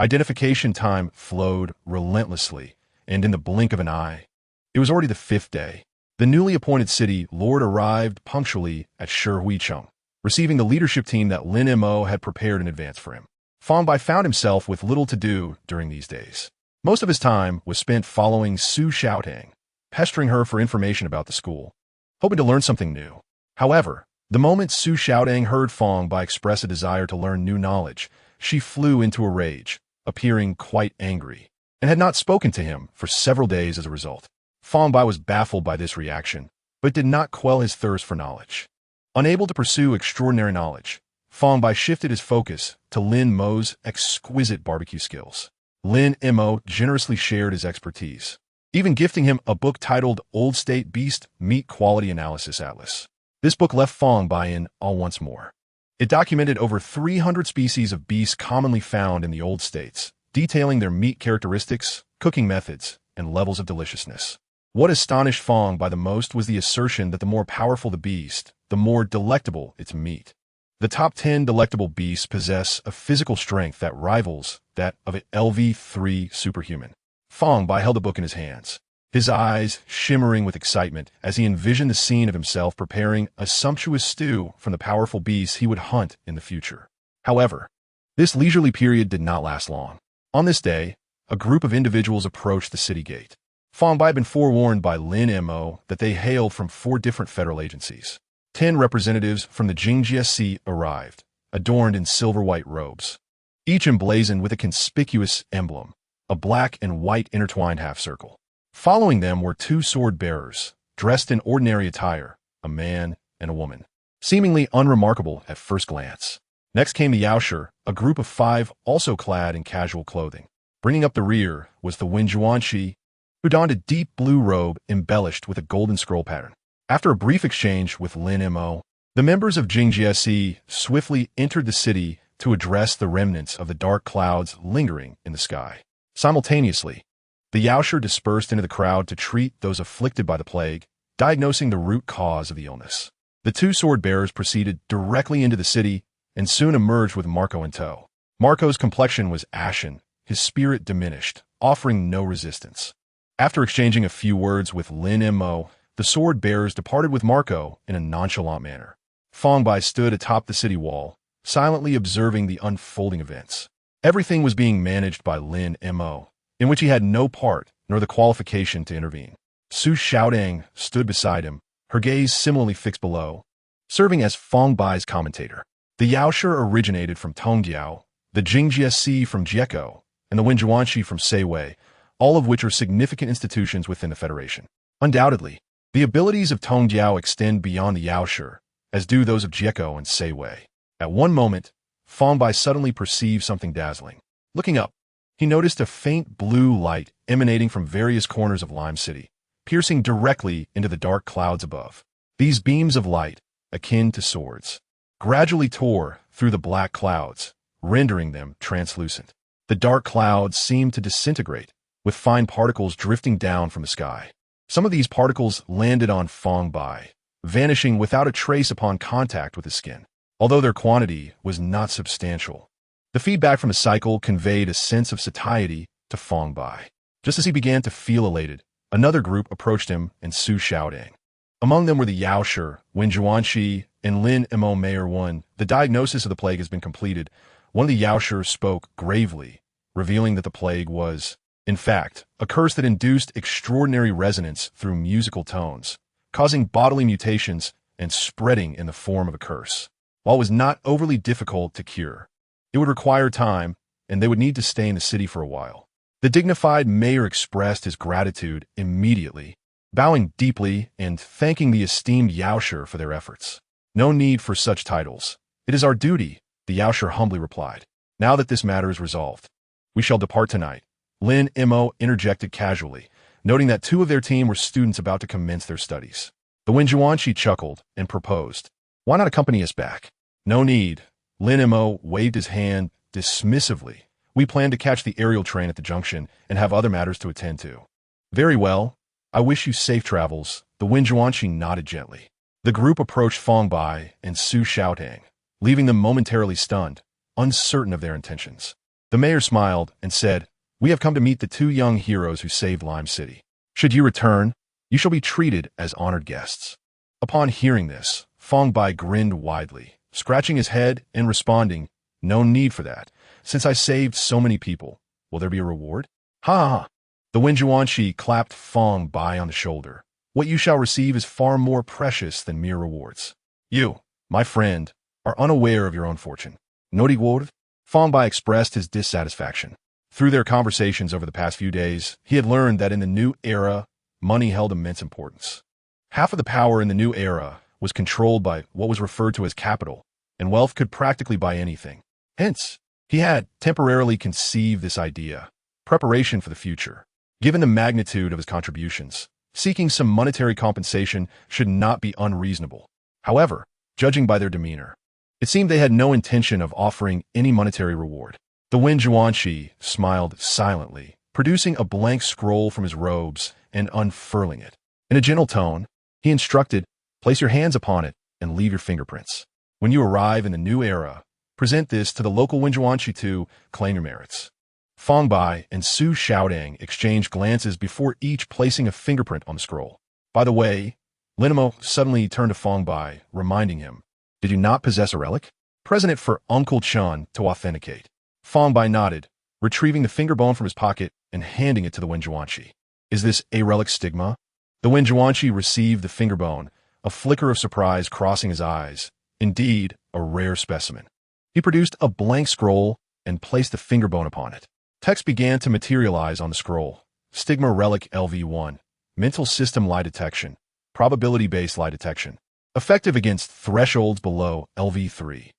Identification time flowed relentlessly, and in the blink of an eye. It was already the 5th day. The newly appointed city lord arrived punctually at Shiwicheng, receiving the leadership team that Lin Mo had prepared in advance for him. Fang Bai found himself with little to do during these days. Most of his time was spent following Su Xiaodang, pestering her for information about the school, hoping to learn something new. However, the moment Su Xiaodang heard Fang Bai express a desire to learn new knowledge, she flew into a rage, appearing quite angry, and had not spoken to him for several days as a result. Fang Bai was baffled by this reaction, but did not quell his thirst for knowledge. Unable to pursue extraordinary knowledge, Fang Bai shifted his focus to Lin Mo's exquisite barbecue skills. Lin Mo generously shared his expertise, even gifting him a book titled Old State Beast Meat Quality Analysis Atlas. This book left Fang Bai in awe once more. It documented over 300 species of beasts commonly found in the old states, detailing their meat characteristics, cooking methods, and levels of deliciousness. What astonished Fang Bai the most was the assertion that the more powerful the beast, the more delectable its meat. The top 10 delectable beasts possess a physical strength that rivals that of an LV-3 superhuman. Fang Bai held the book in his hands, his eyes shimmering with excitement as he envisioned the scene of himself preparing a sumptuous stew from the powerful beasts he would hunt in the future. However, this leisurely period did not last long. On this day, a group of individuals approached the city gate. Fang Bai had been forewarned by Lin Mo that they hailed from 4 different federal agencies. 10 representatives from the Jingjiesi arrived, adorned in silver-white robes, each emblazoned with a conspicuous emblem, a black and white intertwined half-circle. Following them were 2 sword-bearers, dressed in ordinary attire, a man and a woman, seemingly unremarkable at first glance. Next came the Yaoshi, a group of 5 also clad in casual clothing. Bringing up the rear was the Wenjuanshi, who donned a deep blue robe embellished with a golden scroll pattern. After a brief exchange with Lin Mo, the members of Jingjiesi swiftly entered the city to address the remnants of the dark clouds lingering in the sky. Simultaneously, the Yaoshi dispersed into the crowd to treat those afflicted by the plague, diagnosing the root cause of the illness. The 2 sword-bearers proceeded directly into the city and soon emerged with Marco in tow. Marco's complexion was ashen, his spirit diminished, offering no resistance. After exchanging a few words with Lin Mo, the sword-bearers departed with Marco in a nonchalant manner. Fang Bai stood atop the city wall, silently observing the unfolding events. Everything was being managed by Lin Mo, in which he had no part nor the qualification to intervene. Su Xiaodang stood beside him, her gaze similarly fixed below, serving as Fang Bai's commentator. The Yaoshi originated from Tongdiao, the Jingjiesi from Jieko, and the Wenjuanshi from Seiwei, all of which are significant institutions within the Federation. Undoubtedly, the abilities of Tongdiao extend beyond the Yaoshi, as do those of Jieko and Seiwei. At one moment, Fang Bai suddenly perceived something dazzling. Looking up, he noticed a faint blue light emanating from various corners of Lime City, piercing directly into the dark clouds above. These beams of light, akin to swords, gradually tore through the black clouds, rendering them translucent. The dark clouds seemed to disintegrate, with fine particles drifting down from the sky. Some of these particles landed on Fang Bai, vanishing without a trace upon contact with his skin. Although their quantity was not substantial, the feedback from the cycle conveyed a sense of satiety to Fang Bai. Just as he began to feel elated, another group approached him and Su Xiaodang. Among them were the Yaoshi, Wenjuanshi, and Lin Mo. Mayor 1. The diagnosis of the plague has been completed. One of the Yaoshi spoke gravely, revealing that the plague was, in fact, a curse that induced extraordinary resonance through musical tones, causing bodily mutations and spreading in the form of a curse. While it was not overly difficult to cure, it would require time, and they would need to stay in the city for a while. The dignified mayor expressed his gratitude immediately, bowing deeply and thanking the esteemed Yaoshi for their efforts. No need for such titles. It is our duty, the Yaoshi humbly replied. Now that this matter is resolved, we shall depart tonight. Lin Mo interjected casually, noting that 2 of their team were students about to commence their studies. The Wenjuanshi chuckled and proposed, "Why not accompany us back?" "No need." Lin Mo waved his hand dismissively. "We plan to catch the aerial train at the junction and have other matters to attend to." "Very well. I wish you safe travels." The Wenjuanshi nodded gently. The group approached Fang Bai and Su Xiaodang, leaving them momentarily stunned, uncertain of their intentions. The mayor smiled and said, "We have come to meet the 2 young heroes who saved Lime City. Should you return, you shall be treated as honored guests." Upon hearing this, Fang Bai grinned widely, scratching his head and responding, "No need for that. Since I saved so many people, will there be a reward?" "Ha ha ha." The Wenjuanshi clapped Fang Bai on the shoulder. "What you shall receive is far more precious than mere rewards. You, my friend, are unaware of your own fortune." "No reward?" Fang Bai expressed his dissatisfaction. Through their conversations over the past few days, he had learned that in the new era, money held immense importance. Half of the power in the new era was controlled by what was referred to as capital, and wealth could practically buy anything. Hence, he had temporarily conceived this idea, preparation for the future. Given the magnitude of his contributions, seeking some monetary compensation should not be unreasonable. However, judging by their demeanor, it seemed they had no intention of offering any monetary reward. The Wen Zhuanxi smiled silently, producing a blank scroll from his robes and unfurling it. In a gentle tone, he instructed, "Place your hands upon it and leave your fingerprints. When you arrive in the new era, present this to the local Wen Zhuanxi to claim your merits." Fang Bai and Su Xiaodang exchanged glances before each placing a fingerprint on the scroll. By the way, Linimo suddenly turned to Fang Bai, reminding him, "Did you not possess a relic? Present it for Uncle Chun to authenticate." Fang Bai nodded, retrieving the finger bone from his pocket and handing it to the Wen Zhuanxi. "Is this a relic stigma?" The Wen Zhuanxi received the finger bone, a flicker of surprise crossing his eyes. Indeed, a rare specimen. He produced a blank scroll and placed the finger bone upon it. Text began to materialize on the scroll. Stigma Relic LV1. Mental System Lie Detection. Probability-based lie detection. Effective against thresholds below LV3.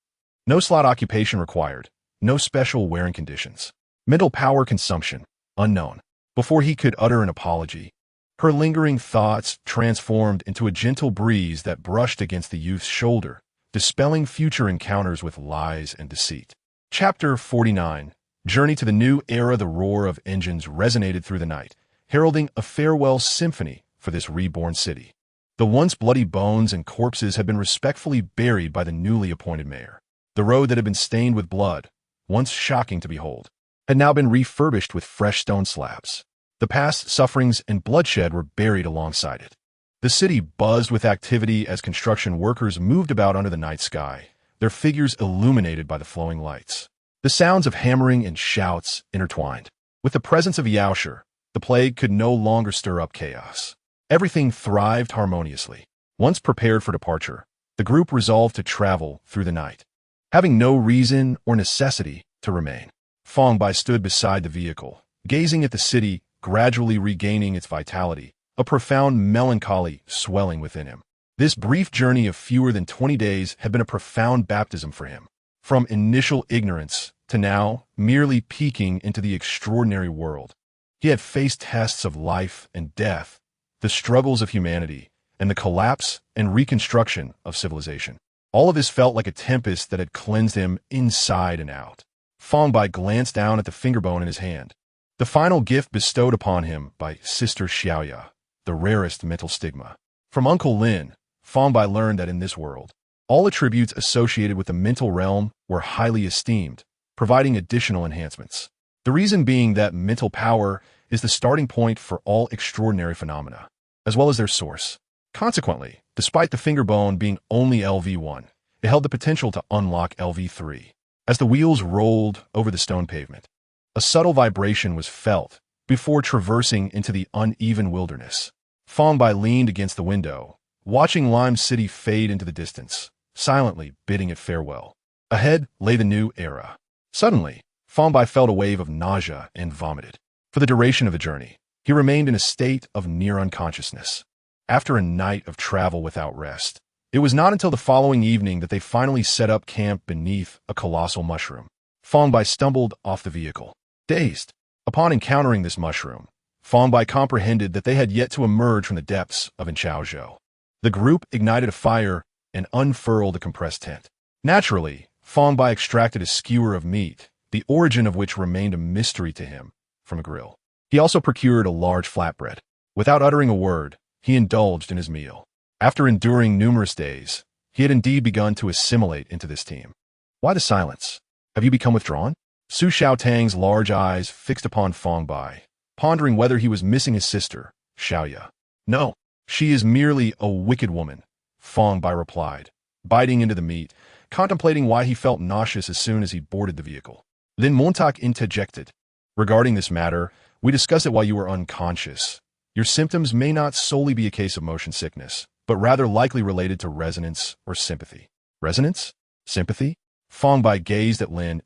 No slot occupation required. No special wearing conditions. Mental power consumption. Unknown. Before he could utter an apology, her lingering thoughts transformed into a gentle breeze that brushed against the youth's shoulder, dispelling future encounters with lies and deceit. Chapter 49. Journey to the New Era. The roar of engines resonated through the night, heralding a farewell symphony for this reborn city. The once bloody bones and corpses had been respectfully buried by the newly appointed mayor. The road that had been stained with blood, once shocking to behold, had now been refurbished with fresh stone slabs. The past sufferings and bloodshed were buried alongside it. The city buzzed with activity as construction workers moved about under the night sky, their figures illuminated by the flowing lights. The sounds of hammering and shouts intertwined. With the presence of Yaosher, the plague could no longer stir up chaos. Everything thrived harmoniously. Once prepared for departure, the group resolved to travel through the night, having no reason or necessity to remain. Fang Bai stood beside the vehicle, gazing at the city gradually regaining its vitality, a profound melancholy swelling within him. This brief journey of fewer than 20 days had been a profound baptism for him. From initial ignorance to now merely peeking into the extraordinary world, he had faced tests of life and death, the struggles of humanity, and the collapse and reconstruction of civilization. All of this felt like a tempest that had cleansed him inside and out. Fang Bai glanced down at the finger bone in his hand, the final gift bestowed upon him by Sister Xiaoya, the rarest mental stigma. From Uncle Lin, Fang Bai learned that in this world, all attributes associated with the mental realm were highly esteemed, providing additional enhancements. The reason being that mental power is the starting point for all extraordinary phenomena, as well as their source. Consequently, despite the finger bone being only LV1, it held the potential to unlock LV3. As the wheels rolled over the stone pavement, a subtle vibration was felt before traversing into the uneven wilderness. Fang Bai leaned against the window, watching Lime City fade into the distance, silently bidding it farewell. Ahead lay the new era. Suddenly, Fang Bai felt a wave of nausea and vomited. For the duration of the journey, he remained in a state of near unconsciousness. After a night of travel without rest, it was not until the following evening that they finally set up camp beneath a colossal mushroom. Fang Bai stumbled off the vehicle, dazed. Upon encountering this mushroom, Fang Bai comprehended that they had yet to emerge from the depths of Enchaozhou. The group ignited a fire and unfurled a compressed tent. Naturally, Fang Bai extracted a skewer of meat, the origin of which remained a mystery to him, from a grill. He also procured a large flatbread. Without uttering a word, he indulged in his meal. After enduring numerous days, he had indeed begun to assimilate into this team. Why the silence? Have you become withdrawn? Su Xiaotang's large eyes fixed upon Fang Bai, pondering whether he was missing his sister, Xiaoya. No, she is merely a wicked woman, Fang Bai replied, biting into the meat, contemplating why he felt nauseous as soon as he boarded the vehicle. Lin Montauk interjected. Regarding this matter, we discussed it while you were unconscious. Your symptoms may not solely be a case of motion sickness, but rather likely related to resonance or sympathy. Resonance? Sympathy? Fang Bai gazed at Lin.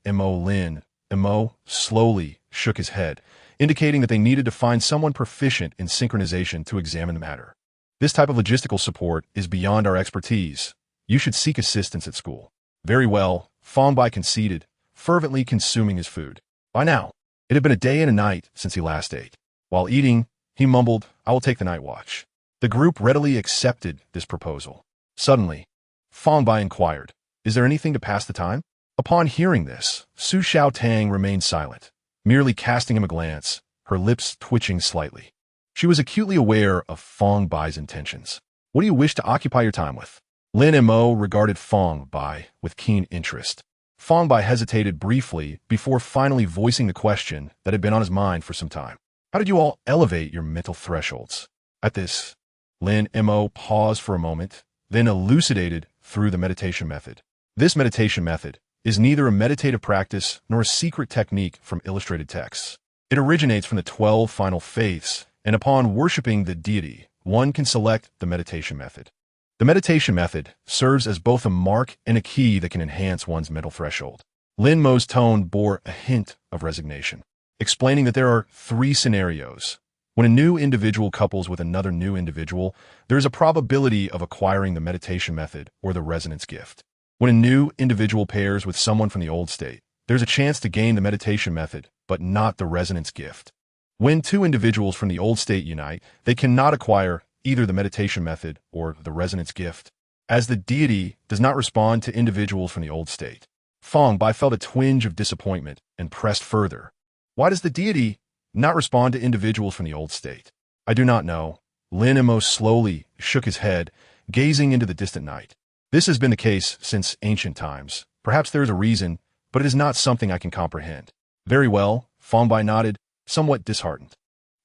Mo slowly shook his head, indicating that they needed to find someone proficient in synchronization to examine the matter. This type of logistical support is beyond our expertise. You should seek assistance at school. Very well, Fang Bai conceded, fervently consuming his food. By now, it had been a day and a night since he last ate. While eating, he mumbled, "I will take the night watch." The group readily accepted this proposal. Suddenly, Fang Bai inquired, "Is there anything to pass the time?" Upon hearing this, Su Xiaotang remained silent, merely casting him a glance, her lips twitching slightly. She was acutely aware of Fang Bai's intentions. "What do you wish to occupy your time with?" Lin Mo regarded Fang Bai with keen interest. Fang Bai hesitated briefly before finally voicing the question that had been on his mind for some time. "How did you all elevate your mental thresholds?" At this, Lin Mo paused for a moment, then elucidated through the meditation method. This meditation method is neither a meditative practice nor a secret technique from illustrated texts. It originates from the 12 final faiths, and upon worshipping the deity, one can select the meditation method. The meditation method serves as both a mark and a key that can enhance one's mental threshold. Lin Mo's tone bore a hint of resignation, explaining that there are 3 scenarios. When a new individual couples with another new individual, there is a probability of acquiring the meditation method or the resonance gift. When a new individual pairs with someone from the old state, there's a chance to gain the meditation method, but not the resonance gift. When 2 individuals from the old state unite, they cannot acquire either the meditation method or the resonance gift, as the deity does not respond to individuals from the old state. Fang Bai felt a twinge of disappointment and pressed further. "Why does the deity not respond to individuals from the old state?" "I do not know." Lin Mo slowly shook his head, gazing into the distant night. "This has been the case since ancient times. Perhaps there is a reason, but it is not something I can comprehend." "Very well," Fang Bai nodded, somewhat disheartened.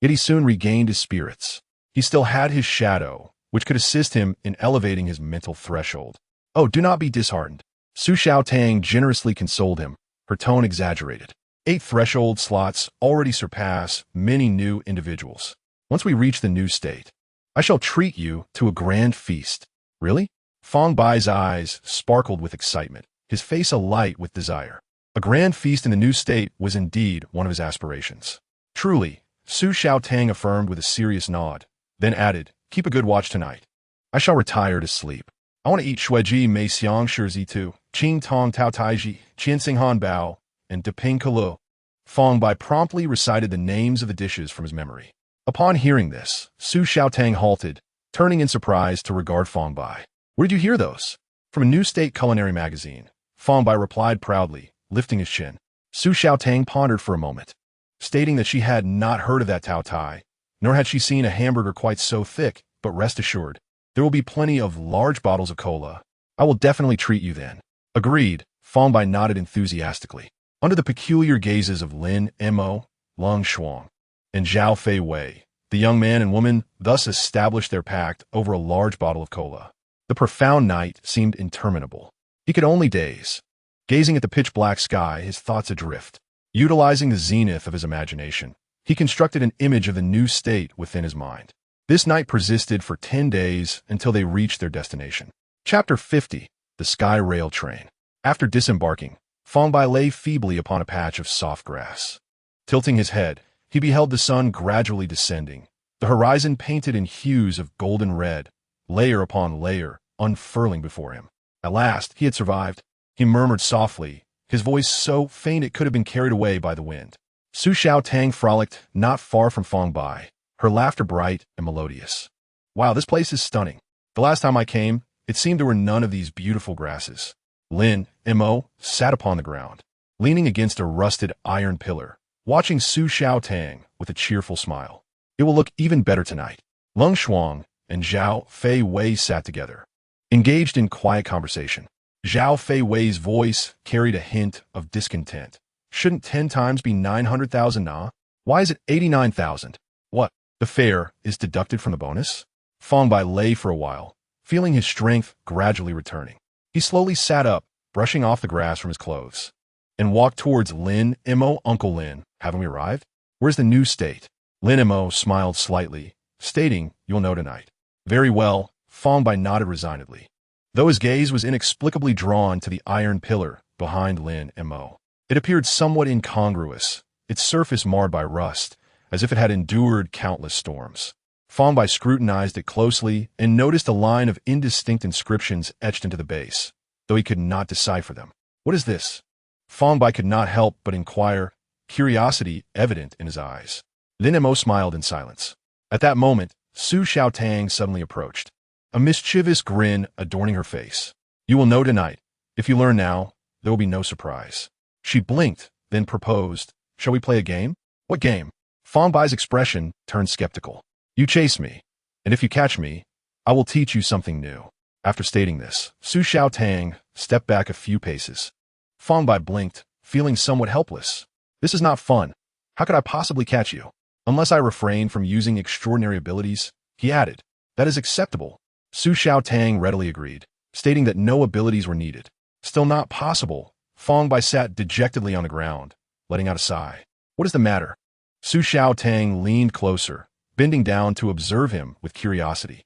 Yet he soon regained his spirits. He still had his shadow, which could assist him in elevating his mental threshold. "Oh, do not be disheartened." Su Xiaotang generously consoled him, her tone exaggerated. 8 threshold slots already surpass many new individuals. Once we reach the new state, I shall treat you to a grand feast. "Really?" Fang Bai's eyes sparkled with excitement, his face alight with desire. A grand feast in the new state was indeed one of his aspirations. "Truly," Su Xiaotang affirmed with a serious nod, then added, "Keep a good watch tonight. I shall retire to sleep. I want to eat shuiji mei xiang shizi tu, qing tong tao taiji, qian xing han bao, and deping kalu." Fang Bai promptly recited the names of the dishes from his memory. Upon hearing this, Su Xiaotang halted, turning in surprise to regard Fang Bai. "Where did you hear those?" "From a New State culinary magazine," Fang Bai replied proudly, lifting his chin. Su Xiaotang pondered for a moment, stating that she had not heard of that Tao Tai, nor had she seen a hamburger quite so thick, but rest assured, there will be plenty of large bottles of cola. "I will definitely treat you then." "Agreed," Fang Bai nodded enthusiastically. Under the peculiar gazes of Lin Mo, Lung Shuang, and Zhao Fei Wei, the young man and woman thus established their pact over a large bottle of cola. The profound night seemed interminable. He could only daze, gazing at the pitch-black sky, his thoughts adrift. Utilizing the zenith of his imagination, he constructed an image of the new state within his mind. This night persisted for 10 days until they reached their destination. Chapter 50, The Sky Rail Train. After disembarking, Fang Bai lay feebly upon a patch of soft grass. Tilting his head, he beheld the sun gradually descending, the horizon painted in hues of golden red, layer upon layer, unfurling before him. At last, he had survived. He murmured softly, his voice so faint it could have been carried away by the wind. Su Xiaotang frolicked not far from Fang Bai, her laughter bright and melodious. "Wow, this place is stunning. The last time I came, it seemed there were none of these beautiful grasses." Lin Mo sat upon the ground, leaning against a rusted iron pillar, watching Su Xiaotang with a cheerful smile. "It will look even better tonight." Lung Shuang and Zhao Fei Wei sat together, engaged in quiet conversation. Zhao Fei Wei's voice carried a hint of discontent. "Shouldn't 10 times be 900,000 na? Why is it 89,000? What? The fare is deducted from the bonus?" Fang Bai lay for a while, feeling his strength gradually returning. He slowly sat up, brushing off the grass from his clothes, and walked towards Lin Mo. "Uncle Lin, haven't we arrived? Where's the new state?" Lin Mo smiled slightly, stating, "You'll know tonight." "Very well," Fang Bai nodded resignedly, though his gaze was inexplicably drawn to the iron pillar behind Lin Mo. It appeared somewhat incongruous, its surface marred by rust, as if it had endured countless storms. Fang Bai scrutinized it closely and noticed a line of indistinct inscriptions etched into the base. though he could not decipher them. What is this? Fang Bai could not help but inquire, curiosity evident in his eyes. Lin Mo smiled in silence. At that moment, Su Xiaotang suddenly approached, a mischievous grin adorning her face. You will know tonight. If you learn now, there will be no surprise. She blinked, then proposed, shall we play a game? What game? Fang Bai's expression turned skeptical. You chase me, and if you catch me, I will teach you something new. After stating this, Su Xiaotang stepped back a few paces. Fang Bai blinked, feeling somewhat helpless. This is not fun. How could I possibly catch you? Unless I refrain from using extraordinary abilities, he added. That is acceptable. Su Xiaotang readily agreed, stating that no abilities were needed. Still not possible. Fang Bai sat dejectedly on the ground, letting out a sigh. What is the matter? Su Xiaotang leaned closer, bending down to observe him with curiosity.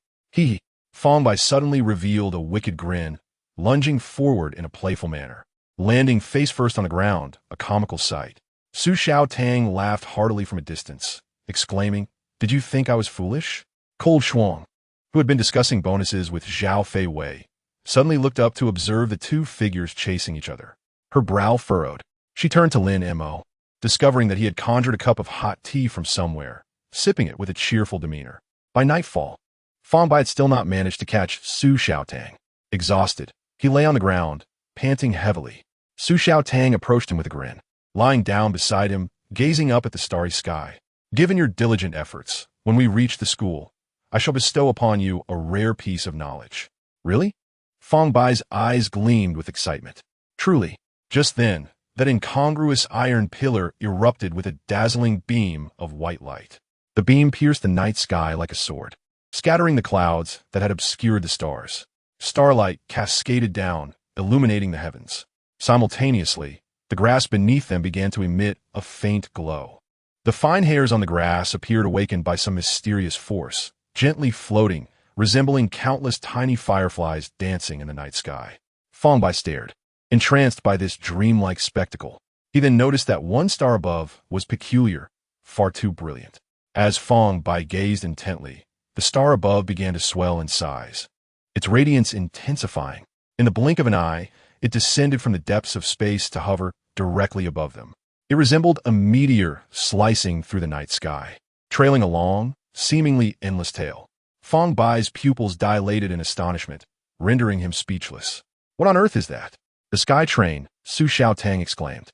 Fang Bai suddenly revealed a wicked grin, lunging forward in a playful manner, landing face first on the ground, a comical sight. Su Xiaotang laughed heartily from a distance, exclaiming, Did you think I was foolish? Cold Shuang, who had been discussing bonuses with Zhao Fei Wei, suddenly looked up to observe the two figures chasing each other. Her brow furrowed. She turned to Lin Mo, discovering that he had conjured a cup of hot tea from somewhere, sipping it with a cheerful demeanor. By nightfall, Fang Bai had still not managed to catch Su Xiaotang. Exhausted, he lay on the ground, panting heavily. Su Xiaotang approached him with a grin, lying down beside him, gazing up at the starry sky. Given your diligent efforts, when we reach the school, I shall bestow upon you a rare piece of knowledge. Really? Fang Bai's eyes gleamed with excitement. Truly. Just then, that incongruous iron pillar erupted with a dazzling beam of white light. The beam pierced the night sky like a sword, scattering the clouds that had obscured the stars. Starlight cascaded down, illuminating the heavens. Simultaneously, the grass beneath them began to emit a faint glow. The fine hairs on the grass appeared awakened by some mysterious force, gently floating, resembling countless tiny fireflies dancing in the night sky. Fang Bai stared, entranced by this dreamlike spectacle. He then noticed that one star above was peculiar, far too brilliant. As Fang Bai gazed intently, the star above began to swell in size, its radiance intensifying. In the blink of an eye, it descended from the depths of space to hover directly above them. It resembled a meteor slicing through the night sky, trailing a long, seemingly endless tail. Fang Bai's pupils dilated in astonishment, rendering him speechless. What on earth is that? The sky train, Su Xiaotang exclaimed,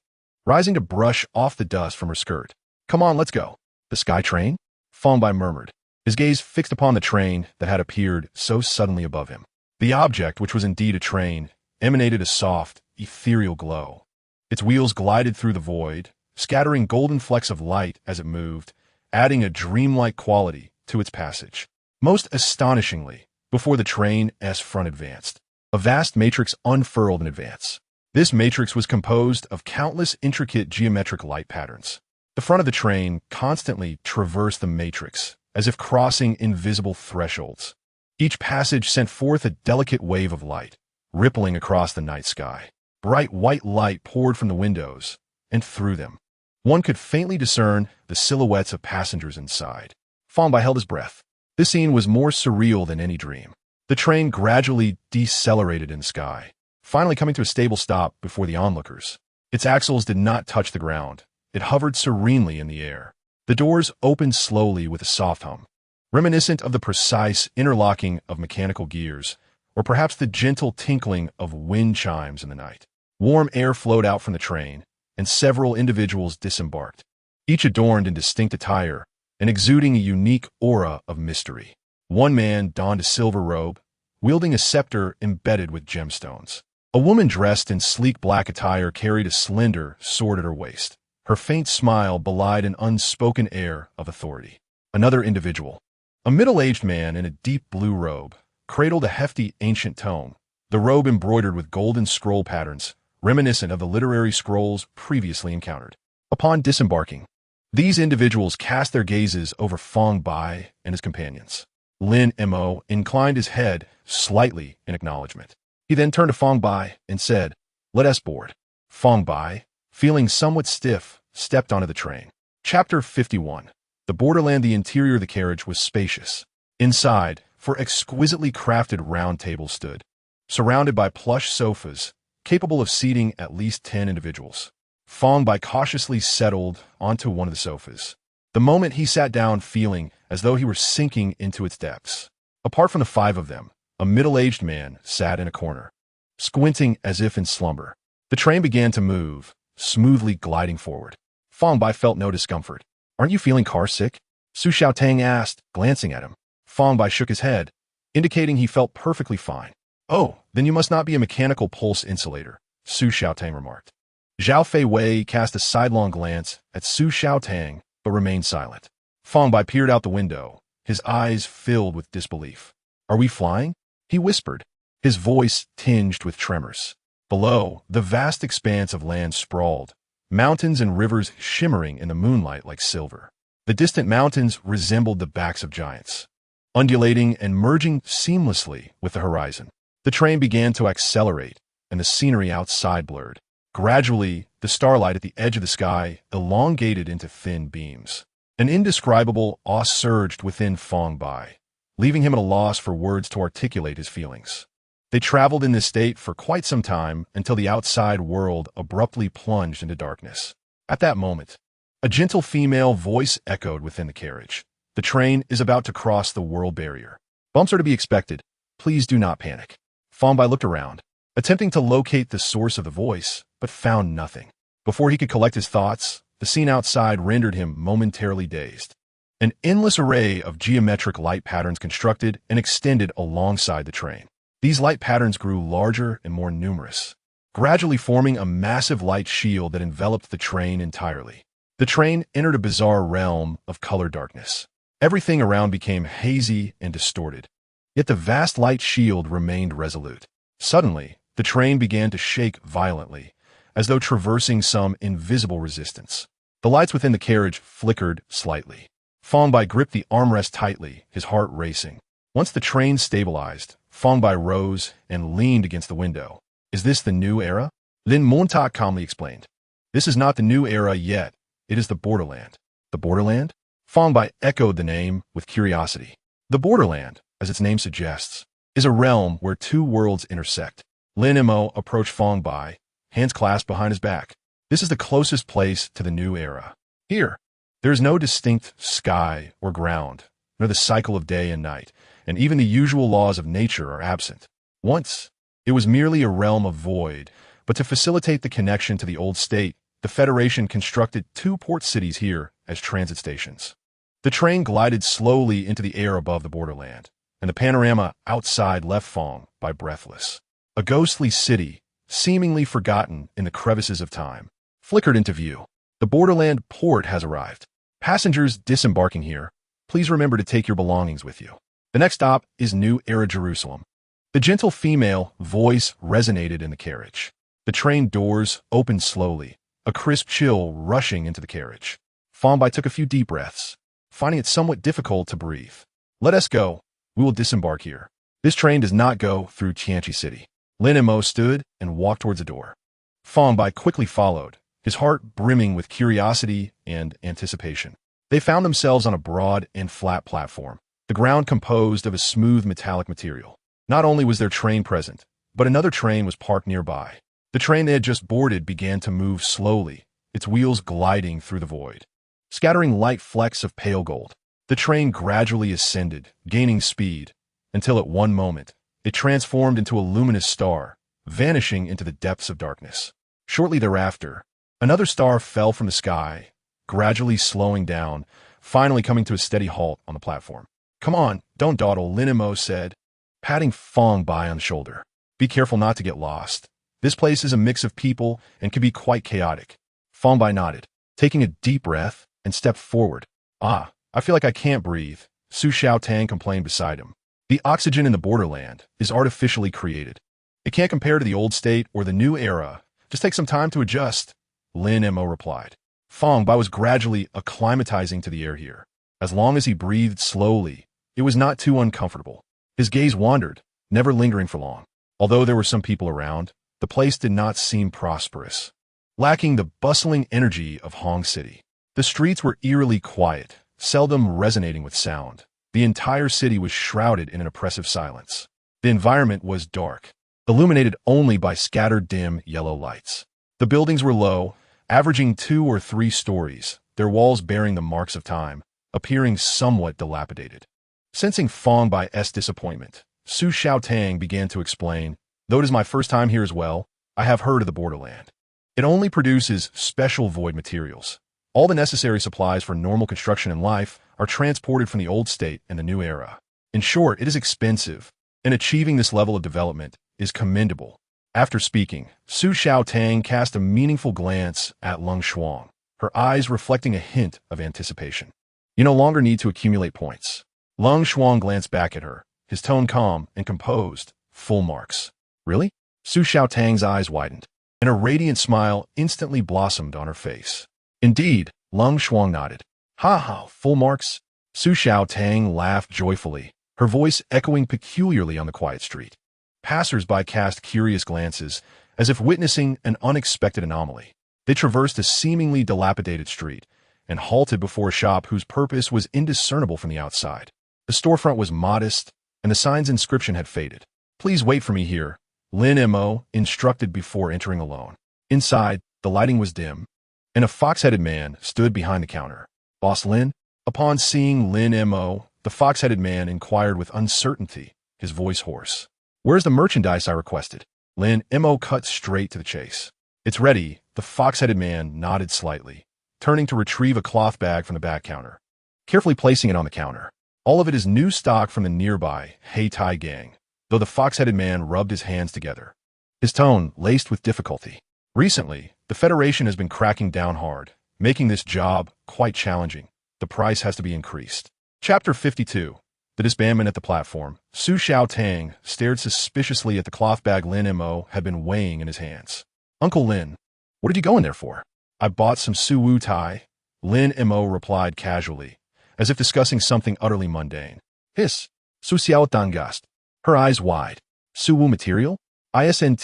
rising to brush off the dust from her skirt. Come on, let's go. The sky train? Fang Bai murmured, his gaze fixed upon the train that had appeared so suddenly above him. The object, which was indeed a train, emanated a soft, ethereal glow. Its wheels glided through the void, scattering golden flecks of light as it moved, adding a dreamlike quality to its passage. Most astonishingly, before the train's front advanced, a vast matrix unfurled in advance. This matrix was composed of countless intricate geometric light patterns. The front of the train constantly traversed the matrix, as if crossing invisible thresholds. Each passage sent forth a delicate wave of light, rippling across the night sky. Bright white light poured from the windows, and through them. One could faintly discern the silhouettes of passengers inside. Fang Bai held his breath. This scene was more surreal than any dream. The train gradually decelerated in the sky, finally coming to a stable stop before the onlookers. Its axles did not touch the ground. It hovered serenely in the air. The doors opened slowly with a soft hum, reminiscent of the precise interlocking of mechanical gears, or perhaps the gentle tinkling of wind chimes in the night. Warm air flowed out from the train, and several individuals disembarked, each adorned in distinct attire and exuding a unique aura of mystery. One man donned a silver robe, wielding a scepter embedded with gemstones. A woman dressed in sleek black attire carried a slender sword at her waist. Her faint smile belied an unspoken air of authority. Another individual, a middle-aged man in a deep blue robe, cradled a hefty ancient tome, the robe embroidered with golden scroll patterns, reminiscent of the literary scrolls previously encountered. Upon disembarking, these individuals cast their gazes over Fang Bai and his companions. Lin Mo inclined his head slightly in acknowledgement. He then turned to Fang Bai and said, "Let us board." Fang Bai, feeling somewhat stiff, stepped onto the train. Chapter 51. The borderland. The interior of the carriage was spacious. Inside, four exquisitely crafted round tables stood, surrounded by plush sofas, capable of seating at least 10 individuals. Fang Bai cautiously settled onto one of the sofas. The moment he sat down, feeling as though he were sinking into its depths. Apart from the 5 of them, a middle-aged man sat in a corner, squinting as if in slumber. The train began to move, smoothly gliding forward. Fang Bai felt no discomfort. "Aren't you feeling car sick?" Su Xiaotang asked, glancing at him. Fang Bai shook his head, indicating he felt perfectly fine. "Oh, then you must not be a mechanical pulse insulator," Su Xiaotang remarked. Zhao Fei Wei cast a sidelong glance at Su Xiaotang, but remained silent. Fang Bai peered out the window, his eyes filled with disbelief. "Are we flying?" he whispered, his voice tinged with tremors. Below, the vast expanse of land sprawled, mountains and rivers shimmering in the moonlight like silver. The distant mountains resembled the backs of giants, undulating and merging seamlessly with the horizon. The train began to accelerate, and the scenery outside blurred. Gradually, the starlight at the edge of the sky elongated into thin beams. An indescribable awe surged within Fang Bai, leaving him at a loss for words to articulate his feelings. They traveled in this state for quite some time until the outside world abruptly plunged into darkness. At that moment, a gentle female voice echoed within the carriage. "The train is about to cross the world barrier. Bumps are to be expected. Please do not panic." Fang Bai looked around, attempting to locate the source of the voice, but found nothing. Before he could collect his thoughts, the scene outside rendered him momentarily dazed. An endless array of geometric light patterns constructed and extended alongside the train. These light patterns grew larger and more numerous, gradually forming a massive light shield that enveloped the train entirely. The train entered a bizarre realm of color darkness. Everything around became hazy and distorted, yet the vast light shield remained resolute. Suddenly, the train began to shake violently, as though traversing some invisible resistance. The lights within the carriage flickered slightly. Fang Bai gripped the armrest tightly, his heart racing. Once the train stabilized, Fang Bai rose and leaned against the window. "Is this the new era?" Lin Montauk calmly explained. "This is not the new era yet. It is the borderland." "The borderland?" Fang Bai echoed the name with curiosity. The borderland, as its name suggests, is a realm where 2 worlds intersect. Lin Mo approached Fang Bai, hands clasped behind his back. "This is the closest place to the new era. Here, there is no distinct sky or ground, nor the cycle of day and night, and even the usual laws of nature are absent. Once, it was merely a realm of void, but to facilitate the connection to the old state, the Federation constructed 2 port cities here as transit stations." The train glided slowly into the air above the borderland, and the panorama outside left Fang Bai breathless. A ghostly city, seemingly forgotten in the crevices of time, flickered into view. "The borderland port has arrived. Passengers disembarking here, please remember to take your belongings with you. The next stop is New Era Jerusalem." The gentle female voice resonated in the carriage. The train doors opened slowly, a crisp chill rushing into the carriage. Fang Bai took a few deep breaths, finding it somewhat difficult to breathe. "Let us go. We will disembark here. This train does not go through Tianqi City." Lin Mo stood and walked towards the door. Fang Bai quickly followed, his heart brimming with curiosity and anticipation. They found themselves on a broad and flat platform, the ground composed of a smooth metallic material. Not only was their train present, but another train was parked nearby. The train they had just boarded began to move slowly, its wheels gliding through the void, scattering light flecks of pale gold. The train gradually ascended, gaining speed, until at one moment, it transformed into a luminous star, vanishing into the depths of darkness. Shortly thereafter, another star fell from the sky, gradually slowing down, finally coming to a steady halt on the platform. "Come on, don't dawdle," Lin Mo said, patting Fang Bai on the shoulder. "Be careful not to get lost. This place is a mix of people and can be quite chaotic." Fang Bai nodded, taking a deep breath, and stepped forward. "Ah, I feel like I can't breathe," Su Xiaotang complained beside him. "The oxygen in the borderland is artificially created. It can't compare to the old state or the new era. Just take some time to adjust," Lin Mo replied. Fang Bai was gradually acclimatizing to the air here. As long as he breathed slowly, it was not too uncomfortable. His gaze wandered, never lingering for long. Although there were some people around, the place did not seem prosperous, lacking the bustling energy of Hong City. The streets were eerily quiet, seldom resonating with sound. The entire city was shrouded in an oppressive silence. The environment was dark, illuminated only by scattered dim yellow lights. The buildings were low, averaging 2 or 3 stories, their walls bearing the marks of time, appearing somewhat dilapidated. Sensing Fang Bai's disappointment, Su Xiaotang began to explain, "Though it is my first time here as well, I have heard of the borderland. It only produces special void materials. All the necessary supplies for normal construction and life are transported from the old state in the new era. In short, it is expensive, and achieving this level of development is commendable." After speaking, Su Xiaotang cast a meaningful glance at Lung Shuang, her eyes reflecting a hint of anticipation. "You no longer need to accumulate points." Lung Shuang glanced back at her, his tone calm and composed, "Full marks." "Really?" Su Xiaotang's eyes widened, and a radiant smile instantly blossomed on her face. "Indeed," Lung Shuang nodded. "Ha ha, full marks?" Su Xiaotang laughed joyfully, her voice echoing peculiarly on the quiet street. Passers-by cast curious glances, as if witnessing an unexpected anomaly. They traversed a seemingly dilapidated street and halted before a shop whose purpose was indiscernible from the outside. The storefront was modest, and the sign's inscription had faded. "Please wait for me here," Lin Mo instructed before entering alone. Inside, the lighting was dim, and a fox-headed man stood behind the counter. "Boss Lin?" Upon seeing Lin Mo, the fox-headed man inquired with uncertainty, his voice hoarse. "Where's the merchandise I requested?" Lin Mo cut straight to the chase. "It's ready," the fox-headed man nodded slightly, turning to retrieve a cloth bag from the back counter, carefully placing it on the counter. All of it is new stock from the nearby Tai gang, though the fox-headed man rubbed his hands together, his tone laced with difficulty. "Recently, the Federation has been cracking down hard, making this job quite challenging. The price has to be increased." Chapter 52. The disbandment at the platform. Su Xiaotang stared suspiciously at the cloth bag Lin Mo had been weighing in his hands. "Uncle Lin, what did you go in there for?" "I bought some Su Wu Tai," Lin Mo replied casually, as if discussing something utterly mundane. "Hiss." Su Xiaotang gasped, her eyes wide. "Su Wu material? Isn't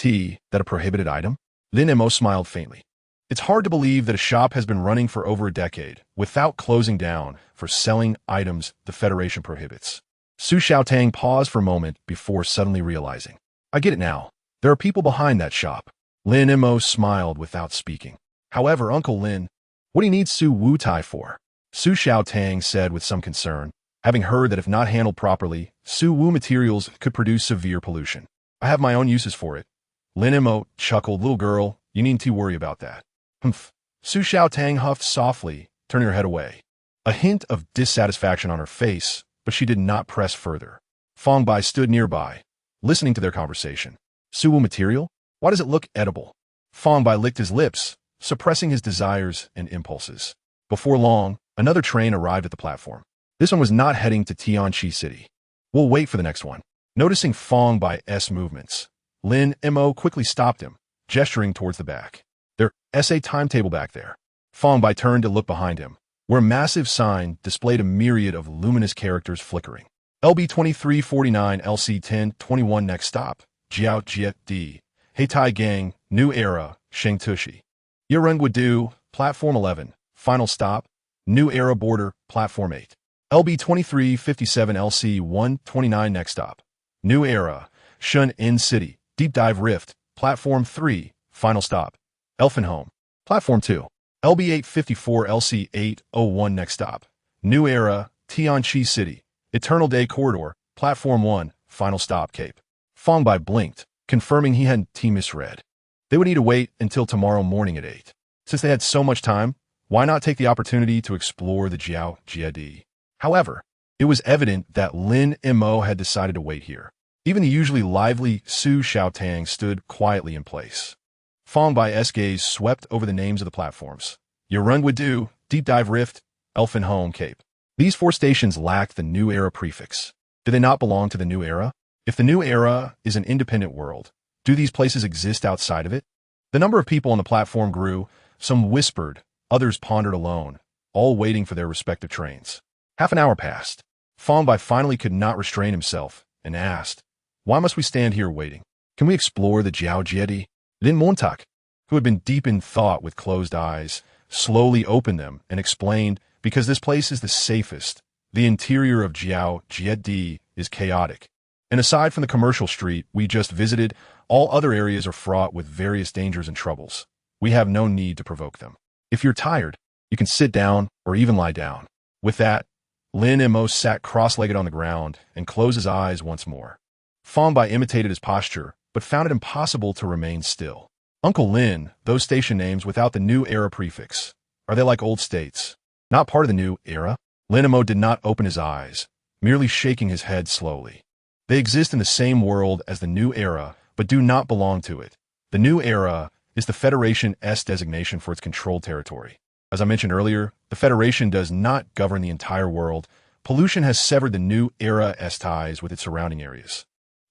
that a prohibited item?" Lin Mo smiled faintly. "It's hard to believe that a shop has been running for over a decade without closing down for selling items the Federation prohibits." Su Xiaotang paused for a moment before suddenly realizing. "I get it now. There are people behind that shop." Lin Mo smiled without speaking. "However, Uncle Lin, what do you need Su Wu Tai for?" Su Xiaotang said with some concern, having heard that if not handled properly, Su Wu materials could produce severe pollution. "I have my own uses for it." Lin Mo chuckled. "Little girl, you needn't to worry about that." "Humph." Su Xiaotang huffed softly, turning her head away, a hint of dissatisfaction on her face, but she did not press further. Fang Bai stood nearby, listening to their conversation. "Su Wu material? Why does it look edible?" Fang Bai licked his lips, suppressing his desires and impulses. Before long, another train arrived at the platform. This one was not heading to Tianqi City. "We'll wait for the next one." Noticing Fang Bai's movements, Lin Mo quickly stopped him, gesturing towards the back. "There's a timetable back there." Fang Bai turned to look behind him, where a massive sign displayed a myriad of luminous characters flickering. "LB 2349 LC 1021 next stop, Jiao Jiet D. Tai Gang, New Era, Shengtushi. Yerengwadu, Platform 11, Final Stop, New Era Border, Platform 8. LB 2357 LC 129 next stop, New Era, Shun In City, Deep Dive Rift, Platform 3, Final Stop, Elfenhome, Platform 2. LB 854 LC 801 next stop, New Era, Tianqi City, Eternal Day Corridor, Platform 1, Final Stop, Cape." Fang Bai blinked, confirming he hadn't misread. They would need to wait until tomorrow morning at 8. Since they had so much time, why not take the opportunity to explore the Jiao Jiedi? However, it was evident that Lin Mo had decided to wait here. Even the usually lively Su Xiaotang stood quietly in place. Fang Bai's gaze swept over the names of the platforms. Yerengwadu, Deep Dive Rift, Elfenhome, Cape. These 4 stations lacked the New Era prefix. Do they not belong to the New Era? If the New Era is an independent world, do these places exist outside of it? The number of people on the platform grew. Some whispered, others pondered alone, all waiting for their respective trains. Half an hour passed. Fang Bai finally could not restrain himself and asked, "Why must we stand here waiting? Can we explore the Jiao Jiedi?" Lin Montak, who had been deep in thought with closed eyes, slowly opened them and explained, "Because this place is the safest. The interior of Jiao Jiedi is chaotic. And aside from the commercial street we just visited, All other areas are fraught with various dangers and troubles. We have no need to provoke them. If you're tired, you can sit down or even lie down. With that, Lin Mo sat cross-legged on the ground and closed his eyes once more. Fang Bai imitated his posture, but found it impossible to remain still. Uncle Lin, those station names without the new era prefix, are they like old states? Not part of the new era? Lin Mo did not open his eyes, merely shaking his head slowly. They exist in the same world as the new era, but do not belong to it. The new era is the Federation's designation for its controlled territory. As I mentioned earlier, the Federation does not govern the entire world. Pollution has severed the new era's ties with its surrounding areas.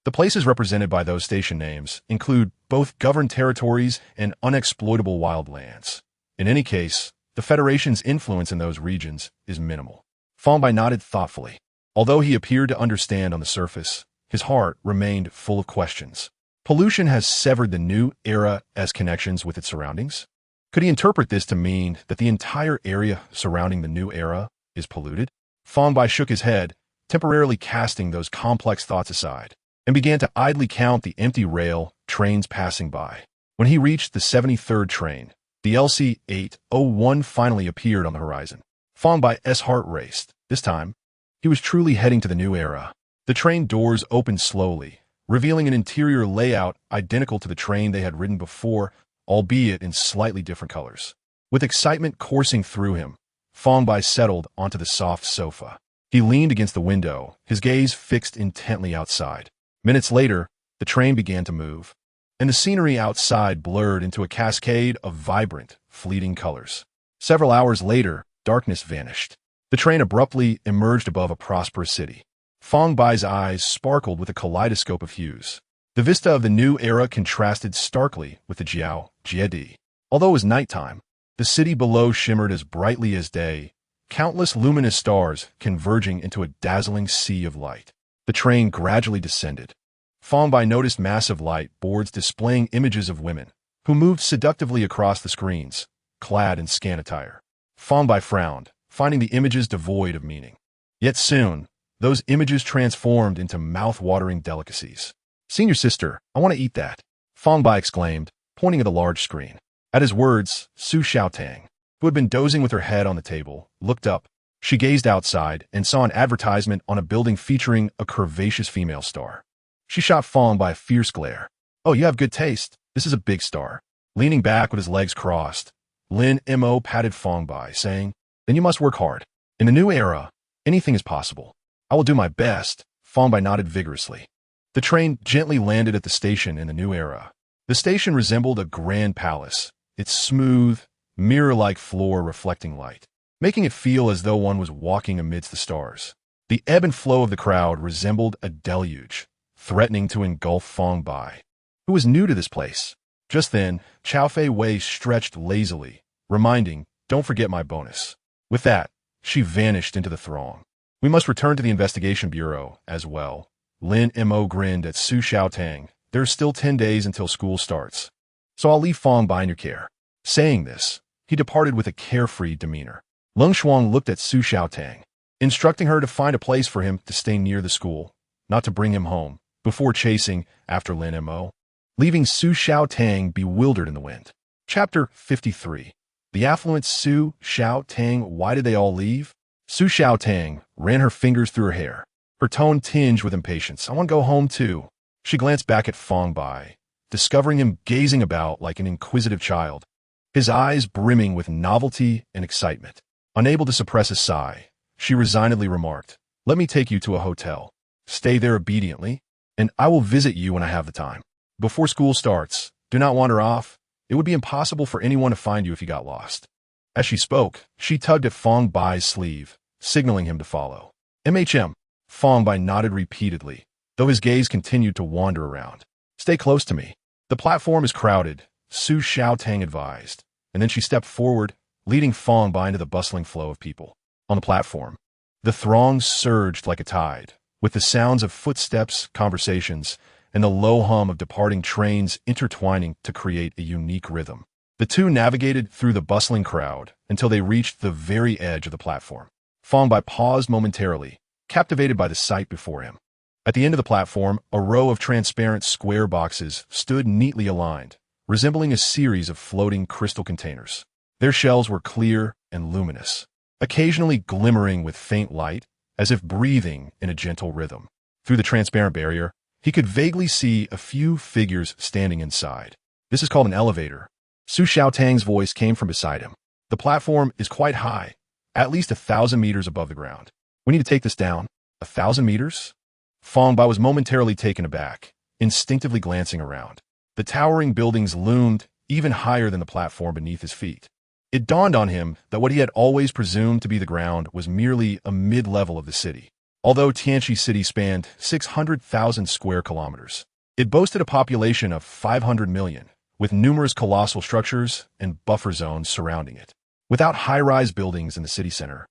The places represented by those station names include both governed territories and unexploitable wildlands. In any case, the Federation's influence in those regions is minimal. Fang Bai nodded thoughtfully. Although he appeared to understand on the surface, his heart remained full of questions. Pollution has severed the new era's connections with its surroundings? Could he interpret this to mean that the entire area surrounding the new era is polluted? Fang Bai shook his head, temporarily casting those complex thoughts aside, and began to idly count the empty rail trains passing by. When he reached the 73rd train, the LC-801 finally appeared on the horizon. Fang Bai's heart raced. This time, he was truly heading to the new era. The train doors opened slowly, revealing an interior layout identical to the train they had ridden before, albeit in slightly different colors. With excitement coursing through him, Fang Bai settled onto the soft sofa. He leaned against the window, his gaze fixed intently outside. Minutes later, the train began to move, and the scenery outside blurred into a cascade of vibrant, fleeting colors. Several hours later, darkness vanished. The train abruptly emerged above a prosperous city. Fang Bai's eyes sparkled with a kaleidoscope of hues. The vista of the new era contrasted starkly with the Jiedi. Although it was nighttime, the city below shimmered as brightly as day, countless luminous stars converging into a dazzling sea of light. The train gradually descended. Fang Bai noticed massive light boards displaying images of women, who moved seductively across the screens, clad in scant attire. Fang Bai frowned, finding the images devoid of meaning. Yet soon, those images transformed into mouth-watering delicacies. "Senior sister, I want to eat that," Fang Bai exclaimed, pointing at the large screen. At his words, Su Xiaotang, who had been dozing with her head on the table, looked up. She gazed outside and saw an advertisement on a building featuring a curvaceous female star. She shot Fang Bai a fierce glare. "Oh, you have good taste. This is a big star." Leaning back with his legs crossed, Lin Mo patted Fang Bai, saying, "Then you must work hard. In the new era, anything is possible." "I will do my best," Fang Bai nodded vigorously. The train gently landed at the station in the new era. The station resembled a grand palace, its smooth, mirror-like floor reflecting light, making it feel as though one was walking amidst the stars. The ebb and flow of the crowd resembled a deluge, threatening to engulf Fang Bai, who was new to this place. Just then, Chao Fei Wei stretched lazily, reminding, "Don't forget my bonus." With that, she vanished into the throng. "We must return to the investigation bureau as well." Lin Mo grinned at Su Xiaotang. "There's still 10 days until school starts, so I'll leave Fang Bai in your care." Saying this, he departed with a carefree demeanor. Leng Shuang looked at Su Xiaotang, instructing her to find a place for him to stay near the school, not to bring him home, before chasing after Lin Mo, leaving Su Xiaotang bewildered in the wind. Chapter 53. The affluent Su Xiaotang. Why did they all leave? Su Xiaotang ran her fingers through her hair, her tone tinged with impatience. "I want to go home too." She glanced back at Fang Bai, discovering him gazing about like an inquisitive child, his eyes brimming with novelty and excitement. Unable to suppress a sigh, she resignedly remarked, "Let me take you to a hotel. Stay there obediently, and I will visit you when I have the time. Before school starts, do not wander off. It would be impossible for anyone to find you if you got lost." As she spoke, she tugged at Fang Bai's sleeve, signaling him to follow. Fang Bai nodded repeatedly, though his gaze continued to wander around. "Stay close to me. The platform is crowded," Su Xiaotang advised, and then she stepped forward, leading Fang Bai into the bustling flow of people. On the platform, the throng surged like a tide, with the sounds of footsteps, conversations, and the low hum of departing trains intertwining to create a unique rhythm. The two navigated through the bustling crowd until they reached the very edge of the platform. Fang Bai paused momentarily, captivated by the sight before him. At the end of the platform, a row of transparent square boxes stood neatly aligned, resembling a series of floating crystal containers. Their shells were clear and luminous, occasionally glimmering with faint light, as if breathing in a gentle rhythm. Through the transparent barrier, he could vaguely see a few figures standing inside. This is called an elevator. Su Xiaotang's voice came from beside him. The platform is quite high, at least 1,000 meters above the ground. We need to take this down. 1,000 meters? Fang Bai was momentarily taken aback, instinctively glancing around. The towering buildings loomed even higher than the platform beneath his feet. It dawned on him that what he had always presumed to be the ground was merely a mid-level of the city. Although Tianqi City spanned 600,000 square kilometers, it boasted a population of 500 million, with numerous colossal structures and buffer zones surrounding it. Without high-rise buildings in the city center,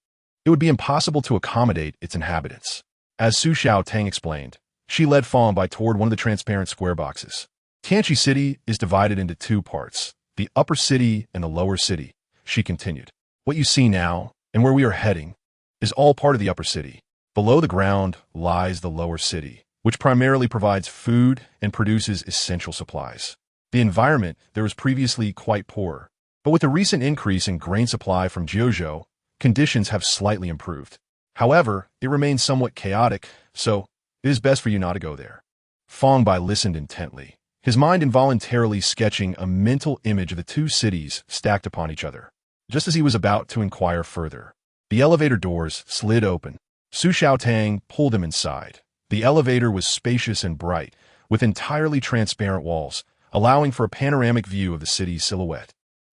it would be impossible to accommodate its inhabitants. As Su Xiaotang explained, she led Fang Bai toward one of the transparent square boxes. Tianqi City is divided into two parts, the upper city and the lower city, she continued. What you see now, and where we are heading, is all part of the upper city. Below the ground lies the lower city, which primarily provides food and produces essential supplies. The environment there was previously quite poor, but with the recent increase in grain supply from Jiuzhou, conditions have slightly improved. However, it remains somewhat chaotic, so it is best for you not to go there. Fang Bai listened intently, his mind involuntarily sketching a mental image of the two cities stacked upon each other. Just as he was about to inquire further, the elevator doors slid open. Su Xiaotang pulled him inside. The elevator was spacious and bright, with entirely transparent walls, allowing for a panoramic view of the city's silhouette.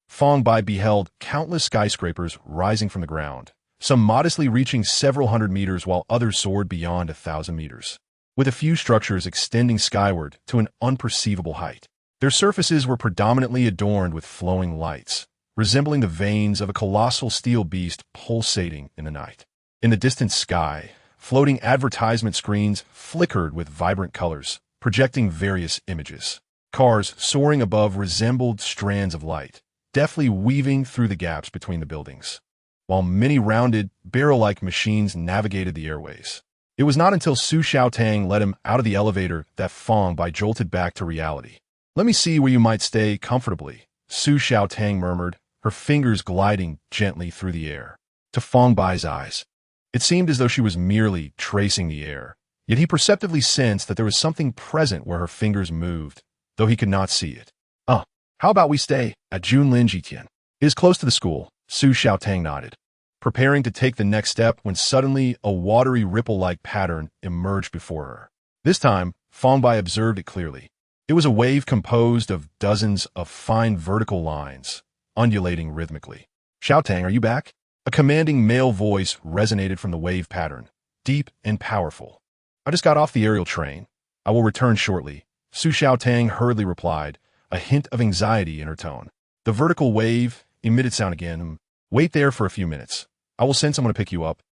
Fang Bai beheld countless skyscrapers rising from the ground, some modestly reaching several hundred meters while others soared beyond 1,000 meters, with a few structures extending skyward to an unperceivable height. Their surfaces were predominantly adorned with flowing lights, resembling the veins of a colossal steel beast pulsating in the night. In the distant sky, floating advertisement screens flickered with vibrant colors, projecting various images. Cars soaring above resembled strands of light, deftly weaving through the gaps between the buildings, while many rounded, barrel-like machines navigated the airways. It was not until Su Xiaotang led him out of the elevator that Fang Bai jolted back to reality. "Let me see where you might stay comfortably," Su Xiaotang murmured, her fingers gliding gently through the air. To Fang Bai's eyes, it seemed as though she was merely tracing the air, yet he perceptively sensed that there was something present where her fingers moved, though he could not see it. How about we stay at Junlin Jitian? It is close to the school." Su Xiaotang nodded, preparing to take the next step when suddenly a watery ripple-like pattern emerged before her. This time, Fang Bai observed it clearly. It was a wave composed of dozens of fine vertical lines, undulating rhythmically. "Xiaotang, are you back?" A commanding male voice resonated from the wave pattern, deep and powerful. "I just got off the aerial train. I will return shortly," Su Xiaotang hurriedly replied, a hint of anxiety in her tone. The vertical wave emitted sound again. "Wait there for a few minutes. I will send someone to pick you up."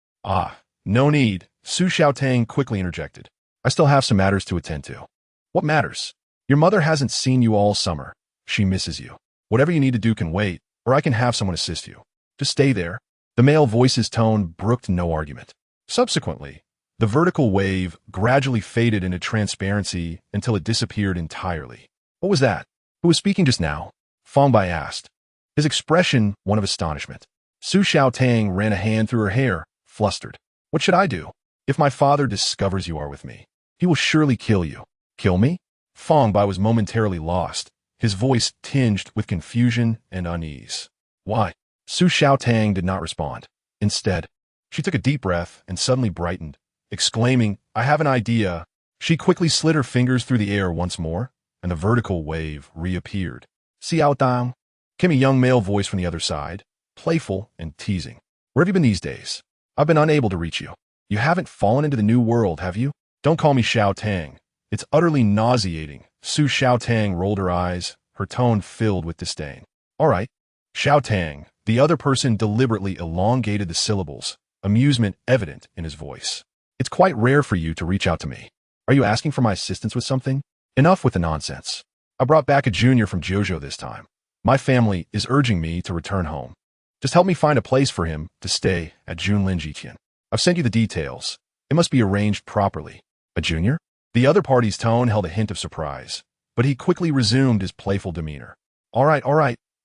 No need," Su Xiaotang quickly interjected. "I still have some matters to attend to." "What matters?" "Your mother hasn't seen you all summer. She misses you. Whatever you need to do can wait, or I can have someone assist you. Just stay there." The male voice's tone brooked no argument. Subsequently, the vertical wave gradually faded into transparency until it disappeared entirely. "What was that? Who was speaking just now?" Fang Bai asked, his expression one of astonishment. Su Xiaotang ran a hand through her hair, flustered. "What should I do? If my father discovers you are with me, he will surely kill you." "Kill me?" Fang Bai was momentarily lost, his voice tinged with confusion and unease. "Why?" Su Xiaotang did not respond. Instead, she took a deep breath and suddenly brightened, exclaiming, "I have an idea." She quickly slid her fingers through the air once more, and the vertical wave reappeared. "Xiao Dang," came a young male voice from the other side, playful and teasing. "Where have you been these days? I've been unable to reach you. You haven't fallen into the new world, have you?" "Don't call me Xiaotang. It's utterly nauseating." Su Xiaotang rolled her eyes, her tone filled with disdain. "All right, Xiaotang." The other person deliberately elongated the syllables, amusement evident in his voice. "It's quite rare for you to reach out to me. Are you asking for my assistance with something? Enough with the nonsense. I brought back a junior from Jiuzhou this time. My family is urging me to return home. Just help me find a place for him to stay at Junlin Jitian. I've sent you the details. It must be arranged properly." A junior? The other party's tone held a hint of surprise, but he quickly resumed his playful demeanor. All right,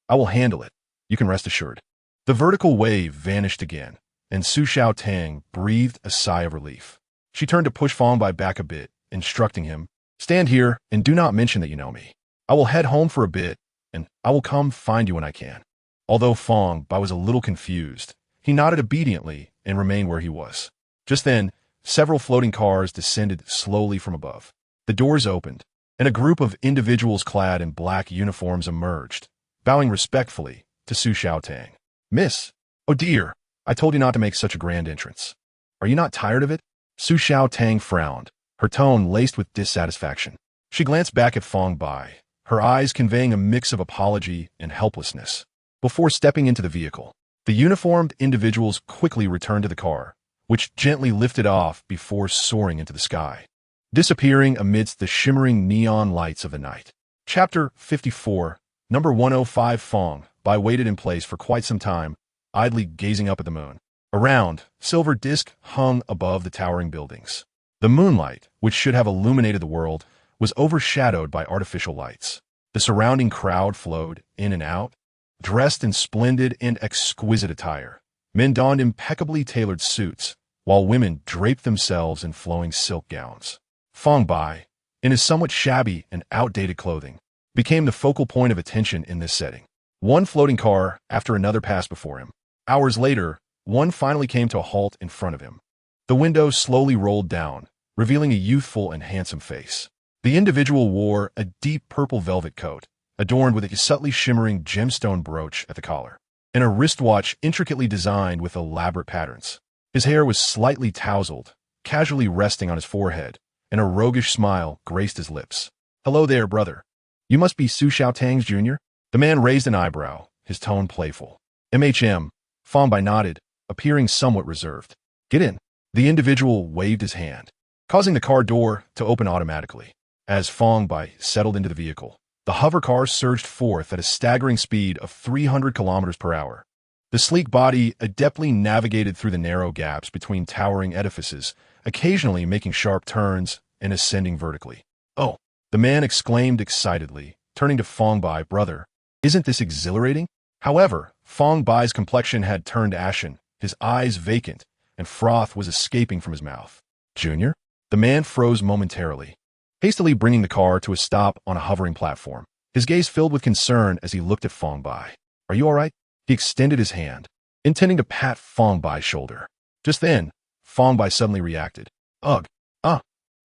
I will handle it. You can rest assured. The vertical wave vanished again, and Su Xiaotang breathed a sigh of relief. She turned to push Fang Bai back a bit, instructing him, Stand here and do not mention that you know me. I will head home for a bit, and I will come find you when I can. Although Fang Bai was a little confused, he nodded obediently and remained where he was. Just then, several floating cars descended slowly from above. The doors opened, and a group of individuals clad in black uniforms emerged, bowing respectfully to Su Xiaotang. Miss, oh dear, I told you not to make such a grand entrance. Are you not tired of it? Su Xiaotang frowned, her tone laced with dissatisfaction. She glanced back at Fang Bai, her eyes conveying a mix of apology and helplessness. Before stepping into the vehicle, the uniformed individuals quickly returned to the car, which gently lifted off before soaring into the sky, disappearing amidst the shimmering neon lights of the night. Chapter 54, Number 105. Fang Bai waited in place for quite some time, idly gazing up at the moon. A round, silver disk hung above the towering buildings. The moonlight, which should have illuminated the world, was overshadowed by artificial lights. The surrounding crowd flowed in and out, dressed in splendid and exquisite attire. Men donned impeccably tailored suits, while women draped themselves in flowing silk gowns. Fang Bai, in his somewhat shabby and outdated clothing, became the focal point of attention in this setting. One floating car after another passed before him. Hours later, one finally came to a halt in front of him. The window slowly rolled down, revealing a youthful and handsome face. The individual wore a deep purple velvet coat, adorned with a subtly shimmering gemstone brooch at the collar, and a wristwatch intricately designed with elaborate patterns. His hair was slightly tousled, casually resting on his forehead, and a roguish smile graced his lips. Hello there, brother. You must be Su Xiaotang's junior? The man raised an eyebrow, his tone playful. MHM, Fang Bai nodded, appearing somewhat reserved. Get in. The individual waved his hand, causing the car door to open automatically. As Fang Bai settled into the vehicle, the hover car surged forth at a staggering speed of 300 kilometers per hour. The sleek body adeptly navigated through the narrow gaps between towering edifices, occasionally making sharp turns and ascending vertically. Oh, the man exclaimed excitedly, turning to Fang Bai, brother, isn't this exhilarating? However, Fang Bai's complexion had turned ashen, his eyes vacant, and froth was escaping from his mouth. Junior? The man froze momentarily, hastily bringing the car to a stop on a hovering platform. His gaze filled with concern as he looked at Fang Bai. Are you all right? He extended his hand, intending to pat Fang Bai's shoulder. Just then, Fang Bai suddenly reacted. Ugh,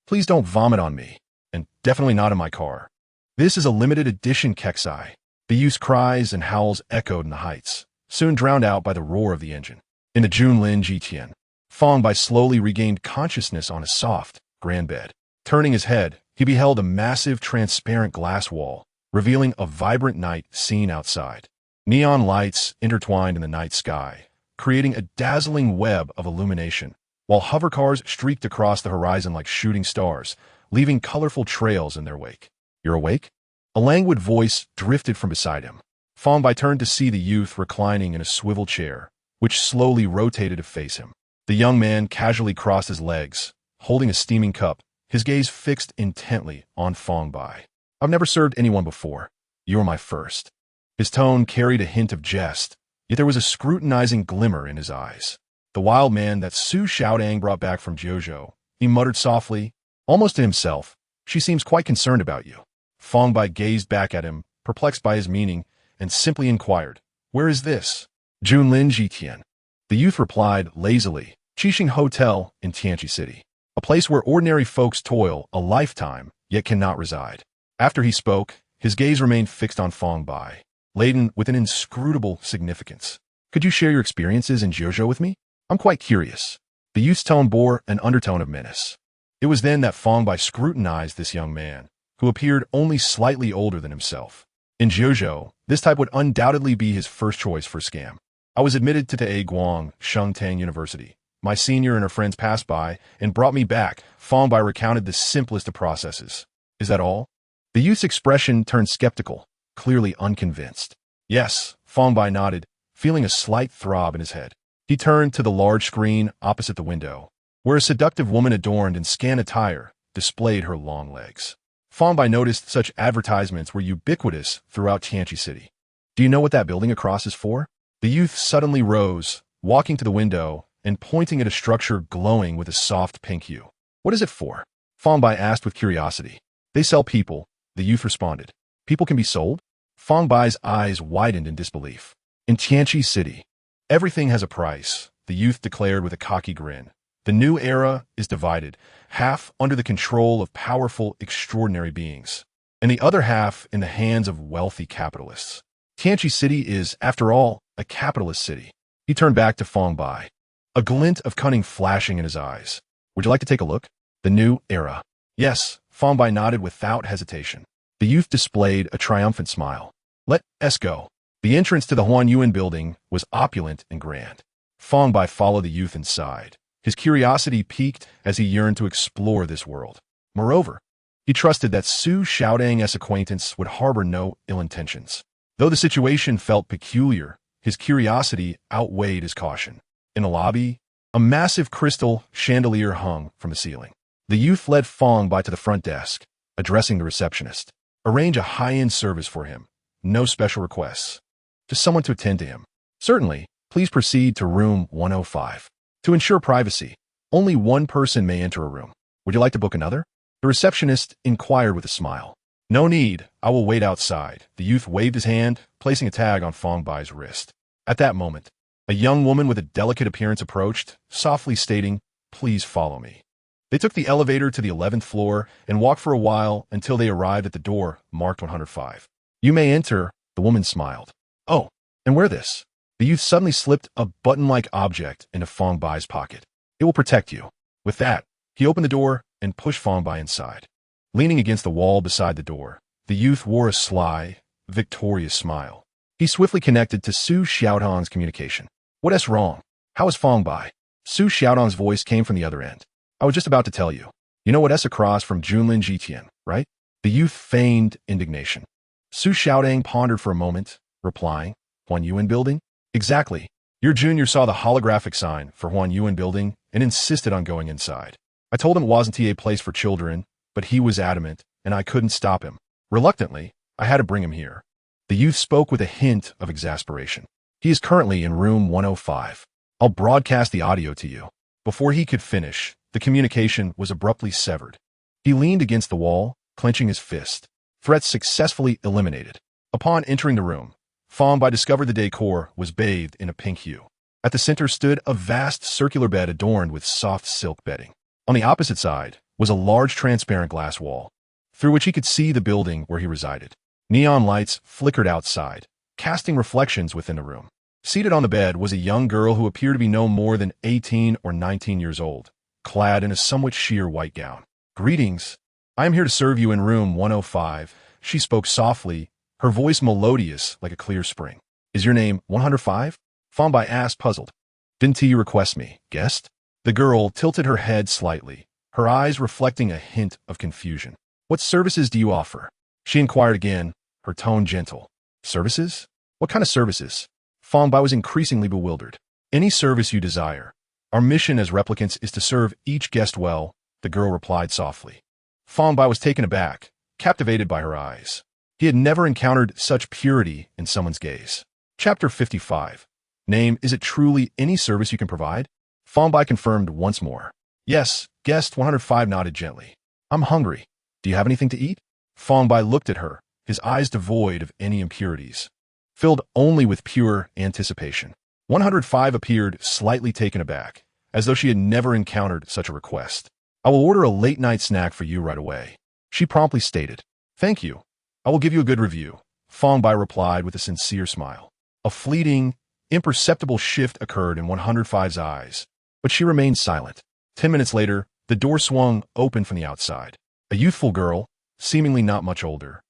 please don't vomit on me, and definitely not in my car. This is a limited edition Kexai. The youth's cries and howls echoed in the heights, soon drowned out by the roar of the engine. In the Junlin Jitian, Fang Bai slowly regained consciousness on a soft, grand bed. Turning his head, he beheld a massive transparent glass wall, revealing a vibrant night scene outside. Neon lights intertwined in the night sky, creating a dazzling web of illumination, while hover cars streaked across the horizon like shooting stars, leaving colorful trails in their wake. You're awake? A languid voice drifted from beside him. Fang Bai turned to see the youth reclining in a swivel chair, which slowly rotated to face him. The young man casually crossed his legs, holding a steaming cup, his gaze fixed intently on Fang Bai. I've never served anyone before. You are my first. His tone carried a hint of jest, yet there was a scrutinizing glimmer in his eyes. The wild man that Su Xiaotang brought back from Jiuzhou, he muttered softly, almost to himself, she seems quite concerned about you. Fang Bai gazed back at him, perplexed by his meaning, and simply inquired, where is this? Junlin Jitian. The youth replied lazily, Qixing Hotel in Tianqi City, a place where ordinary folks toil a lifetime, yet cannot reside. After he spoke, his gaze remained fixed on Fang Bai, laden with an inscrutable significance. Could you share your experiences in Jiuzhou with me? I'm quite curious. The youth's tone bore an undertone of menace. It was then that Fang Bai scrutinized this young man, who appeared only slightly older than himself. In Jiuzhou, this type would undoubtedly be his first choice for scam. I was admitted to the Guang Shengtang University. My senior and her friends passed by and brought me back. Fang Bai recounted the simplest of processes. Is that all? The youth's expression turned skeptical, clearly unconvinced. Yes, Fang Bai nodded, feeling a slight throb in his head. He turned to the large screen opposite the window, where a seductive woman adorned in scant attire displayed her long legs. Fang Bai noticed such advertisements were ubiquitous throughout Tianqi City. Do you know what that building across is for? The youth suddenly rose, walking to the window and pointing at a structure glowing with a soft pink hue. What is it for? Fang Bai asked with curiosity. They sell people, the youth responded. People can be sold? Fang Bai's eyes widened in disbelief. In Tianqi City, everything has a price, the youth declared with a cocky grin. The new era is divided, half under the control of powerful, extraordinary beings, and the other half in the hands of wealthy capitalists. Tianqi City is, after all, a capitalist city. He turned back to Fang Bai, a glint of cunning flashing in his eyes. Would you like to take a look? The new era. Yes, Fang Bai nodded without hesitation. The youth displayed a triumphant smile. Let us go. The entrance to the Huan Yuan building was opulent and grand. Fang Bai followed the youth inside. His curiosity piqued as he yearned to explore this world. Moreover, he trusted that Su Xiaodang's acquaintance would harbor no ill intentions. Though the situation felt peculiar, his curiosity outweighed his caution. In the lobby, a massive crystal chandelier hung from the ceiling. The youth led Fang Bai to the front desk, addressing the receptionist. Arrange a high-end service for him. No special requests. Just someone to attend to him. Certainly, please proceed to room 105. To ensure privacy, only one person may enter a room. Would you like to book another? The receptionist inquired with a smile. No need, I will wait outside. The youth waved his hand, placing a tag on Fang Bai's wrist. At that moment, a young woman with a delicate appearance approached, softly stating, Please follow me. They took the elevator to the 11th floor and walked for a while until they arrived at the door marked 105. You may enter, the woman smiled. Oh, and wear this. The youth suddenly slipped a button-like object into Fang Bai's pocket. It will protect you. With that, he opened the door and pushed Fang Bai inside. Leaning against the wall beside the door, the youth wore a sly, victorious smile. He swiftly connected to Su Xiaodong's communication. What's wrong? How is Fang Bai? Su Xiaodong's voice came from the other end. I was just about to tell you. You know what's across from Junlin Jitian, right? The youth feigned indignation. Su Xiaodong pondered for a moment, replying, Huan Yuan building? Exactly. Your junior saw the holographic sign for Huan Yuan building and insisted on going inside. I told him it wasn't a place for children, but he was adamant, and I couldn't stop him. Reluctantly, I had to bring him here. The youth spoke with a hint of exasperation. He is currently in room 105. I'll broadcast the audio to you. Before he could finish, the communication was abruptly severed. He leaned against the wall, clenching his fist. Threats successfully eliminated. Upon entering the room, Fang Bai discovered the decor was bathed in a pink hue. At the center stood a vast circular bed adorned with soft silk bedding. On the opposite side was a large transparent glass wall, through which he could see the building where he resided. Neon lights flickered outside, casting reflections within the room. Seated on the bed was a young girl who appeared to be no more than 18 or 19 years old, clad in a somewhat sheer white gown. Greetings. I am here to serve you in room 105. She spoke softly, her voice melodious like a clear spring. Is your name 105? Fang Bai asked, puzzled. Didn't you request me, guest? The girl tilted her head slightly, her eyes reflecting a hint of confusion. What services do you offer? She inquired again, her tone gentle. Services? What kind of services? Fang Bai was increasingly bewildered. Any service you desire. Our mission as replicants is to serve each guest well, the girl replied softly. Fang Bai was taken aback, captivated by her eyes. He had never encountered such purity in someone's gaze. Chapter 55. Name, is it truly any service you can provide? Fang Bai confirmed once more. Yes, guest 105 nodded gently. I'm hungry. Do you have anything to eat? Fang Bai looked at her, his eyes devoid of any impurities, filled only with pure anticipation. 105 appeared slightly taken aback, as though she had never encountered such a request. I will order a late-night snack for you right away. She promptly stated. Thank you. I will give you a good review. Fang Bai replied with a sincere smile. A fleeting, imperceptible shift occurred in 105's eyes, but she remained silent. 10 minutes later, the door swung open from the outside. A youthful girl, seemingly not much older,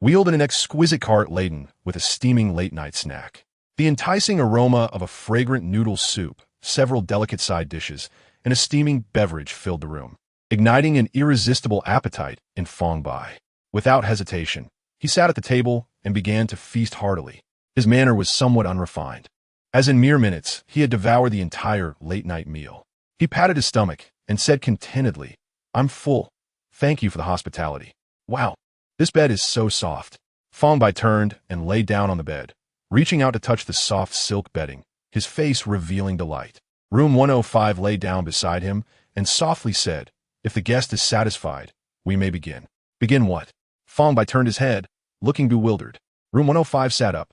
wheeled in an exquisite cart laden with a steaming late-night snack. The enticing aroma of a fragrant noodle soup, several delicate side dishes, and a steaming beverage filled the room, igniting an irresistible appetite in Fang Bai. Without hesitation, he sat at the table and began to feast heartily. His manner was somewhat unrefined. As in mere minutes, he had devoured the entire late-night meal. He patted his stomach and said contentedly, I'm full. Thank you for the hospitality. Wow, this bed is so soft. Fang Bai turned and lay down on the bed, reaching out to touch the soft silk bedding, his face revealing delight. Room 105 lay down beside him and softly said, "If the guest is satisfied, we may begin." Begin what? Fang Bai turned his head, looking bewildered. Room 105 sat up,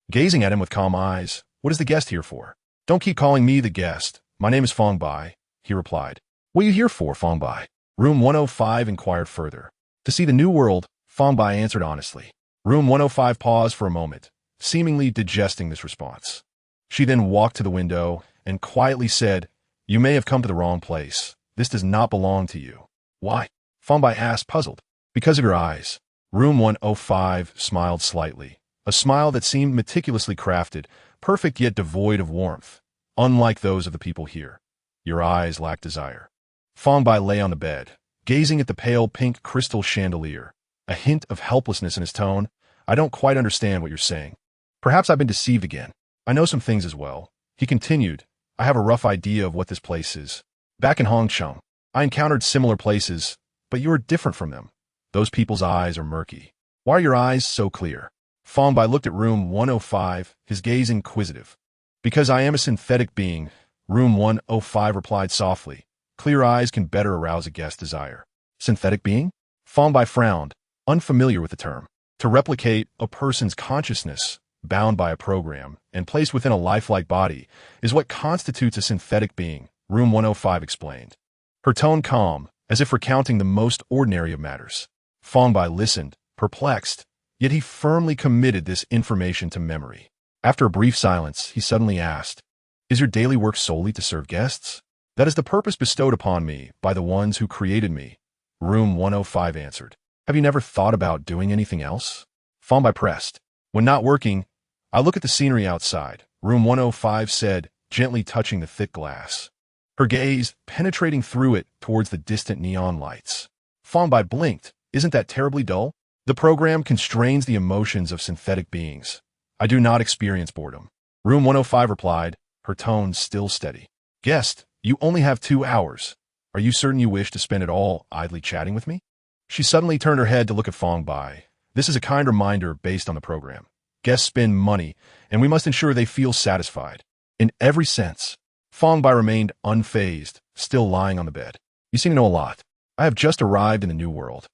gazing at him with calm eyes. "What is the guest here for?" "Don't keep calling me the guest. My name is Fang Bai," he replied. "What are you here for, Fang Bai?" Room 105 inquired further. "To see the new world," Fang Bai answered honestly. Room 105 paused for a moment, seemingly digesting this response. She then walked to the window and quietly said, "You may have come to the wrong place. This does not belong to you." "Why?" Fang Bai asked, puzzled. "Because of your eyes." Room 105 smiled slightly, a smile that seemed meticulously crafted, perfect yet devoid of warmth, unlike those of the people here. "Your eyes lack desire." Fang Bai lay on the bed, gazing at the pale pink crystal chandelier, a hint of helplessness in his tone. "I don't quite understand what you're saying. Perhaps I've been deceived again. I know some things as well." He continued, "I have a rough idea of what this place is. Back in Hongcheng, I encountered similar places, but you are different from them. Those people's eyes are murky. Why are your eyes so clear?" Fang Bai looked at room 105, his gaze inquisitive. "Because I am a synthetic being," room 105 replied softly. "Clear eyes can better arouse a guest's desire." "Synthetic being?" Fang Bai frowned, unfamiliar with the term. To replicate a person's consciousness, bound by a program, and placed within a lifelike body, is what constitutes a synthetic being, room 105 explained. Her tone calm, as if recounting the most ordinary of matters. Fang Bai listened, perplexed, yet he firmly committed this information to memory. After a brief silence, he suddenly asked, "Is your daily work solely to serve guests?" "That is the purpose bestowed upon me by the ones who created me," room 105 answered. "Have you never thought about doing anything else?" Fang Bai pressed. "When not working, I look at the scenery outside," room 105 said, gently touching the thick glass, her gaze penetrating through it towards the distant neon lights. Fang Bai blinked. "Isn't that terribly dull?" "The program constrains the emotions of synthetic beings. I do not experience boredom," room 105 replied, her tone still steady. "Guest, you only have 2 hours. Are you certain you wish to spend it all idly chatting with me?" She suddenly turned her head to look at Fang Bai. "This is a kind reminder based on the program. Guests spend money, and we must ensure they feel satisfied. In every sense." Fang Bai remained unfazed, still lying on the bed. "You seem to know a lot. I have just arrived in the new world.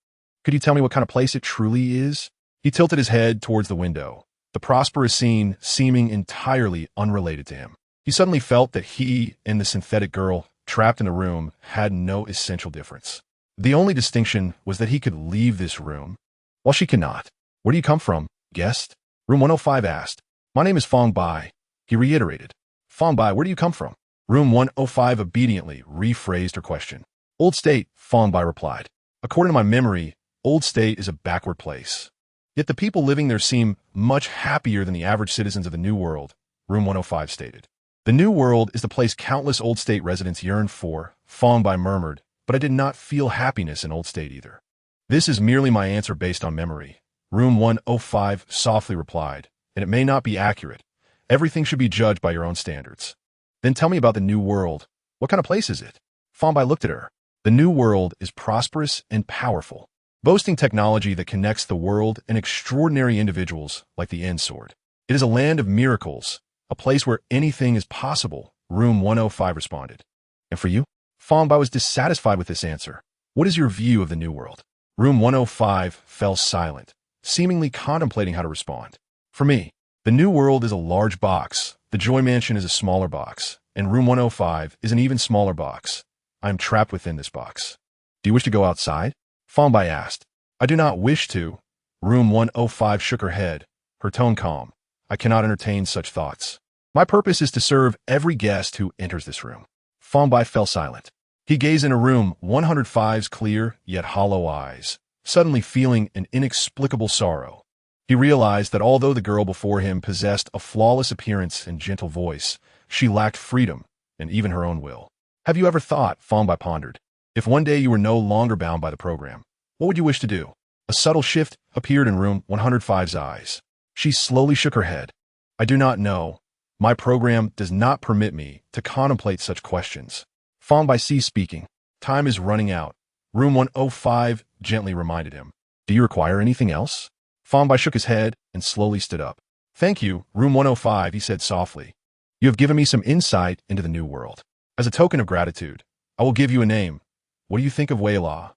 Could you tell me what kind of place it truly is?" He tilted his head towards the window, the prosperous scene seeming entirely unrelated to him. He suddenly felt that he and the synthetic girl trapped in the room had no essential difference. The only distinction was that he could leave this room, while she could not. "Where do you come from, guest?" room 105 asked. "My name is Fang Bai," he reiterated. "Fang Bai, where do you come from?" Room 105 obediently rephrased her question. "Old State," Fang Bai replied. "According to my memory, Old State is a backward place. Yet the people living there seem much happier than the average citizens of the New World," room 105 stated. "The New World is the place countless Old State residents yearn for," Fang Bai murmured, "but I did not feel happiness in Old State either." "This is merely my answer based on memory," room 105 softly replied, "and it may not be accurate. Everything should be judged by your own standards." "Then tell me about the New World. What kind of place is it?" Fang Bai looked at her. "The New World is prosperous and powerful, boasting technology that connects the world and extraordinary individuals like the End Sword. It is a land of miracles, a place where anything is possible," room 105 responded. "And for you?" Fang Bai was dissatisfied with this answer. "What is your view of the New World?" Room 105 fell silent, seemingly contemplating how to respond. "For me, the New World is a large box, the Joy Mansion is a smaller box, and room 105 is an even smaller box. I am trapped within this box." "Do you wish to go outside?" Fang Bai asked. "I do not wish to." Room 105 shook her head, her tone calm. "I cannot entertain such thoughts. My purpose is to serve every guest who enters this room." Fang Bai fell silent. He gazed into room 105's clear yet hollow eyes, suddenly feeling an inexplicable sorrow. He realized that although the girl before him possessed a flawless appearance and gentle voice, she lacked freedom and even her own will. "Have you ever thought," Fang Bai pondered, "if one day you were no longer bound by the program, what would you wish to do?" A subtle shift appeared in room 105's eyes. She slowly shook her head. "I do not know. My program does not permit me to contemplate such questions." Fang Bai ceased speaking. "Time is running out. Room 105 gently reminded him. Do you require anything else? Fang Bai shook his head and slowly stood up. Thank you, Room 105, he said softly. You have given me some insight into the new world. As a token of gratitude, I will give you a name. What do you think of Weila?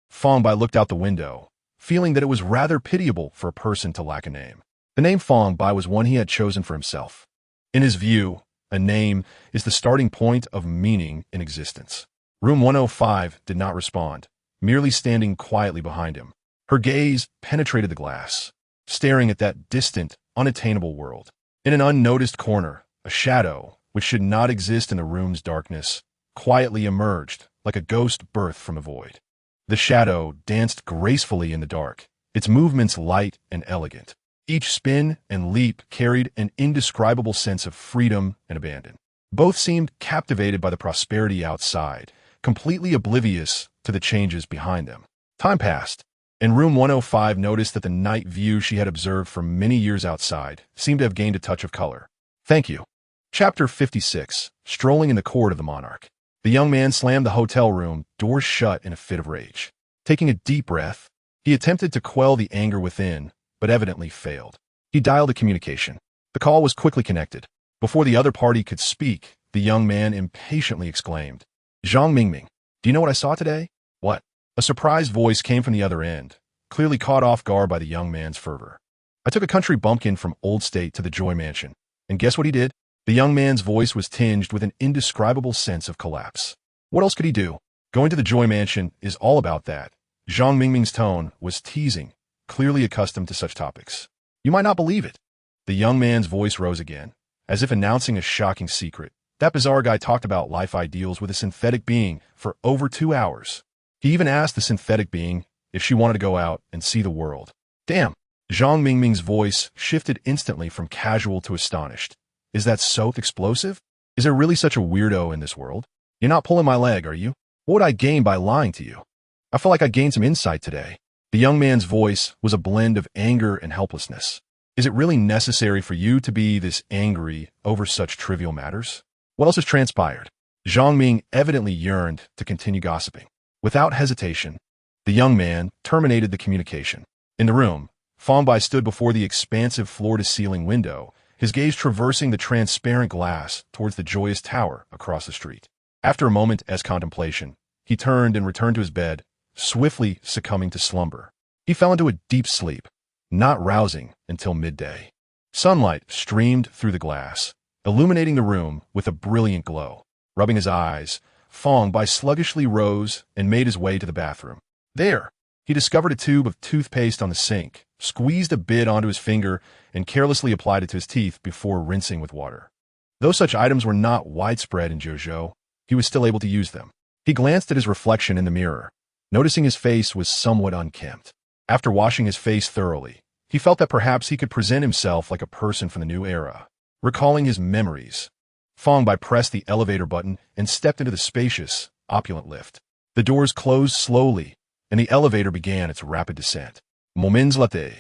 Fang Bai looked out the window, feeling that it was rather pitiable for a person to lack a name. The name Fang Bai was one he had chosen for himself. In his view, a name is the starting point of meaning in existence. Room 105 did not respond, merely standing quietly behind him. Her gaze penetrated the glass, staring at that distant, unattainable world. In an unnoticed corner, a shadow, which should not exist in the room's darkness, quietly emerged like a ghost birthed from the void. The shadow danced gracefully in the dark, its movements light and elegant. Each spin and leap carried an indescribable sense of freedom and abandon. Both seemed captivated by the prosperity outside, completely oblivious to the changes behind them. Time passed, and Room 105 noticed that the night view she had observed for many years outside seemed to have gained a touch of color. Thank you. Chapter 56, Strolling in the Court of the Monarch. The young man slammed the hotel room doors shut in a fit of rage. Taking a deep breath, he attempted to quell the anger within, but evidently failed. He dialed a communication. The call was quickly connected. Before the other party could speak, the young man impatiently exclaimed, Zhang Mingming, do you know what I saw today? What? A surprised voice came from the other end, clearly caught off guard by the young man's fervor. I took a country bumpkin from Old State to the Joy Mansion, and guess what he did? The young man's voice was tinged with an indescribable sense of collapse. What else could he do? Going to the Joy Mansion is all about that. Zhang Mingming's tone was teasing, clearly accustomed to such topics. You might not believe it. The young man's voice rose again, as if announcing a shocking secret. That bizarre guy talked about life ideals with a synthetic being for over 2 hours. He even asked the synthetic being if she wanted to go out and see the world. Damn! Zhang Mingming's voice shifted instantly from casual to astonished. Is that so explosive? Is there really such a weirdo in this world? You're not pulling my leg, are you? What would I gain by lying to you? I feel like I gained some insight today. The young man's voice was a blend of anger and helplessness. Is it really necessary for you to be this angry over such trivial matters? What else has transpired? Zhang Ming evidently yearned to continue gossiping. Without hesitation, the young man terminated the communication. In the room, Fang Bai stood before the expansive floor-to-ceiling window, his gaze traversing the transparent glass towards the joyous tower across the street. After a moment as contemplation, he turned and returned to his bed, swiftly succumbing to slumber. He fell into a deep sleep, not rousing until midday. Sunlight streamed through the glass, illuminating the room with a brilliant glow. Rubbing his eyes, Fang Bai sluggishly rose and made his way to the bathroom. There, he discovered a tube of toothpaste on the sink, squeezed a bit onto his finger, and carelessly applied it to his teeth before rinsing with water. Though such items were not widespread in Zhuzhou, he was still able to use them. He glanced at his reflection in the mirror, noticing his face was somewhat unkempt. After washing his face thoroughly, he felt that perhaps he could present himself like a person from the new era. Recalling his memories, Fang Bai pressed the elevator button and stepped into the spacious, opulent lift. The doors closed slowly, and the elevator began its rapid descent. Moments later,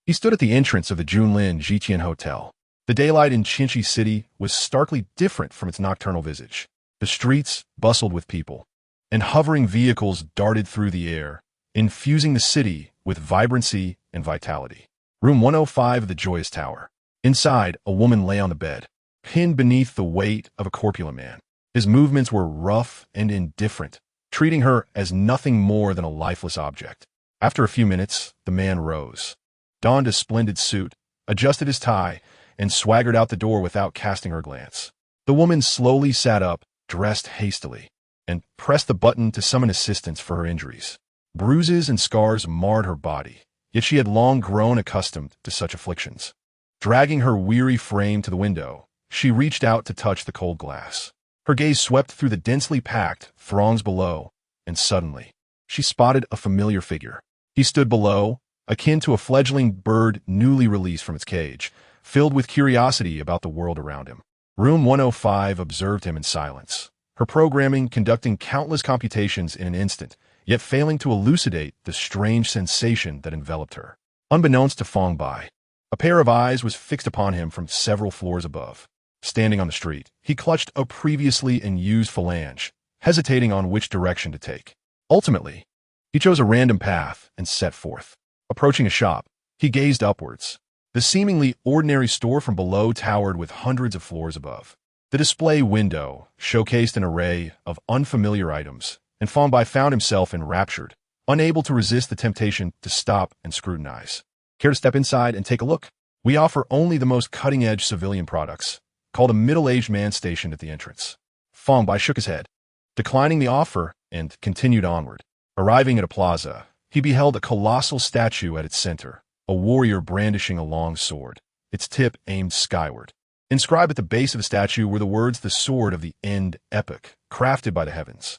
he stood at the entrance of the Junlin Jiqian Hotel. The daylight in Qinshi City was starkly different from its nocturnal visage. The streets bustled with people, and hovering vehicles darted through the air, infusing the city with vibrancy and vitality. Room 105 of the Joyous Tower. Inside, a woman lay on the bed, pinned beneath the weight of a corpulent man. His movements were rough and indifferent, treating her as nothing more than a lifeless object. After a few minutes, the man rose, donned a splendid suit, adjusted his tie, and swaggered out the door without casting her glance. The woman slowly sat up, dressed hastily, and pressed the button to summon assistance for her injuries. Bruises and scars marred her body, yet she had long grown accustomed to such afflictions. Dragging her weary frame to the window, she reached out to touch the cold glass. Her gaze swept through the densely packed throngs below, and suddenly, she spotted a familiar figure. He stood below, akin to a fledgling bird newly released from its cage, filled with curiosity about the world around him. Room 105 observed him in silence, her programming conducting countless computations in an instant, yet failing to elucidate the strange sensation that enveloped her. Unbeknownst to Fang Bai, a pair of eyes was fixed upon him from several floors above. Standing on the street, he clutched a previously unused phalange, hesitating on which direction to take. Ultimately, He chose a random path and set forth. Approaching a shop, he gazed upwards. The seemingly ordinary store from below towered with hundreds of floors above. The display window showcased an array of unfamiliar items, and Fang Bai found himself enraptured, unable to resist the temptation to stop and scrutinize. Care to step inside and take a look? We offer only the most cutting-edge civilian products, called a middle-aged man stationed at the entrance. Fang Bai shook his head, declining the offer, and continued onward. Arriving at a plaza, he beheld a colossal statue at its center, a warrior brandishing a long sword, its tip aimed skyward. Inscribed at the base of the statue were the words, "The Sword of the End Epic, crafted by the heavens."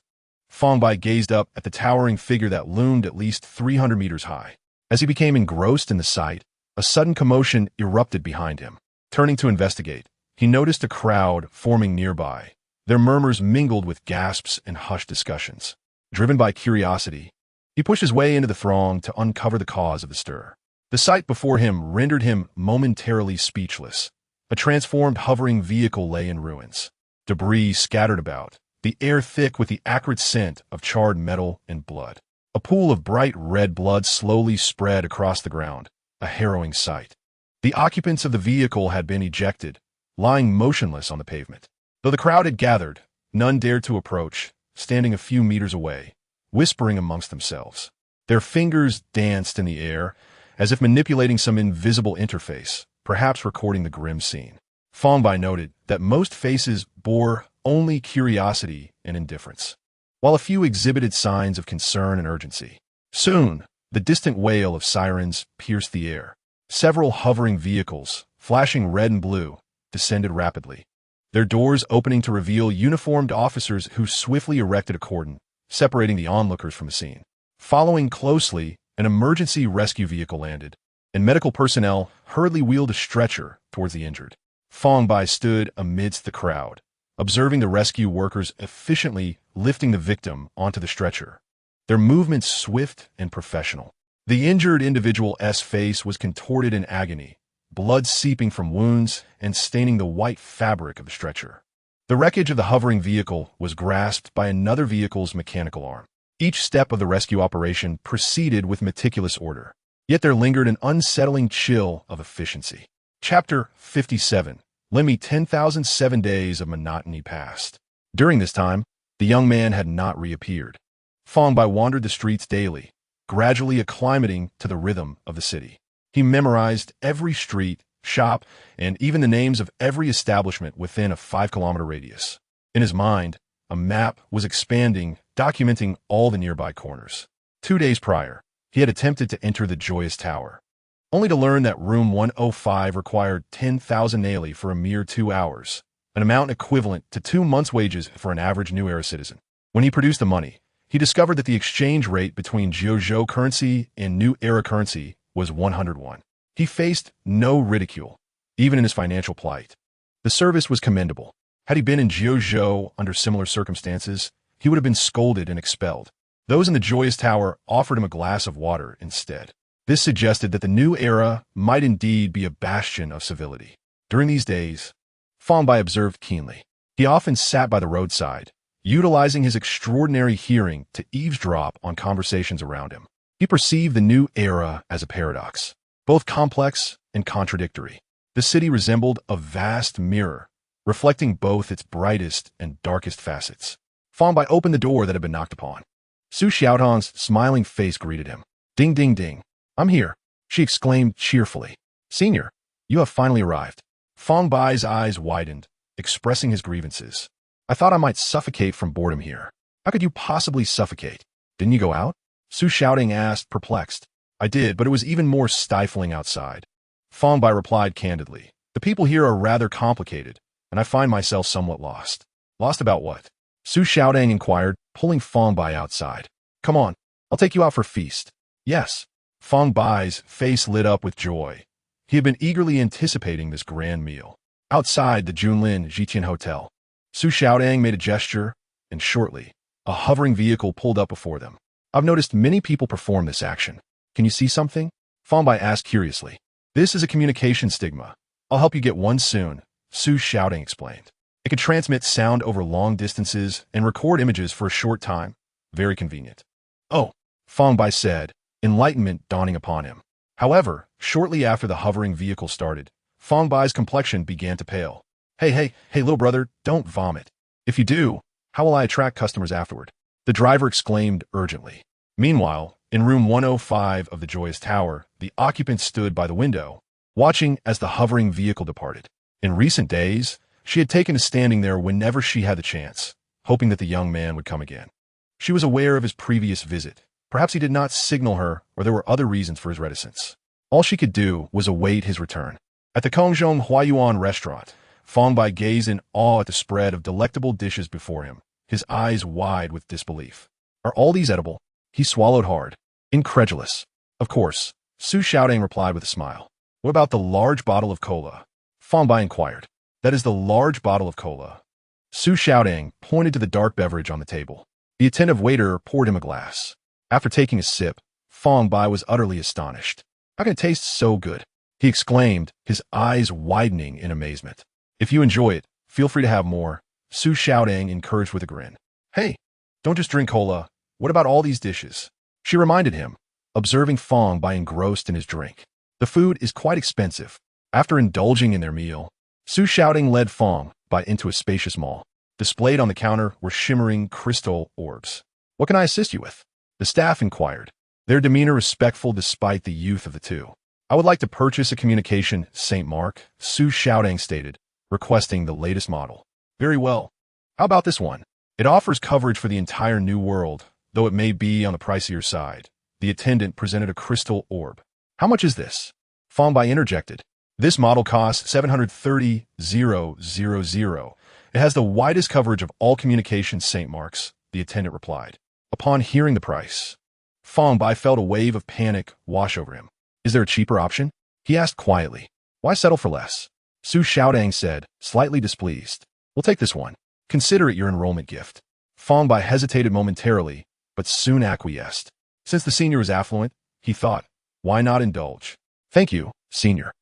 Fang Bai gazed up at the towering figure that loomed at least 300 meters high. As he became engrossed in the sight, a sudden commotion erupted behind him. Turning to investigate, he noticed a crowd forming nearby. Their murmurs mingled with gasps and hushed discussions. Driven by curiosity, he pushed his way into the throng to uncover the cause of the stir. The sight before him rendered him momentarily speechless. A transformed hovering vehicle lay in ruins. Debris scattered about, the air thick with the acrid scent of charred metal and blood. A pool of bright red blood slowly spread across the ground, a harrowing sight. The occupants of the vehicle had been ejected, lying motionless on the pavement. Though the crowd had gathered, none dared to approach, standing a few meters away, whispering amongst themselves. Their fingers danced in the air, as if manipulating some invisible interface, perhaps recording the grim scene. Fang Bai noted that most faces bore only curiosity and indifference, while a few exhibited signs of concern and urgency. Soon, the distant wail of sirens pierced the air. Several hovering vehicles, flashing red and blue, descended rapidly, their doors opening to reveal uniformed officers who swiftly erected a cordon, separating the onlookers from the scene. Following closely, an emergency rescue vehicle landed, and medical personnel hurriedly wheeled a stretcher towards the injured. Fang Bai stood amidst the crowd, observing the rescue workers efficiently lifting the victim onto the stretcher, their movements swift and professional. The injured individual's face was contorted in agony, blood seeping from wounds and staining the white fabric of the stretcher. The wreckage of the hovering vehicle was grasped by another vehicle's mechanical arm. Each step of the rescue operation proceeded with meticulous order, yet there lingered an unsettling chill of efficiency. Chapter 57. Lend me 10,007 days of monotony passed. During this time, the young man had not reappeared. Fang Bai wandered the streets daily, gradually acclimating to the rhythm of the city. He memorized every street, shop, and even the names of every establishment within a 5-kilometer radius. In his mind, a map was expanding, documenting all the nearby corners. 2 days prior, he had attempted to enter the Joyous Tower, only to learn that room 105 required 10,000 naili for a mere 2 hours, an amount equivalent to 2 months' wages for an average New Era citizen. When he produced the money, he discovered that the exchange rate between Jiuzhou currency and New Era currency was 101. He faced no ridicule, even in his financial plight. The service was commendable. Had he been in Jiuzhou under similar circumstances, he would have been scolded and expelled. Those in the Joyous Tower offered him a glass of water instead. This suggested that the New Era might indeed be a bastion of civility. During these days, Fang Bai observed keenly. He often sat by the roadside, utilizing his extraordinary hearing to eavesdrop on conversations around him. He perceived the New Era as a paradox, both complex and contradictory. The city resembled a vast mirror, reflecting both its brightest and darkest facets. Fang Bai opened the door that had been knocked upon. Su Xiaotong's smiling face greeted him. "Ding, ding, ding. I'm here," she exclaimed cheerfully. "Senior, you have finally arrived." Fang Bai's eyes widened, expressing his grievances. "I thought I might suffocate from boredom here." "How could you possibly suffocate? Didn't you go out?" Su Xiaoting asked, perplexed. "I did, but it was even more stifling outside." Fang Bai replied candidly. "The people here are rather complicated, and I find myself somewhat lost." "Lost about what?" Su Xiaoting inquired, pulling Fang Bai outside. "Come on, I'll take you out for a feast." "Yes." Fang Bai's face lit up with joy. He had been eagerly anticipating this grand meal. Outside the Junlin Jiqian Hotel, Su Xiaodang made a gesture, and shortly, a hovering vehicle pulled up before them. "I've noticed many people perform this action. Can you see something?" Fang Bai asked curiously. "This is a communication stigma. I'll help you get one soon," Su Xiaodang explained. "It can transmit sound over long distances and record images for a short time. Very convenient." "Oh," Fang Bai said, enlightenment dawning upon him. However, shortly after the hovering vehicle started, Fang Bai's complexion began to pale. Hey, little brother, don't vomit. If you do, how will I attract customers afterward? The driver exclaimed urgently. Meanwhile, in room 105 of the Joyous Tower, the occupant stood by the window, watching as the hovering vehicle departed. In recent days, she had taken to standing there whenever she had the chance, hoping that the young man would come again. She was aware of his previous visit. Perhaps he did not signal her, or there were other reasons for his reticence. All she could do was await his return. At the Kongzhong Huayuan restaurant, Fang Bai gazed in awe at the spread of delectable dishes before him, his eyes wide with disbelief. Are all these edible? He swallowed hard, incredulous. Of course, Su Xiaodong replied with a smile. What about the large bottle of cola? Fang Bai inquired. That is the large bottle of cola. Su Xiaodong pointed to the dark beverage on the table. The attentive waiter poured him a glass. After taking a sip, Fang Bai was utterly astonished. How can it taste so good? He exclaimed, his eyes widening in amazement. If you enjoy it, feel free to have more, Su Xiaodong encouraged with a grin. Hey, don't just drink cola. What about all these dishes? She reminded him, observing Fang Bai engrossed in his drink. The food is quite expensive. After indulging in their meal, Su Xiaodong led Fang Bai into a spacious mall. Displayed on the counter were shimmering crystal orbs. What can I assist you with? The staff inquired, their demeanor respectful despite the youth of the two. I would like to purchase a communication St. Mark, Su Xiaodong stated, requesting the latest model. Very well. How about this one? It offers coverage for the entire New World, though it may be on the pricier side. The attendant presented a crystal orb. How much is this? Fang Bai interjected. This model costs 730,000. It has the widest coverage of all communication St. Marks, the attendant replied. Upon hearing the price, Fang Bai felt a wave of panic wash over him. Is there a cheaper option? He asked quietly. Why settle for less? Su Xiaodong said, slightly displeased. We'll take this one. Consider it your enrollment gift. Fang Bai hesitated momentarily, but soon acquiesced. Since the senior was affluent, he thought, why not indulge? Thank you, senior.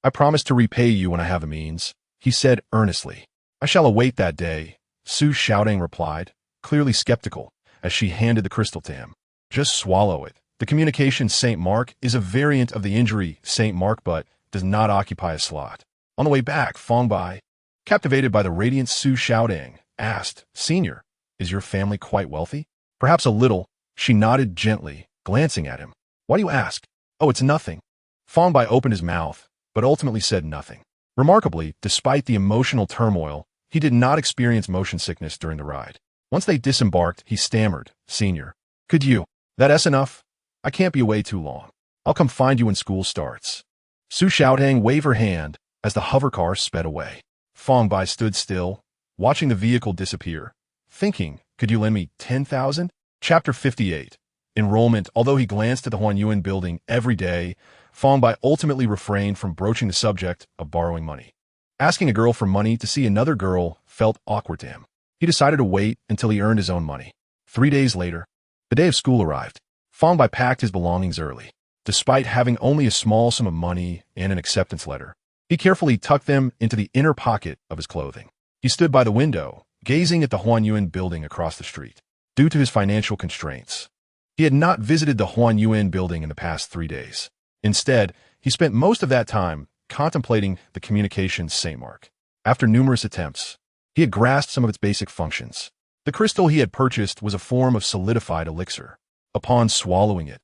I promise to repay you when I have the means, he said earnestly. I shall await that day, Su Xiaodong replied, clearly skeptical, as she handed the crystal to him. Just swallow it. The communication St. Mark is a variant of the injury St. Mark but does not occupy a slot. On the way back, Fang Bai, captivated by the radiant Su Xiaodong, asked, Senior, is your family quite wealthy? Perhaps a little, she nodded gently, glancing at him. Why do you ask? Oh, it's nothing. Fang Bai opened his mouth, but ultimately said nothing. Remarkably, despite the emotional turmoil, he did not experience motion sickness during the ride. Once they disembarked, he stammered, Senior, could you? That's enough? I can't be away too long. I'll come find you when school starts. Su Xiaodong waved her hand as the hovercar sped away. Fang Bai stood still, watching the vehicle disappear, thinking, could you lend me 10,000? Chapter 58. Enrollment. Although he glanced at the Huanyuan building every day, Fang Bai ultimately refrained from broaching the subject of borrowing money. Asking a girl for money to see another girl felt awkward to him. He decided to wait until he earned his own money. 3 days later, the day of school arrived. Fang Bai packed his belongings early. Despite having only a small sum of money and an acceptance letter, he carefully tucked them into the inner pocket of his clothing. He stood by the window, gazing at the Huanyuan building across the street. Due to his financial constraints, he had not visited the Huanyuan building in the past 3 days. Instead, he spent most of that time contemplating the communications St. Mark. After numerous attempts, he had grasped some of its basic functions. The crystal he had purchased was a form of solidified elixir. Upon swallowing it,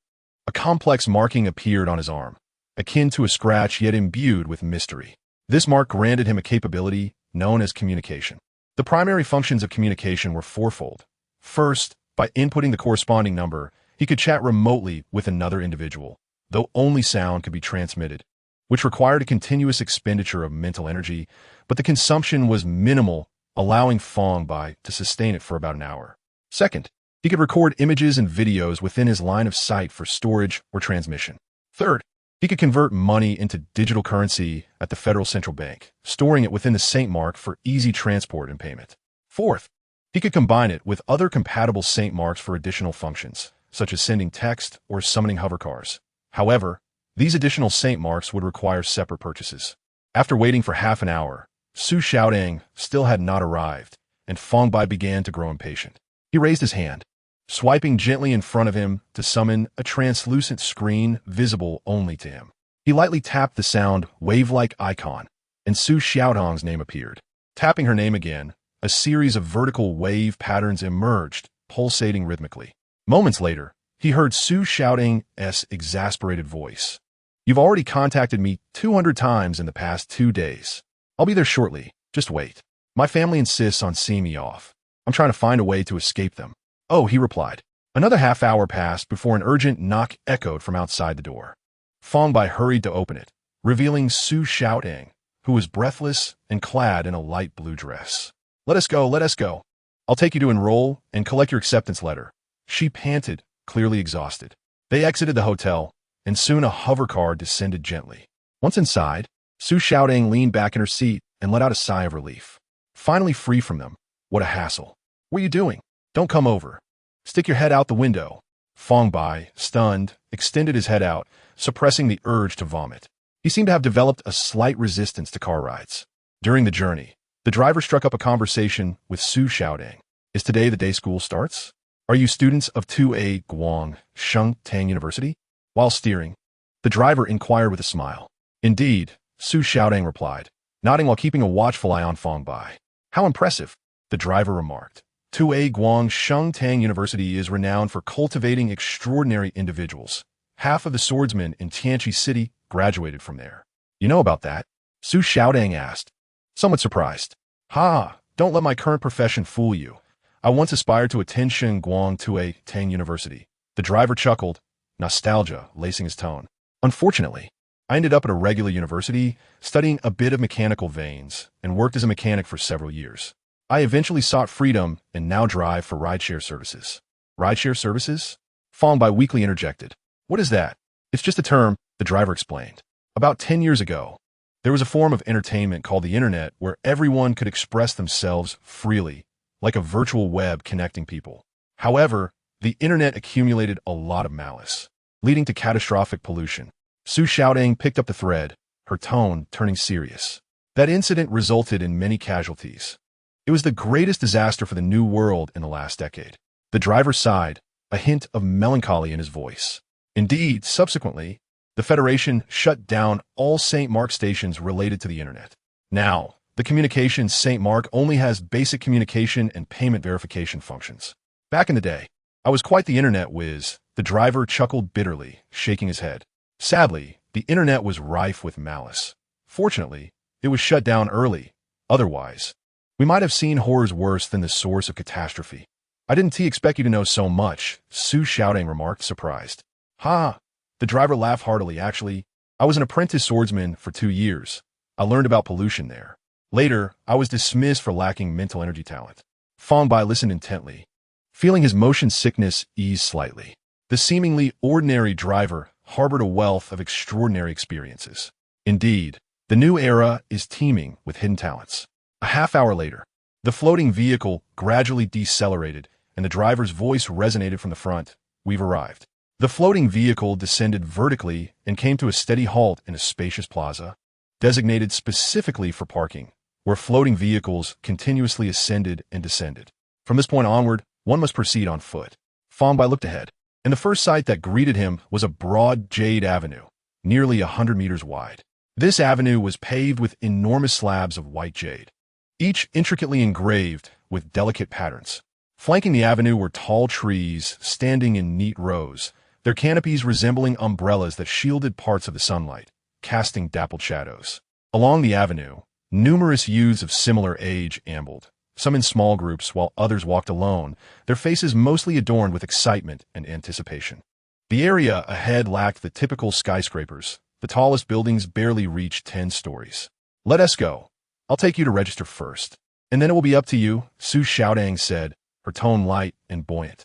a complex marking appeared on his arm, akin to a scratch yet imbued with mystery. This mark granted him a capability known as communication. The primary functions of communication were fourfold. First, by inputting the corresponding number, he could chat remotely with another individual, though only sound could be transmitted, which required a continuous expenditure of mental energy, but the consumption was minimal, allowing Fang Bai to sustain it for about an hour. Second, he could record images and videos within his line of sight for storage or transmission. Third, he could convert money into digital currency at the Federal Central Bank, storing it within the St. Mark for easy transport and payment. Fourth, he could combine it with other compatible St. Marks for additional functions, such as sending text or summoning hovercars. However, these additional St. Marks would require separate purchases. After waiting for half an hour, Su Xiaodong still had not arrived, and Fang Bai began to grow impatient. He raised his hand. swiping gently in front of him to summon a translucent screen visible only to him. He lightly tapped the sound wave-like icon, and Su Xiaodong's name appeared. Tapping her name again, a series of vertical wave patterns emerged, pulsating rhythmically. Moments later, he heard Su Xiaodong's exasperated voice. "You've already contacted me 200 times in the past 2 days. I'll be there shortly, just wait. My family insists on seeing me off. I'm trying to find a way to escape them." "Oh," he replied. Another half-hour passed before an urgent knock echoed from outside the door. Fang Bai hurried to open it, revealing Su Xiaodong, who was breathless and clad in a light blue dress. Let us go, let us go. I'll take you to enroll and collect your acceptance letter." She panted, clearly exhausted. They exited the hotel, and soon a hover car descended gently. Once inside, Su Xiaodong leaned back in her seat and let out a sigh of relief. Finally free from them. What a hassle. "What are you doing? Don't come over. Stick your head out the window." Fang Bai, stunned, extended his head out, suppressing the urge to vomit. He seemed to have developed a slight resistance to car rides. During the journey, the driver struck up a conversation with Su Xiaodong. "Is today the day school starts? Are you students of 2A Guang Sheng Tang University?" While steering, the driver inquired with a smile. "Indeed," Su Xiaodong replied, nodding while keeping a watchful eye on Fang Bai. "How impressive," the driver remarked. 2A Guang Sheng Tang University is renowned for cultivating extraordinary individuals. Half of the swordsmen in Tianqi City graduated from there. "You know about that?" Su Xiaodong asked, somewhat surprised. "Ha, don't let my current profession fool you. I once aspired to attend Shen Guang 2A Tang University." The driver chuckled, nostalgia lacing his tone. "Unfortunately, I ended up at a regular university, studying a bit of mechanical veins, and worked as a mechanic for several years. I eventually sought freedom and now drive for rideshare services." "Rideshare services?" Fang Bai weakly interjected. "What is that?" "It's just a term," the driver explained. "About 10 years ago, there was a form of entertainment called the internet where everyone could express themselves freely, like a virtual web connecting people. However, the internet accumulated a lot of malice, leading to catastrophic pollution." Su Xiaodong picked up the thread, her tone turning serious. "That incident resulted in many casualties. It was the greatest disaster for the New World in the last decade." The driver sighed, a hint of melancholy in his voice. "Indeed, subsequently, the Federation shut down all St. Mark stations related to the internet. Now, the communications St. Mark only has basic communication and payment verification functions. Back in the day, I was quite the internet whiz." The driver chuckled bitterly, shaking his head. "Sadly, the internet was rife with malice. Fortunately, it was shut down early. Otherwise, we might have seen horrors worse than the source of catastrophe." "I didn't expect you to know so much," Su Xiaodong remarked, surprised. "Ha!" The driver laughed heartily. "Actually, I was an apprentice swordsman for 2 years. I learned about pollution there. Later, I was dismissed for lacking mental energy talent." Fang Bai listened intently, feeling his motion sickness ease slightly. The seemingly ordinary driver harbored a wealth of extraordinary experiences. Indeed, the new era is teeming with hidden talents. A half-hour later, the floating vehicle gradually decelerated, and the driver's voice resonated from the front. "We've arrived." The floating vehicle descended vertically and came to a steady halt in a spacious plaza, designated specifically for parking, where floating vehicles continuously ascended and descended. From this point onward, one must proceed on foot. Fang Bai looked ahead, and the first sight that greeted him was a broad jade avenue, nearly 100 meters wide. This avenue was paved with enormous slabs of white jade, each intricately engraved with delicate patterns. Flanking the avenue were tall trees standing in neat rows, their canopies resembling umbrellas that shielded parts of the sunlight, casting dappled shadows. Along the avenue, numerous youths of similar age ambled, some in small groups while others walked alone, their faces mostly adorned with excitement and anticipation. The area ahead lacked the typical skyscrapers. The tallest buildings barely reached 10 stories. "Let us go. I'll take you to register first, and then it will be up to you," Su Xiaodong said, her tone light and buoyant.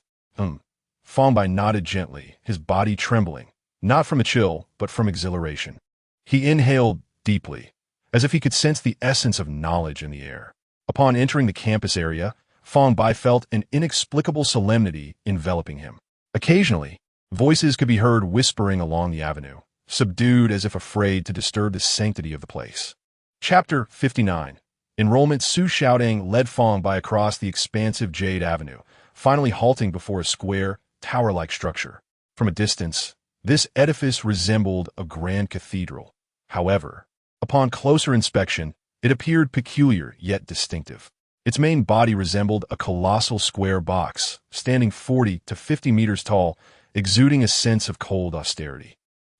Fang Bai nodded gently, his body trembling, not from a chill, but from exhilaration. He inhaled deeply, as if he could sense the essence of knowledge in the air. Upon entering the campus area, Fang Bai felt an inexplicable solemnity enveloping him. Occasionally, voices could be heard whispering along the avenue, subdued as if afraid to disturb the sanctity of the place. Chapter 59. Enrollment. Su Xiaodong led Fang Bai across the expansive Jade Avenue, finally halting before a square, tower-like structure. From a distance, this edifice resembled a grand cathedral. However, upon closer inspection, it appeared peculiar yet distinctive. Its main body resembled a colossal square box, standing 40 to 50 meters tall, exuding a sense of cold austerity.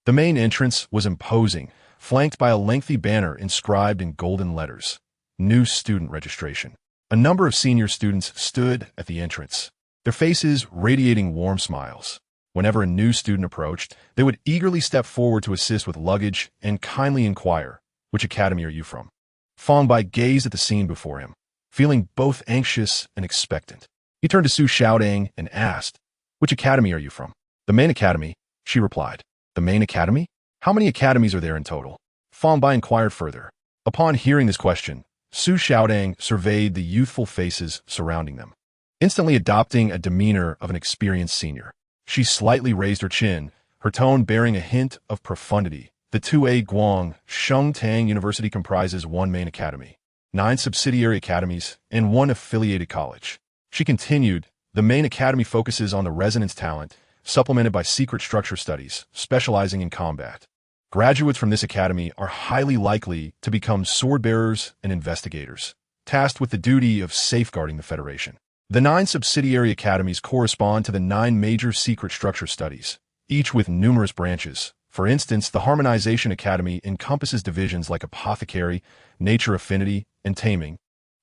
The main entrance was imposing, flanked by a lengthy banner inscribed in golden letters, "New Student Registration." A number of senior students stood at the entrance, their faces radiating warm smiles. Whenever a new student approached, they would eagerly step forward to assist with luggage and kindly inquire, "Which academy are you from?" Fang Bai gazed at the scene before him, feeling both anxious and expectant. He turned to Su Xiaodang and asked, "Which academy are you from?" "The main academy," she replied. "The main academy? How many academies are there in total?" Fang Bai inquired further. Upon hearing this question, Su Xiaodang surveyed the youthful faces surrounding them, instantly adopting a demeanor of an experienced senior. She slightly raised her chin, her tone bearing a hint of profundity. "The 2A Guang Shengtang University comprises 1 main academy, 9 subsidiary academies, and 1 affiliated college." She continued, "The main academy focuses on the resonance talent, supplemented by secret structure studies, specializing in combat. Graduates from this academy are highly likely to become sword-bearers and investigators, tasked with the duty of safeguarding the Federation. The 9 subsidiary academies correspond to the 9 major secret structure studies, each with numerous branches. For instance, the Harmonization Academy encompasses divisions like Apothecary, Nature Affinity, and Taming,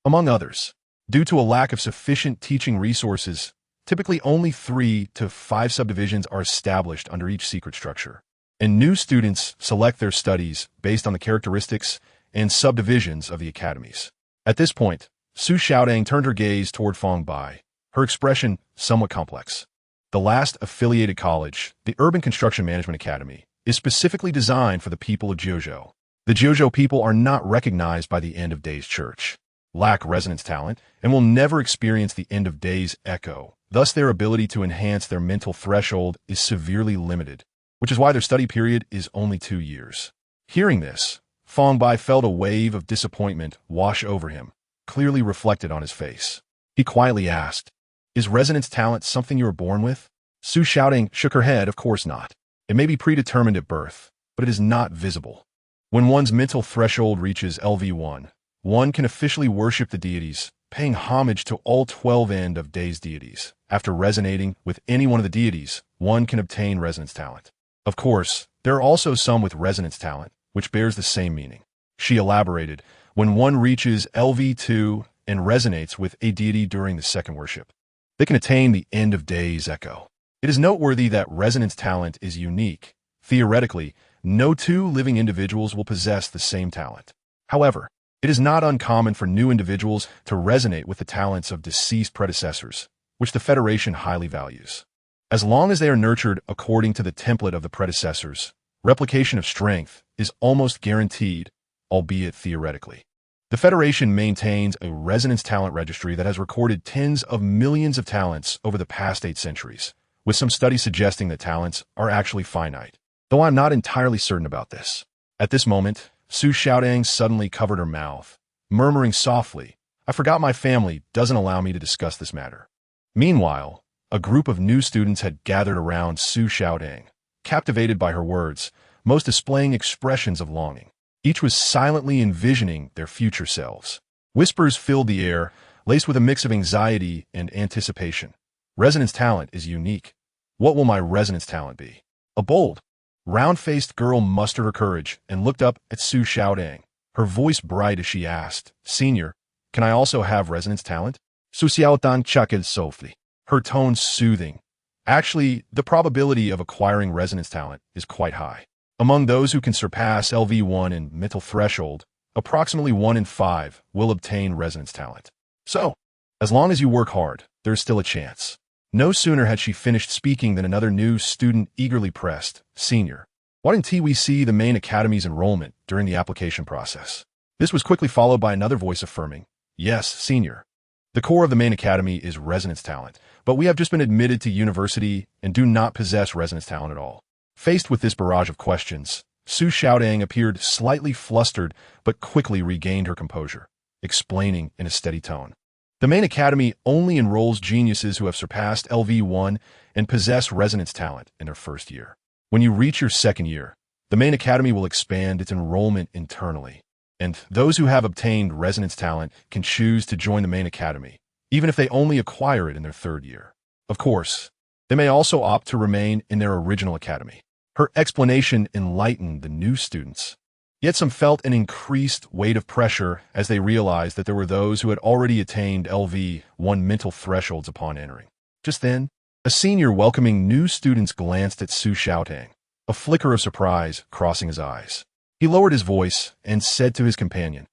among others. Due to a lack of sufficient teaching resources, typically only 3 to 5 subdivisions are established under each secret structure, and new students select their studies based on the characteristics and subdivisions of the academies. At this point, Su Xiaodang turned her gaze toward Fang Bai, her expression somewhat complex. The last affiliated college, the Urban Construction Management Academy, is specifically designed for the people of Jiuzhou. The Jiuzhou people are not recognized by the End of Days Church, lack resonance talent, and will never experience the End of Days echo. Thus, their ability to enhance their mental threshold is severely limited, which is why their study period is only 2 years. Hearing this, Fang Bai felt a wave of disappointment wash over him, clearly reflected on his face. He quietly asked, "Is resonance talent something you were born with?" Su Xiaodang shook her head. "Of course not. It may be predetermined at birth, but it is not visible. When one's mental threshold reaches LV1, one can officially worship the deities, paying homage to all 12 End of Days deities. After resonating with any one of the deities, one can obtain resonance talent. Of course, there are also some with resonance talent, which bears the same meaning." She elaborated, "When one reaches LV2 and resonates with a deity during the second worship, they can attain the End of Days echo. It is noteworthy that resonance talent is unique. Theoretically, no 2 living individuals will possess the same talent. However, it is not uncommon for new individuals to resonate with the talents of deceased predecessors, which the Federation highly values. As long as they are nurtured according to the template of the predecessors, replication of strength is almost guaranteed, albeit theoretically. The Federation maintains a resonance talent registry that has recorded tens of millions of talents over the past 8 centuries, with some studies suggesting that talents are actually finite, though I'm not entirely certain about this." At this moment, Su Xiaodang suddenly covered her mouth, murmuring softly, "I forgot my family doesn't allow me to discuss this matter." Meanwhile, a group of new students had gathered around Su Xiaodang, captivated by her words, most displaying expressions of longing. Each was silently envisioning their future selves. Whispers filled the air, laced with a mix of anxiety and anticipation. "Resonance talent is unique. What will my resonance talent be?" A bold, round-faced girl mustered her courage and looked up at Su Xiaodang, her voice bright as she asked, "Senior, can I also have resonance talent?" Su Xiaodang chuckled softly, her tone soothing. "Actually, the probability of acquiring resonance talent is quite high. Among those who can surpass LV1 in mental threshold, approximately 1 in 5 will obtain resonance talent. So, as long as you work hard, there is still a chance." No sooner had she finished speaking than another new student eagerly pressed, "Senior, why didn't we see the main academy's enrollment during the application process?" This was quickly followed by another voice affirming, "Yes, Senior. The core of the main academy is resonance talent, but we have just been admitted to university and do not possess resonance talent at all." Faced with this barrage of questions, Su Xiaodang appeared slightly flustered but quickly regained her composure, explaining in a steady tone, The main academy only enrolls geniuses who have surpassed LV1 and possess resonance talent in their first year. When you reach your second year, the main academy will expand its enrollment internally, and those who have obtained resonance talent can choose to join the main academy, even if they only acquire it in their third year. Of course, they may also opt to remain in their original academy. Her explanation enlightened the new students. Yet some felt an increased weight of pressure as they realized that there were those who had already attained LV1 mental thresholds upon entering. Just then, a senior welcoming new students glanced at Su Xiaotang, a flicker of surprise crossing his eyes. He lowered his voice and said to his companion,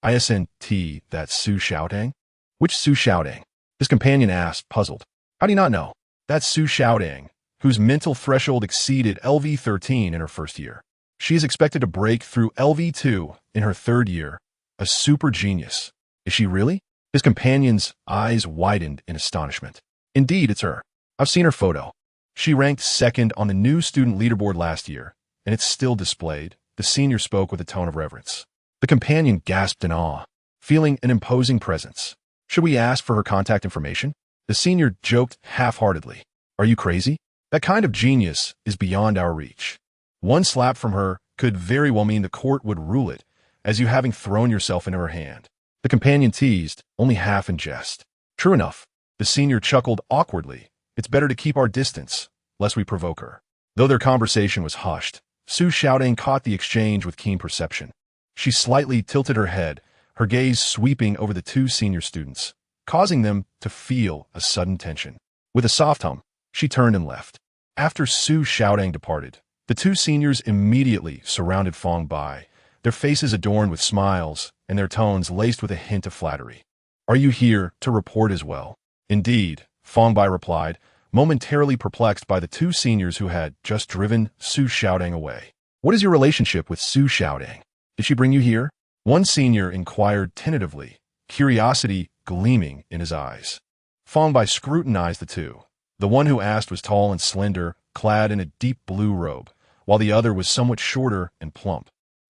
"ISNT, that's Su Xiaotang?" "Which Su Xiaotang?" His companion asked, puzzled. "How do you not know?" "That's Su Xiaotang, whose mental threshold exceeded LV13 in her first year. She is expected to break through LV2 in her third year, a super genius." "Is she really?" His companion's eyes widened in astonishment. "Indeed, it's her. I've seen her photo. She ranked second on the new student leaderboard last year, and it's still displayed." The senior spoke with a tone of reverence. The companion gasped in awe, feeling an imposing presence. "Should we ask for her contact information?" The senior joked half-heartedly. "Are you crazy? That kind of genius is beyond our reach. One slap from her could very well mean the court would rule it, as you having thrown yourself into her hand." The companion teased, only half in jest. "True enough." The senior chuckled awkwardly. "It's better to keep our distance, lest we provoke her." Though their conversation was hushed, Su Xiaotang caught the exchange with keen perception. She slightly tilted her head, her gaze sweeping over the two senior students, causing them to feel a sudden tension. With a soft hum, she turned and left. After Su Xiaotang departed, the two seniors immediately surrounded Fang Bai, their faces adorned with smiles and their tones laced with a hint of flattery. "Are you here to report as well?" "Indeed," Fang Bai replied, momentarily perplexed by the two seniors who had just driven Su Xiaotang away. "What is your relationship with Su Xiaotang? Did she bring you here?" One senior inquired tentatively, curiosity gleaming in his eyes. Fang Bai scrutinized the two. The one who asked was tall and slender, clad in a deep blue robe, while the other was somewhat shorter and plump,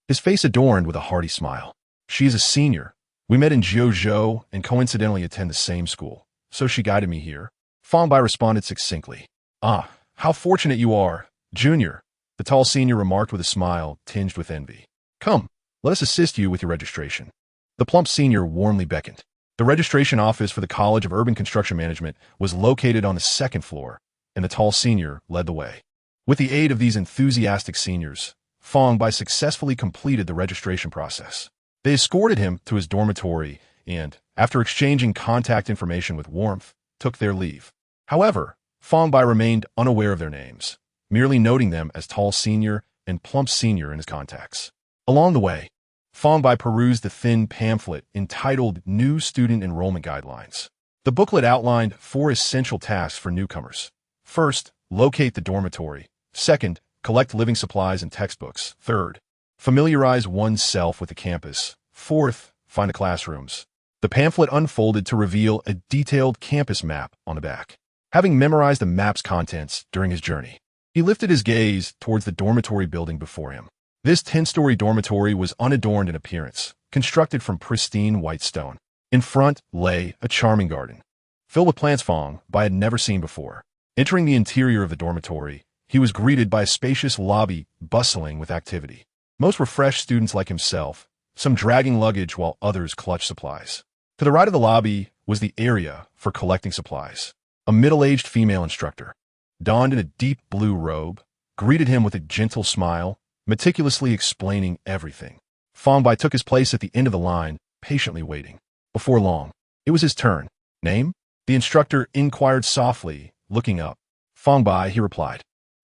his face adorned with a hearty smile. "She is a senior. We met in Jiuzhou and coincidentally attend the same school, so she guided me here." Fang Bai responded succinctly. "Ah, how fortunate you are, Junior," the tall senior remarked with a smile tinged with envy. "Come, let us assist you with your registration." The plump senior warmly beckoned. The registration office for the College of Urban Construction Management was located on the second floor, and the tall senior led the way. With the aid of these enthusiastic seniors, Fang Bai successfully completed the registration process. They escorted him to his dormitory and, after exchanging contact information with warmth, took their leave. However, Fang Bai remained unaware of their names, merely noting them as Tall Senior and Plump Senior in his contacts. Along the way, Fang Bai perused the thin pamphlet entitled New Student Enrollment Guidelines. The booklet outlined 4 essential tasks for newcomers. First, locate the dormitory. Second, collect living supplies and textbooks. Third, familiarize oneself with the campus. Fourth, find the classrooms. The pamphlet unfolded to reveal a detailed campus map on the back. Having memorized the map's contents during his journey, he lifted his gaze towards the dormitory building before him. This 10-story dormitory was unadorned in appearance, constructed from pristine white stone. In front lay a charming garden, filled with plants Fang Bai had never seen before. Entering the interior of the dormitory, he was greeted by a spacious lobby bustling with activity. Most were fresh students like himself, some dragging luggage while others clutched supplies. To the right of the lobby was the area for collecting supplies. A middle-aged female instructor, donned in a deep blue robe, greeted him with a gentle smile, meticulously explaining everything. Fang Bai took his place at the end of the line, patiently waiting. Before long, it was his turn. "Name?" the instructor inquired softly, looking up. "Fang Bai," he replied.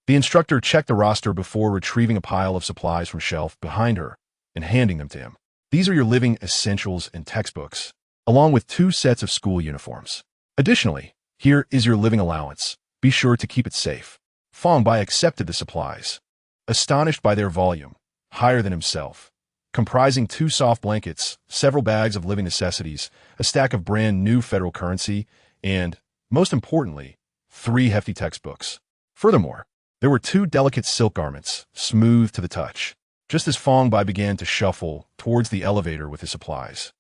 The instructor checked the roster before retrieving a pile of supplies from shelf behind her and handing them to him. "These are your living essentials and textbooks, along with 2 sets of school uniforms. Additionally, here is your living allowance. Be sure to keep it safe." Fang Bai accepted the supplies, astonished by their volume, higher than himself, comprising 2 soft blankets, several bags of living necessities, a stack of brand new federal currency, and, most importantly, 3 hefty textbooks. Furthermore, there were 2 delicate silk garments, smooth to the touch. Just as Fang Bai began to shuffle towards the elevator with his supplies,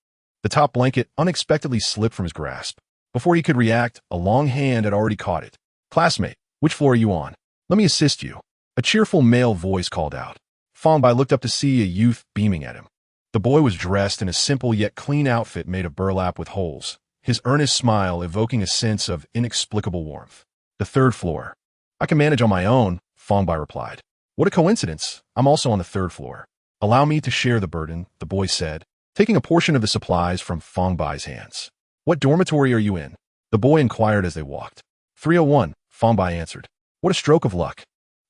The top blanket unexpectedly slipped from his grasp. Before he could react, a long hand had already caught it. "Classmate, which floor are you on? Let me assist you." A cheerful male voice called out. Fang Bai looked up to see a youth beaming at him. The boy was dressed in a simple yet clean outfit made of burlap with holes, his earnest smile evoking a sense of inexplicable warmth. "The third floor." "I can manage on my own," Fang Bai replied. "What a coincidence. I'm also on the third floor." "Allow me to share the burden," the boy said, taking a portion of the supplies from Fang Bai's hands. "What dormitory are you in?" the boy inquired as they walked. 301, Fang Bai answered. "What a stroke of luck."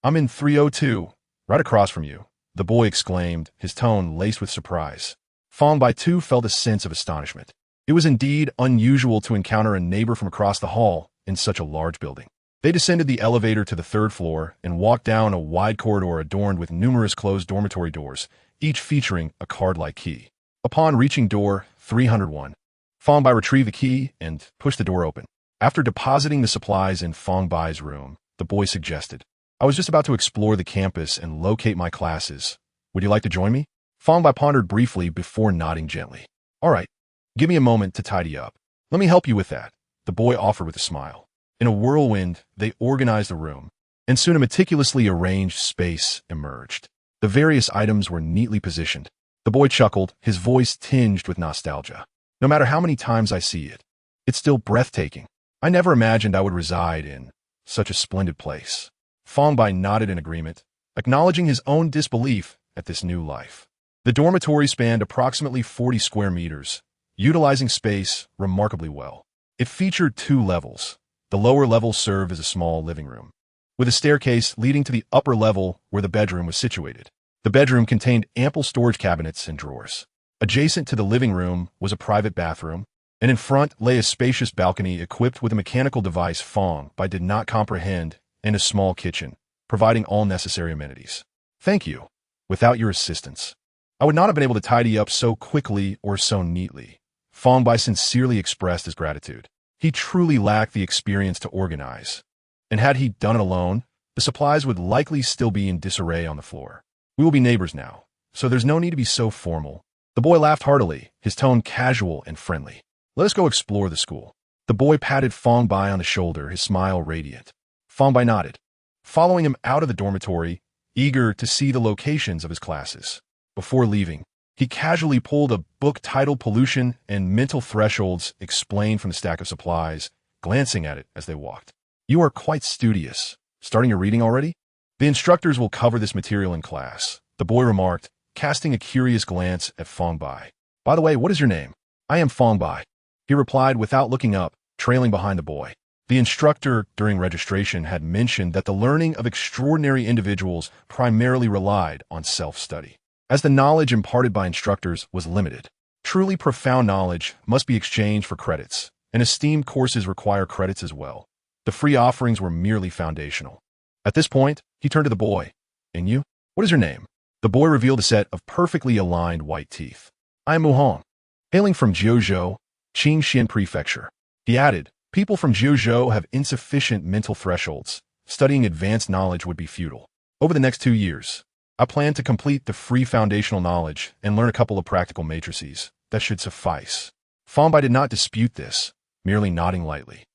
"I'm in 302, right across from you," the boy exclaimed, his tone laced with surprise. Fang Bai too felt a sense of astonishment. It was indeed unusual to encounter a neighbor from across the hall in such a large building. They descended the elevator to the third floor and walked down a wide corridor adorned with numerous closed dormitory doors, each featuring a card-like key. Upon reaching door 301, Fang Bai retrieved the key and pushed the door open. After depositing the supplies in Fang Bai's room, the boy suggested, "I was just about to explore the campus and locate my classes. Would you like to join me?" Fang Bai pondered briefly before nodding gently. "All right, give me a moment to tidy up. Let me help you with that," the boy offered with a smile. In a whirlwind, they organized the room, and soon a meticulously arranged space emerged. The various items were neatly positioned. The boy chuckled, his voice tinged with nostalgia. "No matter how many times I see it, it's still breathtaking. I never imagined I would reside in such a splendid place." Fang Bai nodded in agreement, acknowledging his own disbelief at this new life. The dormitory spanned approximately 40 square meters, utilizing space remarkably well. It featured 2 levels. The lower level served as a small living room, with a staircase leading to the upper level where the bedroom was situated. The bedroom contained ample storage cabinets and drawers. Adjacent to the living room was a private bathroom, and in front lay a spacious balcony equipped with a mechanical device Fang Bai did not comprehend, and a small kitchen, providing all necessary amenities. "Thank you. Without your assistance, I would not have been able to tidy up so quickly or so neatly." Fang Bai sincerely expressed his gratitude. He truly lacked the experience to organize, and had he done it alone, the supplies would likely still be in disarray on the floor. "We will be neighbors now, so there's no need to be so formal." The boy laughed heartily, his tone casual and friendly. "Let us go explore the school." The boy patted Fang Bai on the shoulder, his smile radiant. Fang Bai nodded, following him out of the dormitory, eager to see the locations of his classes. Before leaving, he casually pulled a book titled Pollution and Mental Thresholds Explained from the stack of supplies, glancing at it as they walked. "You are quite studious. Starting your reading already?" "The instructors will cover this material in class," the boy remarked, casting a curious glance at Fang Bai. "By the way, what is your name?" "I am Fang Bai," he replied without looking up, trailing behind the boy. The instructor during registration had mentioned that the learning of extraordinary individuals primarily relied on self-study, as the knowledge imparted by instructors was limited. Truly profound knowledge must be exchanged for credits, and esteemed courses require credits as well. The free offerings were merely foundational. At this point, he turned to the boy. "And you? What is your name?" The boy revealed a set of perfectly aligned white teeth. "I am Muhong, hailing from Jiuzhou, Qingxian Prefecture." He added, "People from Jiuzhou have insufficient mental thresholds. Studying advanced knowledge would be futile. Over the next 2 years, I plan to complete the free foundational knowledge and learn a couple of practical matrices. That should suffice." Fang Bai did not dispute this, merely nodding lightly.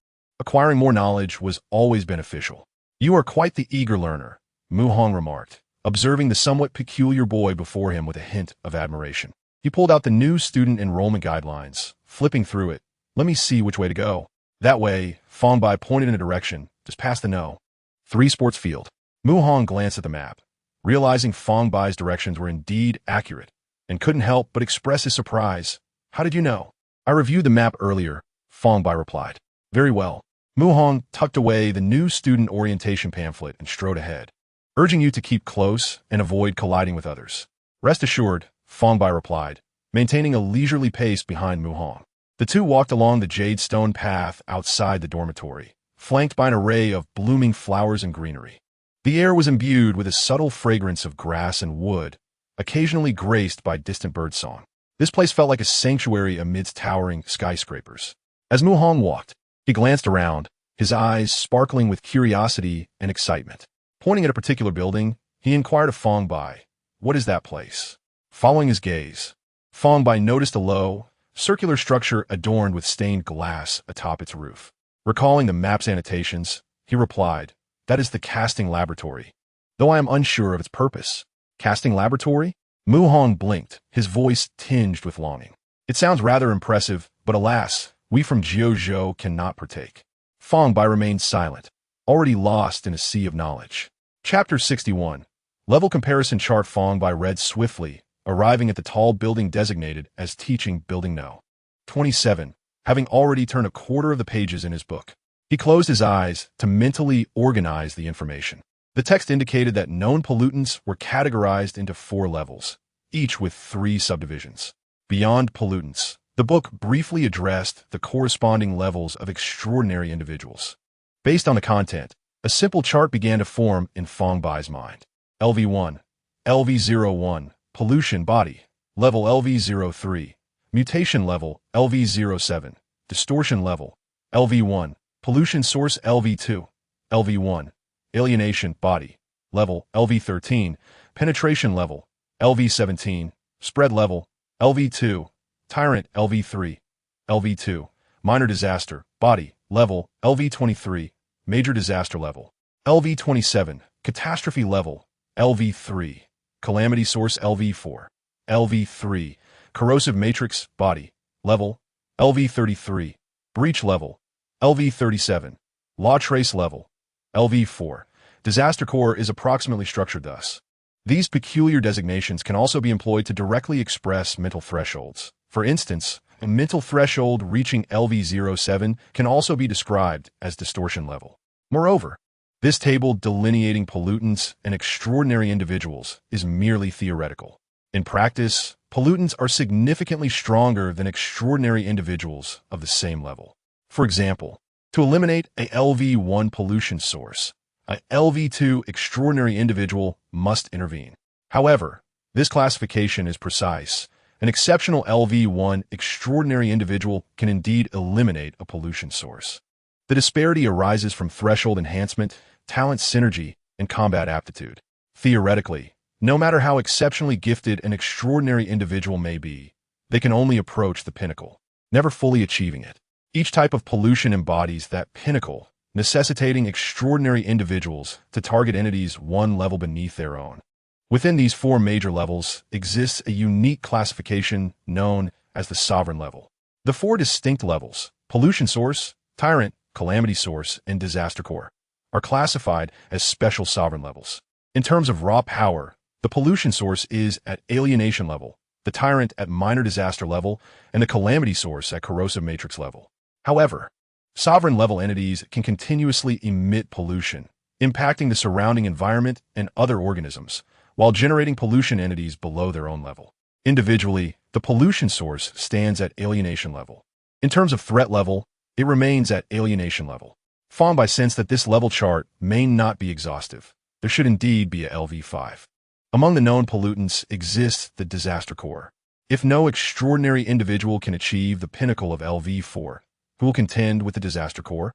Acquiring more knowledge was always beneficial. "You are quite the eager learner," Muhong remarked, observing the somewhat peculiar boy before him with a hint of admiration. He pulled out the new student enrollment guidelines, flipping through it. "Let me see which way to go." "That way," Fang Bai pointed in a direction, just past the no. 3 sports field. Muhong glanced at the map, realizing Fang Bai's directions were indeed accurate, and couldn't help but express his surprise. "How did you know?" "I reviewed the map earlier," Fang Bai replied. "Very well." Muhong tucked away the new student orientation pamphlet and strode ahead, urging you to keep close and avoid colliding with others. "Rest assured," Fang Bai replied, maintaining a leisurely pace behind Muhong. The two walked along the jade stone path outside the dormitory, flanked by an array of blooming flowers and greenery. The air was imbued with a subtle fragrance of grass and wood, occasionally graced by distant birdsong. This place felt like a sanctuary amidst towering skyscrapers. As Muhong walked, he glanced around, his eyes sparkling with curiosity and excitement. Pointing at a particular building, he inquired of Fang Bai, "What is that place?" Following his gaze, Fang Bai noticed a low, circular structure adorned with stained glass atop its roof. Recalling the map's annotations, he replied, "That is the casting laboratory, though I am unsure of its purpose." Casting laboratory? Mu Hong blinked, his voice tinged with longing. "It sounds rather impressive, but alas, we from Jiuzhou cannot partake." Fang Bai remained silent, already lost in a sea of knowledge. Chapter 61. Level Comparison Chart. Fang Bai read swiftly, arriving at the tall building designated as Teaching Building No. 27, having already turned a quarter of the pages in his book. He closed his eyes to mentally organize the information. The text indicated that known pollutants were categorized into 4 levels, each with 3 subdivisions. Beyond pollutants, the book briefly addressed the corresponding levels of extraordinary individuals. Based on the content, a simple chart began to form in Fang Bai's mind. LV1, LV01, pollution body, level LV03, mutation level LV07, distortion level LV1, pollution source LV2, LV1, alienation body, level LV13, penetration level LV17, spread level LV2, tyrant LV3, LV2, minor disaster body, level LV23, major disaster level LV27, catastrophe level LV3, calamity source LV4, LV3, corrosive matrix body, level LV33, breach level LV37, law trace level LV4. Disaster core is approximately structured thus. These peculiar designations can also be employed to directly express mental thresholds. For instance, a mental threshold reaching LV07 can also be described as distortion level. Moreover, this table delineating pollutants and extraordinary individuals is merely theoretical. In practice, pollutants are significantly stronger than extraordinary individuals of the same level. For example, to eliminate a LV1 pollution source, a LV2 extraordinary individual must intervene. However, this classification is precise. An exceptional LV1 extraordinary individual can indeed eliminate a pollution source. The disparity arises from threshold enhancement, talent synergy, and combat aptitude. Theoretically, no matter how exceptionally gifted an extraordinary individual may be, they can only approach the pinnacle, never fully achieving it. Each type of pollution embodies that pinnacle, necessitating extraordinary individuals to target entities one level beneath their own. Within these 4 major levels exists a unique classification known as the sovereign level. The 4 distinct levels, pollution source, tyrant, calamity source, and disaster core, are classified as special sovereign levels. In terms of raw power, the pollution source is at alienation level, the tyrant at minor disaster level, and the calamity source at corrosive matrix level. However, sovereign-level entities can continuously emit pollution, impacting the surrounding environment and other organisms, while generating pollution entities below their own level. Individually, the pollution source stands at alienation level. In terms of threat level, it remains at alienation level. Fang Bai sensed that this level chart may not be exhaustive. There should indeed be a LV5. Among the known pollutants exists the disaster core. If no extraordinary individual can achieve the pinnacle of LV4, who will contend with the disaster core?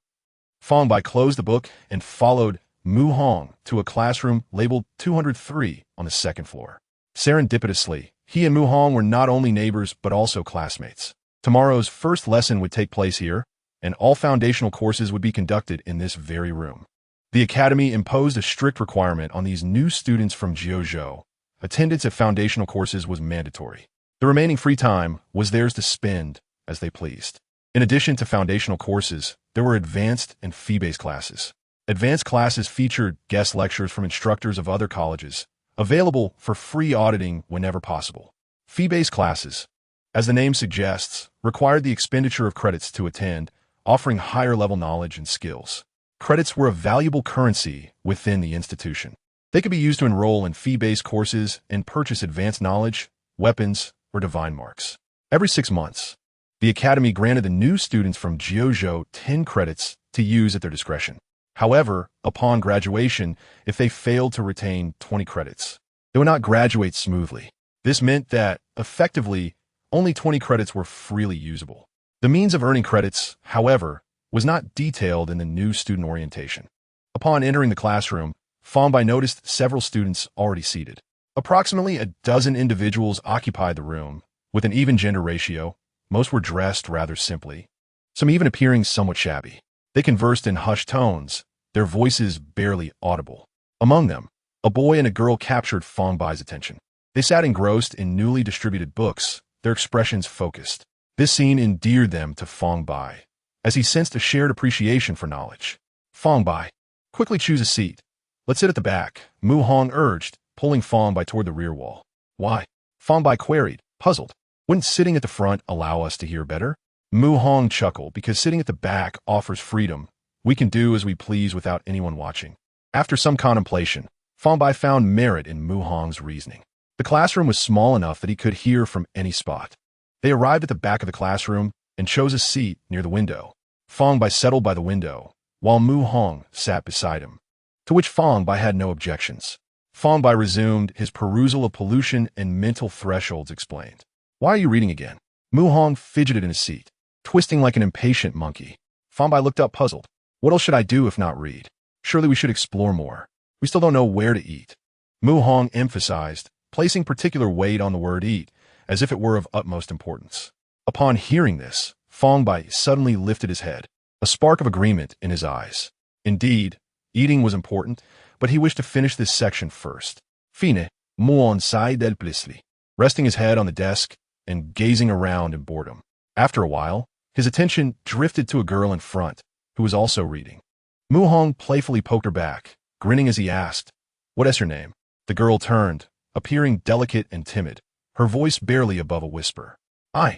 Fang Bai closed the book and followed Mu Hong to a classroom labeled 203 on the 2nd floor. Serendipitously, he and Mu Hong were not only neighbors but also classmates. Tomorrow's first lesson would take place here, and all foundational courses would be conducted in this very room. The academy imposed a strict requirement on these new students from Jiuzhou. Attendance at foundational courses was mandatory. The remaining free time was theirs to spend as they pleased. In addition to foundational courses, there were advanced and fee-based classes. Advanced classes featured guest lectures from instructors of other colleges, available for free auditing whenever possible. Fee-based classes, as the name suggests, required the expenditure of credits to attend, offering higher-level knowledge and skills. Credits were a valuable currency within the institution. They could be used to enroll in fee-based courses and purchase advanced knowledge, weapons, or divine marks. Every 6 months, the academy granted the new students from Jiuzhou 10 credits to use at their discretion. However, upon graduation, if they failed to retain 20 credits, they would not graduate smoothly. This meant that, effectively, only 20 credits were freely usable. The means of earning credits, however, was not detailed in the new student orientation. Upon entering the classroom, Fang Bai noticed several students already seated. Approximately a dozen individuals occupied the room, with an even gender ratio, Most were dressed rather simply, some even appearing somewhat shabby. They conversed in hushed tones, their voices barely audible. Among them, a boy and a girl captured Fang Bai's attention. They sat engrossed in newly distributed books, their expressions focused. This scene endeared them to Fang Bai, as he sensed a shared appreciation for knowledge. Fang Bai, quickly choose a seat. Let's sit at the back, Mu Hong urged, pulling Fang Bai toward the rear wall. Why? Fang Bai queried, puzzled. Wouldn't sitting at the front allow us to hear better? Mu Hong chuckled, because sitting at the back offers freedom. We can do as we please without anyone watching. After some contemplation, Fang Bai found merit in Mu Hong's reasoning. The classroom was small enough that he could hear from any spot. They arrived at the back of the classroom and chose a seat near the window. Fang Bai settled by the window, while Mu Hong sat beside him, to which Fang Bai had no objections. Fang Bai resumed his perusal of pollution and mental thresholds explained. Why are you reading again? Mu Hong fidgeted in his seat, twisting like an impatient monkey. Fang Bai looked up puzzled. What else should I do if not read? Surely we should explore more. We still don't know where to eat. Mu Hong emphasized, placing particular weight on the word eat, as if it were of utmost importance. Upon hearing this, Fang Bai suddenly lifted his head, a spark of agreement in his eyes. Indeed, eating was important, but he wished to finish this section first. Fine, mu on side del plisli, resting his head on the desk and gazing around in boredom. After a while, his attention drifted to a girl in front, who was also reading. Mu Hong playfully poked her back, grinning as he asked, "What is your name?" The girl turned, appearing delicate and timid, her voice barely above a whisper. I'm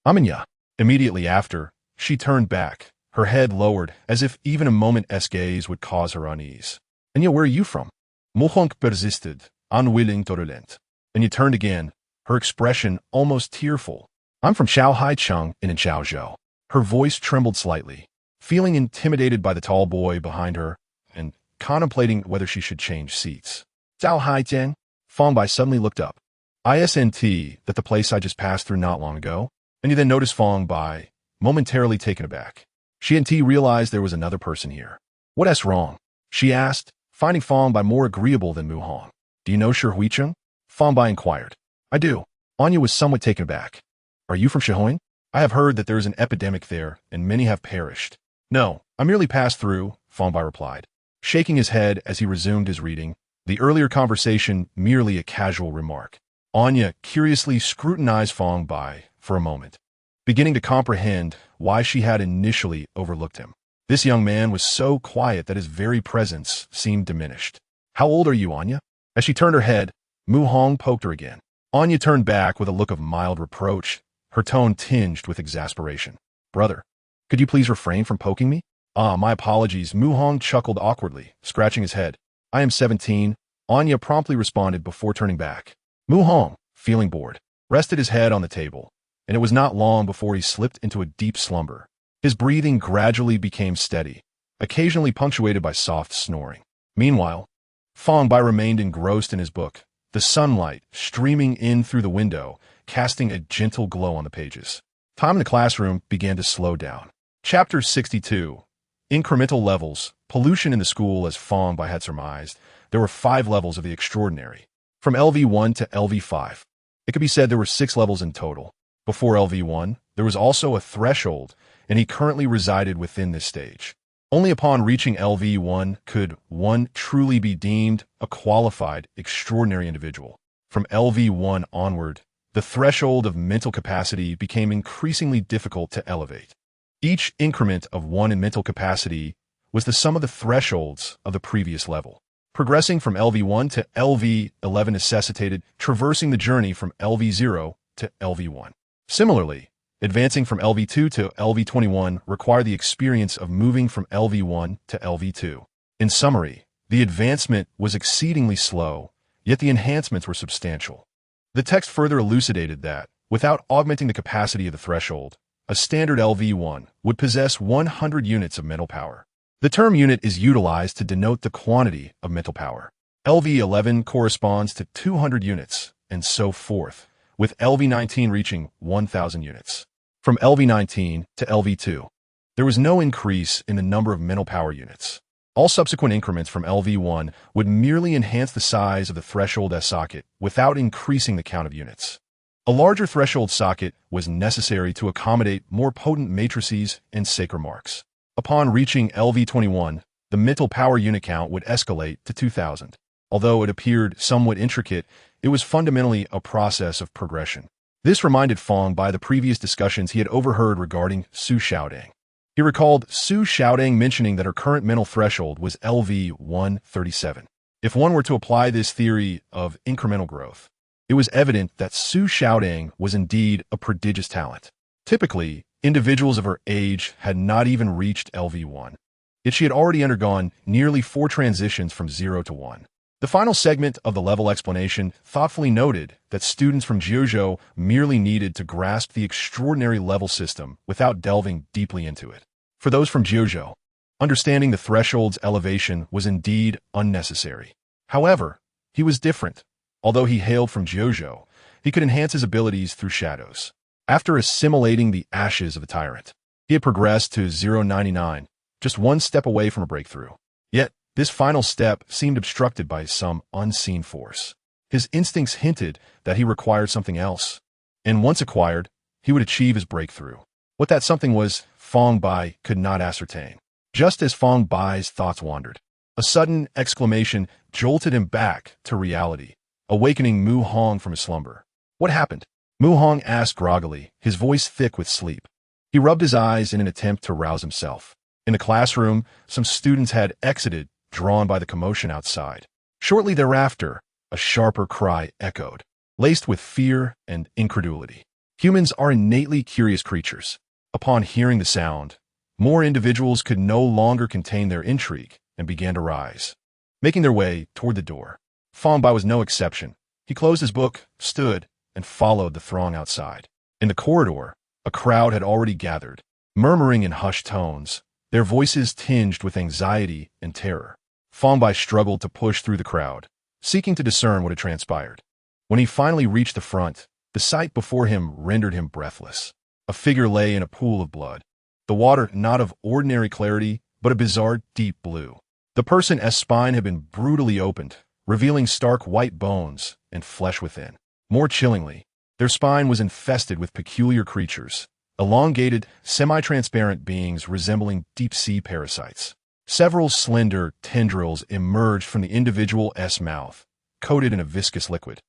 Anya." Immediately after, she turned back, her head lowered, as if even a moment's gaze would cause her unease. "Anya, where are you from?" Mu Hong persisted, unwilling to relent. Anya turned again, her expression almost tearful. "I'm from Shaohaicheng in Chaozhou." Her voice trembled slightly, feeling intimidated by the tall boy behind her and contemplating whether she should change seats. "Shaohaicheng?" Fang Bai suddenly looked up. "Isn't that the place I just passed through not long ago?" And he then noticed Fang Bai, momentarily taken aback. She and T realized there was another person here. "What's wrong?" she asked, finding Fang Bai more agreeable than Mu Hong. "Do you know Shihuicheng?" Fang Bai inquired. "I do." Anya was somewhat taken aback. "Are you from Shihuicheng? I have heard that there is an epidemic there, and many have perished." "No, I merely passed through," Fang Bai replied, shaking his head as he resumed his reading, the earlier conversation merely a casual remark. Anya curiously scrutinized Fang Bai for a moment, beginning to comprehend why she had initially overlooked him. This young man was so quiet that his very presence seemed diminished. "How old are you, Anya?" As she turned her head, Mu Hong poked her again. Anya turned back with a look of mild reproach, her tone tinged with exasperation. "Brother, could you please refrain from poking me?" My apologies," Mu Hong chuckled awkwardly, scratching his head. "I am 17, Anya promptly responded before turning back. Mu Hong, feeling bored, rested his head on the table, and it was not long before he slipped into a deep slumber. His breathing gradually became steady, occasionally punctuated by soft snoring. Meanwhile, Fang Bai remained engrossed in his book, the sunlight streaming in through the window, casting a gentle glow on the pages. Time in the classroom began to slow down. Chapter 62. Incremental Levels. Pollution in the school. As Fang Bai had surmised, there were 5 levels of the extraordinary, from LV1 to LV5. It could be said there were 6 levels in total. Before LV1, there was also a threshold, and he currently resided within this stage. Only upon reaching LV1 could one truly be deemed a qualified, extraordinary individual. From LV1 onward, the threshold of mental capacity became increasingly difficult to elevate. Each increment of 1 in mental capacity was the sum of the thresholds of the previous level. Progressing from LV1 to LV11 necessitated traversing the journey from LV0 to LV1. Similarly, advancing from LV2 to LV21 required the experience of moving from LV1 to LV2. In summary, the advancement was exceedingly slow, yet the enhancements were substantial. The text further elucidated that, without augmenting the capacity of the threshold, a standard LV1 would possess 100 units of mental power. The term unit is utilized to denote the quantity of mental power. LV11 corresponds to 200 units, and so forth, with LV19 reaching 1,000 units. From LV19 to LV2, there was no increase in the number of mental power units. All subsequent increments from LV1 would merely enhance the size of the threshold socket without increasing the count of units. A larger threshold socket was necessary to accommodate more potent matrices and sacred marks. Upon reaching LV21, the mental power unit count would escalate to 2,000. Although it appeared somewhat intricate, it was fundamentally a process of progression. This reminded Fang Bai the previous discussions he had overheard regarding Su Xiaodang. He recalled Su Xiaodang mentioning that her current mental threshold was LV-137. If one were to apply this theory of incremental growth, it was evident that Su Xiaodang was indeed a prodigious talent. Typically, individuals of her age had not even reached LV1, yet she had already undergone nearly 4 transitions from 0 to 1. The final segment of the level explanation thoughtfully noted that students from Jiuzhou merely needed to grasp the extraordinary level system without delving deeply into it. For those from Jiuzhou, understanding the threshold's elevation was indeed unnecessary. However, he was different. Although he hailed from Jiuzhou, he could enhance his abilities through shadows. After assimilating the ashes of a tyrant, he had progressed to 099, just one step away from a breakthrough. Yet, this final step seemed obstructed by some unseen force. His instincts hinted that he required something else, and once acquired, he would achieve his breakthrough. What that something was, Fang Bai could not ascertain. Just as Fang Bai's thoughts wandered, a sudden exclamation jolted him back to reality, awakening Mu Hong from his slumber. What happened? Mu Hong asked groggily, his voice thick with sleep. He rubbed his eyes in an attempt to rouse himself. In the classroom, some students had exited, drawn by the commotion outside. Shortly thereafter, a sharper cry echoed, laced with fear and incredulity. Humans are innately curious creatures. Upon hearing the sound, more individuals could no longer contain their intrigue and began to rise, making their way toward the door. Fang Bai was no exception. He closed his book, stood, and followed the throng outside. In the corridor, a crowd had already gathered, murmuring in hushed tones, their voices tinged with anxiety and terror. Fang Bai struggled to push through the crowd, seeking to discern what had transpired. When he finally reached the front, the sight before him rendered him breathless. A figure lay in a pool of blood, the water not of ordinary clarity, but a bizarre deep blue. The person's spine had been brutally opened, revealing stark white bones and flesh within. More chillingly, their spine was infested with peculiar creatures, elongated, semi-transparent beings resembling deep-sea parasites. Several slender tendrils emerged from the individual's mouth, coated in a viscous liquid,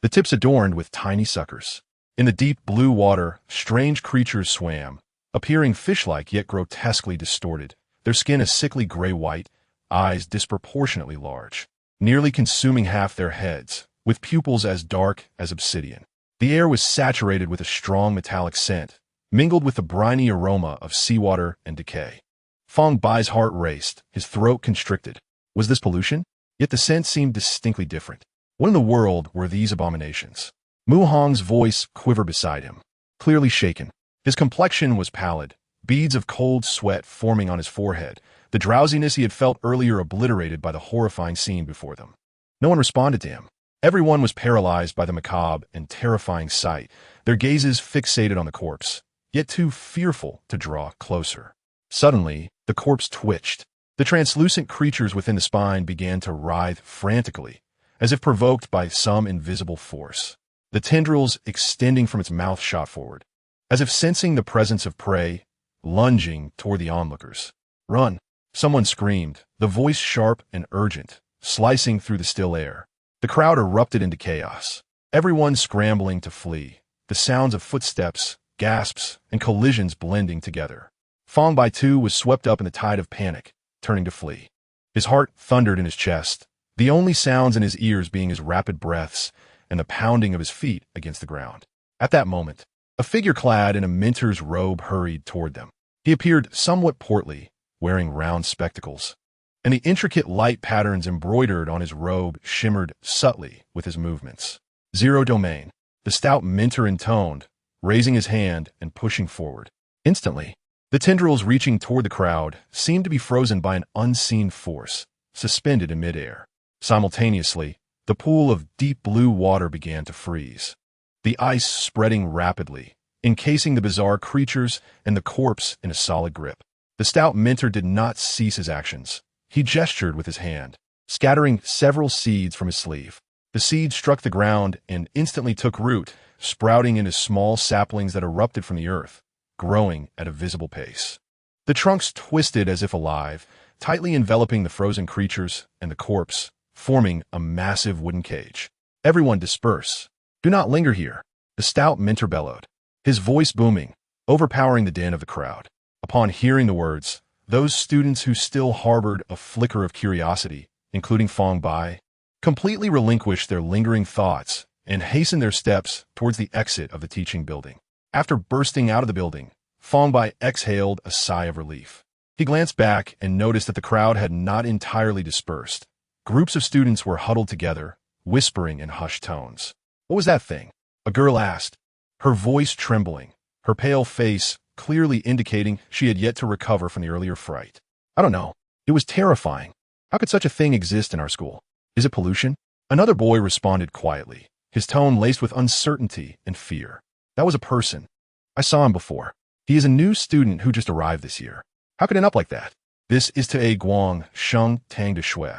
the tips adorned with tiny suckers. In the deep blue water, strange creatures swam, appearing fish-like yet grotesquely distorted, their skin a sickly gray-white, eyes disproportionately large, nearly consuming half their heads, with pupils as dark as obsidian. The air was saturated with a strong metallic scent, mingled with the briny aroma of seawater and decay. Fang Bai's heart raced, his throat constricted. Was this pollution? Yet the scent seemed distinctly different. What in the world were these abominations? Mu Hong's voice quivered beside him, clearly shaken. His complexion was pallid, beads of cold sweat forming on his forehead, the drowsiness he had felt earlier obliterated by the horrifying scene before them. No one responded to him. Everyone was paralyzed by the macabre and terrifying sight, their gazes fixated on the corpse, yet too fearful to draw closer. Suddenly, the corpse twitched. The translucent creatures within the spine began to writhe frantically, as if provoked by some invisible force. The tendrils extending from its mouth shot forward, as if sensing the presence of prey, lunging toward the onlookers. "Run!" Someone screamed, the voice sharp and urgent, slicing through the still air. The crowd erupted into chaos, everyone scrambling to flee, the sounds of footsteps, gasps, and collisions blending together. Fang Bai too was swept up in the tide of panic, turning to flee. His heart thundered in his chest, the only sounds in his ears being his rapid breaths and the pounding of his feet against the ground. At that moment, a figure clad in a mentor's robe hurried toward them. He appeared somewhat portly, wearing round spectacles, and the intricate light patterns embroidered on his robe shimmered subtly with his movements. "Zero domain," the stout mentor intoned, raising his hand and pushing forward. Instantly, the tendrils reaching toward the crowd seemed to be frozen by an unseen force, suspended in midair. Simultaneously, the pool of deep blue water began to freeze, the ice spreading rapidly, encasing the bizarre creatures and the corpse in a solid grip. The stout mentor did not cease his actions. He gestured with his hand, scattering several seeds from his sleeve. The seeds struck the ground and instantly took root, sprouting into small saplings that erupted from the earth, growing at a visible pace. The trunks twisted as if alive, tightly enveloping the frozen creatures and the corpse, forming a massive wooden cage. "Everyone disperse. Do not linger here," the stout mentor bellowed, his voice booming, overpowering the din of the crowd. Upon hearing the words, those students who still harbored a flicker of curiosity, including Fang Bai, completely relinquished their lingering thoughts and hastened their steps towards the exit of the teaching building. After bursting out of the building, Fang Bai exhaled a sigh of relief. He glanced back and noticed that the crowd had not entirely dispersed. Groups of students were huddled together, whispering in hushed tones. "What was that thing?" a girl asked, her voice trembling, her pale face clearly indicating she had yet to recover from the earlier fright. "I don't know. It was terrifying. How could such a thing exist in our school? Is it pollution?" Another boy responded quietly, his tone laced with uncertainty and fear. "That was a person. I saw him before. He is a new student who just arrived this year. How could it end up like that?" "This is to a Guang Sheng Tang de Shui.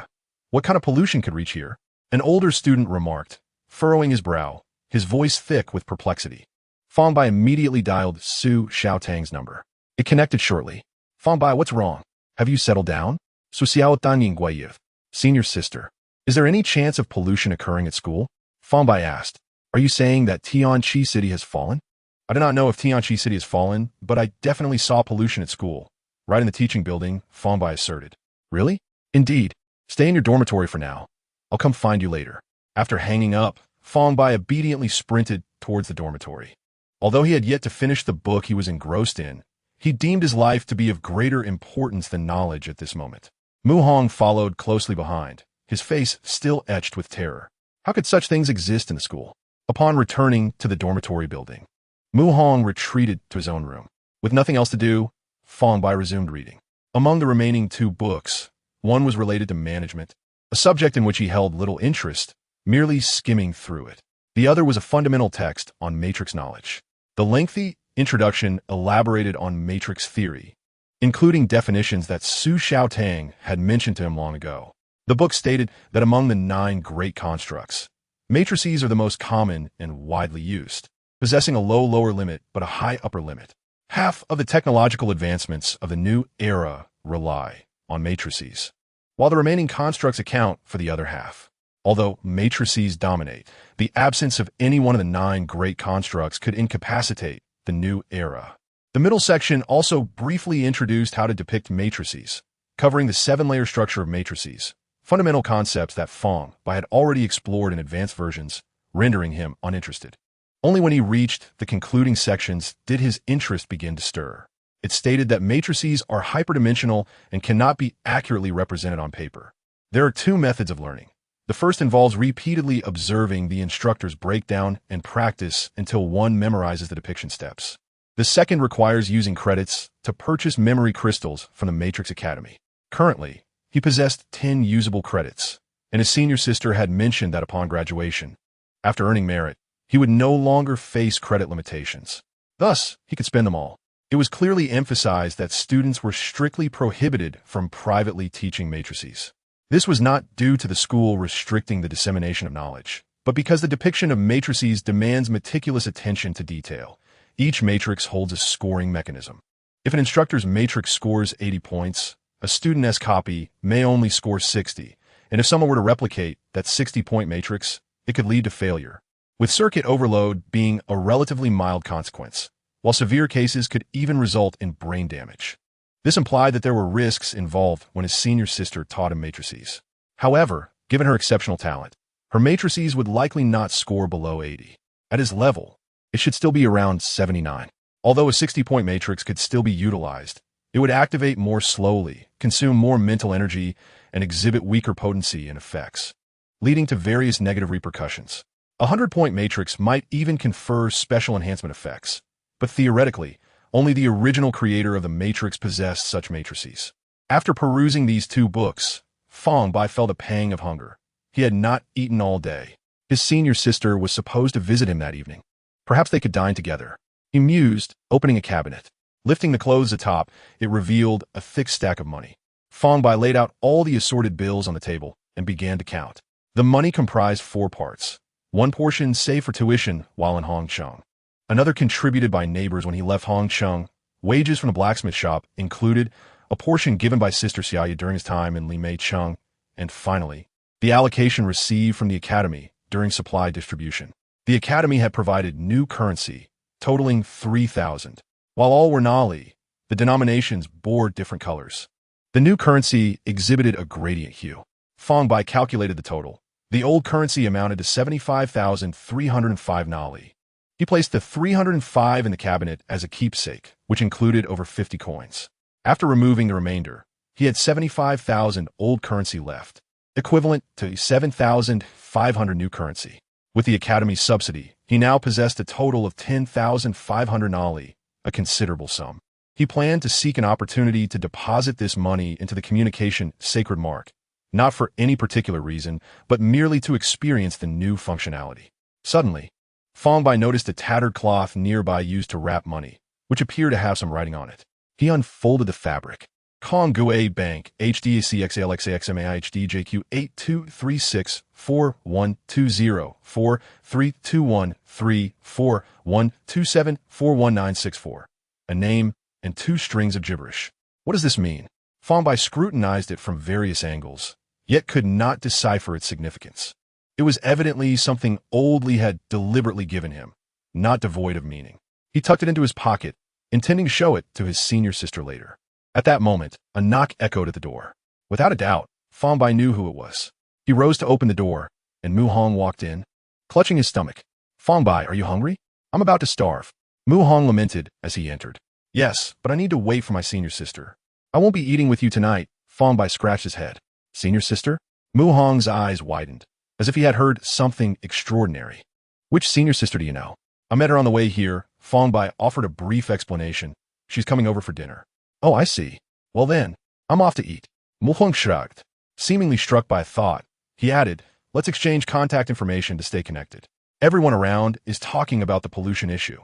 What kind of pollution could reach here?" an older student remarked, furrowing his brow, his voice thick with perplexity. Fang Bai immediately dialed Su Xiaotang's number. It connected shortly. "Fang Bai, what's wrong? Have you settled down?" Su Xiaotang Guayev, senior sister. "Is there any chance of pollution occurring at school?" Fang Bai asked. "Are you saying that Tianqi City has fallen?" "I do not know if Tianqi City has fallen, but I definitely saw pollution at school. Right in the teaching building," Fang Bai asserted. "Really?" "Indeed. Stay in your dormitory for now. I'll come find you later." After hanging up, Fang Bai obediently sprinted towards the dormitory. Although he had yet to finish the book he was engrossed in, he deemed his life to be of greater importance than knowledge at this moment. Mu Hong followed closely behind, his face still etched with terror. How could such things exist in the school? Upon returning to the dormitory building, Mu Hong retreated to his own room. With nothing else to do, Fang Bai resumed reading. Among the remaining two books, one was related to management, a subject in which he held little interest, merely skimming through it. The other was a fundamental text on matrix knowledge. The lengthy introduction elaborated on matrix theory, including definitions that Su Xiaotang had mentioned to him long ago. The book stated that among the 9 great constructs, matrices are the most common and widely used, possessing a low lower limit but a high upper limit. Half of the technological advancements of the new era rely on matrices, while the remaining constructs account for the other half. Although matrices dominate, the absence of any one of the 9 great constructs could incapacitate the new era. The middle section also briefly introduced how to depict matrices, covering the 7-layer structure of matrices, fundamental concepts that Fang Bai had already explored in advanced versions, rendering him uninterested. Only when he reached the concluding sections did his interest begin to stir. It stated that matrices are hyperdimensional and cannot be accurately represented on paper. There are 2 methods of learning. The first involves repeatedly observing the instructor's breakdown and practice until one memorizes the depiction steps. The second requires using credits to purchase memory crystals from the Matrix Academy. Currently, he possessed 10 usable credits, and his senior sister had mentioned that upon graduation, after earning merit, he would no longer face credit limitations. Thus, he could spend them all. It was clearly emphasized that students were strictly prohibited from privately teaching matrices. This was not due to the school restricting the dissemination of knowledge, but because the depiction of matrices demands meticulous attention to detail. Each matrix holds a scoring mechanism. If an instructor's matrix scores 80 points, a student's copy may only score 60, and if someone were to replicate that 60-point matrix, it could lead to failure, with circuit overload being a relatively mild consequence, while severe cases could even result in brain damage. This implied that there were risks involved when his senior sister taught him matrices. However, given her exceptional talent, her matrices would likely not score below 80. At his level, it should still be around 79. Although a 60-point matrix could still be utilized, it would activate more slowly, consume more mental energy, and exhibit weaker potency and effects, leading to various negative repercussions. A 100-point matrix might even confer special enhancement effects, but theoretically, only the original creator of the Matrix possessed such matrices. After perusing these 2 books, Fang Bai felt a pang of hunger. He had not eaten all day. His senior sister was supposed to visit him that evening. Perhaps they could dine together. He mused, opening a cabinet. Lifting the clothes atop, it revealed a thick stack of money. Fang Bai laid out all the assorted bills on the table and began to count. The money comprised 4 parts. one portion saved for tuition while in Hongcheng. Another contributed by neighbors when he left Hongcheng. Wages from the blacksmith shop included a portion given by Sister Xiaoya during his time in Limeicheng, and finally, the allocation received from the academy during supply distribution. The academy had provided new currency, totaling 3,000. While all were Nali, the denominations bore different colors. The new currency exhibited a gradient hue. Fang Bai calculated the total. The old currency amounted to 75,305 Nali. He placed the 305 in the cabinet as a keepsake, which included over 50 coins. After removing the remainder, he had 75,000 old currency left, equivalent to 7,500 new currency. With the academy's subsidy, he now possessed a total of 10,500 Nali, a considerable sum. He planned to seek an opportunity to deposit this money into the communication sacred mark, not for any particular reason, but merely to experience the new functionality. Suddenly, Fang Bai noticed a tattered cloth nearby used to wrap money, which appeared to have some writing on it. He unfolded the fabric. Kong Gue Bank, HDACXALXAXMAIHDJQ 823641203412734127411964. A name and 2 strings of gibberish. What does this mean? Fang Bai scrutinized it from various angles, yet could not decipher its significance. It was evidently something Old Li had deliberately given him, not devoid of meaning. He tucked it into his pocket, intending to show it to his senior sister later. At that moment, a knock echoed at the door. Without a doubt, Fang Bai knew who it was. He rose to open the door, and Mu Hong walked in, clutching his stomach. Fang Bai, are you hungry? I'm about to starve. Mu Hong lamented as he entered. Yes, but I need to wait for my senior sister. I won't be eating with you tonight. Fang Bai scratched his head. Senior sister? Mu Hong's eyes widened, as if he had heard something extraordinary. Which senior sister do you know? I met her on the way here. Fang Bai offered a brief explanation. She's coming over for dinner. Oh, I see. Well then, I'm off to eat. Mu Hong shrugged. Seemingly struck by a thought, he added, let's exchange contact information to stay connected. Everyone around is talking about the pollution issue.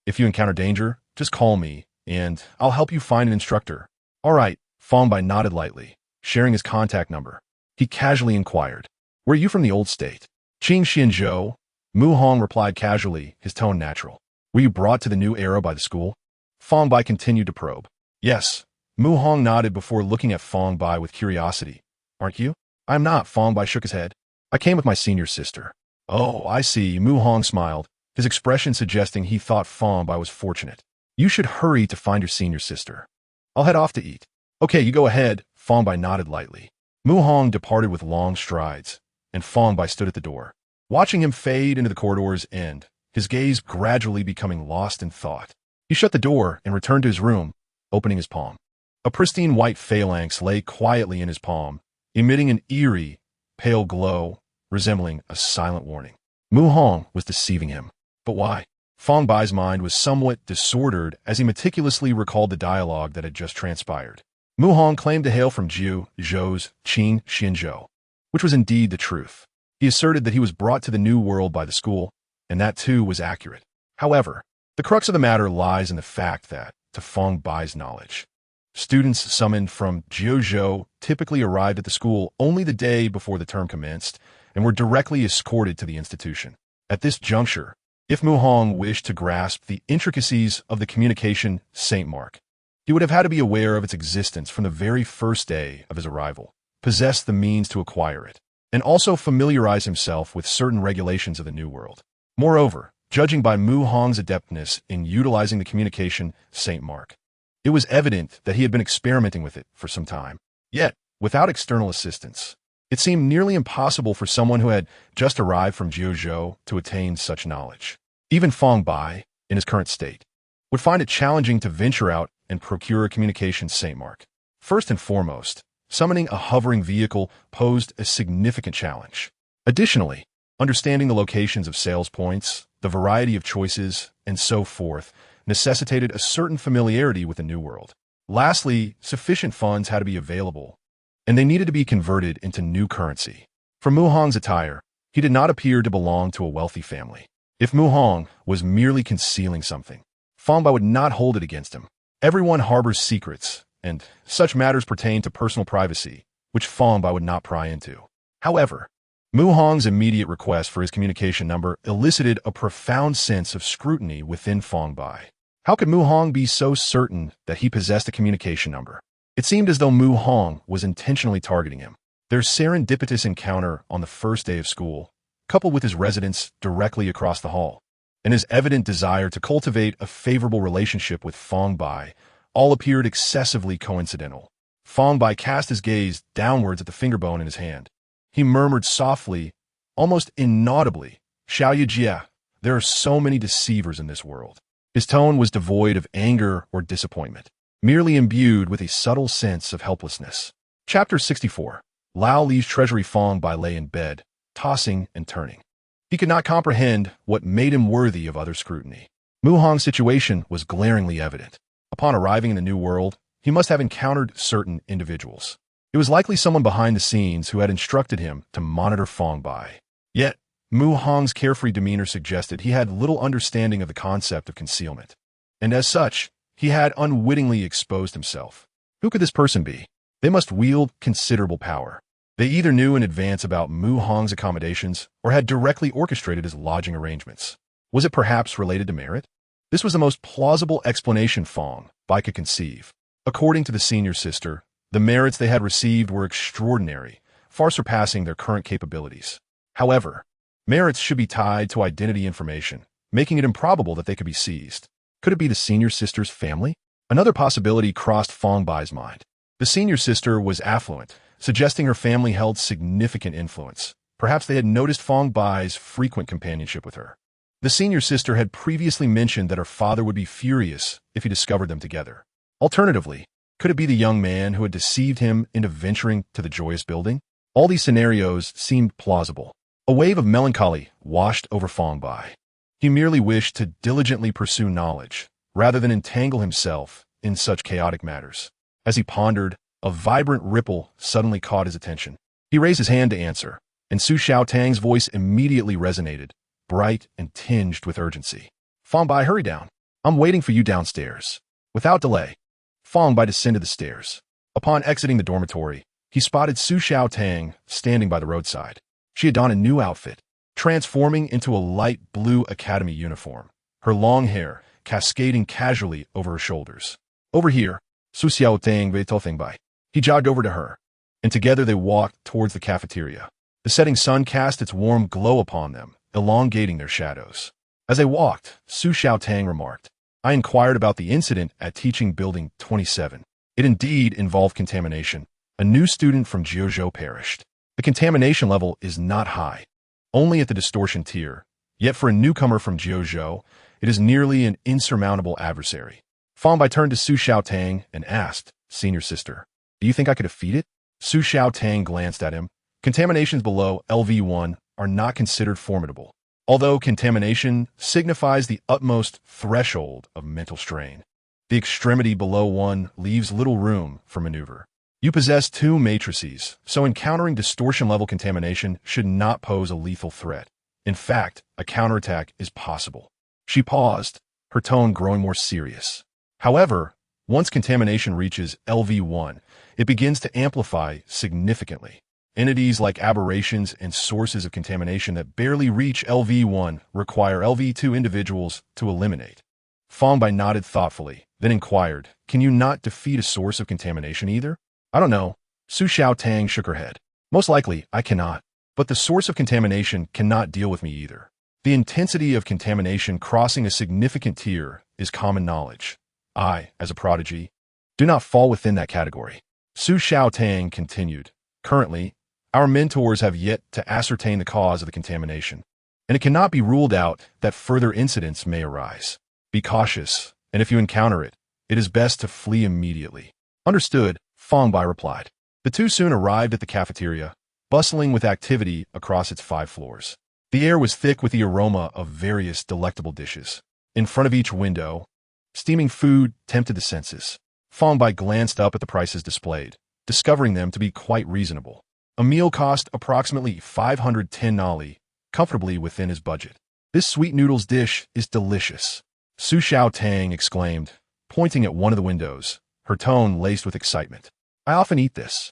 If you encounter danger, just call me, and I'll help you find an instructor. All right, Fang Bai nodded lightly, sharing his contact number. He casually inquired, were you from the old state? Qing Xianzhou. Mu Hong replied casually, his tone natural. Were you brought to the new era by the school? Fang Bai continued to probe. Yes. Mu Hong nodded before looking at Fang Bai with curiosity. Aren't you? I'm not. Fang Bai shook his head. I came with my senior sister. Oh, I see. Mu Hong smiled, his expression suggesting he thought Fang Bai was fortunate. You should hurry to find your senior sister. I'll head off to eat. Okay, you go ahead. Fang Bai nodded lightly. Mu Hong departed with long strides, and Fang Bai stood at the door, watching him fade into the corridor's end, his gaze gradually becoming lost in thought. He shut the door and returned to his room, opening his palm. A pristine white phalanx lay quietly in his palm, emitting an eerie, pale glow, resembling a silent warning. Mu Hong was deceiving him. But why? Fang Bai's mind was somewhat disordered as he meticulously recalled the dialogue that had just transpired. Mu Hong claimed to hail from Jiu Zhou's Qing Xianzhou, which was indeed the truth. He asserted that he was brought to the new world by the school, and that too was accurate. However, the crux of the matter lies in the fact that, to Fang Bai's knowledge, students summoned from Jiuzhou typically arrived at the school only the day before the term commenced and were directly escorted to the institution. At this juncture, if Mu Hong wished to grasp the intricacies of the communication Saint Mark, he would have had to be aware of its existence from the very first day of his arrival, possess the means to acquire it, and also familiarize himself with certain regulations of the New World. Moreover, judging by Mu Hong's adeptness in utilizing the communication Saint Mark, it was evident that he had been experimenting with it for some time. Yet, without external assistance, it seemed nearly impossible for someone who had just arrived from Jiuzhou to attain such knowledge. Even Fang Bai, in his current state, would find it challenging to venture out and procure a communication Saint Mark. First and foremost, summoning a hovering vehicle posed a significant challenge. Additionally, understanding the locations of sales points, the variety of choices, and so forth, necessitated a certain familiarity with the New World. Lastly, sufficient funds had to be available, and they needed to be converted into new currency. For Mu Hong's attire, he did not appear to belong to a wealthy family. If Mu Hong was merely concealing something, Fang Bai would not hold it against him. Everyone harbors secrets, and such matters pertain to personal privacy, which Fang Bai would not pry into. However, Mu Hong's immediate request for his communication number elicited a profound sense of scrutiny within Fang Bai. How could Mu Hong be so certain that he possessed a communication number? It seemed as though Mu Hong was intentionally targeting him. Their serendipitous encounter on the first day of school, coupled with his residence directly across the hall, and his evident desire to cultivate a favorable relationship with Fang Bai, all appeared excessively coincidental. Fang Bai cast his gaze downwards at the finger bone in his hand. He murmured softly, almost inaudibly, "Xiao Yijia, there are so many deceivers in this world." His tone was devoid of anger or disappointment, merely imbued with a subtle sense of helplessness. Chapter 64. Lao Li's treasury. Fang Bai lay in bed, tossing and turning. He could not comprehend what made him worthy of other scrutiny. Mu Hong's situation was glaringly evident. Upon arriving in the new world, he must have encountered certain individuals. It was likely someone behind the scenes who had instructed him to monitor Fang Bai. Yet, Mu Hong's carefree demeanor suggested he had little understanding of the concept of concealment. And as such, he had unwittingly exposed himself. Who could this person be? They must wield considerable power. They either knew in advance about Mu Hong's accommodations or had directly orchestrated his lodging arrangements. Was it perhaps related to merit? This was the most plausible explanation Fang Bai could conceive. According to the senior sister, the merits they had received were extraordinary, far surpassing their current capabilities. However, merits should be tied to identity information, making it improbable that they could be seized. Could it be the senior sister's family? Another possibility crossed Fang Bai's mind. The senior sister was affluent, suggesting her family held significant influence. Perhaps they had noticed Fang Bai's frequent companionship with her. The senior sister had previously mentioned that her father would be furious if he discovered them together. Alternatively, could it be the young man who had deceived him into venturing to the joyous building? All these scenarios seemed plausible. A wave of melancholy washed over Fang Bai. He merely wished to diligently pursue knowledge, rather than entangle himself in such chaotic matters. As he pondered, a vibrant ripple suddenly caught his attention. He raised his hand to answer, and Su Xiaotang's voice immediately resonated, bright and tinged with urgency. "Fang Bai, hurry down. I'm waiting for you downstairs." Without delay, Fang Bai descended the stairs. Upon exiting the dormitory, he spotted Su Xiaotang standing by the roadside. She had donned a new outfit, transforming into a light blue academy uniform, her long hair cascading casually over her shoulders. "Over here, Su Xiaotang ve Fang Bai." He jogged over to her, and together they walked towards the cafeteria. The setting sun cast its warm glow upon them, elongating their shadows. As they walked, Su Xiaotang remarked, "I inquired about the incident at Teaching Building 27. It indeed involved contamination. A new student from Jiuzhou perished. The contamination level is not high, only at the distortion tier, yet for a newcomer from Jiuzhou, it is nearly an insurmountable adversary." Fang Bai turned to Su Xiaotang and asked, "Senior sister, do you think I could defeat it?" Su Xiaotang glanced at him. Contaminations below LV1 are not considered formidable, although contamination signifies the utmost threshold of mental strain. The extremity below 1 leaves little room for maneuver. You possess 2 matrices, so encountering distortion-level contamination should not pose a lethal threat. In fact, a counterattack is possible. She paused, her tone growing more serious. However, once contamination reaches LV1, it begins to amplify significantly. Entities like aberrations and sources of contamination that barely reach LV1 require LV2 individuals to eliminate. Fang Bai nodded thoughtfully, then inquired, "Can you not defeat a source of contamination either?" "I don't know." Su Xiaotang shook her head. "Most likely, I cannot. But the source of contamination cannot deal with me either. The intensity of contamination crossing a significant tier is common knowledge. I, as a prodigy, do not fall within that category." Su Xiaotang continued, "Currently, our mentors have yet to ascertain the cause of the contamination, and it cannot be ruled out that further incidents may arise. Be cautious, and if you encounter it, it is best to flee immediately." "Understood," Fang Bai replied. The two soon arrived at the cafeteria, bustling with activity across its 5 floors. The air was thick with the aroma of various delectable dishes. In front of each window, steaming food tempted the senses. Fang Bai glanced up at the prices displayed, discovering them to be quite reasonable. A meal cost approximately 510 nali, comfortably within his budget. "This sweet noodles dish is delicious," Su Xiaotang exclaimed, pointing at one of the windows, her tone laced with excitement. "I often eat this."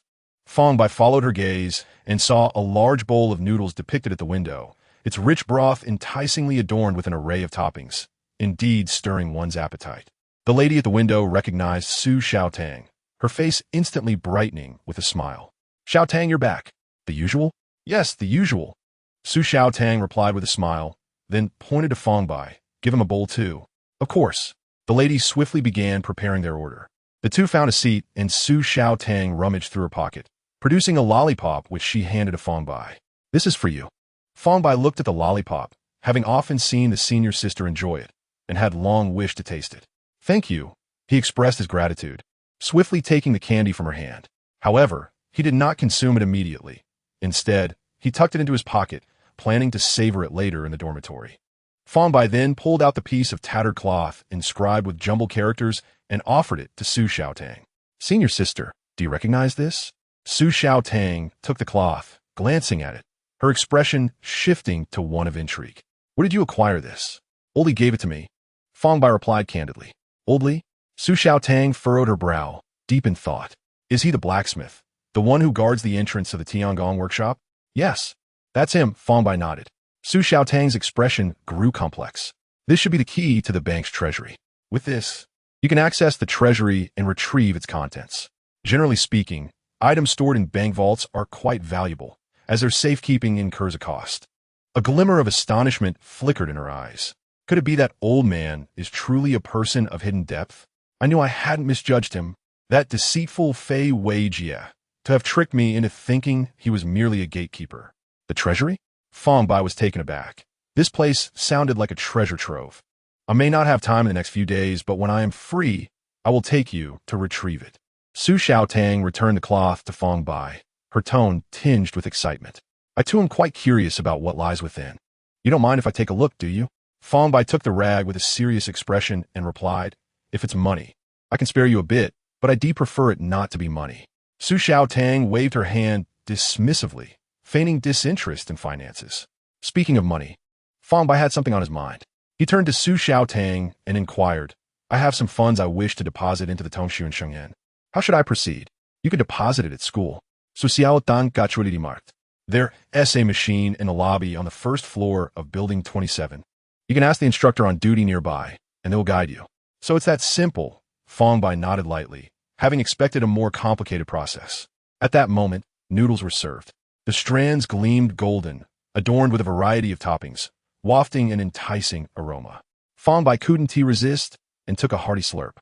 Fang Bai followed her gaze and saw a large bowl of noodles depicted at the window, its rich broth enticingly adorned with an array of toppings, indeed stirring one's appetite. The lady at the window recognized Su Xiaotang, her face instantly brightening with a smile. "Xiaotang, you're back. The usual?" "Yes, the usual." Su Xiaotang replied with a smile, then pointed to Fang Bai. "Give him a bowl too." "Of course." The ladies swiftly began preparing their order. The two found a seat, and Su Xiaotang rummaged through her pocket, producing a lollipop which she handed to Fang Bai. "This is for you." Fang Bai looked at the lollipop, having often seen the senior sister enjoy it, and had long wished to taste it. "Thank you," he expressed his gratitude, swiftly taking the candy from her hand. However, he did not consume it immediately. Instead, he tucked it into his pocket, planning to savor it later in the dormitory. Fang Bai then pulled out the piece of tattered cloth inscribed with jumbled characters and offered it to Su Xiaotang. "Senior sister, do you recognize this?" Su Xiaotang took the cloth, glancing at it, her expression shifting to one of intrigue. "Where did you acquire this?" "Oldie gave it to me," Fang Bai replied candidly. "Oldie?" Su Xiaotang furrowed her brow, deep in thought. "Is he the blacksmith, the one who guards the entrance of the Tiangong workshop?" "Yes, that's him," Fang Bai nodded. Su Xiaotang's expression grew complex. "This should be the key to the bank's treasury. With this, you can access the treasury and retrieve its contents. Generally speaking, items stored in bank vaults are quite valuable, as their safekeeping incurs a cost." A glimmer of astonishment flickered in her eyes. Could it be that old man is truly a person of hidden depth? I knew I hadn't misjudged him. That deceitful Fei Weijie, to have tricked me into thinking he was merely a gatekeeper. The treasury? Fang Bai was taken aback. This place sounded like a treasure trove. "I may not have time in the next few days, but when I am free, I will take you to retrieve it." Su Xiaotang returned the cloth to Fang Bai, her tone tinged with excitement. "I too am quite curious about what lies within. You don't mind if I take a look, do you?" Fang Bai took the rag with a serious expression and replied, "If it's money, I can spare you a bit, but I prefer it not to be money." Su Xiaotang waved her hand dismissively, feigning disinterest in finances. Speaking of money, Fang Bai had something on his mind. He turned to Su Xiaotang and inquired, "I have some funds I wish to deposit into the Tongshu in Shengyan. How should I proceed?" "You could deposit it at school." Su Xiaotang got marked. Their essay machine in the lobby on the first floor of Building 27. You can ask the instructor on duty nearby, and they will guide you. "So it's that simple," Fang Bai nodded lightly, having expected a more complicated process. At that moment, noodles were served. The strands gleamed golden, adorned with a variety of toppings, wafting an enticing aroma. Fang Bai couldn't resist and took a hearty slurp.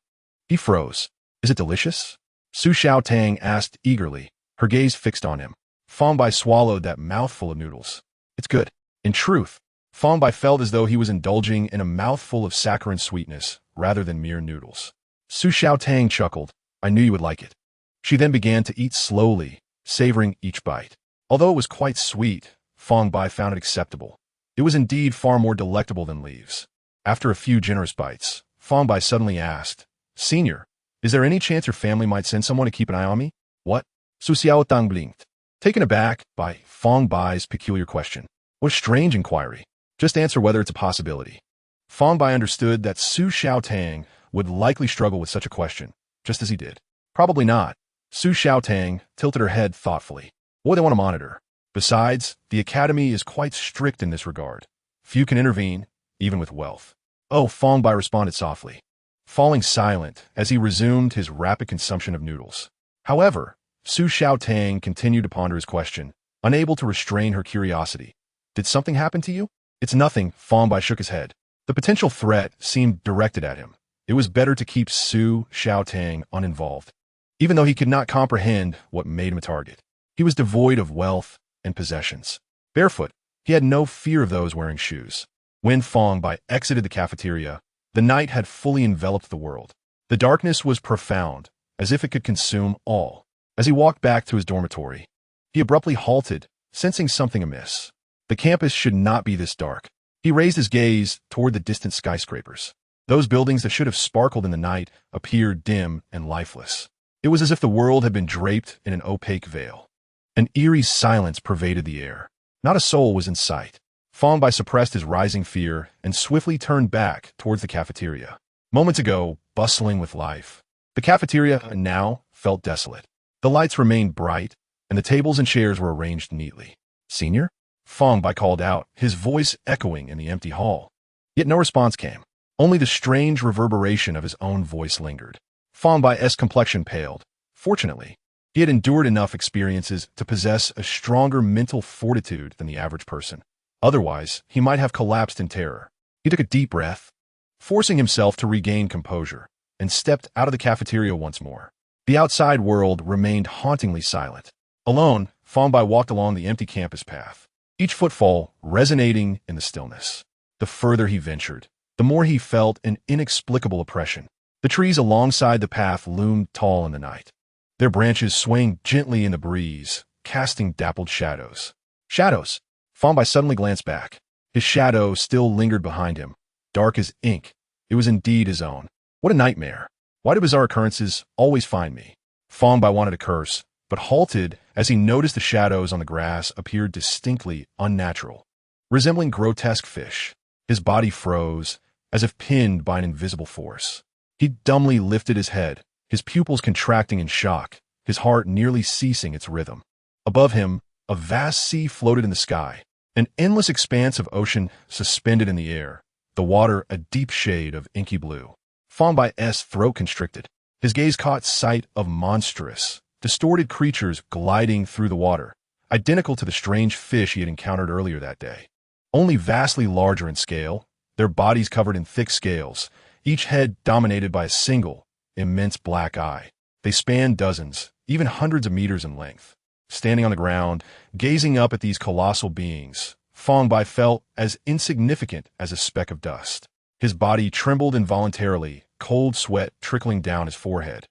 He froze. "Is it delicious?" Su Xiaotang asked eagerly, her gaze fixed on him. Fang Bai swallowed that mouthful of noodles. "It's good." In truth, Fang Bai felt as though he was indulging in a mouthful of saccharine sweetness rather than mere noodles. Su Xiaotang chuckled. "I knew you would like it." She then began to eat slowly, savoring each bite. Although it was quite sweet, Fang Bai found it acceptable. It was indeed far more delectable than leaves. After a few generous bites, Fang Bai suddenly asked, "Senior, is there any chance your family might send someone to keep an eye on me?" "What?" Su Xiaotang blinked, taken aback by Fang Bai's peculiar question. What a strange inquiry. Just answer whether it's a possibility. Fang Bai understood that Su Xiaotang would likely struggle with such a question, just as he did. "Probably not." Su Xiaotang tilted her head thoughtfully. "What they want to monitor. Besides, the academy is quite strict in this regard. Few can intervene, even with wealth." "Oh," Fang Bai responded softly, falling silent as he resumed his rapid consumption of noodles. However, Su Xiaotang continued to ponder his question, unable to restrain her curiosity. "Did something happen to you?" "It's nothing," Fang Bai shook his head. The potential threat seemed directed at him. It was better to keep Su Xiaotang uninvolved, even though he could not comprehend what made him a target. He was devoid of wealth and possessions. Barefoot, he had no fear of those wearing shoes. When Fang Bai exited the cafeteria, the night had fully enveloped the world. The darkness was profound, as if it could consume all. As he walked back to his dormitory, he abruptly halted, sensing something amiss. The campus should not be this dark. He raised his gaze toward the distant skyscrapers. Those buildings that should have sparkled in the night appeared dim and lifeless. It was as if the world had been draped in an opaque veil. An eerie silence pervaded the air. Not a soul was in sight. Fang Bai suppressed his rising fear and swiftly turned back towards the cafeteria. Moments ago, bustling with life, the cafeteria now felt desolate. The lights remained bright, and the tables and chairs were arranged neatly. "Senior?" Fang Bai called out, his voice echoing in the empty hall. Yet no response came. Only the strange reverberation of his own voice lingered. Fang Bai's complexion paled. Fortunately, he had endured enough experiences to possess a stronger mental fortitude than the average person. Otherwise, he might have collapsed in terror. He took a deep breath, forcing himself to regain composure, and stepped out of the cafeteria once more. The outside world remained hauntingly silent. Alone, Fang Bai walked along the empty campus path, each footfall resonating in the stillness. The further he ventured, the more he felt an inexplicable oppression. The trees alongside the path loomed tall in the night, their branches swaying gently in the breeze, casting dappled shadows. Shadows! Fang Bai suddenly glanced back. His shadow still lingered behind him, dark as ink. It was indeed his own. What a nightmare! Why do bizarre occurrences always find me? Fang Bai wanted to curse, but halted as he noticed the shadows on the grass appeared distinctly unnatural, resembling grotesque fish. His body froze, as if pinned by an invisible force. He dumbly lifted his head, his pupils contracting in shock, his heart nearly ceasing its rhythm. Above him, a vast sea floated in the sky, an endless expanse of ocean suspended in the air, the water a deep shade of inky blue. Fang Bai's throat constricted. His gaze caught sight of monstrous, distorted creatures gliding through the water, identical to the strange fish he had encountered earlier that day. Only vastly larger in scale, their bodies covered in thick scales, each head dominated by a single, immense black eye. They spanned dozens, even hundreds of meters in length. Standing on the ground, gazing up at these colossal beings, Fang Bai felt as insignificant as a speck of dust. His body trembled involuntarily, cold sweat trickling down his forehead,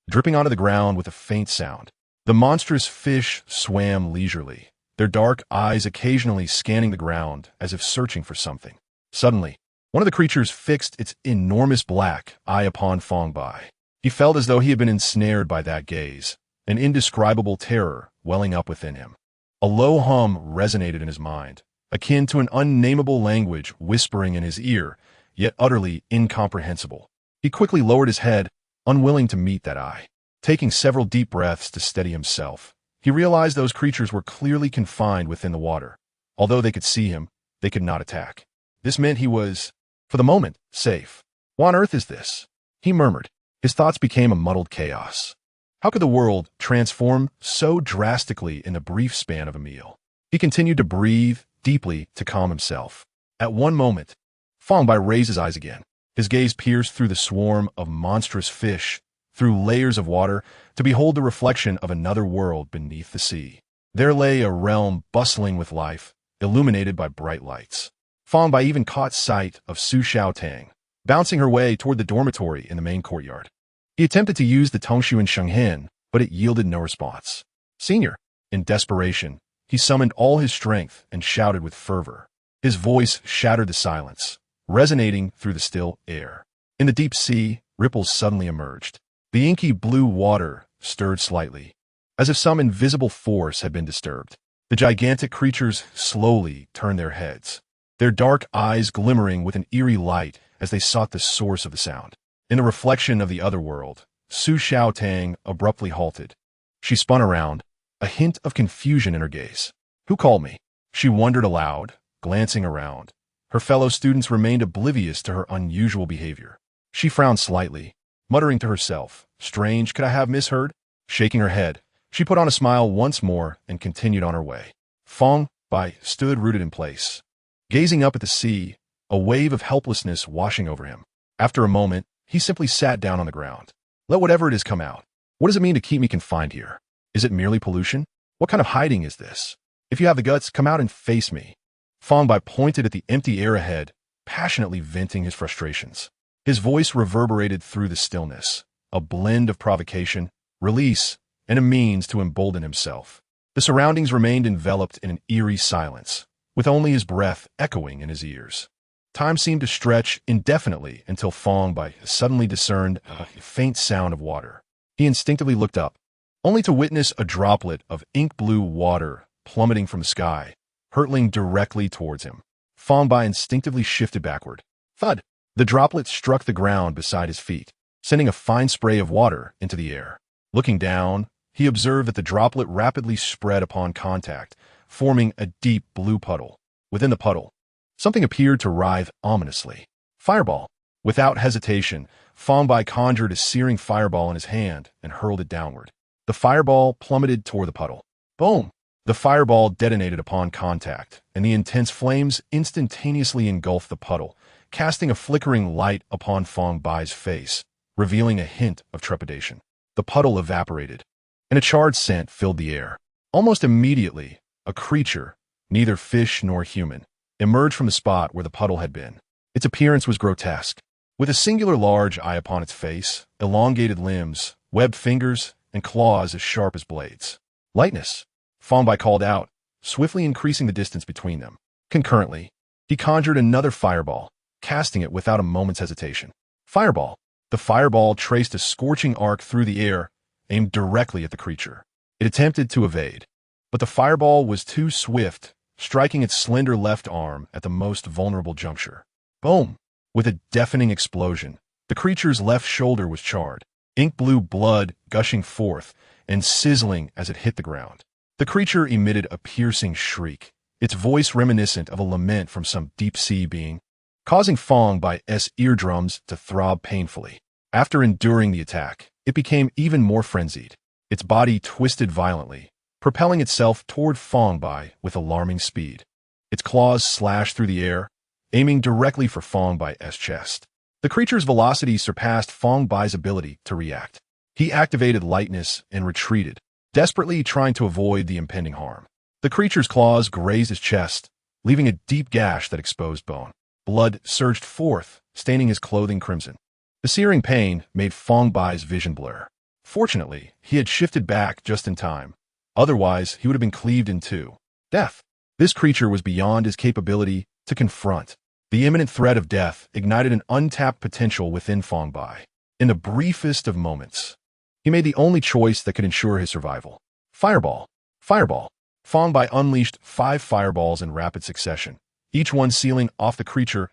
dripping onto the ground with a faint sound. The monstrous fish swam leisurely, their dark eyes occasionally scanning the ground as if searching for something. Suddenly, one of the creatures fixed its enormous black eye upon Fang Bai. He felt as though he had been ensnared by that gaze, an indescribable terror welling up within him. A low hum resonated in his mind, akin to an unnameable language whispering in his ear, yet utterly incomprehensible. He quickly lowered his head, unwilling to meet that eye. Taking several deep breaths to steady himself, he realized those creatures were clearly confined within the water. Although they could see him, they could not attack. This meant he was, for the moment, safe. What on earth is this? He murmured. His thoughts became a muddled chaos. How could the world transform so drastically in the brief span of a meal? He continued to breathe deeply to calm himself. At one moment, Fang Bai raised his eyes again. His gaze pierced through the swarm of monstrous fish, through layers of water, to behold the reflection of another world beneath the sea. There lay a realm bustling with life, illuminated by bright lights. Fang Bai even caught sight of Su Xiaotang, bouncing her way toward the dormitory in the main courtyard. He attempted to use the Tongshuan Shenghen, but it yielded no response. "Senior!" In desperation, he summoned all his strength and shouted with fervor. His voice shattered the silence, resonating through the still air. In the deep sea, ripples suddenly emerged. The inky blue water stirred slightly, as if some invisible force had been disturbed. The gigantic creatures slowly turned their heads, their dark eyes glimmering with an eerie light as they sought the source of the sound. In the reflection of the other world, Su Xiaotang abruptly halted. She spun around, a hint of confusion in her gaze. "Who called me?" She wondered aloud, glancing around. Her fellow students remained oblivious to her unusual behavior. She frowned slightly, muttering to herself, "Strange, could I have misheard?" Shaking her head, she put on a smile once more and continued on her way. Fang Bai stood rooted in place, gazing up at the sea, a wave of helplessness washing over him. After a moment, he simply sat down on the ground. Let whatever it is come out. What does it mean to keep me confined here? Is it merely pollution? What kind of hiding is this? If you have the guts, come out and face me. Fang Bai pointed at the empty air ahead, passionately venting his frustrations. His voice reverberated through the stillness, a blend of provocation, release, and a means to embolden himself. The surroundings remained enveloped in an eerie silence, with only his breath echoing in his ears. Time seemed to stretch indefinitely until Fang Bai suddenly discerned a faint sound of water. He instinctively looked up, only to witness a droplet of ink-blue water plummeting from the sky, hurtling directly towards him. Fang Bai instinctively shifted backward. Thud! The droplet struck the ground beside his feet, sending a fine spray of water into the air. Looking down, he observed that the droplet rapidly spread upon contact, forming a deep blue puddle. Within the puddle, something appeared to writhe ominously. Fireball. Without hesitation, Fang Bai conjured a searing fireball in his hand and hurled it downward. The fireball plummeted toward the puddle. Boom! The fireball detonated upon contact, and the intense flames instantaneously engulfed the puddle, casting a flickering light upon Fang Bai's face, revealing a hint of trepidation. The puddle evaporated, and a charred scent filled the air. Almost immediately, a creature, neither fish nor human, emerged from the spot where the puddle had been. Its appearance was grotesque. With a singular large eye upon its face, elongated limbs, webbed fingers, and claws as sharp as blades. Lightness, Fang Bai called out, swiftly increasing the distance between them. Concurrently, he conjured another fireball, casting it without a moment's hesitation. Fireball. The fireball traced a scorching arc through the air, aimed directly at the creature. It attempted to evade, but the fireball was too swift, striking its slender left arm at the most vulnerable juncture. Boom! With a deafening explosion, the creature's left shoulder was charred, ink-blue blood gushing forth and sizzling as it hit the ground. The creature emitted a piercing shriek, its voice reminiscent of a lament from some deep-sea being, causing Fang Bai's eardrums to throb painfully. After enduring the attack, it became even more frenzied. Its body twisted violently, propelling itself toward Fang Bai with alarming speed. Its claws slashed through the air, aiming directly for Fang Bai's chest. The creature's velocity surpassed Fang Bai's ability to react. He activated lightness and retreated, desperately trying to avoid the impending harm. The creature's claws grazed his chest, leaving a deep gash that exposed bone. Blood surged forth, staining his clothing crimson. The searing pain made Fang Bai's vision blur. Fortunately, he had shifted back just in time. Otherwise, he would have been cleaved in two. Death. This creature was beyond his capability to confront. The imminent threat of death ignited an untapped potential within Fang Bai. In the briefest of moments, he made the only choice that could ensure his survival. Fireball. Fireball. Fang Bai unleashed 5 fireballs in rapid succession, each one sealing off the creature's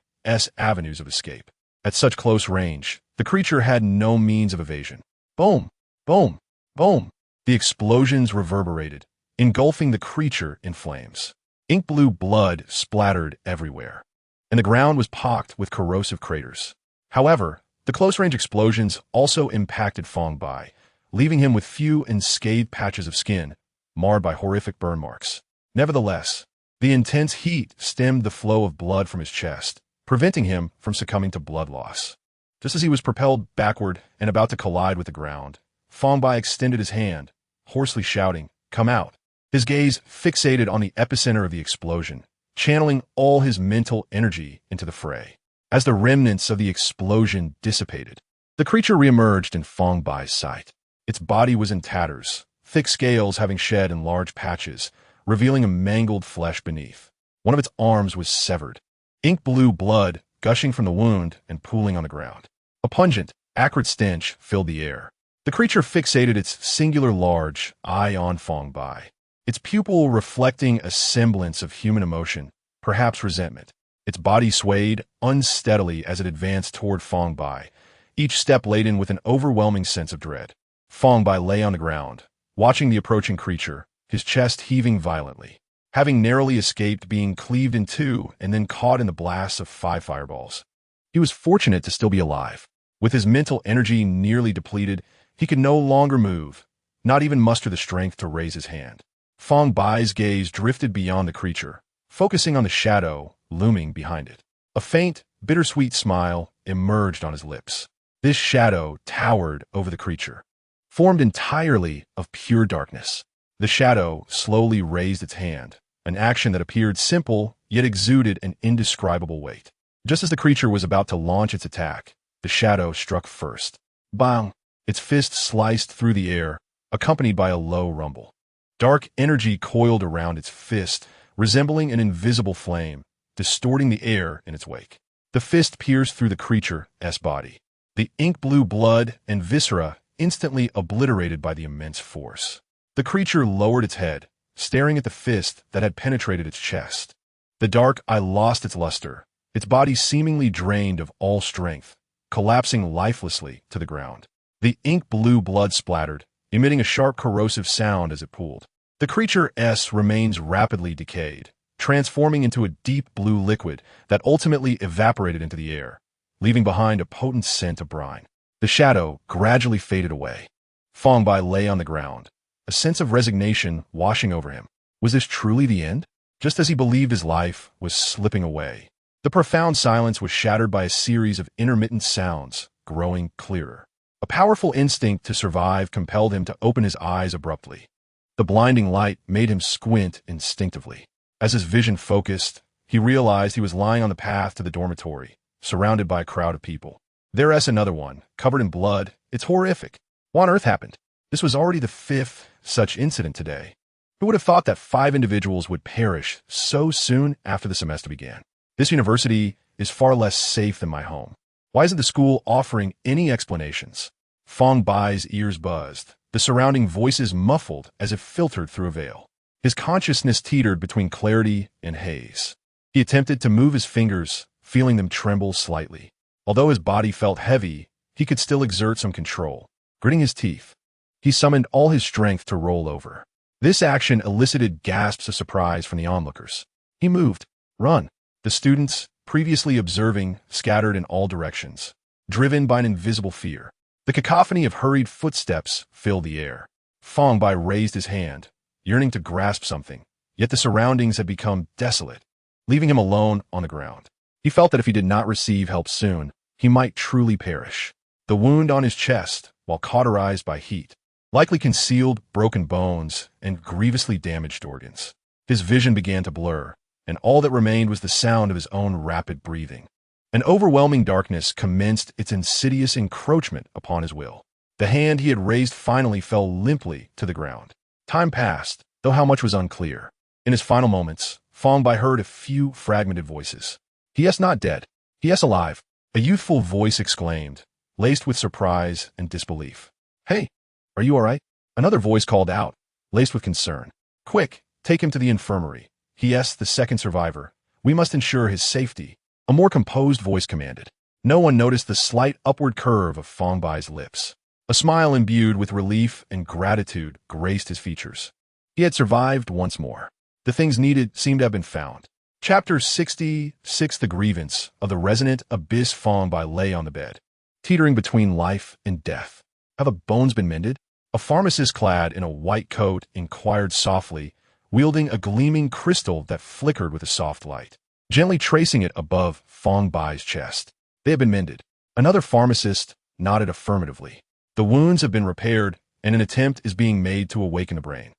avenues of escape. At such close range, the creature had no means of evasion. Boom! Boom! Boom! The explosions reverberated, engulfing the creature in flames. Ink-blue blood splattered everywhere, and the ground was pocked with corrosive craters. However, the close-range explosions also impacted Fang Bai, leaving him with few unscathed patches of skin, marred by horrific burn marks. Nevertheless, the intense heat stemmed the flow of blood from his chest, preventing him from succumbing to blood loss. Just as he was propelled backward and about to collide with the ground, Fang Bai extended his hand, hoarsely shouting, "Come out!" His gaze fixated on the epicenter of the explosion, channeling all his mental energy into the fray. As the remnants of the explosion dissipated, the creature reemerged in Fang Bai's sight. Its body was in tatters, thick scales having shed in large patches, revealing a mangled flesh beneath. One of its arms was severed, ink-blue blood gushing from the wound and pooling on the ground. A pungent, acrid stench filled the air. The creature fixated its singular large eye on Fang Bai, its pupil reflecting a semblance of human emotion, perhaps resentment. Its body swayed unsteadily as it advanced toward Fang Bai, each step laden with an overwhelming sense of dread. Fang Bai lay on the ground, watching the approaching creature, his chest heaving violently. Having narrowly escaped being cleaved in two and then caught in the blasts of 5 fireballs, he was fortunate to still be alive. With his mental energy nearly depleted, he could no longer move, not even muster the strength to raise his hand. Fang Bai's gaze drifted beyond the creature, focusing on the shadow looming behind it. A faint, bittersweet smile emerged on his lips. This shadow towered over the creature, formed entirely of pure darkness. The shadow slowly raised its hand, an action that appeared simple yet exuded an indescribable weight. Just as the creature was about to launch its attack, the shadow struck first. Bang! Its fist sliced through the air, accompanied by a low rumble. Dark energy coiled around its fist, resembling an invisible flame, distorting the air in its wake. The fist pierced through the creature's body, the ink-blue blood and viscera instantly obliterated by the immense force. The creature lowered its head, staring at the fist that had penetrated its chest. The dark eye lost its luster, its body seemingly drained of all strength, collapsing lifelessly to the ground. The ink-blue blood splattered, emitting a sharp corrosive sound as it pulled. The creature S remains rapidly decayed, transforming into a deep blue liquid that ultimately evaporated into the air, leaving behind a potent scent of brine. The shadow gradually faded away. Fang Bai lay on the ground, a sense of resignation washing over him. Was this truly the end? Just as he believed his life was slipping away. The profound silence was shattered by a series of intermittent sounds, growing clearer. A powerful instinct to survive compelled him to open his eyes abruptly. The blinding light made him squint instinctively. As his vision focused, he realized he was lying on the path to the dormitory, surrounded by a crowd of people. There's another one, covered in blood. It's horrific. What on earth happened? This was already the 5th such incident today. Who would have thought that 5 individuals would perish so soon after the semester began? This university is far less safe than my home. Why isn't the school offering any explanations? Fang Bai's ears buzzed, the surrounding voices muffled as if filtered through a veil. His consciousness teetered between clarity and haze. He attempted to move his fingers, feeling them tremble slightly. Although his body felt heavy, he could still exert some control. Gritting his teeth, he summoned all his strength to roll over. This action elicited gasps of surprise from the onlookers. He moved. Run. The students, previously observing, scattered in all directions, driven by an invisible fear. The cacophony of hurried footsteps filled the air. Fang Bai raised his hand, yearning to grasp something, yet the surroundings had become desolate, leaving him alone on the ground. He felt that if he did not receive help soon, he might truly perish. The wound on his chest, while cauterized by heat, likely concealed broken bones and grievously damaged organs. His vision began to blur, and all that remained was the sound of his own rapid breathing. An overwhelming darkness commenced its insidious encroachment upon his will. The hand he had raised finally fell limply to the ground. Time passed, though how much was unclear. In his final moments, Fang Bai heard a few fragmented voices. "He is not dead. He is alive," a youthful voice exclaimed, laced with surprise and disbelief. "Hey, are you all right?" Another voice called out, laced with concern. "Quick, take him to the infirmary. He is the second survivor. We must ensure his safety," a more composed voice commanded. No one noticed the slight upward curve of Fang Bai's lips. A smile imbued with relief and gratitude graced his features. He had survived once more. The things needed seemed to have been found. Chapter 66. The grievance of the resonant abyss. Fang Bai lay on the bed, teetering between life and death. "Have the bones been mended?" A pharmacist clad in a white coat inquired softly, wielding a gleaming crystal that flickered with a soft light, gently tracing it above Fang Bai's chest. "They have been mended." Another pharmacist nodded affirmatively. "The wounds have been repaired, and an attempt is being made to awaken the brain.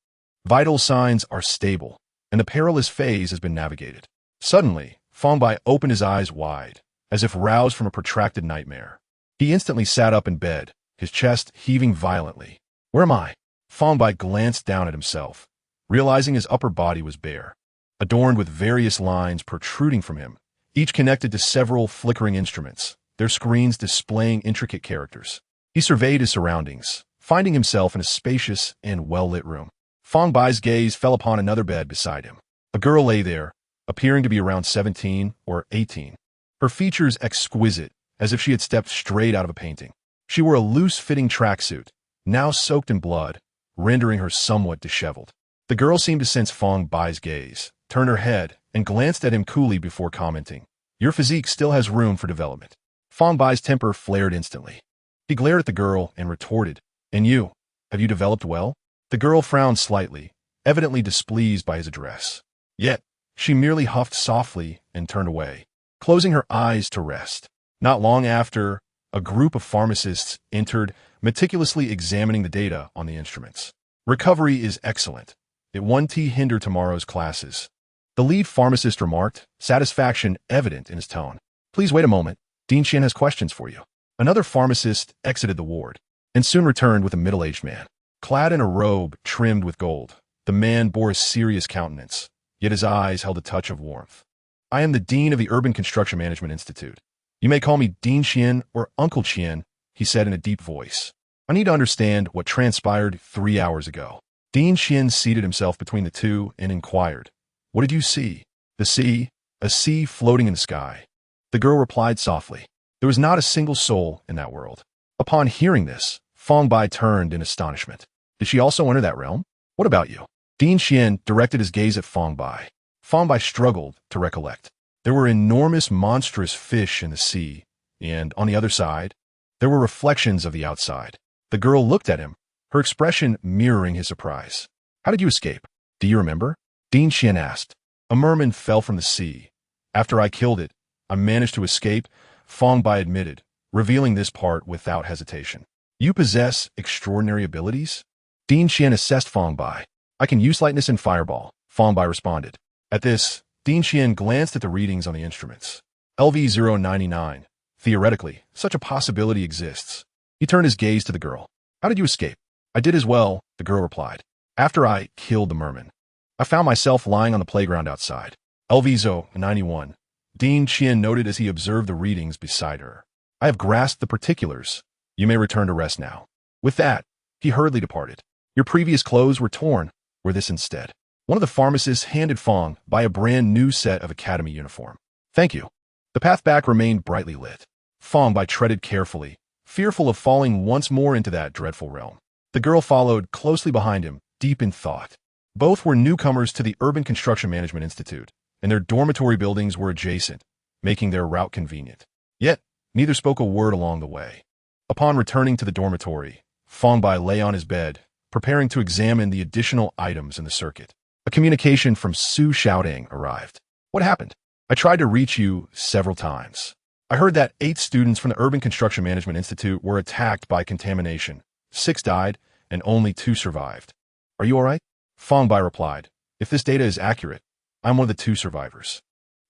Vital signs are stable, and the perilous phase has been navigated." Suddenly, Fang Bai opened his eyes wide, as if roused from a protracted nightmare. He instantly sat up in bed, his chest heaving violently. "Where am I?" Fang Bai glanced down at himself, realizing his upper body was bare, adorned with various lines protruding from him, each connected to several flickering instruments, their screens displaying intricate characters. He surveyed his surroundings, finding himself in a spacious and well-lit room. Fang Bai's gaze fell upon another bed beside him. A girl lay there, appearing to be around 17 or 18. Her features exquisite, as if she had stepped straight out of a painting. She wore a loose-fitting tracksuit, now soaked in blood, rendering her somewhat disheveled. The girl seemed to sense Fang Bai's gaze, turned her head, and glanced at him coolly before commenting, "Your physique still has room for development." Fang Bai's temper flared instantly. He glared at the girl and retorted, "And you? Have you developed well?" The girl frowned slightly, evidently displeased by his address. Yet, she merely huffed softly and turned away, closing her eyes to rest. Not long after, a group of pharmacists entered, meticulously examining the data on the instruments. "Recovery is excellent. It won't hinder tomorrow's classes," the lead pharmacist remarked, satisfaction evident in his tone. "Please wait a moment. Dean Qian has questions for you." Another pharmacist exited the ward, and soon returned with a middle-aged man. Clad in a robe trimmed with gold, the man bore a serious countenance, yet his eyes held a touch of warmth. "I am the Dean of the Urban Construction Management Institute. You may call me Dean Qian or Uncle Qian," he said in a deep voice. "I need to understand what transpired 3 hours ago." Dean Qian seated himself between the two and inquired, "What did you see?" "The sea, a sea floating in the sky." The girl replied softly. There was not a single soul in that world. Upon hearing this, Fang Bai turned in astonishment. Did she also enter that realm? What about you? Dean Xian directed his gaze at Fang Bai. Fang Bai struggled to recollect. There were enormous monstrous fish in the sea, and on the other side, there were reflections of the outside. The girl looked at him, her expression mirroring his surprise. How did you escape? Do you remember? Dean Xian asked. A merman fell from the sea. After I killed it, I managed to escape, Fang Bai admitted, revealing this part without hesitation. You possess extraordinary abilities? Dean Xian assessed Fang Bai. I can use lightness and fireball, Fang Bai responded. At this, Dean Xian glanced at the readings on the instruments. LV-099. Theoretically, such a possibility exists. He turned his gaze to the girl. How did you escape? I did as well, the girl replied. After I killed the merman, I found myself lying on the playground outside. LV-091. Dean Xian noted as he observed the readings beside her. I have grasped the particulars. You may return to rest now. With that, he hurriedly departed. Your previous clothes were torn. Wear this instead. One of the pharmacists handed Fang Bai a brand new set of academy uniform. Thank you. The path back remained brightly lit. Fang Bai treaded carefully, fearful of falling once more into that dreadful realm. The girl followed closely behind him, deep in thought. Both were newcomers to the Urban Construction Management Institute, and their dormitory buildings were adjacent, making their route convenient. Yet, neither spoke a word along the way. Upon returning to the dormitory, Fang Bai lay on his bed, preparing to examine the additional items in the circuit. A communication from Su Xiaoding arrived. What happened? I tried to reach you several times. I heard that 8 students from the Urban Construction Management Institute were attacked by contamination. 6 died, and only 2 survived. Are you all right? Fang Bai replied. If this data is accurate, I'm one of the 2 survivors.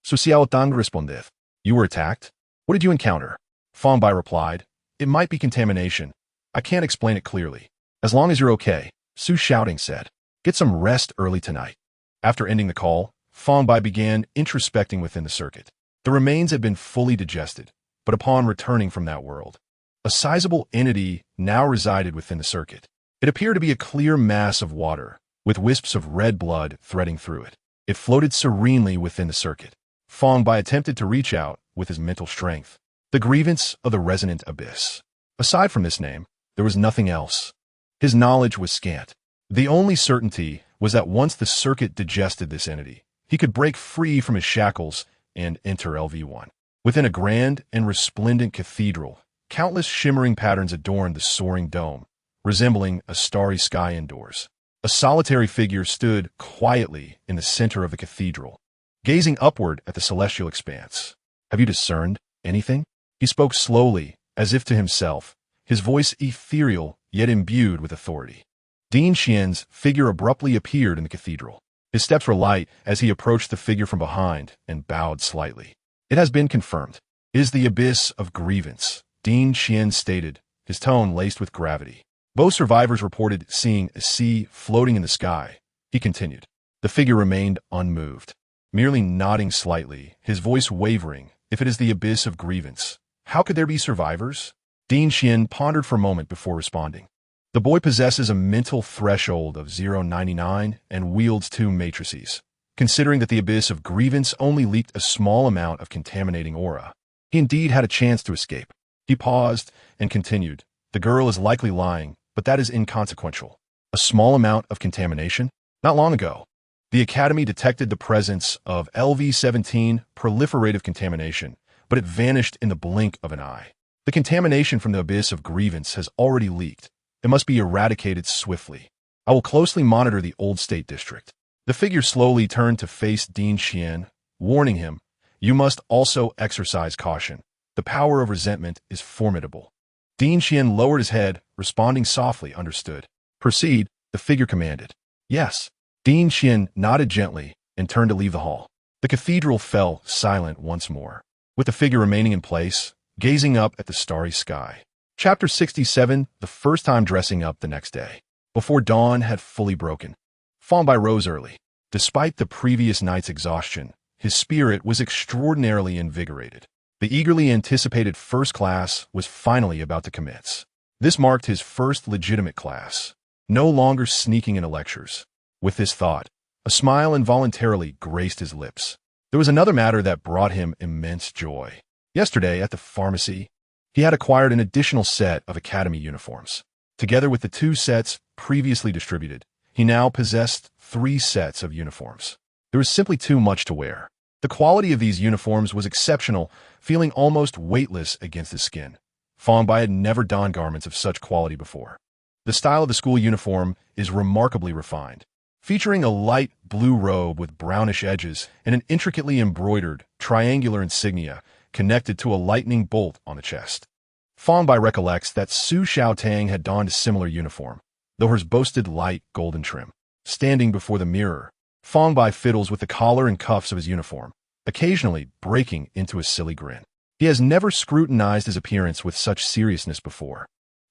Su Xiaodong responded. You were attacked? What did you encounter? Fang Bai replied. It might be contamination. I can't explain it clearly. As long as you're okay, Su Xiaoding said. Get some rest early tonight. After ending the call, Fang Bai began introspecting within the circuit. The remains had been fully digested, but upon returning from that world, a sizable entity now resided within the circuit. It appeared to be a clear mass of water, with wisps of red blood threading through it. It floated serenely within the circuit. Fang Bai attempted to reach out with his mental strength. The grievance of the resonant abyss. Aside from this name, there was nothing else. His knowledge was scant. The only certainty was that once the circuit digested this entity, he could break free from his shackles and enter LV-1. Within a grand and resplendent cathedral, countless shimmering patterns adorned the soaring dome, resembling a starry sky indoors. A solitary figure stood quietly in the center of the cathedral, gazing upward at the celestial expanse. Have you discerned anything? He spoke slowly, as if to himself, his voice ethereal yet imbued with authority. Dean Xian's figure abruptly appeared in the cathedral. His steps were light as he approached the figure from behind and bowed slightly. It has been confirmed. It is the abyss of grievance, Dean Xian stated, his tone laced with gravity. Both survivors reported seeing a sea floating in the sky. He continued. The figure remained unmoved, merely nodding slightly, his voice wavering. If it is the abyss of grievance, how could there be survivors? Dean Xian pondered for a moment before responding. The boy possesses a mental threshold of 0.99 and wields 2 matrices. Considering that the abyss of grievance only leaked a small amount of contaminating aura, he indeed had a chance to escape. He paused and continued. The girl is likely lying, but that is inconsequential. A small amount of contamination? Not long ago, the Academy detected the presence of LV-17 proliferative contamination, but it vanished in the blink of an eye. The contamination from the abyss of grievance has already leaked. It must be eradicated swiftly. I will closely monitor the Old State District. The figure slowly turned to face Dean Xian, warning him, you must also exercise caution. The power of resentment is formidable. Dean Xian lowered his head, responding softly, understood. Proceed, the figure commanded. Yes. Dean Xian nodded gently and turned to leave the hall. The cathedral fell silent once more, with the figure remaining in place, gazing up at the starry sky. Chapter 67, the first time dressing up the next day. Before dawn had fully broken, Fang Bai rose early. Despite the previous night's exhaustion, his spirit was extraordinarily invigorated. The eagerly anticipated first class was finally about to commence. This marked his first legitimate class, no longer sneaking into lectures. With this thought, a smile involuntarily graced his lips. There was another matter that brought him immense joy. Yesterday, at the pharmacy, he had acquired an additional set of academy uniforms. Together with the 2 sets previously distributed, he now possessed 3 sets of uniforms. There was simply too much to wear. The quality of these uniforms was exceptional, feeling almost weightless against his skin. Fang Bai had never donned garments of such quality before. The style of the school uniform is remarkably refined, featuring a light blue robe with brownish edges and an intricately embroidered triangular insignia connected to a lightning bolt on the chest. Fang Bai recollects that Su Xiaotang had donned a similar uniform, though hers boasted light golden trim. Standing before the mirror, Fang Bai fiddles with the collar and cuffs of his uniform, occasionally breaking into a silly grin. He has never scrutinized his appearance with such seriousness before,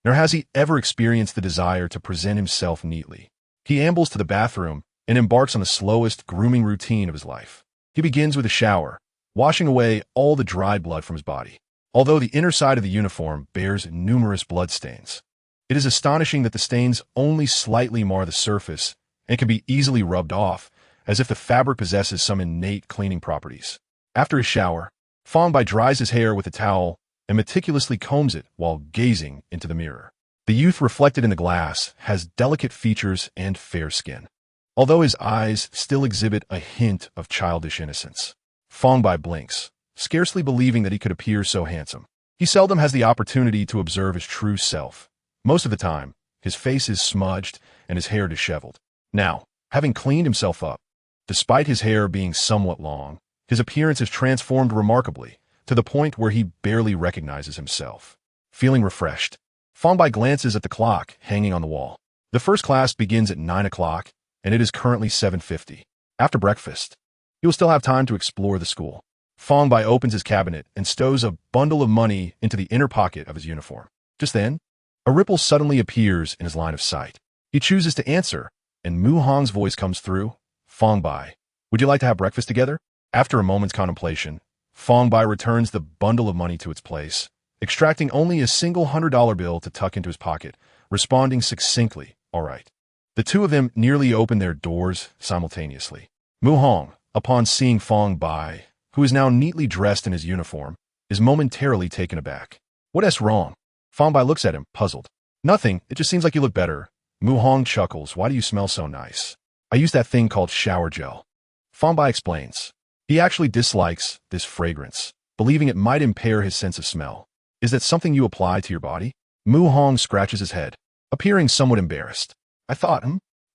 nor has he ever experienced the desire to present himself neatly. He ambles to the bathroom and embarks on the slowest grooming routine of his life. He begins with a shower, washing away all the dry blood from his body. Although the inner side of the uniform bears numerous bloodstains, it is astonishing that the stains only slightly mar the surface and can be easily rubbed off, as if the fabric possesses some innate cleaning properties. After his shower, Fang Bai dries his hair with a towel and meticulously combs it while gazing into the mirror. The youth reflected in the glass has delicate features and fair skin, although his eyes still exhibit a hint of childish innocence. Fang Bai blinks, scarcely believing that he could appear so handsome. He seldom has the opportunity to observe his true self. Most of the time, his face is smudged and his hair disheveled. Now, having cleaned himself up, despite his hair being somewhat long, his appearance has transformed remarkably, to the point where he barely recognizes himself. Feeling refreshed, Fang Bai glances at the clock hanging on the wall. The first class begins at 9 o'clock, and it is currently 7:50. After breakfast, he will still have time to explore the school. Fang Bai opens his cabinet and stows a bundle of money into the inner pocket of his uniform. Just then, a ripple suddenly appears in his line of sight. He chooses to answer, and Mu Hong's voice comes through. Fang Bai, would you like to have breakfast together? After a moment's contemplation, Fang Bai returns the bundle of money to its place, extracting only a single $100 bill to tuck into his pocket, responding succinctly, all right. The two of them nearly open their doors simultaneously. Mu Hong, upon seeing Fang Bai, who is now neatly dressed in his uniform, is momentarily taken aback. What's wrong? Fang Bai looks at him, puzzled. Nothing, it just seems like you look better. Mu Hong chuckles, why do you smell so nice? I use that thing called shower gel. Fang Bai explains. He actually dislikes this fragrance, believing it might impair his sense of smell. Is that something you apply to your body? Mu Hong scratches his head, appearing somewhat embarrassed. I thought,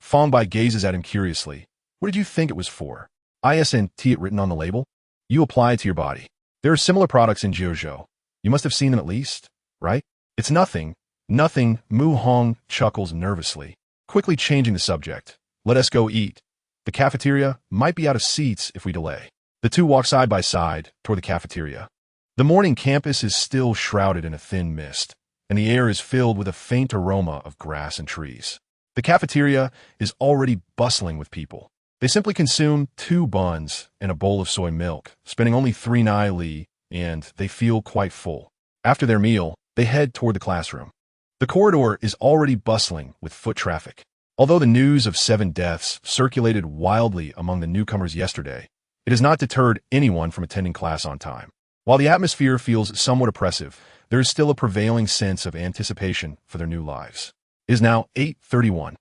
Fang Bai gazes at him curiously. What did you think it was for? ISNT written on the label? You apply it to your body. There are similar products in Jiuzhou. You must have seen them at least, right? It's nothing. Nothing, Mu Hong chuckles nervously, quickly changing the subject. Let us go eat. The cafeteria might be out of seats if we delay. The two walk side by side toward the cafeteria. The morning campus is still shrouded in a thin mist, and the air is filled with a faint aroma of grass and trees. The cafeteria is already bustling with people. They simply consume 2 buns and a bowl of soy milk, spending only 3 nai li, and they feel quite full. After their meal, they head toward the classroom. The corridor is already bustling with foot traffic. Although the news of 7 deaths circulated wildly among the newcomers yesterday, it has not deterred anyone from attending class on time. While the atmosphere feels somewhat oppressive, there is still a prevailing sense of anticipation for their new lives. It is now 8:31,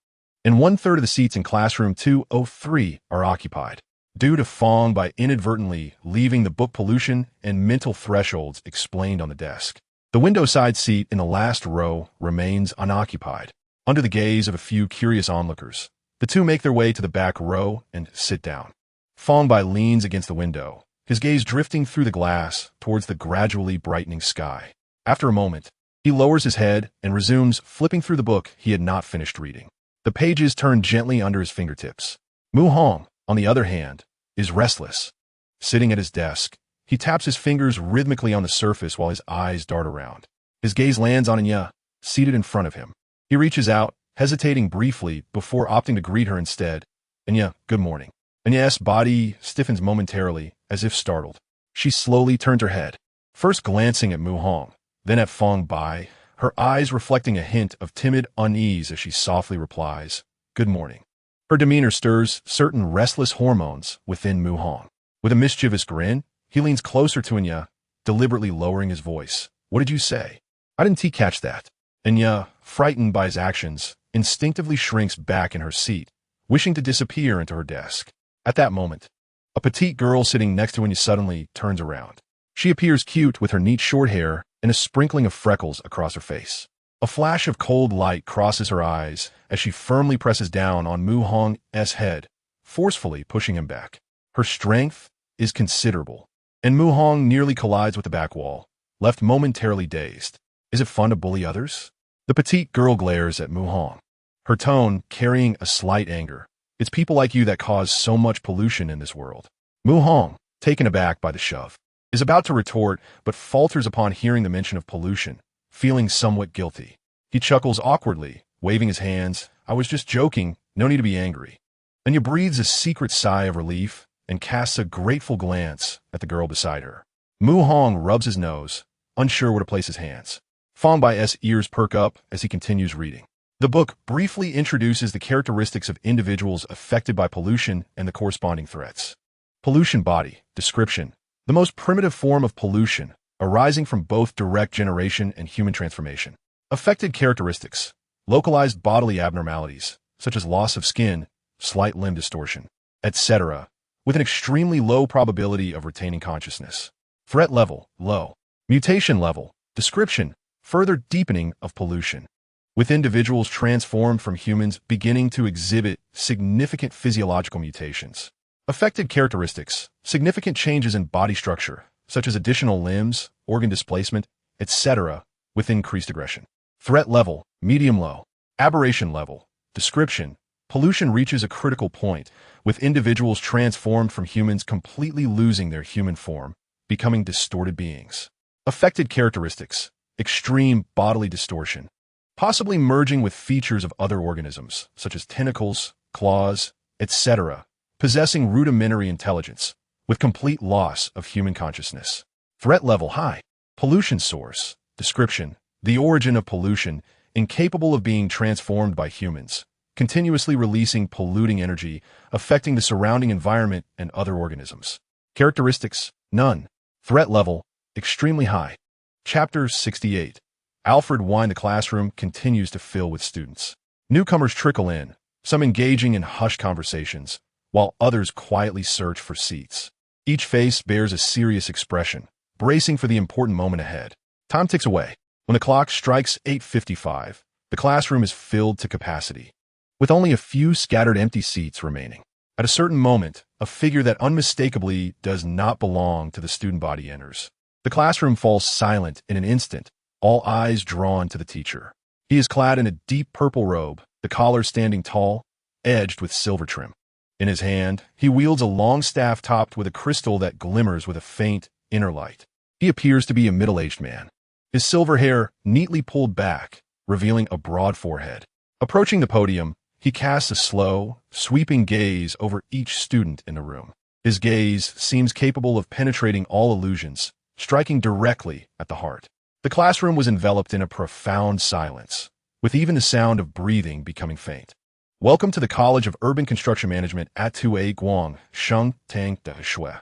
and 1/3 of the seats in classroom 203 are occupied, due to Fang Bai inadvertently leaving the book pollution and mental thresholds explained on the desk. The window side seat in the last row remains unoccupied. Under the gaze of a few curious onlookers, the two make their way to the back row and sit down. Fang Bai leans against the window, his gaze drifting through the glass towards the gradually brightening sky. After a moment, he lowers his head and resumes flipping through the book he had not finished reading. The pages turn gently under his fingertips. Mu Hong, on the other hand, is restless. Sitting at his desk, he taps his fingers rhythmically on the surface while his eyes dart around. His gaze lands on Anya, seated in front of him. He reaches out, hesitating briefly before opting to greet her instead. Anya, good morning. Anya's body stiffens momentarily, as if startled. She slowly turns her head, first glancing at Mu Hong, then at Fang Bai, her eyes reflecting a hint of timid unease as she softly replies, good morning. Her demeanor stirs certain restless hormones within Mu Hong. With a mischievous grin, he leans closer to Anya, deliberately lowering his voice. What did you say? I didn't catch that. Anya, frightened by his actions, instinctively shrinks back in her seat, wishing to disappear into her desk. At that moment, a petite girl sitting next to Anya suddenly turns around. She appears cute with her neat short hair and a sprinkling of freckles across her face. A flash of cold light crosses her eyes as she firmly presses down on Mu Hong's head, forcefully pushing him back. Her strength is considerable, and Mu Hong nearly collides with the back wall, left momentarily dazed. Is it fun to bully others? The petite girl glares at Mu Hong, her tone carrying a slight anger. It's people like you that cause so much pollution in this world. Mu Hong, taken aback by the shove, is about to retort but falters upon hearing the mention of pollution, feeling somewhat guilty. He chuckles awkwardly, waving his hands. I was just joking, no need to be angry. Anya breathes a secret sigh of relief and casts a grateful glance at the girl beside her. Mu Hong rubs his nose, unsure where to place his hands. Fang Bai's ears perk up as he continues reading. The book briefly introduces the characteristics of individuals affected by pollution and the corresponding threats. Pollution body. Description. The most primitive form of pollution, arising from both direct generation and human transformation. Affected characteristics. Localized bodily abnormalities, such as loss of skin, slight limb distortion, etc., with an extremely low probability of retaining consciousness. Threat level. Low. Mutation level. Description. Further deepening of pollution, with individuals transformed from humans beginning to exhibit significant physiological mutations. Affected characteristics. Significant changes in body structure, such as additional limbs, organ displacement, etc., with increased aggression. Threat level. Medium-low. Aberration level. Description. Pollution reaches a critical point, with individuals transformed from humans completely losing their human form, becoming distorted beings. Affected characteristics. Extreme bodily distortion, possibly merging with features of other organisms, such as tentacles, claws, etc., possessing rudimentary intelligence, with complete loss of human consciousness. Threat level high. Pollution source. Description. The origin of pollution, incapable of being transformed by humans, continuously releasing polluting energy, affecting the surrounding environment and other organisms. Characteristics. None. Threat level. Extremely high. Chapter 68. Alfred Wine. The classroom continues to fill with students. Newcomers trickle in, some engaging in hushed conversations, while others quietly search for seats. Each face bears a serious expression, bracing for the important moment ahead. Time ticks away. When the clock strikes 8:55, the classroom is filled to capacity, with only a few scattered empty seats remaining. At a certain moment, a figure that unmistakably does not belong to the student body enters. The classroom falls silent in an instant, all eyes drawn to the teacher. He is clad in a deep purple robe, the collar standing tall, edged with silver trim. In his hand, he wields a long staff topped with a crystal that glimmers with a faint, inner light. He appears to be a middle-aged man, his silver hair neatly pulled back, revealing a broad forehead. Approaching the podium, he casts a slow, sweeping gaze over each student in the room. His gaze seems capable of penetrating all illusions, striking directly at the heart. The classroom was enveloped in a profound silence, with even the sound of breathing becoming faint. Welcome to the College of Urban Construction Management at Tue Guang, Sheng Tang De Shui.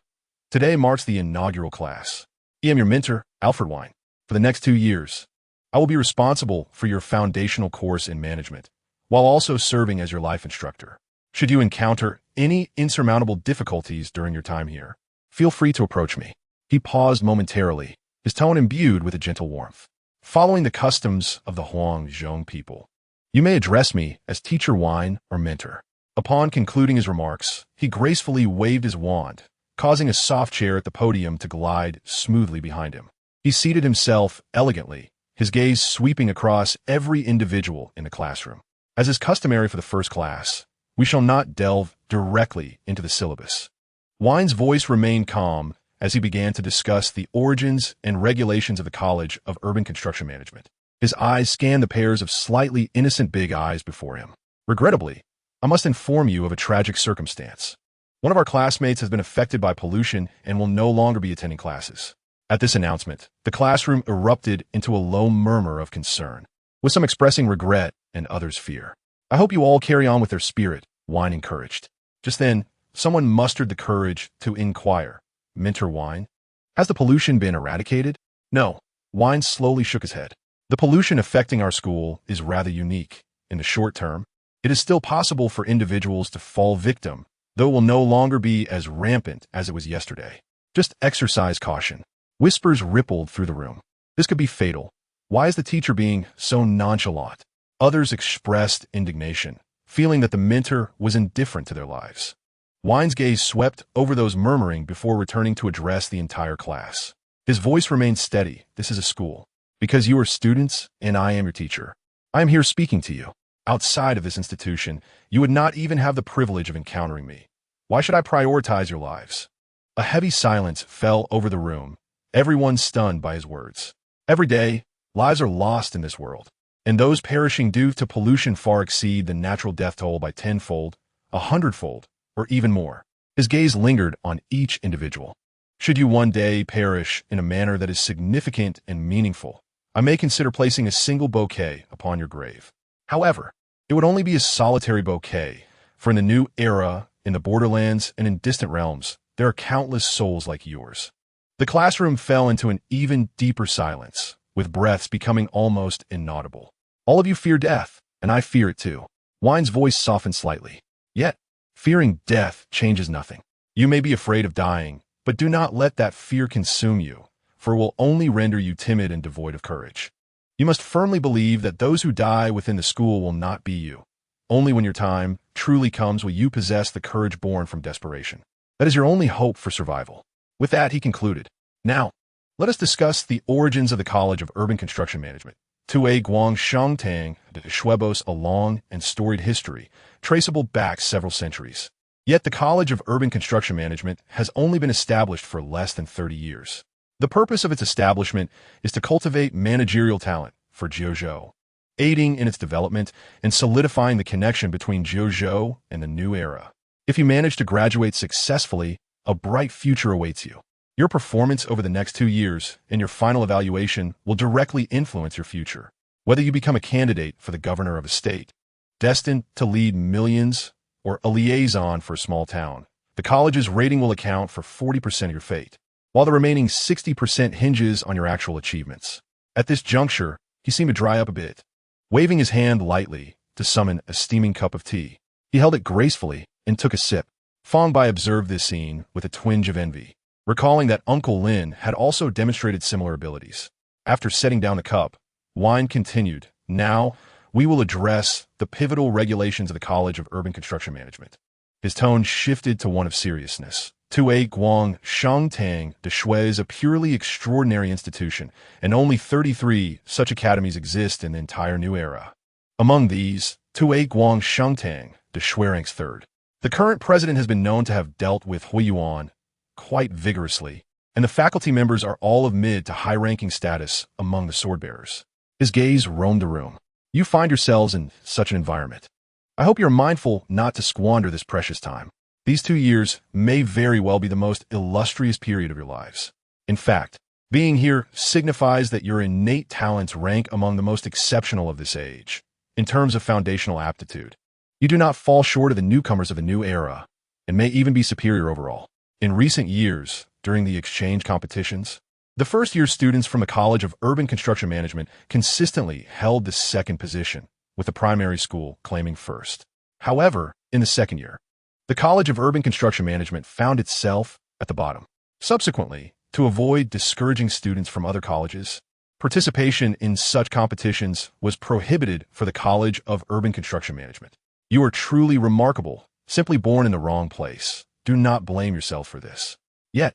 Today marks the inaugural class. I am your mentor, Alfred Wine. For the next 2 years, I will be responsible for your foundational course in management, while also serving as your life instructor. Should you encounter any insurmountable difficulties during your time here, feel free to approach me. He paused momentarily, his tone imbued with a gentle warmth. Following the customs of the Huangzhong people, you may address me as Teacher Wine or Mentor. Upon concluding his remarks, he gracefully waved his wand, causing a soft chair at the podium to glide smoothly behind him. He seated himself elegantly, his gaze sweeping across every individual in the classroom. As is customary for the first class, we shall not delve directly into the syllabus. Wine's voice remained calm as he began to discuss the origins and regulations of the College of Urban Construction Management. His eyes scanned the pairs of slightly innocent big eyes before him. Regrettably, I must inform you of a tragic circumstance. One of our classmates has been affected by pollution and will no longer be attending classes. At this announcement, the classroom erupted into a low murmur of concern, with some expressing regret and others fear. I hope you all carry on with their spirit, Wine encouraged. Just then, someone mustered the courage to inquire. Mentor Wine, has the pollution been eradicated? No. Wine slowly shook his head. The pollution affecting our school is rather unique. In the short term, it is still possible for individuals to fall victim, though it will no longer be as rampant as it was yesterday. Just exercise caution. Whispers rippled through the room. This could be fatal. Why is the teacher being so nonchalant? Others expressed indignation, feeling that the mentor was indifferent to their lives. Wine's gaze swept over those murmuring before returning to address the entire class. His voice remained steady. This is a school. Because you are students, and I am your teacher. I am here speaking to you. Outside of this institution, you would not even have the privilege of encountering me. Why should I prioritize your lives? A heavy silence fell over the room, everyone stunned by his words. Every day, lives are lost in this world, and those perishing due to pollution far exceed the natural death toll by 10-fold, 100-fold, or even more. His gaze lingered on each individual. Should you one day perish in a manner that is significant and meaningful, I may consider placing a single bouquet upon your grave. However, it would only be a solitary bouquet, for in the new era, in the borderlands, and in distant realms, there are countless souls like yours. The classroom fell into an even deeper silence, with breaths becoming almost inaudible. All of you fear death, and I fear it too. Wine's voice softened slightly. Yet, fearing death changes nothing. You may be afraid of dying, but do not let that fear consume you, for it will only render you timid and devoid of courage. You must firmly believe that those who die within the school will not be you. Only when your time truly comes will you possess the courage born from desperation. That is your only hope for survival. With that, he concluded. Now, let us discuss the origins of the College of Urban Construction Management. Tue Guang Shangtang de Shuebos, a long and storied history, traceable back several centuries. Yet the College of Urban Construction Management has only been established for less than 30 years. The purpose of its establishment is to cultivate managerial talent for Jiuzhou, aiding in its development and solidifying the connection between Jiuzhou and the new era. If you manage to graduate successfully, a bright future awaits you. Your performance over the next 2 years and your final evaluation will directly influence your future. Whether you become a candidate for the governor of a state, destined to lead millions, or a liaison for a small town, the college's rating will account for 40% of your fate, while the remaining 60% hinges on your actual achievements. At this juncture, he seemed to dry up a bit, waving his hand lightly to summon a steaming cup of tea. He held it gracefully and took a sip. Fang Bai observed this scene with a twinge of envy, recalling that Uncle Lin had also demonstrated similar abilities. After setting down the cup, Wine continued, "Now, we will address the pivotal regulations of the College of Urban Construction Management." His tone shifted to one of seriousness. Tue Guang Shangtang de Shui is a purely extraordinary institution, and only 33 such academies exist in the entire new era. Among these, Tue Guang Shangtang de Shui ranks third. The current president has been known to have dealt with Huiyuan quite vigorously, and the faculty members are all of mid to high-ranking status among the sword-bearers. His gaze roamed the room. You find yourselves in such an environment. I hope you're mindful not to squander this precious time. These 2 years may very well be the most illustrious period of your lives. In fact, being here signifies that your innate talents rank among the most exceptional of this age. In terms of foundational aptitude, you do not fall short of the newcomers of a new era, and may even be superior overall. In recent years, during the exchange competitions, the first-year students from the College of Urban Construction Management consistently held the second position, with the primary school claiming first. However, in the second year, the College of Urban Construction Management found itself at the bottom. Subsequently, to avoid discouraging students from other colleges, participation in such competitions was prohibited for the College of Urban Construction Management. You are truly remarkable, simply born in the wrong place. Do not blame yourself for this. Yet,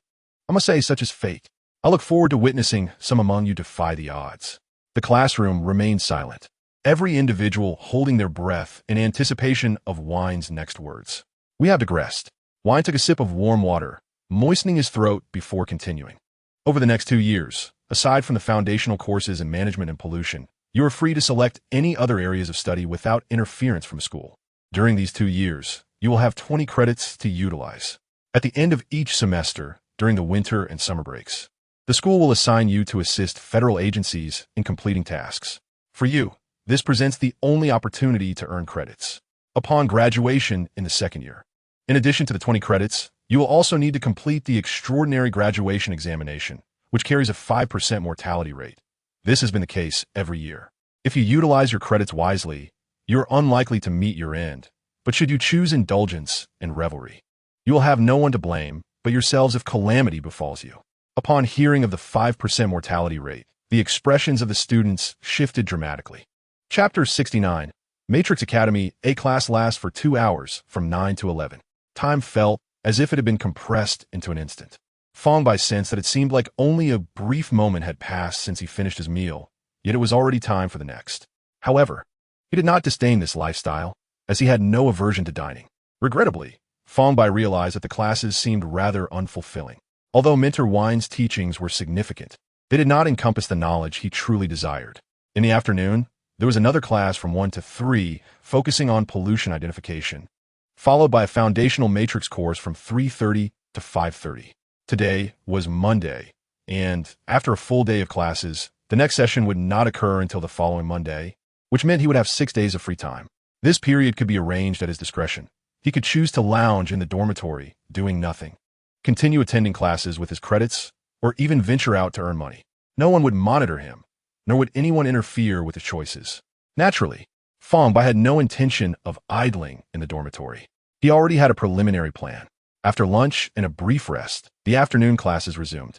I must say, such is fate. I look forward to witnessing some among you defy the odds. The classroom remained silent, every individual holding their breath in anticipation of Wine's next words. We have digressed. Wine took a sip of warm water, moistening his throat before continuing. Over the next 2 years, aside from the foundational courses in management and pollution, you are free to select any other areas of study without interference from school. During these 2 years, you will have 20 credits to utilize. At the end of each semester, during the winter and summer breaks, the school will assign you to assist federal agencies in completing tasks. For you, this presents the only opportunity to earn credits upon graduation in the second year. In addition to the 20 credits, you will also need to complete the extraordinary graduation examination, which carries a 5% mortality rate. This has been the case every year. If you utilize your credits wisely, you're unlikely to meet your end. But should you choose indulgence and revelry, you will have no one to blame but yourselves if calamity befalls you. Upon hearing of the 5% mortality rate, the expressions of the students shifted dramatically. Chapter 69, Matrix Academy. A class lasts for 2 hours, from 9 to 11. Time felt as if it had been compressed into an instant. Fang Bai sensed that it seemed like only a brief moment had passed since he finished his meal, yet it was already time for the next. However, he did not disdain this lifestyle, as he had no aversion to dining. Regrettably, Fang Bai realized that the classes seemed rather unfulfilling. Although Mentor Wine's teachings were significant, they did not encompass the knowledge he truly desired. In the afternoon, there was another class from 1 to 3 focusing on pollution identification, followed by a foundational matrix course from 3:30 to 5:30. Today was Monday, and after a full day of classes, the next session would not occur until the following Monday, which meant he would have 6 days of free time. This period could be arranged at his discretion. He could choose to lounge in the dormitory, doing nothing, continue attending classes with his credits, or even venture out to earn money. No one would monitor him, nor would anyone interfere with his choices. Naturally, Fang Bai had no intention of idling in the dormitory. He already had a preliminary plan. After lunch and a brief rest, the afternoon classes resumed.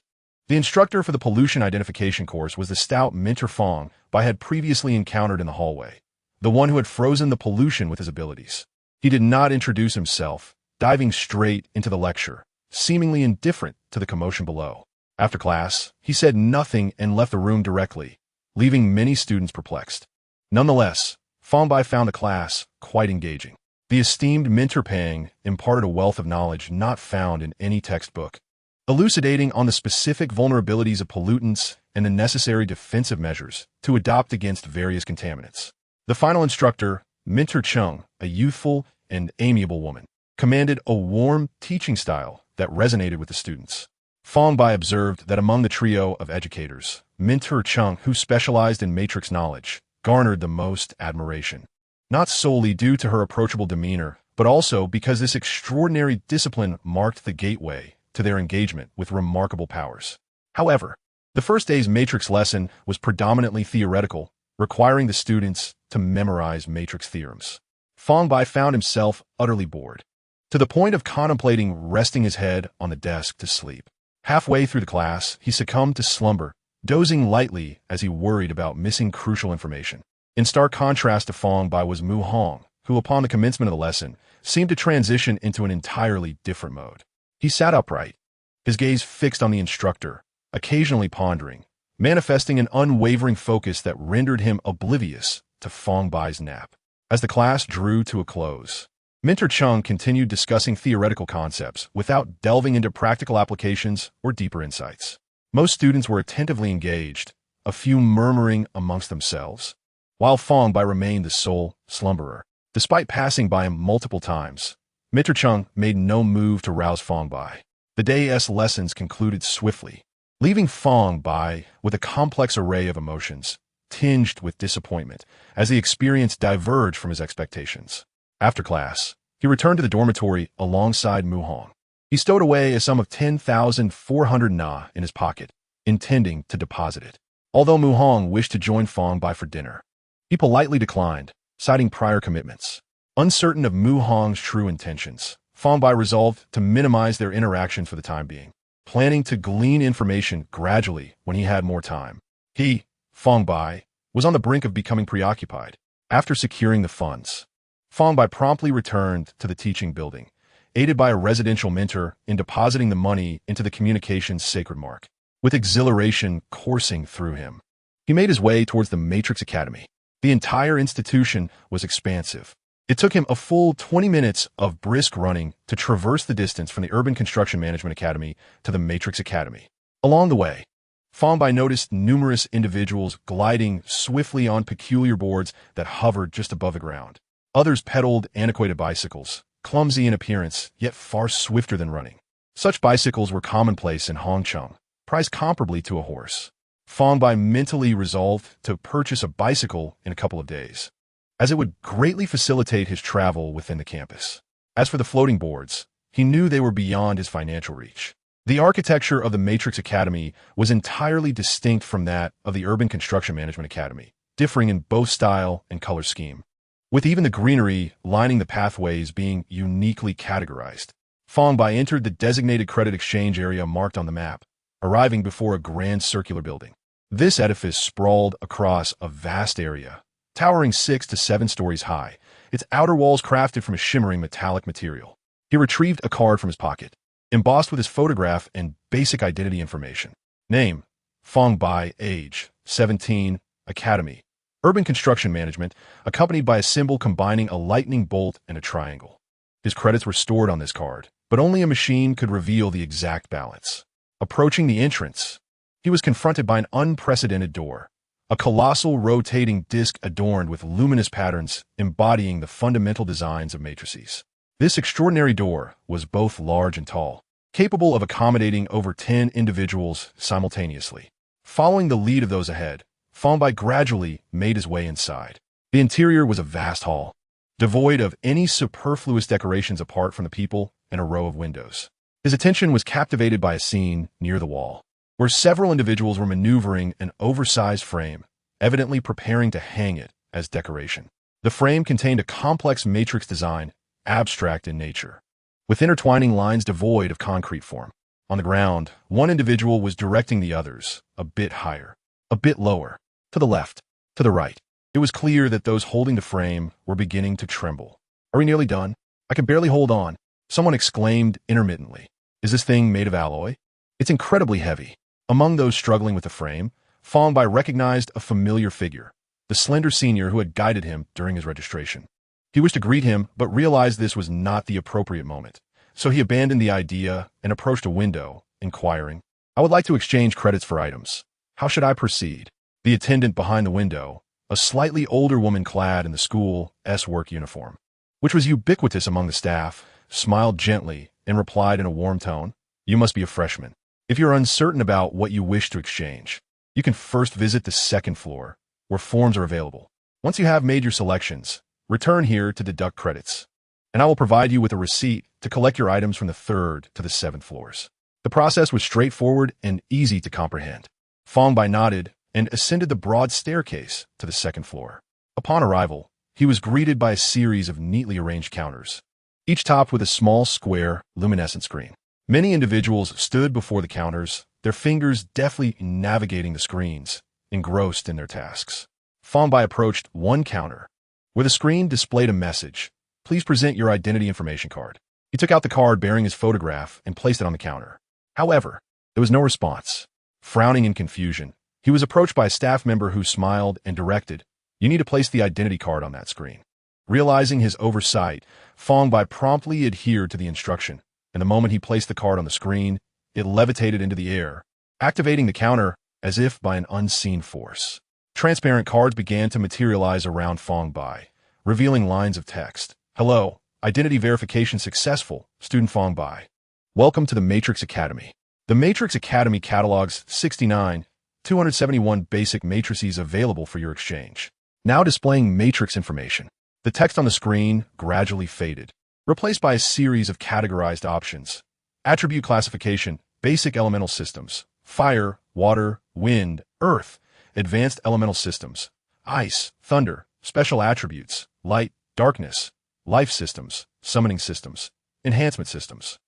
The instructor for the pollution identification course was the stout Mentor Fang Bai had previously encountered in the hallway, the one who had frozen the pollution with his abilities. He did not introduce himself, diving straight into the lecture, seemingly indifferent to the commotion below. After class, he said nothing and left the room directly, leaving many students perplexed. Nonetheless, Fang Bai found the class quite engaging. The esteemed Mentor Pang imparted a wealth of knowledge not found in any textbook, elucidating on the specific vulnerabilities of pollutants and the necessary defensive measures to adopt against various contaminants. The final instructor, Mentor Chung, a youthful and amiable woman, commanded a warm teaching style that resonated with the students. Fang Bai observed that among the trio of educators, Mentor Chung, who specialized in matrix knowledge, garnered the most admiration. Not solely due to her approachable demeanor, but also because this extraordinary discipline marked the gateway to their engagement with remarkable powers. However, the first day's matrix lesson was predominantly theoretical, requiring the students to memorize matrix theorems. Fang Bai found himself utterly bored, to the point of contemplating resting his head on the desk to sleep. Halfway through the class, he succumbed to slumber, dozing lightly as he worried about missing crucial information. In stark contrast to Fang Bai was Mu Hong, who upon the commencement of the lesson seemed to transition into an entirely different mode. He sat upright, his gaze fixed on the instructor, occasionally pondering, manifesting an unwavering focus that rendered him oblivious to Fang Bai's nap. As the class drew to a close, Mentor Chung continued discussing theoretical concepts without delving into practical applications or deeper insights. Most students were attentively engaged, a few murmuring amongst themselves, while Fang Bai remained the sole slumberer. Despite passing by him multiple times, Mentor Chung made no move to rouse Fang Bai. The day's lessons concluded swiftly, leaving Fang Bai with a complex array of emotions, tinged with disappointment, as the experience diverged from his expectations. After class, he returned to the dormitory alongside Mu Hong. He stowed away a sum of 10,400 na in his pocket, intending to deposit it. Although Mu Hong wished to join Fang Bai for dinner, he politely declined, citing prior commitments. Uncertain of Mu Hong's true intentions, Fang Bai resolved to minimize their interaction for the time being, planning to glean information gradually when he had more time. He, Fang Bai, was on the brink of becoming preoccupied. After securing the funds, Fang Bai promptly returned to the teaching building, aided by a residential mentor in depositing the money into the communications sacred mark. With exhilaration coursing through him, he made his way towards the Matrix Academy. The entire institution was expansive. It took him a full 20 minutes of brisk running to traverse the distance from the Urban Construction Management Academy to the Matrix Academy. Along the way, Fang Bai noticed numerous individuals gliding swiftly on peculiar boards that hovered just above the ground. Others pedaled antiquated bicycles, clumsy in appearance, yet far swifter than running. Such bicycles were commonplace in Hongcheng, priced comparably to a horse. Fang Bai mentally resolved to purchase a bicycle in a couple of days, as it would greatly facilitate his travel within the campus. As for the floating boards, he knew they were beyond his financial reach. The architecture of the Matrix Academy was entirely distinct from that of the Urban Construction Management Academy, differing in both style and color scheme. with even the greenery lining the pathways being uniquely categorized. Fang Bai entered the designated credit exchange area marked on the map, arriving before a grand circular building. This edifice sprawled across a vast area, towering 6 to 7 stories high, its outer walls crafted from a shimmering metallic material. He retrieved a card from his pocket, embossed with his photograph and basic identity information. Name: Fang Bai. Age: 17. Academy: Urban Construction Management, accompanied by a symbol combining a lightning bolt and a triangle. His credits were stored on this card, but only a machine could reveal the exact balance. Approaching the entrance, he was confronted by an unprecedented door, a colossal rotating disc adorned with luminous patterns embodying the fundamental designs of matrices. This extraordinary door was both large and tall, capable of accommodating over 10 individuals simultaneously. Following the lead of those ahead, Fang Bai gradually made his way inside. The interior was a vast hall, devoid of any superfluous decorations apart from the people and a row of windows. His attention was captivated by a scene near the wall, where several individuals were maneuvering an oversized frame, evidently preparing to hang it as decoration. The frame contained a complex matrix design, abstract in nature, with intertwining lines devoid of concrete form. On the ground, one individual was directing the others, a bit higher, a bit lower, to the left, to the right. It was clear that those holding the frame were beginning to tremble. "Are we nearly done? I can barely hold on," someone exclaimed intermittently. "Is this thing made of alloy? It's incredibly heavy." Among those struggling with the frame, Fang Bai recognized a familiar figure, the slender senior who had guided him during his registration. He wished to greet him, but realized this was not the appropriate moment. So he abandoned the idea and approached a window, inquiring, "I would like to exchange credits for items. How should I proceed?" The attendant behind the window, a slightly older woman clad in the school's work uniform, which was ubiquitous among the staff, smiled gently and replied in a warm tone, "You must be a freshman. If you're uncertain about what you wish to exchange, you can first visit the second floor, where forms are available. Once you have made your selections, return here to deduct credits, and I will provide you with a receipt to collect your items from the 3rd to the 7th floors." The process was straightforward and easy to comprehend. Fang Bai nodded and ascended the broad staircase to the 2nd floor. Upon arrival, he was greeted by a series of neatly arranged counters, each topped with a small square luminescent screen. Many individuals stood before the counters, their fingers deftly navigating the screens, engrossed in their tasks. Fang Bai approached one counter, where the screen displayed a message: "Please present your identity information card." He took out the card bearing his photograph and placed it on the counter. However, there was no response. Frowning in confusion, he was approached by a staff member who smiled and directed, "You need to place the identity card on that screen." Realizing his oversight, Fang Bai promptly adhered to the instruction, and the moment he placed the card on the screen, it levitated into the air, activating the counter as if by an unseen force. Transparent cards began to materialize around Fang Bai, revealing lines of text. "Hello, identity verification successful, student Fang Bai. Welcome to the Matrix Academy." The Matrix Academy catalogs 271 basic matrices available for your exchange, now displaying matrix information. The text on the screen gradually faded, replaced by a series of categorized options. Attribute classification: basic elemental systems, fire, water, wind, earth; advanced elemental systems, ice, thunder; special attributes, light, darkness; life systems, summoning systems, enhancement systems.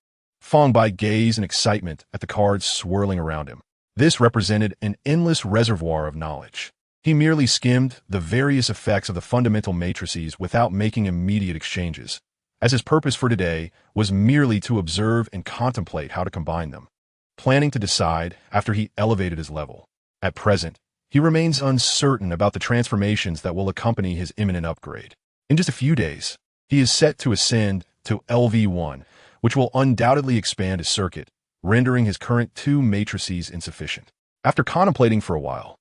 Fang Bai gazed in excitement at the cards swirling around him. This represented an endless reservoir of knowledge. He merely skimmed the various effects of the fundamental matrices without making immediate exchanges, as his purpose for today was merely to observe and contemplate how to combine them, planning to decide after he elevated his level. At present, he remains uncertain about the transformations that will accompany his imminent upgrade. In just a few days, he is set to ascend to LV1, which will undoubtedly expand his circuit, rendering his current 2 matrices insufficient. After contemplating for a while,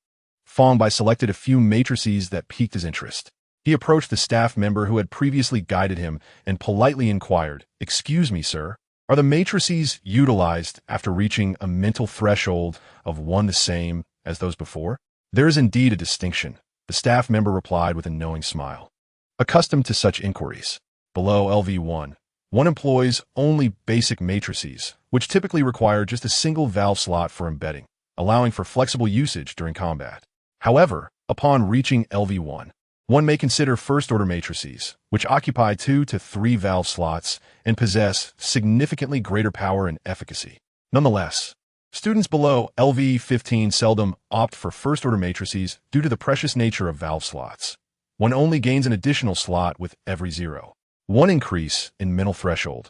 Fang Bai selected a few matrices that piqued his interest. He approached the staff member who had previously guided him and politely inquired, "Excuse me, sir, are the matrices utilized after reaching a mental threshold of one the same as those before?" "There is indeed a distinction," the staff member replied with a knowing smile. Accustomed to such inquiries, below LV1, one employs only basic matrices, which typically require just a single valve slot for embedding, allowing for flexible usage during combat. However, upon reaching LV1, One may consider first-order matrices, which occupy 2 to 3 valve slots and possess significantly greater power and efficacy. Nonetheless, students below LV15 seldom opt for first-order matrices due to the precious nature of valve slots. One only gains an additional slot with every 0.1 increase in mental threshold.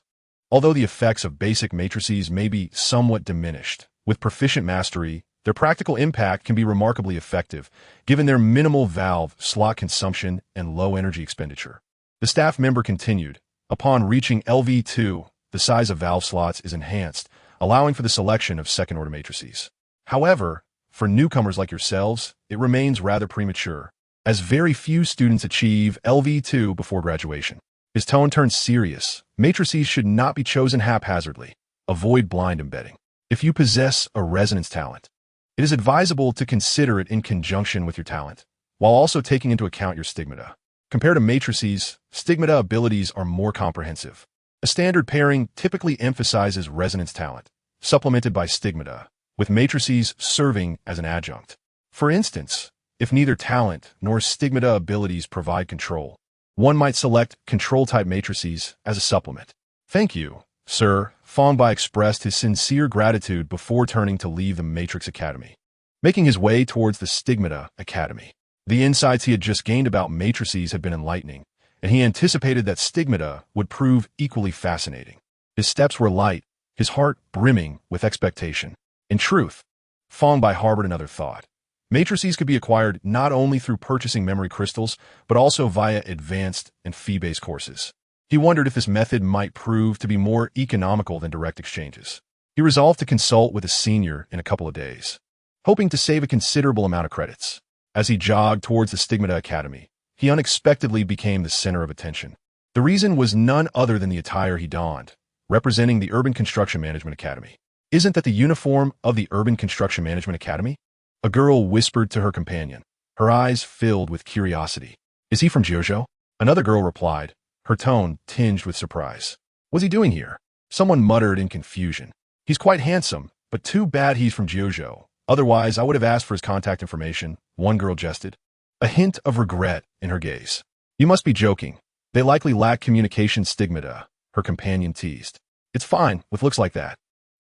Although the effects of basic matrices may be somewhat diminished, with proficient mastery, their practical impact can be remarkably effective, given their minimal valve slot consumption and low energy expenditure. The staff member continued, upon reaching LV2, the size of valve slots is enhanced, allowing for the selection of second-order matrices. However, for newcomers like yourselves, it remains rather premature, as very few students achieve LV2 before graduation. His tone turned serious. Matrices should not be chosen haphazardly. Avoid blind embedding. If you possess a resonance talent, it is advisable to consider it in conjunction with your talent, while also taking into account your stigmata. Compared to matrices, stigmata abilities are more comprehensive. A standard pairing typically emphasizes resonance talent, supplemented by stigmata, with matrices serving as an adjunct. For instance, if neither talent nor stigmata abilities provide control, one might select control-type matrices as a supplement. Thank you, sir. Fang Bai expressed his sincere gratitude before turning to leave the Matrix Academy, making his way towards the Stigmata Academy. The insights he had just gained about matrices had been enlightening, and he anticipated that stigmata would prove equally fascinating. His steps were light, his heart brimming with expectation. In truth, Fang Bai harbored another thought. Matrices could be acquired not only through purchasing memory crystals, but also via advanced and fee-based courses. He wondered if this method might prove to be more economical than direct exchanges. He resolved to consult with a senior in a couple of days, hoping to save a considerable amount of credits. As he jogged towards the Stigmata Academy, he unexpectedly became the center of attention. The reason was none other than the attire he donned, representing the Urban Construction Management Academy. Isn't that the uniform of the Urban Construction Management Academy? A girl whispered to her companion, her eyes filled with curiosity. Is he from Jiuzhou? Another girl replied, her tone tinged with surprise. What's he doing here? Someone muttered in confusion. He's quite handsome, but too bad he's from Jiuzhou. Otherwise, I would have asked for his contact information, one girl jested, a hint of regret in her gaze. You must be joking. They likely lack communication stigmata, her companion teased. It's fine with looks like that.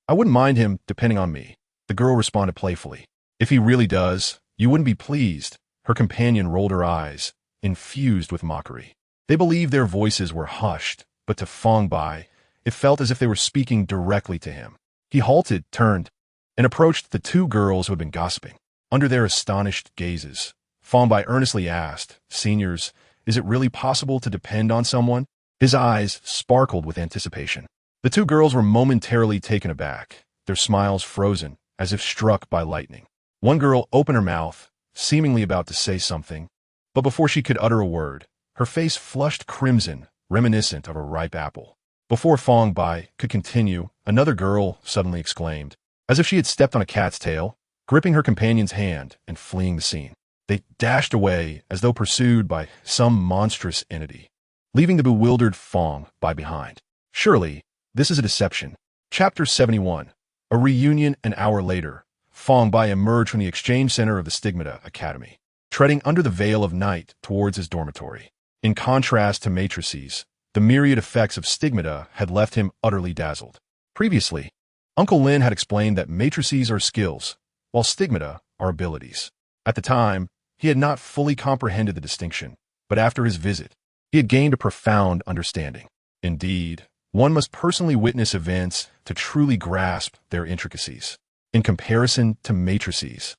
I wouldn't mind him depending on me, the girl responded playfully. If he really does, you wouldn't be pleased, her companion rolled her eyes, infused with mockery. They believed their voices were hushed, but to Fang Bai, it felt as if they were speaking directly to him. He halted, turned, and approached the two girls who had been gossiping. Under their astonished gazes, Fang Bai earnestly asked, Seniors, is it really possible to depend on someone? His eyes sparkled with anticipation. The two girls were momentarily taken aback, their smiles frozen, as if struck by lightning. One girl opened her mouth, seemingly about to say something, but before she could utter a word, her face flushed crimson, reminiscent of a ripe apple. Before Fang Bai could continue, another girl suddenly exclaimed, as if she had stepped on a cat's tail, gripping her companion's hand and fleeing the scene. They dashed away as though pursued by some monstrous entity, leaving the bewildered Fang Bai behind. Surely, this is a deception. Chapter 71. A reunion. An hour later, Fang Bai emerged from the exchange center of the Stigmata Academy, treading under the veil of night towards his dormitory. In contrast to matrices, the myriad effects of stigmata had left him utterly dazzled. Previously, Uncle Lin had explained that matrices are skills, while stigmata are abilities. At the time, he had not fully comprehended the distinction, but after his visit, he had gained a profound understanding. Indeed, one must personally witness events to truly grasp their intricacies. In comparison to matrices,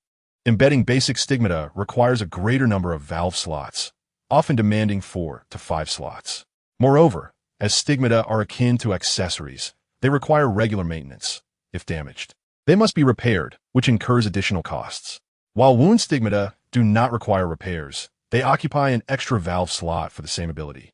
embedding basic stigmata requires a greater number of valve slots, often demanding 4 to 5 slots. Moreover, as stigmata are akin to accessories, they require regular maintenance. If damaged, they must be repaired, which incurs additional costs. While wound stigmata do not require repairs, they occupy an extra valve slot for the same ability,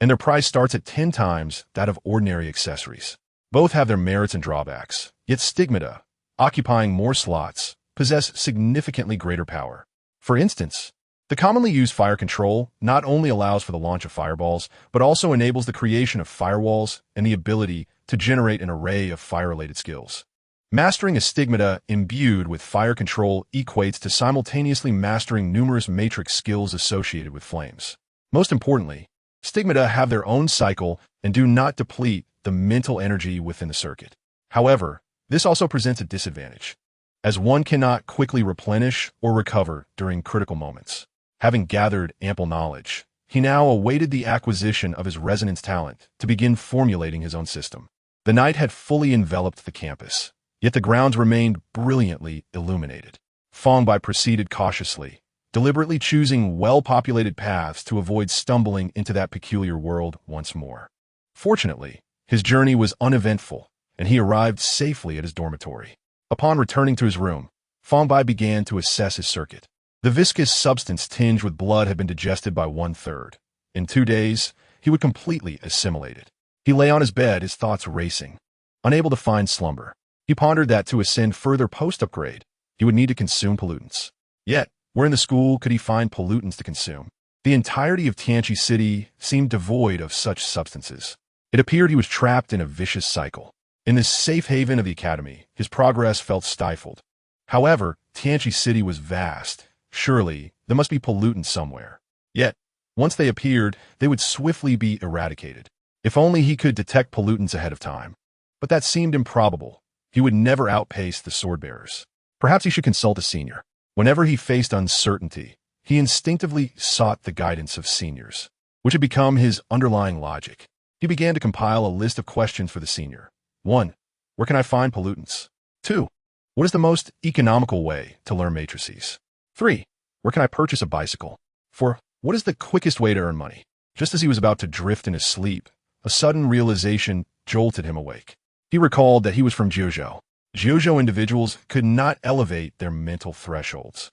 and their price starts at 10 times that of ordinary accessories. Both have their merits and drawbacks, yet stigmata, occupying more slots, possess significantly greater power. For instance, the commonly used fire control not only allows for the launch of fireballs, but also enables the creation of firewalls and the ability to generate an array of fire-related skills. Mastering a stigmata imbued with fire control equates to simultaneously mastering numerous matrix skills associated with flames. Most importantly, stigmata have their own cycle and do not deplete the mental energy within the circuit. However, this also presents a disadvantage, as one cannot quickly replenish or recover during critical moments. Having gathered ample knowledge, he now awaited the acquisition of his resonance talent to begin formulating his own system. The night had fully enveloped the campus, yet the grounds remained brilliantly illuminated. Fang Bai proceeded cautiously, deliberately choosing well-populated paths to avoid stumbling into that peculiar world once more. Fortunately, his journey was uneventful, and he arrived safely at his dormitory. Upon returning to his room, Fang Bai began to assess his circuit. The viscous substance tinged with blood had been digested by 1/3. In 2 days, he would completely assimilate it. He lay on his bed, his thoughts racing. Unable to find slumber, he pondered that to ascend further post-upgrade, he would need to consume pollutants. Yet, where in the school could he find pollutants to consume? The entirety of Tianqi City seemed devoid of such substances. It appeared he was trapped in a vicious cycle. In this safe haven of the academy, his progress felt stifled. However, Tianqi City was vast. Surely, there must be pollutants somewhere. Yet, once they appeared, they would swiftly be eradicated. If only he could detect pollutants ahead of time. But that seemed improbable. He would never outpace the sword-bearers. Perhaps he should consult a senior. Whenever he faced uncertainty, he instinctively sought the guidance of seniors, which had become his underlying logic. He began to compile a list of questions for the senior. 1. Where can I find pollutants? 2. What is the most economical way to learn matrices? 3. Where can I purchase a bicycle? 4. What is the quickest way to earn money? Just as he was about to drift in his sleep, a sudden realization jolted him awake. He recalled that he was from Jiuzhou. Jiuzhou individuals could not elevate their mental thresholds.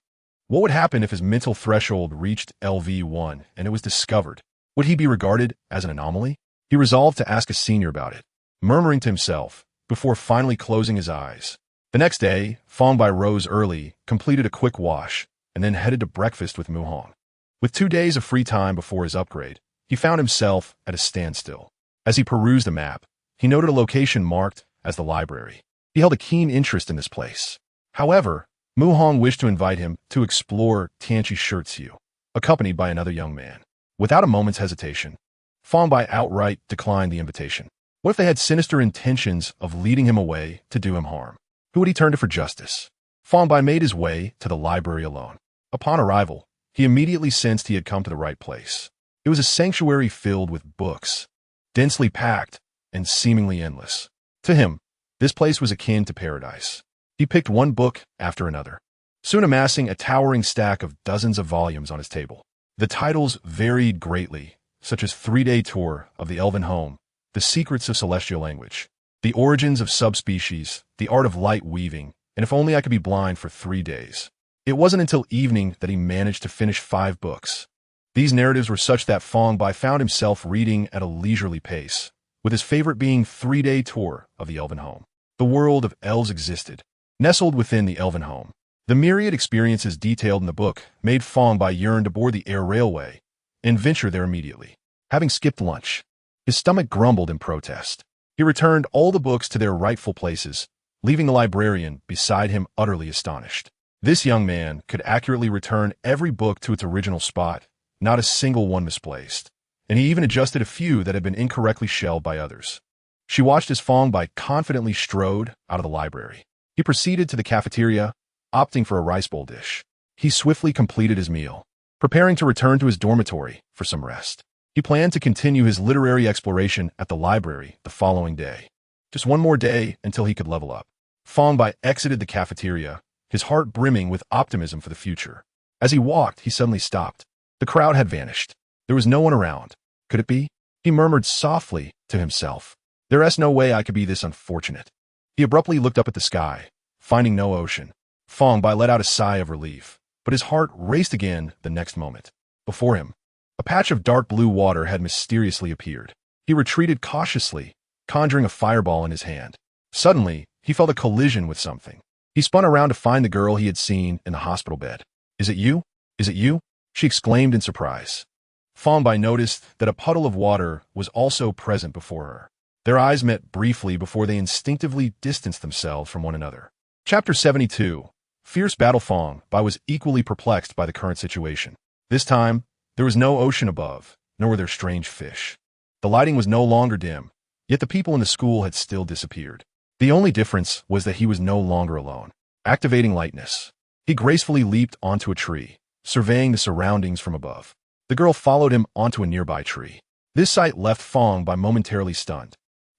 What would happen if his mental threshold reached LV1 and it was discovered? Would he be regarded as an anomaly? He resolved to ask a senior about it, murmuring to himself before finally closing his eyes. The next day, Fang Bai rose early, completed a quick wash, and then headed to breakfast with Mu Hong. With 2 days of free time before his upgrade, he found himself at a standstill. As he perused the map, he noted a location marked as the library. He held a keen interest in this place. However, Mu Hong wished to invite him to explore Tianqi Shirzhu, accompanied by another young man. Without a moment's hesitation, Fang Bai outright declined the invitation. What if they had sinister intentions of leading him away to do him harm? Who would he turn to for justice? Fang Bai made his way to the library alone. Upon arrival, he immediately sensed he had come to the right place. It was a sanctuary filled with books, densely packed and seemingly endless. To him, this place was akin to paradise. He picked one book after another, soon amassing a towering stack of dozens of volumes on his table. The titles varied greatly, such as 3-Day Tour of the Elven Home, The Secrets of Celestial Language, The Origins of Subspecies, The Art of Light Weaving, and If Only I Could Be Blind for 3 Days. It wasn't until evening that he managed to finish 5 books. These narratives were such that Fang Bai found himself reading at a leisurely pace, with his favorite being 3-Day Tour of the Elven Home. The world of elves existed, nestled within the Elven Home. The myriad experiences detailed in the book made Fang Bai yearn to board the air railway and venture there immediately. Having skipped lunch, his stomach grumbled in protest. He returned all the books to their rightful places, leaving the librarian beside him utterly astonished. This young man could accurately return every book to its original spot, not a single one misplaced, and he even adjusted a few that had been incorrectly shelved by others. She watched as Fang Bai confidently strode out of the library. He proceeded to the cafeteria, opting for a rice bowl dish. He swiftly completed his meal, preparing to return to his dormitory for some rest. He planned to continue his literary exploration at the library the following day. Just one more day until he could level up. Fang Bai exited the cafeteria, his heart brimming with optimism for the future. As he walked, he suddenly stopped. The crowd had vanished. There was no one around. Could it be? He murmured softly to himself. There's no way I could be this unfortunate. He abruptly looked up at the sky, finding no ocean. Fang Bai let out a sigh of relief, but his heart raced again the next moment. Before him, a patch of dark blue water had mysteriously appeared. He retreated cautiously, conjuring a fireball in his hand. Suddenly, he felt a collision with something. He spun around to find the girl he had seen in the hospital bed. Is it you? Is it you? She exclaimed in surprise. Fang Bai noticed that a puddle of water was also present before her. Their eyes met briefly before they instinctively distanced themselves from one another. Chapter 72. Fierce Battle. Fang Bai was equally perplexed by the current situation. This time, there was no ocean above, nor were there strange fish. The lighting was no longer dim, yet the people in the school had still disappeared. The only difference was that he was no longer alone. Activating lightness, he gracefully leaped onto a tree, surveying the surroundings from above. The girl followed him onto a nearby tree. This sight left Fang Bai momentarily stunned.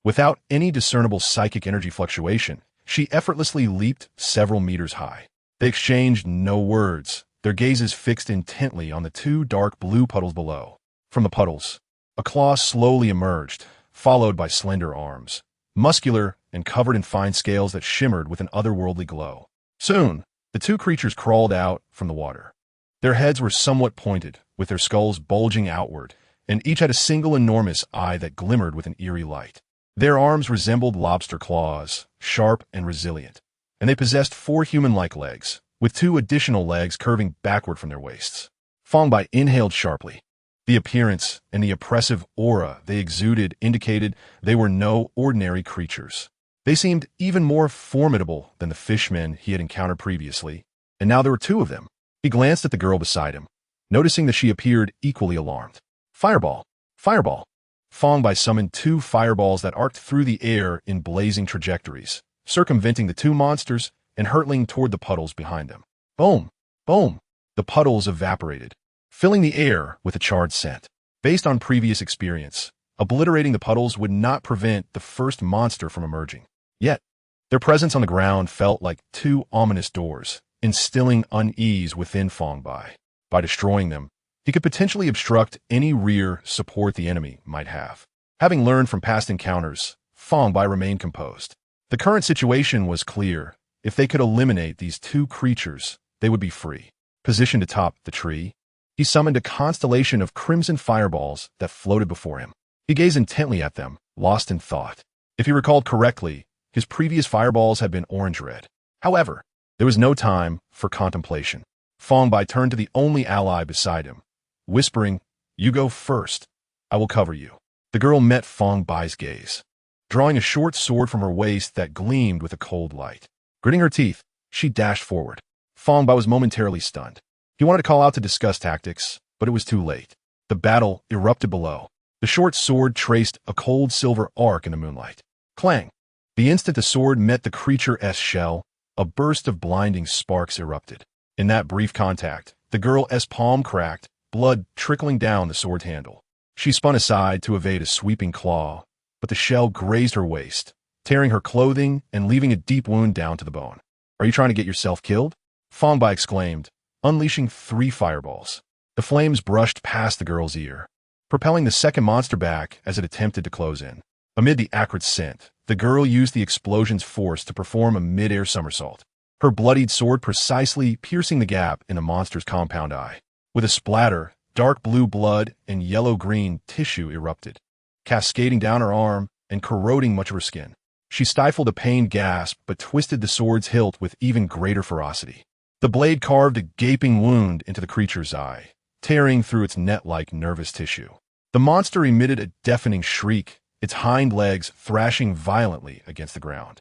Without any discernible psychic energy fluctuation, she effortlessly leaped several meters high. They exchanged no words, their gazes fixed intently on the two dark blue puddles below. From the puddles, a claw slowly emerged, followed by slender arms, muscular and covered in fine scales that shimmered with an otherworldly glow. Soon, the two creatures crawled out from the water. Their heads were somewhat pointed, with their skulls bulging outward, and each had a single enormous eye that glimmered with an eerie light. Their arms resembled lobster claws, sharp and resilient, and they possessed 4 human-like legs, with 2 additional legs curving backward from their waists. Fang Bai inhaled sharply. The appearance and the oppressive aura they exuded indicated they were no ordinary creatures. They seemed even more formidable than the fishmen he had encountered previously, and now there were 2 of them. He glanced at the girl beside him, noticing that she appeared equally alarmed. Fireball! Fireball! Fang Bai summoned 2 fireballs that arced through the air in blazing trajectories, circumventing the 2 monsters and hurtling toward the puddles behind them. Boom! Boom! The puddles evaporated, filling the air with a charred scent. Based on previous experience, obliterating the puddles would not prevent the first monster from emerging. Yet, their presence on the ground felt like 2 ominous doors, instilling unease within Fang Bai. By destroying them, he could potentially obstruct any rear support the enemy might have. Having learned from past encounters, Fang Bai remained composed. The current situation was clear. If they could eliminate these 2 creatures, they would be free. Positioned atop the tree, he summoned a constellation of crimson fireballs that floated before him. He gazed intently at them, lost in thought. If he recalled correctly, his previous fireballs had been orange-red. However, there was no time for contemplation. Fang Bai turned to the only ally beside him, whispering, "You go first. I will cover you." The girl met Fang Bai's gaze, drawing a short sword from her waist that gleamed with a cold light. Gritting her teeth, she dashed forward. Fang Bai was momentarily stunned. He wanted to call out to discuss tactics, but it was too late. The battle erupted below. The short sword traced a cold silver arc in the moonlight. Clang! The instant the sword met the creature's shell, a burst of blinding sparks erupted. In that brief contact, the girl's palm cracked, blood trickling down the sword handle. She spun aside to evade a sweeping claw, but the shell grazed her waist, tearing her clothing and leaving a deep wound down to the bone. "Are you trying to get yourself killed?" Fang Bai exclaimed, unleashing 3 fireballs. The flames brushed past the girl's ear, propelling the second monster back as it attempted to close in. Amid the acrid scent, the girl used the explosion's force to perform a mid-air somersault, her bloodied sword precisely piercing the gap in the monster's compound eye. With a splatter, dark blue blood and yellow-green tissue erupted, cascading down her arm and corroding much of her skin. She stifled a pained gasp but twisted the sword's hilt with even greater ferocity. The blade carved a gaping wound into the creature's eye, tearing through its net-like nervous tissue. The monster emitted a deafening shriek, its hind legs thrashing violently against the ground.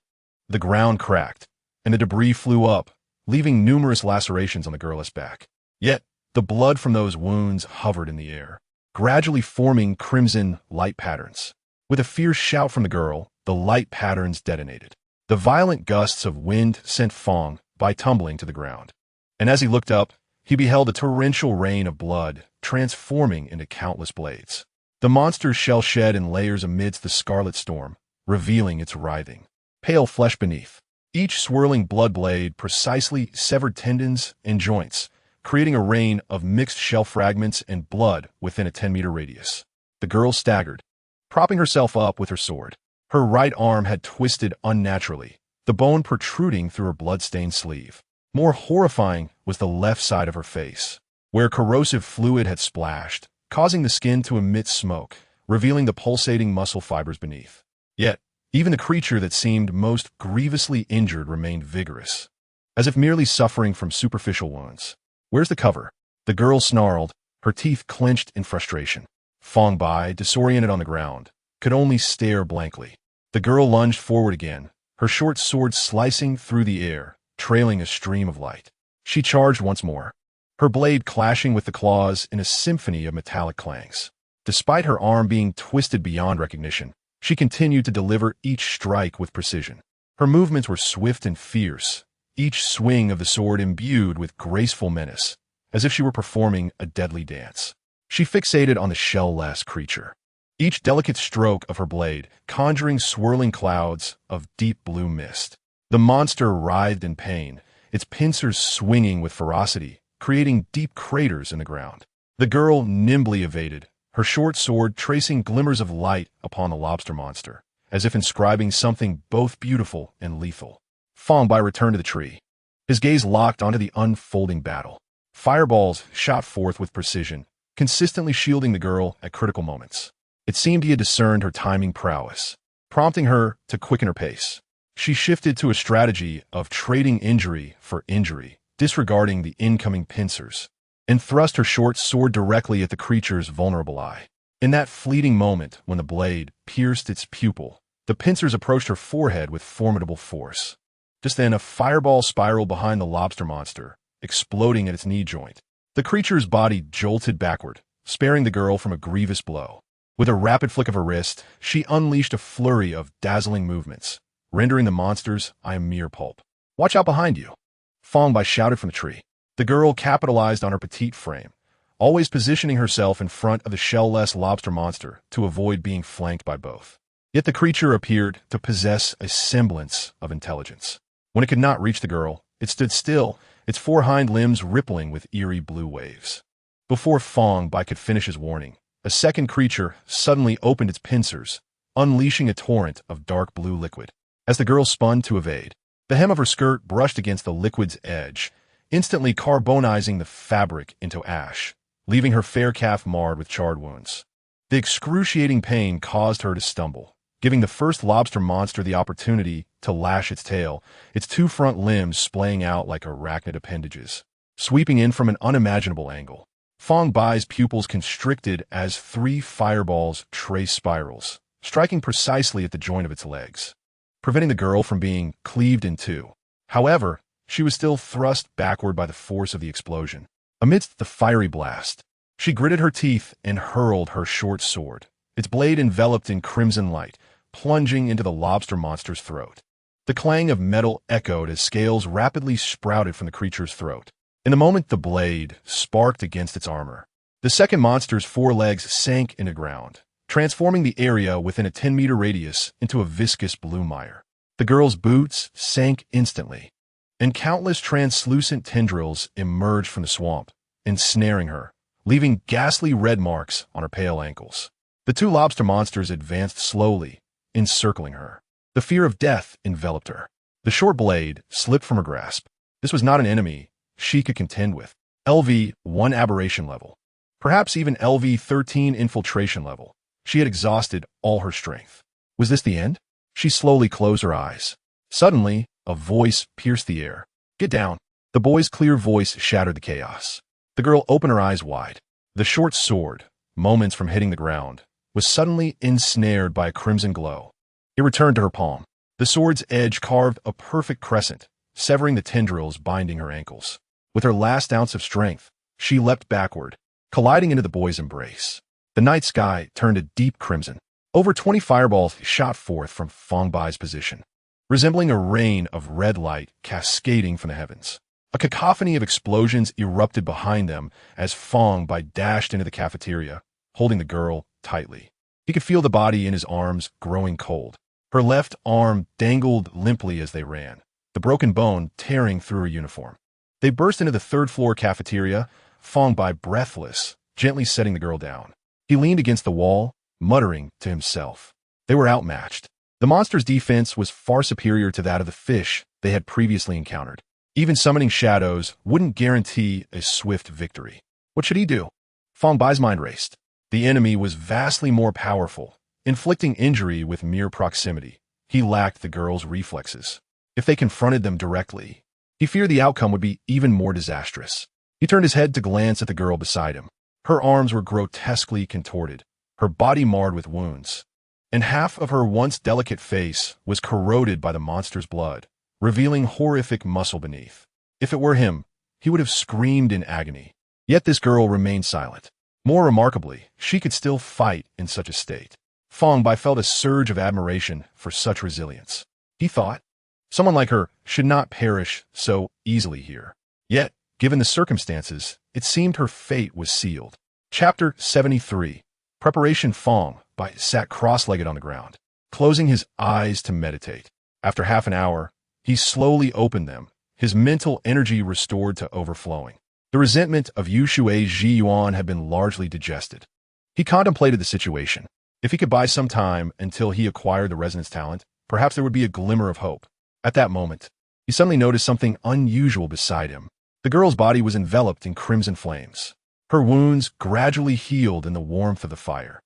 The ground cracked, and the debris flew up, leaving numerous lacerations on the girl's back. Yet, the blood from those wounds hovered in the air, gradually forming crimson light patterns. With a fierce shout from the girl, the light patterns detonated. The violent gusts of wind sent Fang Bai tumbling to the ground. And as he looked up, he beheld a torrential rain of blood, transforming into countless blades. The monster's shell shed in layers amidst the scarlet storm, revealing its writhing, pale flesh beneath. Each swirling blood blade precisely severed tendons and joints, creating a rain of mixed shell fragments and blood within a 10-meter radius. The girl staggered, propping herself up with her sword. Her right arm had twisted unnaturally, the bone protruding through her blood-stained sleeve. More horrifying was the left side of her face, where corrosive fluid had splashed, causing the skin to emit smoke, revealing the pulsating muscle fibers beneath. Yet, even the creature that seemed most grievously injured remained vigorous, as if merely suffering from superficial wounds. "Where's the cover?" The girl snarled, her teeth clenched in frustration. Fang Bai, disoriented on the ground, could only stare blankly. The girl lunged forward again, her short sword slicing through the air, trailing a stream of light. She charged once more, her blade clashing with the claws in a symphony of metallic clangs. Despite her arm being twisted beyond recognition, she continued to deliver each strike with precision. Her movements were swift and fierce, each swing of the sword imbued with graceful menace, as if she were performing a deadly dance. She fixated on the shell-less creature, each delicate stroke of her blade conjuring swirling clouds of deep blue mist. The monster writhed in pain, its pincers swinging with ferocity, creating deep craters in the ground. The girl nimbly evaded, her short sword tracing glimmers of light upon the lobster monster, as if inscribing something both beautiful and lethal. Fang Bai returned to the tree, his gaze locked onto the unfolding battle. Fireballs shot forth with precision, consistently shielding the girl at critical moments. It seemed he had discerned her timing prowess, prompting her to quicken her pace. She shifted to a strategy of trading injury for injury, disregarding the incoming pincers, and thrust her short sword directly at the creature's vulnerable eye. In that fleeting moment when the blade pierced its pupil, the pincers approached her forehead with formidable force. Just then, a fireball spiraled behind the lobster monster, exploding at its knee joint. The creature's body jolted backward, sparing the girl from a grievous blow. With a rapid flick of her wrist, she unleashed a flurry of dazzling movements, rendering the monster's eye mere pulp. "Watch out behind you!" Fang Bai shouted from the tree. The girl capitalized on her petite frame, always positioning herself in front of the shell-less lobster monster to avoid being flanked by both. Yet the creature appeared to possess a semblance of intelligence. When it could not reach the girl, it stood still, its four hind limbs rippling with eerie blue waves. Before Fang Bai could finish his warning, a second creature suddenly opened its pincers, unleashing a torrent of dark blue liquid. As the girl spun to evade, the hem of her skirt brushed against the liquid's edge, instantly carbonizing the fabric into ash, leaving her fair calf marred with charred wounds. The excruciating pain caused her to stumble, giving the first lobster monster the opportunity to lash its tail, its two front limbs splaying out like arachnid appendages, sweeping in from an unimaginable angle. Fang Bai's pupils constricted as three fireballs traced spirals, striking precisely at the joint of its legs, preventing the girl from being cleaved in two. However, she was still thrust backward by the force of the explosion. Amidst the fiery blast, she gritted her teeth and hurled her short sword, its blade enveloped in crimson light, plunging into the lobster monster's throat. The clang of metal echoed as scales rapidly sprouted from the creature's throat. In the moment the blade sparked against its armor, the second monster's four legs sank into ground, transforming the area within a 10-meter radius into a viscous blue mire. The girl's boots sank instantly, and countless translucent tendrils emerged from the swamp, ensnaring her, leaving ghastly red marks on her pale ankles. The two lobster monsters advanced slowly, encircling her. The fear of death enveloped her. The short blade slipped from her grasp. This was not an enemy she could contend with. LV-1 aberration level, perhaps even LV-13 infiltration level. She had exhausted all her strength. Was this the end? She slowly closed her eyes. Suddenly, a voice pierced the air. "Get down." The boy's clear voice shattered the chaos. The girl opened her eyes wide. The short sword, moments from hitting the ground, was suddenly ensnared by a crimson glow. It returned to her palm. The sword's edge carved a perfect crescent, severing the tendrils binding her ankles. With her last ounce of strength, she leapt backward, colliding into the boy's embrace. The night sky turned a deep crimson. Over 20 fireballs shot forth from Fang Bai's position, resembling a rain of red light cascading from the heavens. A cacophony of explosions erupted behind them as Fang Bai dashed into the cafeteria, holding the girl tightly. He could feel the body in his arms growing cold. Her left arm dangled limply as they ran, the broken bone tearing through her uniform. They burst into the third-floor cafeteria, Fang Bai breathless, gently setting the girl down. He leaned against the wall, muttering to himself. They were outmatched. The monster's defense was far superior to that of the fish they had previously encountered. Even summoning shadows wouldn't guarantee a swift victory. What should he do? Fang Bai's mind raced. The enemy was vastly more powerful, inflicting injury with mere proximity. He lacked the girl's reflexes. If they confronted them directly, he feared the outcome would be even more disastrous. He turned his head to glance at the girl beside him. Her arms were grotesquely contorted, her body marred with wounds. and half of her once delicate face was corroded by the monster's blood, revealing horrific muscle beneath. If it were him, he would have screamed in agony. Yet this girl remained silent. More remarkably, she could still fight in such a state. Fang Bai felt a surge of admiration for such resilience. He thought, someone like her should not perish so easily here. Yet, given the circumstances, it seemed her fate was sealed. Chapter 73. Preparation. Fang Bai sat cross-legged on the ground, closing his eyes to meditate. After half an hour, he slowly opened them, his mental energy restored to overflowing. The resentment of Yushui's Ji Yuan had been largely digested. He contemplated the situation. If he could buy some time until he acquired the resonance talent, perhaps there would be a glimmer of hope. At that moment, he suddenly noticed something unusual beside him. The girl's body was enveloped in crimson flames. Her wounds gradually healed in the warmth of the fire.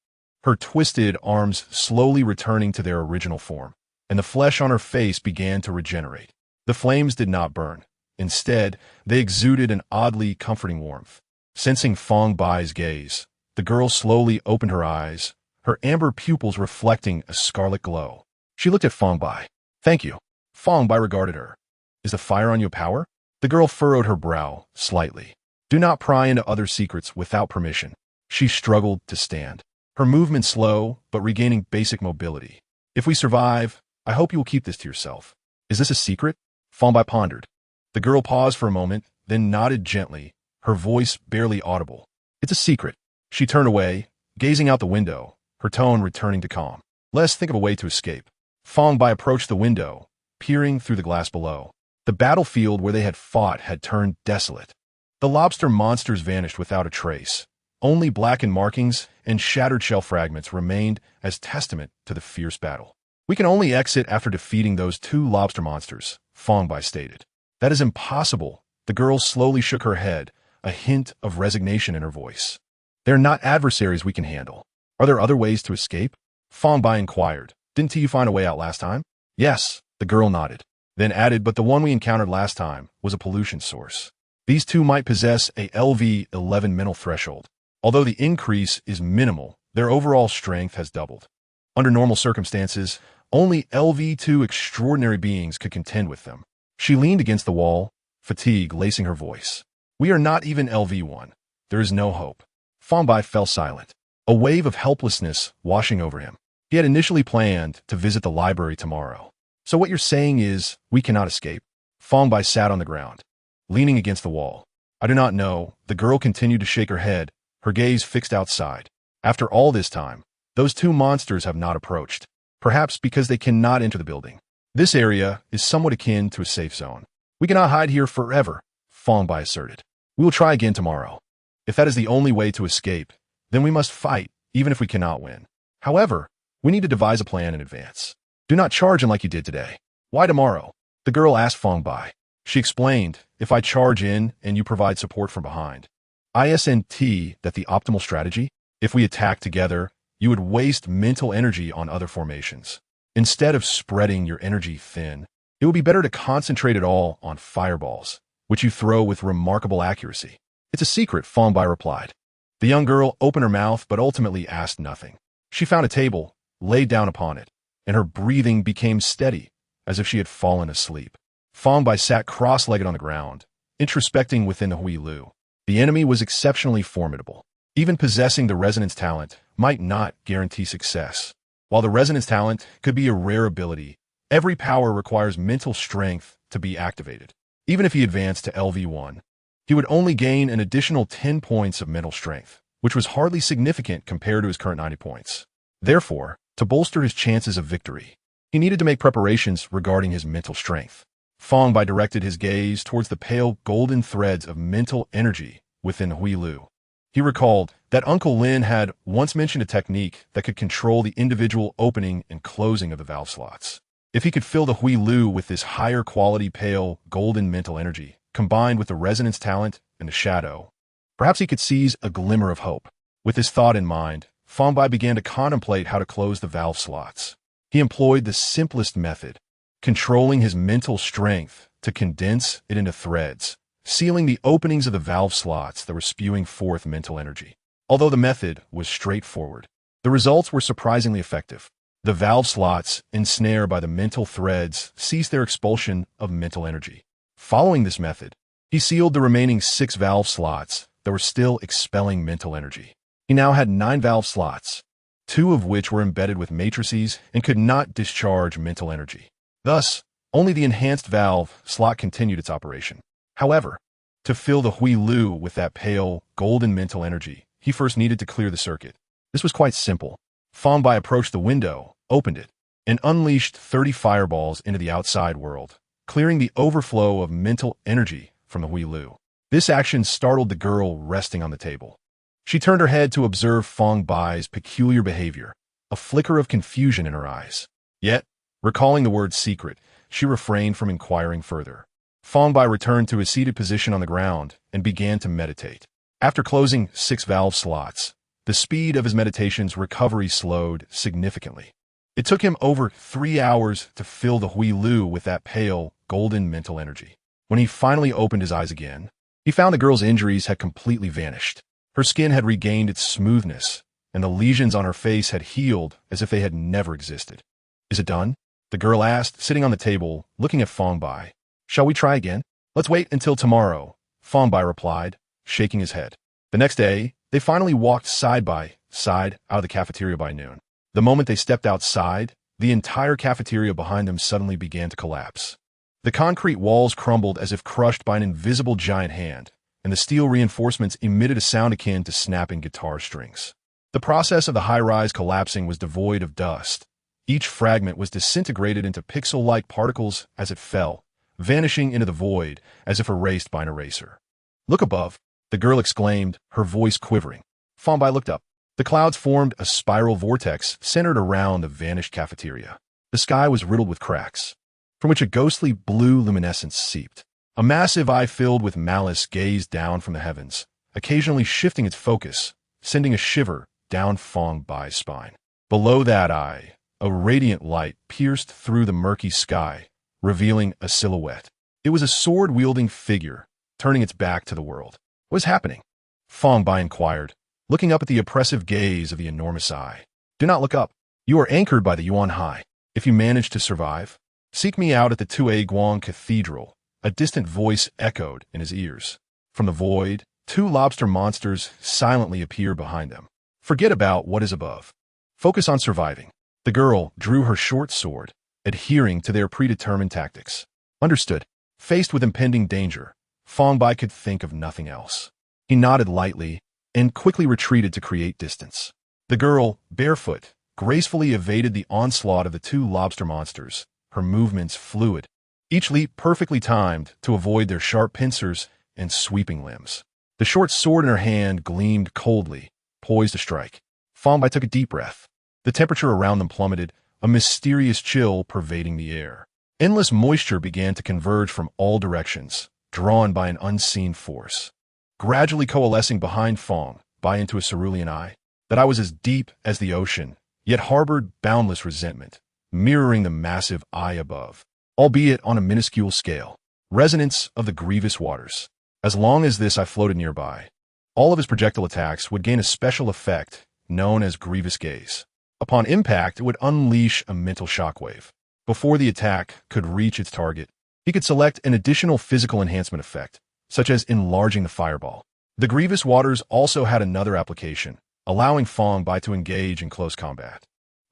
Her twisted arms slowly returning to their original form, and the flesh on her face began to regenerate. The flames did not burn. Instead, they exuded an oddly comforting warmth. Sensing Fang Bai's gaze, the girl slowly opened her eyes, her amber pupils reflecting a scarlet glow. She looked at Fang Bai. "Thank you." Fang Bai regarded her. "Is the fire on your power?" The girl furrowed her brow slightly. "Do not pry into other secrets without permission." She struggled to stand, her movement slow but regaining basic mobility. "If we survive, I hope you will keep this to yourself." "Is this a secret?" Fang Bai pondered. The girl paused for a moment, then nodded gently, her voice barely audible. "It's a secret." She turned away, gazing out the window, her tone returning to calm. "Let's think of a way to escape." Fang Bai approached the window, peering through the glass below. The battlefield where they had fought had turned desolate. The lobster monsters vanished without a trace. Only blackened markings and shattered shell fragments remained as testament to the fierce battle. "We can only exit after defeating those 2 lobster monsters," Fang Bai stated. "That is impossible." The girl slowly shook her head, a hint of resignation in her voice. "They're not adversaries we can handle." "Are there other ways to escape?" Fang Bai inquired. "Didn't you find a way out last time?" "Yes," the girl nodded, then added, "but the one we encountered last time was a pollution source. These 2 might possess a LV11 mental threshold. Although the increase is minimal, their overall strength has doubled. Under normal circumstances, only LV2 extraordinary beings could contend with them." She leaned against the wall, fatigue lacing her voice. "We are not even LV1. There is no hope." Fang Bai fell silent, a wave of helplessness washing over him. He had initially planned to visit the library tomorrow. "So what you're saying is, we cannot escape?" Fang Bai sat on the ground, leaning against the wall. "I do not know." The girl continued to shake her head, her gaze fixed outside. "After all this time, those 2 monsters have not approached. Perhaps because they cannot enter the building. This area is somewhat akin to a safe zone. We cannot hide here forever," Fang Bai asserted. "We will try again tomorrow. If that is the only way to escape, then we must fight, even if we cannot win. However, we need to devise a plan in advance. Do not charge in like you did today." "Why tomorrow?" the girl asked Fang Bai. She explained, "If I charge in and you provide support from behind, isn't that the optimal strategy? If we attack together, you would waste mental energy on other formations. Instead of spreading your energy thin, it would be better to concentrate it all on fireballs, which you throw with remarkable accuracy." "It's a secret," Fang Bai replied. The young girl opened her mouth but ultimately asked nothing. She found a table, laid down upon it, and her breathing became steady, as if she had fallen asleep. Fang Bai sat cross-legged on the ground, introspecting within the Hui Lu. The enemy was exceptionally formidable. Even possessing the resonance talent might not guarantee success. While the resonance talent could be a rare ability, every power requires mental strength to be activated. Even if he advanced to LV1, he would only gain an additional 10 points of mental strength, which was hardly significant compared to his current 90 points. Therefore, to bolster his chances of victory, he needed to make preparations regarding his mental strength. Fang Bai directed his gaze towards the pale golden threads of mental energy within Hui Lu. He recalled that Uncle Lin had once mentioned a technique that could control the individual opening and closing of the valve slots. If he could fill the Hui Lu with this higher quality pale golden mental energy, combined with the resonance talent and the shadow, perhaps he could seize a glimmer of hope. With this thought in mind, Fang Bai began to contemplate how to close the valve slots. He employed the simplest method, controlling his mental strength to condense it into threads, sealing the openings of the valve slots that were spewing forth mental energy. Although the method was straightforward, the results were surprisingly effective. The valve slots, ensnared by the mental threads, ceased their expulsion of mental energy. Following this method, he sealed the remaining 6 valve slots that were still expelling mental energy. He now had 9 valve slots, 2 of which were embedded with matrices and could not discharge mental energy. Thus, only the enhanced valve slot continued its operation. However, to fill the Hui Lu with that pale, golden mental energy, he first needed to clear the circuit. This was quite simple. Fang Bai approached the window, opened it, and unleashed 30 fireballs into the outside world, clearing the overflow of mental energy from the Hui Lu. This action startled the girl resting on the table. She turned her head to observe Fang Bai's peculiar behavior, a flicker of confusion in her eyes. Yet, recalling the word secret, she refrained from inquiring further. Fang Bai returned to his seated position on the ground and began to meditate. After closing 6 valve slots, the speed of his meditation's recovery slowed significantly. It took him over 3 hours to fill the Hui Lu with that pale, golden mental energy. When he finally opened his eyes again, he found the girl's injuries had completely vanished. Her skin had regained its smoothness, and the lesions on her face had healed as if they had never existed. "Is it done?" the girl asked, sitting on the table, looking at Fang Bai. "Shall we try again?" "Let's wait until tomorrow," Fang Bai replied, shaking his head. The next day, they finally walked side by side out of the cafeteria by noon. The moment they stepped outside, the entire cafeteria behind them suddenly began to collapse. The concrete walls crumbled as if crushed by an invisible giant hand, and the steel reinforcements emitted a sound akin to snapping guitar strings. The process of the high-rise collapsing was devoid of dust. Each fragment was disintegrated into pixel-like particles as it fell, vanishing into the void as if erased by an eraser. "Look above," the girl exclaimed, her voice quivering. Fang Bai looked up. The clouds formed a spiral vortex centered around the vanished cafeteria. The sky was riddled with cracks, from which a ghostly blue luminescence seeped. A massive eye filled with malice gazed down from the heavens, occasionally shifting its focus, sending a shiver down Fang Bai's spine. Below that eye, a radiant light pierced through the murky sky, revealing a silhouette. It was a sword-wielding figure, turning its back to the world. "What is happening?" Fang Bai inquired, looking up at the oppressive gaze of the enormous eye. "Do not look up. You are anchored by the Yuan Hai. If you manage to survive, seek me out at the Tue Guang Cathedral," a distant voice echoed in his ears. From the void, 2 lobster monsters silently appeared behind them. "Forget about what is above. Focus on surviving." The girl drew her short sword, adhering to their predetermined tactics. "Understood." Faced with impending danger, Fang Bai could think of nothing else. He nodded lightly and quickly retreated to create distance. The girl, barefoot, gracefully evaded the onslaught of the 2 lobster monsters, her movements fluid, each leap perfectly timed to avoid their sharp pincers and sweeping limbs. The short sword in her hand gleamed coldly, poised to strike. Fang Bai took a deep breath. The temperature around them plummeted, a mysterious chill pervading the air. Endless moisture began to converge from all directions, drawn by an unseen force. Gradually coalescing behind Fang Bai into a cerulean eye, that eye was as deep as the ocean, yet harbored boundless resentment, mirroring the massive eye above, albeit on a minuscule scale. Resonance of the grievous waters. As long as this eye floated nearby, all of his projectile attacks would gain a special effect known as grievous gaze. Upon impact, it would unleash a mental shockwave. Before the attack could reach its target, he could select an additional physical enhancement effect, such as enlarging the fireball. The grievous waters also had another application, allowing Fang Bai to engage in close combat.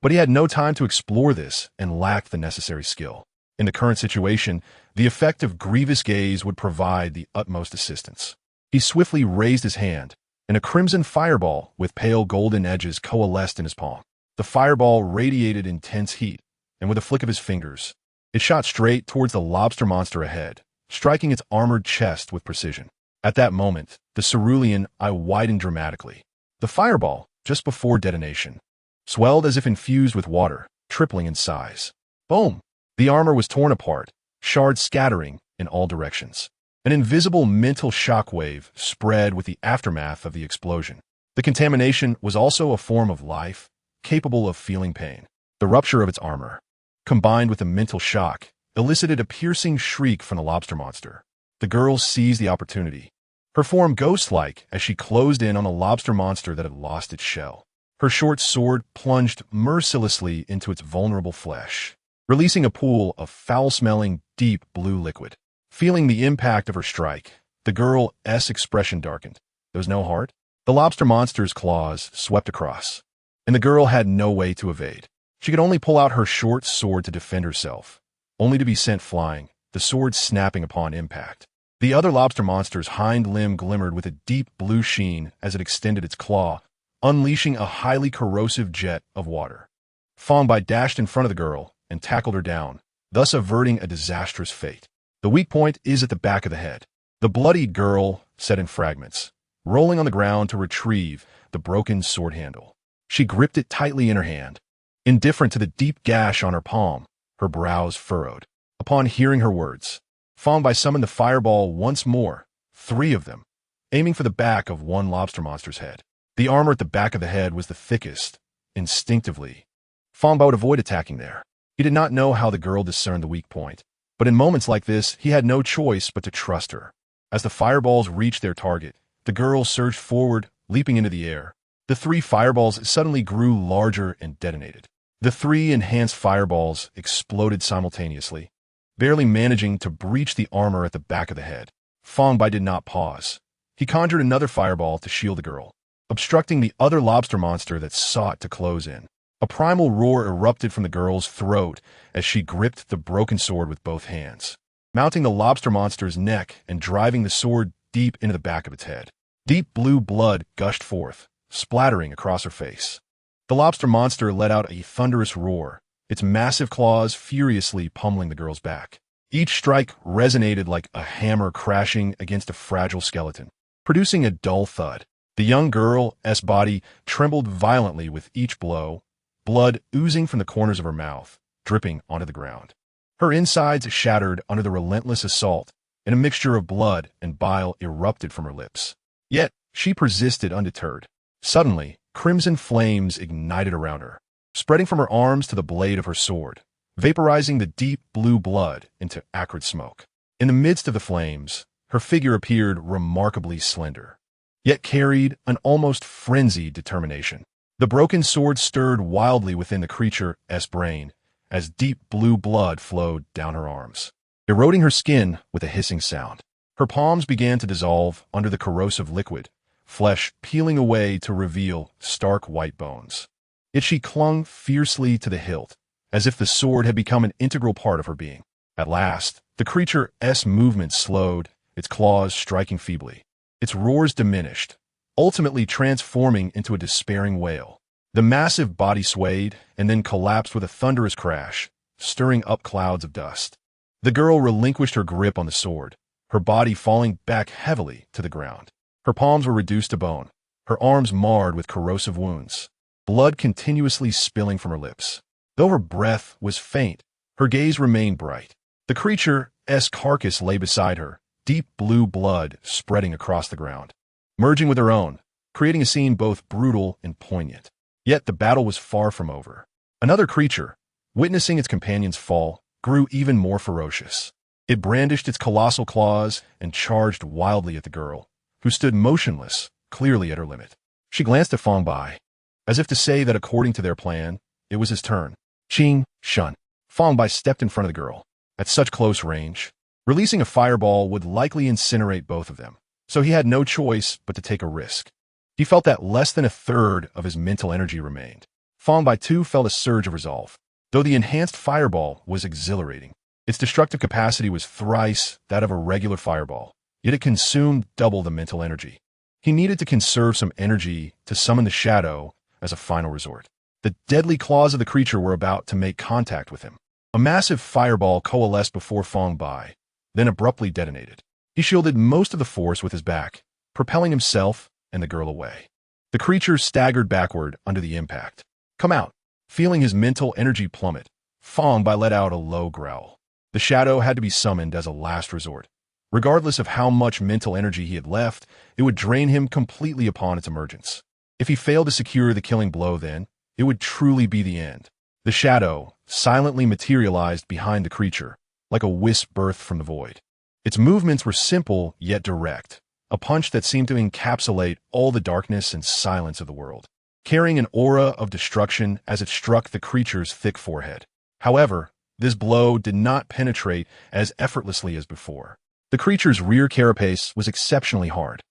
But he had no time to explore this and lacked the necessary skill. In the current situation, the effect of grievous gaze would provide the utmost assistance. He swiftly raised his hand, and a crimson fireball with pale golden edges coalesced in his palm. The fireball radiated intense heat, and with a flick of his fingers, it shot straight towards the lobster monster ahead, striking its armored chest with precision. At that moment, the cerulean eye widened dramatically. The fireball, just before detonation, swelled as if infused with water, tripling in size. Boom! The armor was torn apart, shards scattering in all directions. An invisible mental shockwave spread with the aftermath of the explosion. The contamination was also a form of life, capable of feeling pain. The rupture of its armor, combined with the mental shock, elicited a piercing shriek from the lobster monster. The girl seized the opportunity, her form ghost-like as she closed in on the lobster monster that had lost its shell. Her short sword plunged mercilessly into its vulnerable flesh, releasing a pool of foul-smelling, deep blue liquid. Feeling the impact of her strike, the girl's expression darkened. There was no heart. The lobster monster's claws swept across, and the girl had no way to evade. She could only pull out her short sword to defend herself, only to be sent flying, the sword snapping upon impact. The other lobster monster's hind limb glimmered with a deep blue sheen as it extended its claw, unleashing a highly corrosive jet of water. Fang Bai dashed in front of the girl and tackled her down, thus averting a disastrous fate. The weak point is at the back of the head. The bloodied girl set in fragments, rolling on the ground to retrieve the broken sword handle. She gripped it tightly in her hand. Indifferent to the deep gash on her palm, her brows furrowed. Upon hearing her words, Fang Bai summoned the fireball once more, 3 of them, aiming for the back of one lobster monster's head. The armor at the back of the head was the thickest. Instinctively, Fang Bai would avoid attacking there. He did not know how the girl discerned the weak point, but in moments like this, he had no choice but to trust her. As the fireballs reached their target, the girl surged forward, leaping into the air. The 3 fireballs suddenly grew larger and detonated. The 3 enhanced fireballs exploded simultaneously, barely managing to breach the armor at the back of the head. Fang Bai did not pause. He conjured another fireball to shield the girl, obstructing the other lobster monster that sought to close in. A primal roar erupted from the girl's throat as she gripped the broken sword with both hands, mounting the lobster monster's neck and driving the sword deep into the back of its head. Deep blue blood gushed forth, splattering across her face. The lobster monster let out a thunderous roar, its massive claws furiously pummeling the girl's back. Each strike resonated like a hammer crashing against a fragile skeleton, producing a dull thud. The young girl's body trembled violently with each blow, blood oozing from the corners of her mouth, dripping onto the ground. Her insides shattered under the relentless assault, and a mixture of blood and bile erupted from her lips. Yet, she persisted undeterred. Suddenly, crimson flames ignited around her, spreading from her arms to the blade of her sword, vaporizing the deep blue blood into acrid smoke. In the midst of the flames, her figure appeared remarkably slender, yet carried an almost frenzied determination. The broken sword stirred wildly within the creature's brain as deep blue blood flowed down her arms, eroding her skin with a hissing sound. Her palms began to dissolve under the corrosive liquid, flesh peeling away to reveal stark white bones. Yet she clung fiercely to the hilt, as if the sword had become an integral part of her being. At last, the creature's movement slowed, its claws striking feebly. Its roars diminished, ultimately transforming into a despairing wail. The massive body swayed and then collapsed with a thunderous crash, stirring up clouds of dust. The girl relinquished her grip on the sword, her body falling back heavily to the ground. Her palms were reduced to bone, her arms marred with corrosive wounds, blood continuously spilling from her lips. Though her breath was faint, her gaze remained bright. The creature's carcass lay beside her, deep blue blood spreading across the ground, merging with her own, creating a scene both brutal and poignant. Yet the battle was far from over. Another creature, witnessing its companion's fall, grew even more ferocious. It brandished its colossal claws and charged wildly at the girl, who stood motionless, clearly at her limit. She glanced at Fang Bai, as if to say that according to their plan, it was his turn. Ching, shun. Fang Bai stepped in front of the girl. At such close range, releasing a fireball would likely incinerate both of them, so he had no choice but to take a risk. He felt that less than a third of his mental energy remained. Fang Bai too felt a surge of resolve. Though the enhanced fireball was exhilarating, its destructive capacity was thrice that of a regular fireball, yet it consumed double the mental energy. He needed to conserve some energy to summon the shadow as a final resort. The deadly claws of the creature were about to make contact with him. A massive fireball coalesced before Fang Bai, then abruptly detonated. He shielded most of the force with his back, propelling himself and the girl away. The creature staggered backward under the impact. Come out. Feeling his mental energy plummet, Fang Bai let out a low growl. The shadow had to be summoned as a last resort. Regardless of how much mental energy he had left, it would drain him completely upon its emergence. If he failed to secure the killing blow then, it would truly be the end. The shadow silently materialized behind the creature, like a wisp birthed from the void. Its movements were simple yet direct, a punch that seemed to encapsulate all the darkness and silence of the world. carrying an aura of destruction as it struck the creature's thick forehead. However, this blow did not penetrate as effortlessly as before. The creature's rear carapace was exceptionally hard,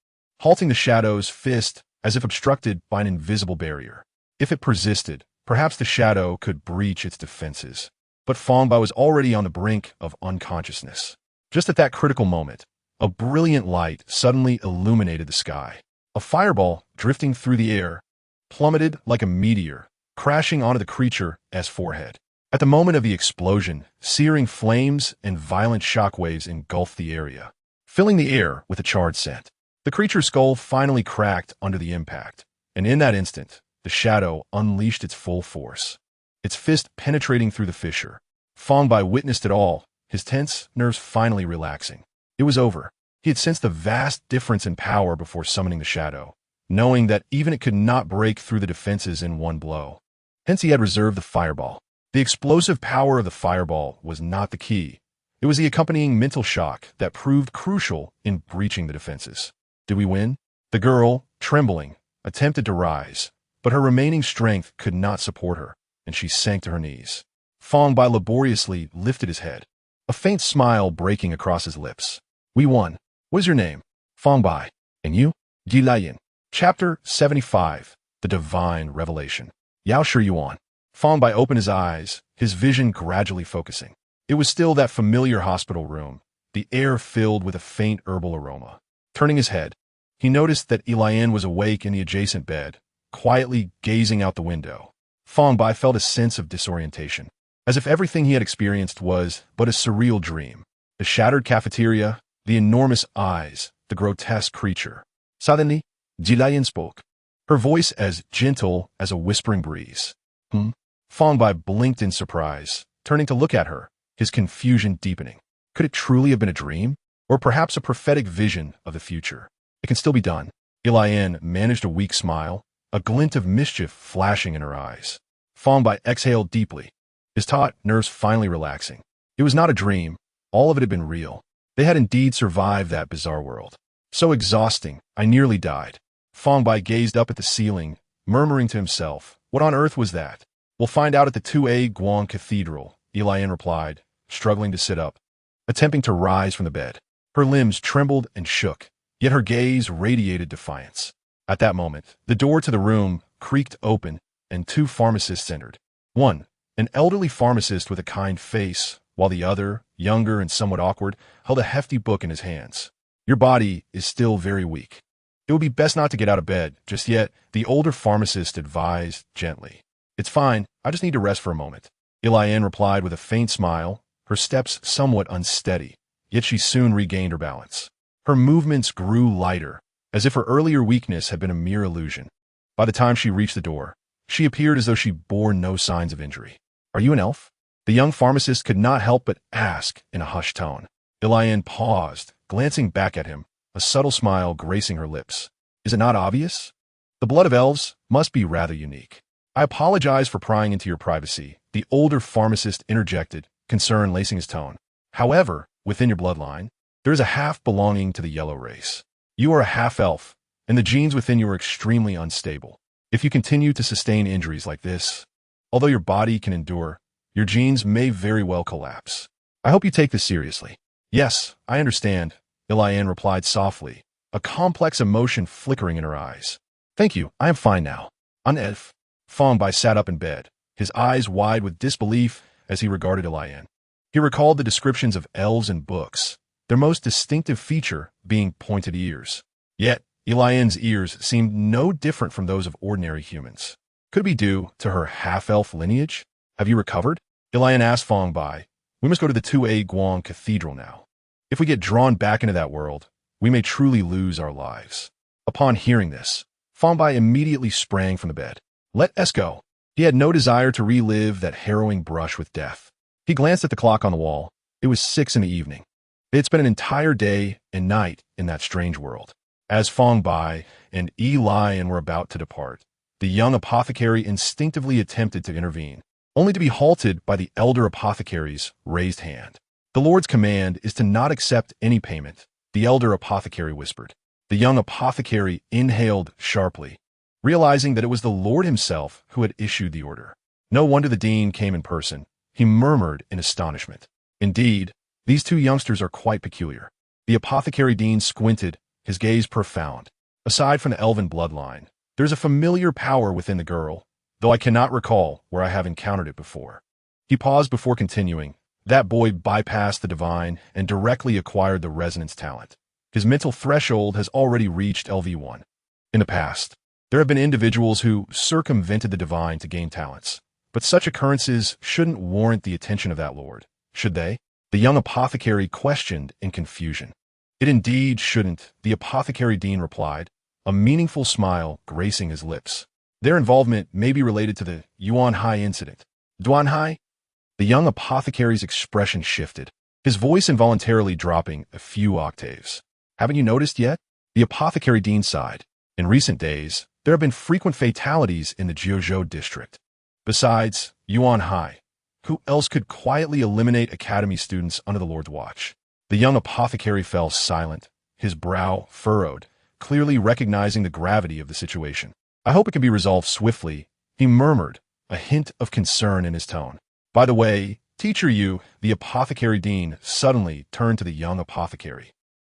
halting the shadow's fist as if obstructed by an invisible barrier. If it persisted, perhaps the shadow could breach its defenses. But Fang Bai was already on the brink of unconsciousness. Just at that critical moment, a brilliant light suddenly illuminated the sky. A fireball, drifting through the air, plummeted like a meteor, crashing onto the creature's forehead. At the moment of the explosion, searing flames and violent shockwaves engulfed the area, filling the air with a charred scent. The creature's skull finally cracked under the impact, and in that instant, the shadow unleashed its full force, its fist penetrating through the fissure. Fang Bai witnessed it all, his tense nerves finally relaxing. It was over. He had sensed the vast difference in power before summoning the shadow, knowing that even it could not break through the defenses in one blow. Hence he had reserved the fireball. The explosive power of the fireball was not the key. It was the accompanying mental shock that proved crucial in breaching the defenses. Did we win? The girl, trembling, attempted to rise, but her remaining strength could not support her, and she sank to her knees. Fang Bai laboriously lifted his head, a faint smile breaking across his lips. We won. What is your name? Fang Bai. And you? Ji Lian. Chapter 75. The Divine Revelation. Yao Shi Yuan. Fang Bai opened his eyes, his vision gradually focusing. It was still that familiar hospital room, the air filled with a faint herbal aroma. Turning his head, he noticed that Lian was awake in the adjacent bed, quietly gazing out the window. Fang Bai felt a sense of disorientation, as if everything he had experienced was but a surreal dream. The shattered cafeteria, the enormous eyes, the grotesque creature. Suddenly, Ji Lian spoke, her voice as gentle as a whispering breeze. Fang Bai blinked in surprise, turning to look at her, his confusion deepening. Could it truly have been a dream? Or perhaps a prophetic vision of the future? It can still be done. Lian managed a weak smile, a glint of mischief flashing in her eyes. Fang Bai exhaled deeply, his taut nerves finally relaxing. It was not a dream. All of it had been real. They had indeed survived that bizarre world. So exhausting, I nearly died. Fang Bai gazed up at the ceiling, murmuring to himself, what on earth was that? We'll find out at the 2A Guang Cathedral, Lian replied, struggling to sit up, attempting to rise from the bed. Her limbs trembled and shook, yet her gaze radiated defiance. At that moment, the door to the room creaked open, and two pharmacists entered. One, an elderly pharmacist with a kind face, while the other, younger and somewhat awkward, held a hefty book in his hands. Your body is still very weak. It would be best not to get out of bed just yet, the older pharmacist advised gently. It's fine, I just need to rest for a moment. Lian replied with a faint smile, her steps somewhat unsteady, yet she soon regained her balance. Her movements grew lighter, as if her earlier weakness had been a mere illusion. By the time she reached the door, she appeared as though she bore no signs of injury. Are you an elf? The young pharmacist could not help but ask in a hushed tone. Lian paused, glancing back at him, a subtle smile gracing her lips. Is it not obvious? The blood of elves must be rather unique. I apologize for prying into your privacy, the older pharmacist interjected, concern lacing his tone. However, within your bloodline, there is a half belonging to the yellow race. You are a half-elf, and the genes within you are extremely unstable. If you continue to sustain injuries like this, although your body can endure, your genes may very well collapse. I hope you take this seriously. Yes, I understand, Lian replied softly, a complex emotion flickering in her eyes. Thank you, I am fine now. An elf. Fang Bai sat up in bed, his eyes wide with disbelief as he regarded Lian. He recalled the descriptions of elves in books, their most distinctive feature being pointed ears. Yet, Lian's ears seemed no different from those of ordinary humans. Could it be due to her half-elf lineage? Have you recovered? Lian asked Fang Bai. We must go to the 2A Guang Cathedral now. If we get drawn back into that world, we may truly lose our lives. Upon hearing this, Fang Bai immediately sprang from the bed. Let us go. He had no desire to relive that harrowing brush with death. He glanced at the clock on the wall. It was 6 in the evening. They had spent an entire day and night in that strange world. As Fang Bai and Lian were about to depart, the young apothecary instinctively attempted to intervene, only to be halted by the elder apothecary's raised hand. The Lord's command is to not accept any payment, the elder apothecary whispered. The young apothecary inhaled sharply, realizing that it was the Lord himself who had issued the order. No wonder the dean came in person, he murmured in astonishment. Indeed, these two youngsters are quite peculiar. The apothecary dean squinted, his gaze profound. Aside from the elven bloodline, there's a familiar power within the girl, though I cannot recall where I have encountered it before. He paused before continuing. That boy bypassed the divine and directly acquired the resonance talent. His mental threshold has already reached LV1. In the past, there have been individuals who circumvented the divine to gain talents, but such occurrences shouldn't warrant the attention of that lord, should they? The young apothecary questioned in confusion. It indeed shouldn't, the apothecary dean replied, a meaningful smile gracing his lips. Their involvement may be related to the Yuan Hai incident. Duan Hai? The young apothecary's expression shifted, his voice involuntarily dropping a few octaves. Haven't you noticed yet? The apothecary dean sighed. In recent days, there have been frequent fatalities in the Jiuzhou district. Besides, Yuan Hai, who else could quietly eliminate academy students under the Lord's watch? The young apothecary fell silent, his brow furrowed, clearly recognizing the gravity of the situation. I hope it can be resolved swiftly, he murmured, a hint of concern in his tone. By the way, teacher Yu, the apothecary dean, suddenly turned to the young apothecary.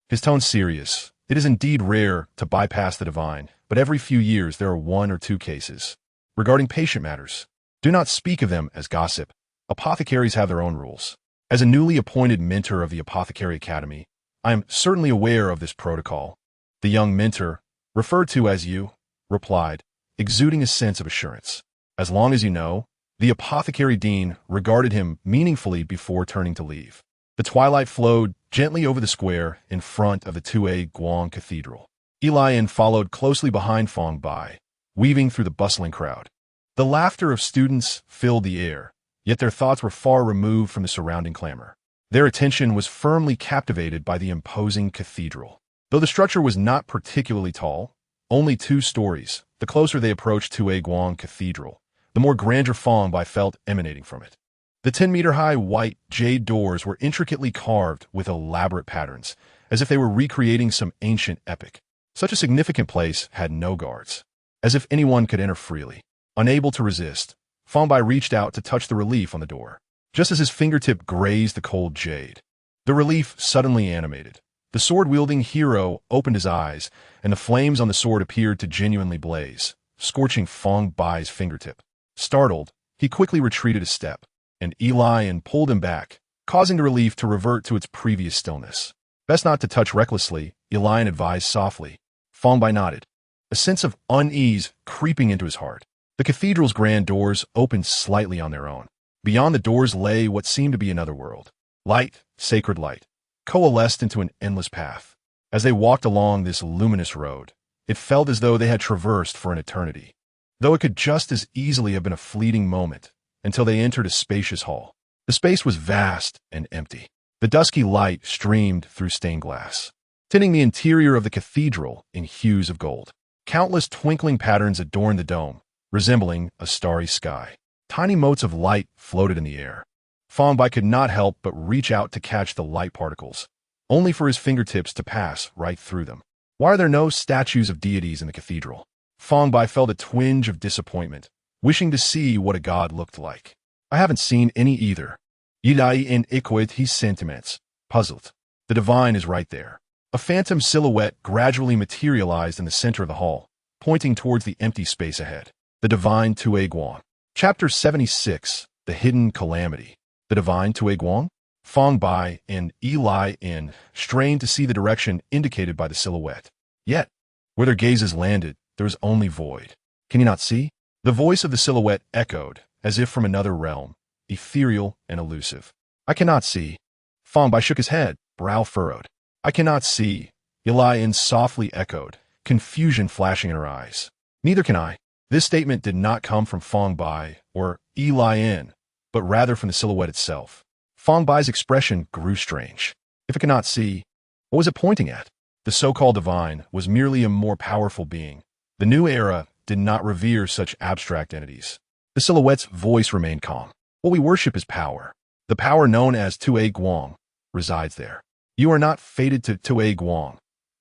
His tone serious. It is indeed rare to bypass the divine, but every few years there are 1 or 2 cases. Regarding patient matters, do not speak of them as gossip. Apothecaries have their own rules. As a newly appointed mentor of the Apothecary Academy, I am certainly aware of this protocol. The young mentor, referred to as Yu, replied, exuding a sense of assurance. As long as you know, the apothecary dean regarded him meaningfully before turning to leave. The twilight flowed gently over the square in front of the 2A Guang Cathedral. Elian followed closely behind Fang Bai, weaving through the bustling crowd. The laughter of students filled the air, yet their thoughts were far removed from the surrounding clamor. Their attention was firmly captivated by the imposing cathedral. Though the structure was not particularly tall, only 2 stories, the closer they approached 2A Guang Cathedral, the more grandeur Fang Bai felt emanating from it. The 10-meter-high white jade doors were intricately carved with elaborate patterns, as if they were recreating some ancient epic. Such a significant place had no guards, as if anyone could enter freely. Unable to resist, Fang Bai reached out to touch the relief on the door, just as his fingertip grazed the cold jade. The relief suddenly animated. The sword-wielding hero opened his eyes, and the flames on the sword appeared to genuinely blaze, scorching Fang Bai's fingertip. Startled, he quickly retreated a step, and Elian pulled him back, causing the relief to revert to its previous stillness. Best not to touch recklessly, Elian advised softly. Fang Bai nodded, a sense of unease creeping into his heart. The cathedral's grand doors opened slightly on their own. Beyond the doors lay what seemed to be another world. Light, sacred light, coalesced into an endless path. As they walked along this luminous road, it felt as though they had traversed for an eternity, though it could just as easily have been a fleeting moment until they entered a spacious hall. The space was vast and empty. The dusky light streamed through stained glass, tinting the interior of the cathedral in hues of gold. Countless twinkling patterns adorned the dome, resembling a starry sky. Tiny motes of light floated in the air. Fang Bai could not help but reach out to catch the light particles, only for his fingertips to pass right through them. Why are there no statues of deities in the cathedral? Fang Bai felt a twinge of disappointment, wishing to see what a god looked like. I haven't seen any either. Yidai in equid his sentiments, puzzled. The divine is right there. A phantom silhouette gradually materialized in the center of the hall, pointing towards the empty space ahead. The divine Tue Guang. Chapter 76, The Hidden Calamity. The divine Tue Guang? Fang Bai and Elian strained to see the direction indicated by the silhouette. Yet, where their gazes landed, there was only void. Can you not see? The voice of the silhouette echoed, as if from another realm, ethereal and elusive. I cannot see. Fang Bai shook his head, brow furrowed. I cannot see. Elian softly echoed, confusion flashing in her eyes. Neither can I. This statement did not come from Fang Bai or Elian, but rather from the silhouette itself. Fang Bai's expression grew strange. If it cannot see, what was it pointing at? The so-called divine was merely a more powerful being. The new era did not revere such abstract entities. The silhouette's voice remained calm. What we worship is power. The power known as Tue Guang resides there. You are not fated to Tue Guang,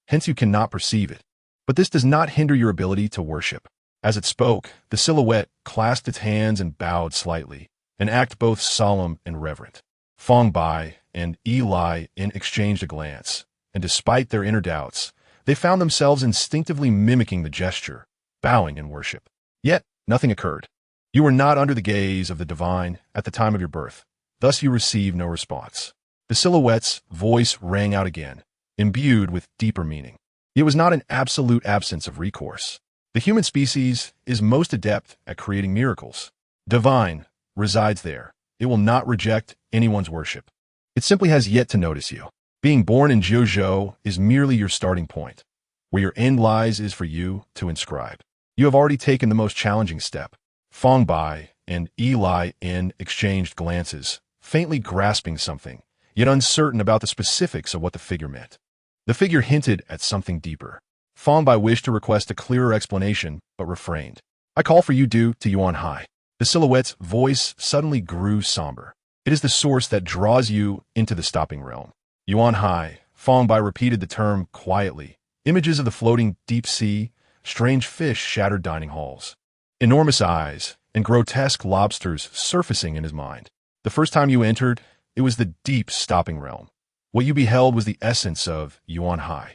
hence you cannot perceive it. But this does not hinder your ability to worship. As it spoke, the silhouette clasped its hands and bowed slightly, an act both solemn and reverent. Fang Bai and Eli exchanged a glance, and despite their inner doubts, they found themselves instinctively mimicking the gesture, bowing in worship. Yet, nothing occurred. You were not under the gaze of the divine at the time of your birth, thus you received no response. The silhouette's voice rang out again, imbued with deeper meaning. It was not an absolute absence of recourse. The human species is most adept at creating miracles. Divine resides there. It will not reject anyone's worship. It simply has yet to notice you. Being born in Jojo is merely your starting point. Where your end lies is for you to inscribe. You have already taken the most challenging step. Fang Bai and Eli exchanged glances, faintly grasping something, yet uncertain about the specifics of what the figure meant. The figure hinted at something deeper. Fang Bai wished to request a clearer explanation, but refrained. I call for you due to Yuan Hai. The silhouette's voice suddenly grew somber. It is the source that draws you into the stopping realm. Yuan Hai. Fang Bai repeated the term quietly. Images of the floating deep sea, strange fish shattered dining halls, enormous eyes, and grotesque lobsters surfacing in his mind. The first time you entered, it was the deep stopping realm. What you beheld was the essence of Yuan Hai.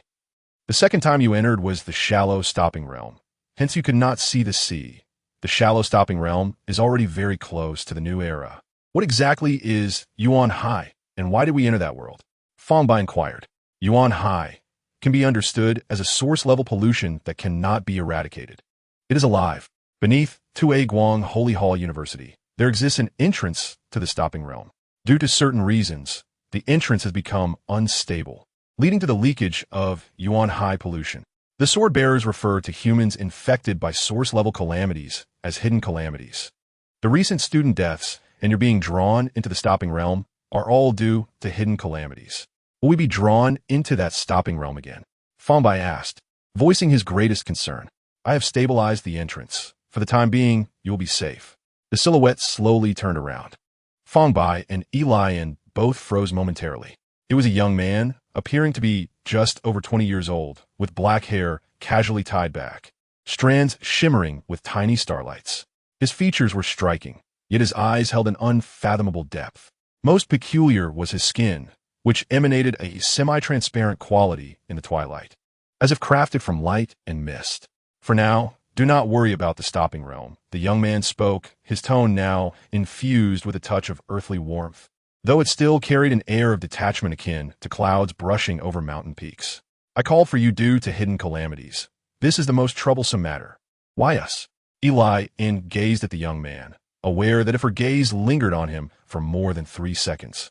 The second time you entered was the shallow stopping realm. Hence you could not see the sea. The shallow stopping realm is already very close to the new era. What exactly is Yuan Hai, and why did we enter that world? Fang Bai inquired. Yuan Hai can be understood as a source-level pollution that cannot be eradicated. It is alive. Beneath Tue Guang Holy Hall University, there exists an entrance to the stopping realm. Due to certain reasons, the entrance has become unstable, leading to the leakage of Yuan Hai pollution. The sword bearers refer to humans infected by source-level calamities as hidden calamities. The recent student deaths and your being drawn into the stopping realm are all due to hidden calamities. Will we be drawn into that stopping realm again? Fang Bai asked, voicing his greatest concern. I have stabilized the entrance. For the time being, you will be safe. The silhouette slowly turned around. Fang Bai and Eli both froze momentarily. It was a young man, appearing to be just over 20 years old, with black hair casually tied back, strands shimmering with tiny starlights. His features were striking, yet his eyes held an unfathomable depth. Most peculiar was his skin, which emanated a semi-transparent quality in the twilight, as if crafted from light and mist. For now, do not worry about the stopping realm. The young man spoke, his tone now infused with a touch of earthly warmth, though it still carried an air of detachment akin to clouds brushing over mountain peaks. I call for you due to hidden calamities. This is the most troublesome matter. Why us? Eli gazed at the young man, aware that if her gaze lingered on him for more than 3 seconds,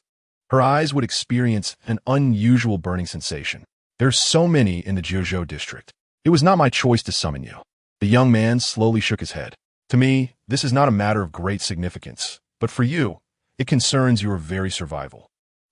her eyes would experience an unusual burning sensation. There's so many in the Jiuzhou district. It was not my choice to summon you. The young man slowly shook his head. To me, this is not a matter of great significance, but for you, it concerns your very survival.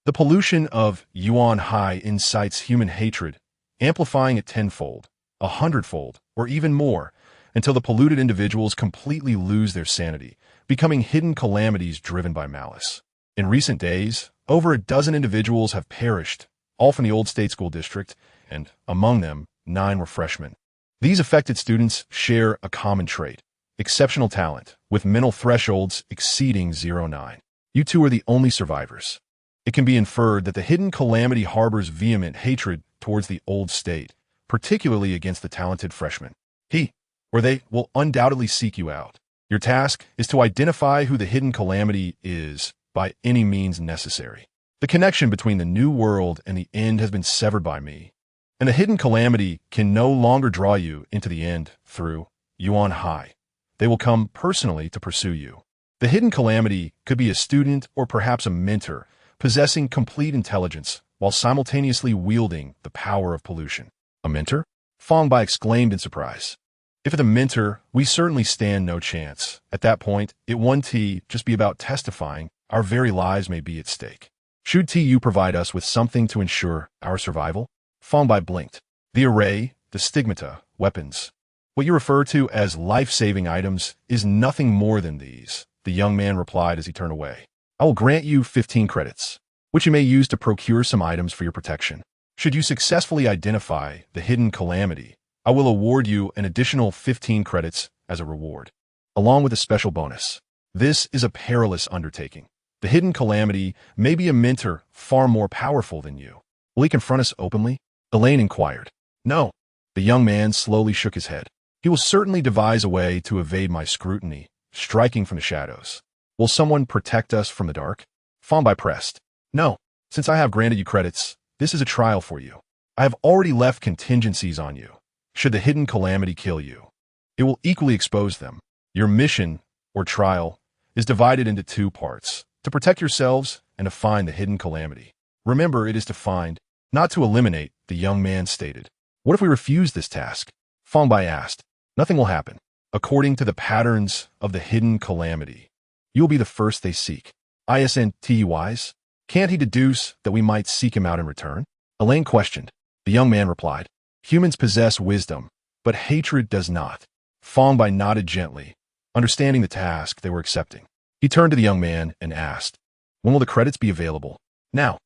The pollution of Yuan Hai incites human hatred, amplifying it tenfold, 100-fold, or even more, until the polluted individuals completely lose their sanity, becoming hidden calamities driven by malice. In recent days, over a dozen individuals have perished, all from the old state school district, and among them, 9 were freshmen. These affected students share a common trait, exceptional talent, with mental thresholds exceeding 0.9. You two are the only survivors. It can be inferred that the hidden calamity harbors vehement hatred towards the old state, particularly against the talented freshmen. He, or they, will undoubtedly seek you out. Your task is to identify who the hidden calamity is by any means necessary. The connection between the new world and the end has been severed by me, and the hidden calamity can no longer draw you into the end through Yuan Hai. They will come personally to pursue you. The hidden calamity could be a student or perhaps a mentor possessing complete intelligence while simultaneously wielding the power of pollution. A mentor? Fang Bai exclaimed in surprise. If it's a mentor, we certainly stand no chance. At that point, it won't just be about testifying. Our very lives may be at stake. Should you provide us with something to ensure our survival? Fang Bai blinked. The array, the stigmata, weapons. What you refer to as life-saving items is nothing more than these, the young man replied as he turned away. I will grant you 15 credits, which you may use to procure some items for your protection. Should you successfully identify the hidden calamity, I will award you an additional 15 credits as a reward, along with a special bonus. This is a perilous undertaking. The hidden calamity may be a mentor far more powerful than you. Will he confront us openly? Elaine inquired. No. The young man slowly shook his head. He will certainly devise a way to evade my scrutiny, striking from the shadows. Will someone protect us from the dark? Fang Bai pressed. No. Since I have granted you credits, this is a trial for you. I have already left contingencies on you. Should the hidden calamity kill you, it will equally expose them. Your mission, or trial, is divided into two parts, to protect yourselves and to find the hidden calamity. Remember, it is to find, not to eliminate, the young man stated. What if we refuse this task? Fang Bai asked. Nothing will happen. According to the patterns of the hidden calamity, you will be the first they seek. Isn't Can't he deduce that we might seek him out in return? Elaine questioned. The young man replied, humans possess wisdom, but hatred does not. Fang Bai nodded gently, understanding the task they were accepting. He turned to the young man and asked, when will the credits be available? Now.